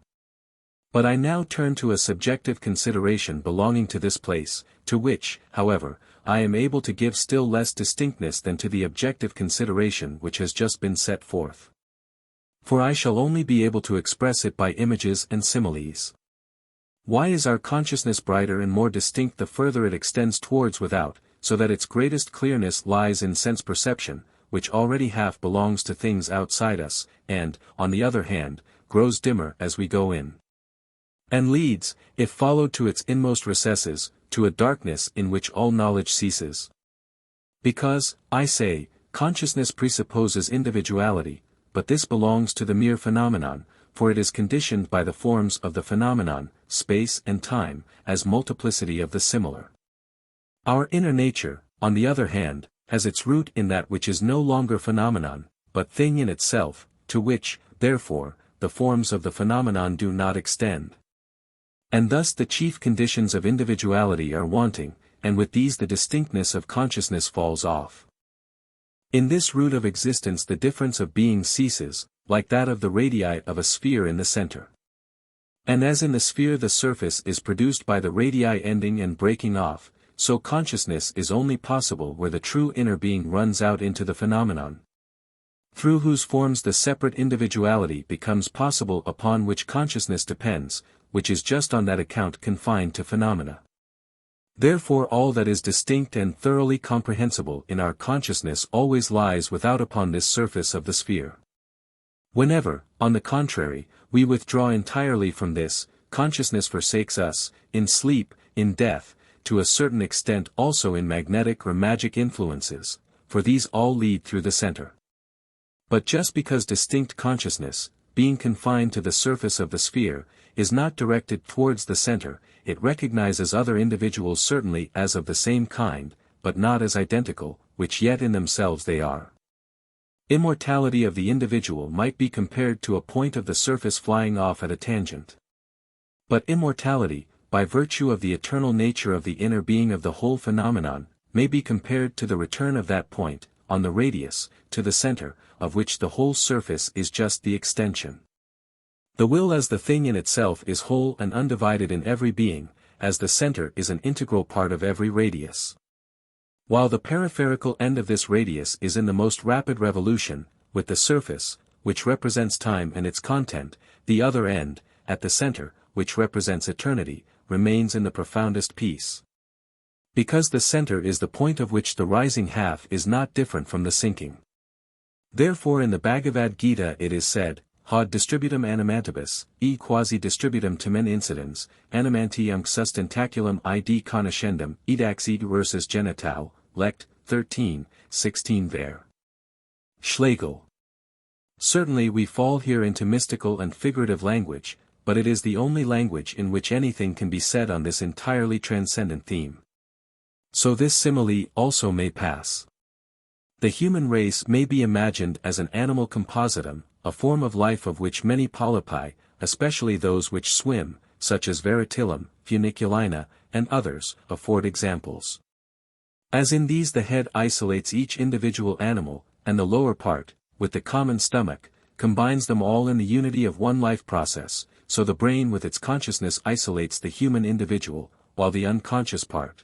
But I now turn to a subjective consideration belonging to this place, to which, however, I am able to give still less distinctness than to the objective consideration which has just been set forth. For I shall only be able to express it by images and similes. Why is our consciousness brighter and more distinct the further it extends towards without, so that its greatest clearness lies in sense perception, which already half belongs to things outside us, and, on the other hand, grows dimmer as we go in, and leads, if followed to its inmost recesses, to a darkness in which all knowledge ceases? Because, I say, consciousness presupposes individuality, but this belongs to the mere phenomenon, for it is conditioned by the forms of the phenomenon, space and time, as multiplicity of the similar. Our inner nature, on the other hand, has its root in that which is no longer phenomenon, but thing in itself, to which, therefore, the forms of the phenomenon do not extend. And thus the chief conditions of individuality are wanting, and with these the distinctness of consciousness falls off. In this root of existence the difference of being ceases, like that of the radii of a sphere in the center. And as in the sphere the surface is produced by the radii ending and breaking off, so consciousness is only possible where the true inner being runs out into the phenomenon, through whose forms the separate individuality becomes possible upon which consciousness depends, which is just on that account confined to phenomena. Therefore all that is distinct and thoroughly comprehensible in our consciousness always lies without upon this surface of the sphere. Whenever, on the contrary, we withdraw entirely from this, consciousness forsakes us, in sleep, in death, to a certain extent also in magnetic or magic influences, for these all lead through the center. But just because distinct consciousness, being confined to the surface of the sphere, is not directed towards the center, it recognizes other individuals certainly as of the same kind, but not as identical, which yet in themselves they are. Immortality of the individual might be compared to a point of the surface flying off at a tangent. But immortality, by virtue of the eternal nature of the inner being of the whole phenomenon, may be compared to the return of that point, on the radius, to the center, of which the whole surface is just the extension. The will as the thing in itself is whole and undivided in every being, as the center is an integral part of every radius. While the peripherical end of this radius is in the most rapid revolution, with the surface, which represents time and its content, the other end, at the center, which represents eternity, remains in the profoundest peace. Because the center is the point of which the rising half is not different from the sinking. Therefore in the Bhagavad Gita it is said, Haud distributum animantibus, e quasi distributum tamen incidens, animantium sustentaculum id conoscendum, edax id versus genitau, lect. 13, 16 ver. Schlegel. Certainly we fall here into mystical and figurative language, but it is the only language in which anything can be said on this entirely transcendent theme. So this simile also may pass. The human race may be imagined as an animal compositum, a form of life of which many polypi, especially those which swim, such as Veritillum, Funiculina, and others, afford examples. As in these the head isolates each individual animal, and the lower part, with the common stomach, combines them all in the unity of one life process, so the brain with its consciousness isolates the human individual, while the unconscious part.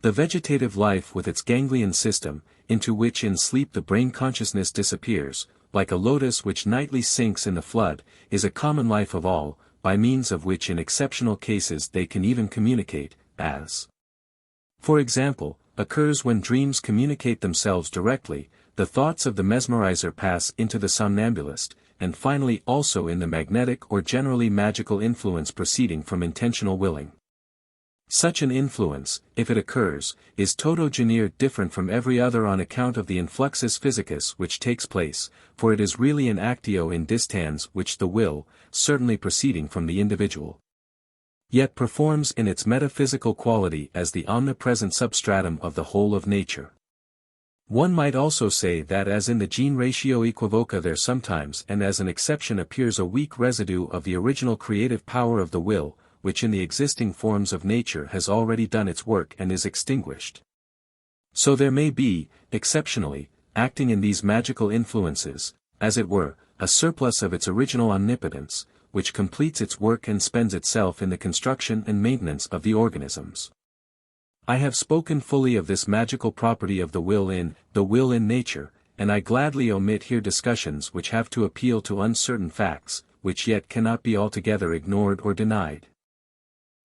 The vegetative life with its ganglion system, into which in sleep the brain consciousness disappears, like a lotus which nightly sinks in the flood, is a common life of all, by means of which in exceptional cases they can even communicate, as, for example, occurs when dreams communicate themselves directly, the thoughts of the mesmerizer pass into the somnambulist, and finally also in the magnetic or generally magical influence proceeding from intentional willing. Such an influence, if it occurs, is toto genere different from every other on account of the influxus physicus which takes place, for it is really an actio in distans which the will, certainly proceeding from the individual, yet performs in its metaphysical quality as the omnipresent substratum of the whole of nature. One might also say that as in the gene ratio equivoca there sometimes and as an exception appears a weak residue of the original creative power of the will, which in the existing forms of nature has already done its work and is extinguished. So there may be, exceptionally, acting in these magical influences, as it were, a surplus of its original omnipotence, which completes its work and spends itself in the construction and maintenance of the organisms. I have spoken fully of this magical property of the will in Nature, and I gladly omit here discussions which have to appeal to uncertain facts, which yet cannot be altogether ignored or denied.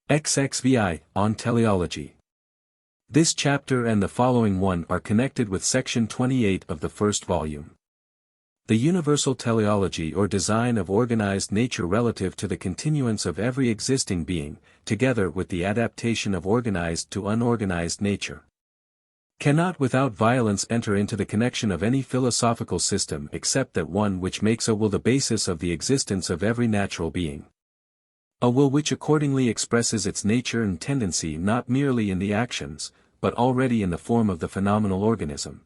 XXVI, on Teleology. This chapter and the following one are connected with section 28 of the first volume. The universal teleology or design of organized nature relative to the continuance of every existing being, together with the adaptation of organized to unorganized nature, cannot without violence enter into the connection of any philosophical system except that one which makes a will the basis of the existence of every natural being. A will which accordingly expresses its nature and tendency not merely in the actions, but already in the form of the phenomenal organism.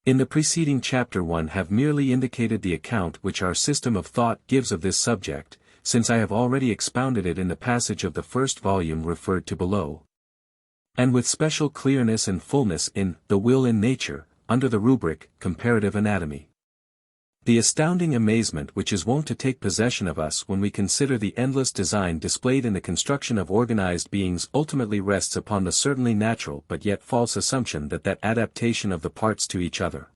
In the preceding chapter 1 have merely indicated the account which our system of thought gives of this subject, since I have already expounded it in the passage of the first volume referred to below, and with special clearness and fullness in The Will in Nature, under the rubric, Comparative Anatomy. The astounding amazement which is wont to take possession of us when we consider the endless design displayed in the construction of organized beings ultimately rests upon the certainly natural but yet false assumption that adaptation of the parts to each other,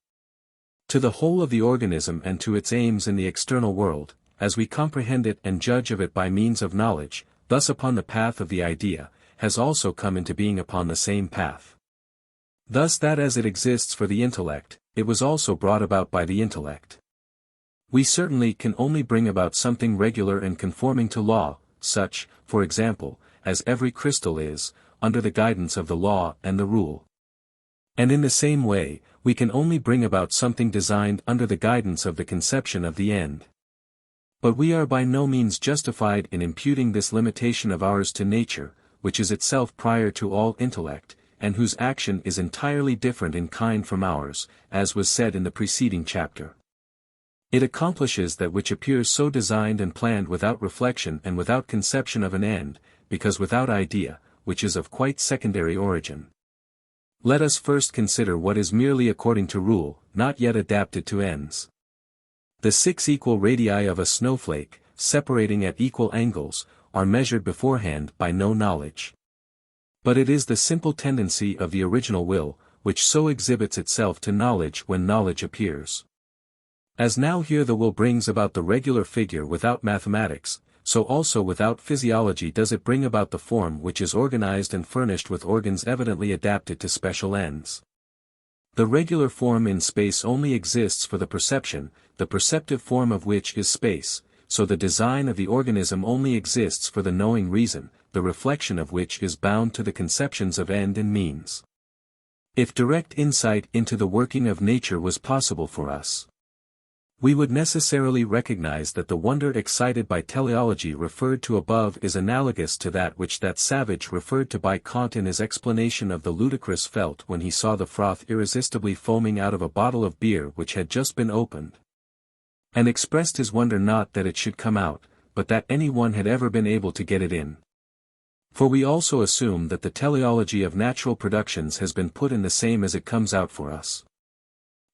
to the whole of the organism and to its aims in the external world, as we comprehend it and judge of it by means of knowledge, thus upon the path of the idea, has also come into being upon the same path. Thus that as it exists for the intellect, it was also brought about by the intellect. We certainly can only bring about something regular and conforming to law, such, for example, as every crystal is, under the guidance of the law and the rule. And in the same way, we can only bring about something designed under the guidance of the conception of the end. But we are by no means justified in imputing this limitation of ours to nature, which is itself prior to all intellect, and whose action is entirely different in kind from ours, as was said in the preceding chapter. It accomplishes that which appears so designed and planned without reflection and without conception of an end, because without idea, which is of quite secondary origin. Let us first consider what is merely according to rule, not yet adapted to ends. The 6 equal radii of a snowflake, separating at equal angles, are measured beforehand by no knowledge. But it is the simple tendency of the original will, which so exhibits itself to knowledge when knowledge appears. As now here the will brings about the regular figure without mathematics, so also without physiology does it bring about the form which is organized and furnished with organs evidently adapted to special ends. The regular form in space only exists for the perception, the perceptive form of which is space, so the design of the organism only exists for the knowing reason, the reflection of which is bound to the conceptions of end and means. If direct insight into the working of nature was possible for us, we would necessarily recognize that the wonder excited by teleology referred to above is analogous to that which that savage referred to by Kant in his explanation of the ludicrous felt when he saw the froth irresistibly foaming out of a bottle of beer which had just been opened, and expressed his wonder not that it should come out, but that any one had ever been able to get it in. For we also assume that the teleology of natural productions has been put in the same as it comes out for us.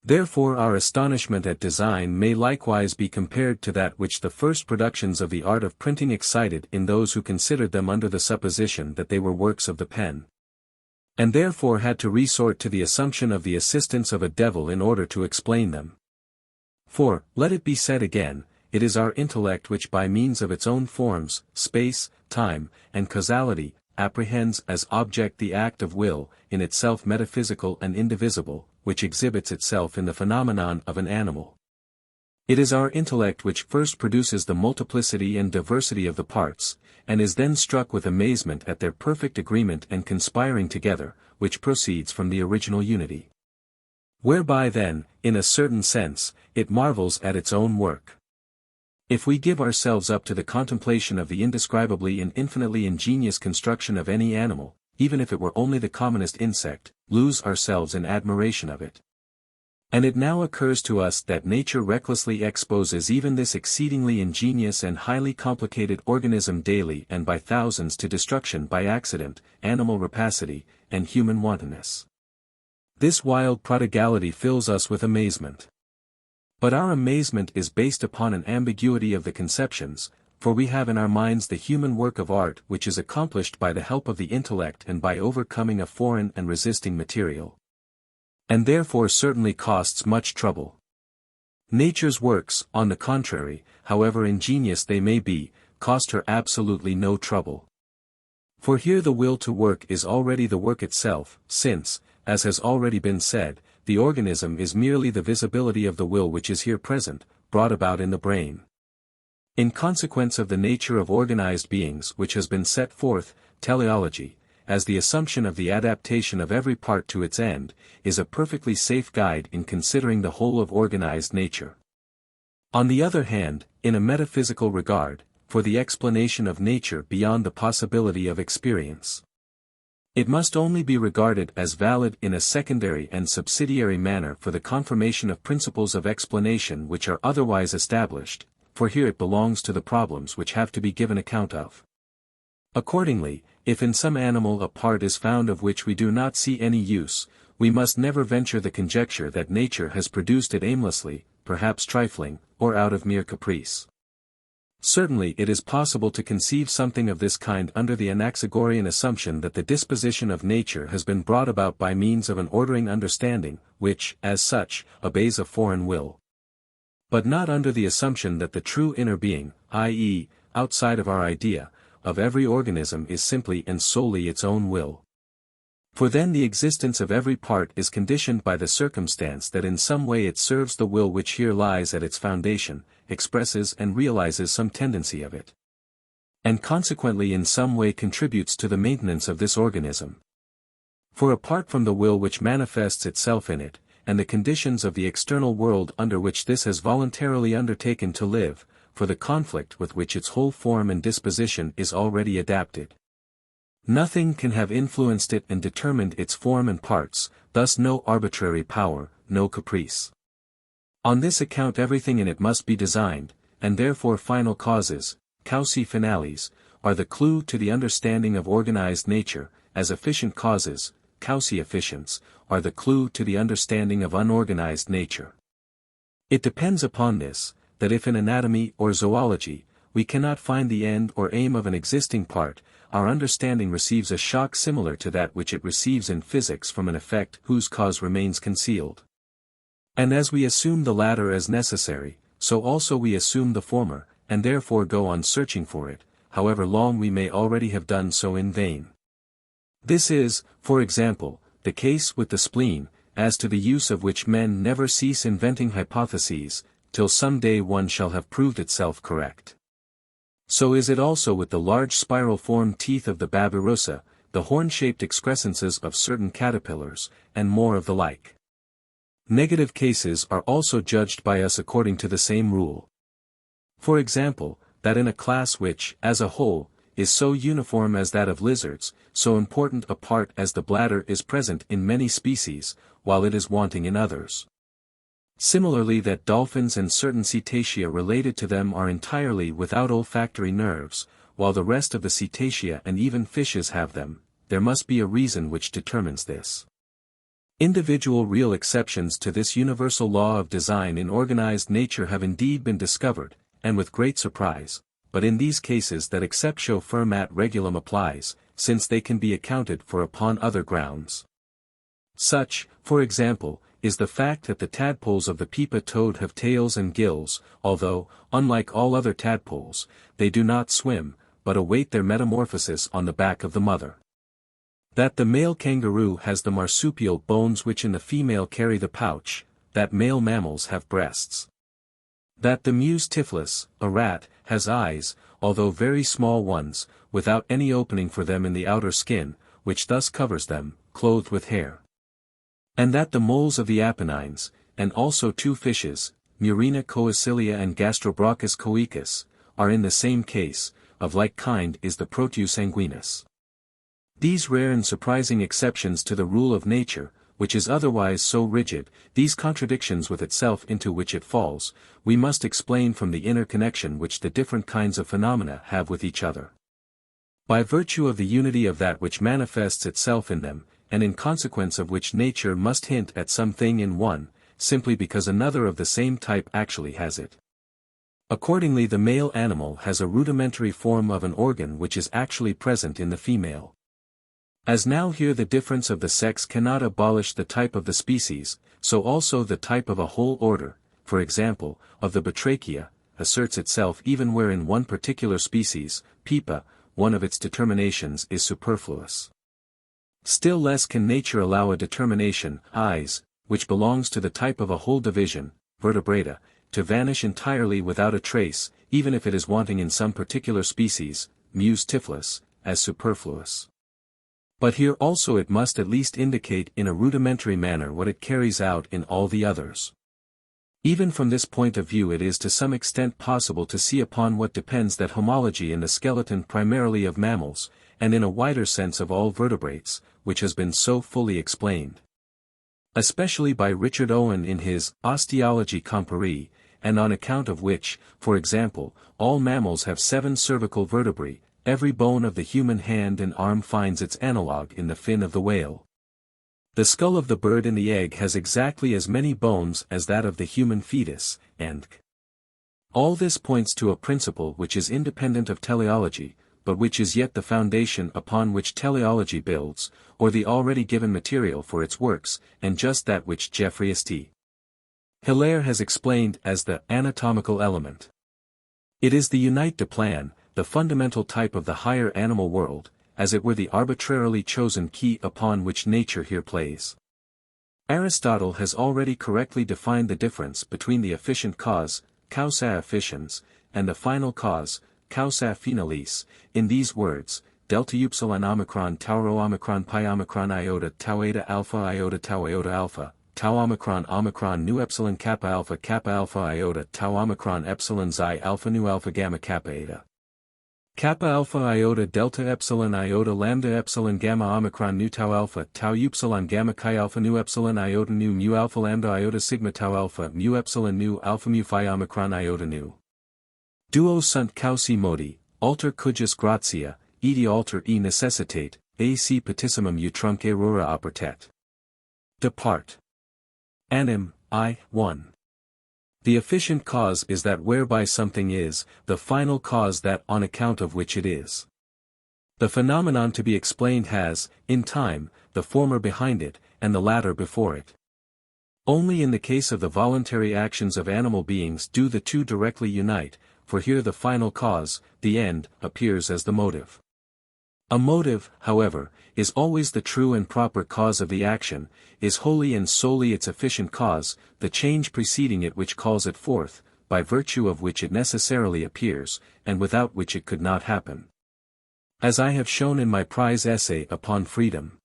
Therefore our astonishment at design may likewise be compared to that which the first productions of the art of printing excited in those who considered them under the supposition that they were works of the pen, and therefore had to resort to the assumption of the assistance of a devil in order to explain them. For, let it be said again, it is our intellect which by means of its own forms, space, time, and causality, apprehends as object the act of will, in itself metaphysical and indivisible, which exhibits itself in the phenomenon of an animal. It is our intellect which first produces the multiplicity and diversity of the parts, and is then struck with amazement at their perfect agreement and conspiring together, which proceeds from the original unity. Whereby then, in a certain sense, it marvels at its own work. If we give ourselves up to the contemplation of the indescribably and infinitely ingenious construction of any animal, even if it were only the commonest insect, lose ourselves in admiration of it. And it now occurs to us that nature recklessly exposes even this exceedingly ingenious and highly complicated organism daily and by thousands to destruction by accident, animal rapacity, and human wantonness. This wild prodigality fills us with amazement. But our amazement is based upon an ambiguity of the conceptions, for we have in our minds the human work of art which is accomplished by the help of the intellect and by overcoming a foreign and resisting material, and therefore certainly costs much trouble. Nature's works, on the contrary, however ingenious they may be, cost her absolutely no trouble. For here the will to work is already the work itself, since, as has already been said, the organism is merely the visibility of the will which is here present, brought about in the brain. In consequence of the nature of organized beings which has been set forth, teleology, as the assumption of the adaptation of every part to its end, is a perfectly safe guide in considering the whole of organized nature. On the other hand, in a metaphysical regard, for the explanation of nature beyond the possibility of experience, it must only be regarded as valid in a secondary and subsidiary manner for the confirmation of principles of explanation which are otherwise established, for here it belongs to the problems which have to be given account of. Accordingly, if in some animal a part is found of which we do not see any use, we must never venture the conjecture that nature has produced it aimlessly, perhaps trifling, or out of mere caprice. Certainly it is possible to conceive something of this kind under the Anaxagorean assumption that the disposition of nature has been brought about by means of an ordering understanding, which, as such, obeys a foreign will. But not under the assumption that the true inner being, i.e., outside of our idea, of every organism is simply and solely its own will. For then the existence of every part is conditioned by the circumstance that in some way it serves the will which here lies at its foundation, expresses and realizes some tendency of it, and consequently in some way contributes to the maintenance of this organism. For apart from the will which manifests itself in it, and the conditions of the external world under which this has voluntarily undertaken to live, for the conflict with which its whole form and disposition is already adapted, nothing can have influenced it and determined its form and parts, thus no arbitrary power, no caprice. On this account everything in it must be designed, and therefore final causes, causae finales, are the clue to the understanding of organized nature, as efficient causes, causae efficiens, are the clue to the understanding of unorganized nature. It depends upon this, that if in anatomy or zoology, we cannot find the end or aim of an existing part, our understanding receives a shock similar to that which it receives in physics from an effect whose cause remains concealed. And as we assume the latter as necessary, so also we assume the former, and therefore go on searching for it, however long we may already have done so in vain. This is, for example, the case with the spleen, as to the use of which men never cease inventing hypotheses, till some day one shall have proved itself correct. So is it also with the large spiral-formed teeth of the babirusa, the horn-shaped excrescences of certain caterpillars, and more of the like. Negative cases are also judged by us according to the same rule. For example, that in a class which, as a whole, is so uniform as that of lizards, so important a part as the bladder is present in many species, while it is wanting in others. Similarly that dolphins and certain cetacea related to them are entirely without olfactory nerves, while the rest of the cetacea and even fishes have them, there must be a reason which determines this. Individual real exceptions to this universal law of design in organized nature have indeed been discovered, and with great surprise, but in these cases that exceptio firmat regulum applies, since they can be accounted for upon other grounds. Such, for example, is the fact that the tadpoles of the pipa toad have tails and gills, although, unlike all other tadpoles, they do not swim, but await their metamorphosis on the back of the mother. That the male kangaroo has the marsupial bones which in the female carry the pouch, that male mammals have breasts. That the mus typhlis, a rat, has eyes, although very small ones, without any opening for them in the outer skin, which thus covers them, clothed with hair. And that the moles of the Apennines, and also two fishes, Murena coecilia and Gastrobrochus coecus, are in the same case, of like kind is the Proteus sanguinus. These rare and surprising exceptions to the rule of nature, which is otherwise so rigid, these contradictions with itself into which it falls, we must explain from the inner connection which the different kinds of phenomena have with each other. By virtue of the unity of that which manifests itself in them, and in consequence of which nature must hint at something in one, simply because another of the same type actually has it. Accordingly the male animal has a rudimentary form of an organ which is actually present in the female. As now here the difference of the sex cannot abolish the type of the species, so also the type of a whole order, for example, of the batrachia, asserts itself even where in one particular species, pipa, one of its determinations is superfluous. Still less can nature allow a determination, eyes, which belongs to the type of a whole division, vertebrata, to vanish entirely without a trace, even if it is wanting in some particular species, mus typhlis, as superfluous. But here also it must at least indicate in a rudimentary manner what it carries out in all the others. Even from this point of view it is to some extent possible to see upon what depends that homology in the skeleton primarily of mammals, and in a wider sense of all vertebrates, which has been so fully explained. Especially by Richard Owen in his Osteology Comparée, and on account of which, for example, all mammals have 7 cervical vertebrae. Every bone of the human hand and arm finds its analogue in the fin of the whale. The skull of the bird in the egg has exactly as many bones as that of the human fetus, and all this points to a principle which is independent of teleology, but which is yet the foundation upon which teleology builds, or the already given material for its works, and just that which Geoffrey St. Hilaire has explained as the anatomical element. It is the unite de plan, the fundamental type of the higher animal world, as it were the arbitrarily chosen key upon which nature here plays. Aristotle has already correctly defined the difference between the efficient cause, causa efficiens, and the final cause, causa finalis, in these words, delta upsilon omicron tau omicron pi omicron iota tau eta alpha iota tau iota alpha, tau omicron nu epsilon kappa alpha iota tau omicron epsilon xi alpha nu alpha gamma kappa eta. Kappa alpha iota delta epsilon iota lambda epsilon gamma omicron nu tau upsilon gamma chi alpha nu epsilon iota nu mu alpha lambda iota sigma tau alpha mu epsilon nu alpha mu phi omicron iota nu. Duo sunt causi modi, alter cujus gratia, edi alter e necessitate, ac petissimum utrumque rura opertet. Depart. Anim, I, 1. The efficient cause is that whereby something is, the final cause that on account of which it is. The phenomenon to be explained has, in time, the former behind it, and the latter before it. Only in the case of the voluntary actions of animal beings do the two directly unite, for here the final cause, the end, appears as the motive. A motive, however, is always the true and proper cause of the action, is wholly and solely its efficient cause, the change preceding it which calls it forth, by virtue of which it necessarily appears, and without which it could not happen. As I have shown in my prize essay upon freedom.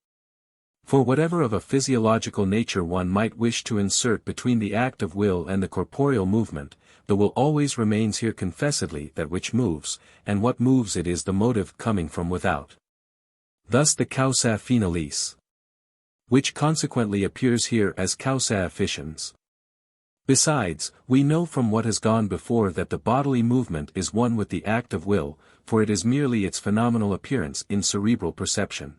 For whatever of a physiological nature one might wish to insert between the act of will and the corporeal movement, the will always remains here confessedly that which moves, and what moves it is the motive coming from without. Thus the causa finalis, which consequently appears here as causa efficiens. Besides, we know from what has gone before that the bodily movement is one with the act of will, for it is merely its phenomenal appearance in cerebral perception.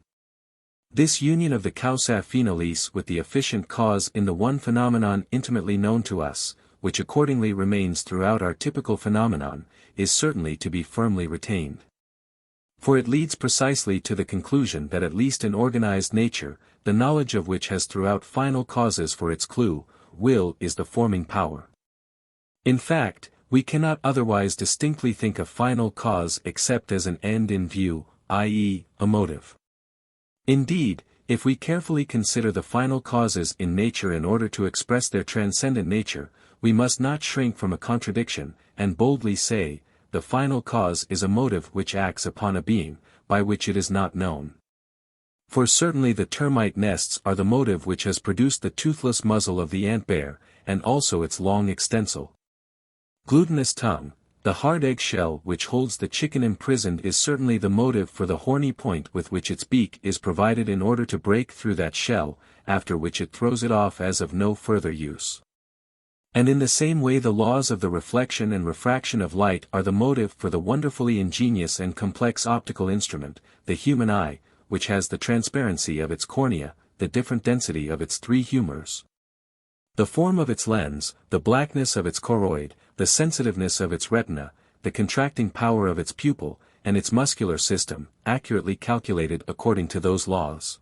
This union of the causa finalis with the efficient cause in the one phenomenon intimately known to us, which accordingly remains throughout our typical phenomenon, is certainly to be firmly retained. For it leads precisely to the conclusion that at least in organized nature, the knowledge of which has throughout final causes for its clue, will is the forming power. In fact, we cannot otherwise distinctly think of final cause except as an end in view, i.e., a motive. Indeed, if we carefully consider the final causes in nature in order to express their transcendent nature, we must not shrink from a contradiction, and boldly say, the final cause is a motive which acts upon a being, by which it is not known. For certainly the termite nests are the motive which has produced the toothless muzzle of the ant bear, and also its long extensile glutinous tongue. The hard egg shell which holds the chicken imprisoned is certainly the motive for the horny point with which its beak is provided in order to break through that shell, after which it throws it off as of no further use. And in the same way the laws of the reflection and refraction of light are the motive for the wonderfully ingenious and complex optical instrument, the human eye, which has the transparency of its cornea, the different density of its three humors, the form of its lens, the blackness of its choroid, the sensitiveness of its retina, the contracting power of its pupil, and its muscular system, accurately calculated according to those laws.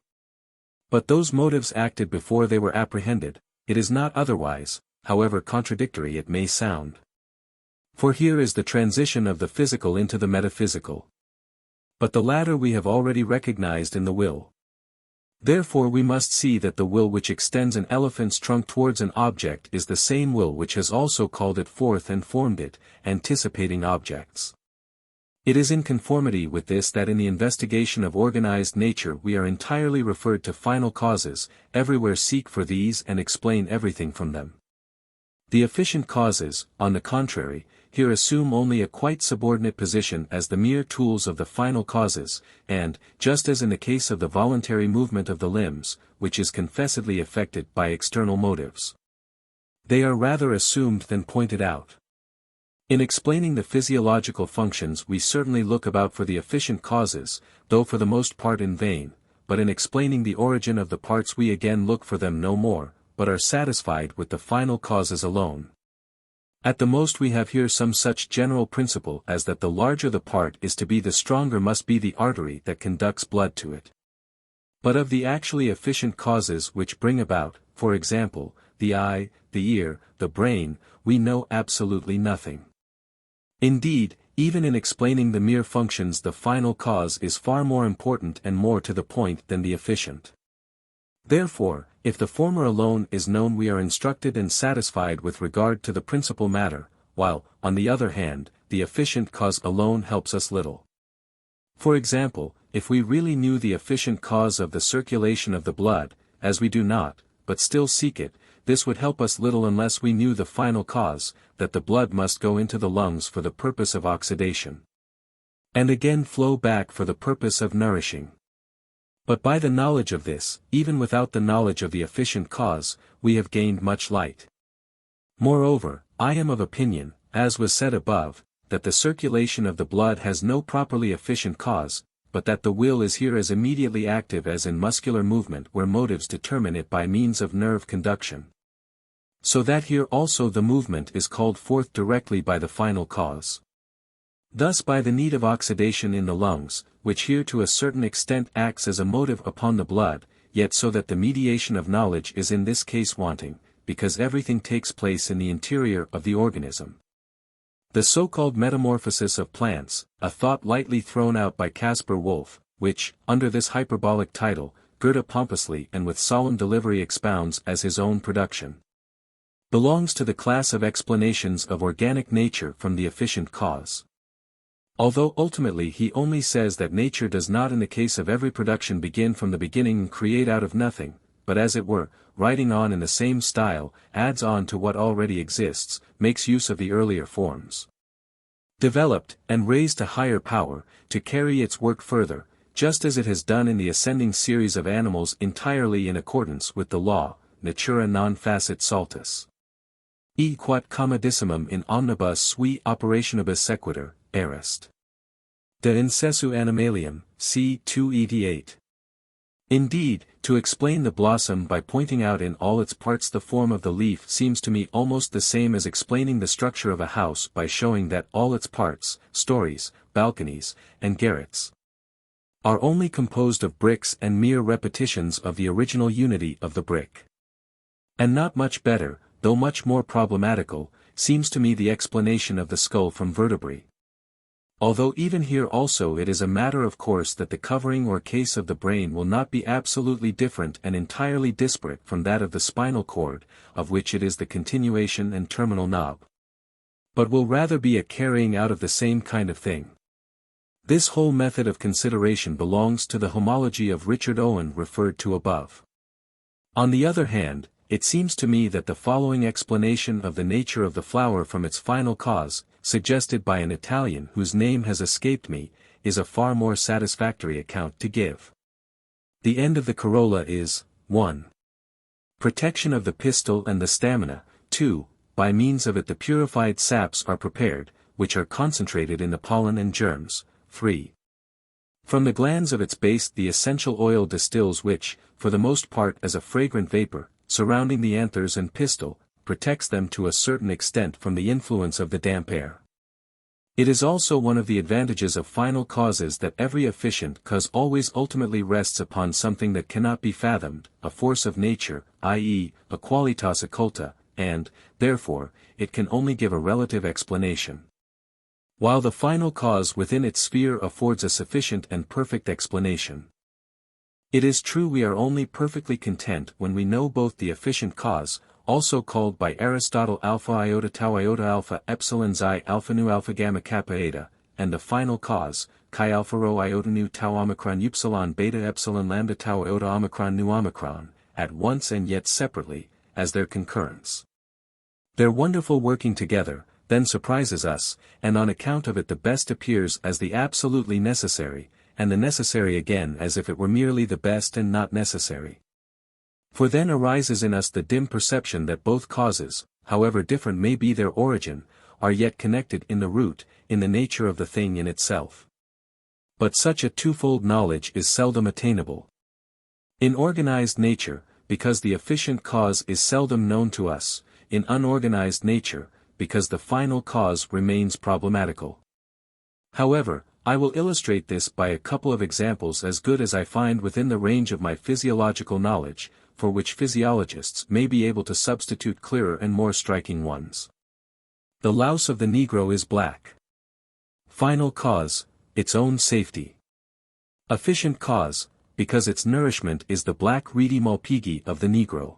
But those motives acted before they were apprehended, it is not otherwise, however contradictory it may sound. For here is the transition of the physical into the metaphysical. But the latter we have already recognized in the will. Therefore we must see that the will which extends an elephant's trunk towards an object is the same will which has also called it forth and formed it, anticipating objects. It is in conformity with this that in the investigation of organized nature we are entirely referred to final causes, everywhere seek for these and explain everything from them. The efficient causes, on the contrary, here assume only a quite subordinate position as the mere tools of the final causes, and, just as in the case of the voluntary movement of the limbs, which is confessedly effected by external motives, they are rather assumed than pointed out. In explaining the physiological functions we certainly look about for the efficient causes, though for the most part in vain, but in explaining the origin of the parts we again look for them no more, but are satisfied with the final causes alone. At the most we have here some such general principle as that the larger the part is to be the stronger must be the artery that conducts blood to it. But of the actually efficient causes which bring about, for example, the eye, the ear, the brain, we know absolutely nothing. Indeed, even in explaining the mere functions the final cause is far more important and more to the point than the efficient. Therefore, if the former alone is known we are instructed and satisfied with regard to the principal matter, while, on the other hand, the efficient cause alone helps us little. For example, if we really knew the efficient cause of the circulation of the blood, as we do not, but still seek it, this would help us little unless we knew the final cause, that the blood must go into the lungs for the purpose of oxidation, and again flow back for the purpose of nourishing. But by the knowledge of this, even without the knowledge of the efficient cause, we have gained much light. Moreover, I am of opinion, as was said above, that the circulation of the blood has no properly efficient cause, but that the will is here as immediately active as in muscular movement where motives determine it by means of nerve conduction. So that here also the movement is called forth directly by the final cause. Thus by the need of oxidation in the lungs, which here to a certain extent acts as a motive upon the blood, yet so that the mediation of knowledge is in this case wanting, because everything takes place in the interior of the organism. The so-called metamorphosis of plants, a thought lightly thrown out by Caspar Wolff, which, under this hyperbolic title, Goethe pompously and with solemn delivery expounds as his own production, belongs to the class of explanations of organic nature from the efficient cause. Although ultimately he only says that nature does not in the case of every production begin from the beginning and create out of nothing, but as it were, writing on in the same style, adds on to what already exists, makes use of the earlier forms, developed, and raised to higher power, to carry its work further, just as it has done in the ascending series of animals entirely in accordance with the law, natura non facit saltus. E quod commodissimum in omnibus sui operationibus sequitur, erest. De incessu animalium, c. 288. Indeed, to explain the blossom by pointing out in all its parts the form of the leaf seems to me almost the same as explaining the structure of a house by showing that all its parts, stories, balconies, and garrets, are only composed of bricks and mere repetitions of the original unity of the brick. And not much better, though much more problematical, seems to me the explanation of the skull from vertebrae. Although even here also it is a matter of course that the covering or case of the brain will not be absolutely different and entirely disparate from that of the spinal cord, of which it is the continuation and terminal knob, but will rather be a carrying out of the same kind of thing. This whole method of consideration belongs to the homology of Richard Owen referred to above. On the other hand, it seems to me that the following explanation of the nature of the flower from its final cause, suggested by an Italian whose name has escaped me, is a far more satisfactory account to give. The end of the corolla is, 1. Protection of the pistil and the stamina, 2. By means of it the purified saps are prepared, which are concentrated in the pollen and germs, 3. From the glands of its base the essential oil distills which, for the most part as a fragrant vapor, surrounding the anthers and pistil, protects them to a certain extent from the influence of the damp air. It is also one of the advantages of final causes that every efficient cause always ultimately rests upon something that cannot be fathomed, a force of nature, i.e., a qualitas occulta, and, therefore, it can only give a relative explanation, while the final cause within its sphere affords a sufficient and perfect explanation. It is true we are only perfectly content when we know both the efficient cause, also called by Aristotle alpha iota tau iota alpha epsilon xi alpha nu alpha gamma kappa eta, and the final cause, chi alpha rho iota nu tau omicron upsilon beta epsilon lambda tau iota omicron nu omicron, at once and yet separately, as their concurrence. Their wonderful working together, then surprises us, and on account of it the best appears as the absolutely necessary, and the necessary again as if it were merely the best and not necessary. For then arises in us the dim perception that both causes, however different may be their origin, are yet connected in the root, in the nature of the thing in itself. But such a twofold knowledge is seldom attainable. In organized nature, because the efficient cause is seldom known to us, in unorganized nature, because the final cause remains problematical. However, I will illustrate this by a couple of examples as good as I find within the range of my physiological knowledge, for which physiologists may be able to substitute clearer and more striking ones. The louse of the Negro is black. Final cause, its own safety. Efficient cause, because its nourishment is the black reedy malpighi of the Negro.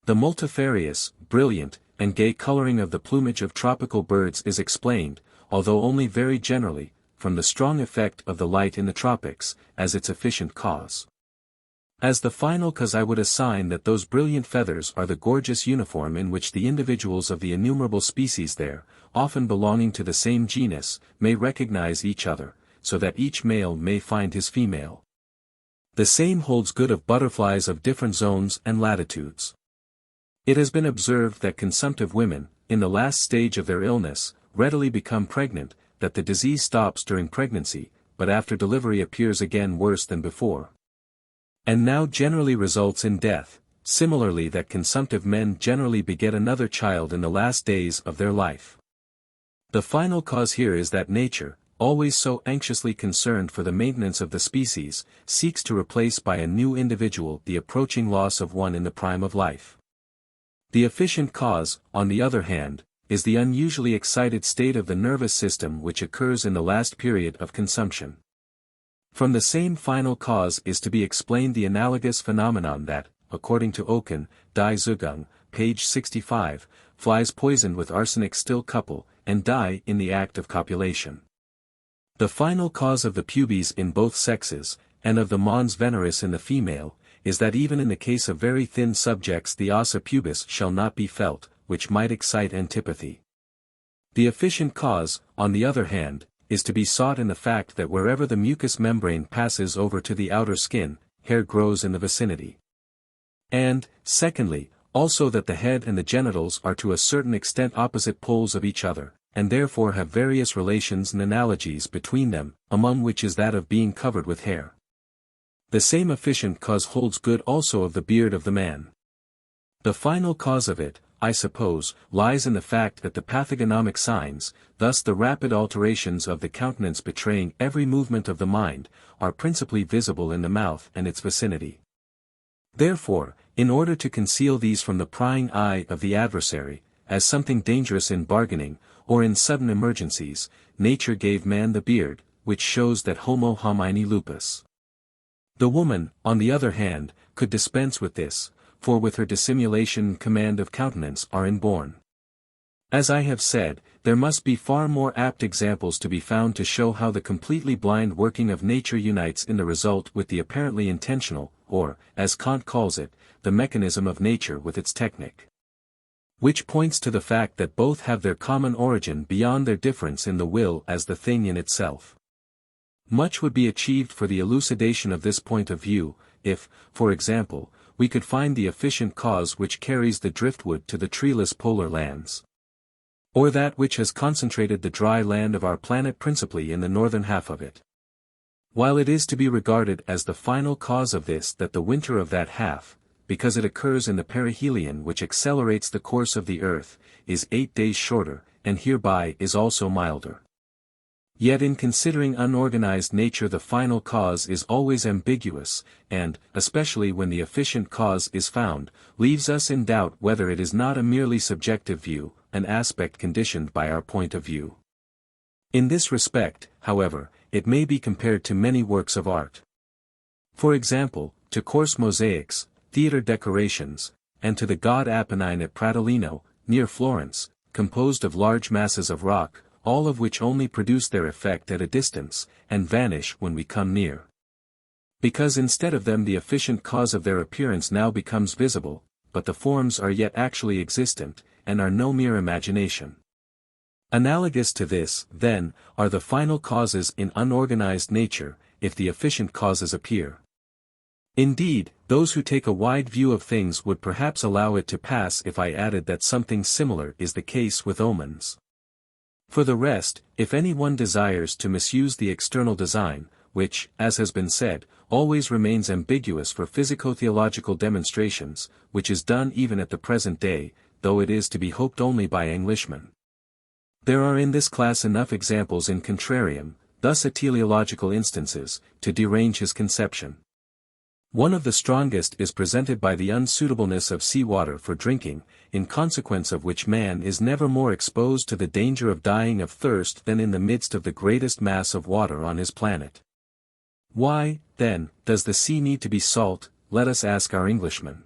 The multifarious, brilliant, and gay coloring of the plumage of tropical birds is explained, although only very generally, from the strong effect of the light in the tropics, as its efficient cause. As the final cause I would assign that those brilliant feathers are the gorgeous uniform in which the individuals of the innumerable species there, often belonging to the same genus, may recognize each other, so that each male may find his female. The same holds good of butterflies of different zones and latitudes. It has been observed that consumptive women, in the last stage of their illness, readily become pregnant, that the disease stops during pregnancy, but after delivery appears again worse than before, and now generally results in death, similarly that consumptive men generally beget another child in the last days of their life. The final cause here is that nature, always so anxiously concerned for the maintenance of the species, seeks to replace by a new individual the approaching loss of one in the prime of life. The efficient cause, on the other hand, is the unusually excited state of the nervous system which occurs in the last period of consumption. From the same final cause is to be explained the analogous phenomenon that, according to Oken, Die Zugung, page 65, flies poisoned with arsenic still couple, and die in the act of copulation. The final cause of the pubes in both sexes, and of the mons veneris in the female, is that even in the case of very thin subjects the ossa pubis shall not be felt, which might excite antipathy. The efficient cause, on the other hand, is to be sought in the fact that wherever the mucous membrane passes over to the outer skin, hair grows in the vicinity. And, secondly, also that the head and the genitals are to a certain extent opposite poles of each other, and therefore have various relations and analogies between them, among which is that of being covered with hair. The same efficient cause holds good also of the beard of the man. The final cause of it, I suppose, lies in the fact that the pathognomic signs, thus the rapid alterations of the countenance betraying every movement of the mind, are principally visible in the mouth and its vicinity. Therefore, in order to conceal these from the prying eye of the adversary, as something dangerous in bargaining, or in sudden emergencies, nature gave man the beard, which shows that homo homini lupus. The woman, on the other hand, could dispense with this, for with her dissimulation and command of countenance are inborn. As I have said, there must be far more apt examples to be found to show how the completely blind working of nature unites in the result with the apparently intentional, or, as Kant calls it, the mechanism of nature with its technique. Which points to the fact that both have their common origin beyond their difference in the will as the thing in itself. Much would be achieved for the elucidation of this point of view, if, for example, we could find the efficient cause which carries the driftwood to the treeless polar lands. Or that which has concentrated the dry land of our planet principally in the northern half of it. While it is to be regarded as the final cause of this that the winter of that half, because it occurs in the perihelion which accelerates the course of the earth, is 8 days shorter, and hereby is also milder. Yet in considering unorganized nature the final cause is always ambiguous, and, especially when the efficient cause is found, leaves us in doubt whether it is not a merely subjective view, an aspect conditioned by our point of view. In this respect, however, it may be compared to many works of art. For example, to coarse mosaics, theatre decorations, and to the god Apennine at Pratolino, near Florence, composed of large masses of rock, all of which only produce their effect at a distance, and vanish when we come near. Because instead of them the efficient cause of their appearance now becomes visible, but the forms are yet actually existent, and are no mere imagination. Analogous to this, then, are the final causes in unorganized nature, if the efficient causes appear. Indeed, those who take a wide view of things would perhaps allow it to pass if I added that something similar is the case with omens. For the rest, if any one desires to misuse the external design, which, as has been said, always remains ambiguous for physico-theological demonstrations, which is done even at the present day, though it is to be hoped only by Englishmen. There are in this class enough examples in contrarium, thus at teleological instances, to derange his conception. One of the strongest is presented by the unsuitableness of sea-water for drinking, in consequence of which man is never more exposed to the danger of dying of thirst than in the midst of the greatest mass of water on his planet. Why, then, does the sea need to be salt, let us ask our Englishmen.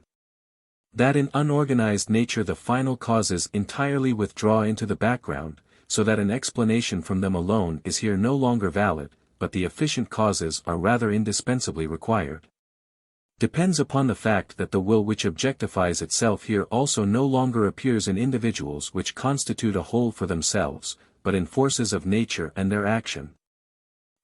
That in unorganized nature the final causes entirely withdraw into the background, so that an explanation from them alone is here no longer valid, but the efficient causes are rather indispensably required. Depends upon the fact that the will which objectifies itself here also no longer appears in individuals which constitute a whole for themselves, but in forces of nature and their action.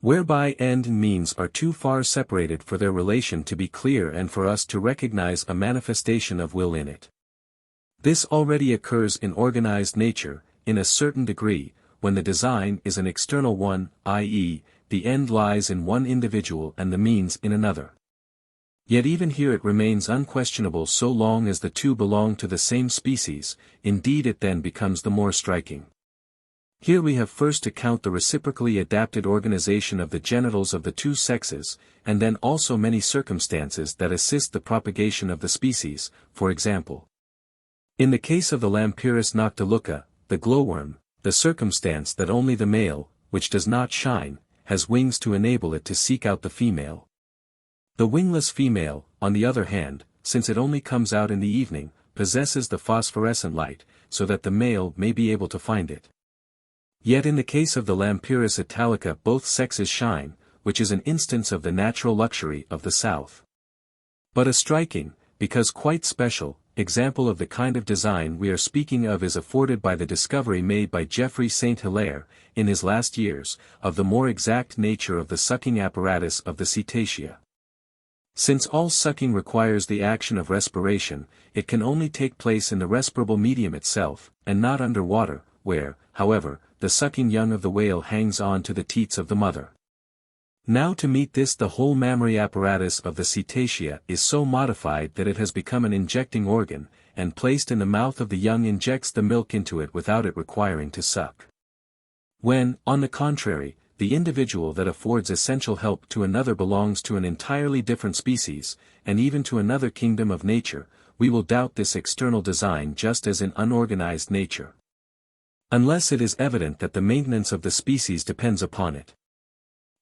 Whereby end and means are too far separated for their relation to be clear and for us to recognize a manifestation of will in it. This already occurs in organized nature, in a certain degree, when the design is an external one, i.e., the end lies in one individual and the means in another. Yet even here it remains unquestionable so long as the two belong to the same species, indeed it then becomes the more striking. Here we have first to count the reciprocally adapted organization of the genitals of the two sexes, and then also many circumstances that assist the propagation of the species, for example. In the case of the Lampyris noctiluca, the glowworm, the circumstance that only the male, which does not shine, has wings to enable it to seek out the female. The wingless female, on the other hand, since it only comes out in the evening, possesses the phosphorescent light, so that the male may be able to find it. Yet in the case of the Lampyris italica both sexes shine, which is an instance of the natural luxury of the South. But a striking, because quite special, example of the kind of design we are speaking of is afforded by the discovery made by Geoffroy St. Hilaire, in his last years, of the more exact nature of the sucking apparatus of the cetacea. Since all sucking requires the action of respiration, it can only take place in the respirable medium itself, and not under water, where, however, the sucking young of the whale hangs on to the teats of the mother. Now to meet this the whole mammary apparatus of the cetacea is so modified that it has become an injecting organ, and placed in the mouth of the young injects the milk into it without it requiring to suck. When, on the contrary, the individual that affords essential help to another belongs to an entirely different species, and even to another kingdom of nature, we will doubt this external design just as in unorganized nature. Unless it is evident that the maintenance of the species depends upon it.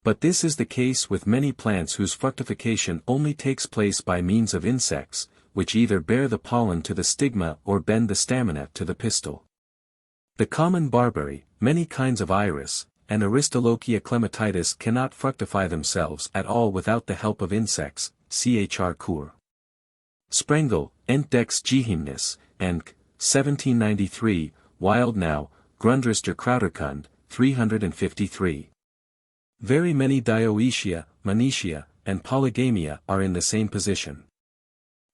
But this is the case with many plants whose fructification only takes place by means of insects, which either bear the pollen to the stigma or bend the staminate to the pistil. The common barberry, many kinds of iris, and Aristolochia clematitis cannot fructify themselves at all without the help of insects, chr Cour. Sprengel, Entdex Geheimnis, Enk, 1793, Wildnau, Grundrister Krauterkund, 353. Very many Dioecia, Monoecia, and Polygamia are in the same position.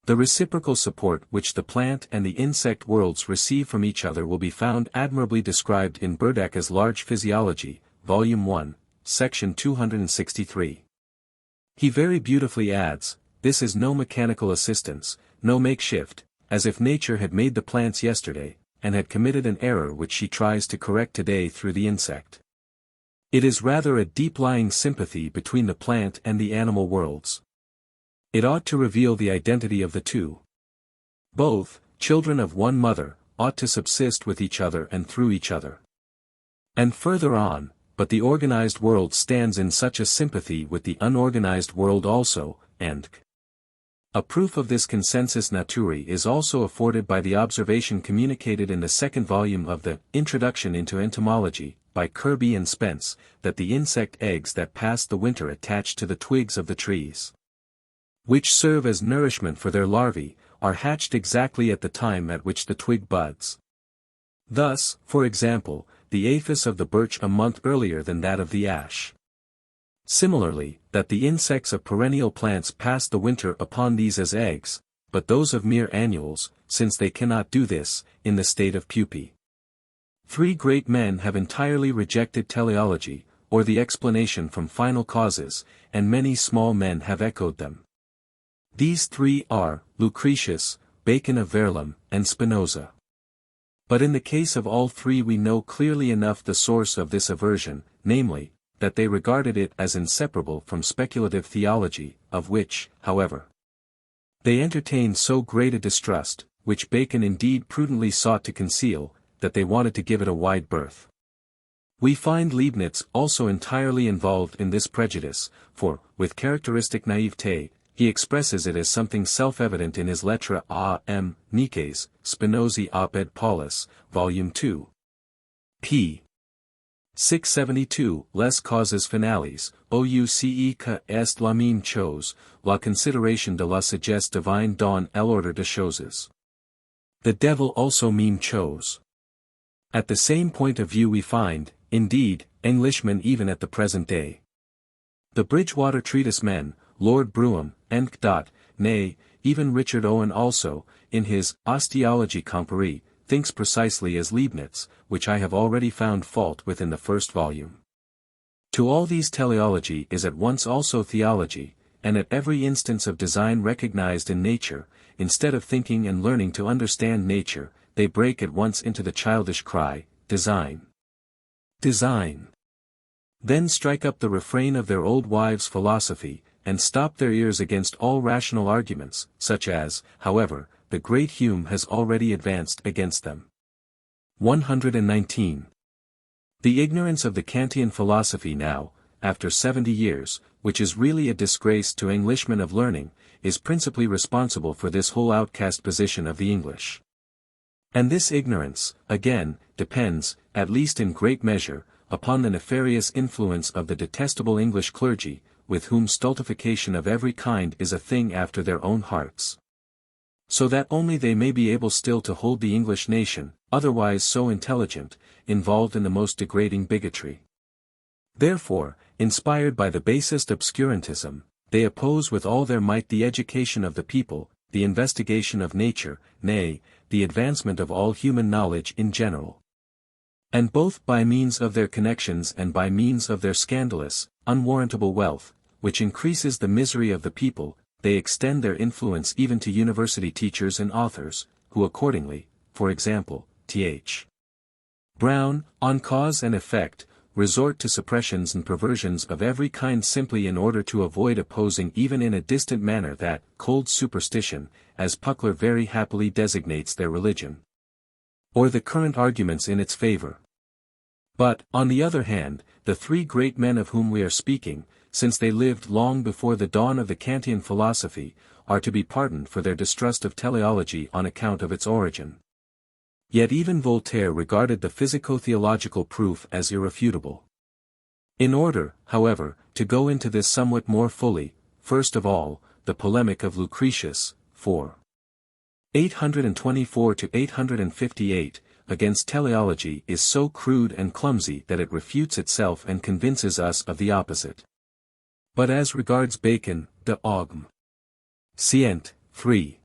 The reciprocal support which the plant and the insect worlds receive from each other will be found admirably described in Berdacke's Large Physiology, Volume 1, Section 263. He very beautifully adds, this is no mechanical assistance, no makeshift, as if nature had made the plants yesterday, and had committed an error which she tries to correct today through the insect. It is rather a deep-lying sympathy between the plant and the animal worlds. It ought to reveal the identity of the two. Both, children of one mother, ought to subsist with each other and through each other. And further on, but the organized world stands in such a sympathy with the unorganized world also, and a proof of this consensus naturae is also afforded by the observation communicated in the second volume of the Introduction into Entomology, by Kirby and Spence, that the insect eggs that pass the winter attached to the twigs of the trees, which serve as nourishment for their larvae, are hatched exactly at the time at which the twig buds. Thus, for example, the aphis of the birch a month earlier than that of the ash. Similarly, that the insects of perennial plants pass the winter upon these as eggs, but those of mere annuals, since they cannot do this, in the state of pupae. Three great men have entirely rejected teleology, or the explanation from final causes, and many small men have echoed them. These three are, Lucretius, Bacon of Verlam, and Spinoza. But in the case of all three we know clearly enough the source of this aversion, namely, that they regarded it as inseparable from speculative theology, of which, however, they entertained so great a distrust, which Bacon indeed prudently sought to conceal, that they wanted to give it a wide berth. We find Leibniz also entirely involved in this prejudice, for, with characteristic naivete, he expresses it as something self-evident in his Lettre a M. Nices, Spinozae op-ed Paulus, Volume 2. p. 672, Les causes finales, ouce que est la même chose, la consideration de la sagesse divine dans l'ordre de choses. The devil also même chose. At the same point of view we find, indeed, Englishmen even at the present day. The Bridgewater treatise men, Lord Brougham, nay, even Richard Owen also, in his Osteologie comparée, thinks precisely as Leibniz, which I have already found fault with in the first volume. To all these teleology is at once also theology, and at every instance of design recognized in nature, instead of thinking and learning to understand nature, they break at once into the childish cry, design. Design. Then strike up the refrain of their old wives' philosophy, and stop their ears against all rational arguments, such as, however, the great Hume has already advanced against them. 119. The ignorance of the Kantian philosophy now, after 70 years, which is really a disgrace to Englishmen of learning, is principally responsible for this whole outcast position of the English. And this ignorance, again, depends, at least in great measure, upon the nefarious influence of the detestable English clergy, with whom stultification of every kind is a thing after their own hearts. So that only they may be able still to hold the English nation, otherwise so intelligent, involved in the most degrading bigotry. Therefore, inspired by the basest obscurantism, they oppose with all their might the education of the people, the investigation of nature, nay, the advancement of all human knowledge in general. And both by means of their connections and by means of their scandalous, unwarrantable wealth, which increases the misery of the people, they extend their influence even to university teachers and authors, who accordingly, for example, Th. Brown, on Cause and Effect, resort to suppressions and perversions of every kind simply in order to avoid opposing even in a distant manner that cold superstition, as Puckler very happily designates their religion, or the current arguments in its favor. But, on the other hand, the three great men of whom we are speaking, since they lived long before the dawn of the Kantian philosophy, are to be pardoned for their distrust of teleology on account of its origin. Yet even Voltaire regarded the physico-theological proof as irrefutable. In order, however, to go into this somewhat more fully, first of all, the polemic of Lucretius, 4. 824 to 858, against teleology is so crude and clumsy that it refutes itself and convinces us of the opposite. But as regards Bacon, de Ogm. Scient. 3.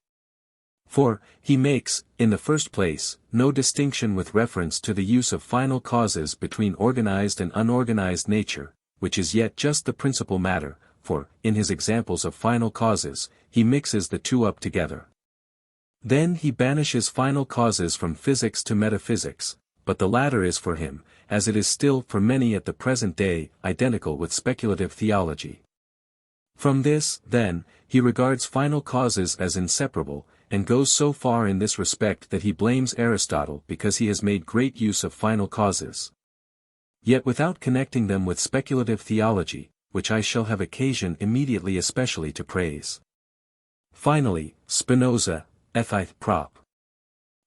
For, he makes, in the first place, no distinction with reference to the use of final causes between organized and unorganized nature, which is yet just the principal matter, for, in his examples of final causes, he mixes the two up together. Then he banishes final causes from physics to metaphysics, but the latter is for him, as it is still for many at the present day, identical with speculative theology. From this, then, he regards final causes as inseparable, and goes so far in this respect that he blames Aristotle because he has made great use of final causes. Yet without connecting them with speculative theology, which I shall have occasion immediately especially to praise. Finally, Spinoza, Ethith Prop.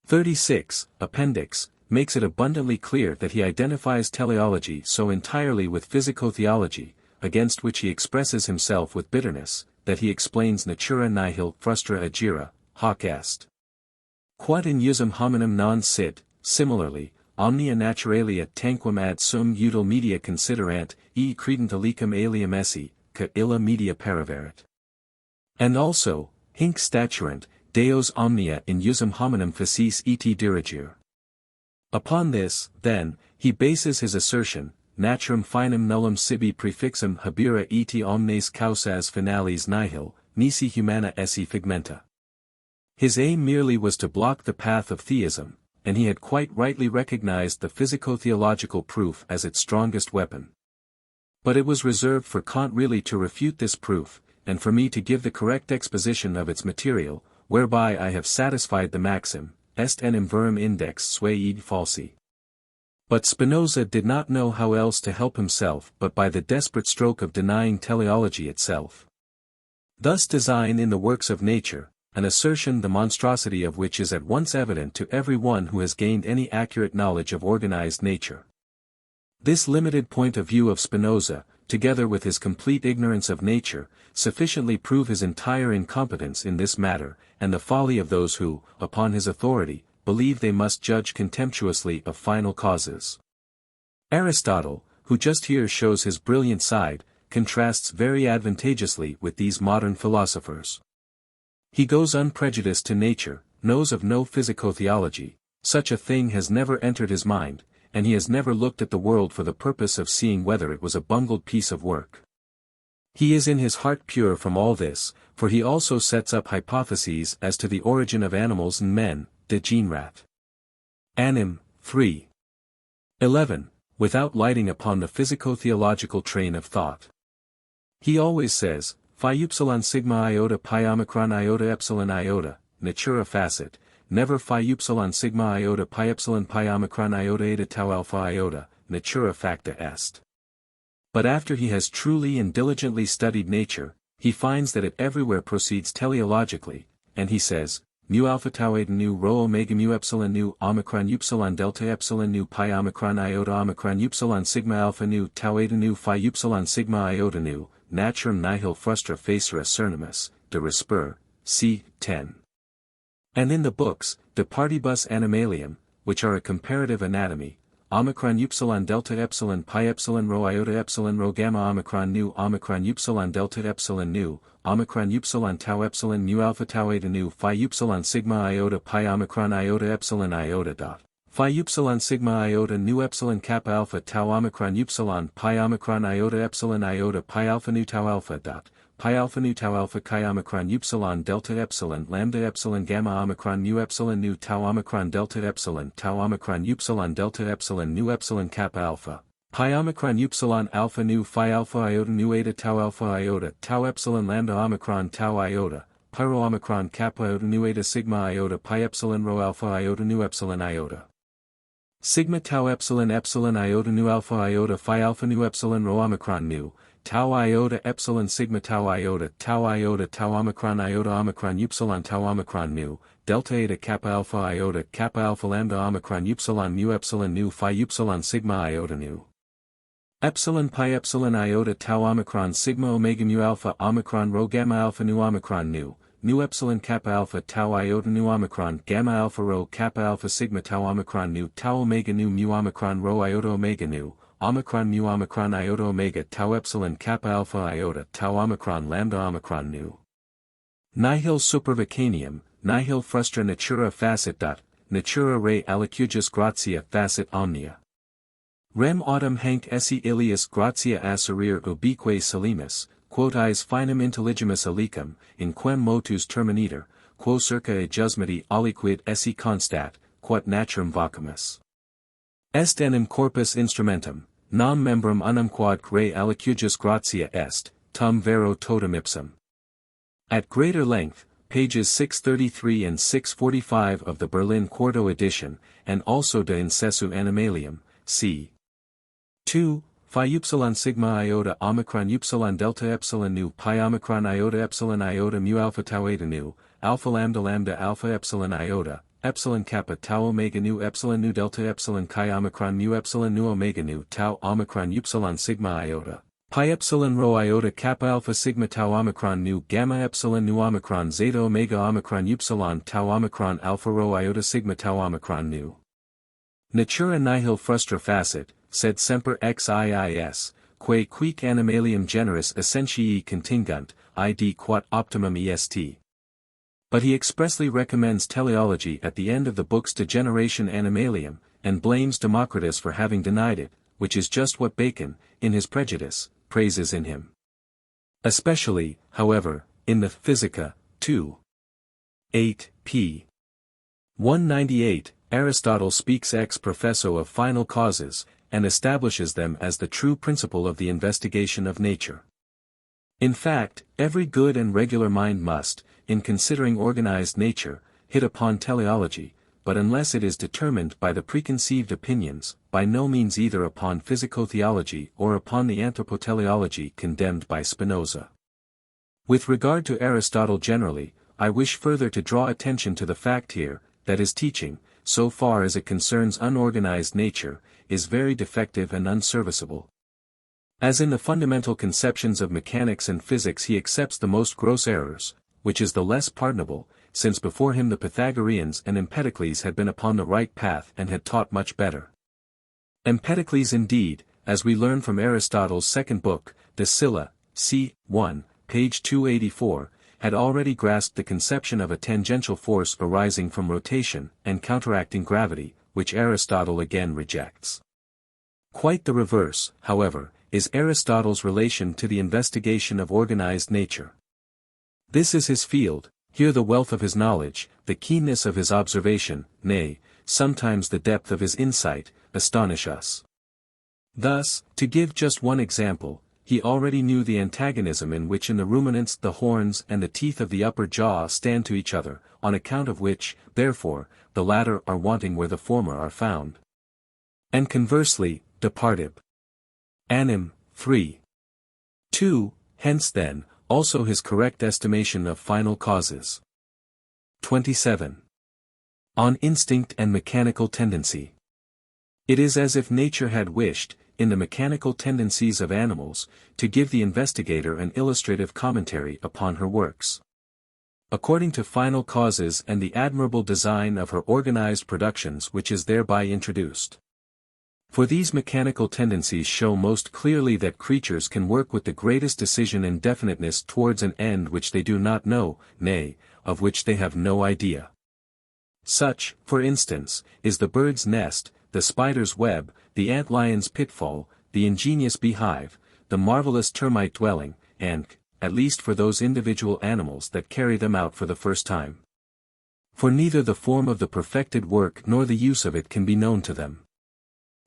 36, Appendix, makes it abundantly clear that he identifies teleology so entirely with physico-theology, against which he expresses himself with bitterness, that he explains natura nihil frustra agira, hoc est. Quod in usum hominum non sit, similarly, omnia naturalia tanquam ad sum util media considerant, e credent alicum alium esse, ca illa media paraverit. And also, hinc staturant, Deos omnia in usum hominum facies et dirigere. Upon this, then, he bases his assertion, naturam finem nullum sibi prefixum habera et omnes causas finales nihil, nisi humana esse figmenta. His aim merely was to block the path of theism, and he had quite rightly recognized the physico-theological proof as its strongest weapon. But it was reserved for Kant really to refute this proof, and for me to give the correct exposition of its material, whereby I have satisfied the maxim, est enim verum index sui id falsi. But Spinoza did not know how else to help himself but by the desperate stroke of denying teleology itself. Thus design in the works of nature, an assertion the monstrosity of which is at once evident to every one who has gained any accurate knowledge of organized nature. This limited point of view of Spinoza, together with his complete ignorance of nature, sufficiently prove his entire incompetence in this matter, and the folly of those who, upon his authority, believe they must judge contemptuously of final causes. Aristotle, who just here shows his brilliant side, contrasts very advantageously with these modern philosophers. He goes unprejudiced to nature, knows of no physico-theology, such a thing has never entered his mind, and he has never looked at the world for the purpose of seeing whether it was a bungled piece of work. He is in his heart pure from all this, for he also sets up hypotheses as to the origin of animals and men, de genrat. Anim. 3. 11. without lighting upon the physico-theological train of thought. He always says, phi upsilon sigma iota pi omicron iota epsilon iota, natura facit, never phi upsilon sigma iota pi epsilon pi omicron iota eta tau alpha iota, natura facta est. But after he has truly and diligently studied nature, he finds that it everywhere proceeds teleologically, and he says, mu alpha tau eta nu rho omega mu epsilon nu omicron upsilon delta epsilon nu pi omicron iota omicron upsilon sigma alpha nu tau eta nu phi upsilon sigma iota nu, naturam nihil frustra facere cernimus, de resper, c. 10. And in the books, De Partibus Animalium, which are a comparative anatomy, omicron upsilon delta epsilon pi epsilon rho iota epsilon rho gamma omicron nu omicron upsilon delta epsilon nu, omicron upsilon tau epsilon mu alpha tau eta nu phi upsilon sigma iota pi omicron iota epsilon iota dot. Phi upsilon sigma iota nu epsilon kappa alpha tau omicron upsilon pi omicron iota epsilon iota pi alpha nu tau alpha dot. Pi alpha nu tau alpha chi omicron upsilon delta epsilon lambda epsilon gamma omicron mu epsilon nu tau omicron delta epsilon tau omicron upsilon delta epsilon nu epsilon kappa alpha. Pi omicron upsilon alpha nu phi alpha iota nu eta tau alpha iota tau epsilon lambda omicron tau iota. Pi rho omicron kappa iota nu eta sigma iota pi epsilon rho alpha iota nu epsilon iota. Sigma tau epsilon epsilon iota nu alpha iota phi alpha nu epsilon rho omicron nu. Tau iota epsilon sigma tau iota tau omicron upsilon tau omicron nu, delta eta kappa alpha lambda omicron upsilon mu epsilon nu phi upsilon sigma iota nu. Epsilon pi epsilon iota tau omicron sigma omega mu alpha omicron rho gamma alpha nu omicron nu epsilon kappa alpha tau iota nu omicron gamma alpha rho kappa alpha sigma tau omicron nu tau omega nu mu omicron rho iota omega nu. Omicron mu omicron iota omega tau epsilon kappa alpha iota tau omicron lambda omicron nu. Nihil supervicanium, nihil frustra natura facit dot, natura re alicujas gratia facit omnia. Rem autem hanc esse ilius gratia asserir ubique salimus, quod is finem intelligimus alicum, in quem motus terminiter, quo circa ejusmati aliquid esse constat, quod naturam vacumus. Est enim corpus instrumentum, nam membrum unum quod re alicujas gratia est, tum vero totum ipsum. At greater length, pages 633 and 645 of the Berlin Quarto edition, and also de Incessu Animalium, c. 2, phi upsilon sigma iota omicron upsilon delta epsilon nu pi omicron iota mu alpha tau eta nu, alpha lambda alpha epsilon iota. Epsilon kappa tau omega nu delta epsilon chi omicron mu epsilon nu omega nu tau omicron upsilon sigma iota. Pi epsilon rho iota kappa alpha sigma tau omicron nu gamma epsilon nu omicron zeta omega omicron upsilon tau omicron alpha rho iota sigma tau omicron nu. Natura nihil frustra facit, sed semper XIIs, quae quic animalium generis essentiae contingunt, id quod optimum est. But he expressly recommends teleology at the end of the book's De Generation Animalium, and blames Democritus for having denied it, which is just what Bacon, in his Prejudice, praises in him. Especially, however, in the Physica, 2. 8, p. 198, Aristotle speaks ex professo of final causes, and establishes them as the true principle of the investigation of nature. In fact, every good and regular mind must, in considering organized nature, hit upon teleology, but unless it is determined by the preconceived opinions, by no means either upon physico-theology or upon the anthropoteleology condemned by Spinoza. With regard to Aristotle generally, I wish further to draw attention to the fact here, that his teaching, so far as it concerns unorganized nature, is very defective and unserviceable. As in the fundamental conceptions of mechanics and physics he accepts the most gross errors, which is the less pardonable, since before him the Pythagoreans and Empedocles had been upon the right path and had taught much better. Empedocles indeed, as we learn from Aristotle's second book, De Scylla, c. 1, page 284, had already grasped the conception of a tangential force arising from rotation and counteracting gravity, which Aristotle again rejects. Quite the reverse, however, is Aristotle's relation to the investigation of organized nature. This is his field, here the wealth of his knowledge, the keenness of his observation, nay, sometimes the depth of his insight, astonish us. Thus, to give just one example, he already knew the antagonism in which in the ruminants the horns and the teeth of the upper jaw stand to each other, on account of which, therefore, the latter are wanting where the former are found. And conversely, de partib anim, 3. 2, hence then, also his correct estimation of final causes. 27. On instinct and mechanical tendency. It is as if nature had wished, in the mechanical tendencies of animals, to give the investigator an illustrative commentary upon her works. According to final causes and the admirable design of her organized productions which is thereby introduced. For these mechanical tendencies show most clearly that creatures can work with the greatest decision and definiteness towards an end which they do not know, nay, of which they have no idea. Such, for instance, is the bird's nest, the spider's web, the antlion's pitfall, the ingenious beehive, the marvelous termite dwelling, and, at least for those individual animals that carry them out for the first time. For neither the form of the perfected work nor the use of it can be known to them.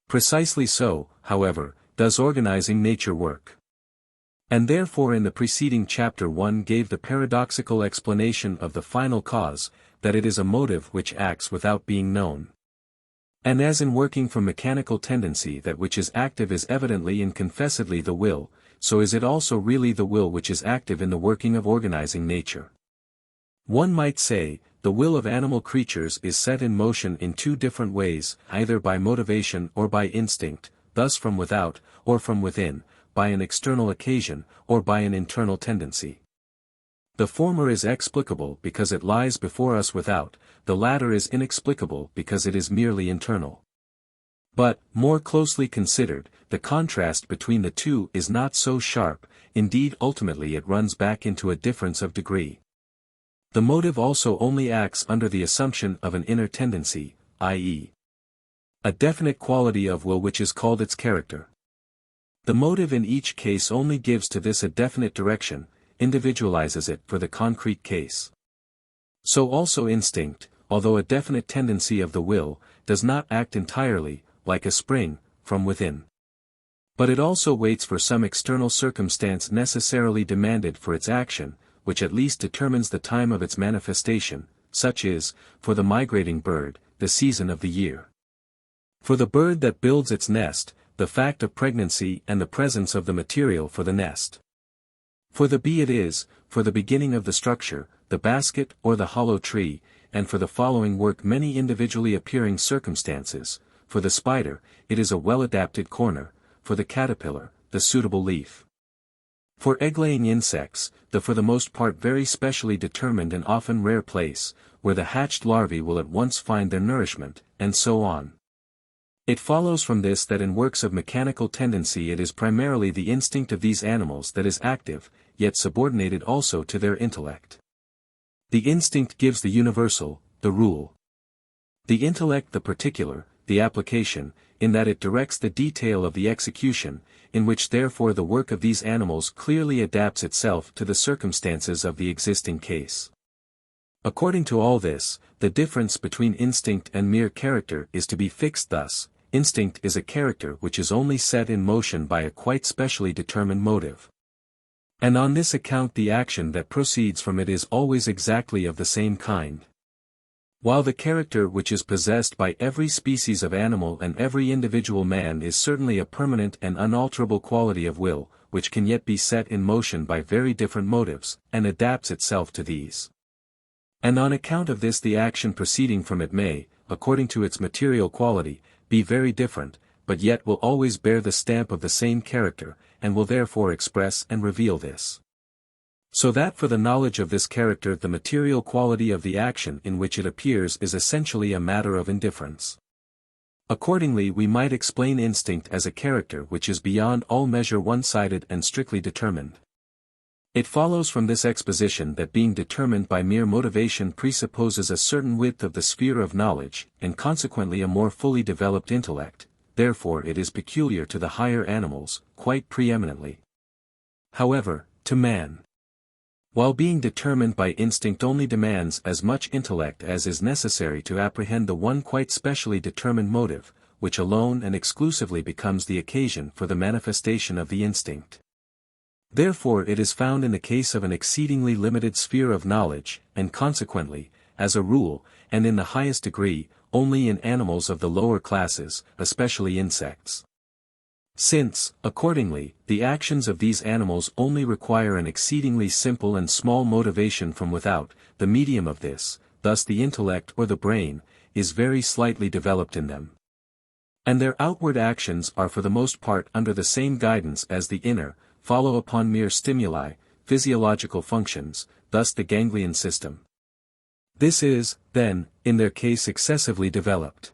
Precisely so, however, does organizing nature work. And therefore in the preceding chapter 1 gave the paradoxical explanation of the final cause, that it is a motive which acts without being known. And as in working from mechanical tendency that which is active is evidently and confessedly the will, so is it also really the will which is active in the working of organizing nature. One might say, the will of animal creatures is set in motion in two different ways, either by motivation or by instinct, thus from without, or from within, by an external occasion, or by an internal tendency. The former is explicable because it lies before us without, the latter is inexplicable because it is merely internal. But, more closely considered, the contrast between the two is not so sharp, indeed ultimately it runs back into a difference of degree. The motive also only acts under the assumption of an inner tendency, i.e., a definite quality of will which is called its character. The motive in each case only gives to this a definite direction, individualizes it for the concrete case. So also instinct, although a definite tendency of the will, does not act entirely, like a spring, from within. But it also waits for some external circumstance necessarily demanded for its action, which at least determines the time of its manifestation, such is, for the migrating bird, the season of the year. For the bird that builds its nest, the fact of pregnancy and the presence of the material for the nest. For the bee it is, for the beginning of the structure, the basket or the hollow tree, and for the following work many individually appearing circumstances, for the spider, it is a well-adapted corner, for the caterpillar, the suitable leaf. For egg-laying insects, the for the most part very specially determined and often rare place, where the hatched larvae will at once find their nourishment, and so on. It follows from this that in works of mechanical tendency it is primarily the instinct of these animals that is active, yet subordinated also to their intellect. The instinct gives the universal, the rule. The intellect the particular, the application, in that it directs the detail of the execution, in which therefore the work of these animals clearly adapts itself to the circumstances of the existing case. According to all this, the difference between instinct and mere character is to be fixed thus: instinct is a character which is only set in motion by a quite specially determined motive. And on this account the action that proceeds from it is always exactly of the same kind. While the character which is possessed by every species of animal and every individual man is certainly a permanent and unalterable quality of will, which can yet be set in motion by very different motives, and adapts itself to these. And on account of this the action proceeding from it may, according to its material quality, be very different, but yet will always bear the stamp of the same character, and will therefore express and reveal this. So that for the knowledge of this character the material quality of the action in which it appears is essentially a matter of indifference. Accordingly we might explain instinct as a character which is beyond all measure one-sided and strictly determined. It follows from this exposition that being determined by mere motivation presupposes a certain width of the sphere of knowledge, and consequently a more fully developed intellect, therefore it is peculiar to the higher animals, quite preeminently. However, to man, while being determined by instinct only demands as much intellect as is necessary to apprehend the one quite specially determined motive, which alone and exclusively becomes the occasion for the manifestation of the instinct. Therefore it is found in the case of an exceedingly limited sphere of knowledge, and consequently, as a rule, and in the highest degree, only in animals of the lower classes, especially insects. Since, accordingly, the actions of these animals only require an exceedingly simple and small motivation from without, the medium of this, thus the intellect or the brain, is very slightly developed in them. And their outward actions are for the most part under the same guidance as the inner, follow upon mere stimuli, physiological functions, thus the ganglion system. This is, then, in their case excessively developed.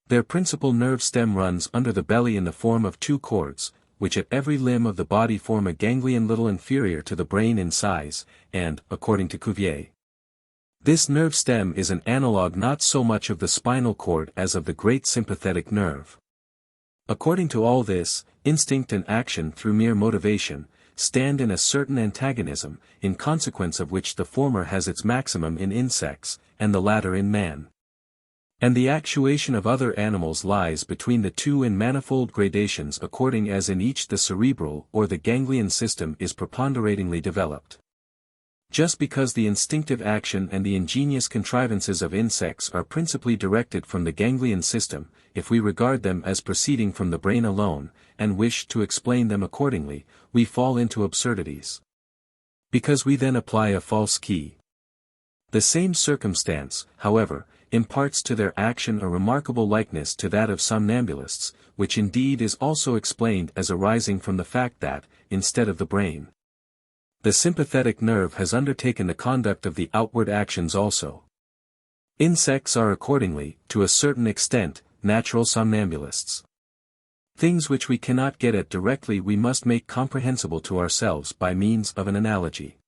Their principal nerve stem runs under the belly in the form of two cords, which at every limb of the body form a ganglion little inferior to the brain in size, and, according to Cuvier, this nerve stem is an analogue not so much of the spinal cord as of the great sympathetic nerve. According to all this, instinct and action through mere motivation, stand in a certain antagonism, in consequence of which the former has its maximum in insects, and the latter in man. And the actuation of other animals lies between the two in manifold gradations according as in each the cerebral or the ganglion system is preponderatingly developed. Just because the instinctive action and the ingenious contrivances of insects are principally directed from the ganglion system, if we regard them as proceeding from the brain alone, and wish to explain them accordingly, we fall into absurdities. Because we then apply a false key. The same circumstance, however, imparts to their action a remarkable likeness to that of somnambulists, which indeed is also explained as arising from the fact that, instead of the brain, the sympathetic nerve has undertaken the conduct of the outward actions also. Insects are accordingly, to a certain extent, natural somnambulists. Things which we cannot get at directly we must make comprehensible to ourselves by means of an analogy.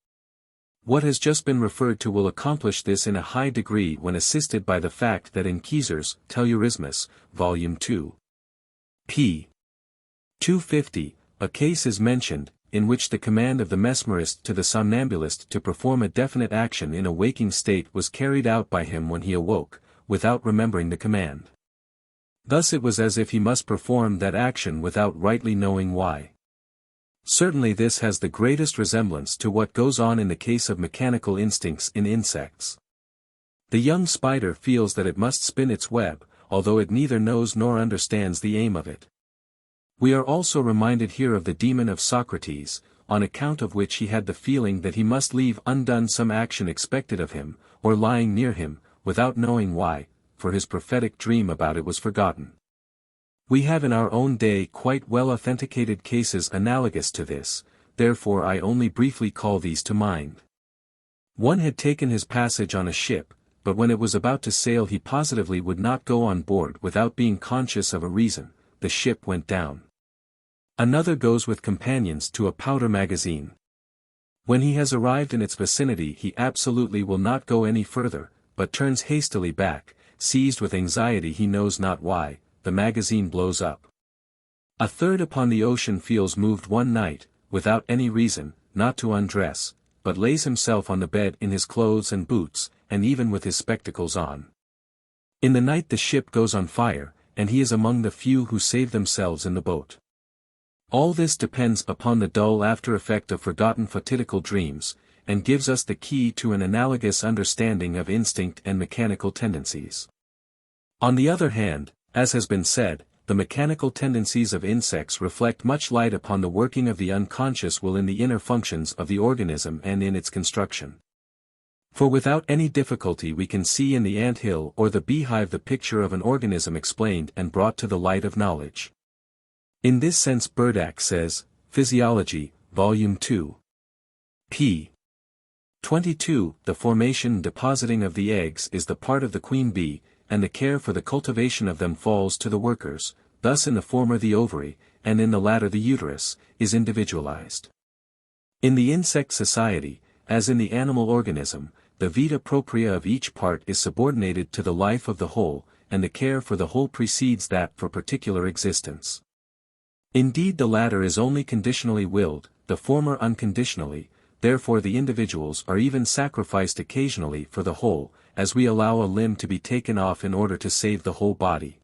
What has just been referred to will accomplish this in a high degree when assisted by the fact that in Kieser's Teleurismus, Volume 2, p. 250, a case is mentioned, in which the command of the mesmerist to the somnambulist to perform a definite action in a waking state was carried out by him when he awoke, without remembering the command. Thus it was as if he must perform that action without rightly knowing why. Certainly this has the greatest resemblance to what goes on in the case of mechanical instincts in insects. The young spider feels that it must spin its web, although it neither knows nor understands the aim of it. We are also reminded here of the demon of Socrates, on account of which he had the feeling that he must leave undone some action expected of him, or lying near him, without knowing why, for his prophetic dream about it was forgotten. We have in our own day quite well authenticated cases analogous to this, therefore I only briefly call these to mind. One had taken his passage on a ship, but when it was about to sail he positively would not go on board without being conscious of a reason. The ship went down. Another goes with companions to a powder magazine. When he has arrived in its vicinity he absolutely will not go any further, but turns hastily back, seized with anxiety he knows not why, the magazine blows up. A third upon the ocean feels moved one night, without any reason, not to undress, but lays himself on the bed in his clothes and boots, and even with his spectacles on. In the night the ship goes on fire, and he is among the few who save themselves in the boat. All this depends upon the dull after-effect of forgotten fatidical dreams, and gives us the key to an analogous understanding of instinct and mechanical tendencies. On the other hand, as has been said, the mechanical tendencies of insects reflect much light upon the working of the unconscious will in the inner functions of the organism and in its construction. For without any difficulty we can see in the ant-hill or the beehive the picture of an organism explained and brought to the light of knowledge. In this sense Burdach says, Physiology, Volume 2, p. 22, the formation and depositing of the eggs is the part of the queen bee, and the care for the cultivation of them falls to the workers, thus in the former the ovary, and in the latter the uterus, is individualized. In the insect society, as in the animal organism, the vita propria of each part is subordinated to the life of the whole, and the care for the whole precedes that for particular existence. Indeed the latter is only conditionally willed, the former unconditionally, therefore the individuals are even sacrificed occasionally for the whole, as we allow a limb to be taken off in order to save the whole body.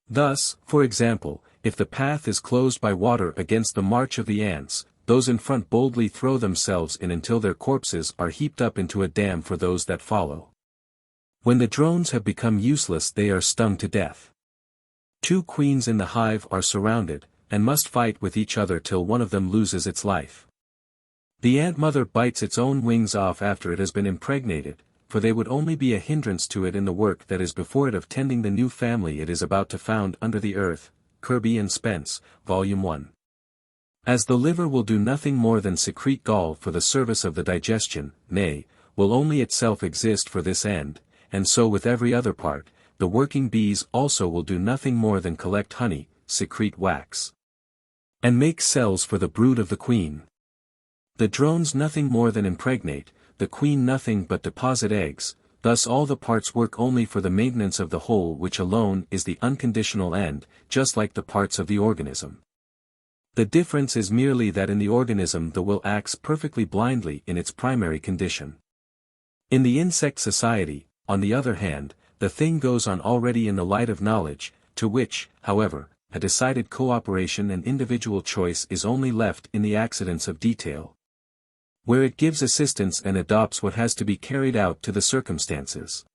Thus, for example, if the path is closed by water against the march of the ants, those in front boldly throw themselves in until their corpses are heaped up into a dam for those that follow. When the drones have become useless they are stung to death. Two queens in the hive are surrounded, and must fight with each other till one of them loses its life. The ant mother bites its own wings off after it has been impregnated, for they would only be a hindrance to it in the work that is before it of tending the new family it is about to found under the earth. Kirby and Spence, Volume 1. As the liver will do nothing more than secrete gall for the service of the digestion, nay, will only itself exist for this end, and so with every other part, the working bees also will do nothing more than collect honey, secrete wax, and make cells for the brood of the queen. The drones nothing more than impregnate, the queen nothing but deposit eggs, thus all the parts work only for the maintenance of the whole which alone is the unconditional end, just like the parts of the organism. The difference is merely that in the organism the will acts perfectly blindly in its primary condition. In the insect society, on the other hand, the thing goes on already in the light of knowledge, to which, however, a decided cooperation and individual choice is only left in the accidents of detail, where it gives assistance and adopts what has to be carried out to the circumstances.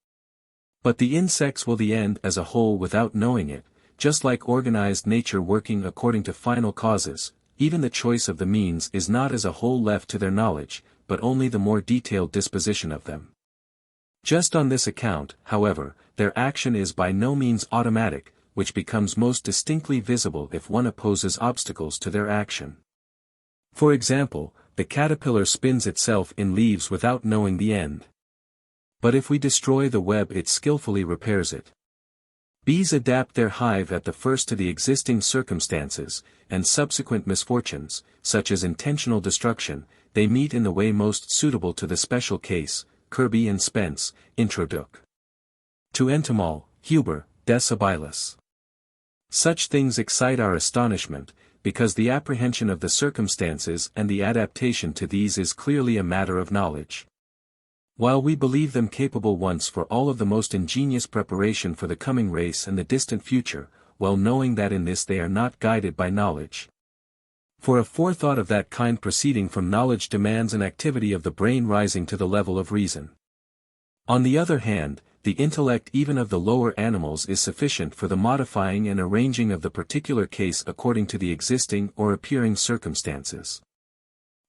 But the insects will the end as a whole without knowing it, just like organized nature working according to final causes. Even the choice of the means is not as a whole left to their knowledge, but only the more detailed disposition of them. Just on this account, however, their action is by no means automatic, which becomes most distinctly visible if one opposes obstacles to their action. For example, the caterpillar spins itself in leaves without knowing the end. But if we destroy the web it skillfully repairs it. Bees adapt their hive at the first to the existing circumstances, and subsequent misfortunes, such as intentional destruction, they meet in the way most suitable to the special case. Kirby and Spence, Introduc. To Entomol, Huber, Des Habilis. Such things excite our astonishment, because the apprehension of the circumstances and the adaptation to these is clearly a matter of knowledge. While we believe them capable once for all of the most ingenious preparation for the coming race and the distant future, well knowing that in this they are not guided by knowledge. For a forethought of that kind proceeding from knowledge demands an activity of the brain rising to the level of reason. On the other hand, the intellect even of the lower animals is sufficient for the modifying and arranging of the particular case according to the existing or appearing circumstances.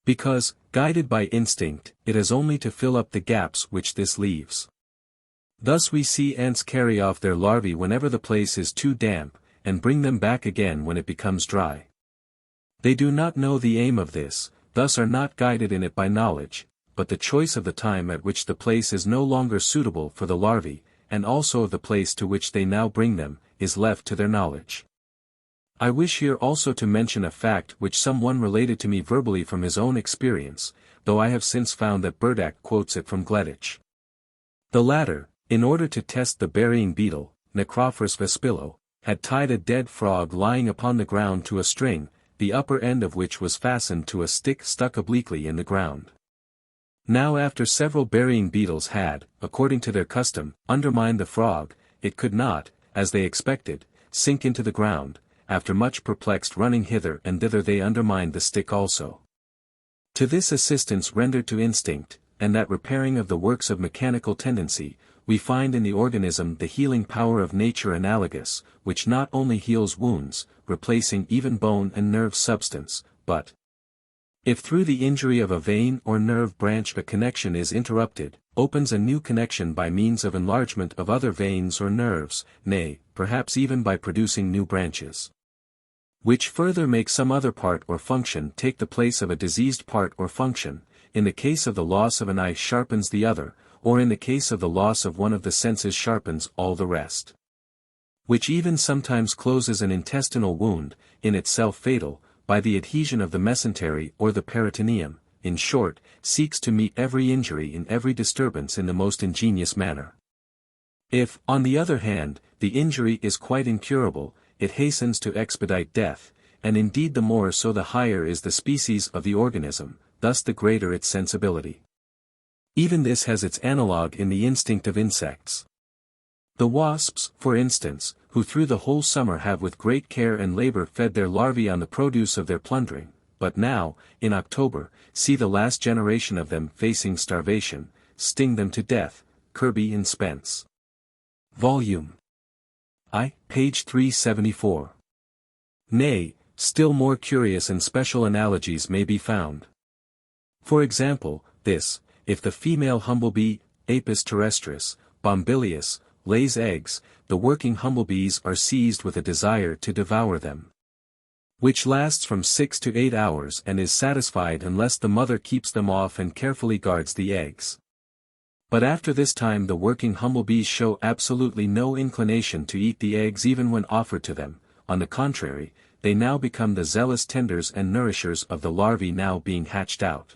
Because, guided by instinct, it has only to fill up the gaps which this leaves. Thus we see ants carry off their larvae whenever the place is too damp, and bring them back again when it becomes dry. They do not know the aim of this, thus are not guided in it by knowledge, but the choice of the time at which the place is no longer suitable for the larvae, and also of the place to which they now bring them, is left to their knowledge. I wish here also to mention a fact which someone related to me verbally from his own experience, though I have since found that Burdach quotes it from Gleditch. The latter, in order to test the burying beetle, Necrophorus vespillo, had tied a dead frog lying upon the ground to a string, the upper end of which was fastened to a stick stuck obliquely in the ground. Now after several burying beetles had, according to their custom, undermined the frog, it could not, as they expected, sink into the ground. After much perplexed running hither and thither they undermined the stick also. To this assistance rendered to instinct, and that repairing of the works of mechanical tendency, we find in the organism the healing power of nature analogous, which not only heals wounds, replacing even bone and nerve substance, but, if through the injury of a vein or nerve branch a connection is interrupted, opens a new connection by means of enlargement of other veins or nerves, nay, perhaps even by producing new branches, which further make some other part or function take the place of a diseased part or function. In the case of the loss of an eye sharpens the other, or in the case of the loss of one of the senses sharpens all the rest. Which even sometimes closes an intestinal wound, in itself fatal, by the adhesion of the mesentery or the peritoneum, in short, seeks to meet every injury in every disturbance in the most ingenious manner. If, on the other hand, the injury is quite incurable, it hastens to expedite death, and indeed the more so the higher is the species of the organism, thus the greater its sensibility. Even this has its analogue in the instinct of insects. The wasps, for instance, who through the whole summer have with great care and labor fed their larvae on the produce of their plundering, but now, in October, see the last generation of them facing starvation, sting them to death. Kirby and Spence. Volume I, page 374. Nay, still more curious and special analogies may be found. For example, this, if the female humblebee, Apis terrestris, bombilius, lays eggs, the working humblebees are seized with a desire to devour them, which lasts from 6 to 8 hours and is satisfied unless the mother keeps them off and carefully guards the eggs. But after this time the working humblebees show absolutely no inclination to eat the eggs even when offered to them. On the contrary, they now become the zealous tenders and nourishers of the larvae now being hatched out.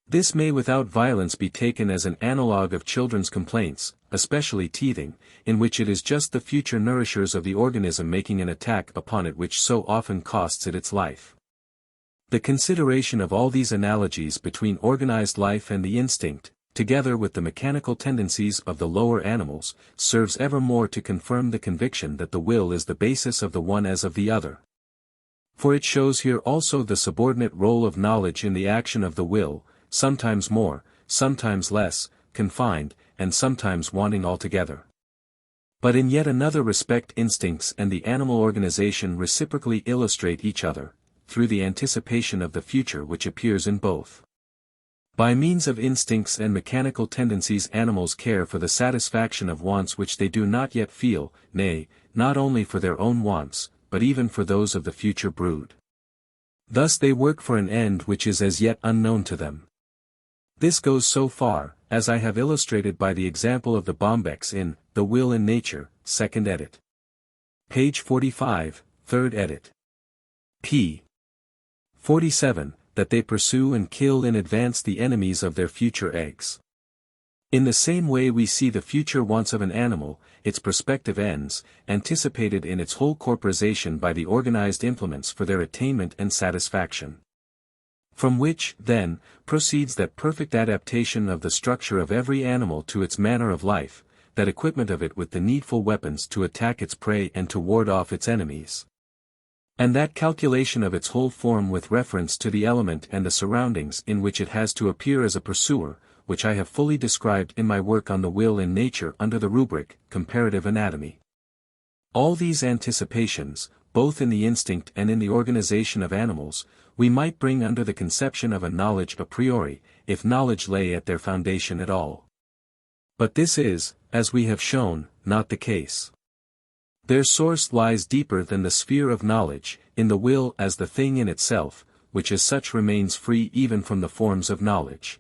This may without violence be taken as an analogue of children's complaints, especially teething, in which it is just the future nourishers of the organism making an attack upon it which so often costs it its life. The consideration of all these analogies between organized life and the instinct, together with the mechanical tendencies of the lower animals, serves ever more to confirm the conviction that the will is the basis of the one as of the other. For it shows here also the subordinate role of knowledge in the action of the will, sometimes more, sometimes less, confined, and sometimes wanting altogether. But in yet another respect instincts and the animal organization reciprocally illustrate each other, through the anticipation of the future which appears in both. By means of instincts and mechanical tendencies animals care for the satisfaction of wants which they do not yet feel, nay, not only for their own wants, but even for those of the future brood. Thus they work for an end which is as yet unknown to them. This goes so far, as I have illustrated by the example of the Bombex in The Will in Nature, 2nd edit. Page 45, 3rd edit. p. 47, that they pursue and kill in advance the enemies of their future eggs. In the same way we see the future wants of an animal, its prospective ends, anticipated in its whole corporization by the organized implements for their attainment and satisfaction. From which, then, proceeds that perfect adaptation of the structure of every animal to its manner of life, that equipment of it with the needful weapons to attack its prey and to ward off its enemies. And that calculation of its whole form with reference to the element and the surroundings in which it has to appear as a pursuer, which I have fully described in my work on the will in nature under the rubric, Comparative Anatomy. All these anticipations, both in the instinct and in the organization of animals, we might bring under the conception of a knowledge a priori, if knowledge lay at their foundation at all. But this is, as we have shown, not the case. Their source lies deeper than the sphere of knowledge, in the will as the thing in itself, which as such remains free even from the forms of knowledge.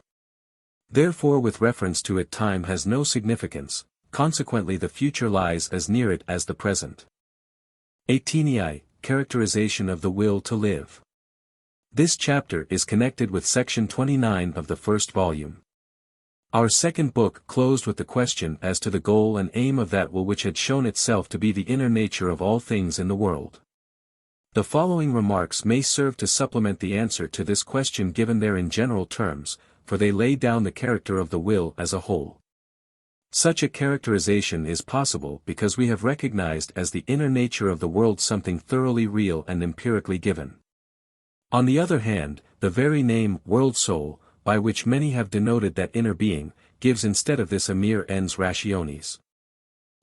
Therefore with reference to it time has no significance, consequently the future lies as near it as the present. XVIII, Characterization of the Will to Live. This chapter is connected with section 29 of the first volume. Our second book closed with the question as to the goal and aim of that will which had shown itself to be the inner nature of all things in the world. The following remarks may serve to supplement the answer to this question given there in general terms, for they lay down the character of the will as a whole. Such a characterization is possible because we have recognized as the inner nature of the world something thoroughly real and empirically given. On the other hand, the very name world soul, by which many have denoted that inner being, gives instead of this a mere ens rationis.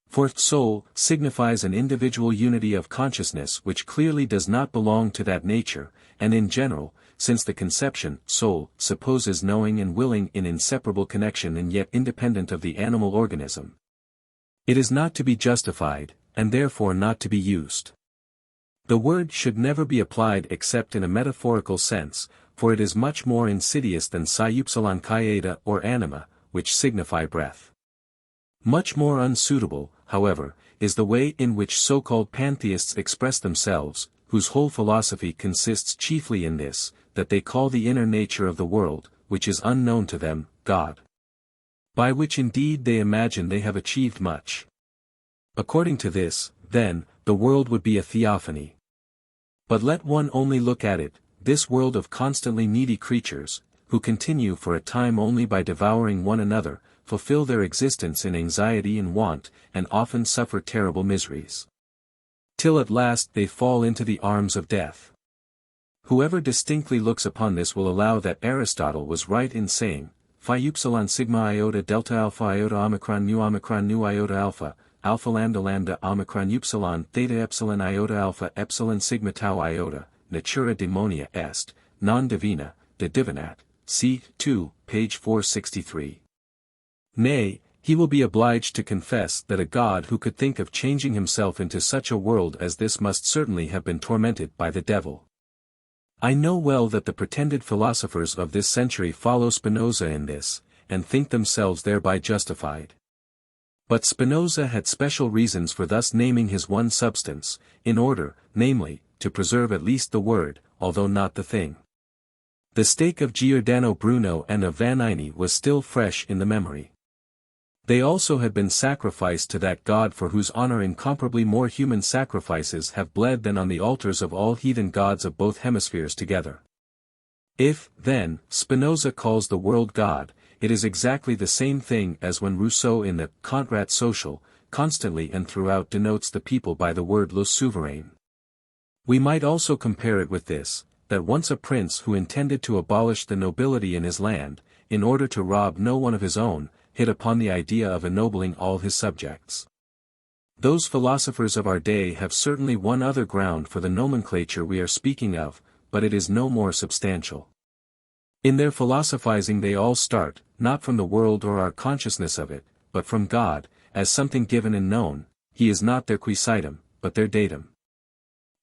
For soul signifies an individual unity of consciousness which clearly does not belong to that nature, and in general, since the conception soul supposes knowing and willing in inseparable connection and yet independent of the animal organism, it is not to be justified, and therefore not to be used. The word should never be applied except in a metaphorical sense, for it is much more insidious than psy or anima, which signify breath. Much more unsuitable, however, is the way in which so-called pantheists express themselves, whose whole philosophy consists chiefly in this, that they call the inner nature of the world, which is unknown to them, God. By which indeed they imagine they have achieved much. According to this, then, the world would be a theophany. But let one only look at it, this world of constantly needy creatures, who continue for a time only by devouring one another, fulfill their existence in anxiety and want, and often suffer terrible miseries. till at last they fall into the arms of death. Whoever distinctly looks upon this will allow that Aristotle was right in saying, phi upsilon sigma iota delta alpha iota nu iota alpha, alpha lambda omicron upsilon theta epsilon iota alpha epsilon sigma tau iota, natura daemonia est, non divina, de divinat, c. 2, page 463. Nay, he will be obliged to confess that a God who could think of changing himself into such a world as this must certainly have been tormented by the devil. I know well that the pretended philosophers of this century follow Spinoza in this, and think themselves thereby justified. But Spinoza had special reasons for thus naming his one substance, in order, namely, to preserve at least the word, although not the thing. The stake of Giordano Bruno and of Vanini was still fresh in the memory. They also had been sacrificed to that God for whose honor incomparably more human sacrifices have bled than on the altars of all heathen gods of both hemispheres together. If, then, Spinoza calls the world God, it is exactly the same thing as when Rousseau in the Contrat Social, constantly and throughout denotes the people by the word le souverain. We might also compare it with this, that once a prince who intended to abolish the nobility in his land, in order to rob no one of his own, hit upon the idea of ennobling all his subjects. Those philosophers of our day have certainly one other ground for the nomenclature we are speaking of, but it is no more substantial. In their philosophizing they all start, not from the world or our consciousness of it, but from God, as something given and known. He is not their quicitum, but their datum.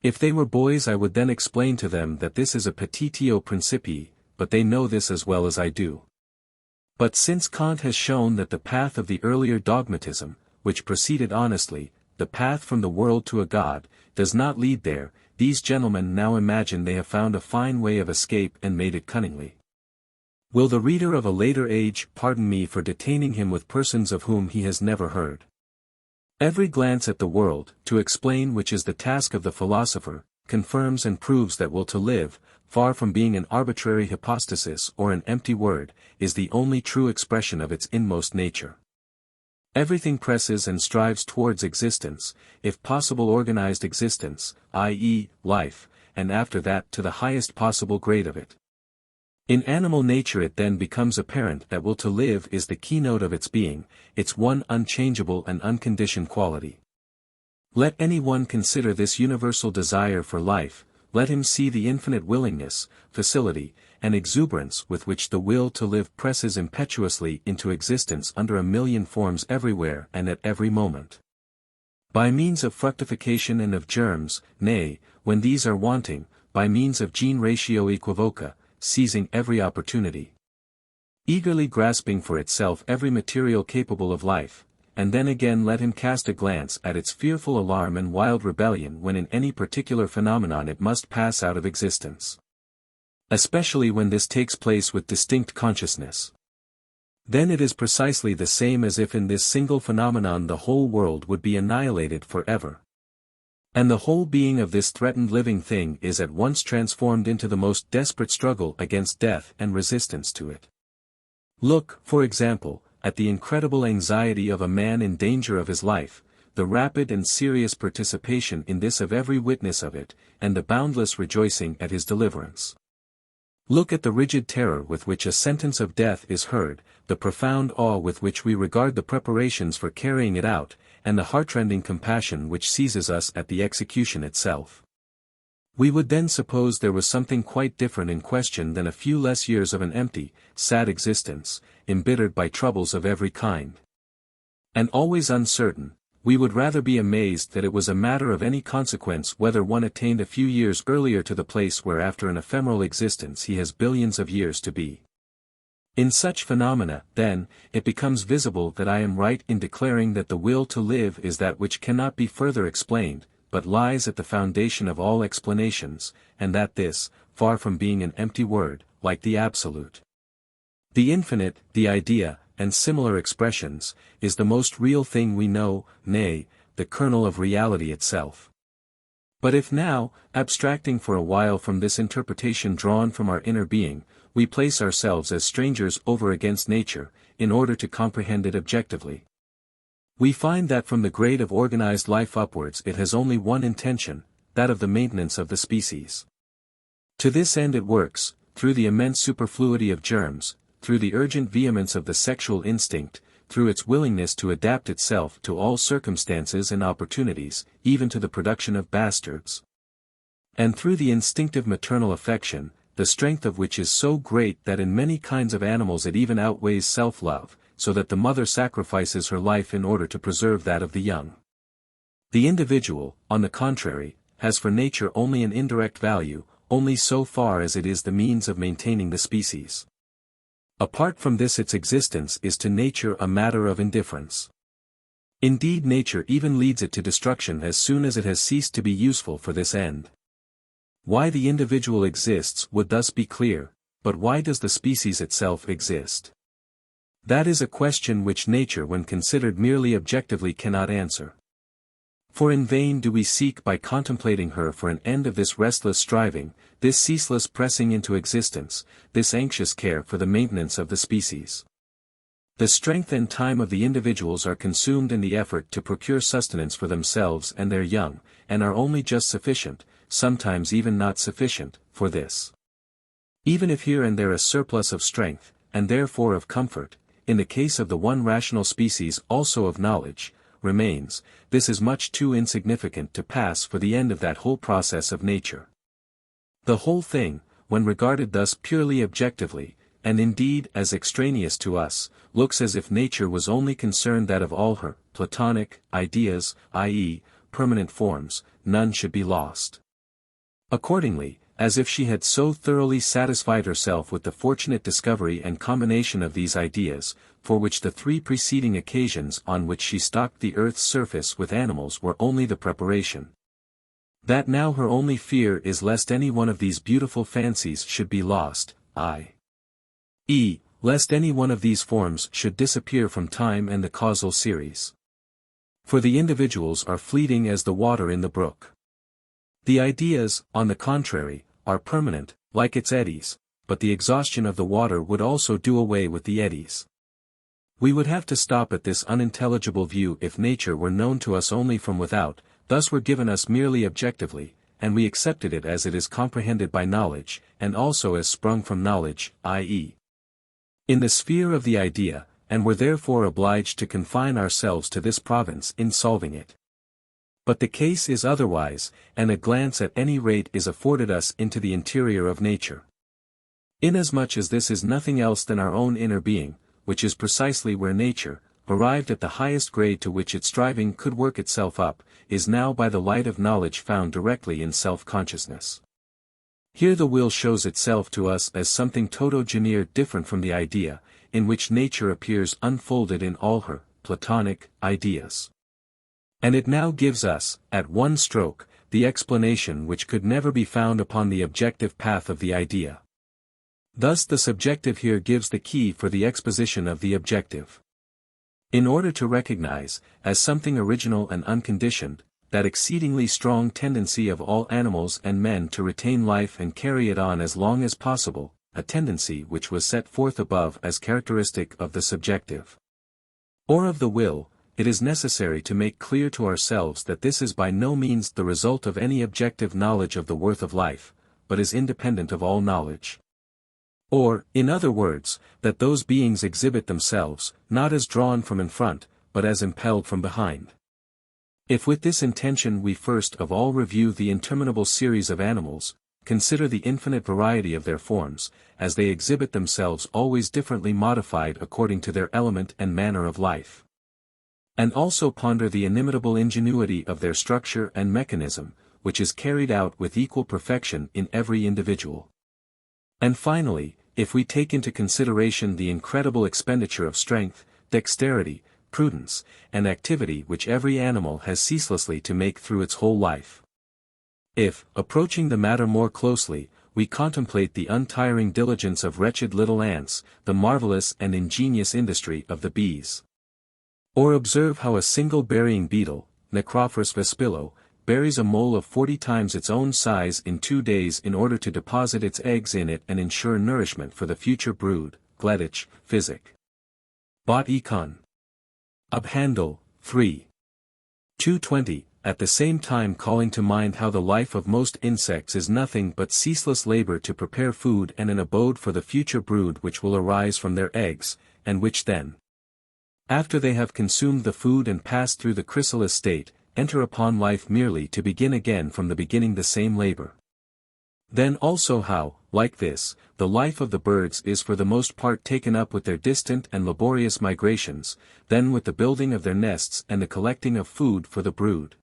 If they were boys I would then explain to them that this is a petitio principii, but they know this as well as I do. But since Kant has shown that the path of the earlier dogmatism, which proceeded honestly, the path from the world to a God, does not lead there, these gentlemen now imagine they have found a fine way of escape and made it cunningly. Will the reader of a later age pardon me for detaining him with persons of whom he has never heard? Every glance at the world, to explain which is the task of the philosopher, confirms and proves that will to live, far from being an arbitrary hypostasis or an empty word, is the only true expression of its inmost nature. Everything presses and strives towards existence, if possible organized existence, i.e., life, and after that to the highest possible grade of it. In animal nature it then becomes apparent that will to live is the keynote of its being, its one unchangeable and unconditioned quality. Let any one consider this universal desire for life, let him see the infinite willingness, facility, and exuberance with which the will to live presses impetuously into existence under a million forms everywhere and at every moment. By means of fructification and of germs, nay, when these are wanting, by means of gene ratio equivoca, seizing every opportunity. Eagerly grasping for itself every material capable of life, and then again let him cast a glance at its fearful alarm and wild rebellion when in any particular phenomenon it must pass out of existence. Especially when this takes place with distinct consciousness. Then it is precisely the same as if in this single phenomenon the whole world would be annihilated forever. And the whole being of this threatened living thing is at once transformed into the most desperate struggle against death and resistance to it. Look, for example, at the incredible anxiety of a man in danger of his life, the rapid and serious participation in this of every witness of it, and the boundless rejoicing at his deliverance. Look at the rigid terror with which a sentence of death is heard, the profound awe with which we regard the preparations for carrying it out, and the heartrending compassion which seizes us at the execution itself. We would then suppose there was something quite different in question than a few less years of an empty, sad existence, embittered by troubles of every kind. And always uncertain, we would rather be amazed that it was a matter of any consequence whether one attained a few years earlier to the place where after an ephemeral existence he has billions of years to be. In such phenomena, then, it becomes visible that I am right in declaring that the will to live is that which cannot be further explained, but lies at the foundation of all explanations, and that this, far from being an empty word, like the absolute, the infinite, the idea, and similar expressions, is the most real thing we know, nay, the kernel of reality itself. But if now, abstracting for a while from this interpretation drawn from our inner being, we place ourselves as strangers over against nature, in order to comprehend it objectively, We find that from the grade of organized life upwards it has only one intention, that of the maintenance of the species. To this end it works, through the immense superfluity of germs, through the urgent vehemence of the sexual instinct, through its willingness to adapt itself to all circumstances and opportunities, even to the production of bastards. And through the instinctive maternal affection, the strength of which is so great that in many kinds of animals it even outweighs self-love, so that the mother sacrifices her life in order to preserve that of the young. The individual, on the contrary, has for nature only an indirect value, only so far as it is the means of maintaining the species. Apart from this its existence is to nature a matter of indifference. Indeed nature even leads it to destruction as soon as it has ceased to be useful for this end. Why the individual exists would thus be clear, but why does the species itself exist? That is a question which nature when considered merely objectively cannot answer. For in vain do we seek by contemplating her for an end of this restless striving, this ceaseless pressing into existence, this anxious care for the maintenance of the species. The strength and time of the individuals are consumed in the effort to procure sustenance for themselves and their young, and are only just sufficient, sometimes even not sufficient, for this. Even if here and there a surplus of strength, and therefore of comfort, in the case of the one rational species also of knowledge, remains, this is much too insignificant to pass for the end of that whole process of nature. The whole thing, when regarded thus purely objectively, and indeed as extraneous to us, looks as if nature was only concerned that of all her Platonic ideas, i.e., permanent forms, none should be lost. Accordingly, as if she had so thoroughly satisfied herself with the fortunate discovery and combination of these ideas, for which the three preceding occasions on which she stocked the earth's surface with animals were only the preparation. That now her only fear is lest any one of these beautiful fancies should be lost, i.e., lest any one of these forms should disappear from time and the causal series. For the individuals are fleeting as the water in the brook. The ideas, on the contrary, are permanent, like its eddies, but the exhaustion of the water would also do away with the eddies. We would have to stop at this unintelligible view if nature were known to us only from without, thus were given us merely objectively, and we accepted it as it is comprehended by knowledge, and also as sprung from knowledge, i.e., in the sphere of the idea, and were therefore obliged to confine ourselves to this province in solving it. But the case is otherwise, and a glance at any rate is afforded us into the interior of nature. Inasmuch as this is nothing else than our own inner being, which is precisely where nature, arrived at the highest grade to which its striving could work itself up, is now by the light of knowledge found directly in self-consciousness. Here the will shows itself to us as something toto-genere different from the idea, in which nature appears unfolded in all her Platonic ideas. And it now gives us, at one stroke, the explanation which could never be found upon the objective path of the idea. Thus the subjective here gives the key for the exposition of the objective. In order to recognize, as something original and unconditioned, that exceedingly strong tendency of all animals and men to retain life and carry it on as long as possible, a tendency which was set forth above as characteristic of the subjective, or of the will, it is necessary to make clear to ourselves that this is by no means the result of any objective knowledge of the worth of life, but is independent of all knowledge. Or, in other words, that those beings exhibit themselves, not as drawn from in front, but as impelled from behind. If with this intention we first of all review the interminable series of animals, consider the infinite variety of their forms, as they exhibit themselves always differently modified according to their element and manner of life. And also ponder the inimitable ingenuity of their structure and mechanism, which is carried out with equal perfection in every individual. And finally, if we take into consideration the incredible expenditure of strength, dexterity, prudence, and activity which every animal has ceaselessly to make through its whole life. If, approaching the matter more closely, we contemplate the untiring diligence of wretched little ants, the marvelous and ingenious industry of the bees, or observe how a single burying beetle, Necrophorus vespillo, buries a mole of 40 times its own size in 2 days in order to deposit its eggs in it and ensure nourishment for the future brood, Gleditch, Physic. Bot econ. Abhandel, 3. 220, at the same time calling to mind how the life of most insects is nothing but ceaseless labor to prepare food and an abode for the future brood which will arise from their eggs, and which then, after they have consumed the food and passed through the chrysalis state, enter upon life merely to begin again from the beginning the same labor. Then also how, like this, the life of the birds is for the most part taken up with their distant and laborious migrations, then with the building of their nests and the collecting of food for the brood,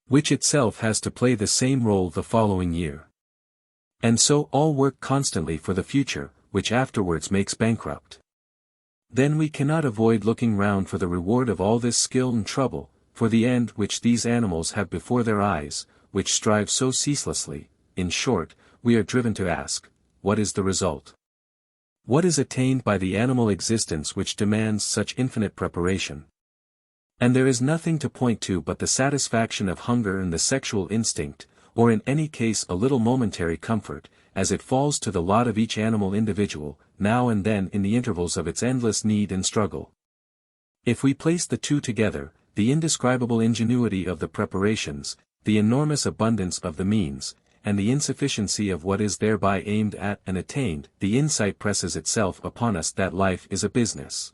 which itself has to play the same role the following year. And so all work constantly for the future, which afterwards makes bankrupt. Then we cannot avoid looking round for the reward of all this skill and trouble, for the end which these animals have before their eyes, which strive so ceaselessly. In short, we are driven to ask, what is the result? What is attained by the animal existence which demands such infinite preparation? And there is nothing to point to but the satisfaction of hunger and the sexual instinct, or in any case a little momentary comfort, as it falls to the lot of each animal individual, now and then in the intervals of its endless need and struggle. If we place the two together, the indescribable ingenuity of the preparations, the enormous abundance of the means, and the insufficiency of what is thereby aimed at and attained, the insight presses itself upon us that life is a business,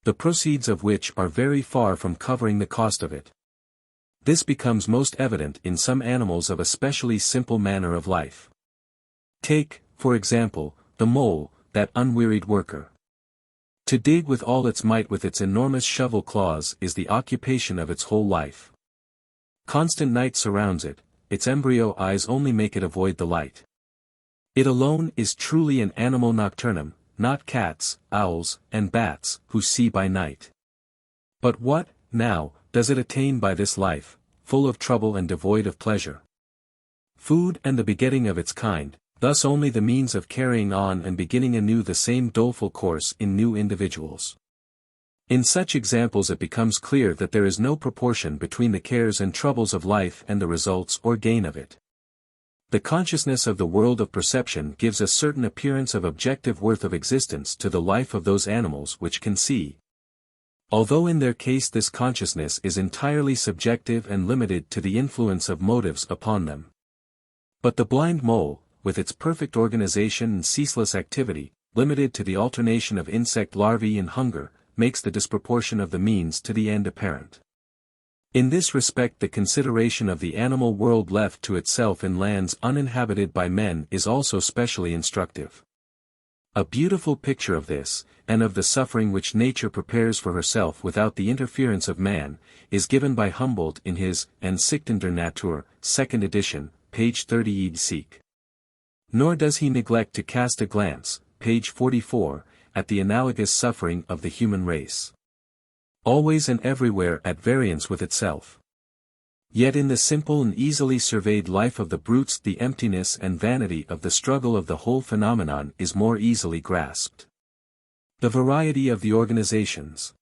the proceeds of which are very far from covering the cost of it. This becomes most evident in some animals of a specially simple manner of life. Take, for example, the mole, that unwearied worker. To dig with all its might with its enormous shovel claws is the occupation of its whole life. Constant night surrounds it, its embryo eyes only make it avoid the light. It alone is truly an animal nocturnum, not cats, owls, and bats, who see by night. But what, now, does it attain by this life, full of trouble and devoid of pleasure? Food and the begetting of its kind, thus only the means of carrying on and beginning anew the same doleful course in new individuals. In such examples it becomes clear that there is no proportion between the cares and troubles of life and the results or gain of it. The consciousness of the world of perception gives a certain appearance of objective worth of existence to the life of those animals which can see. Although in their case this consciousness is entirely subjective and limited to the influence of motives upon them. But the blind mole, with its perfect organization and ceaseless activity, limited to the alternation of insect larvae and hunger, makes the disproportion of the means to the end apparent. In this respect the consideration of the animal world left to itself in lands uninhabited by men is also specially instructive. A beautiful picture of this, and of the suffering which nature prepares for herself without the interference of man, is given by Humboldt in his Ansichten der Natur, 2nd edition, page 30 seek. Nor does he neglect to cast a glance, page 44, at the analogous suffering of the human race. Always and everywhere at variance with itself. Yet in the simple and easily surveyed life of the brutes the emptiness and vanity of the struggle of the whole phenomenon is more easily grasped. The variety of the organizations,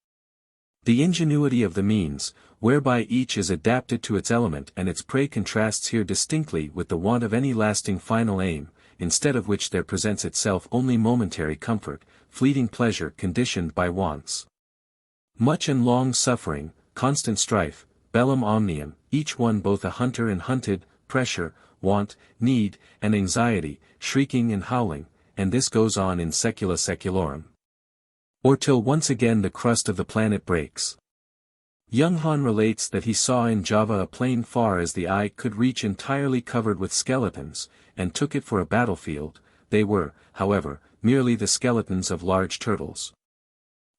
the ingenuity of the means, whereby each is adapted to its element and its prey contrasts here distinctly with the want of any lasting final aim, instead of which there presents itself only momentary comfort, fleeting pleasure conditioned by wants. Much and long suffering, constant strife, bellum omnium, each one both a hunter and hunted, pressure, want, need, and anxiety, shrieking and howling, and this goes on in secula seculorum. Or till once again the crust of the planet breaks. Young Han relates that he saw in Java a plain far as the eye could reach entirely covered with skeletons, and took it for a battlefield. They were, however, merely the skeletons of large turtles,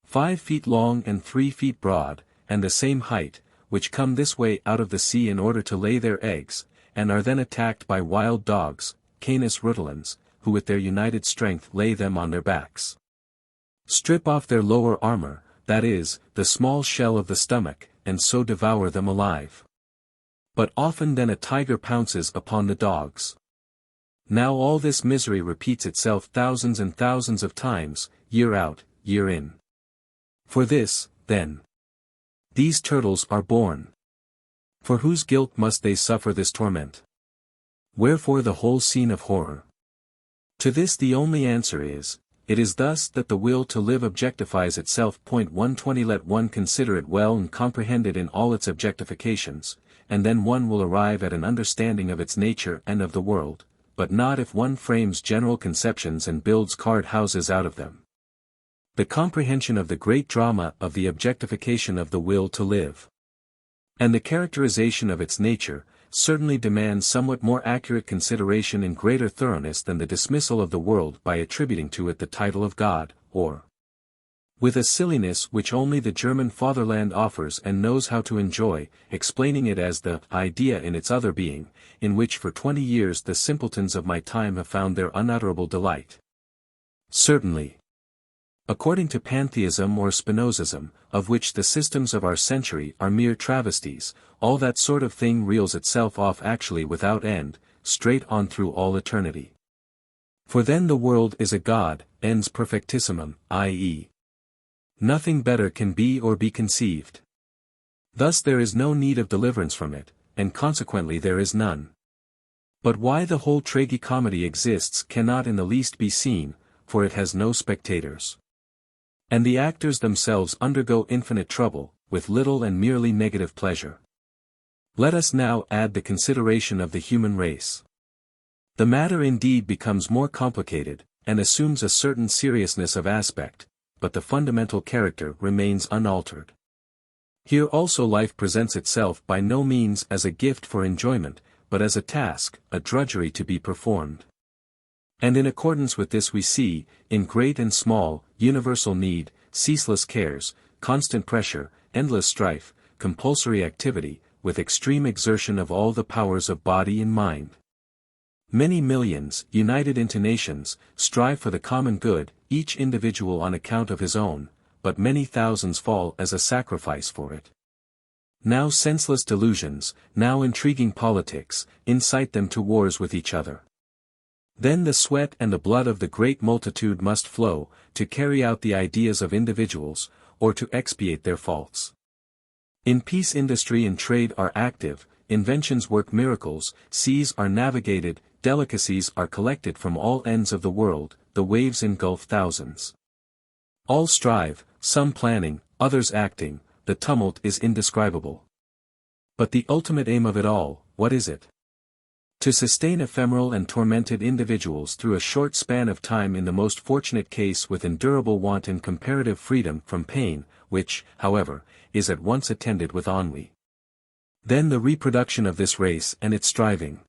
5 feet long and 3 feet broad, and the same height, which come this way out of the sea in order to lay their eggs, and are then attacked by wild dogs, Canis rutilans, who with their united strength lay them on their backs. Strip off their lower armor, that is, the small shell of the stomach, and so devour them alive. But often then a tiger pounces upon the dogs. Now all this misery repeats itself thousands and thousands of times, year out, year in. For this, then, these turtles are born. For whose guilt must they suffer this torment? Wherefore the whole scene of horror? To this the only answer is, It is thus that the will to live objectifies itself. 120 Let one consider it well and comprehend it in all its objectifications, and then one will arrive at an understanding of its nature and of the world, but not if one frames general conceptions and builds card houses out of them. The comprehension of the great drama of the objectification of the will to live, and the characterization of its nature, certainly demands somewhat more accurate consideration and greater thoroughness than the dismissal of the world by attributing to it the title of God, or with a silliness which only the German fatherland offers and knows how to enjoy, explaining it as the idea in its other being, in which for 20 years the simpletons of my time have found their unutterable delight. Certainly, according to pantheism or Spinozism, of which the systems of our century are mere travesties, all that sort of thing reels itself off actually without end, straight on through all eternity. For then the world is a God, ens perfectissimum, i.e., nothing better can be or be conceived. Thus there is no need of deliverance from it, and consequently there is none. But why the whole tragicomedy exists cannot in the least be seen, for it has no spectators. And the actors themselves undergo infinite trouble, with little and merely negative pleasure. Let us now add the consideration of the human race. The matter indeed becomes more complicated, and assumes a certain seriousness of aspect, but the fundamental character remains unaltered. Here also life presents itself by no means as a gift for enjoyment, but as a task, a drudgery to be performed. And in accordance with this we see, in great and small, universal need, ceaseless cares, constant pressure, endless strife, compulsory activity, with extreme exertion of all the powers of body and mind. Many millions, united into nations, strive for the common good, each individual on account of his own, but many thousands fall as a sacrifice for it. Now senseless delusions, now intriguing politics, incite them to wars with each other. Then the sweat and the blood of the great multitude must flow, to carry out the ideas of individuals, or to expiate their faults. In peace industry and trade are active, inventions work miracles, seas are navigated, delicacies are collected from all ends of the world, the waves engulf thousands. All strive, some planning, others acting, the tumult is indescribable. But the ultimate aim of it all, what is it? To sustain ephemeral and tormented individuals through a short span of time, in the most fortunate case with endurable want and comparative freedom from pain, which, however, is at once attended with ennui. Then the reproduction of this race and its striving.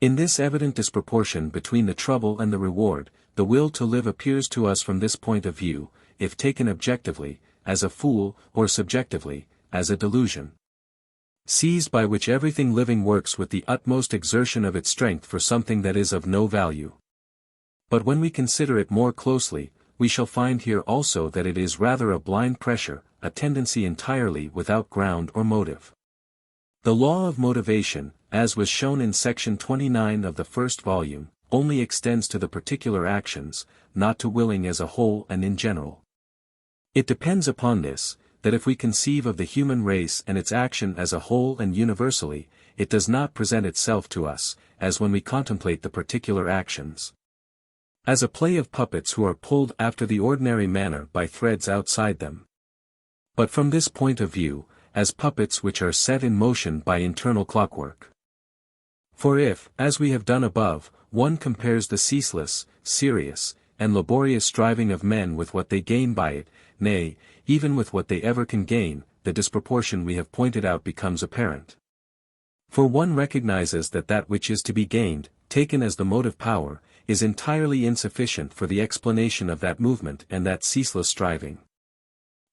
In this evident disproportion between the trouble and the reward, the will to live appears to us from this point of view, if taken objectively, as a fool, or subjectively, as a delusion, seized by which everything living works with the utmost exertion of its strength for something that is of no value. But when we consider it more closely, we shall find here also that it is rather a blind pressure, a tendency entirely without ground or motive. The law of motivation, as was shown in section 29 of the first volume, only extends to the particular actions, not to willing as a whole and in general. It depends upon this, that if we conceive of the human race and its action as a whole and universally, it does not present itself to us, as when we contemplate the particular actions, as a play of puppets who are pulled after the ordinary manner by threads outside them, but from this point of view, as puppets which are set in motion by internal clockwork. For if, as we have done above, one compares the ceaseless, serious, and laborious striving of men with what they gain by it, nay, even with what they ever can gain, the disproportion we have pointed out becomes apparent. For one recognizes that that which is to be gained, taken as the motive power, is entirely insufficient for the explanation of that movement and that ceaseless striving.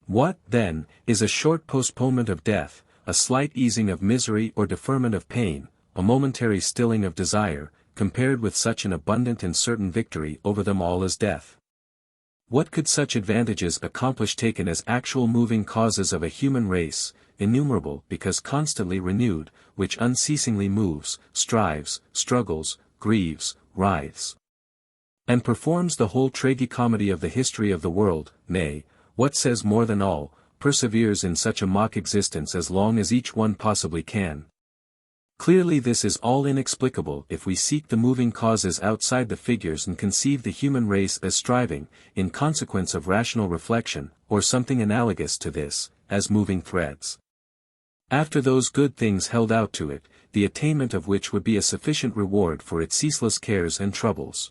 What, then, is a short postponement of death, a slight easing of misery or deferment of pain, a momentary stilling of desire, compared with such an abundant and certain victory over them all as death? What could such advantages accomplish taken as actual moving causes of a human race, innumerable because constantly renewed, which unceasingly moves, strives, struggles, grieves, writhes, and performs the whole tragicomedy of the history of the world, nay, what says more than all, perseveres in such a mock existence as long as each one possibly can? Clearly this is all inexplicable if we seek the moving causes outside the figures and conceive the human race as striving, in consequence of rational reflection, or something analogous to this, as moving threads. After those good things held out to it, the attainment of which would be a sufficient reward for its ceaseless cares and troubles.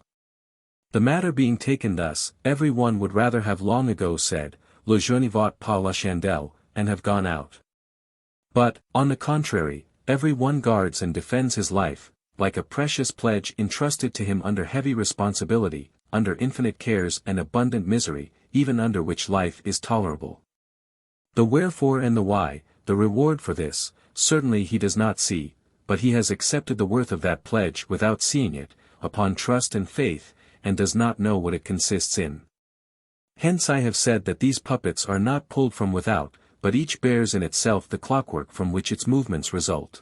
The matter being taken thus, every one would rather have long ago said, "Le je n'y vois pas la chandelle," and have gone out. But, on the contrary, every one guards and defends his life, like a precious pledge entrusted to him under heavy responsibility, under infinite cares and abundant misery, even under which life is tolerable. The wherefore and the why, the reward for this, certainly he does not see, but he has accepted the worth of that pledge without seeing it, upon trust and faith, and does not know what it consists in. Hence I have said that these puppets are not pulled from without, but each bears in itself the clockwork from which its movements result.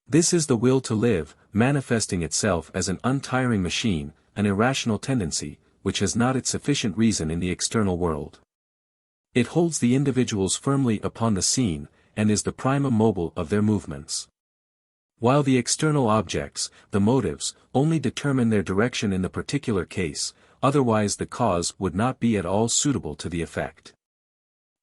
This is the will to live, manifesting itself as an untiring machine, an irrational tendency, which has not its sufficient reason in the external world. It holds the individuals firmly upon the scene, and is the prima mobile of their movements. While the external objects, the motives, only determine their direction in the particular case, otherwise the cause would not be at all suitable to the effect.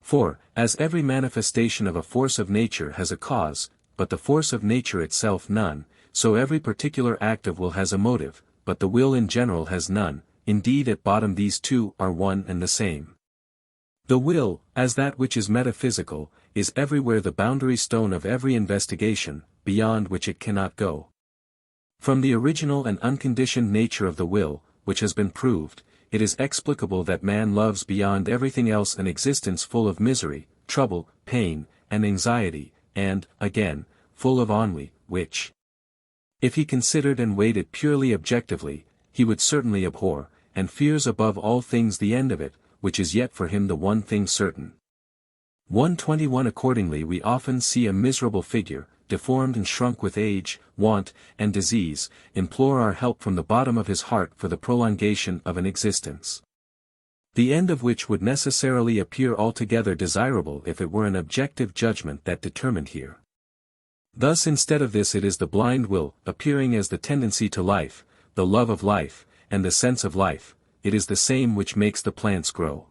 For, as every manifestation of a force of nature has a cause, but the force of nature itself none, so every particular act of will has a motive, but the will in general has none, indeed at bottom these two are one and the same. The will, as that which is metaphysical, is everywhere the boundary stone of every investigation, beyond which it cannot go. From the original and unconditioned nature of the will, which has been proved, it is explicable that man loves beyond everything else an existence full of misery, trouble, pain, and anxiety, and, again, full of ennui, which, if he considered and weighed it purely objectively, he would certainly abhor, and fears above all things the end of it, which is yet for him the one thing certain. 121 Accordingly we often see a miserable figure, deformed and shrunk with age, want, and disease, implore our help from the bottom of his heart for the prolongation of an existence, the end of which would necessarily appear altogether desirable if it were an objective judgment that determined here. Thus instead of this it is the blind will, appearing as the tendency to life, the love of life, and the sense of life, it is the same which makes the plants grow.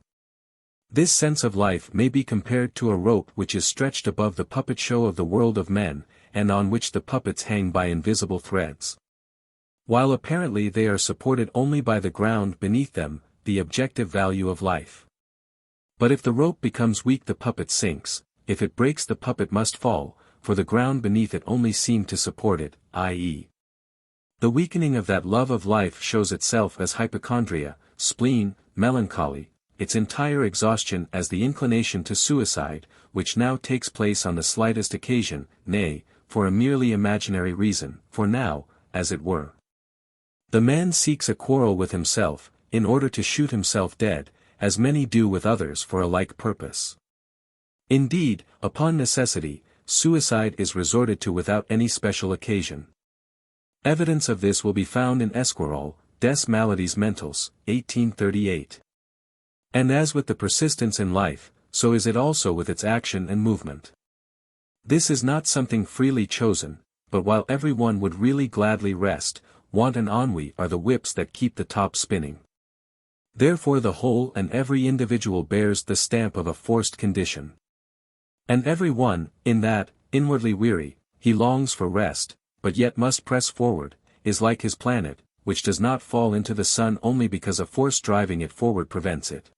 This sense of life may be compared to a rope which is stretched above the puppet show of the world of men, and on which the puppets hang by invisible threads. While apparently they are supported only by the ground beneath them, the objective value of life. But if the rope becomes weak the puppet sinks, if it breaks the puppet must fall, for the ground beneath it only seemed to support it, i.e. the weakening of that love of life shows itself as hypochondria, spleen, melancholy, its entire exhaustion as the inclination to suicide, which now takes place on the slightest occasion, nay, for a merely imaginary reason, for now, as it were, the man seeks a quarrel with himself, in order to shoot himself dead, as many do with others for a like purpose. Indeed, upon necessity, suicide is resorted to without any special occasion. Evidence of this will be found in Esquirol, Des Maladies Mentales, 1838. And as with the persistence in life, so is it also with its action and movement. This is not something freely chosen, but while every one would really gladly rest, want and ennui are the whips that keep the top spinning. Therefore the whole and every individual bears the stamp of a forced condition. And every one, in that, inwardly weary, he longs for rest, but yet must press forward, is like his planet, which does not fall into the sun only because a force driving it forward prevents it.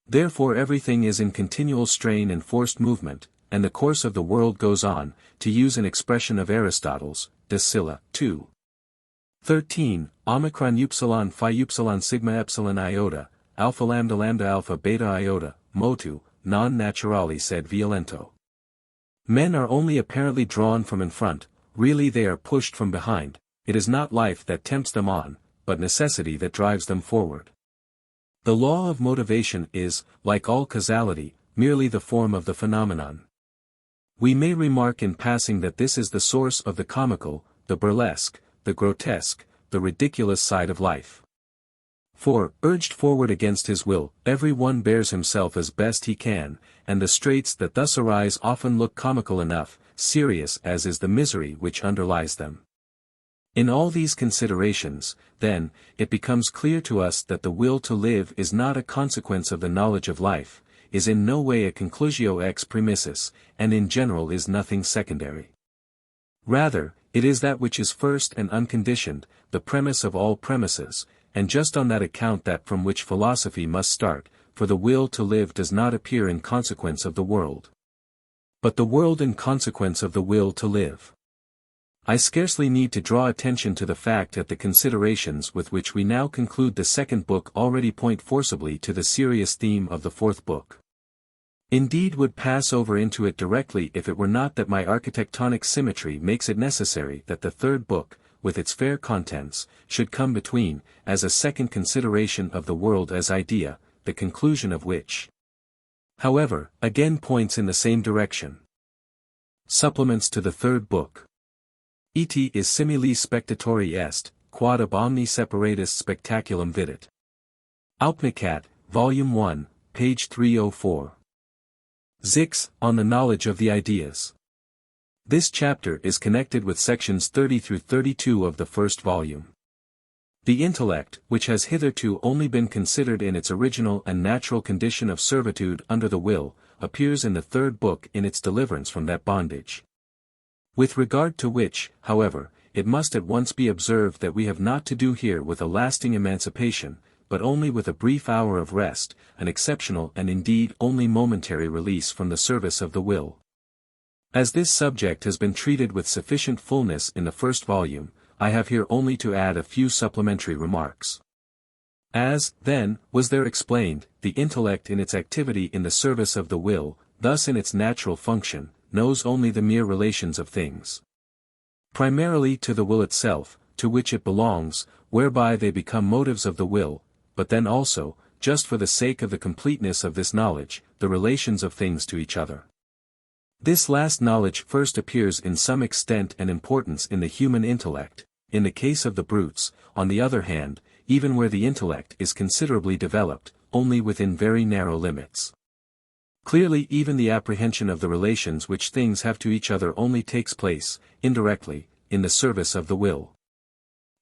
Therefore everything is in continual strain and forced movement, and the course of the world goes on, to use an expression of Aristotle's, De Scylla, 2. 13, Omicron upsilon phi upsilon sigma epsilon iota, alpha lambda alpha beta iota, motu, non naturali sed violento. Men are only apparently drawn from in front, really they are pushed from behind, it is not life that tempts them on, but necessity that drives them forward. The law of motivation is, like all causality, merely the form of the phenomenon. We may remark in passing that this is the source of the comical, the burlesque, the grotesque, the ridiculous side of life. For, urged forward against his will, every one bears himself as best he can, and the straits that thus arise often look comical enough, serious as is the misery which underlies them. In all these considerations, then, it becomes clear to us that the will to live is not a consequence of the knowledge of life, is in no way a conclusio ex premissis, and in general is nothing secondary. Rather, it is that which is first and unconditioned, the premise of all premises, and just on that account that from which philosophy must start, for the will to live does not appear in consequence of the world, but the world in consequence of the will to live. I scarcely need to draw attention to the fact that the considerations with which we now conclude the second book already point forcibly to the serious theme of the fourth book. Indeed would pass over into it directly if it were not that my architectonic symmetry makes it necessary that the third book, with its fair contents, should come between, as a second consideration of the world as idea, the conclusion of which, however, again points in the same direction. Supplements to the third book. Et is simile spectatori est, quod ab omni separatus spectaculum vidit. Bichat, Volume 1, page 304. XXIX, on the knowledge of the ideas. This chapter is connected with sections 30 through 32 of the first volume. The intellect, which has hitherto only been considered in its original and natural condition of servitude under the will, appears in the third book in its deliverance from that bondage. With regard to which, however, it must at once be observed that we have not to do here with a lasting emancipation, but only with a brief hour of rest, an exceptional and indeed only momentary release from the service of the will. As this subject has been treated with sufficient fullness in the first volume, I have here only to add a few supplementary remarks. As, then, was there explained, the intellect in its activity in the service of the will, thus in its natural function, knows only the mere relations of things. Primarily to the will itself, to which it belongs, whereby they become motives of the will, but then also, just for the sake of the completeness of this knowledge, the relations of things to each other. This last knowledge first appears in some extent and importance in the human intellect, in the case of the brutes, on the other hand, even where the intellect is considerably developed, only within very narrow limits. Clearly even the apprehension of the relations which things have to each other only takes place, indirectly, in the service of the will.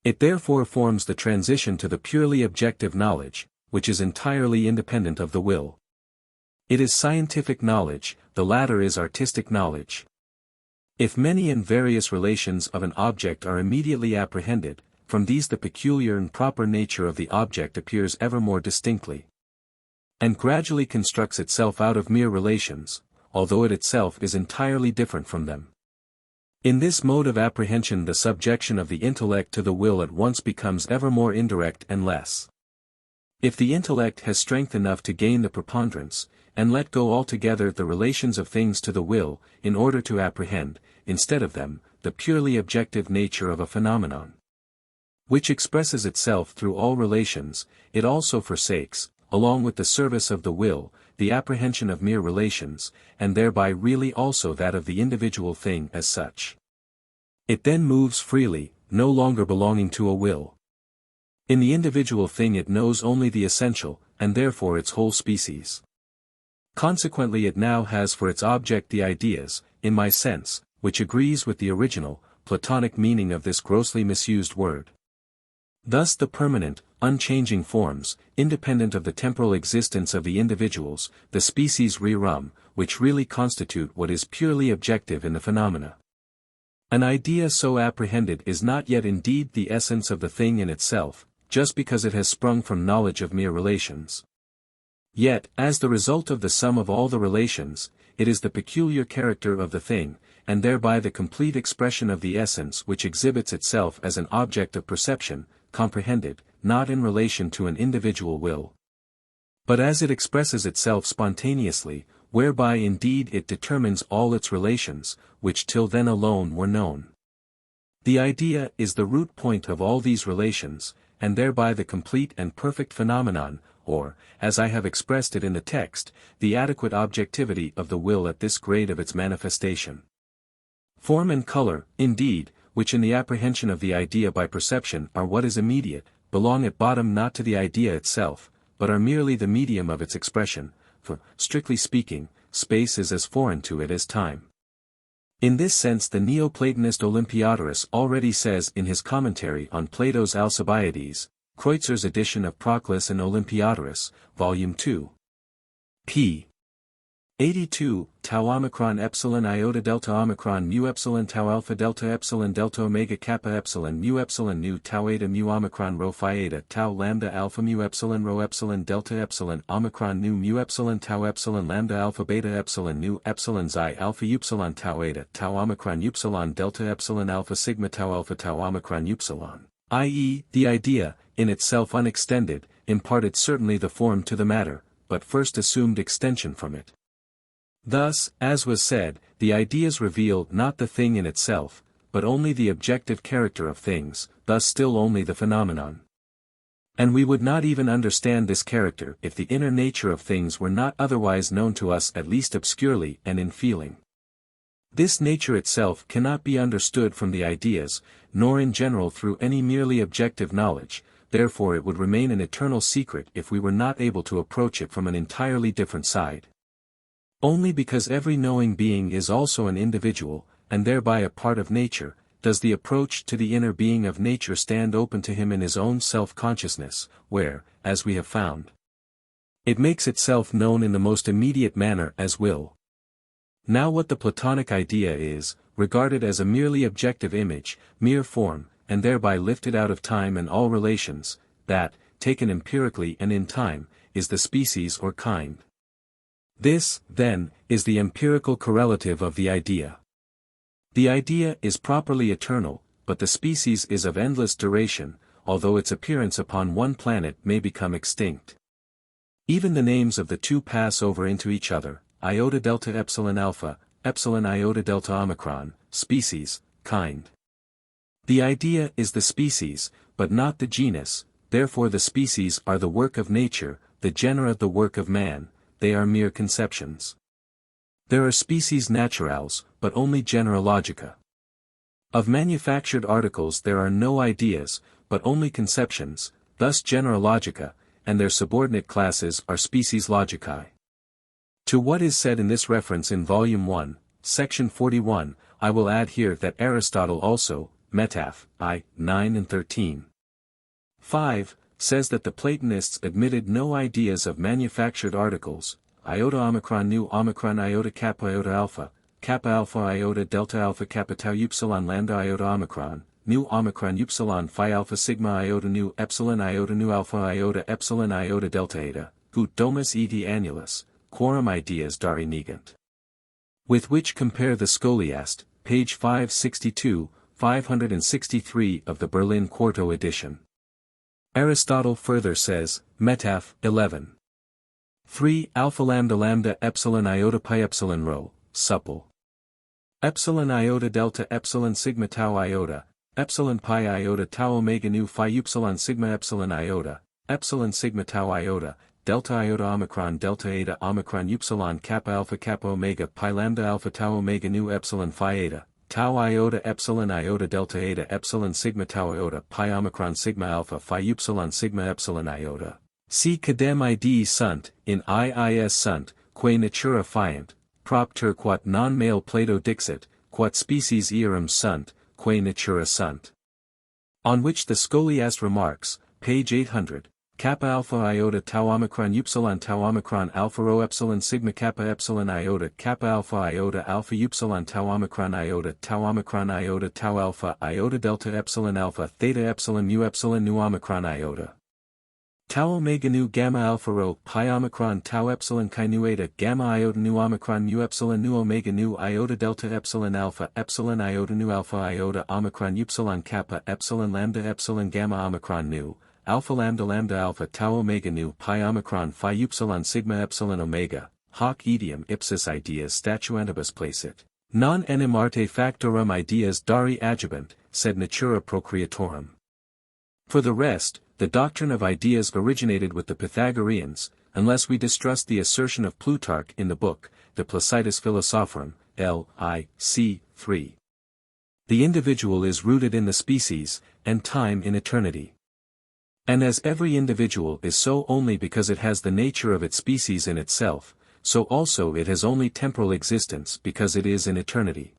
It therefore forms the transition to the purely objective knowledge, which is entirely independent of the will. It is scientific knowledge, the latter is artistic knowledge. If many and various relations of an object are immediately apprehended, from these the peculiar and proper nature of the object appears ever more distinctly, and gradually constructs itself out of mere relations, although it itself is entirely different from them. In this mode of apprehension the subjection of the intellect to the will at once becomes ever more indirect and less. If the intellect has strength enough to gain the preponderance, and let go altogether the relations of things to the will, in order to apprehend, instead of them, the purely objective nature of a phenomenon, which expresses itself through all relations, it also forsakes, along with the service of the will, the apprehension of mere relations, and thereby really also that of the individual thing as such. It then moves freely, no longer belonging to a will. In the individual thing it knows only the essential, and therefore its whole species. Consequently it now has for its object the ideas, in my sense, which agrees with the original, Platonic meaning of this grossly misused word. Thus the permanent, unchanging forms, independent of the temporal existence of the individuals, the species rerum, which really constitute what is purely objective in the phenomena. An idea so apprehended is not yet indeed the essence of the thing in itself, just because it has sprung from knowledge of mere relations. Yet, as the result of the sum of all the relations, it is the peculiar character of the thing, and thereby the complete expression of the essence which exhibits itself as an object of perception, comprehended, not in relation to an individual will, but as it expresses itself spontaneously, whereby indeed it determines all its relations, which till then alone were known. The idea is the root point of all these relations, and thereby the complete and perfect phenomenon, or, as I have expressed it in the text, the adequate objectivity of the will at this grade of its manifestation. Form and color, indeed, which in the apprehension of the idea by perception are what is immediate, belong at bottom not to the idea itself, but are merely the medium of its expression, for, strictly speaking, space is as foreign to it as time. In this sense the Neoplatonist Olympiodorus already says in his commentary on Plato's Alcibiades, Kreutzer's edition of Proclus and Olympiodorus, Volume 2. p. 82, tau omicron epsilon iota delta omicron mu epsilon tau alpha delta omega kappa epsilon mu epsilon nu tau eta mu omicron rho phi eta tau lambda alpha mu epsilon rho epsilon delta epsilon omicron nu mu epsilon tau epsilon lambda alpha beta epsilon nu epsilon xi alpha upsilon tau eta tau omicron upsilon delta epsilon alpha sigma tau alpha tau omicron upsilon, i.e., the idea, in itself unextended, imparted certainly the form to the matter, but first assumed extension from it. Thus, as was said, the ideas reveal not the thing in itself, but only the objective character of things, thus still only the phenomenon. And we would not even understand this character if the inner nature of things were not otherwise known to us at least obscurely and in feeling. This nature itself cannot be understood from the ideas, nor in general through any merely objective knowledge, therefore it would remain an eternal secret if we were not able to approach it from an entirely different side. Only because every knowing being is also an individual, and thereby a part of nature, does the approach to the inner being of nature stand open to him in his own self-consciousness, where, as we have found, it makes itself known in the most immediate manner as will. Now what the Platonic idea is, regarded as a merely objective image, mere form, and thereby lifted out of time and all relations, that, taken empirically and in time, is the species or kind. This, then, is the empirical correlative of the idea. The idea is properly eternal, but the species is of endless duration, although its appearance upon one planet may become extinct. Even the names of the two pass over into each other, iota delta epsilon alpha, epsilon iota delta omicron, species, kind. The idea is the species, but not the genus, therefore the species are the work of nature, the genera the work of man. They are mere conceptions. There are species naturales, but only genera logica. Of manufactured articles there are no ideas, but only conceptions, thus genera logica, and their subordinate classes are species logicae. To what is said in this reference in Volume 1, Section 41, I will add here that Aristotle also, Metaph. I. 9 and 13. 5. Says that the Platonists admitted no ideas of manufactured articles, iota omicron nu omicron iota alpha iota delta alpha kappa tau upsilon lambda iota omicron, nu omicron upsilon phi alpha sigma iota nu epsilon alpha iota epsilon iota delta eta, ut domus et annulus, quorum ideas dari negant. With which compare the Scholiast, page 562, 563 of the Berlin Quarto edition. Aristotle further says, Metaph. 11. 3. Alpha lambda epsilon iota pi epsilon rho, supple. Epsilon iota delta epsilon sigma tau iota, epsilon pi iota tau omega nu phi upsilon sigma epsilon iota, epsilon sigma tau iota, delta iota omicron delta eta omicron upsilon kappa omega pi lambda alpha tau omega nu epsilon phi eta. Tau iota delta eta epsilon sigma tau iota pi omicron sigma alpha phi upsilon sigma epsilon iota. Si cadem id sunt, in iis sunt, quae natura fiant, propter quat non male Plato dixit, quat species earum sunt, quae natura sunt. On which the Scholiast remarks, page 800. Kappa alpha iota tau omicron alpha rho epsilon sigma kappa epsilon iota alpha upsilon tau omicron iota tau alpha delta epsilon alpha theta epsilon mu omicron iota. Tau omega nu gamma alpha rho pi omicron tau epsilon chi nu eta gamma iota nu omicron mu omega nu iota delta epsilon iota nu alpha iota omicron upsilon kappa epsilon lambda epsilon gamma omicron nu. Alpha lambda alpha tau omega nu pi omicron phi upsilon sigma epsilon omega, hoc etiam ipsis ideas statuantibus placit. Non enim arte factorum ideas dari adjubant, sed natura procreatorum. For the rest, the doctrine of ideas originated with the Pythagoreans, unless we distrust the assertion of Plutarch in the book, De Placitis Philosophorum, L.I.C. 3. The individual is rooted in the species, and time in eternity. And as every individual is so only because it has the nature of its species in itself, so also it has only temporal existence because it is in eternity.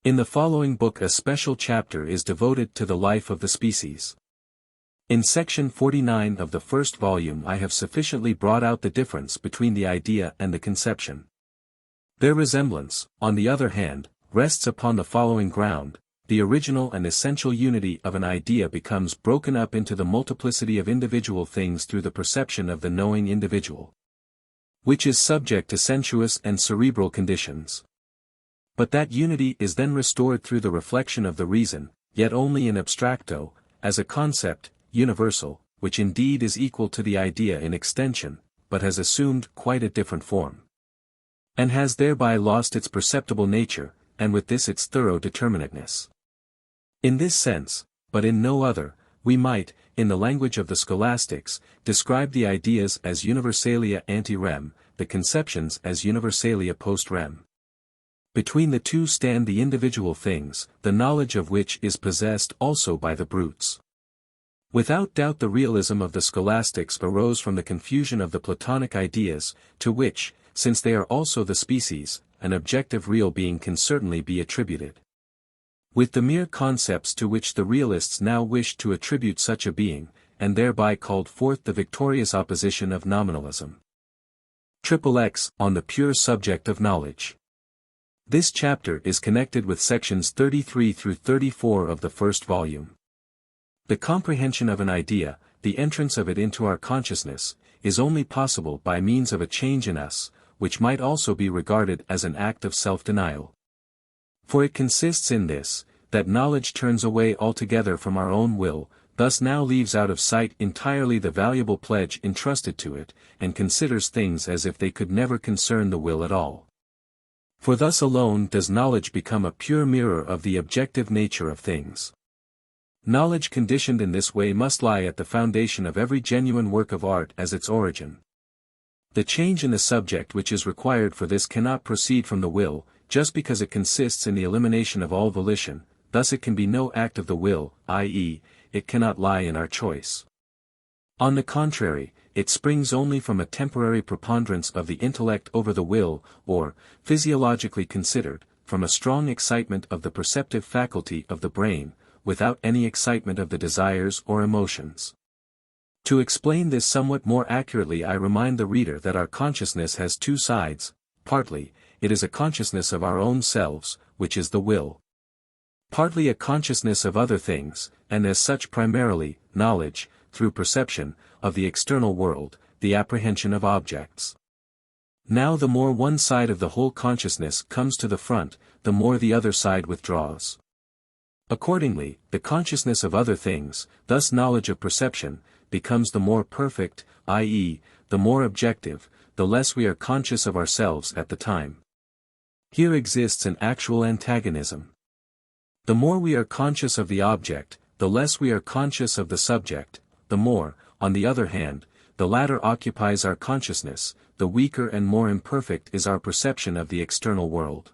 In the following book a special chapter is devoted to the life of the species. In section 49 of the first volume I have sufficiently brought out the difference between the idea and the conception. Their resemblance, on the other hand, rests upon the following ground: the original and essential unity of an idea becomes broken up into the multiplicity of individual things through the perception of the knowing individual, which is subject to sensuous and cerebral conditions. But that unity is then restored through the reflection of the reason, yet only in abstracto, as a concept, universal, which indeed is equal to the idea in extension, but has assumed quite a different form, and has thereby lost its perceptible nature, and with this its thorough determinateness. In this sense, but in no other, we might, in the language of the scholastics, describe the ideas as universalia ante rem, the conceptions as universalia post rem. Between the two stand the individual things, the knowledge of which is possessed also by the brutes. Without doubt the realism of the scholastics arose from the confusion of the Platonic ideas, to which, since they are also the species, an objective real being can certainly be attributed, with the mere concepts to which the realists now wished to attribute such a being, and thereby called forth the victorious opposition of nominalism. XXX on the pure subject of knowledge. This chapter is connected with sections 33 through 34 of the first volume. The comprehension of an idea, the entrance of it into our consciousness, is only possible by means of a change in us, which might also be regarded as an act of self-denial. For it consists in this, that knowledge turns away altogether from our own will, thus now leaves out of sight entirely the valuable pledge entrusted to it, and considers things as if they could never concern the will at all. For thus alone does knowledge become a pure mirror of the objective nature of things. Knowledge conditioned in this way must lie at the foundation of every genuine work of art as its origin. The change in the subject which is required for this cannot proceed from the will, just because it consists in the elimination of all volition, thus it can be no act of the will, i.e., it cannot lie in our choice. On the contrary, it springs only from a temporary preponderance of the intellect over the will, or, physiologically considered, from a strong excitement of the perceptive faculty of the brain, without any excitement of the desires or emotions. To explain this somewhat more accurately I remind the reader that our consciousness has two sides: partly, it is a consciousness of our own selves, which is the will. Partly a consciousness of other things, and as such primarily, knowledge, through perception, of the external world, the apprehension of objects. Now the more one side of the whole consciousness comes to the front, the more the other side withdraws. Accordingly, the consciousness of other things, thus knowledge of perception, becomes the more perfect, i.e., the more objective, the less we are conscious of ourselves at the time. Here exists an actual antagonism. The more we are conscious of the object, the less we are conscious of the subject, the more, on the other hand, the latter occupies our consciousness, the weaker and more imperfect is our perception of the external world.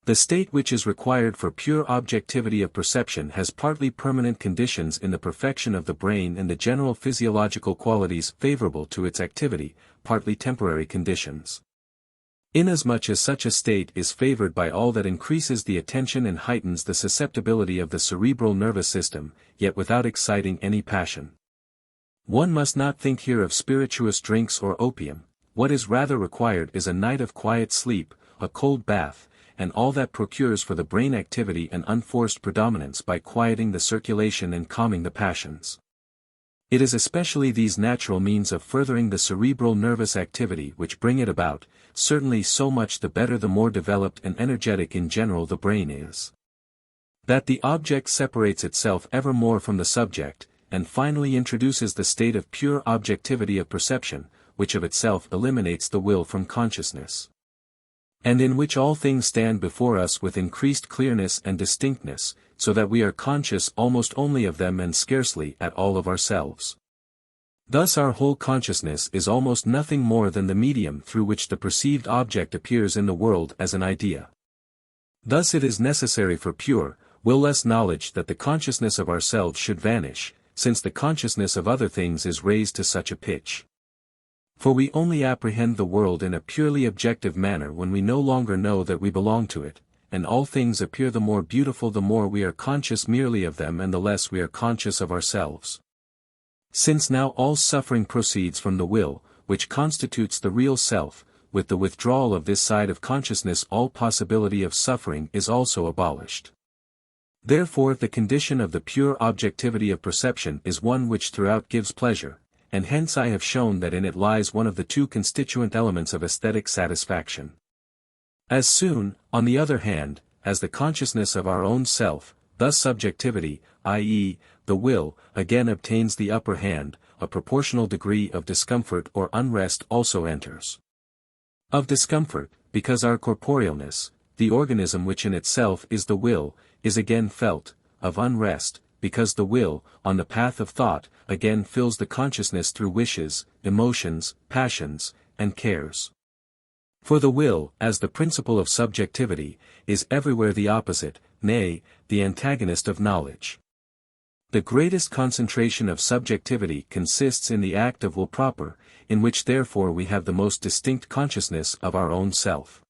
The state which is required for pure objectivity of perception has partly permanent conditions in the perfection of the brain and the general physiological qualities favorable to its activity, partly temporary conditions. Inasmuch as such a state is favored by all that increases the attention and heightens the susceptibility of the cerebral nervous system, yet without exciting any passion. One must not think here of spirituous drinks or opium. What is rather required is a night of quiet sleep, a cold bath, and all that procures for the brain activity and unforced predominance by quieting the circulation and calming the passions. It is especially these natural means of furthering the cerebral nervous activity which bring it about, certainly so much the better the more developed and energetic in general the brain is. That the object separates itself ever more from the subject, and finally introduces the state of pure objectivity of perception, which of itself eliminates the will from consciousness, and in which all things stand before us with increased clearness and distinctness, so that we are conscious almost only of them and scarcely at all of ourselves. Thus our whole consciousness is almost nothing more than the medium through which the perceived object appears in the world as an idea. Thus it is necessary for pure, will-less knowledge that the consciousness of ourselves should vanish, since the consciousness of other things is raised to such a pitch. For we only apprehend the world in a purely objective manner when we no longer know that we belong to it, and all things appear the more beautiful the more we are conscious merely of them and the less we are conscious of ourselves. Since now all suffering proceeds from the will, which constitutes the real self, with the withdrawal of this side of consciousness all possibility of suffering is also abolished. Therefore the condition of the pure objectivity of perception is one which throughout gives pleasure, and hence I have shown that in it lies one of the two constituent elements of aesthetic satisfaction. As soon, on the other hand, as the consciousness of our own self, thus subjectivity, i.e., the will, again obtains the upper hand, a proportional degree of discomfort or unrest also enters. Of discomfort, because our corporealness, the organism which in itself is the will, is again felt, of unrest, because the will, on the path of thought, again fills the consciousness through wishes, emotions, passions, and cares. For the will, as the principle of subjectivity, is everywhere the opposite, nay, the antagonist of knowledge. The greatest concentration of subjectivity consists in the act of will proper, in which therefore we have the most distinct consciousness of our own self.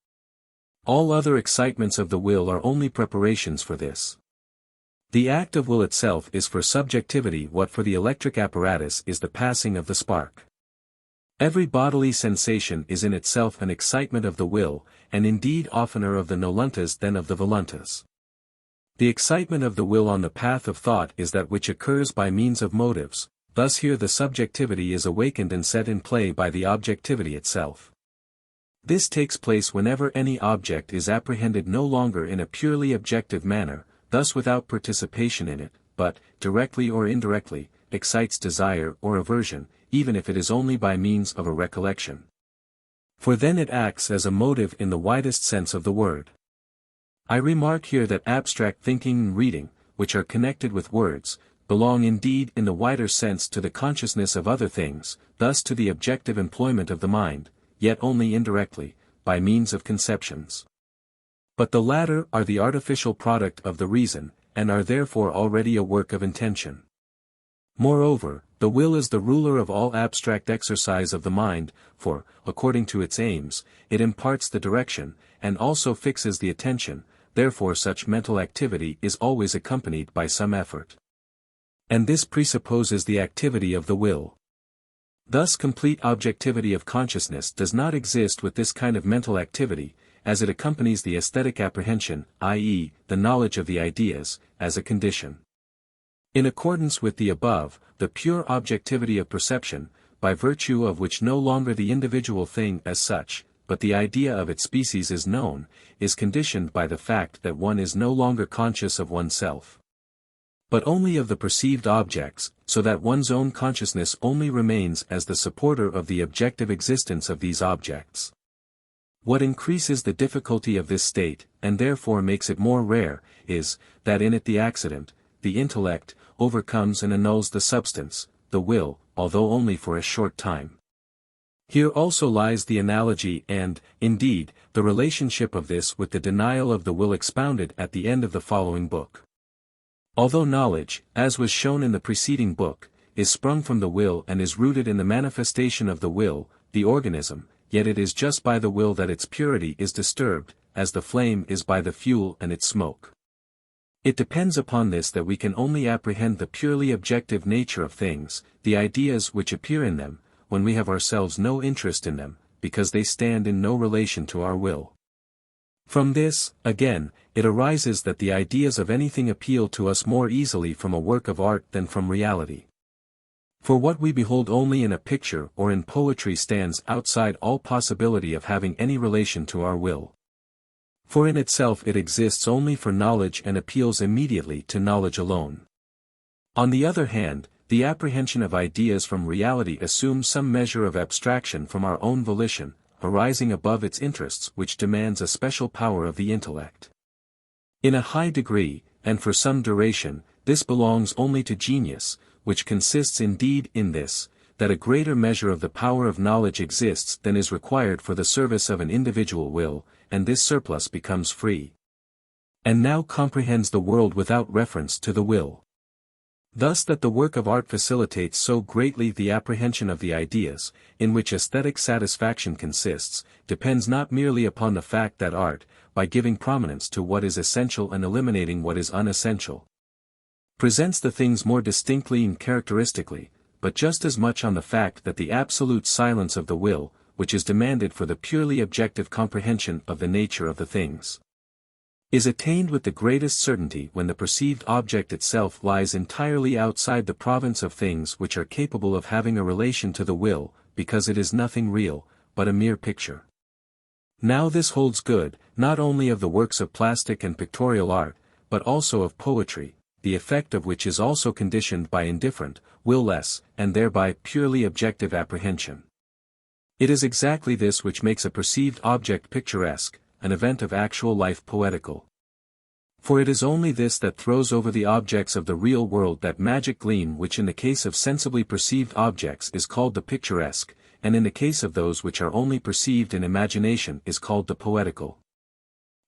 All other excitements of the will are only preparations for this. The act of will itself is for subjectivity what for the electric apparatus is the passing of the spark. Every bodily sensation is in itself an excitement of the will, and indeed oftener of the noluntas than of the voluntas. The excitement of the will on the path of thought is that which occurs by means of motives, thus here the subjectivity is awakened and set in play by the objectivity itself. This takes place whenever any object is apprehended no longer in a purely objective manner, thus without participation in it, but, directly or indirectly, excites desire or aversion, even if it is only by means of a recollection. For then it acts as a motive in the widest sense of the word. I remark here that abstract thinking and reading, which are connected with words, belong indeed in the wider sense to the consciousness of other things, thus to the objective employment of the mind, yet only indirectly, by means of conceptions. But the latter are the artificial product of the reason, and are therefore already a work of intention. Moreover, the will is the ruler of all abstract exercise of the mind, for, according to its aims, it imparts the direction, and also fixes the attention, therefore such mental activity is always accompanied by some effort. And this presupposes the activity of the will. Thus complete objectivity of consciousness does not exist with this kind of mental activity, as it accompanies the aesthetic apprehension, i.e., the knowledge of the ideas, as a condition. In accordance with the above, the pure objectivity of perception, by virtue of which no longer the individual thing as such, but the idea of its species is known, is conditioned by the fact that one is no longer conscious of oneself, but only of the perceived objects, so that one's own consciousness only remains as the supporter of the objective existence of these objects. What increases the difficulty of this state, and therefore makes it more rare, is, that in it the accident, the intellect, overcomes and annuls the substance, the will, although only for a short time. Here also lies the analogy and, indeed, the relationship of this with the denial of the will expounded at the end of the following book. Although knowledge, as was shown in the preceding book, is sprung from the will and is rooted in the manifestation of the will, the organism, yet it is just by the will that its purity is disturbed, as the flame is by the fuel and its smoke. It depends upon this that we can only apprehend the purely objective nature of things, the ideas which appear in them, when we have ourselves no interest in them, because they stand in no relation to our will. From this, again, it arises that the ideas of anything appeal to us more easily from a work of art than from reality. For what we behold only in a picture or in poetry stands outside all possibility of having any relation to our will. For in itself it exists only for knowledge and appeals immediately to knowledge alone. On the other hand, the apprehension of ideas from reality assumes some measure of abstraction from our own volition, arising above its interests which demands a special power of the intellect. In a high degree, and for some duration, this belongs only to genius, which consists indeed in this, that a greater measure of the power of knowledge exists than is required for the service of an individual will, and this surplus becomes free. And now comprehends the world without reference to the will. Thus that the work of art facilitates so greatly the apprehension of the ideas, in which aesthetic satisfaction consists, depends not merely upon the fact that art, by giving prominence to what is essential and eliminating what is unessential, presents the things more distinctly and characteristically, but just as much on the fact that the absolute silence of the will, which is demanded for the purely objective comprehension of the nature of the things, is attained with the greatest certainty when the perceived object itself lies entirely outside the province of things which are capable of having a relation to the will, because it is nothing real, but a mere picture. Now this holds good, not only of the works of plastic and pictorial art, but also of poetry, the effect of which is also conditioned by indifferent, will-less, and thereby purely objective apprehension. It is exactly this which makes a perceived object picturesque, an event of actual life poetical. For it is only this that throws over the objects of the real world that magic gleam which in the case of sensibly perceived objects is called the picturesque, and in the case of those which are only perceived in imagination is called the poetical.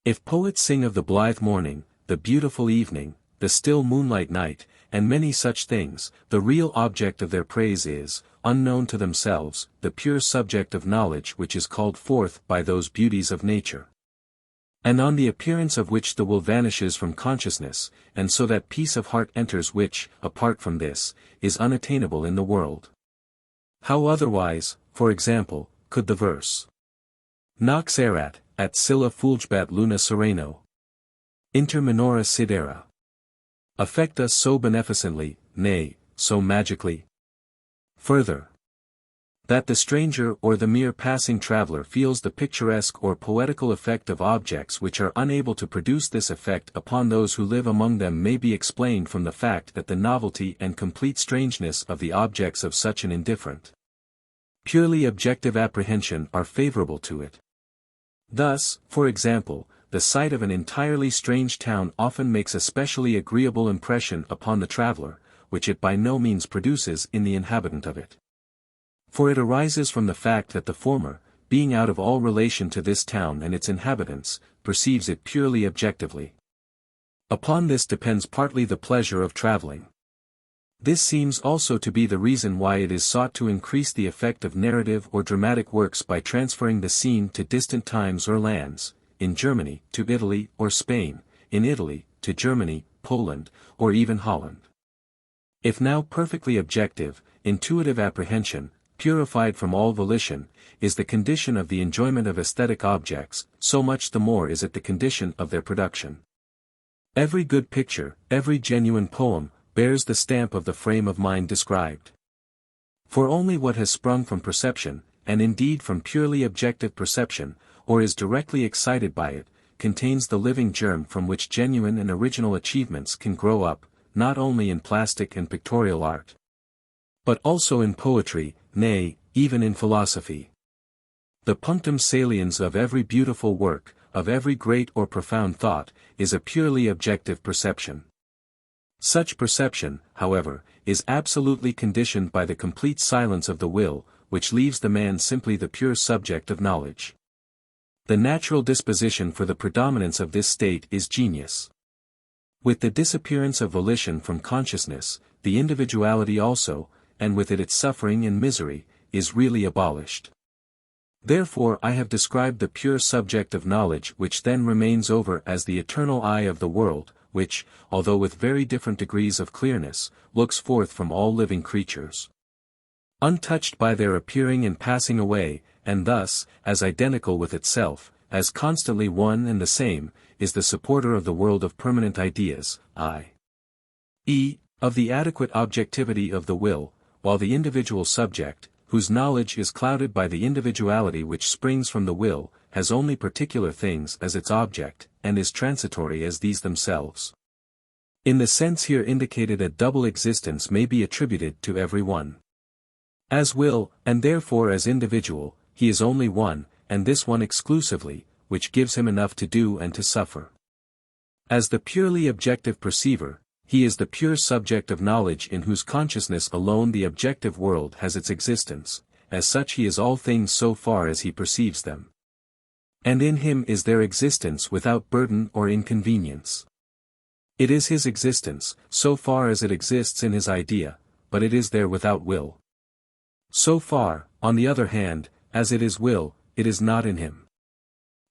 If poets sing of the blithe morning, the beautiful evening, the still moonlight night, and many such things, the real object of their praise is, unknown to themselves, the pure subject of knowledge which is called forth by those beauties of nature, and on the appearance of which the will vanishes from consciousness, and so that peace of heart enters which, apart from this, is unattainable in the world. How otherwise, for example, could the verse Nox erat, at Scylla fulgebat luna sereno, inter minora sidera, affect us so beneficently, nay, so magically? Further, that the stranger or the mere passing traveler feels the picturesque or poetical effect of objects which are unable to produce this effect upon those who live among them may be explained from the fact that the novelty and complete strangeness of the objects of such an indifferent, purely objective apprehension are favorable to it. Thus, for example, the sight of an entirely strange town often makes a specially agreeable impression upon the traveler, which it by no means produces in the inhabitant of it. For it arises from the fact that the former, being out of all relation to this town and its inhabitants, perceives it purely objectively. Upon this depends partly the pleasure of traveling. This seems also to be the reason why it is sought to increase the effect of narrative or dramatic works by transferring the scene to distant times or lands, in Germany to Italy or Spain, in Italy to Germany, Poland, or even Holland. If now perfectly objective, intuitive apprehension, purified from all volition, is the condition of the enjoyment of aesthetic objects, so much the more is it the condition of their production. Every good picture, every genuine poem, bears the stamp of the frame of mind described. For only what has sprung from perception, and indeed from purely objective perception, or is directly excited by it, contains the living germ from which genuine and original achievements can grow up, not only in plastic and pictorial art, but also in poetry, nay, even in philosophy. The punctum saliens of every beautiful work, of every great or profound thought, is a purely objective perception. Such perception, however, is absolutely conditioned by the complete silence of the will, which leaves the man simply the pure subject of knowledge. The natural disposition for the predominance of this state is genius. With the disappearance of volition from consciousness, the individuality also, and with it its suffering and misery, is really abolished. Therefore I have described the pure subject of knowledge which then remains over as the eternal eye of the world, which, although with very different degrees of clearness, looks forth from all living creatures, untouched by their appearing and passing away, and thus, as identical with itself, as constantly one and the same, is the supporter of the world of permanent ideas, i.e., of the adequate objectivity of the will, while the individual subject, whose knowledge is clouded by the individuality which springs from the will, has only particular things as its object, and is transitory as these themselves. In the sense here indicated a double existence may be attributed to every one. As will, and therefore as individual, he is only one, and this one exclusively, which gives him enough to do and to suffer. As the purely objective perceiver, he is the pure subject of knowledge in whose consciousness alone the objective world has its existence, as such he is all things so far as he perceives them. And in him is their existence without burden or inconvenience. It is his existence, so far as it exists in his idea, but it is there without will. So far, on the other hand, as it is will, it is not in him.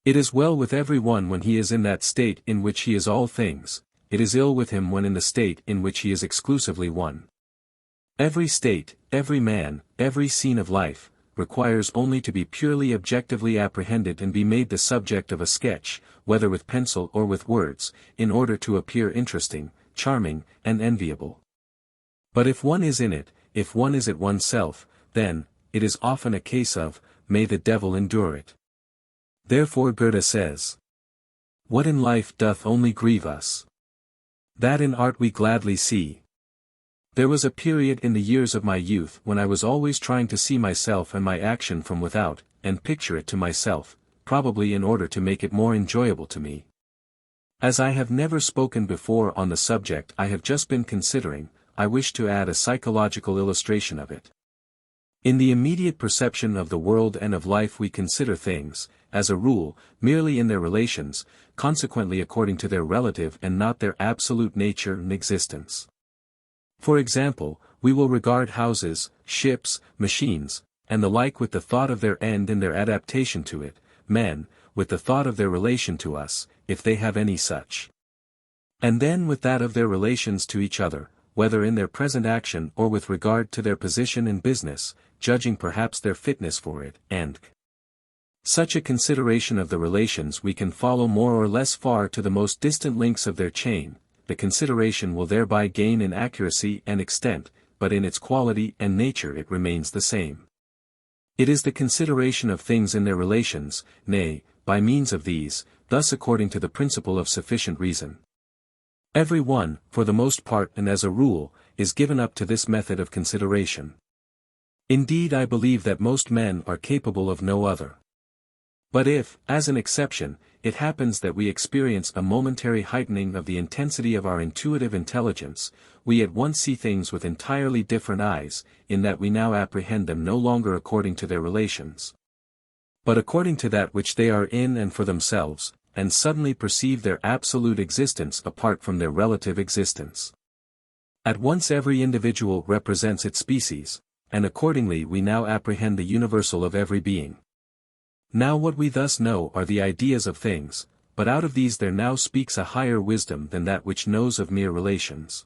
It is well with every one when he is in that state in which he is all things, it is ill with him when in the state in which he is exclusively one. Every state, every man, every scene of life, requires only to be purely objectively apprehended and be made the subject of a sketch, whether with pencil or with words, in order to appear interesting, charming, and enviable. But if one is in it, if one is it oneself, then, it is often a case of, may the devil endure it. Therefore Goethe says, what in life doth only grieve us, that in art we gladly see. There was a period in the years of my youth when I was always trying to see myself and my action from without, and picture it to myself, probably in order to make it more enjoyable to me. As I have never spoken before on the subject I have just been considering, I wish to add a psychological illustration of it. In the immediate perception of the world and of life we consider things, as a rule, merely in their relations, consequently according to their relative and not their absolute nature and existence. For example, we will regard houses, ships, machines, and the like with the thought of their end and their adaptation to it, men, with the thought of their relation to us, if they have any such. And then with that of their relations to each other, whether in their present action or with regard to their position in business, judging perhaps their fitness for it, and such a consideration of the relations we can follow more or less far to the most distant links of their chain. The consideration will thereby gain in accuracy and extent, but in its quality and nature it remains the same. It is the consideration of things in their relations, nay, by means of these, thus according to the principle of sufficient reason. Every one, for the most part and as a rule, is given up to this method of consideration. Indeed I believe that most men are capable of no other. But if, as an exception, it happens that we experience a momentary heightening of the intensity of our intuitive intelligence, we at once see things with entirely different eyes, in that we now apprehend them no longer according to their relations, but according to that which they are in and for themselves, and suddenly perceive their absolute existence apart from their relative existence. At once every individual represents its species, and accordingly we now apprehend the universal of every being. Now what we thus know are the ideas of things, but out of these there now speaks a higher wisdom than that which knows of mere relations.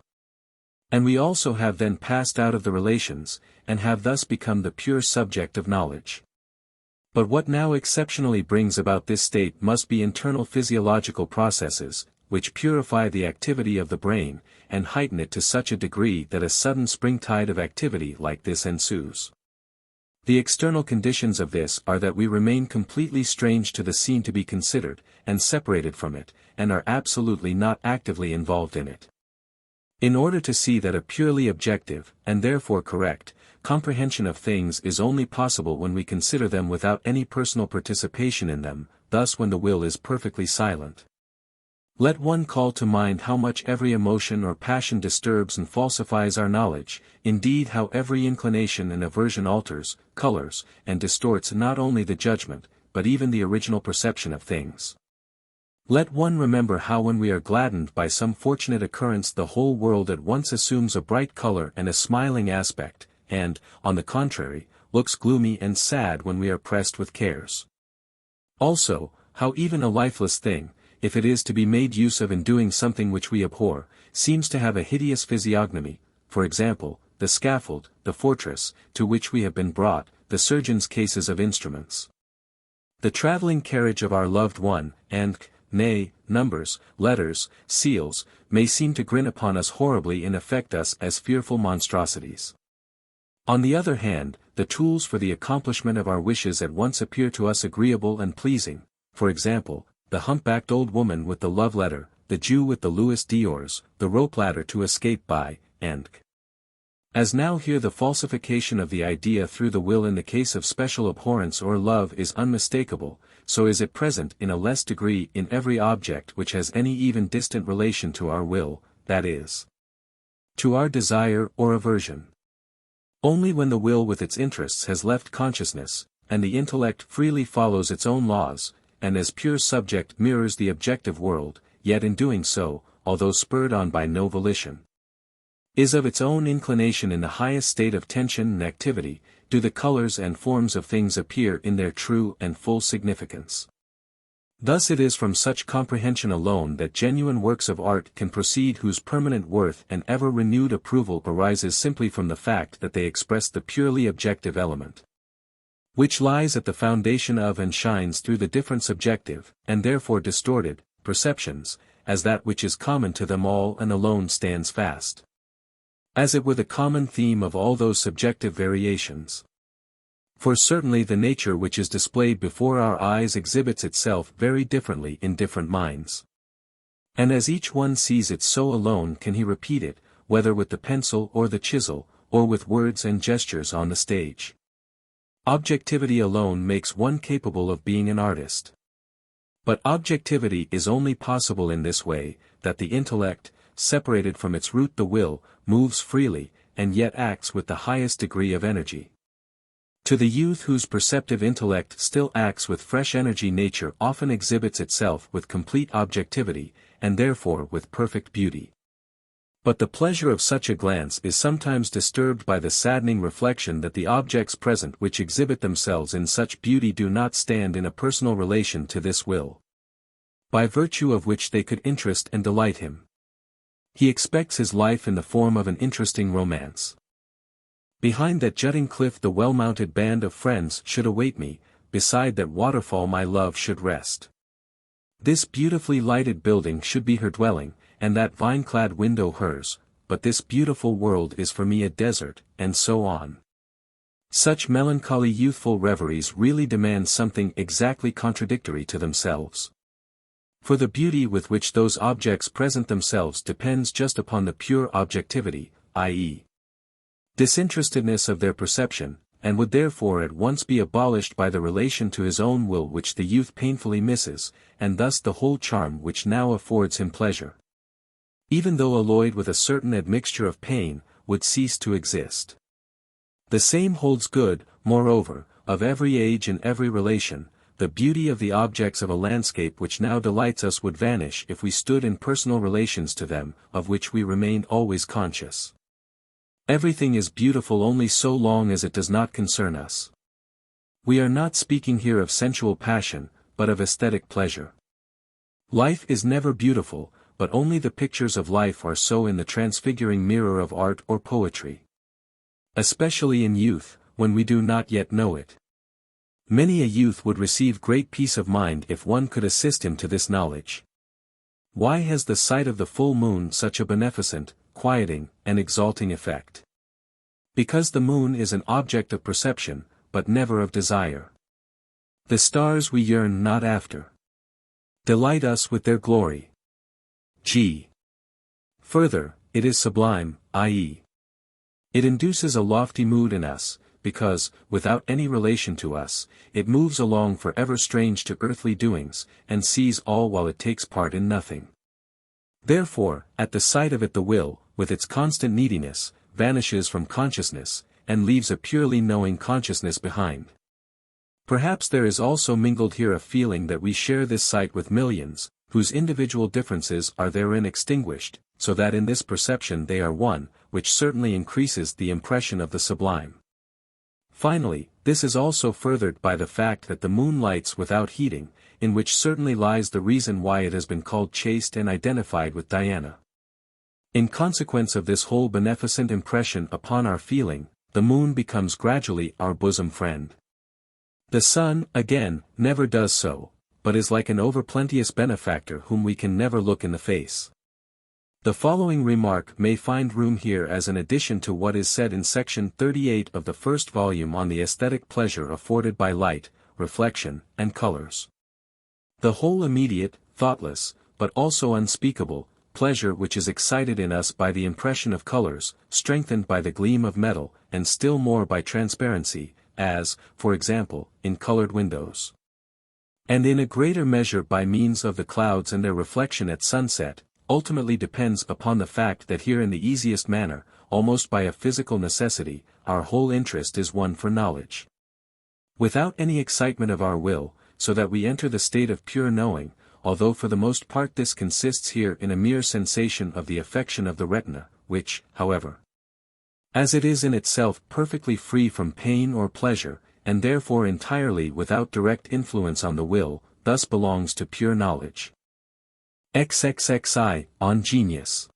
And we also have then passed out of the relations, and have thus become the pure subject of knowledge. But what now exceptionally brings about this state must be internal physiological processes, which purify the activity of the brain, and heighten it to such a degree that a sudden springtide of activity like this ensues. The external conditions of this are that we remain completely strange to the scene to be considered, and separated from it, and are absolutely not actively involved in it. In order to see that a purely objective, and therefore correct, comprehension of things is only possible when we consider them without any personal participation in them, thus when the will is perfectly silent. Let one call to mind how much every emotion or passion disturbs and falsifies our knowledge, indeed how every inclination and aversion alters, colors, and distorts not only the judgment, but even the original perception of things. Let one remember how when we are gladdened by some fortunate occurrence the whole world at once assumes a bright color and a smiling aspect, and, on the contrary, looks gloomy and sad when we are pressed with cares. Also, how even a lifeless thing, if it is to be made use of in doing something which we abhor, seems to have a hideous physiognomy, for example, the scaffold, the fortress, to which we have been brought, the surgeon's cases of instruments, the travelling carriage of our loved one, and, nay, numbers, letters, seals, may seem to grin upon us horribly and affect us as fearful monstrosities. On the other hand, the tools for the accomplishment of our wishes at once appear to us agreeable and pleasing, for example, the humpbacked old woman with the love letter, the Jew with the Louis d'Ors, the rope ladder to escape by, and as now here the falsification of the idea through the will in the case of special abhorrence or love is unmistakable, so is it present in a less degree in every object which has any even distant relation to our will, that is, to our desire or aversion. Only when the will with its interests has left consciousness, and the intellect freely follows its own laws, and as pure subject mirrors the objective world, yet in doing so, although spurred on by no volition, is of its own inclination in the highest state of tension and activity, do the colors and forms of things appear in their true and full significance. Thus it is from such comprehension alone that genuine works of art can proceed, whose permanent worth and ever-renewed approval arises simply from the fact that they express the purely objective element, which lies at the foundation of and shines through the different subjective, and therefore distorted, perceptions, as that which is common to them all and alone stands fast, as it were the common theme of all those subjective variations. For certainly the nature which is displayed before our eyes exhibits itself very differently in different minds. And as each one sees it, so alone can he repeat it, whether with the pencil or the chisel, or with words and gestures on the stage. Objectivity alone makes one capable of being an artist. But objectivity is only possible in this way, that the intellect, separated from its root the will, moves freely, and yet acts with the highest degree of energy. To the youth whose perceptive intellect still acts with fresh energy, nature often exhibits itself with complete objectivity, and therefore with perfect beauty. But the pleasure of such a glance is sometimes disturbed by the saddening reflection that the objects present which exhibit themselves in such beauty do not stand in a personal relation to this will, by virtue of which they could interest and delight him. He expects his life in the form of an interesting romance. Behind that jutting cliff the well-mounted band of friends should await me, beside that waterfall my love should rest. This beautifully lighted building should be her dwelling, and that vine-clad window hers, but this beautiful world is for me a desert, and so on. Such melancholy youthful reveries really demand something exactly contradictory to themselves. For the beauty with which those objects present themselves depends just upon the pure objectivity, i.e., disinterestedness of their perception, and would therefore at once be abolished by the relation to his own will which the youth painfully misses, and thus the whole charm which now affords him pleasure, even though alloyed with a certain admixture of pain, would cease to exist. The same holds good, moreover, of every age and every relation. The beauty of the objects of a landscape which now delights us would vanish if we stood in personal relations to them, of which we remained always conscious. Everything is beautiful only so long as it does not concern us. We are not speaking here of sensual passion, but of aesthetic pleasure. Life is never beautiful, but only the pictures of life are so in the transfiguring mirror of art or poetry. Especially in youth, when we do not yet know it. Many a youth would receive great peace of mind if one could assist him to this knowledge. Why has the sight of the full moon such a beneficent, quieting, and exalting effect? Because the moon is an object of perception, but never of desire. The stars we yearn not after delight us with their glory. G. Further, it is sublime, i.e., it induces a lofty mood in us, because, without any relation to us, it moves along for ever strange to earthly doings, and sees all while it takes part in nothing. Therefore, at the sight of it the will, with its constant neediness, vanishes from consciousness, and leaves a purely knowing consciousness behind. Perhaps there is also mingled here a feeling that we share this sight with millions, whose individual differences are therein extinguished, so that in this perception they are one, which certainly increases the impression of the sublime. Finally, this is also furthered by the fact that the moon lights without heating, in which certainly lies the reason why it has been called chaste and identified with Diana. In consequence of this whole beneficent impression upon our feeling, the moon becomes gradually our bosom friend. The sun, again, never does so, but is like an overplenteous benefactor whom we can never look in the face. The following remark may find room here as an addition to what is said in section 38 of the first volume on the aesthetic pleasure afforded by light, reflection, and colors. The whole immediate, thoughtless, but also unspeakable, pleasure which is excited in us by the impression of colors, strengthened by the gleam of metal, and still more by transparency, as, for example, in colored windows. And in a greater measure by means of the clouds and their reflection at sunset, ultimately depends upon the fact that here in the easiest manner, almost by a physical necessity, our whole interest is one for knowledge. Without any excitement of our will, so that we enter the state of pure knowing, although for the most part this consists here in a mere sensation of the affection of the retina, which, however, as it is in itself perfectly free from pain or pleasure, and therefore entirely without direct influence on the will, thus belongs to pure knowledge. XXXI, on Genius.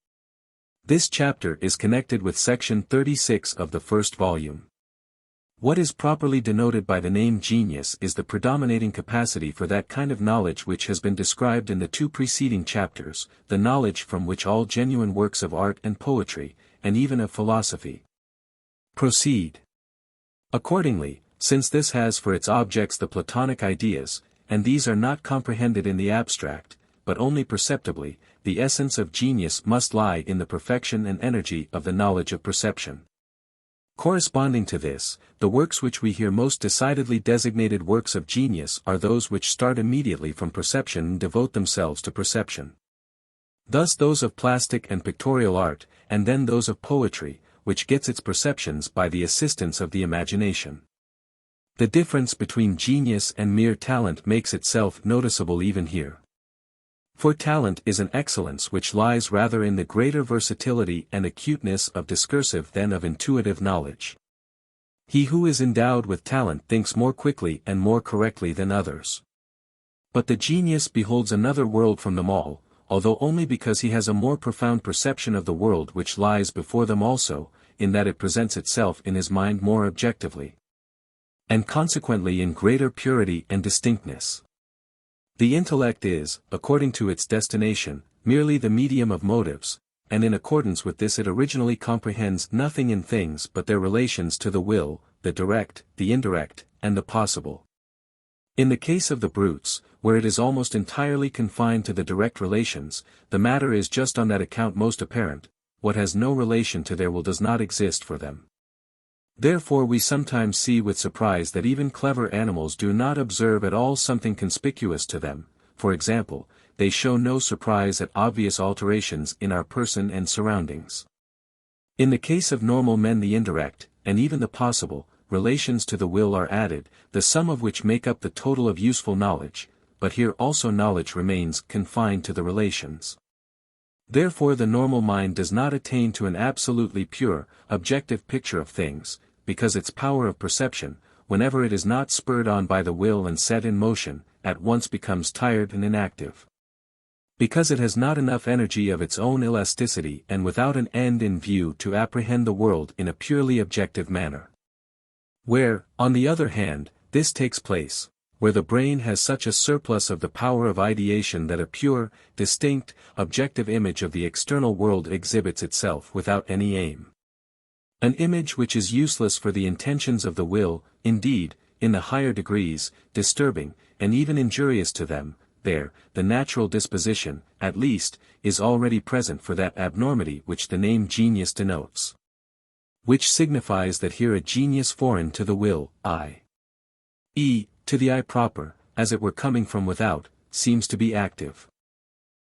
This chapter is connected with section 36 of the first volume. What is properly denoted by the name genius is the predominating capacity for that kind of knowledge which has been described in the two preceding chapters, the knowledge from which all genuine works of art and poetry, and even of philosophy, proceed. Accordingly, since this has for its objects the Platonic ideas, and these are not comprehended in the abstract, but only perceptibly, the essence of genius must lie in the perfection and energy of the knowledge of perception. Corresponding to this, the works which we hear most decidedly designated works of genius are those which start immediately from perception and devote themselves to perception. Thus those of plastic and pictorial art, and then those of poetry, which gets its perceptions by the assistance of the imagination. The difference between genius and mere talent makes itself noticeable even here. For talent is an excellence which lies rather in the greater versatility and acuteness of discursive than of intuitive knowledge. He who is endowed with talent thinks more quickly and more correctly than others. But the genius beholds another world from them all, although only because he has a more profound perception of the world which lies before them also, in that it presents itself in his mind more objectively, and consequently in greater purity and distinctness. The intellect is, according to its destination, merely the medium of motives, and in accordance with this it originally comprehends nothing in things but their relations to the will, the direct, the indirect, and the possible. In the case of the brutes, where it is almost entirely confined to the direct relations, the matter is just on that account most apparent: what has no relation to their will does not exist for them. Therefore we sometimes see with surprise that even clever animals do not observe at all something conspicuous to them. For example, they show no surprise at obvious alterations in our person and surroundings. In the case of normal men the indirect, and even the possible, relations to the will are added, the sum of which make up the total of useful knowledge, but here also knowledge remains confined to the relations. Therefore the normal mind does not attain to an absolutely pure, objective picture of things, because its power of perception, whenever it is not spurred on by the will and set in motion, at once becomes tired and inactive. Because it has not enough energy of its own elasticity and without an end in view to apprehend the world in a purely objective manner. Where, on the other hand, this takes place, where the brain has such a surplus of the power of ideation that a pure, distinct, objective image of the external world exhibits itself without any aim. An image which is useless for the intentions of the will, indeed, in the higher degrees, disturbing, and even injurious to them, there, the natural disposition, at least, is already present for that abnormity which the name genius denotes. Which signifies that here a genius foreign to the will, i.e., to the eye proper, as it were coming from without, seems to be active.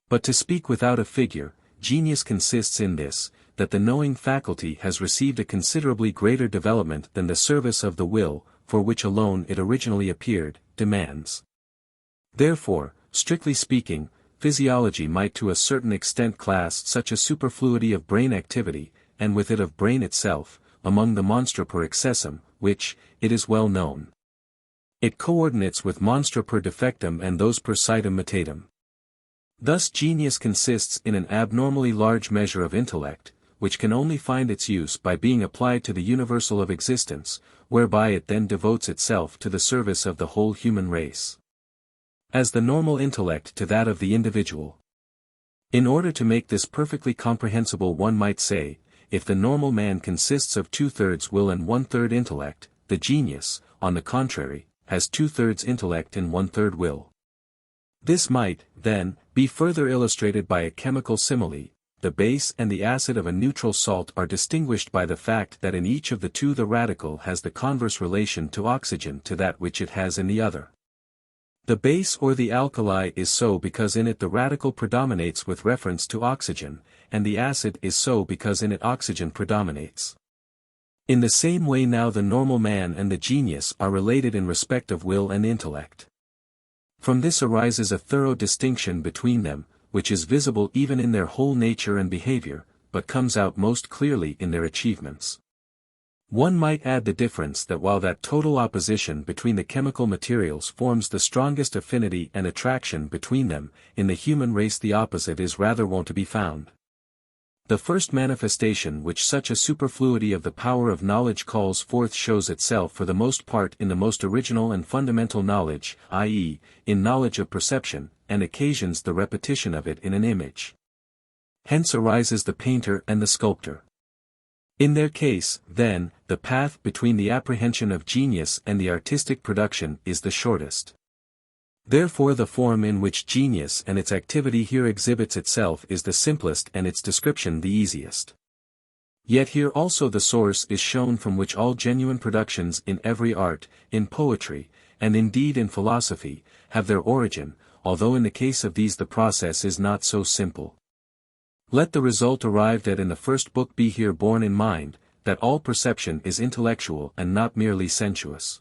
But to speak without a figure, genius consists in this, that the knowing faculty has received a considerably greater development than the service of the will, for which alone it originally appeared, demands. Therefore, strictly speaking, physiology might to a certain extent class such a superfluity of brain activity, and with it of brain itself, among the monstra per excessum, which, it is well known, it coordinates with monstra per defectum and those per situm mutatum. Thus genius consists in an abnormally large measure of intellect, which can only find its use by being applied to the universal of existence, whereby it then devotes itself to the service of the whole human race, as the normal intellect to that of the individual. In order to make this perfectly comprehensible, one might say, if the normal man consists of 2/3 will and 1/3 intellect, the genius, on the contrary, has 2/3 intellect and 1/3 will. This might, then, be further illustrated by a chemical simile. The base and the acid of a neutral salt are distinguished by the fact that in each of the two the radical has the converse relation to oxygen to that which it has in the other. The base or the alkali is so because in it the radical predominates with reference to oxygen, and the acid is so because in it oxygen predominates. In the same way now the normal man and the genius are related in respect of will and intellect. From this arises a thorough distinction between them, which is visible even in their whole nature and behavior, but comes out most clearly in their achievements. One might add the difference that while that total opposition between the chemical materials forms the strongest affinity and attraction between them, in the human race the opposite is rather wont to be found. The first manifestation which such a superfluity of the power of knowledge calls forth shows itself for the most part in the most original and fundamental knowledge, i.e., in knowledge of perception, and occasions the repetition of it in an image. Hence arises the painter and the sculptor. In their case, then, the path between the apprehension of genius and the artistic production is the shortest. Therefore the form in which genius and its activity here exhibits itself is the simplest and its description the easiest. Yet here also the source is shown from which all genuine productions in every art, in poetry, and indeed in philosophy, have their origin, although in the case of these the process is not so simple. Let the result arrived at in the first book be here borne in mind, that all perception is intellectual and not merely sensuous.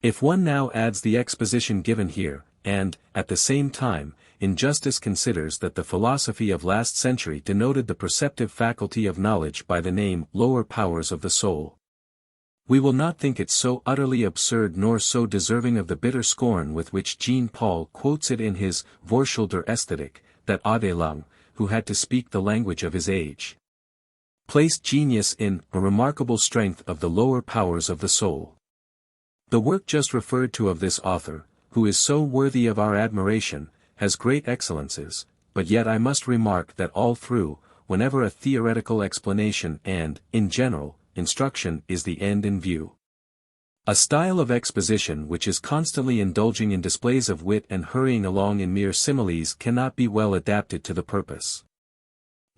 If one now adds the exposition given here, and, at the same time, in justice considers that the philosophy of last century denoted the perceptive faculty of knowledge by the name lower powers of the soul, we will not think it so utterly absurd nor so deserving of the bitter scorn with which Jean-Paul quotes it in his Vorschul der Ästhetik, that Adelung, who had to speak the language of his age, placed genius in a remarkable strength of the lower powers of the soul. The work just referred to of this author, who is so worthy of our admiration, has great excellences, but yet I must remark that all through, whenever a theoretical explanation and, in general, instruction is the end in view, a style of exposition which is constantly indulging in displays of wit and hurrying along in mere similes cannot be well adapted to the purpose.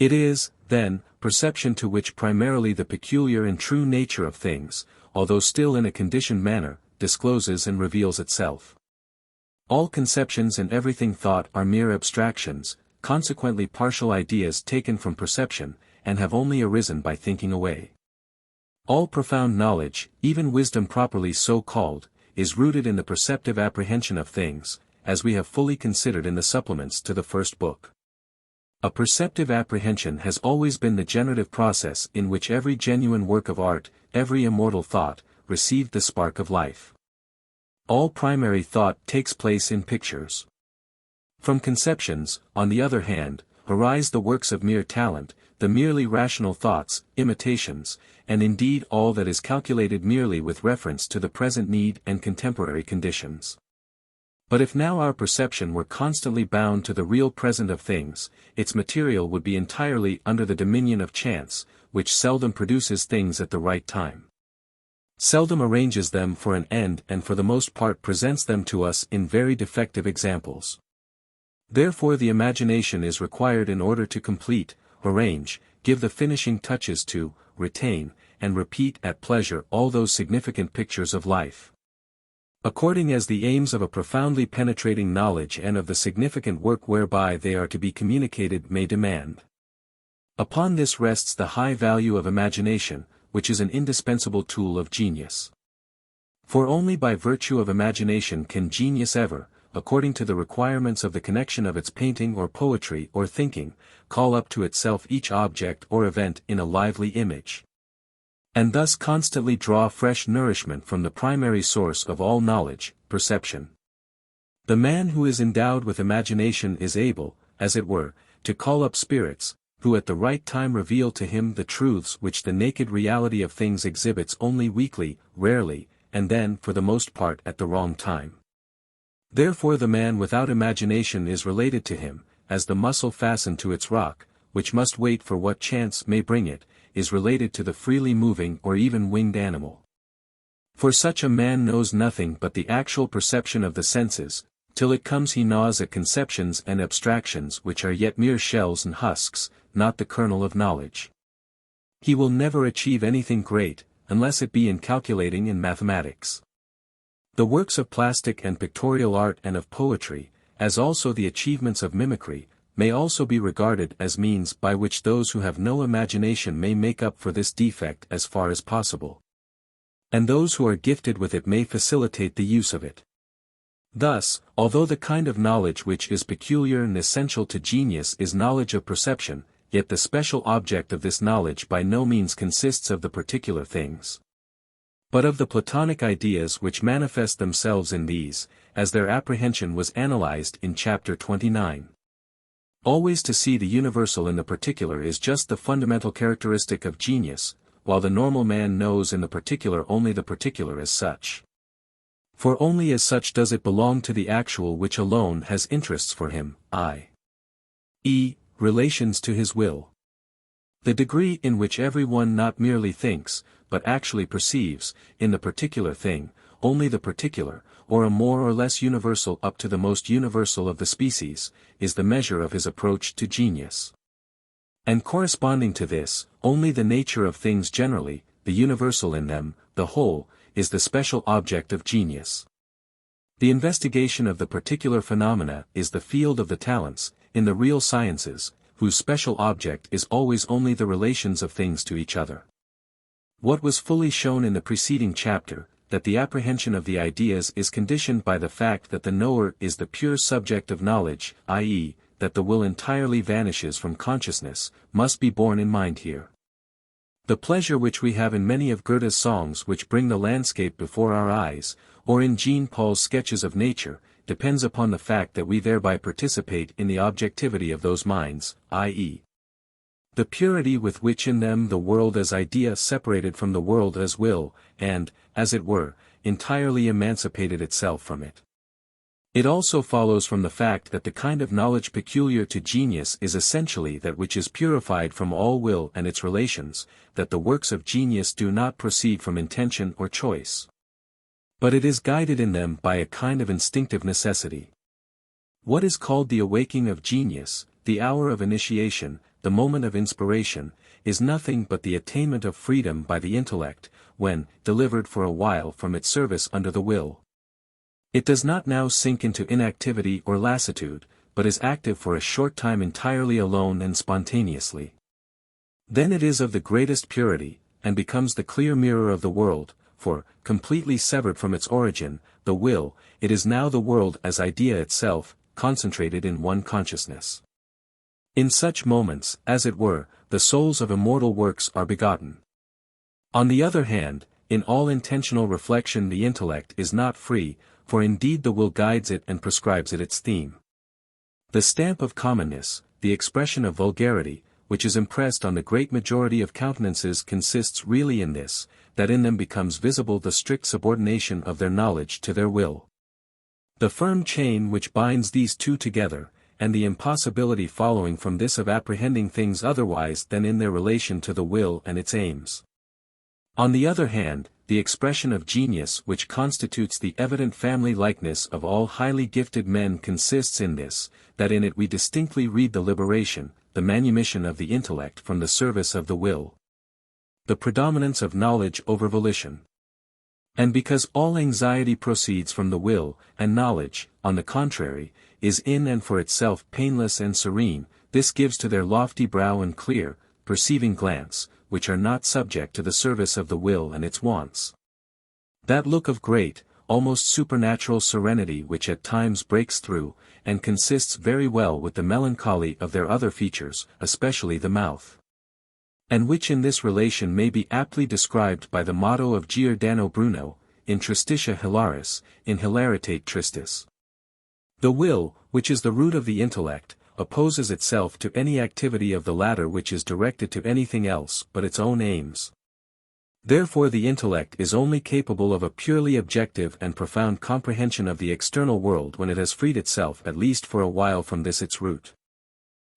It is, then, perception to which primarily the peculiar and true nature of things, although still in a conditioned manner, discloses and reveals itself. All conceptions and everything thought are mere abstractions, consequently partial ideas taken from perception, and have only arisen by thinking away. All profound knowledge, even wisdom properly so called, is rooted in the perceptive apprehension of things, as we have fully considered in the supplements to the first book. A perceptive apprehension has always been the generative process in which every genuine work of art, every immortal thought, received the spark of life. All primary thought takes place in pictures. From conceptions, on the other hand, arise the works of mere talent, the merely rational thoughts, imitations, and indeed all that is calculated merely with reference to the present need and contemporary conditions. But if now our perception were constantly bound to the real present of things, its material would be entirely under the dominion of chance, which seldom produces things at the right time, seldom arranges them for an end and for the most part presents them to us in very defective examples. Therefore the imagination is required in order to complete, arrange, give the finishing touches to, retain, and repeat at pleasure all those significant pictures of life, according as the aims of a profoundly penetrating knowledge and of the significant work whereby they are to be communicated may demand. Upon this rests the high value of imagination, which is an indispensable tool of genius. For only by virtue of imagination can genius ever, according to the requirements of the connection of its painting or poetry or thinking, call up to itself each object or event in a lively image, and thus constantly draw fresh nourishment from the primary source of all knowledge, perception. The man who is endowed with imagination is able, as it were, to call up spirits, who at the right time reveal to him the truths which the naked reality of things exhibits only weakly, rarely, and then for the most part at the wrong time. Therefore the man without imagination is related to him, as the mussel fastened to its rock, which must wait for what chance may bring it, is related to the freely moving or even winged animal. For such a man knows nothing but the actual perception of the senses, till it comes he gnaws at conceptions and abstractions which are yet mere shells and husks, not the kernel of knowledge. He will never achieve anything great, unless it be in calculating and mathematics. The works of plastic and pictorial art and of poetry, as also the achievements of mimicry, may also be regarded as means by which those who have no imagination may make up for this defect as far as possible, and those who are gifted with it may facilitate the use of it. Thus, although the kind of knowledge which is peculiar and essential to genius is knowledge of perception, yet the special object of this knowledge by no means consists of the particular things, but of the Platonic ideas which manifest themselves in these, as their apprehension was analyzed in chapter 29. Always to see the universal in the particular is just the fundamental characteristic of genius, while the normal man knows in the particular only the particular as such. For only as such does it belong to the actual which alone has interests for him, i.e., relations to his will. The degree in which every one not merely thinks, but actually perceives, in the particular thing, only the particular, or a more or less universal up to the most universal of the species, is the measure of his approach to genius. And corresponding to this, only the nature of things generally, the universal in them, the whole, is the special object of genius. The investigation of the particular phenomena is the field of the talents, in the real sciences, whose special object is always only the relations of things to each other. What was fully shown in the preceding chapter, that the apprehension of the ideas is conditioned by the fact that the knower is the pure subject of knowledge, i.e., that the will entirely vanishes from consciousness, must be borne in mind here. The pleasure which we have in many of Goethe's songs which bring the landscape before our eyes, or in Jean Paul's sketches of nature, depends upon the fact that we thereby participate in the objectivity of those minds, i.e., the purity with which in them the world as idea separated from the world as will, and, as it were, entirely emancipated itself from it. It also follows from the fact that the kind of knowledge peculiar to genius is essentially that which is purified from all will and its relations, that the works of genius do not proceed from intention or choice, but it is guided in them by a kind of instinctive necessity. What is called the awaking of genius, the hour of initiation, the moment of inspiration, is nothing but the attainment of freedom by the intellect, when, delivered for a while from its service under the will, it does not now sink into inactivity or lassitude, but is active for a short time entirely alone and spontaneously. Then it is of the greatest purity, and becomes the clear mirror of the world, for, completely severed from its origin, the will, it is now the world as idea itself, concentrated in one consciousness. In such moments, as it were, the souls of immortal works are begotten. On the other hand, in all intentional reflection the intellect is not free, for indeed the will guides it and prescribes it its theme. The stamp of commonness, the expression of vulgarity, which is impressed on the great majority of countenances consists really in this, that in them becomes visible the strict subordination of their knowledge to their will. The firm chain which binds these two together, and the impossibility following from this of apprehending things otherwise than in their relation to the will and its aims. On the other hand, the expression of genius which constitutes the evident family likeness of all highly gifted men consists in this, that in it we distinctly read the liberation, the manumission of the intellect from the service of the will, the predominance of knowledge over volition. And because all anxiety proceeds from the will, and knowledge, on the contrary, is in and for itself painless and serene, this gives to their lofty brow and clear, perceiving glance, which are not subject to the service of the will and its wants, that look of great, almost supernatural serenity which at times breaks through, and consists very well with the melancholy of their other features, especially the mouth, and which in this relation may be aptly described by the motto of Giordano Bruno, in Tristitia Hilaris, in Hilaritate Tristis. The will, which is the root of the intellect, opposes itself to any activity of the latter which is directed to anything else but its own aims. Therefore the intellect is only capable of a purely objective and profound comprehension of the external world when it has freed itself at least for a while from this its root.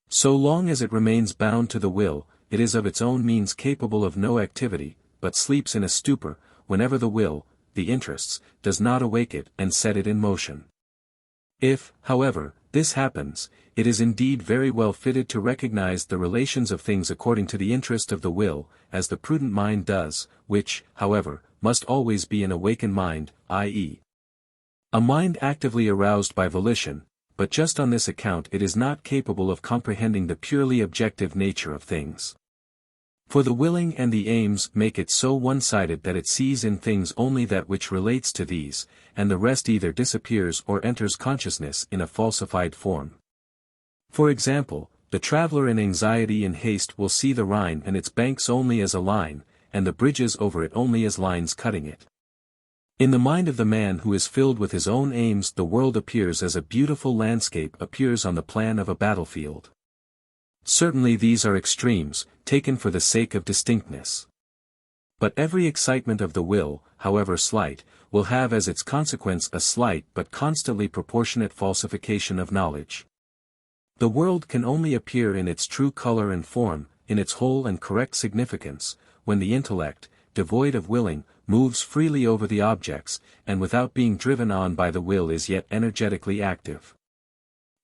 So long as it remains bound to the will, it is of its own means capable of no activity, but sleeps in a stupor, whenever the will, the interests, does not awake it and set it in motion. If, however, this happens, it is indeed very well fitted to recognize the relations of things according to the interest of the will, as the prudent mind does, which, however, must always be an awakened mind, i.e., a mind actively aroused by volition, but just on this account it is not capable of comprehending the purely objective nature of things. For the willing and the aims make it so one-sided that it sees in things only that which relates to these, and the rest either disappears or enters consciousness in a falsified form. For example, the traveler in anxiety and haste will see the Rhine and its banks only as a line, and the bridges over it only as lines cutting it. In the mind of the man who is filled with his own aims, the world appears as a beautiful landscape appears on the plan of a battlefield. Certainly these are extremes, taken for the sake of distinctness. But every excitement of the will, however slight, will have as its consequence a slight but constantly proportionate falsification of knowledge. The world can only appear in its true color and form, in its whole and correct significance, when the intellect, devoid of willing, moves freely over the objects, and without being driven on by the will is yet energetically active.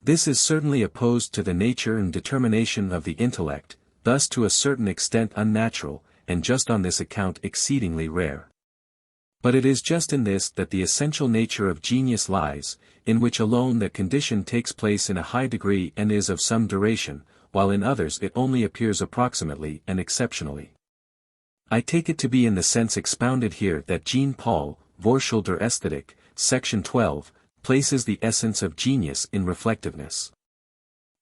This is certainly opposed to the nature and determination of the intellect, thus to a certain extent unnatural, and just on this account exceedingly rare. But it is just in this that the essential nature of genius lies, in which alone the condition takes place in a high degree and is of some duration, while in others it only appears approximately and exceptionally. I take it to be in the sense expounded here that Jean-Paul, Vorschel der Ästhetik, section 12, places the essence of genius in reflectiveness.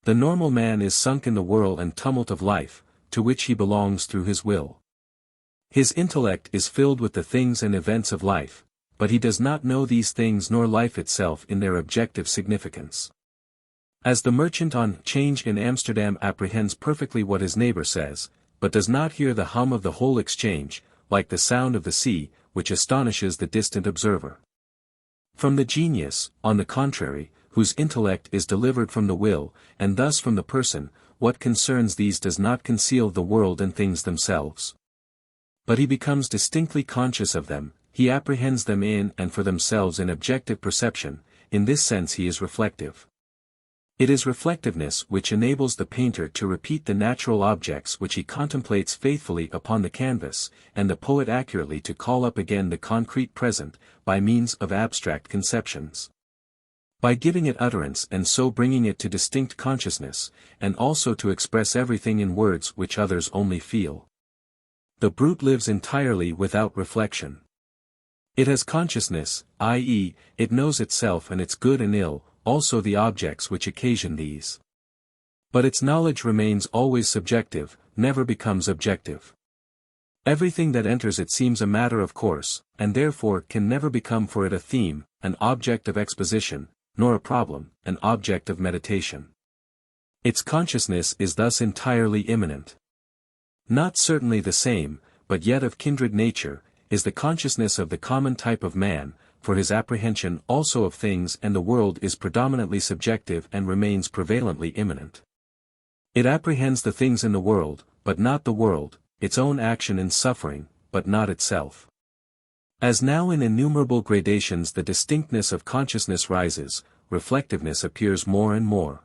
The normal man is sunk in the whirl and tumult of life, to which he belongs through his will. His intellect is filled with the things and events of life, but he does not know these things nor life itself in their objective significance. As the merchant on 'Change in Amsterdam apprehends perfectly what his neighbor says, but does not hear the hum of the whole exchange, like the sound of the sea, which astonishes the distant observer. From the genius, on the contrary, whose intellect is delivered from the will, and thus from the person, what concerns these does not conceal the world and things themselves. But he becomes distinctly conscious of them, he apprehends them in and for themselves in objective perception, in this sense he is reflective. It is reflectiveness which enables the painter to repeat the natural objects which he contemplates faithfully upon the canvas, and the poet accurately to call up again the concrete present, by means of abstract conceptions. By giving it utterance and so bringing it to distinct consciousness, and also to express everything in words which others only feel. The brute lives entirely without reflection. It has consciousness, i.e., it knows itself and its good and ill, also the objects which occasion these. But its knowledge remains always subjective, never becomes objective. Everything that enters it seems a matter of course, and therefore can never become for it a theme, an object of exposition, nor a problem, an object of meditation. Its consciousness is thus entirely immanent. Not certainly the same, but yet of kindred nature, is the consciousness of the common type of man, for his apprehension also of things and the world is predominantly subjective and remains prevalently immanent. It apprehends the things in the world, but not the world, its own action and suffering, but not itself. As now in innumerable gradations the distinctness of consciousness rises, reflectiveness appears more and more.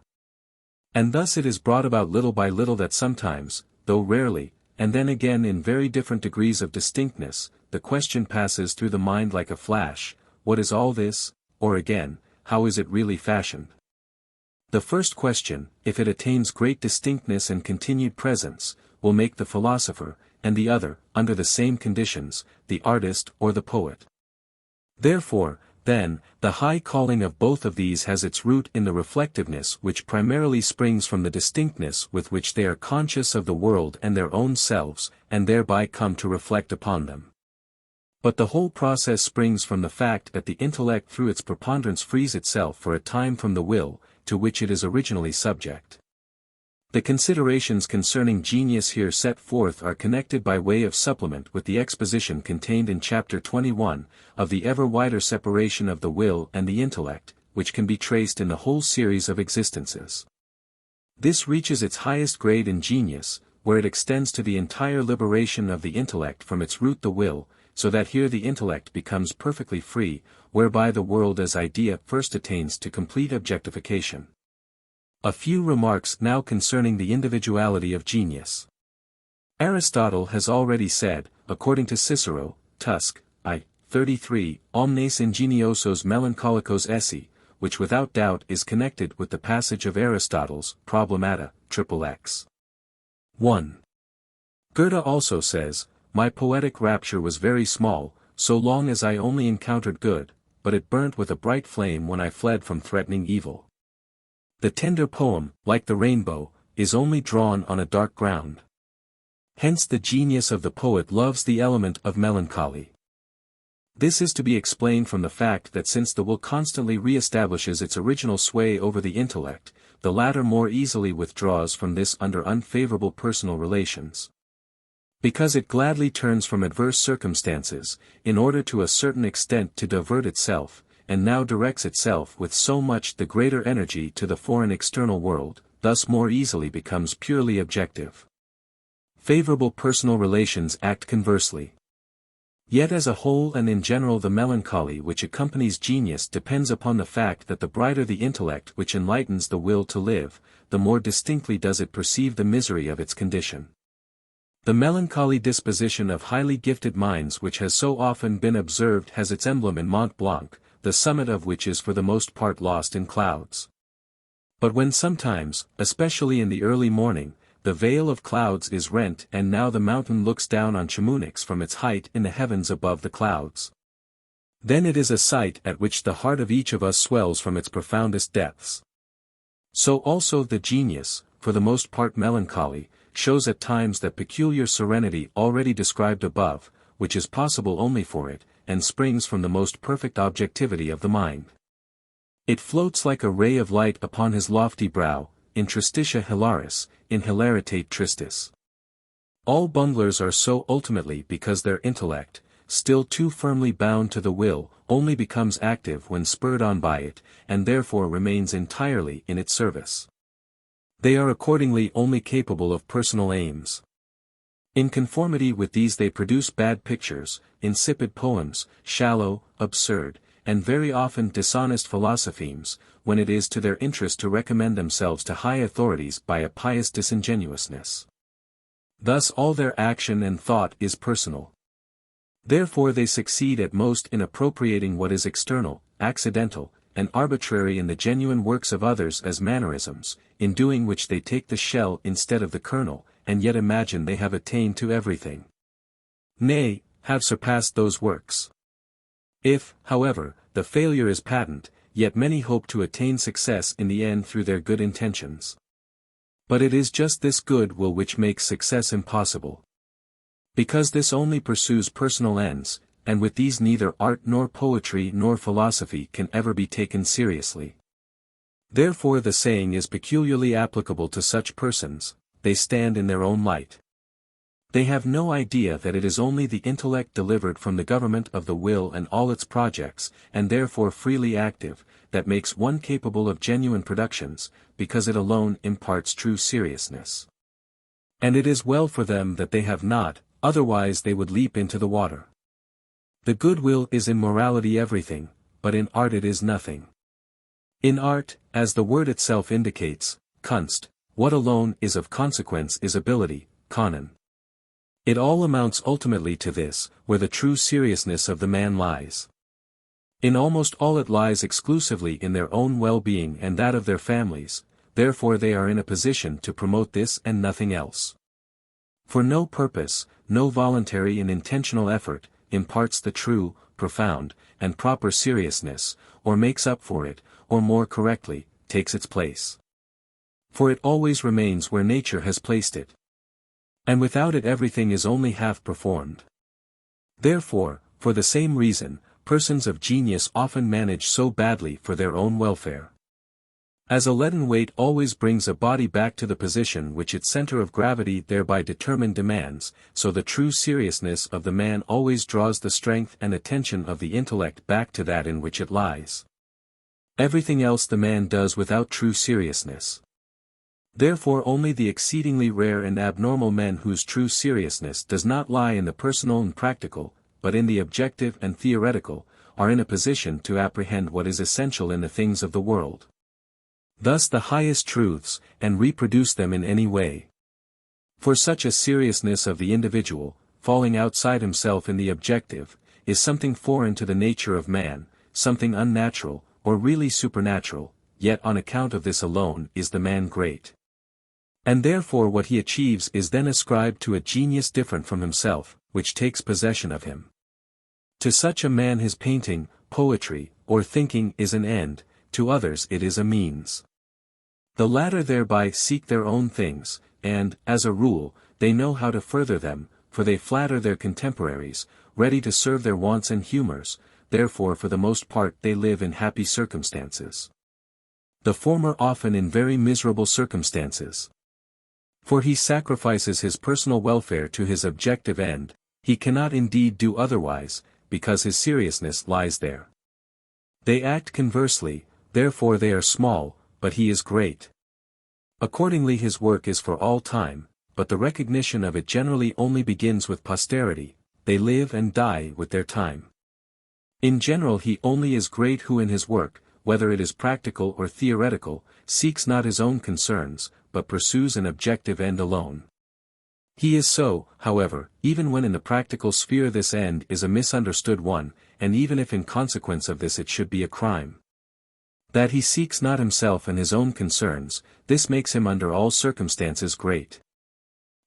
And thus it is brought about little by little that sometimes, though rarely, and then again in very different degrees of distinctness, the question passes through the mind like a flash, what is all this, or again, how is it really fashioned? The first question, if it attains great distinctness and continued presence, will make the philosopher, and the other, under the same conditions, the artist or the poet. Therefore, then, the high calling of both of these has its root in the reflectiveness which primarily springs from the distinctness with which they are conscious of the world and their own selves, and thereby come to reflect upon them. But the whole process springs from the fact that the intellect through its preponderance frees itself for a time from the will, to which it is originally subject. The considerations concerning genius here set forth are connected by way of supplement with the exposition contained in chapter 21, of the ever wider separation of the will and the intellect, which can be traced in the whole series of existences. This reaches its highest grade in genius, where it extends to the entire liberation of the intellect from its root the will, so that here the intellect becomes perfectly free, whereby the world as idea first attains to complete objectification. A few remarks now concerning the individuality of genius. Aristotle has already said, according to Cicero, Tusc. I. 33, omnes ingeniosos melancholicos esse, which without doubt is connected with the passage of Aristotle's Problemata, XXX. 1. Goethe also says, my poetic rapture was very small, so long as I only encountered good, but it burnt with a bright flame when I fled from threatening evil. The tender poem, like the rainbow, is only drawn on a dark ground. Hence the genius of the poet loves the element of melancholy. This is to be explained from the fact that since the will constantly re-establishes its original sway over the intellect, the latter more easily withdraws from this under unfavorable personal relations. Because it gladly turns from adverse circumstances, in order to a certain extent to divert itself, and now directs itself with so much the greater energy to the foreign external world, thus more easily becomes purely objective. Favorable personal relations act conversely. Yet as a whole and in general the melancholy which accompanies genius depends upon the fact that the brighter the intellect which enlightens the will to live, the more distinctly does it perceive the misery of its condition. The melancholy disposition of highly gifted minds which has so often been observed has its emblem in Mont Blanc, the summit of which is for the most part lost in clouds. But when sometimes, especially in the early morning, the veil of clouds is rent and now the mountain looks down on Chamonix from its height in the heavens above the clouds. Then it is a sight at which the heart of each of us swells from its profoundest depths. So also the genius, for the most part melancholy, shows at times that peculiar serenity already described above, which is possible only for it, and springs from the most perfect objectivity of the mind. It floats like a ray of light upon his lofty brow, in tristitia hilaris, in hilaritate tristis. All bunglers are so ultimately because their intellect, still too firmly bound to the will, only becomes active when spurred on by it, and therefore remains entirely in its service. They are accordingly only capable of personal aims. In conformity with these they produce bad pictures, insipid poems, shallow, absurd, and very often dishonest philosophemes, when it is to their interest to recommend themselves to high authorities by a pious disingenuousness. Thus all their action and thought is personal. Therefore they succeed at most in appropriating what is external, accidental, and arbitrary in the genuine works of others as mannerisms, in doing which they take the shell instead of the kernel, and yet imagine they have attained to everything. Nay, have surpassed those works. If, however, the failure is patent, yet many hope to attain success in the end through their good intentions. But it is just this good will which makes success impossible. Because this only pursues personal ends, and with these neither art nor poetry nor philosophy can ever be taken seriously. Therefore the saying is peculiarly applicable to such persons, they stand in their own light. They have no idea that it is only the intellect delivered from the government of the will and all its projects, and therefore freely active, that makes one capable of genuine productions, because it alone imparts true seriousness. And it is well for them that they have not, otherwise they would leap into the water. The good will is in morality everything, but in art it is nothing. In art, as the word itself indicates, Kunst, what alone is of consequence is ability, Können. It all amounts ultimately to this, where the true seriousness of the man lies. In almost all it lies exclusively in their own well-being and that of their families, therefore they are in a position to promote this and nothing else. For no purpose, no voluntary and intentional effort, imparts the true, profound, and proper seriousness, or makes up for it, or more correctly, takes its place. For it always remains where nature has placed it. And without it everything is only half performed. Therefore, for the same reason, persons of genius often manage so badly for their own welfare. As a leaden weight always brings a body back to the position which its center of gravity thereby determined demands, so the true seriousness of the man always draws the strength and attention of the intellect back to that in which it lies. Everything else the man does without true seriousness. Therefore only the exceedingly rare and abnormal men whose true seriousness does not lie in the personal and practical, but in the objective and theoretical, are in a position to apprehend what is essential in the things of the world. Thus the highest truths, and reproduce them in any way. For such a seriousness of the individual, falling outside himself in the objective, is something foreign to the nature of man, something unnatural, or really supernatural, yet on account of this alone is the man great. And therefore what he achieves is then ascribed to a genius different from himself, which takes possession of him. To such a man his painting, poetry, or thinking is an end, to others it is a means. The latter thereby seek their own things, and, as a rule, they know how to further them, for they flatter their contemporaries, ready to serve their wants and humors, therefore for the most part they live in happy circumstances. The former often in very miserable circumstances. For he sacrifices his personal welfare to his objective end, he cannot indeed do otherwise, because his seriousness lies there. They act conversely, therefore they are small, but he is great. Accordingly his work is for all time, but the recognition of it generally only begins with posterity, they live and die with their time. In general he only is great who in his work, whether it is practical or theoretical, seeks not his own concerns, but pursues an objective end alone. He is so, however, even when in the practical sphere this end is a misunderstood one, and even if in consequence of this it should be a crime. That he seeks not himself and his own concerns, this makes him under all circumstances great.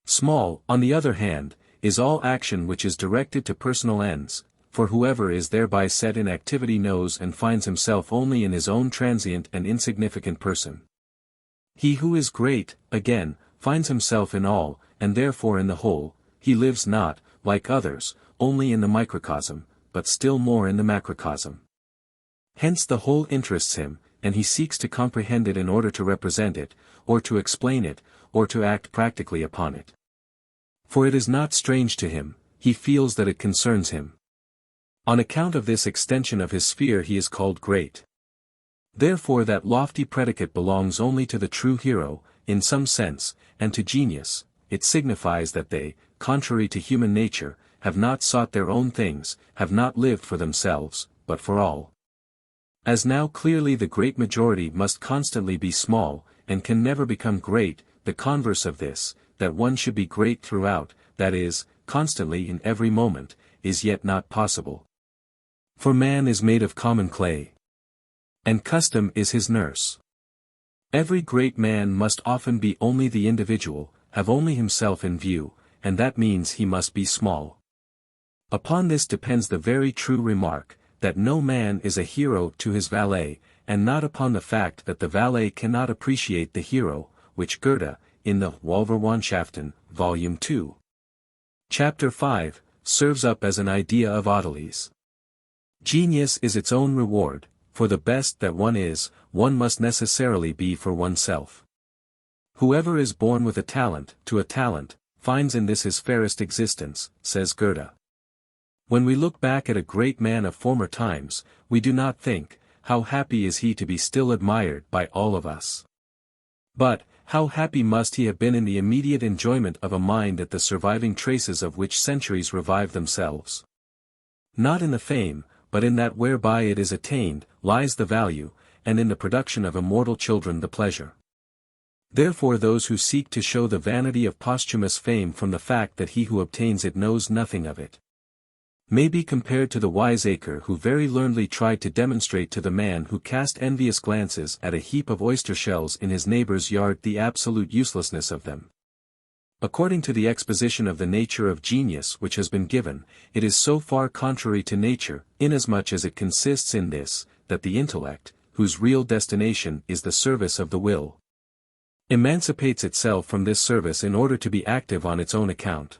Small, on the other hand, is all action which is directed to personal ends, for whoever is thereby set in activity knows and finds himself only in his own transient and insignificant person. He who is great, again, finds himself in all, and therefore in the whole, he lives not, like others, only in the microcosm, but still more in the macrocosm. Hence the whole interests him, and he seeks to comprehend it in order to represent it, or to explain it, or to act practically upon it. For it is not strange to him, he feels that it concerns him. On account of this extension of his sphere he is called great. Therefore that lofty predicate belongs only to the true hero, in some sense, and to genius. It signifies that they, contrary to human nature, have not sought their own things, have not lived for themselves, but for all. As now clearly the great majority must constantly be small, and can never become great, the converse of this, that one should be great throughout, that is, constantly in every moment, is yet not possible. For man is made of common clay. And custom is his nurse. Every great man must often be only the individual, have only himself in view, and that means he must be small. Upon this depends the very true remark, that no man is a hero to his valet, and not upon the fact that the valet cannot appreciate the hero, which Goethe, in the Wohlverwandtschaften, Volume 2. Chapter 5, serves up as an idea of Autoly's. Genius is its own reward. For the best that one is, one must necessarily be for oneself. Whoever is born with a talent, finds in this his fairest existence, says Goethe. When we look back at a great man of former times, we do not think, how happy is he to be still admired by all of us. But, how happy must he have been in the immediate enjoyment of a mind at the surviving traces of which centuries revive themselves. Not in the fame, but in that whereby it is attained, lies the value, and in the production of immortal children the pleasure. Therefore those who seek to show the vanity of posthumous fame from the fact that he who obtains it knows nothing of it, may be compared to the wiseacre who very learnedly tried to demonstrate to the man who cast envious glances at a heap of oyster shells in his neighbor's yard the absolute uselessness of them. According to the exposition of the nature of genius which has been given, it is so far contrary to nature, inasmuch as it consists in this, that the intellect, whose real destination is the service of the will, emancipates itself from this service in order to be active on its own account.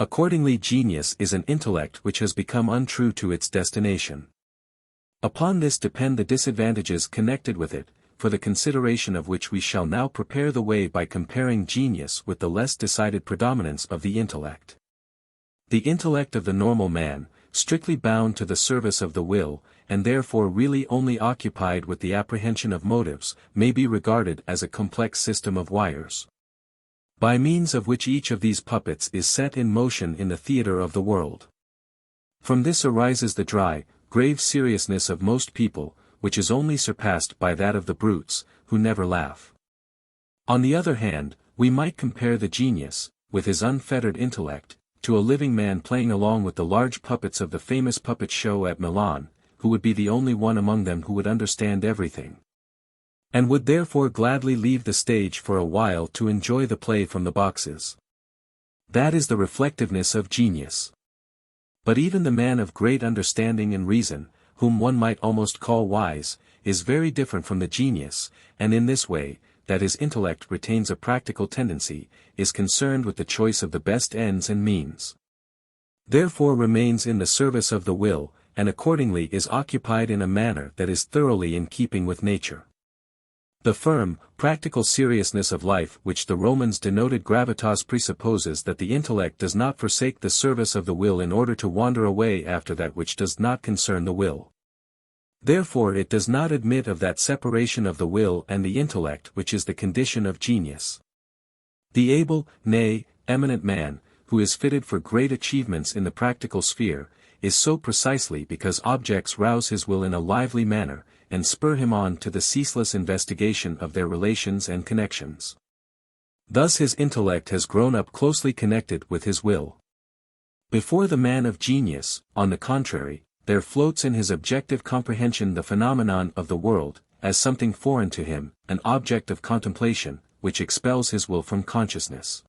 Accordingly genius is an intellect which has become untrue to its destination. Upon this depend the disadvantages connected with it, for the consideration of which we shall now prepare the way by comparing genius with the less decided predominance of the intellect. The intellect of the normal man, strictly bound to the service of the will, and therefore really only occupied with the apprehension of motives, may be regarded as a complex system of wires, by means of which each of these puppets is set in motion in the theatre of the world. From this arises the dry, grave seriousness of most people, which is only surpassed by that of the brutes, who never laugh. On the other hand, we might compare the genius, with his unfettered intellect, to a living man playing along with the large puppets of the famous puppet show at Milan, who would be the only one among them who would understand everything, and would therefore gladly leave the stage for a while to enjoy the play from the boxes. That is the reflectiveness of genius. But even the man of great understanding and reason, whom one might almost call wise, is very different from the genius, and in this way, that his intellect retains a practical tendency, is concerned with the choice of the best ends and means. Therefore remains in the service of the will, and accordingly is occupied in a manner that is thoroughly in keeping with nature. The firm, practical seriousness of life which the Romans denoted gravitas presupposes that the intellect does not forsake the service of the will in order to wander away after that which does not concern the will. Therefore it does not admit of that separation of the will and the intellect which is the condition of genius. The able, nay, eminent man, who is fitted for great achievements in the practical sphere, is so precisely because objects rouse his will in a lively manner, and spur him on to the ceaseless investigation of their relations and connections. Thus his intellect has grown up closely connected with his will. Before the man of genius, on the contrary, there floats in his objective comprehension the phenomenon of the world, as something foreign to him, an object of contemplation, which expels his will from consciousness.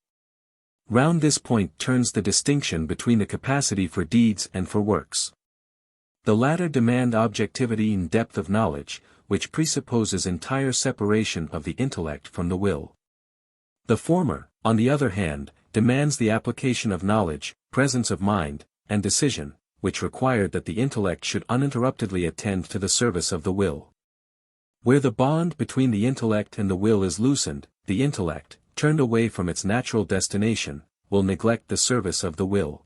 Round this point turns the distinction between the capacity for deeds and for works. The latter demand objectivity and depth of knowledge, which presupposes entire separation of the intellect from the will. The former, on the other hand, demands the application of knowledge, presence of mind, and decision, which required that the intellect should uninterruptedly attend to the service of the will. Where the bond between the intellect and the will is loosened, the intellect, turned away from its natural destination, will neglect the service of the will.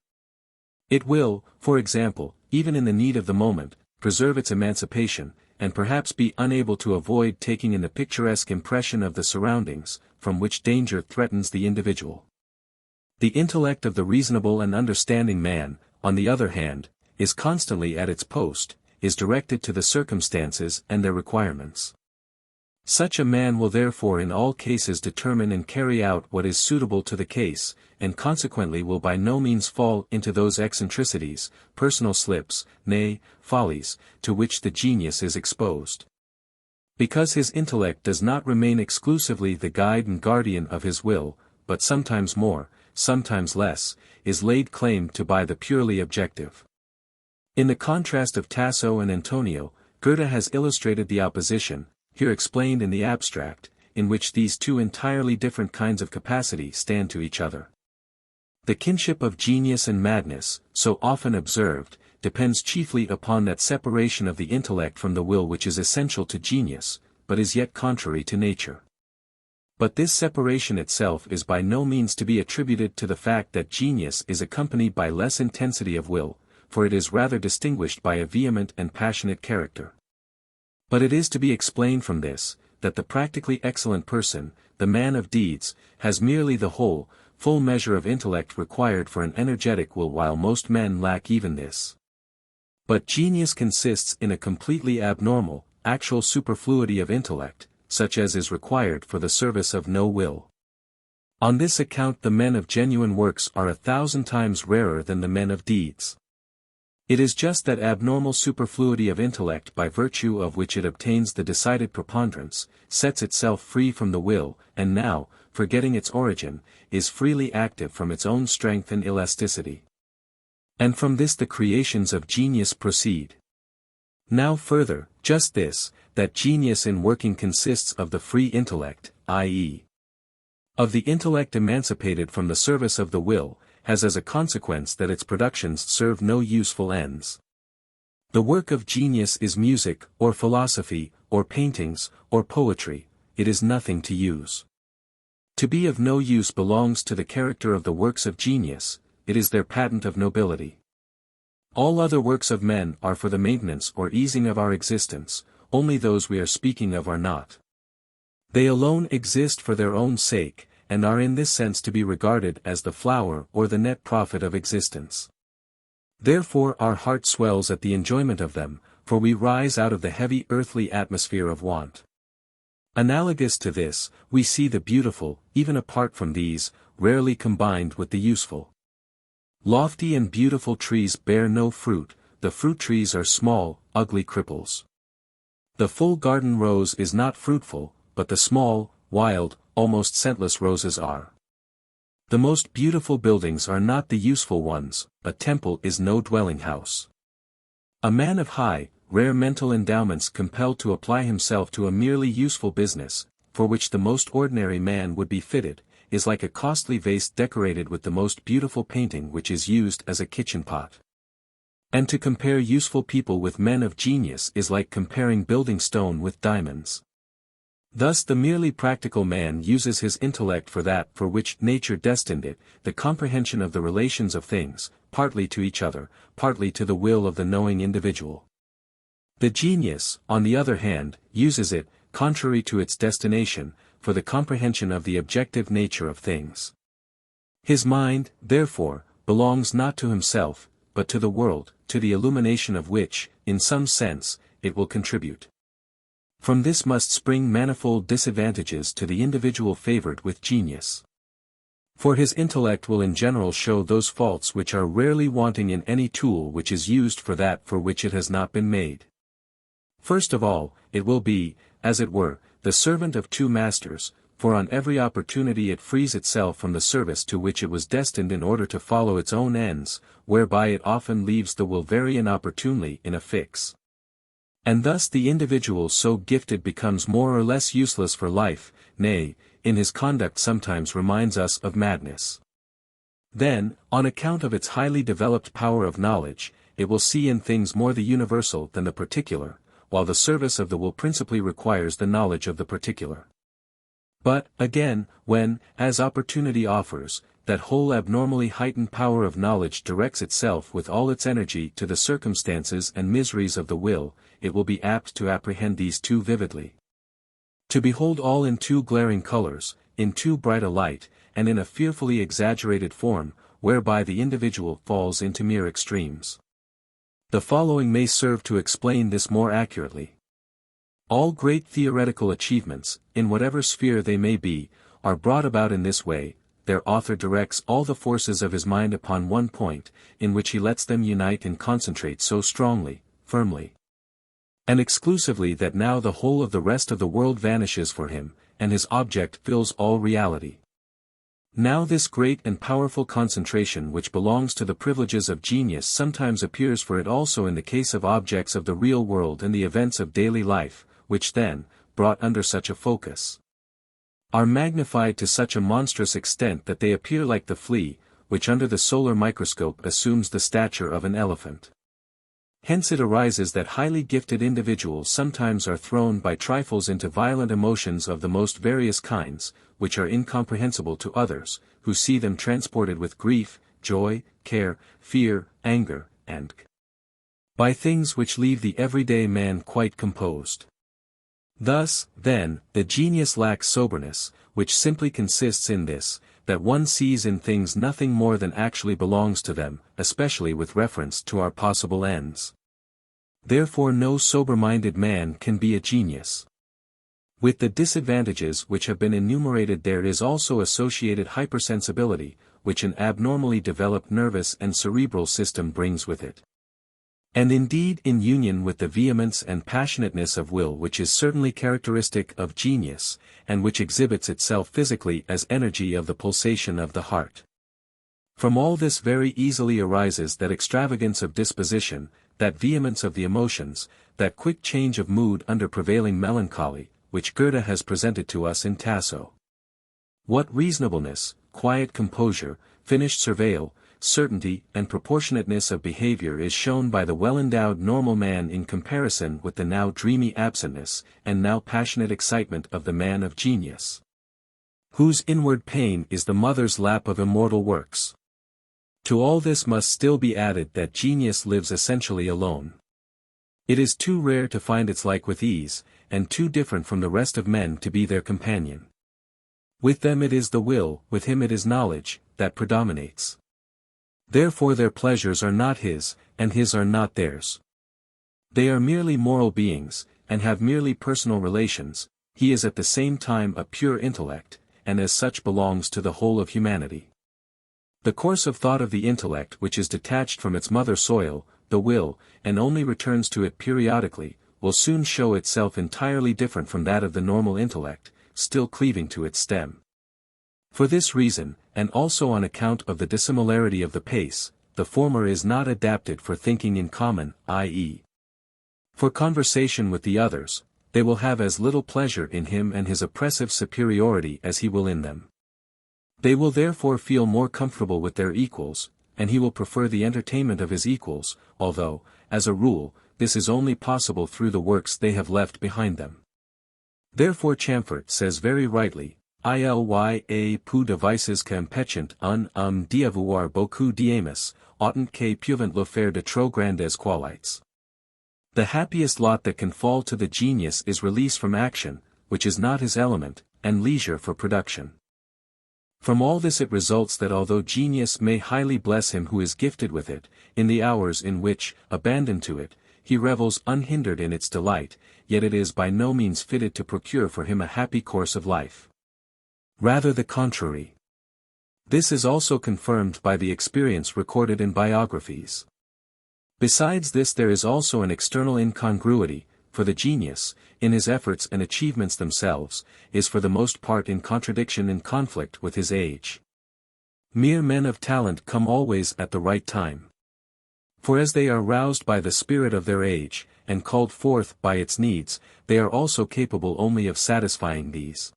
It will, for example, even in the need of the moment, preserve its emancipation, and perhaps be unable to avoid taking in the picturesque impression of the surroundings, from which danger threatens the individual. The intellect of the reasonable and understanding man, on the other hand, is constantly at its post, is directed to the circumstances and their requirements. Such a man will therefore in all cases determine and carry out what is suitable to the case, and consequently will by no means fall into those eccentricities, personal slips, nay, follies, to which the genius is exposed. Because his intellect does not remain exclusively the guide and guardian of his will, but sometimes more, sometimes less, is laid claim to by the purely objective. In the contrast of Tasso and Antonio, Goethe has illustrated the opposition, here explained in the abstract, in which these two entirely different kinds of capacity stand to each other. The kinship of genius and madness, so often observed, depends chiefly upon that separation of the intellect from the will which is essential to genius, but is yet contrary to nature. But this separation itself is by no means to be attributed to the fact that genius is accompanied by less intensity of will, for it is rather distinguished by a vehement and passionate character. But it is to be explained from this, that the practically excellent person, the man of deeds, has merely the whole, full measure of intellect required for an energetic will, while most men lack even this. But genius consists in a completely abnormal, actual superfluity of intellect, such as is required for the service of no will. On this account the men of genuine works are 1,000 times rarer than the men of deeds. It is just that abnormal superfluity of intellect by virtue of which it obtains the decided preponderance, sets itself free from the will, and now, forgetting its origin, is freely active from its own strength and elasticity. And from this the creations of genius proceed. Now further, just this, that genius in working consists of the free intellect, i.e., of the intellect emancipated from the service of the will, has as a consequence that its productions serve no useful ends. The work of genius is music, or philosophy, or paintings, or poetry, it is nothing to use. To be of no use belongs to the character of the works of genius, it is their patent of nobility. All other works of men are for the maintenance or easing of our existence, only those we are speaking of are not. They alone exist for their own sake, and are in this sense to be regarded as the flower or the net profit of existence. Therefore our heart swells at the enjoyment of them, for we rise out of the heavy earthly atmosphere of want. Analogous to this, we see the beautiful, even apart from these, rarely combined with the useful. Lofty and beautiful trees bear no fruit, the fruit trees are small, ugly cripples. The full garden rose is not fruitful, but the small, wild, almost scentless roses are. The most beautiful buildings are not the useful ones, a temple is no dwelling house. A man of high, rare mental endowments compelled to apply himself to a merely useful business, for which the most ordinary man would be fitted, is like a costly vase decorated with the most beautiful painting which is used as a kitchen pot. And to compare useful people with men of genius is like comparing building stone with diamonds. Thus the merely practical man uses his intellect for that for which nature destined it, the comprehension of the relations of things, partly to each other, partly to the will of the knowing individual. The genius, on the other hand, uses it, contrary to its destination, for the comprehension of the objective nature of things. His mind, therefore, belongs not to himself, but to the world, to the illumination of which, in some sense, it will contribute. From this must spring manifold disadvantages to the individual favored with genius. For his intellect will in general show those faults which are rarely wanting in any tool which is used for that for which it has not been made. First of all, it will be, as it were, the servant of two masters, for on every opportunity it frees itself from the service to which it was destined in order to follow its own ends, whereby it often leaves the will very inopportunely in a fix. And thus the individual so gifted becomes more or less useless for life, nay, in his conduct sometimes reminds us of madness. Then, on account of its highly developed power of knowledge, it will see in things more the universal than the particular, while the service of the will principally requires the knowledge of the particular. But, again, when, as opportunity offers, that whole abnormally heightened power of knowledge directs itself with all its energy to the circumstances and miseries of the will, it will be apt to apprehend these too vividly. To behold all in too glaring colors, in too bright a light, and in a fearfully exaggerated form, whereby the individual falls into mere extremes. The following may serve to explain this more accurately. All great theoretical achievements, in whatever sphere they may be, are brought about in this way. Their author directs all the forces of his mind upon one point, in which he lets them unite and concentrate so strongly, firmly, and exclusively that now the whole of the rest of the world vanishes for him, and his object fills all reality. Now this great and powerful concentration which belongs to the privileges of genius sometimes appears for it also in the case of objects of the real world and the events of daily life, which then, brought under such a focus, are magnified to such a monstrous extent that they appear like the flea, which under the solar microscope assumes the stature of an elephant. Hence it arises that highly gifted individuals sometimes are thrown by trifles into violent emotions of the most various kinds, which are incomprehensible to others, who see them transported with grief, joy, care, fear, anger, and by things which leave the everyday man quite composed. Thus, then, the genius lacks soberness, which simply consists in this, that one sees in things nothing more than actually belongs to them, especially with reference to our possible ends. Therefore no sober-minded man can be a genius. With the disadvantages which have been enumerated there is also associated hypersensibility, which an abnormally developed nervous and cerebral system brings with it. And indeed in union with the vehemence and passionateness of will which is certainly characteristic of genius, and which exhibits itself physically as energy of the pulsation of the heart. From all this very easily arises that extravagance of disposition, that vehemence of the emotions, that quick change of mood under prevailing melancholy, which Goethe has presented to us in Tasso. What reasonableness, quiet composure, finished surveil, certainty and proportionateness of behavior is shown by the well-endowed normal man in comparison with the now dreamy absentness, and now passionate excitement of the man of genius, whose inward pain is the mother's lap of immortal works. To all this must still be added that genius lives essentially alone. It is too rare to find its like with ease, and too different from the rest of men to be their companion. With them it is the will, with him it is knowledge, that predominates. Therefore their pleasures are not his, and his are not theirs. They are merely moral beings, and have merely personal relations. He is at the same time a pure intellect, and as such belongs to the whole of humanity. The course of thought of the intellect which is detached from its mother soil, the will, and only returns to it periodically, will soon show itself entirely different from that of the normal intellect, still cleaving to its stem. For this reason, and also on account of the dissimilarity of the pace, the former is not adapted for thinking in common, i.e., For conversation with the others, they will have as little pleasure in him and his oppressive superiority as he will in them. They will therefore feel more comfortable with their equals, and he will prefer the entertainment of his equals, although, as a rule, this is only possible through the works they have left behind them. Therefore Chamfort says very rightly, Ilya pou devices que impetient d'avoir beaucoup d'aimes, autant que peuvent le faire de trop grandes qualités. The happiest lot that can fall to the genius is release from action, which is not his element, and leisure for production. From all this it results that although genius may highly bless him who is gifted with it, in the hours in which, abandoned to it, he revels unhindered in its delight, yet it is by no means fitted to procure for him a happy course of life. Rather the contrary. This is also confirmed by the experience recorded in biographies. Besides this there is also an external incongruity, for the genius, in his efforts and achievements themselves, is for the most part in contradiction and conflict with his age. Mere men of talent come always at the right time. For as they are roused by the spirit of their age, and called forth by its needs, they are also capable only of satisfying these.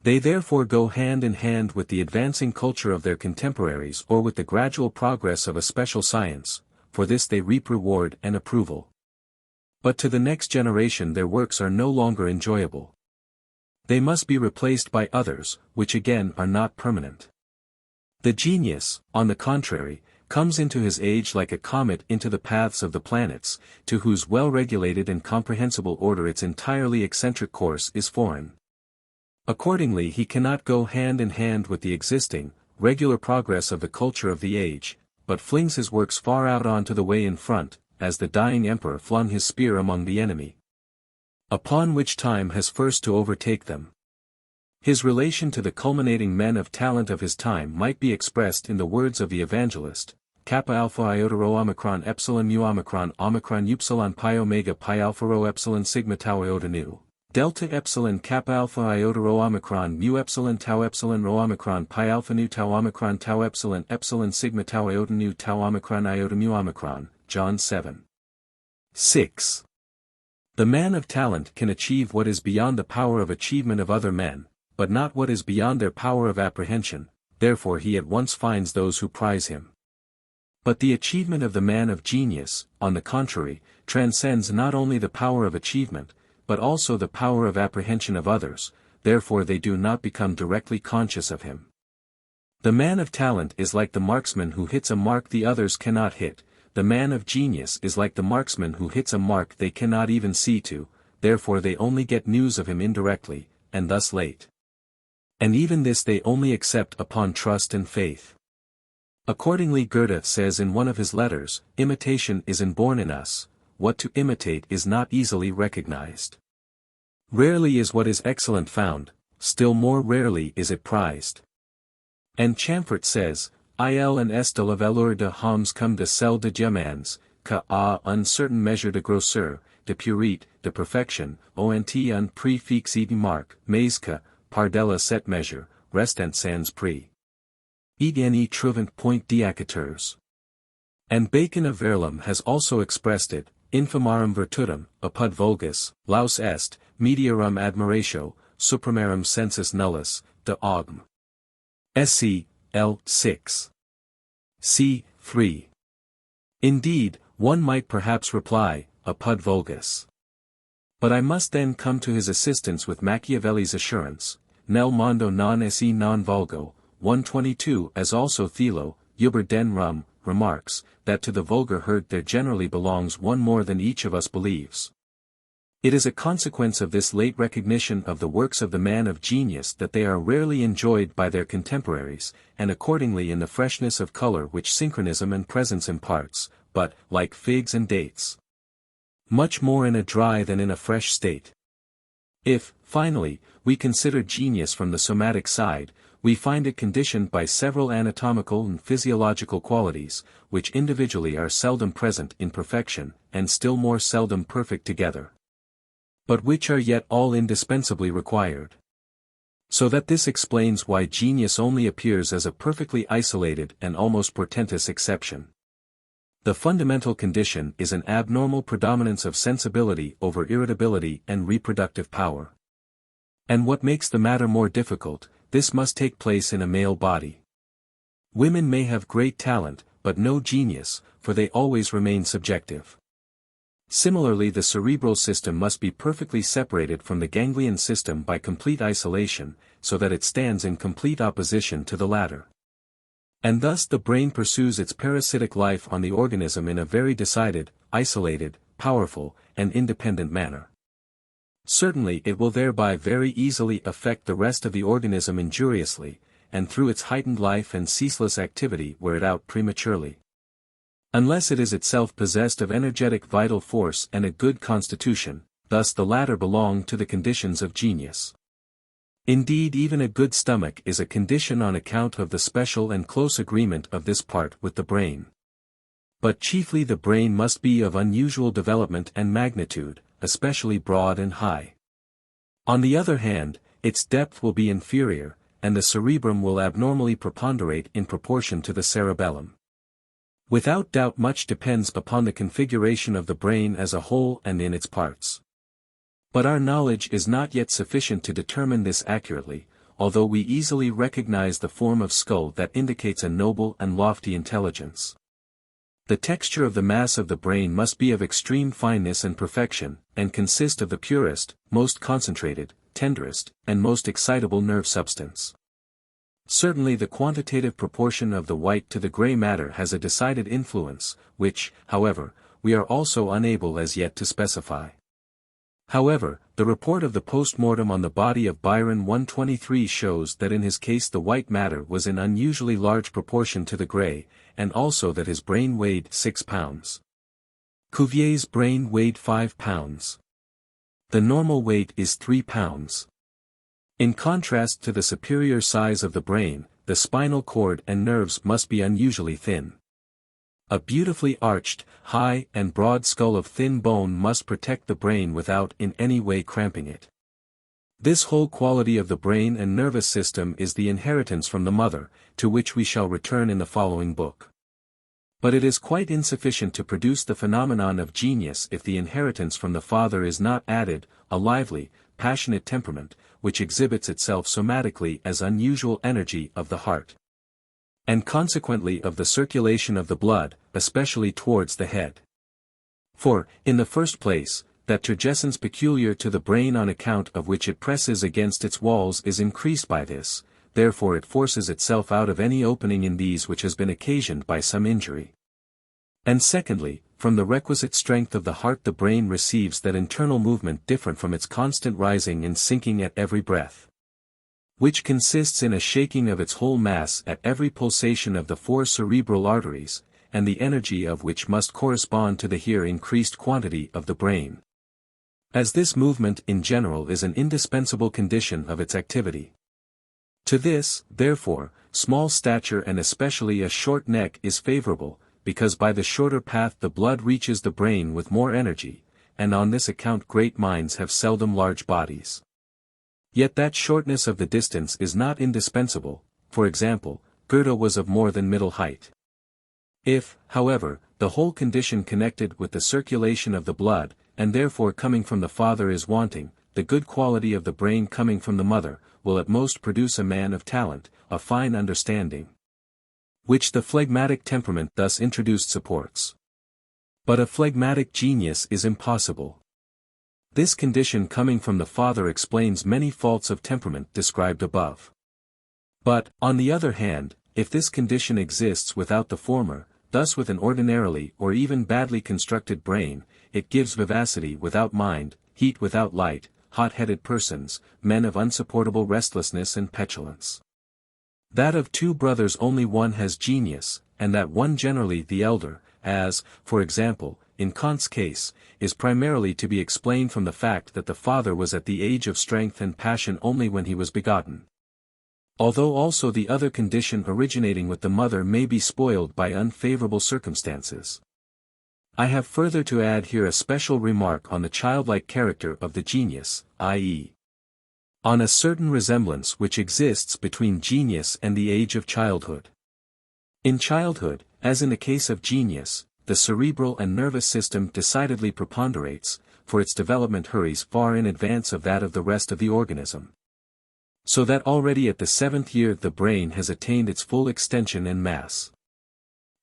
They therefore go hand in hand with the advancing culture of their contemporaries or with the gradual progress of a special science. For this they reap reward and approval. But to the next generation their works are no longer enjoyable. They must be replaced by others, which again are not permanent. The genius, on the contrary, comes into his age like a comet into the paths of the planets, to whose well-regulated and comprehensible order its entirely eccentric course is foreign. Accordingly he cannot go hand in hand with the existing, regular progress of the culture of the age, but flings his works far out onto the way in front, as the dying emperor flung his spear among the enemy. Upon which time has first to overtake them. His relation to the culminating men of talent of his time might be expressed in the words of the evangelist, kappa alpha iota rho omicron epsilon mu omicron upsilon pi omega pi alpha rho epsilon sigma tau iota nu. Delta epsilon kappa alpha iota rho omicron mu epsilon rho omicron pi alpha nu tau omicron tau epsilon sigma tau iota nu tau omicron iota mu omicron, John 7. 6. The man of talent can achieve what is beyond the power of achievement of other men, but not what is beyond their power of apprehension, therefore he at once finds those who prize him. But the achievement of the man of genius, on the contrary, transcends not only the power of achievement, but also the power of apprehension of others, therefore they do not become directly conscious of him. The man of talent is like the marksman who hits a mark the others cannot hit, the man of genius is like the marksman who hits a mark they cannot even see to, therefore they only get news of him indirectly, and thus late. And even this they only accept upon trust and faith. Accordingly Goethe says in one of his letters, imitation is inborn in us, what to imitate is not easily recognized. Rarely is what is excellent found, still more rarely is it prized. And Chamfort says, Il and est de la valeur de hommes comme de celle de diamants, que a une certaine measure de grosseur, de purite, de perfection, ont un prix fixe et marque, mais que, par delà cette mesure, restent sans prix. N'y trouvant point d'indicateurs. And Bacon of Verlam has also expressed it, infamorum virtutum, apud vulgus, laus est, mediarum admiratio, supremarum sensus nullus, de augm. SC, L. 6. C. 3. Indeed, one might perhaps reply, apud vulgus. But I must then come to his assistance with Machiavelli's assurance, nel mondo non esse non vulgo, 122 as also Thelo, Uber den Rum, remarks, that to the vulgar herd there generally belongs one more than each of us believes. It is a consequence of this late recognition of the works of the man of genius that they are rarely enjoyed by their contemporaries, and accordingly in the freshness of color which synchronism and presence imparts, but, like figs and dates, much more in a dry than in a fresh state. If, finally, we consider genius from the somatic side, we find it conditioned by several anatomical and physiological qualities, which individually are seldom present in perfection, and still more seldom perfect together, but which are yet all indispensably required. So that this explains why genius only appears as a perfectly isolated and almost portentous exception. The fundamental condition is an abnormal predominance of sensibility over irritability and reproductive power. And what makes the matter more difficult, this must take place in a male body. Women may have great talent, but no genius, for they always remain subjective. Similarly, the cerebral system must be perfectly separated from the ganglion system by complete isolation, so that it stands in complete opposition to the latter. And thus the brain pursues its parasitic life on the organism in a very decided, isolated, powerful, and independent manner. Certainly it will thereby very easily affect the rest of the organism injuriously, and through its heightened life and ceaseless activity wear it out prematurely. Unless it is itself possessed of energetic vital force and a good constitution, thus the latter belong to the conditions of genius. Indeed, even a good stomach is a condition on account of the special and close agreement of this part with the brain. But chiefly the brain must be of unusual development and magnitude, especially broad and high. On the other hand, its depth will be inferior, and the cerebrum will abnormally preponderate in proportion to the cerebellum. Without doubt much depends upon the configuration of the brain as a whole and in its parts. But our knowledge is not yet sufficient to determine this accurately, although we easily recognize the form of skull that indicates a noble and lofty intelligence. The texture of the mass of the brain must be of extreme fineness and perfection, and consist of the purest, most concentrated, tenderest, and most excitable nerve substance. Certainly the quantitative proportion of the white to the gray matter has a decided influence, which, however, we are also unable as yet to specify. However, the report of the post-mortem on the body of Byron 123 shows that in his case the white matter was in unusually large proportion to the gray, and also that his brain weighed 6 pounds. Cuvier's brain weighed 5 pounds. The normal weight is 3 pounds. In contrast to the superior size of the brain, the spinal cord and nerves must be unusually thin. A beautifully arched, high and broad skull of thin bone must protect the brain without in any way cramping it. This whole quality of the brain and nervous system is the inheritance from the mother, to which we shall return in the following book. But it is quite insufficient to produce the phenomenon of genius if the inheritance from the father is not added, a lively, passionate temperament, which exhibits itself somatically as unusual energy of the heart, and consequently of the circulation of the blood, especially towards the head. For, in the first place, that turgescence peculiar to the brain on account of which it presses against its walls is increased by this, therefore it forces itself out of any opening in these which has been occasioned by some injury. And secondly, from the requisite strength of the heart the brain receives that internal movement different from its constant rising and sinking at every breath, which consists in a shaking of its whole mass at every pulsation of the 4 cerebral arteries, and the energy of which must correspond to the here increased quantity of the brain. As this movement in general is an indispensable condition of its activity. To this, therefore, small stature and especially a short neck is favorable, because by the shorter path the blood reaches the brain with more energy, and on this account great minds have seldom large bodies. Yet that shortness of the distance is not indispensable. For example, Goethe was of more than middle height. If, however, the whole condition connected with the circulation of the blood, and therefore coming from the father is wanting, the good quality of the brain coming from the mother, will at most produce a man of talent, a fine understanding, which the phlegmatic temperament thus introduced supports. But a phlegmatic genius is impossible. This condition coming from the father explains many faults of temperament described above. But, on the other hand, if this condition exists without the former, thus with an ordinarily or even badly constructed brain, it gives vivacity without mind, heat without light, hot-headed persons, men of unsupportable restlessness and petulance. That of 2 brothers only one has genius, and that one generally the elder, as, for example, in Kant's case, is primarily to be explained from the fact that the father was at the age of strength and passion only when he was begotten. Although also the other condition originating with the mother may be spoiled by unfavorable circumstances. I have further to add here a special remark on the childlike character of the genius, i.e., on a certain resemblance which exists between genius and the age of childhood. In childhood, as in the case of genius, the cerebral and nervous system decidedly preponderates, for its development hurries far in advance of that of the rest of the organism. So that already at the 7th year the brain has attained its full extension and mass.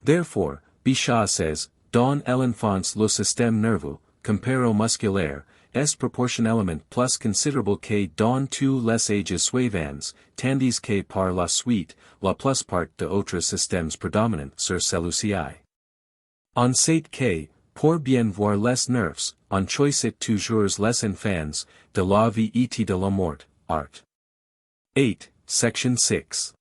Therefore, Bichat says, Dans l'enfance le système nerveux, comparo musculaire, est proportionnellement plus considerable que dans tous les ages suivants, tandis que par la suite, la plus part d'autres systèmes prédominant sur celui-ci. On sait que, pour bien voir les nerfs, on choisit toujours les enfants, de la vie et de la mort, art. 8, Section 6.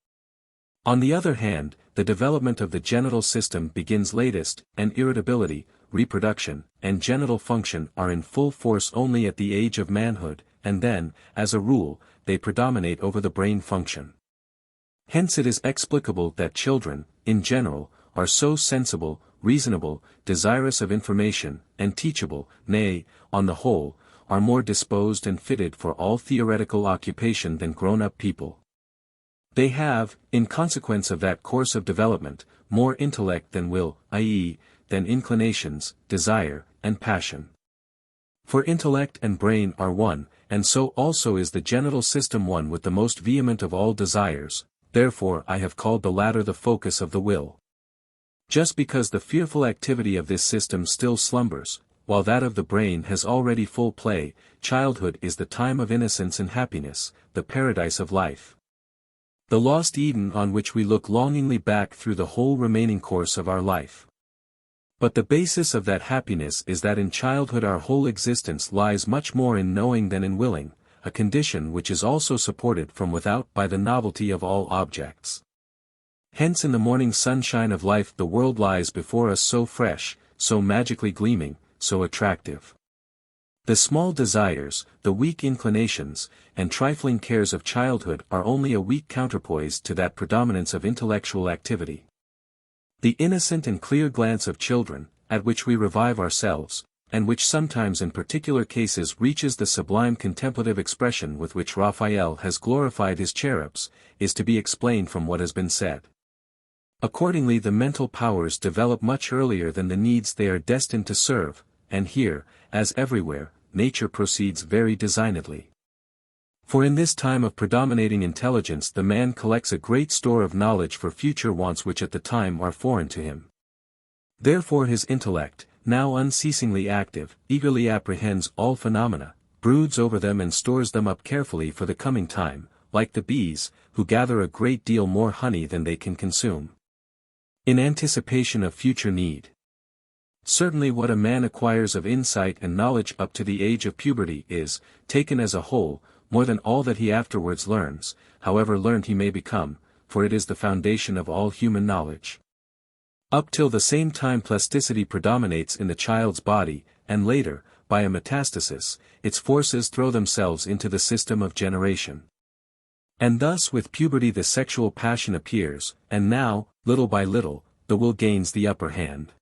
On the other hand, the development of the genital system begins latest, and irritability, reproduction, and genital function are in full force only at the age of manhood, and then, as a rule, they predominate over the brain function. Hence it is explicable that children, in general, are so sensible, reasonable, desirous of information, and teachable, nay, on the whole, are more disposed and fitted for all theoretical occupation than grown-up people. They have, in consequence of that course of development, more intellect than will, i.e., than inclinations, desire, and passion. For intellect and brain are one, and so also is the genital system one with the most vehement of all desires, therefore I have called the latter the focus of the will. Just because the fearful activity of this system still slumbers, while that of the brain has already full play, childhood is the time of innocence and happiness, the paradise of life. The lost Eden on which we look longingly back through the whole remaining course of our life. But the basis of that happiness is that in childhood our whole existence lies much more in knowing than in willing, a condition which is also supported from without by the novelty of all objects. Hence in the morning sunshine of life the world lies before us so fresh, so magically gleaming, so attractive. The small desires, the weak inclinations, and trifling cares of childhood are only a weak counterpoise to that predominance of intellectual activity. The innocent and clear glance of children, at which we revive ourselves, and which sometimes in particular cases reaches the sublime contemplative expression with which Raphael has glorified his cherubs, is to be explained from what has been said. Accordingly the mental powers develop much earlier than the needs they are destined to serve, and here, as everywhere, nature proceeds very designedly. For in this time of predominating intelligence the man collects a great store of knowledge for future wants which at the time are foreign to him. Therefore his intellect, now unceasingly active, eagerly apprehends all phenomena, broods over them and stores them up carefully for the coming time, like the bees, who gather a great deal more honey than they can consume. In anticipation of future need. Certainly what a man acquires of insight and knowledge up to the age of puberty is, taken as a whole, more than all that he afterwards learns, however learned he may become, for it is the foundation of all human knowledge. Up till the same time plasticity predominates in the child's body, and later, by a metastasis, its forces throw themselves into the system of generation. And thus with puberty the sexual passion appears, and now, little by little, the will gains the upper hand.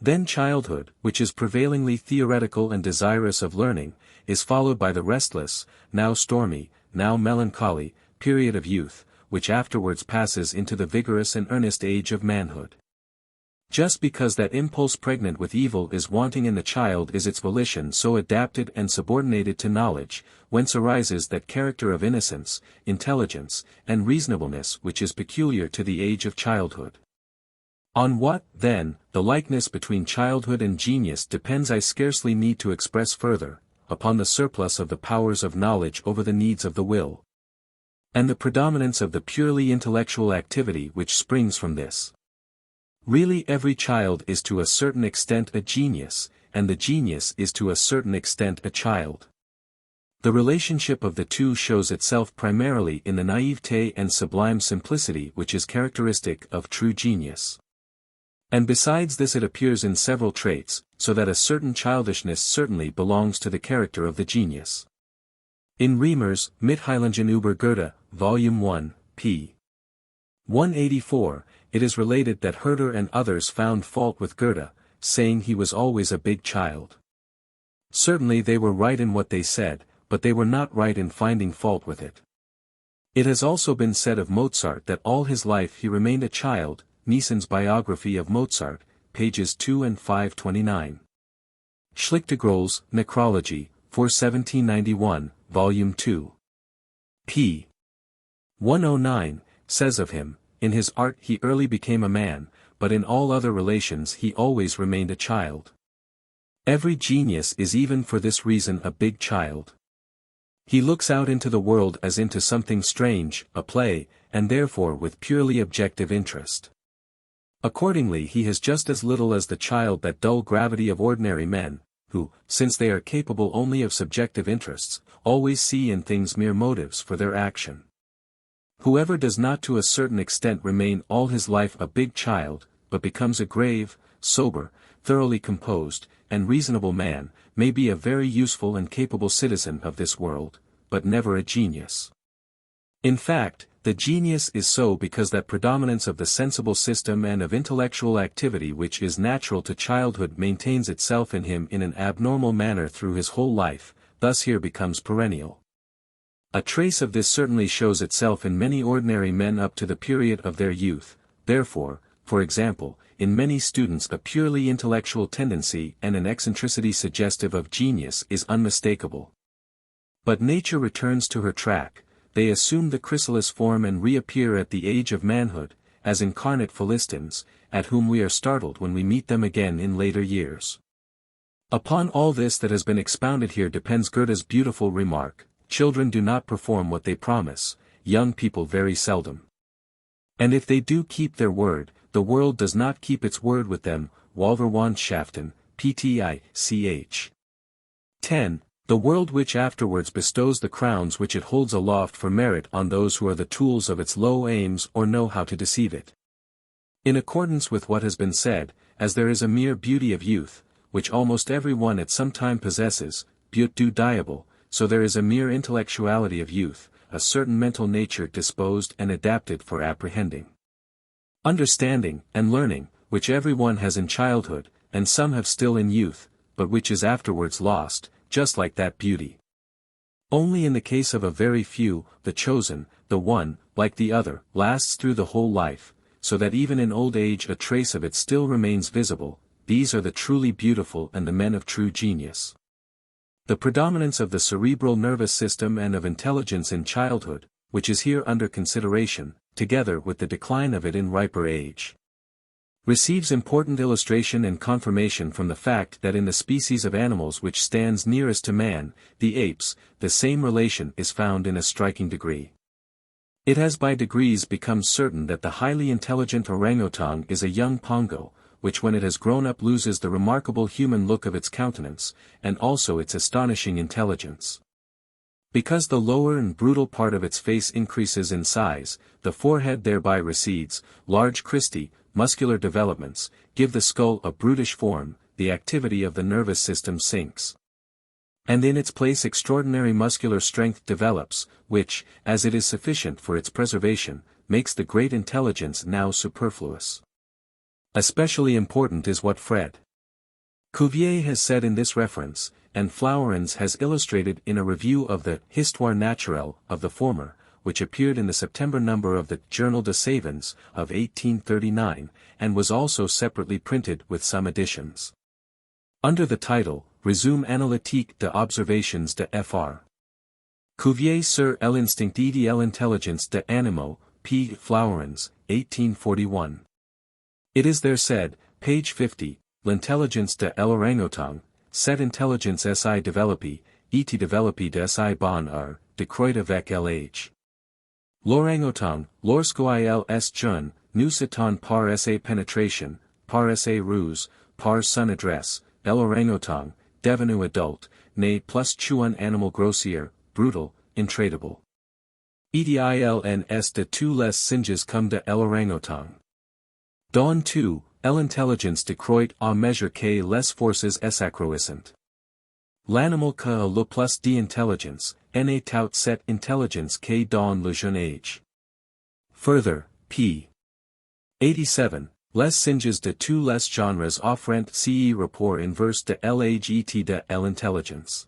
Then childhood, which is prevailingly theoretical and desirous of learning, is followed by the restless, now stormy, now melancholy, period of youth, which afterwards passes into the vigorous and earnest age of manhood. Just because that impulse pregnant with evil is wanting in the child is its volition so adapted and subordinated to knowledge, whence arises that character of innocence, intelligence, and reasonableness which is peculiar to the age of childhood. On what, then, the likeness between childhood and genius depends I scarcely need to express further, upon the surplus of the powers of knowledge over the needs of the will. And the predominance of the purely intellectual activity which springs from this. Really every child is to a certain extent a genius, and the genius is to a certain extent a child. The relationship of the two shows itself primarily in the naivete and sublime simplicity which is characteristic of true genius. And besides this it appears in several traits, so that a certain childishness certainly belongs to the character of the genius. In Reamer's Mitteilungen über Goethe, Volume 1, p. 184, it is related that Herder and others found fault with Goethe, saying he was always a big child. Certainly they were right in what they said, but they were not right in finding fault with it. It has also been said of Mozart that all his life he remained a child. Nisen's biography of Mozart, pages 2 and 529. Schlichtegrol's Necrology, for 1791, Volume 2. p. 109, says of him, in his art he early became a man, but in all other relations he always remained a child. Every genius is even for this reason a big child. He looks out into the world as into something strange, a play, and therefore with purely objective interest. Accordingly he has just as little as the child that dull gravity of ordinary men, who, since they are capable only of subjective interests, always see in things mere motives for their action. Whoever does not to a certain extent remain all his life a big child, but becomes a grave, sober, thoroughly composed, and reasonable man, may be a very useful and capable citizen of this world, but never a genius. In fact, the genius is so because that predominance of the sensible system and of intellectual activity which is natural to childhood maintains itself in him in an abnormal manner through his whole life, thus here becomes perennial. A trace of this certainly shows itself in many ordinary men up to the period of their youth, therefore, for example, in many students a purely intellectual tendency and an eccentricity suggestive of genius is unmistakable. But nature returns to her track, they assume the chrysalis form and reappear at the age of manhood, as incarnate Philistines, at whom we are startled when we meet them again in later years. Upon all this that has been expounded here depends Goethe's beautiful remark, children do not perform what they promise, young people very seldom. And if they do keep their word, the world does not keep its word with them, Walverwandschaften, pti, ch. 10. The world which afterwards bestows the crowns which it holds aloft for merit on those who are the tools of its low aims or know how to deceive it. In accordance with what has been said, as there is a mere beauty of youth, which almost every one at some time possesses, beaut du diable, so there is a mere intellectuality of youth, a certain mental nature disposed and adapted for apprehending, understanding, and learning, which every one has in childhood, and some have still in youth, but which is afterwards lost, just like that beauty. Only in the case of a very few, the chosen, the one, like the other, lasts through the whole life, so that even in old age a trace of it still remains visible, these are the truly beautiful and the men of true genius. The predominance of the cerebral nervous system and of intelligence in childhood, which is here under consideration, together with the decline of it in riper age, receives important illustration and confirmation from the fact that in the species of animals which stands nearest to man, the apes, the same relation is found in a striking degree. It has by degrees become certain that the highly intelligent orangutan is a young pongo, which when it has grown up loses the remarkable human look of its countenance, and also its astonishing intelligence. Because the lower and brutal part of its face increases in size, the forehead thereby recedes, large cristae, muscular developments, give the skull a brutish form, the activity of the nervous system sinks. And in its place extraordinary muscular strength develops, which, as it is sufficient for its preservation, makes the great intelligence now superfluous. Especially important is what Fred. Cuvier has said in this reference, and Flourens has illustrated in a review of the Histoire naturelle of the former, which appeared in the September number of the Journal des Savants of 1839, and was also separately printed with some additions. Under the title, Résumé analytique des observations de Fr. Cuvier sur l'instinct et l'intelligence de animaux, P. Flourens, 1841. It is there said, page 50, l'intelligence de l'orangutan, cette intelligence si développée, et développée de si bonne heure, décroît avec l'âge. L'orangutan, lorsqu'il est jeune, nous s'étonne par sa pénétration, par sa ruse, par son adresse, l'orangutan, devenu adulte, n'est plus qu'un animal grossier, brutal, intraitable. Ediln est de tous les singes comme de l'orangutan. Dans tout, l'intelligence décroît à mesure que les forces s'accroissent. L'animal qui a le plus d'intelligence, n'est tout cette intelligence que dans le jeune âge. Further, p. 87, les singes de tous les genres offrent ce rapport inverse de l'âge et de l'intelligence.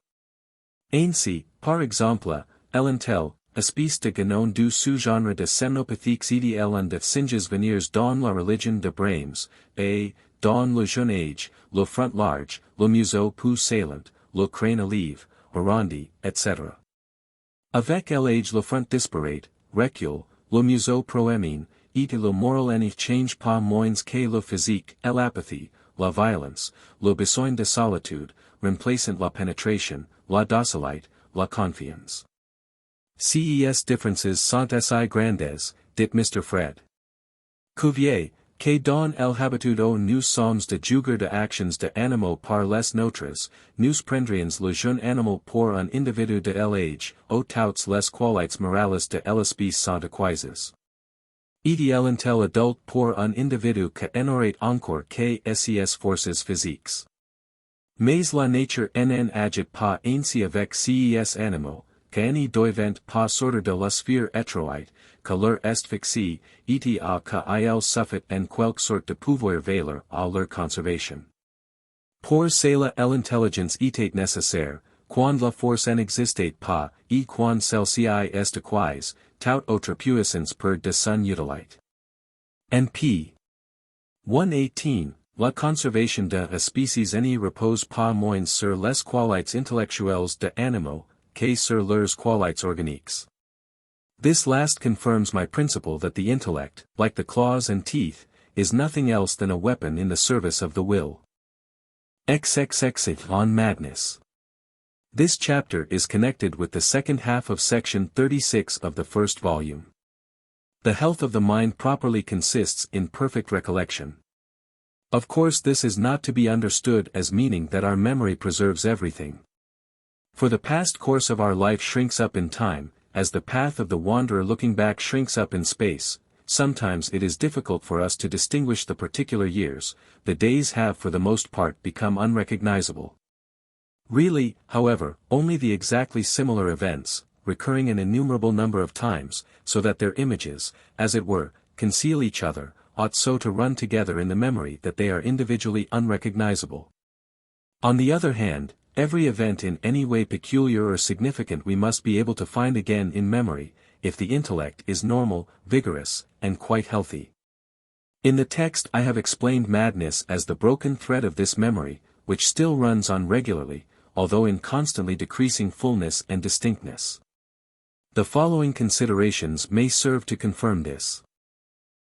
Ainsi, par exemple, l'intel, espèce de ganon du sous-genre de semnopathiques et de singes venir dans la religion de Brahms, et, Dawn le jeune âge, le front large, le museau plus salient, le crâne élève, arrondi, etc. Avec l'âge le front disparate, recule, le museau proémine, et le moral ne change pas moins que le physique, l'apathy, la violence, le besoin de solitude, remplaçant la pénétration, la docilité, la confiance. Ces differences sont assez grandes, dit Mr. Fred Cuvier, que dans l'habitude où nous sommes de juger de actions de animaux par les nôtres, nous prendrions le jeune animal pour un individu de l'âge, où toutes les qualités morales de l'espèce sont acquises. Et l'intel adulte pour un individu que n'aurait encore que ses forces physiques. Mais la nature n'en agit pas ainsi avec ces animaux, que ne doivent pas sortir de la sphère étroite, que leur est fixé, et à que il suffit en quelque sorte de pouvoir veiller à leur conservation. Pour cela l'intelligence était nécessaire, quand la force n'existait pas, et quand celle-ci est acquise, tout autre puissance perd de son utilité. N.P. 118. La conservation de espèces ne repose pas moins sur les qualités intellectuelles de animaux, que sur leurs qualités organiques. This last confirms my principle that the intellect, like the claws and teeth, is nothing else than a weapon in the service of the will. XXXIII on Madness. This chapter is connected with the second half of section 36 of the first volume. The health of the mind properly consists in perfect recollection. Of course, this is not to be understood as meaning that our memory preserves everything. For the past course of our life shrinks up in time, as the path of the wanderer looking back shrinks up in space. Sometimes it is difficult for us to distinguish the particular years, the days have for the most part become unrecognizable. Really, however, only the exactly similar events, recurring an innumerable number of times, so that their images, as it were, conceal each other, ought so to run together in the memory that they are individually unrecognizable. On the other hand, every event in any way peculiar or significant we must be able to find again in memory, if the intellect is normal, vigorous, and quite healthy. In the text I have explained madness as the broken thread of this memory, which still runs on regularly, although in constantly decreasing fullness and distinctness. The following considerations may serve to confirm this.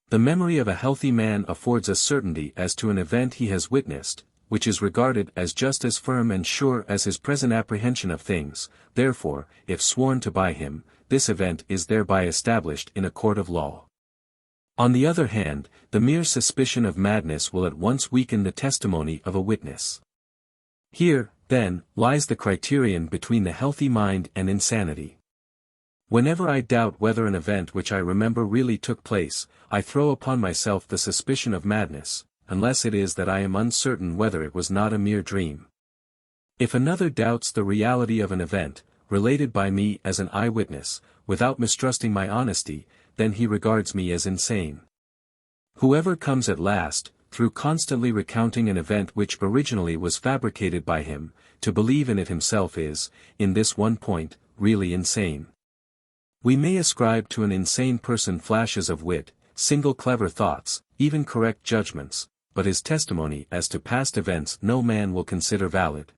The memory of a healthy man affords a certainty as to an event he has witnessed, which is regarded as just as firm and sure as his present apprehension of things. Therefore, if sworn to by him, this event is thereby established in a court of law. On the other hand, the mere suspicion of madness will at once weaken the testimony of a witness. Here, then, lies the criterion between the healthy mind and insanity. Whenever I doubt whether an event which I remember really took place, I throw upon myself the suspicion of madness, unless it is that I am uncertain whether it was not a mere dream. If another doubts the reality of an event, related by me as an eyewitness, without mistrusting my honesty, then he regards me as insane. Whoever comes at last, through constantly recounting an event which originally was fabricated by him, to believe in it himself is, in this one point, really insane. We may ascribe to an insane person flashes of wit, single clever thoughts, even correct judgments, but his testimony as to past events no man will consider valid.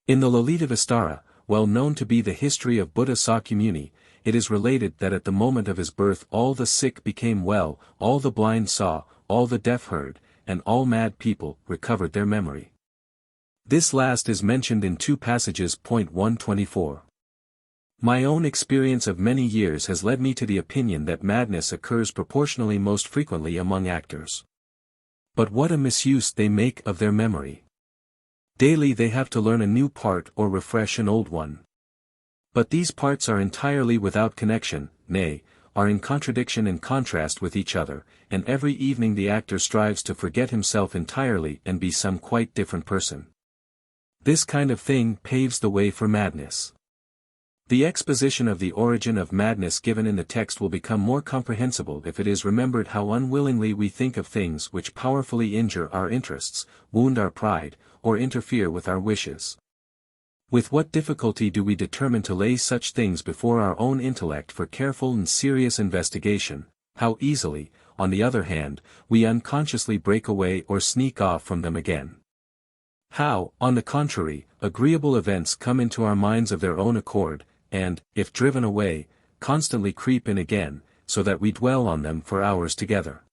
In the Lalita Vistara, well known to be the history of Buddha Sakyamuni, it is related that at the moment of his birth all the sick became well, all the blind saw, all the deaf heard, and all mad people recovered their memory. This last is mentioned in two passages. Point 124. My own experience of many years has led me to the opinion that madness occurs proportionally most frequently among actors. But what a misuse they make of their memory. Daily they have to learn a new part or refresh an old one. But these parts are entirely without connection, nay, are in contradiction and contrast with each other, and every evening the actor strives to forget himself entirely and be some quite different person. This kind of thing paves the way for madness. The exposition of the origin of madness given in the text will become more comprehensible if it is remembered how unwillingly we think of things which powerfully injure our interests, wound our pride, or interfere with our wishes. With what difficulty do we determine to lay such things before our own intellect for careful and serious investigation, how easily, on the other hand, we unconsciously break away or sneak off from them again. How, on the contrary, agreeable events come into our minds of their own accord, and, if driven away, constantly creep in again, so that we dwell on them for hours together.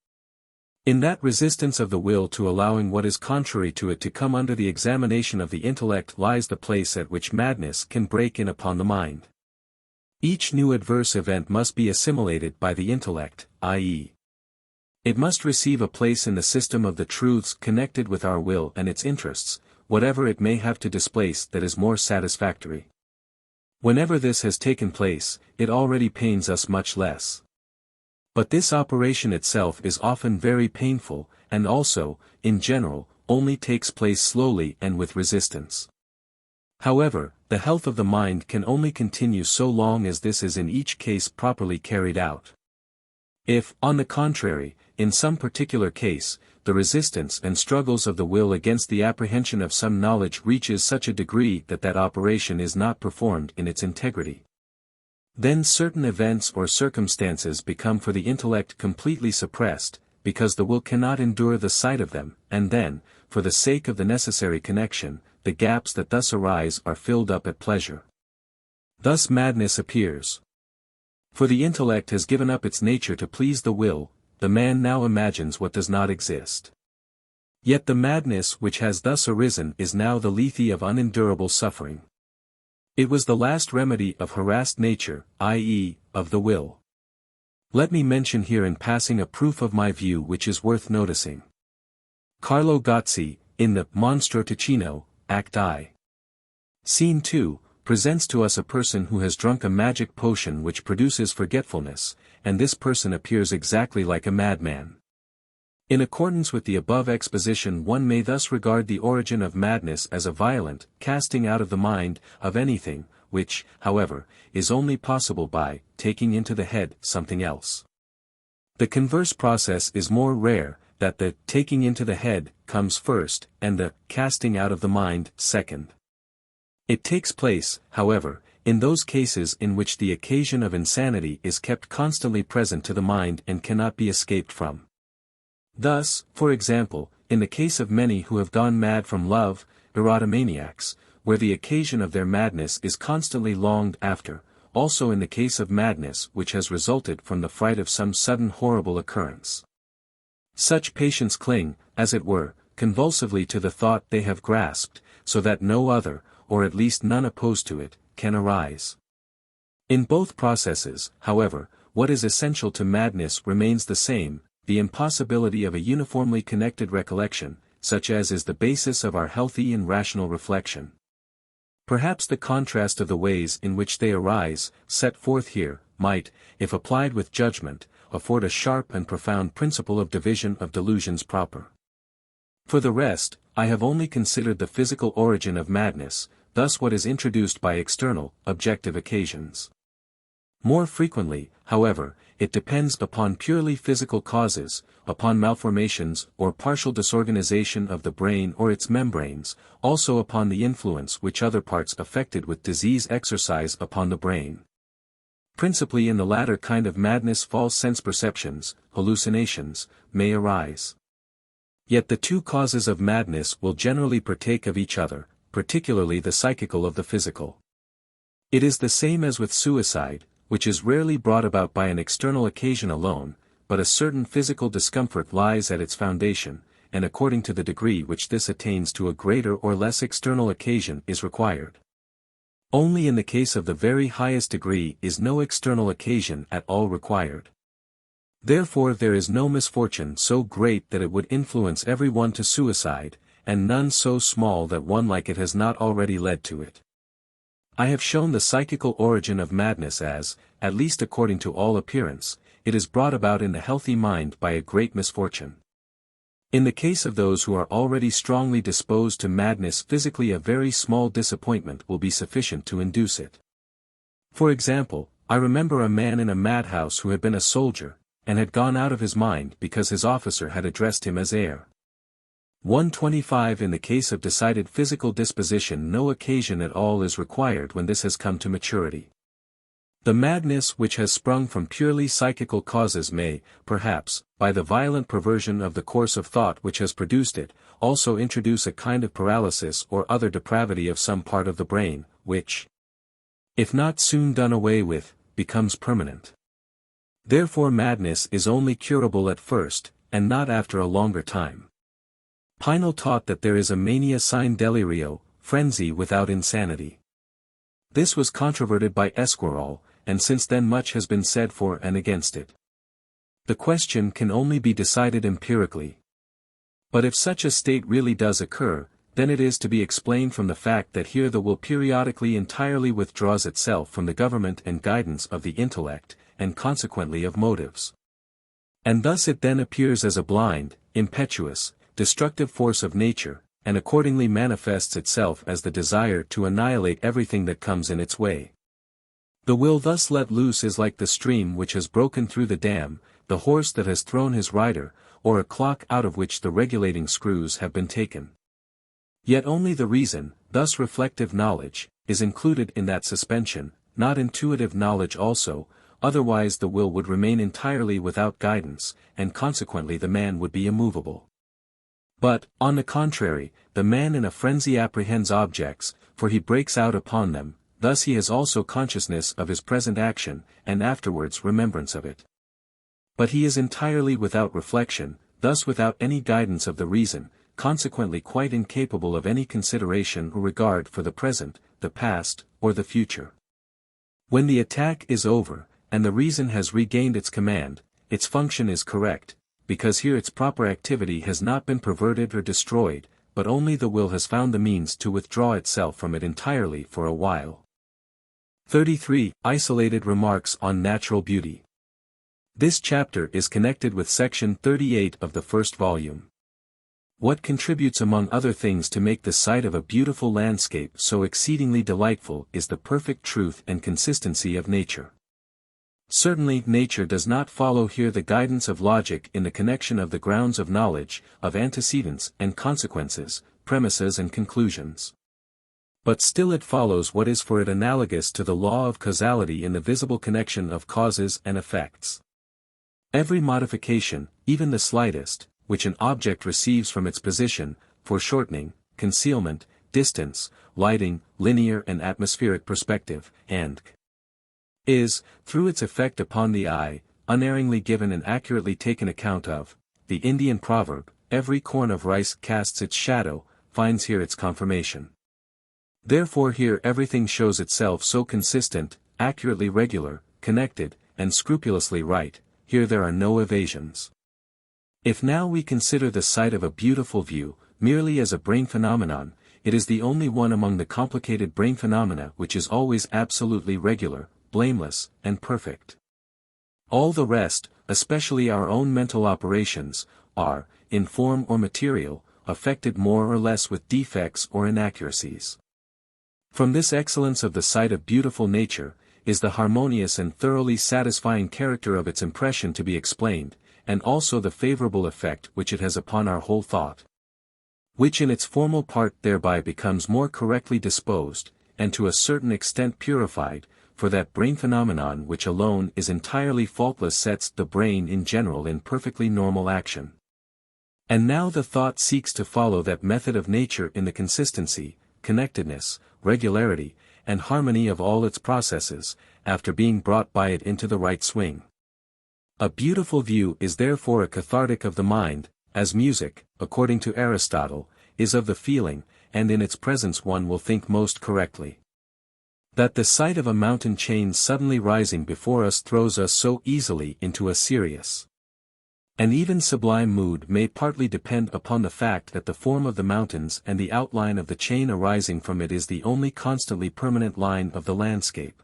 In that resistance of the will to allowing what is contrary to it to come under the examination of the intellect lies the place at which madness can break in upon the mind. Each new adverse event must be assimilated by the intellect, i.e., it must receive a place in the system of the truths connected with our will and its interests, whatever it may have to displace that is more satisfactory. Whenever this has taken place, it already pains us much less. But this operation itself is often very painful, and also, in general, only takes place slowly and with resistance. However, the health of the mind can only continue so long as this is in each case properly carried out. If, on the contrary, in some particular case, the resistance and struggles of the will against the apprehension of some knowledge reaches such a degree that that operation is not performed in its integrity, then certain events or circumstances become for the intellect completely suppressed, because the will cannot endure the sight of them, and then, for the sake of the necessary connection, the gaps that thus arise are filled up at pleasure. Thus madness appears. For the intellect has given up its nature to please the will, the man now imagines what does not exist. Yet the madness which has thus arisen is now the lethe of unendurable suffering. It was the last remedy of harassed nature, i.e., of the will. Let me mention here in passing a proof of my view which is worth noticing. Carlo Gozzi, in the Monstro Ticino, Act I. Scene 2, presents to us a person who has drunk a magic potion which produces forgetfulness, and this person appears exactly like a madman. In accordance with the above exposition, one may thus regard the origin of madness as a violent casting out of the mind of anything, which, however, is only possible by taking into the head something else. The converse process is more rare, that the taking into the head comes first, and the casting out of the mind second. It takes place, however, in those cases in which the occasion of insanity is kept constantly present to the mind and cannot be escaped from. Thus, for example, in the case of many who have gone mad from love, erotomaniacs, where the occasion of their madness is constantly longed after, also in the case of madness which has resulted from the fright of some sudden horrible occurrence. Such patients cling, as it were, convulsively to the thought they have grasped, so that no other, or at least none opposed to it, can arise. In both processes, however, what is essential to madness remains the same, the impossibility of a uniformly connected recollection, such as is the basis of our healthy and rational reflection. Perhaps the contrast of the ways in which they arise, set forth here, might, if applied with judgment, afford a sharp and profound principle of division of delusions proper. For the rest, I have only considered the physical origin of madness, thus what is introduced by external, objective occasions. More frequently, however, it depends upon purely physical causes, upon malformations or partial disorganization of the brain or its membranes, also upon the influence which other parts affected with disease exercise upon the brain. Principally in the latter kind of madness false sense perceptions, hallucinations, may arise. Yet the two causes of madness will generally partake of each other, particularly the psychical of the physical. It is the same as with suicide, which is rarely brought about by an external occasion alone, but a certain physical discomfort lies at its foundation, and according to the degree which this attains to a greater or less external occasion is required. Only in the case of the very highest degree is no external occasion at all required. Therefore there is no misfortune so great that it would influence every one to suicide, and none so small that one like it has not already led to it. I have shown the psychical origin of madness as, at least according to all appearance, it is brought about in the healthy mind by a great misfortune. In the case of those who are already strongly disposed to madness, physically a very small disappointment will be sufficient to induce it. For example, I remember a man in a madhouse who had been a soldier, and had gone out of his mind because his officer had addressed him as heir. 125 In the case of decided physical disposition no occasion at all is required when this has come to maturity. The madness which has sprung from purely psychical causes may, perhaps, by the violent perversion of the course of thought which has produced it, also introduce a kind of paralysis or other depravity of some part of the brain, which, if not soon done away with, becomes permanent. Therefore madness is only curable at first, and not after a longer time. Pinel taught that there is a mania sine delirio, frenzy without insanity. This was controverted by Esquirol, and since then much has been said for and against it. The question can only be decided empirically. But if such a state really does occur, then it is to be explained from the fact that here the will periodically entirely withdraws itself from the government and guidance of the intellect, and consequently of motives. And thus it then appears as a blind, impetuous, destructive force of nature, and accordingly manifests itself as the desire to annihilate everything that comes in its way. The will thus let loose is like the stream which has broken through the dam, the horse that has thrown his rider, or a clock out of which the regulating screws have been taken. Yet only the reason, thus reflective knowledge, is included in that suspension, not intuitive knowledge also, otherwise the will would remain entirely without guidance, and consequently the man would be immovable. But, on the contrary, the man in a frenzy apprehends objects, for he breaks out upon them, thus he has also consciousness of his present action, and afterwards remembrance of it. But he is entirely without reflection, thus without any guidance of the reason, consequently quite incapable of any consideration or regard for the present, the past, or the future. When the attack is over, and the reason has regained its command, its function is correct, because here its proper activity has not been perverted or destroyed, but only the will has found the means to withdraw itself from it entirely for a while. 33. Isolated remarks on natural beauty. This chapter is connected with section 38 of the first volume. What contributes among other things to make the sight of a beautiful landscape so exceedingly delightful is the perfect truth and consistency of nature. Certainly nature does not follow here the guidance of logic in the connection of the grounds of knowledge, of antecedents and consequences, premises and conclusions. But still it follows what is for it analogous to the law of causality in the visible connection of causes and effects. Every modification, even the slightest, which an object receives from its position, foreshortening, concealment, distance, lighting, linear and atmospheric perspective, and is, through its effect upon the eye, unerringly given and accurately taken account of. The Indian proverb, every corn of rice casts its shadow, finds here its confirmation. Therefore here everything shows itself so consistent, accurately regular, connected, and scrupulously right, here there are no evasions. If now we consider the sight of a beautiful view, merely as a brain phenomenon, it is the only one among the complicated brain phenomena which is always absolutely regular, blameless, and perfect. All the rest, especially our own mental operations, are, in form or material, affected more or less with defects or inaccuracies. From this excellence of the sight of beautiful nature, is the harmonious and thoroughly satisfying character of its impression to be explained, and also the favorable effect which it has upon our whole thought, which in its formal part thereby becomes more correctly disposed, and to a certain extent purified, for that brain phenomenon which alone is entirely faultless sets the brain in general in perfectly normal action. And now the thought seeks to follow that method of nature in the consistency, connectedness, regularity, and harmony of all its processes, after being brought by it into the right swing. A beautiful view is therefore a cathartic of the mind, as music, according to Aristotle, is of the feeling, and in its presence one will think most correctly. That the sight of a mountain chain suddenly rising before us throws us so easily into a serious and even sublime mood may partly depend upon the fact that the form of the mountains and the outline of the chain arising from it is the only constantly permanent line of the landscape.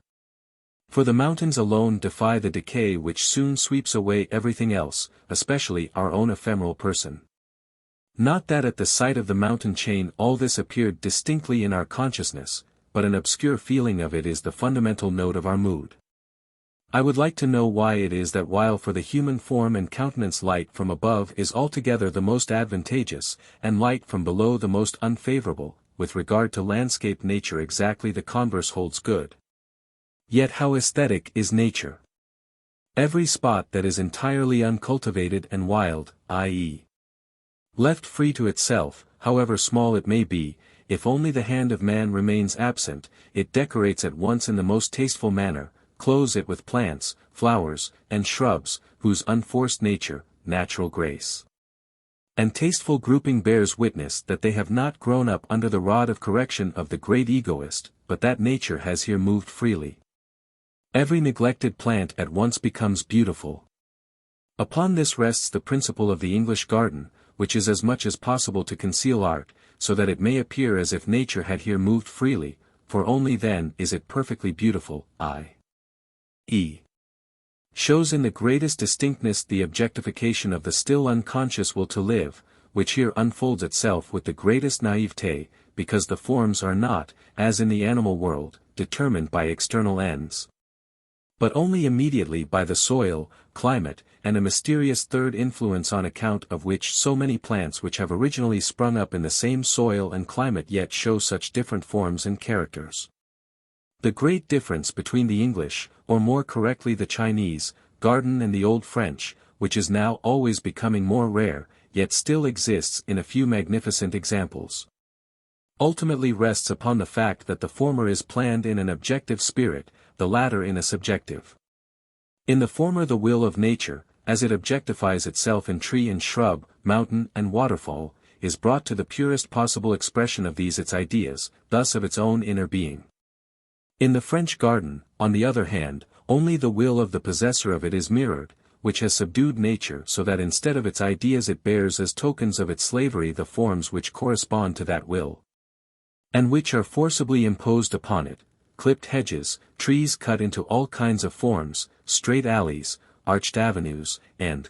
For the mountains alone defy the decay which soon sweeps away everything else, especially our own ephemeral person. Not that at the sight of the mountain chain all this appeared distinctly in our consciousness, but an obscure feeling of it is the fundamental note of our mood. I would like to know why it is that while for the human form and countenance light from above is altogether the most advantageous, and light from below the most unfavorable, with regard to landscape nature exactly the converse holds good. Yet how aesthetic is nature! Every spot that is entirely uncultivated and wild, i.e., left free to itself, however small it may be, if only the hand of man remains absent, it decorates at once in the most tasteful manner, clothes it with plants, flowers, and shrubs, whose unforced nature, natural grace, and tasteful grouping bears witness that they have not grown up under the rod of correction of the great egoist, but that nature has here moved freely. Every neglected plant at once becomes beautiful. Upon this rests the principle of the English garden, which is as much as possible to conceal art, so that it may appear as if nature had here moved freely, for only then is it perfectly beautiful, i.e. shows in the greatest distinctness the objectification of the still unconscious will to live, which here unfolds itself with the greatest naivete, because the forms are not, as in the animal world, determined by external ends, but only immediately by the soil, climate, and a mysterious third influence on account of which so many plants which have originally sprung up in the same soil and climate yet show such different forms and characters. The great difference between the English, or more correctly the Chinese, garden and the Old French, which is now always becoming more rare, yet still exists in a few magnificent examples, ultimately rests upon the fact that the former is planned in an objective spirit, the latter in a subjective. In the former the will of nature, as it objectifies itself in tree and shrub, mountain and waterfall, is brought to the purest possible expression of these its ideas, thus of its own inner being. In the French garden, on the other hand, only the will of the possessor of it is mirrored, which has subdued nature so that instead of its ideas it bears as tokens of its slavery the forms which correspond to that will, and which are forcibly imposed upon it, clipped hedges, trees cut into all kinds of forms, straight alleys, arched avenues, and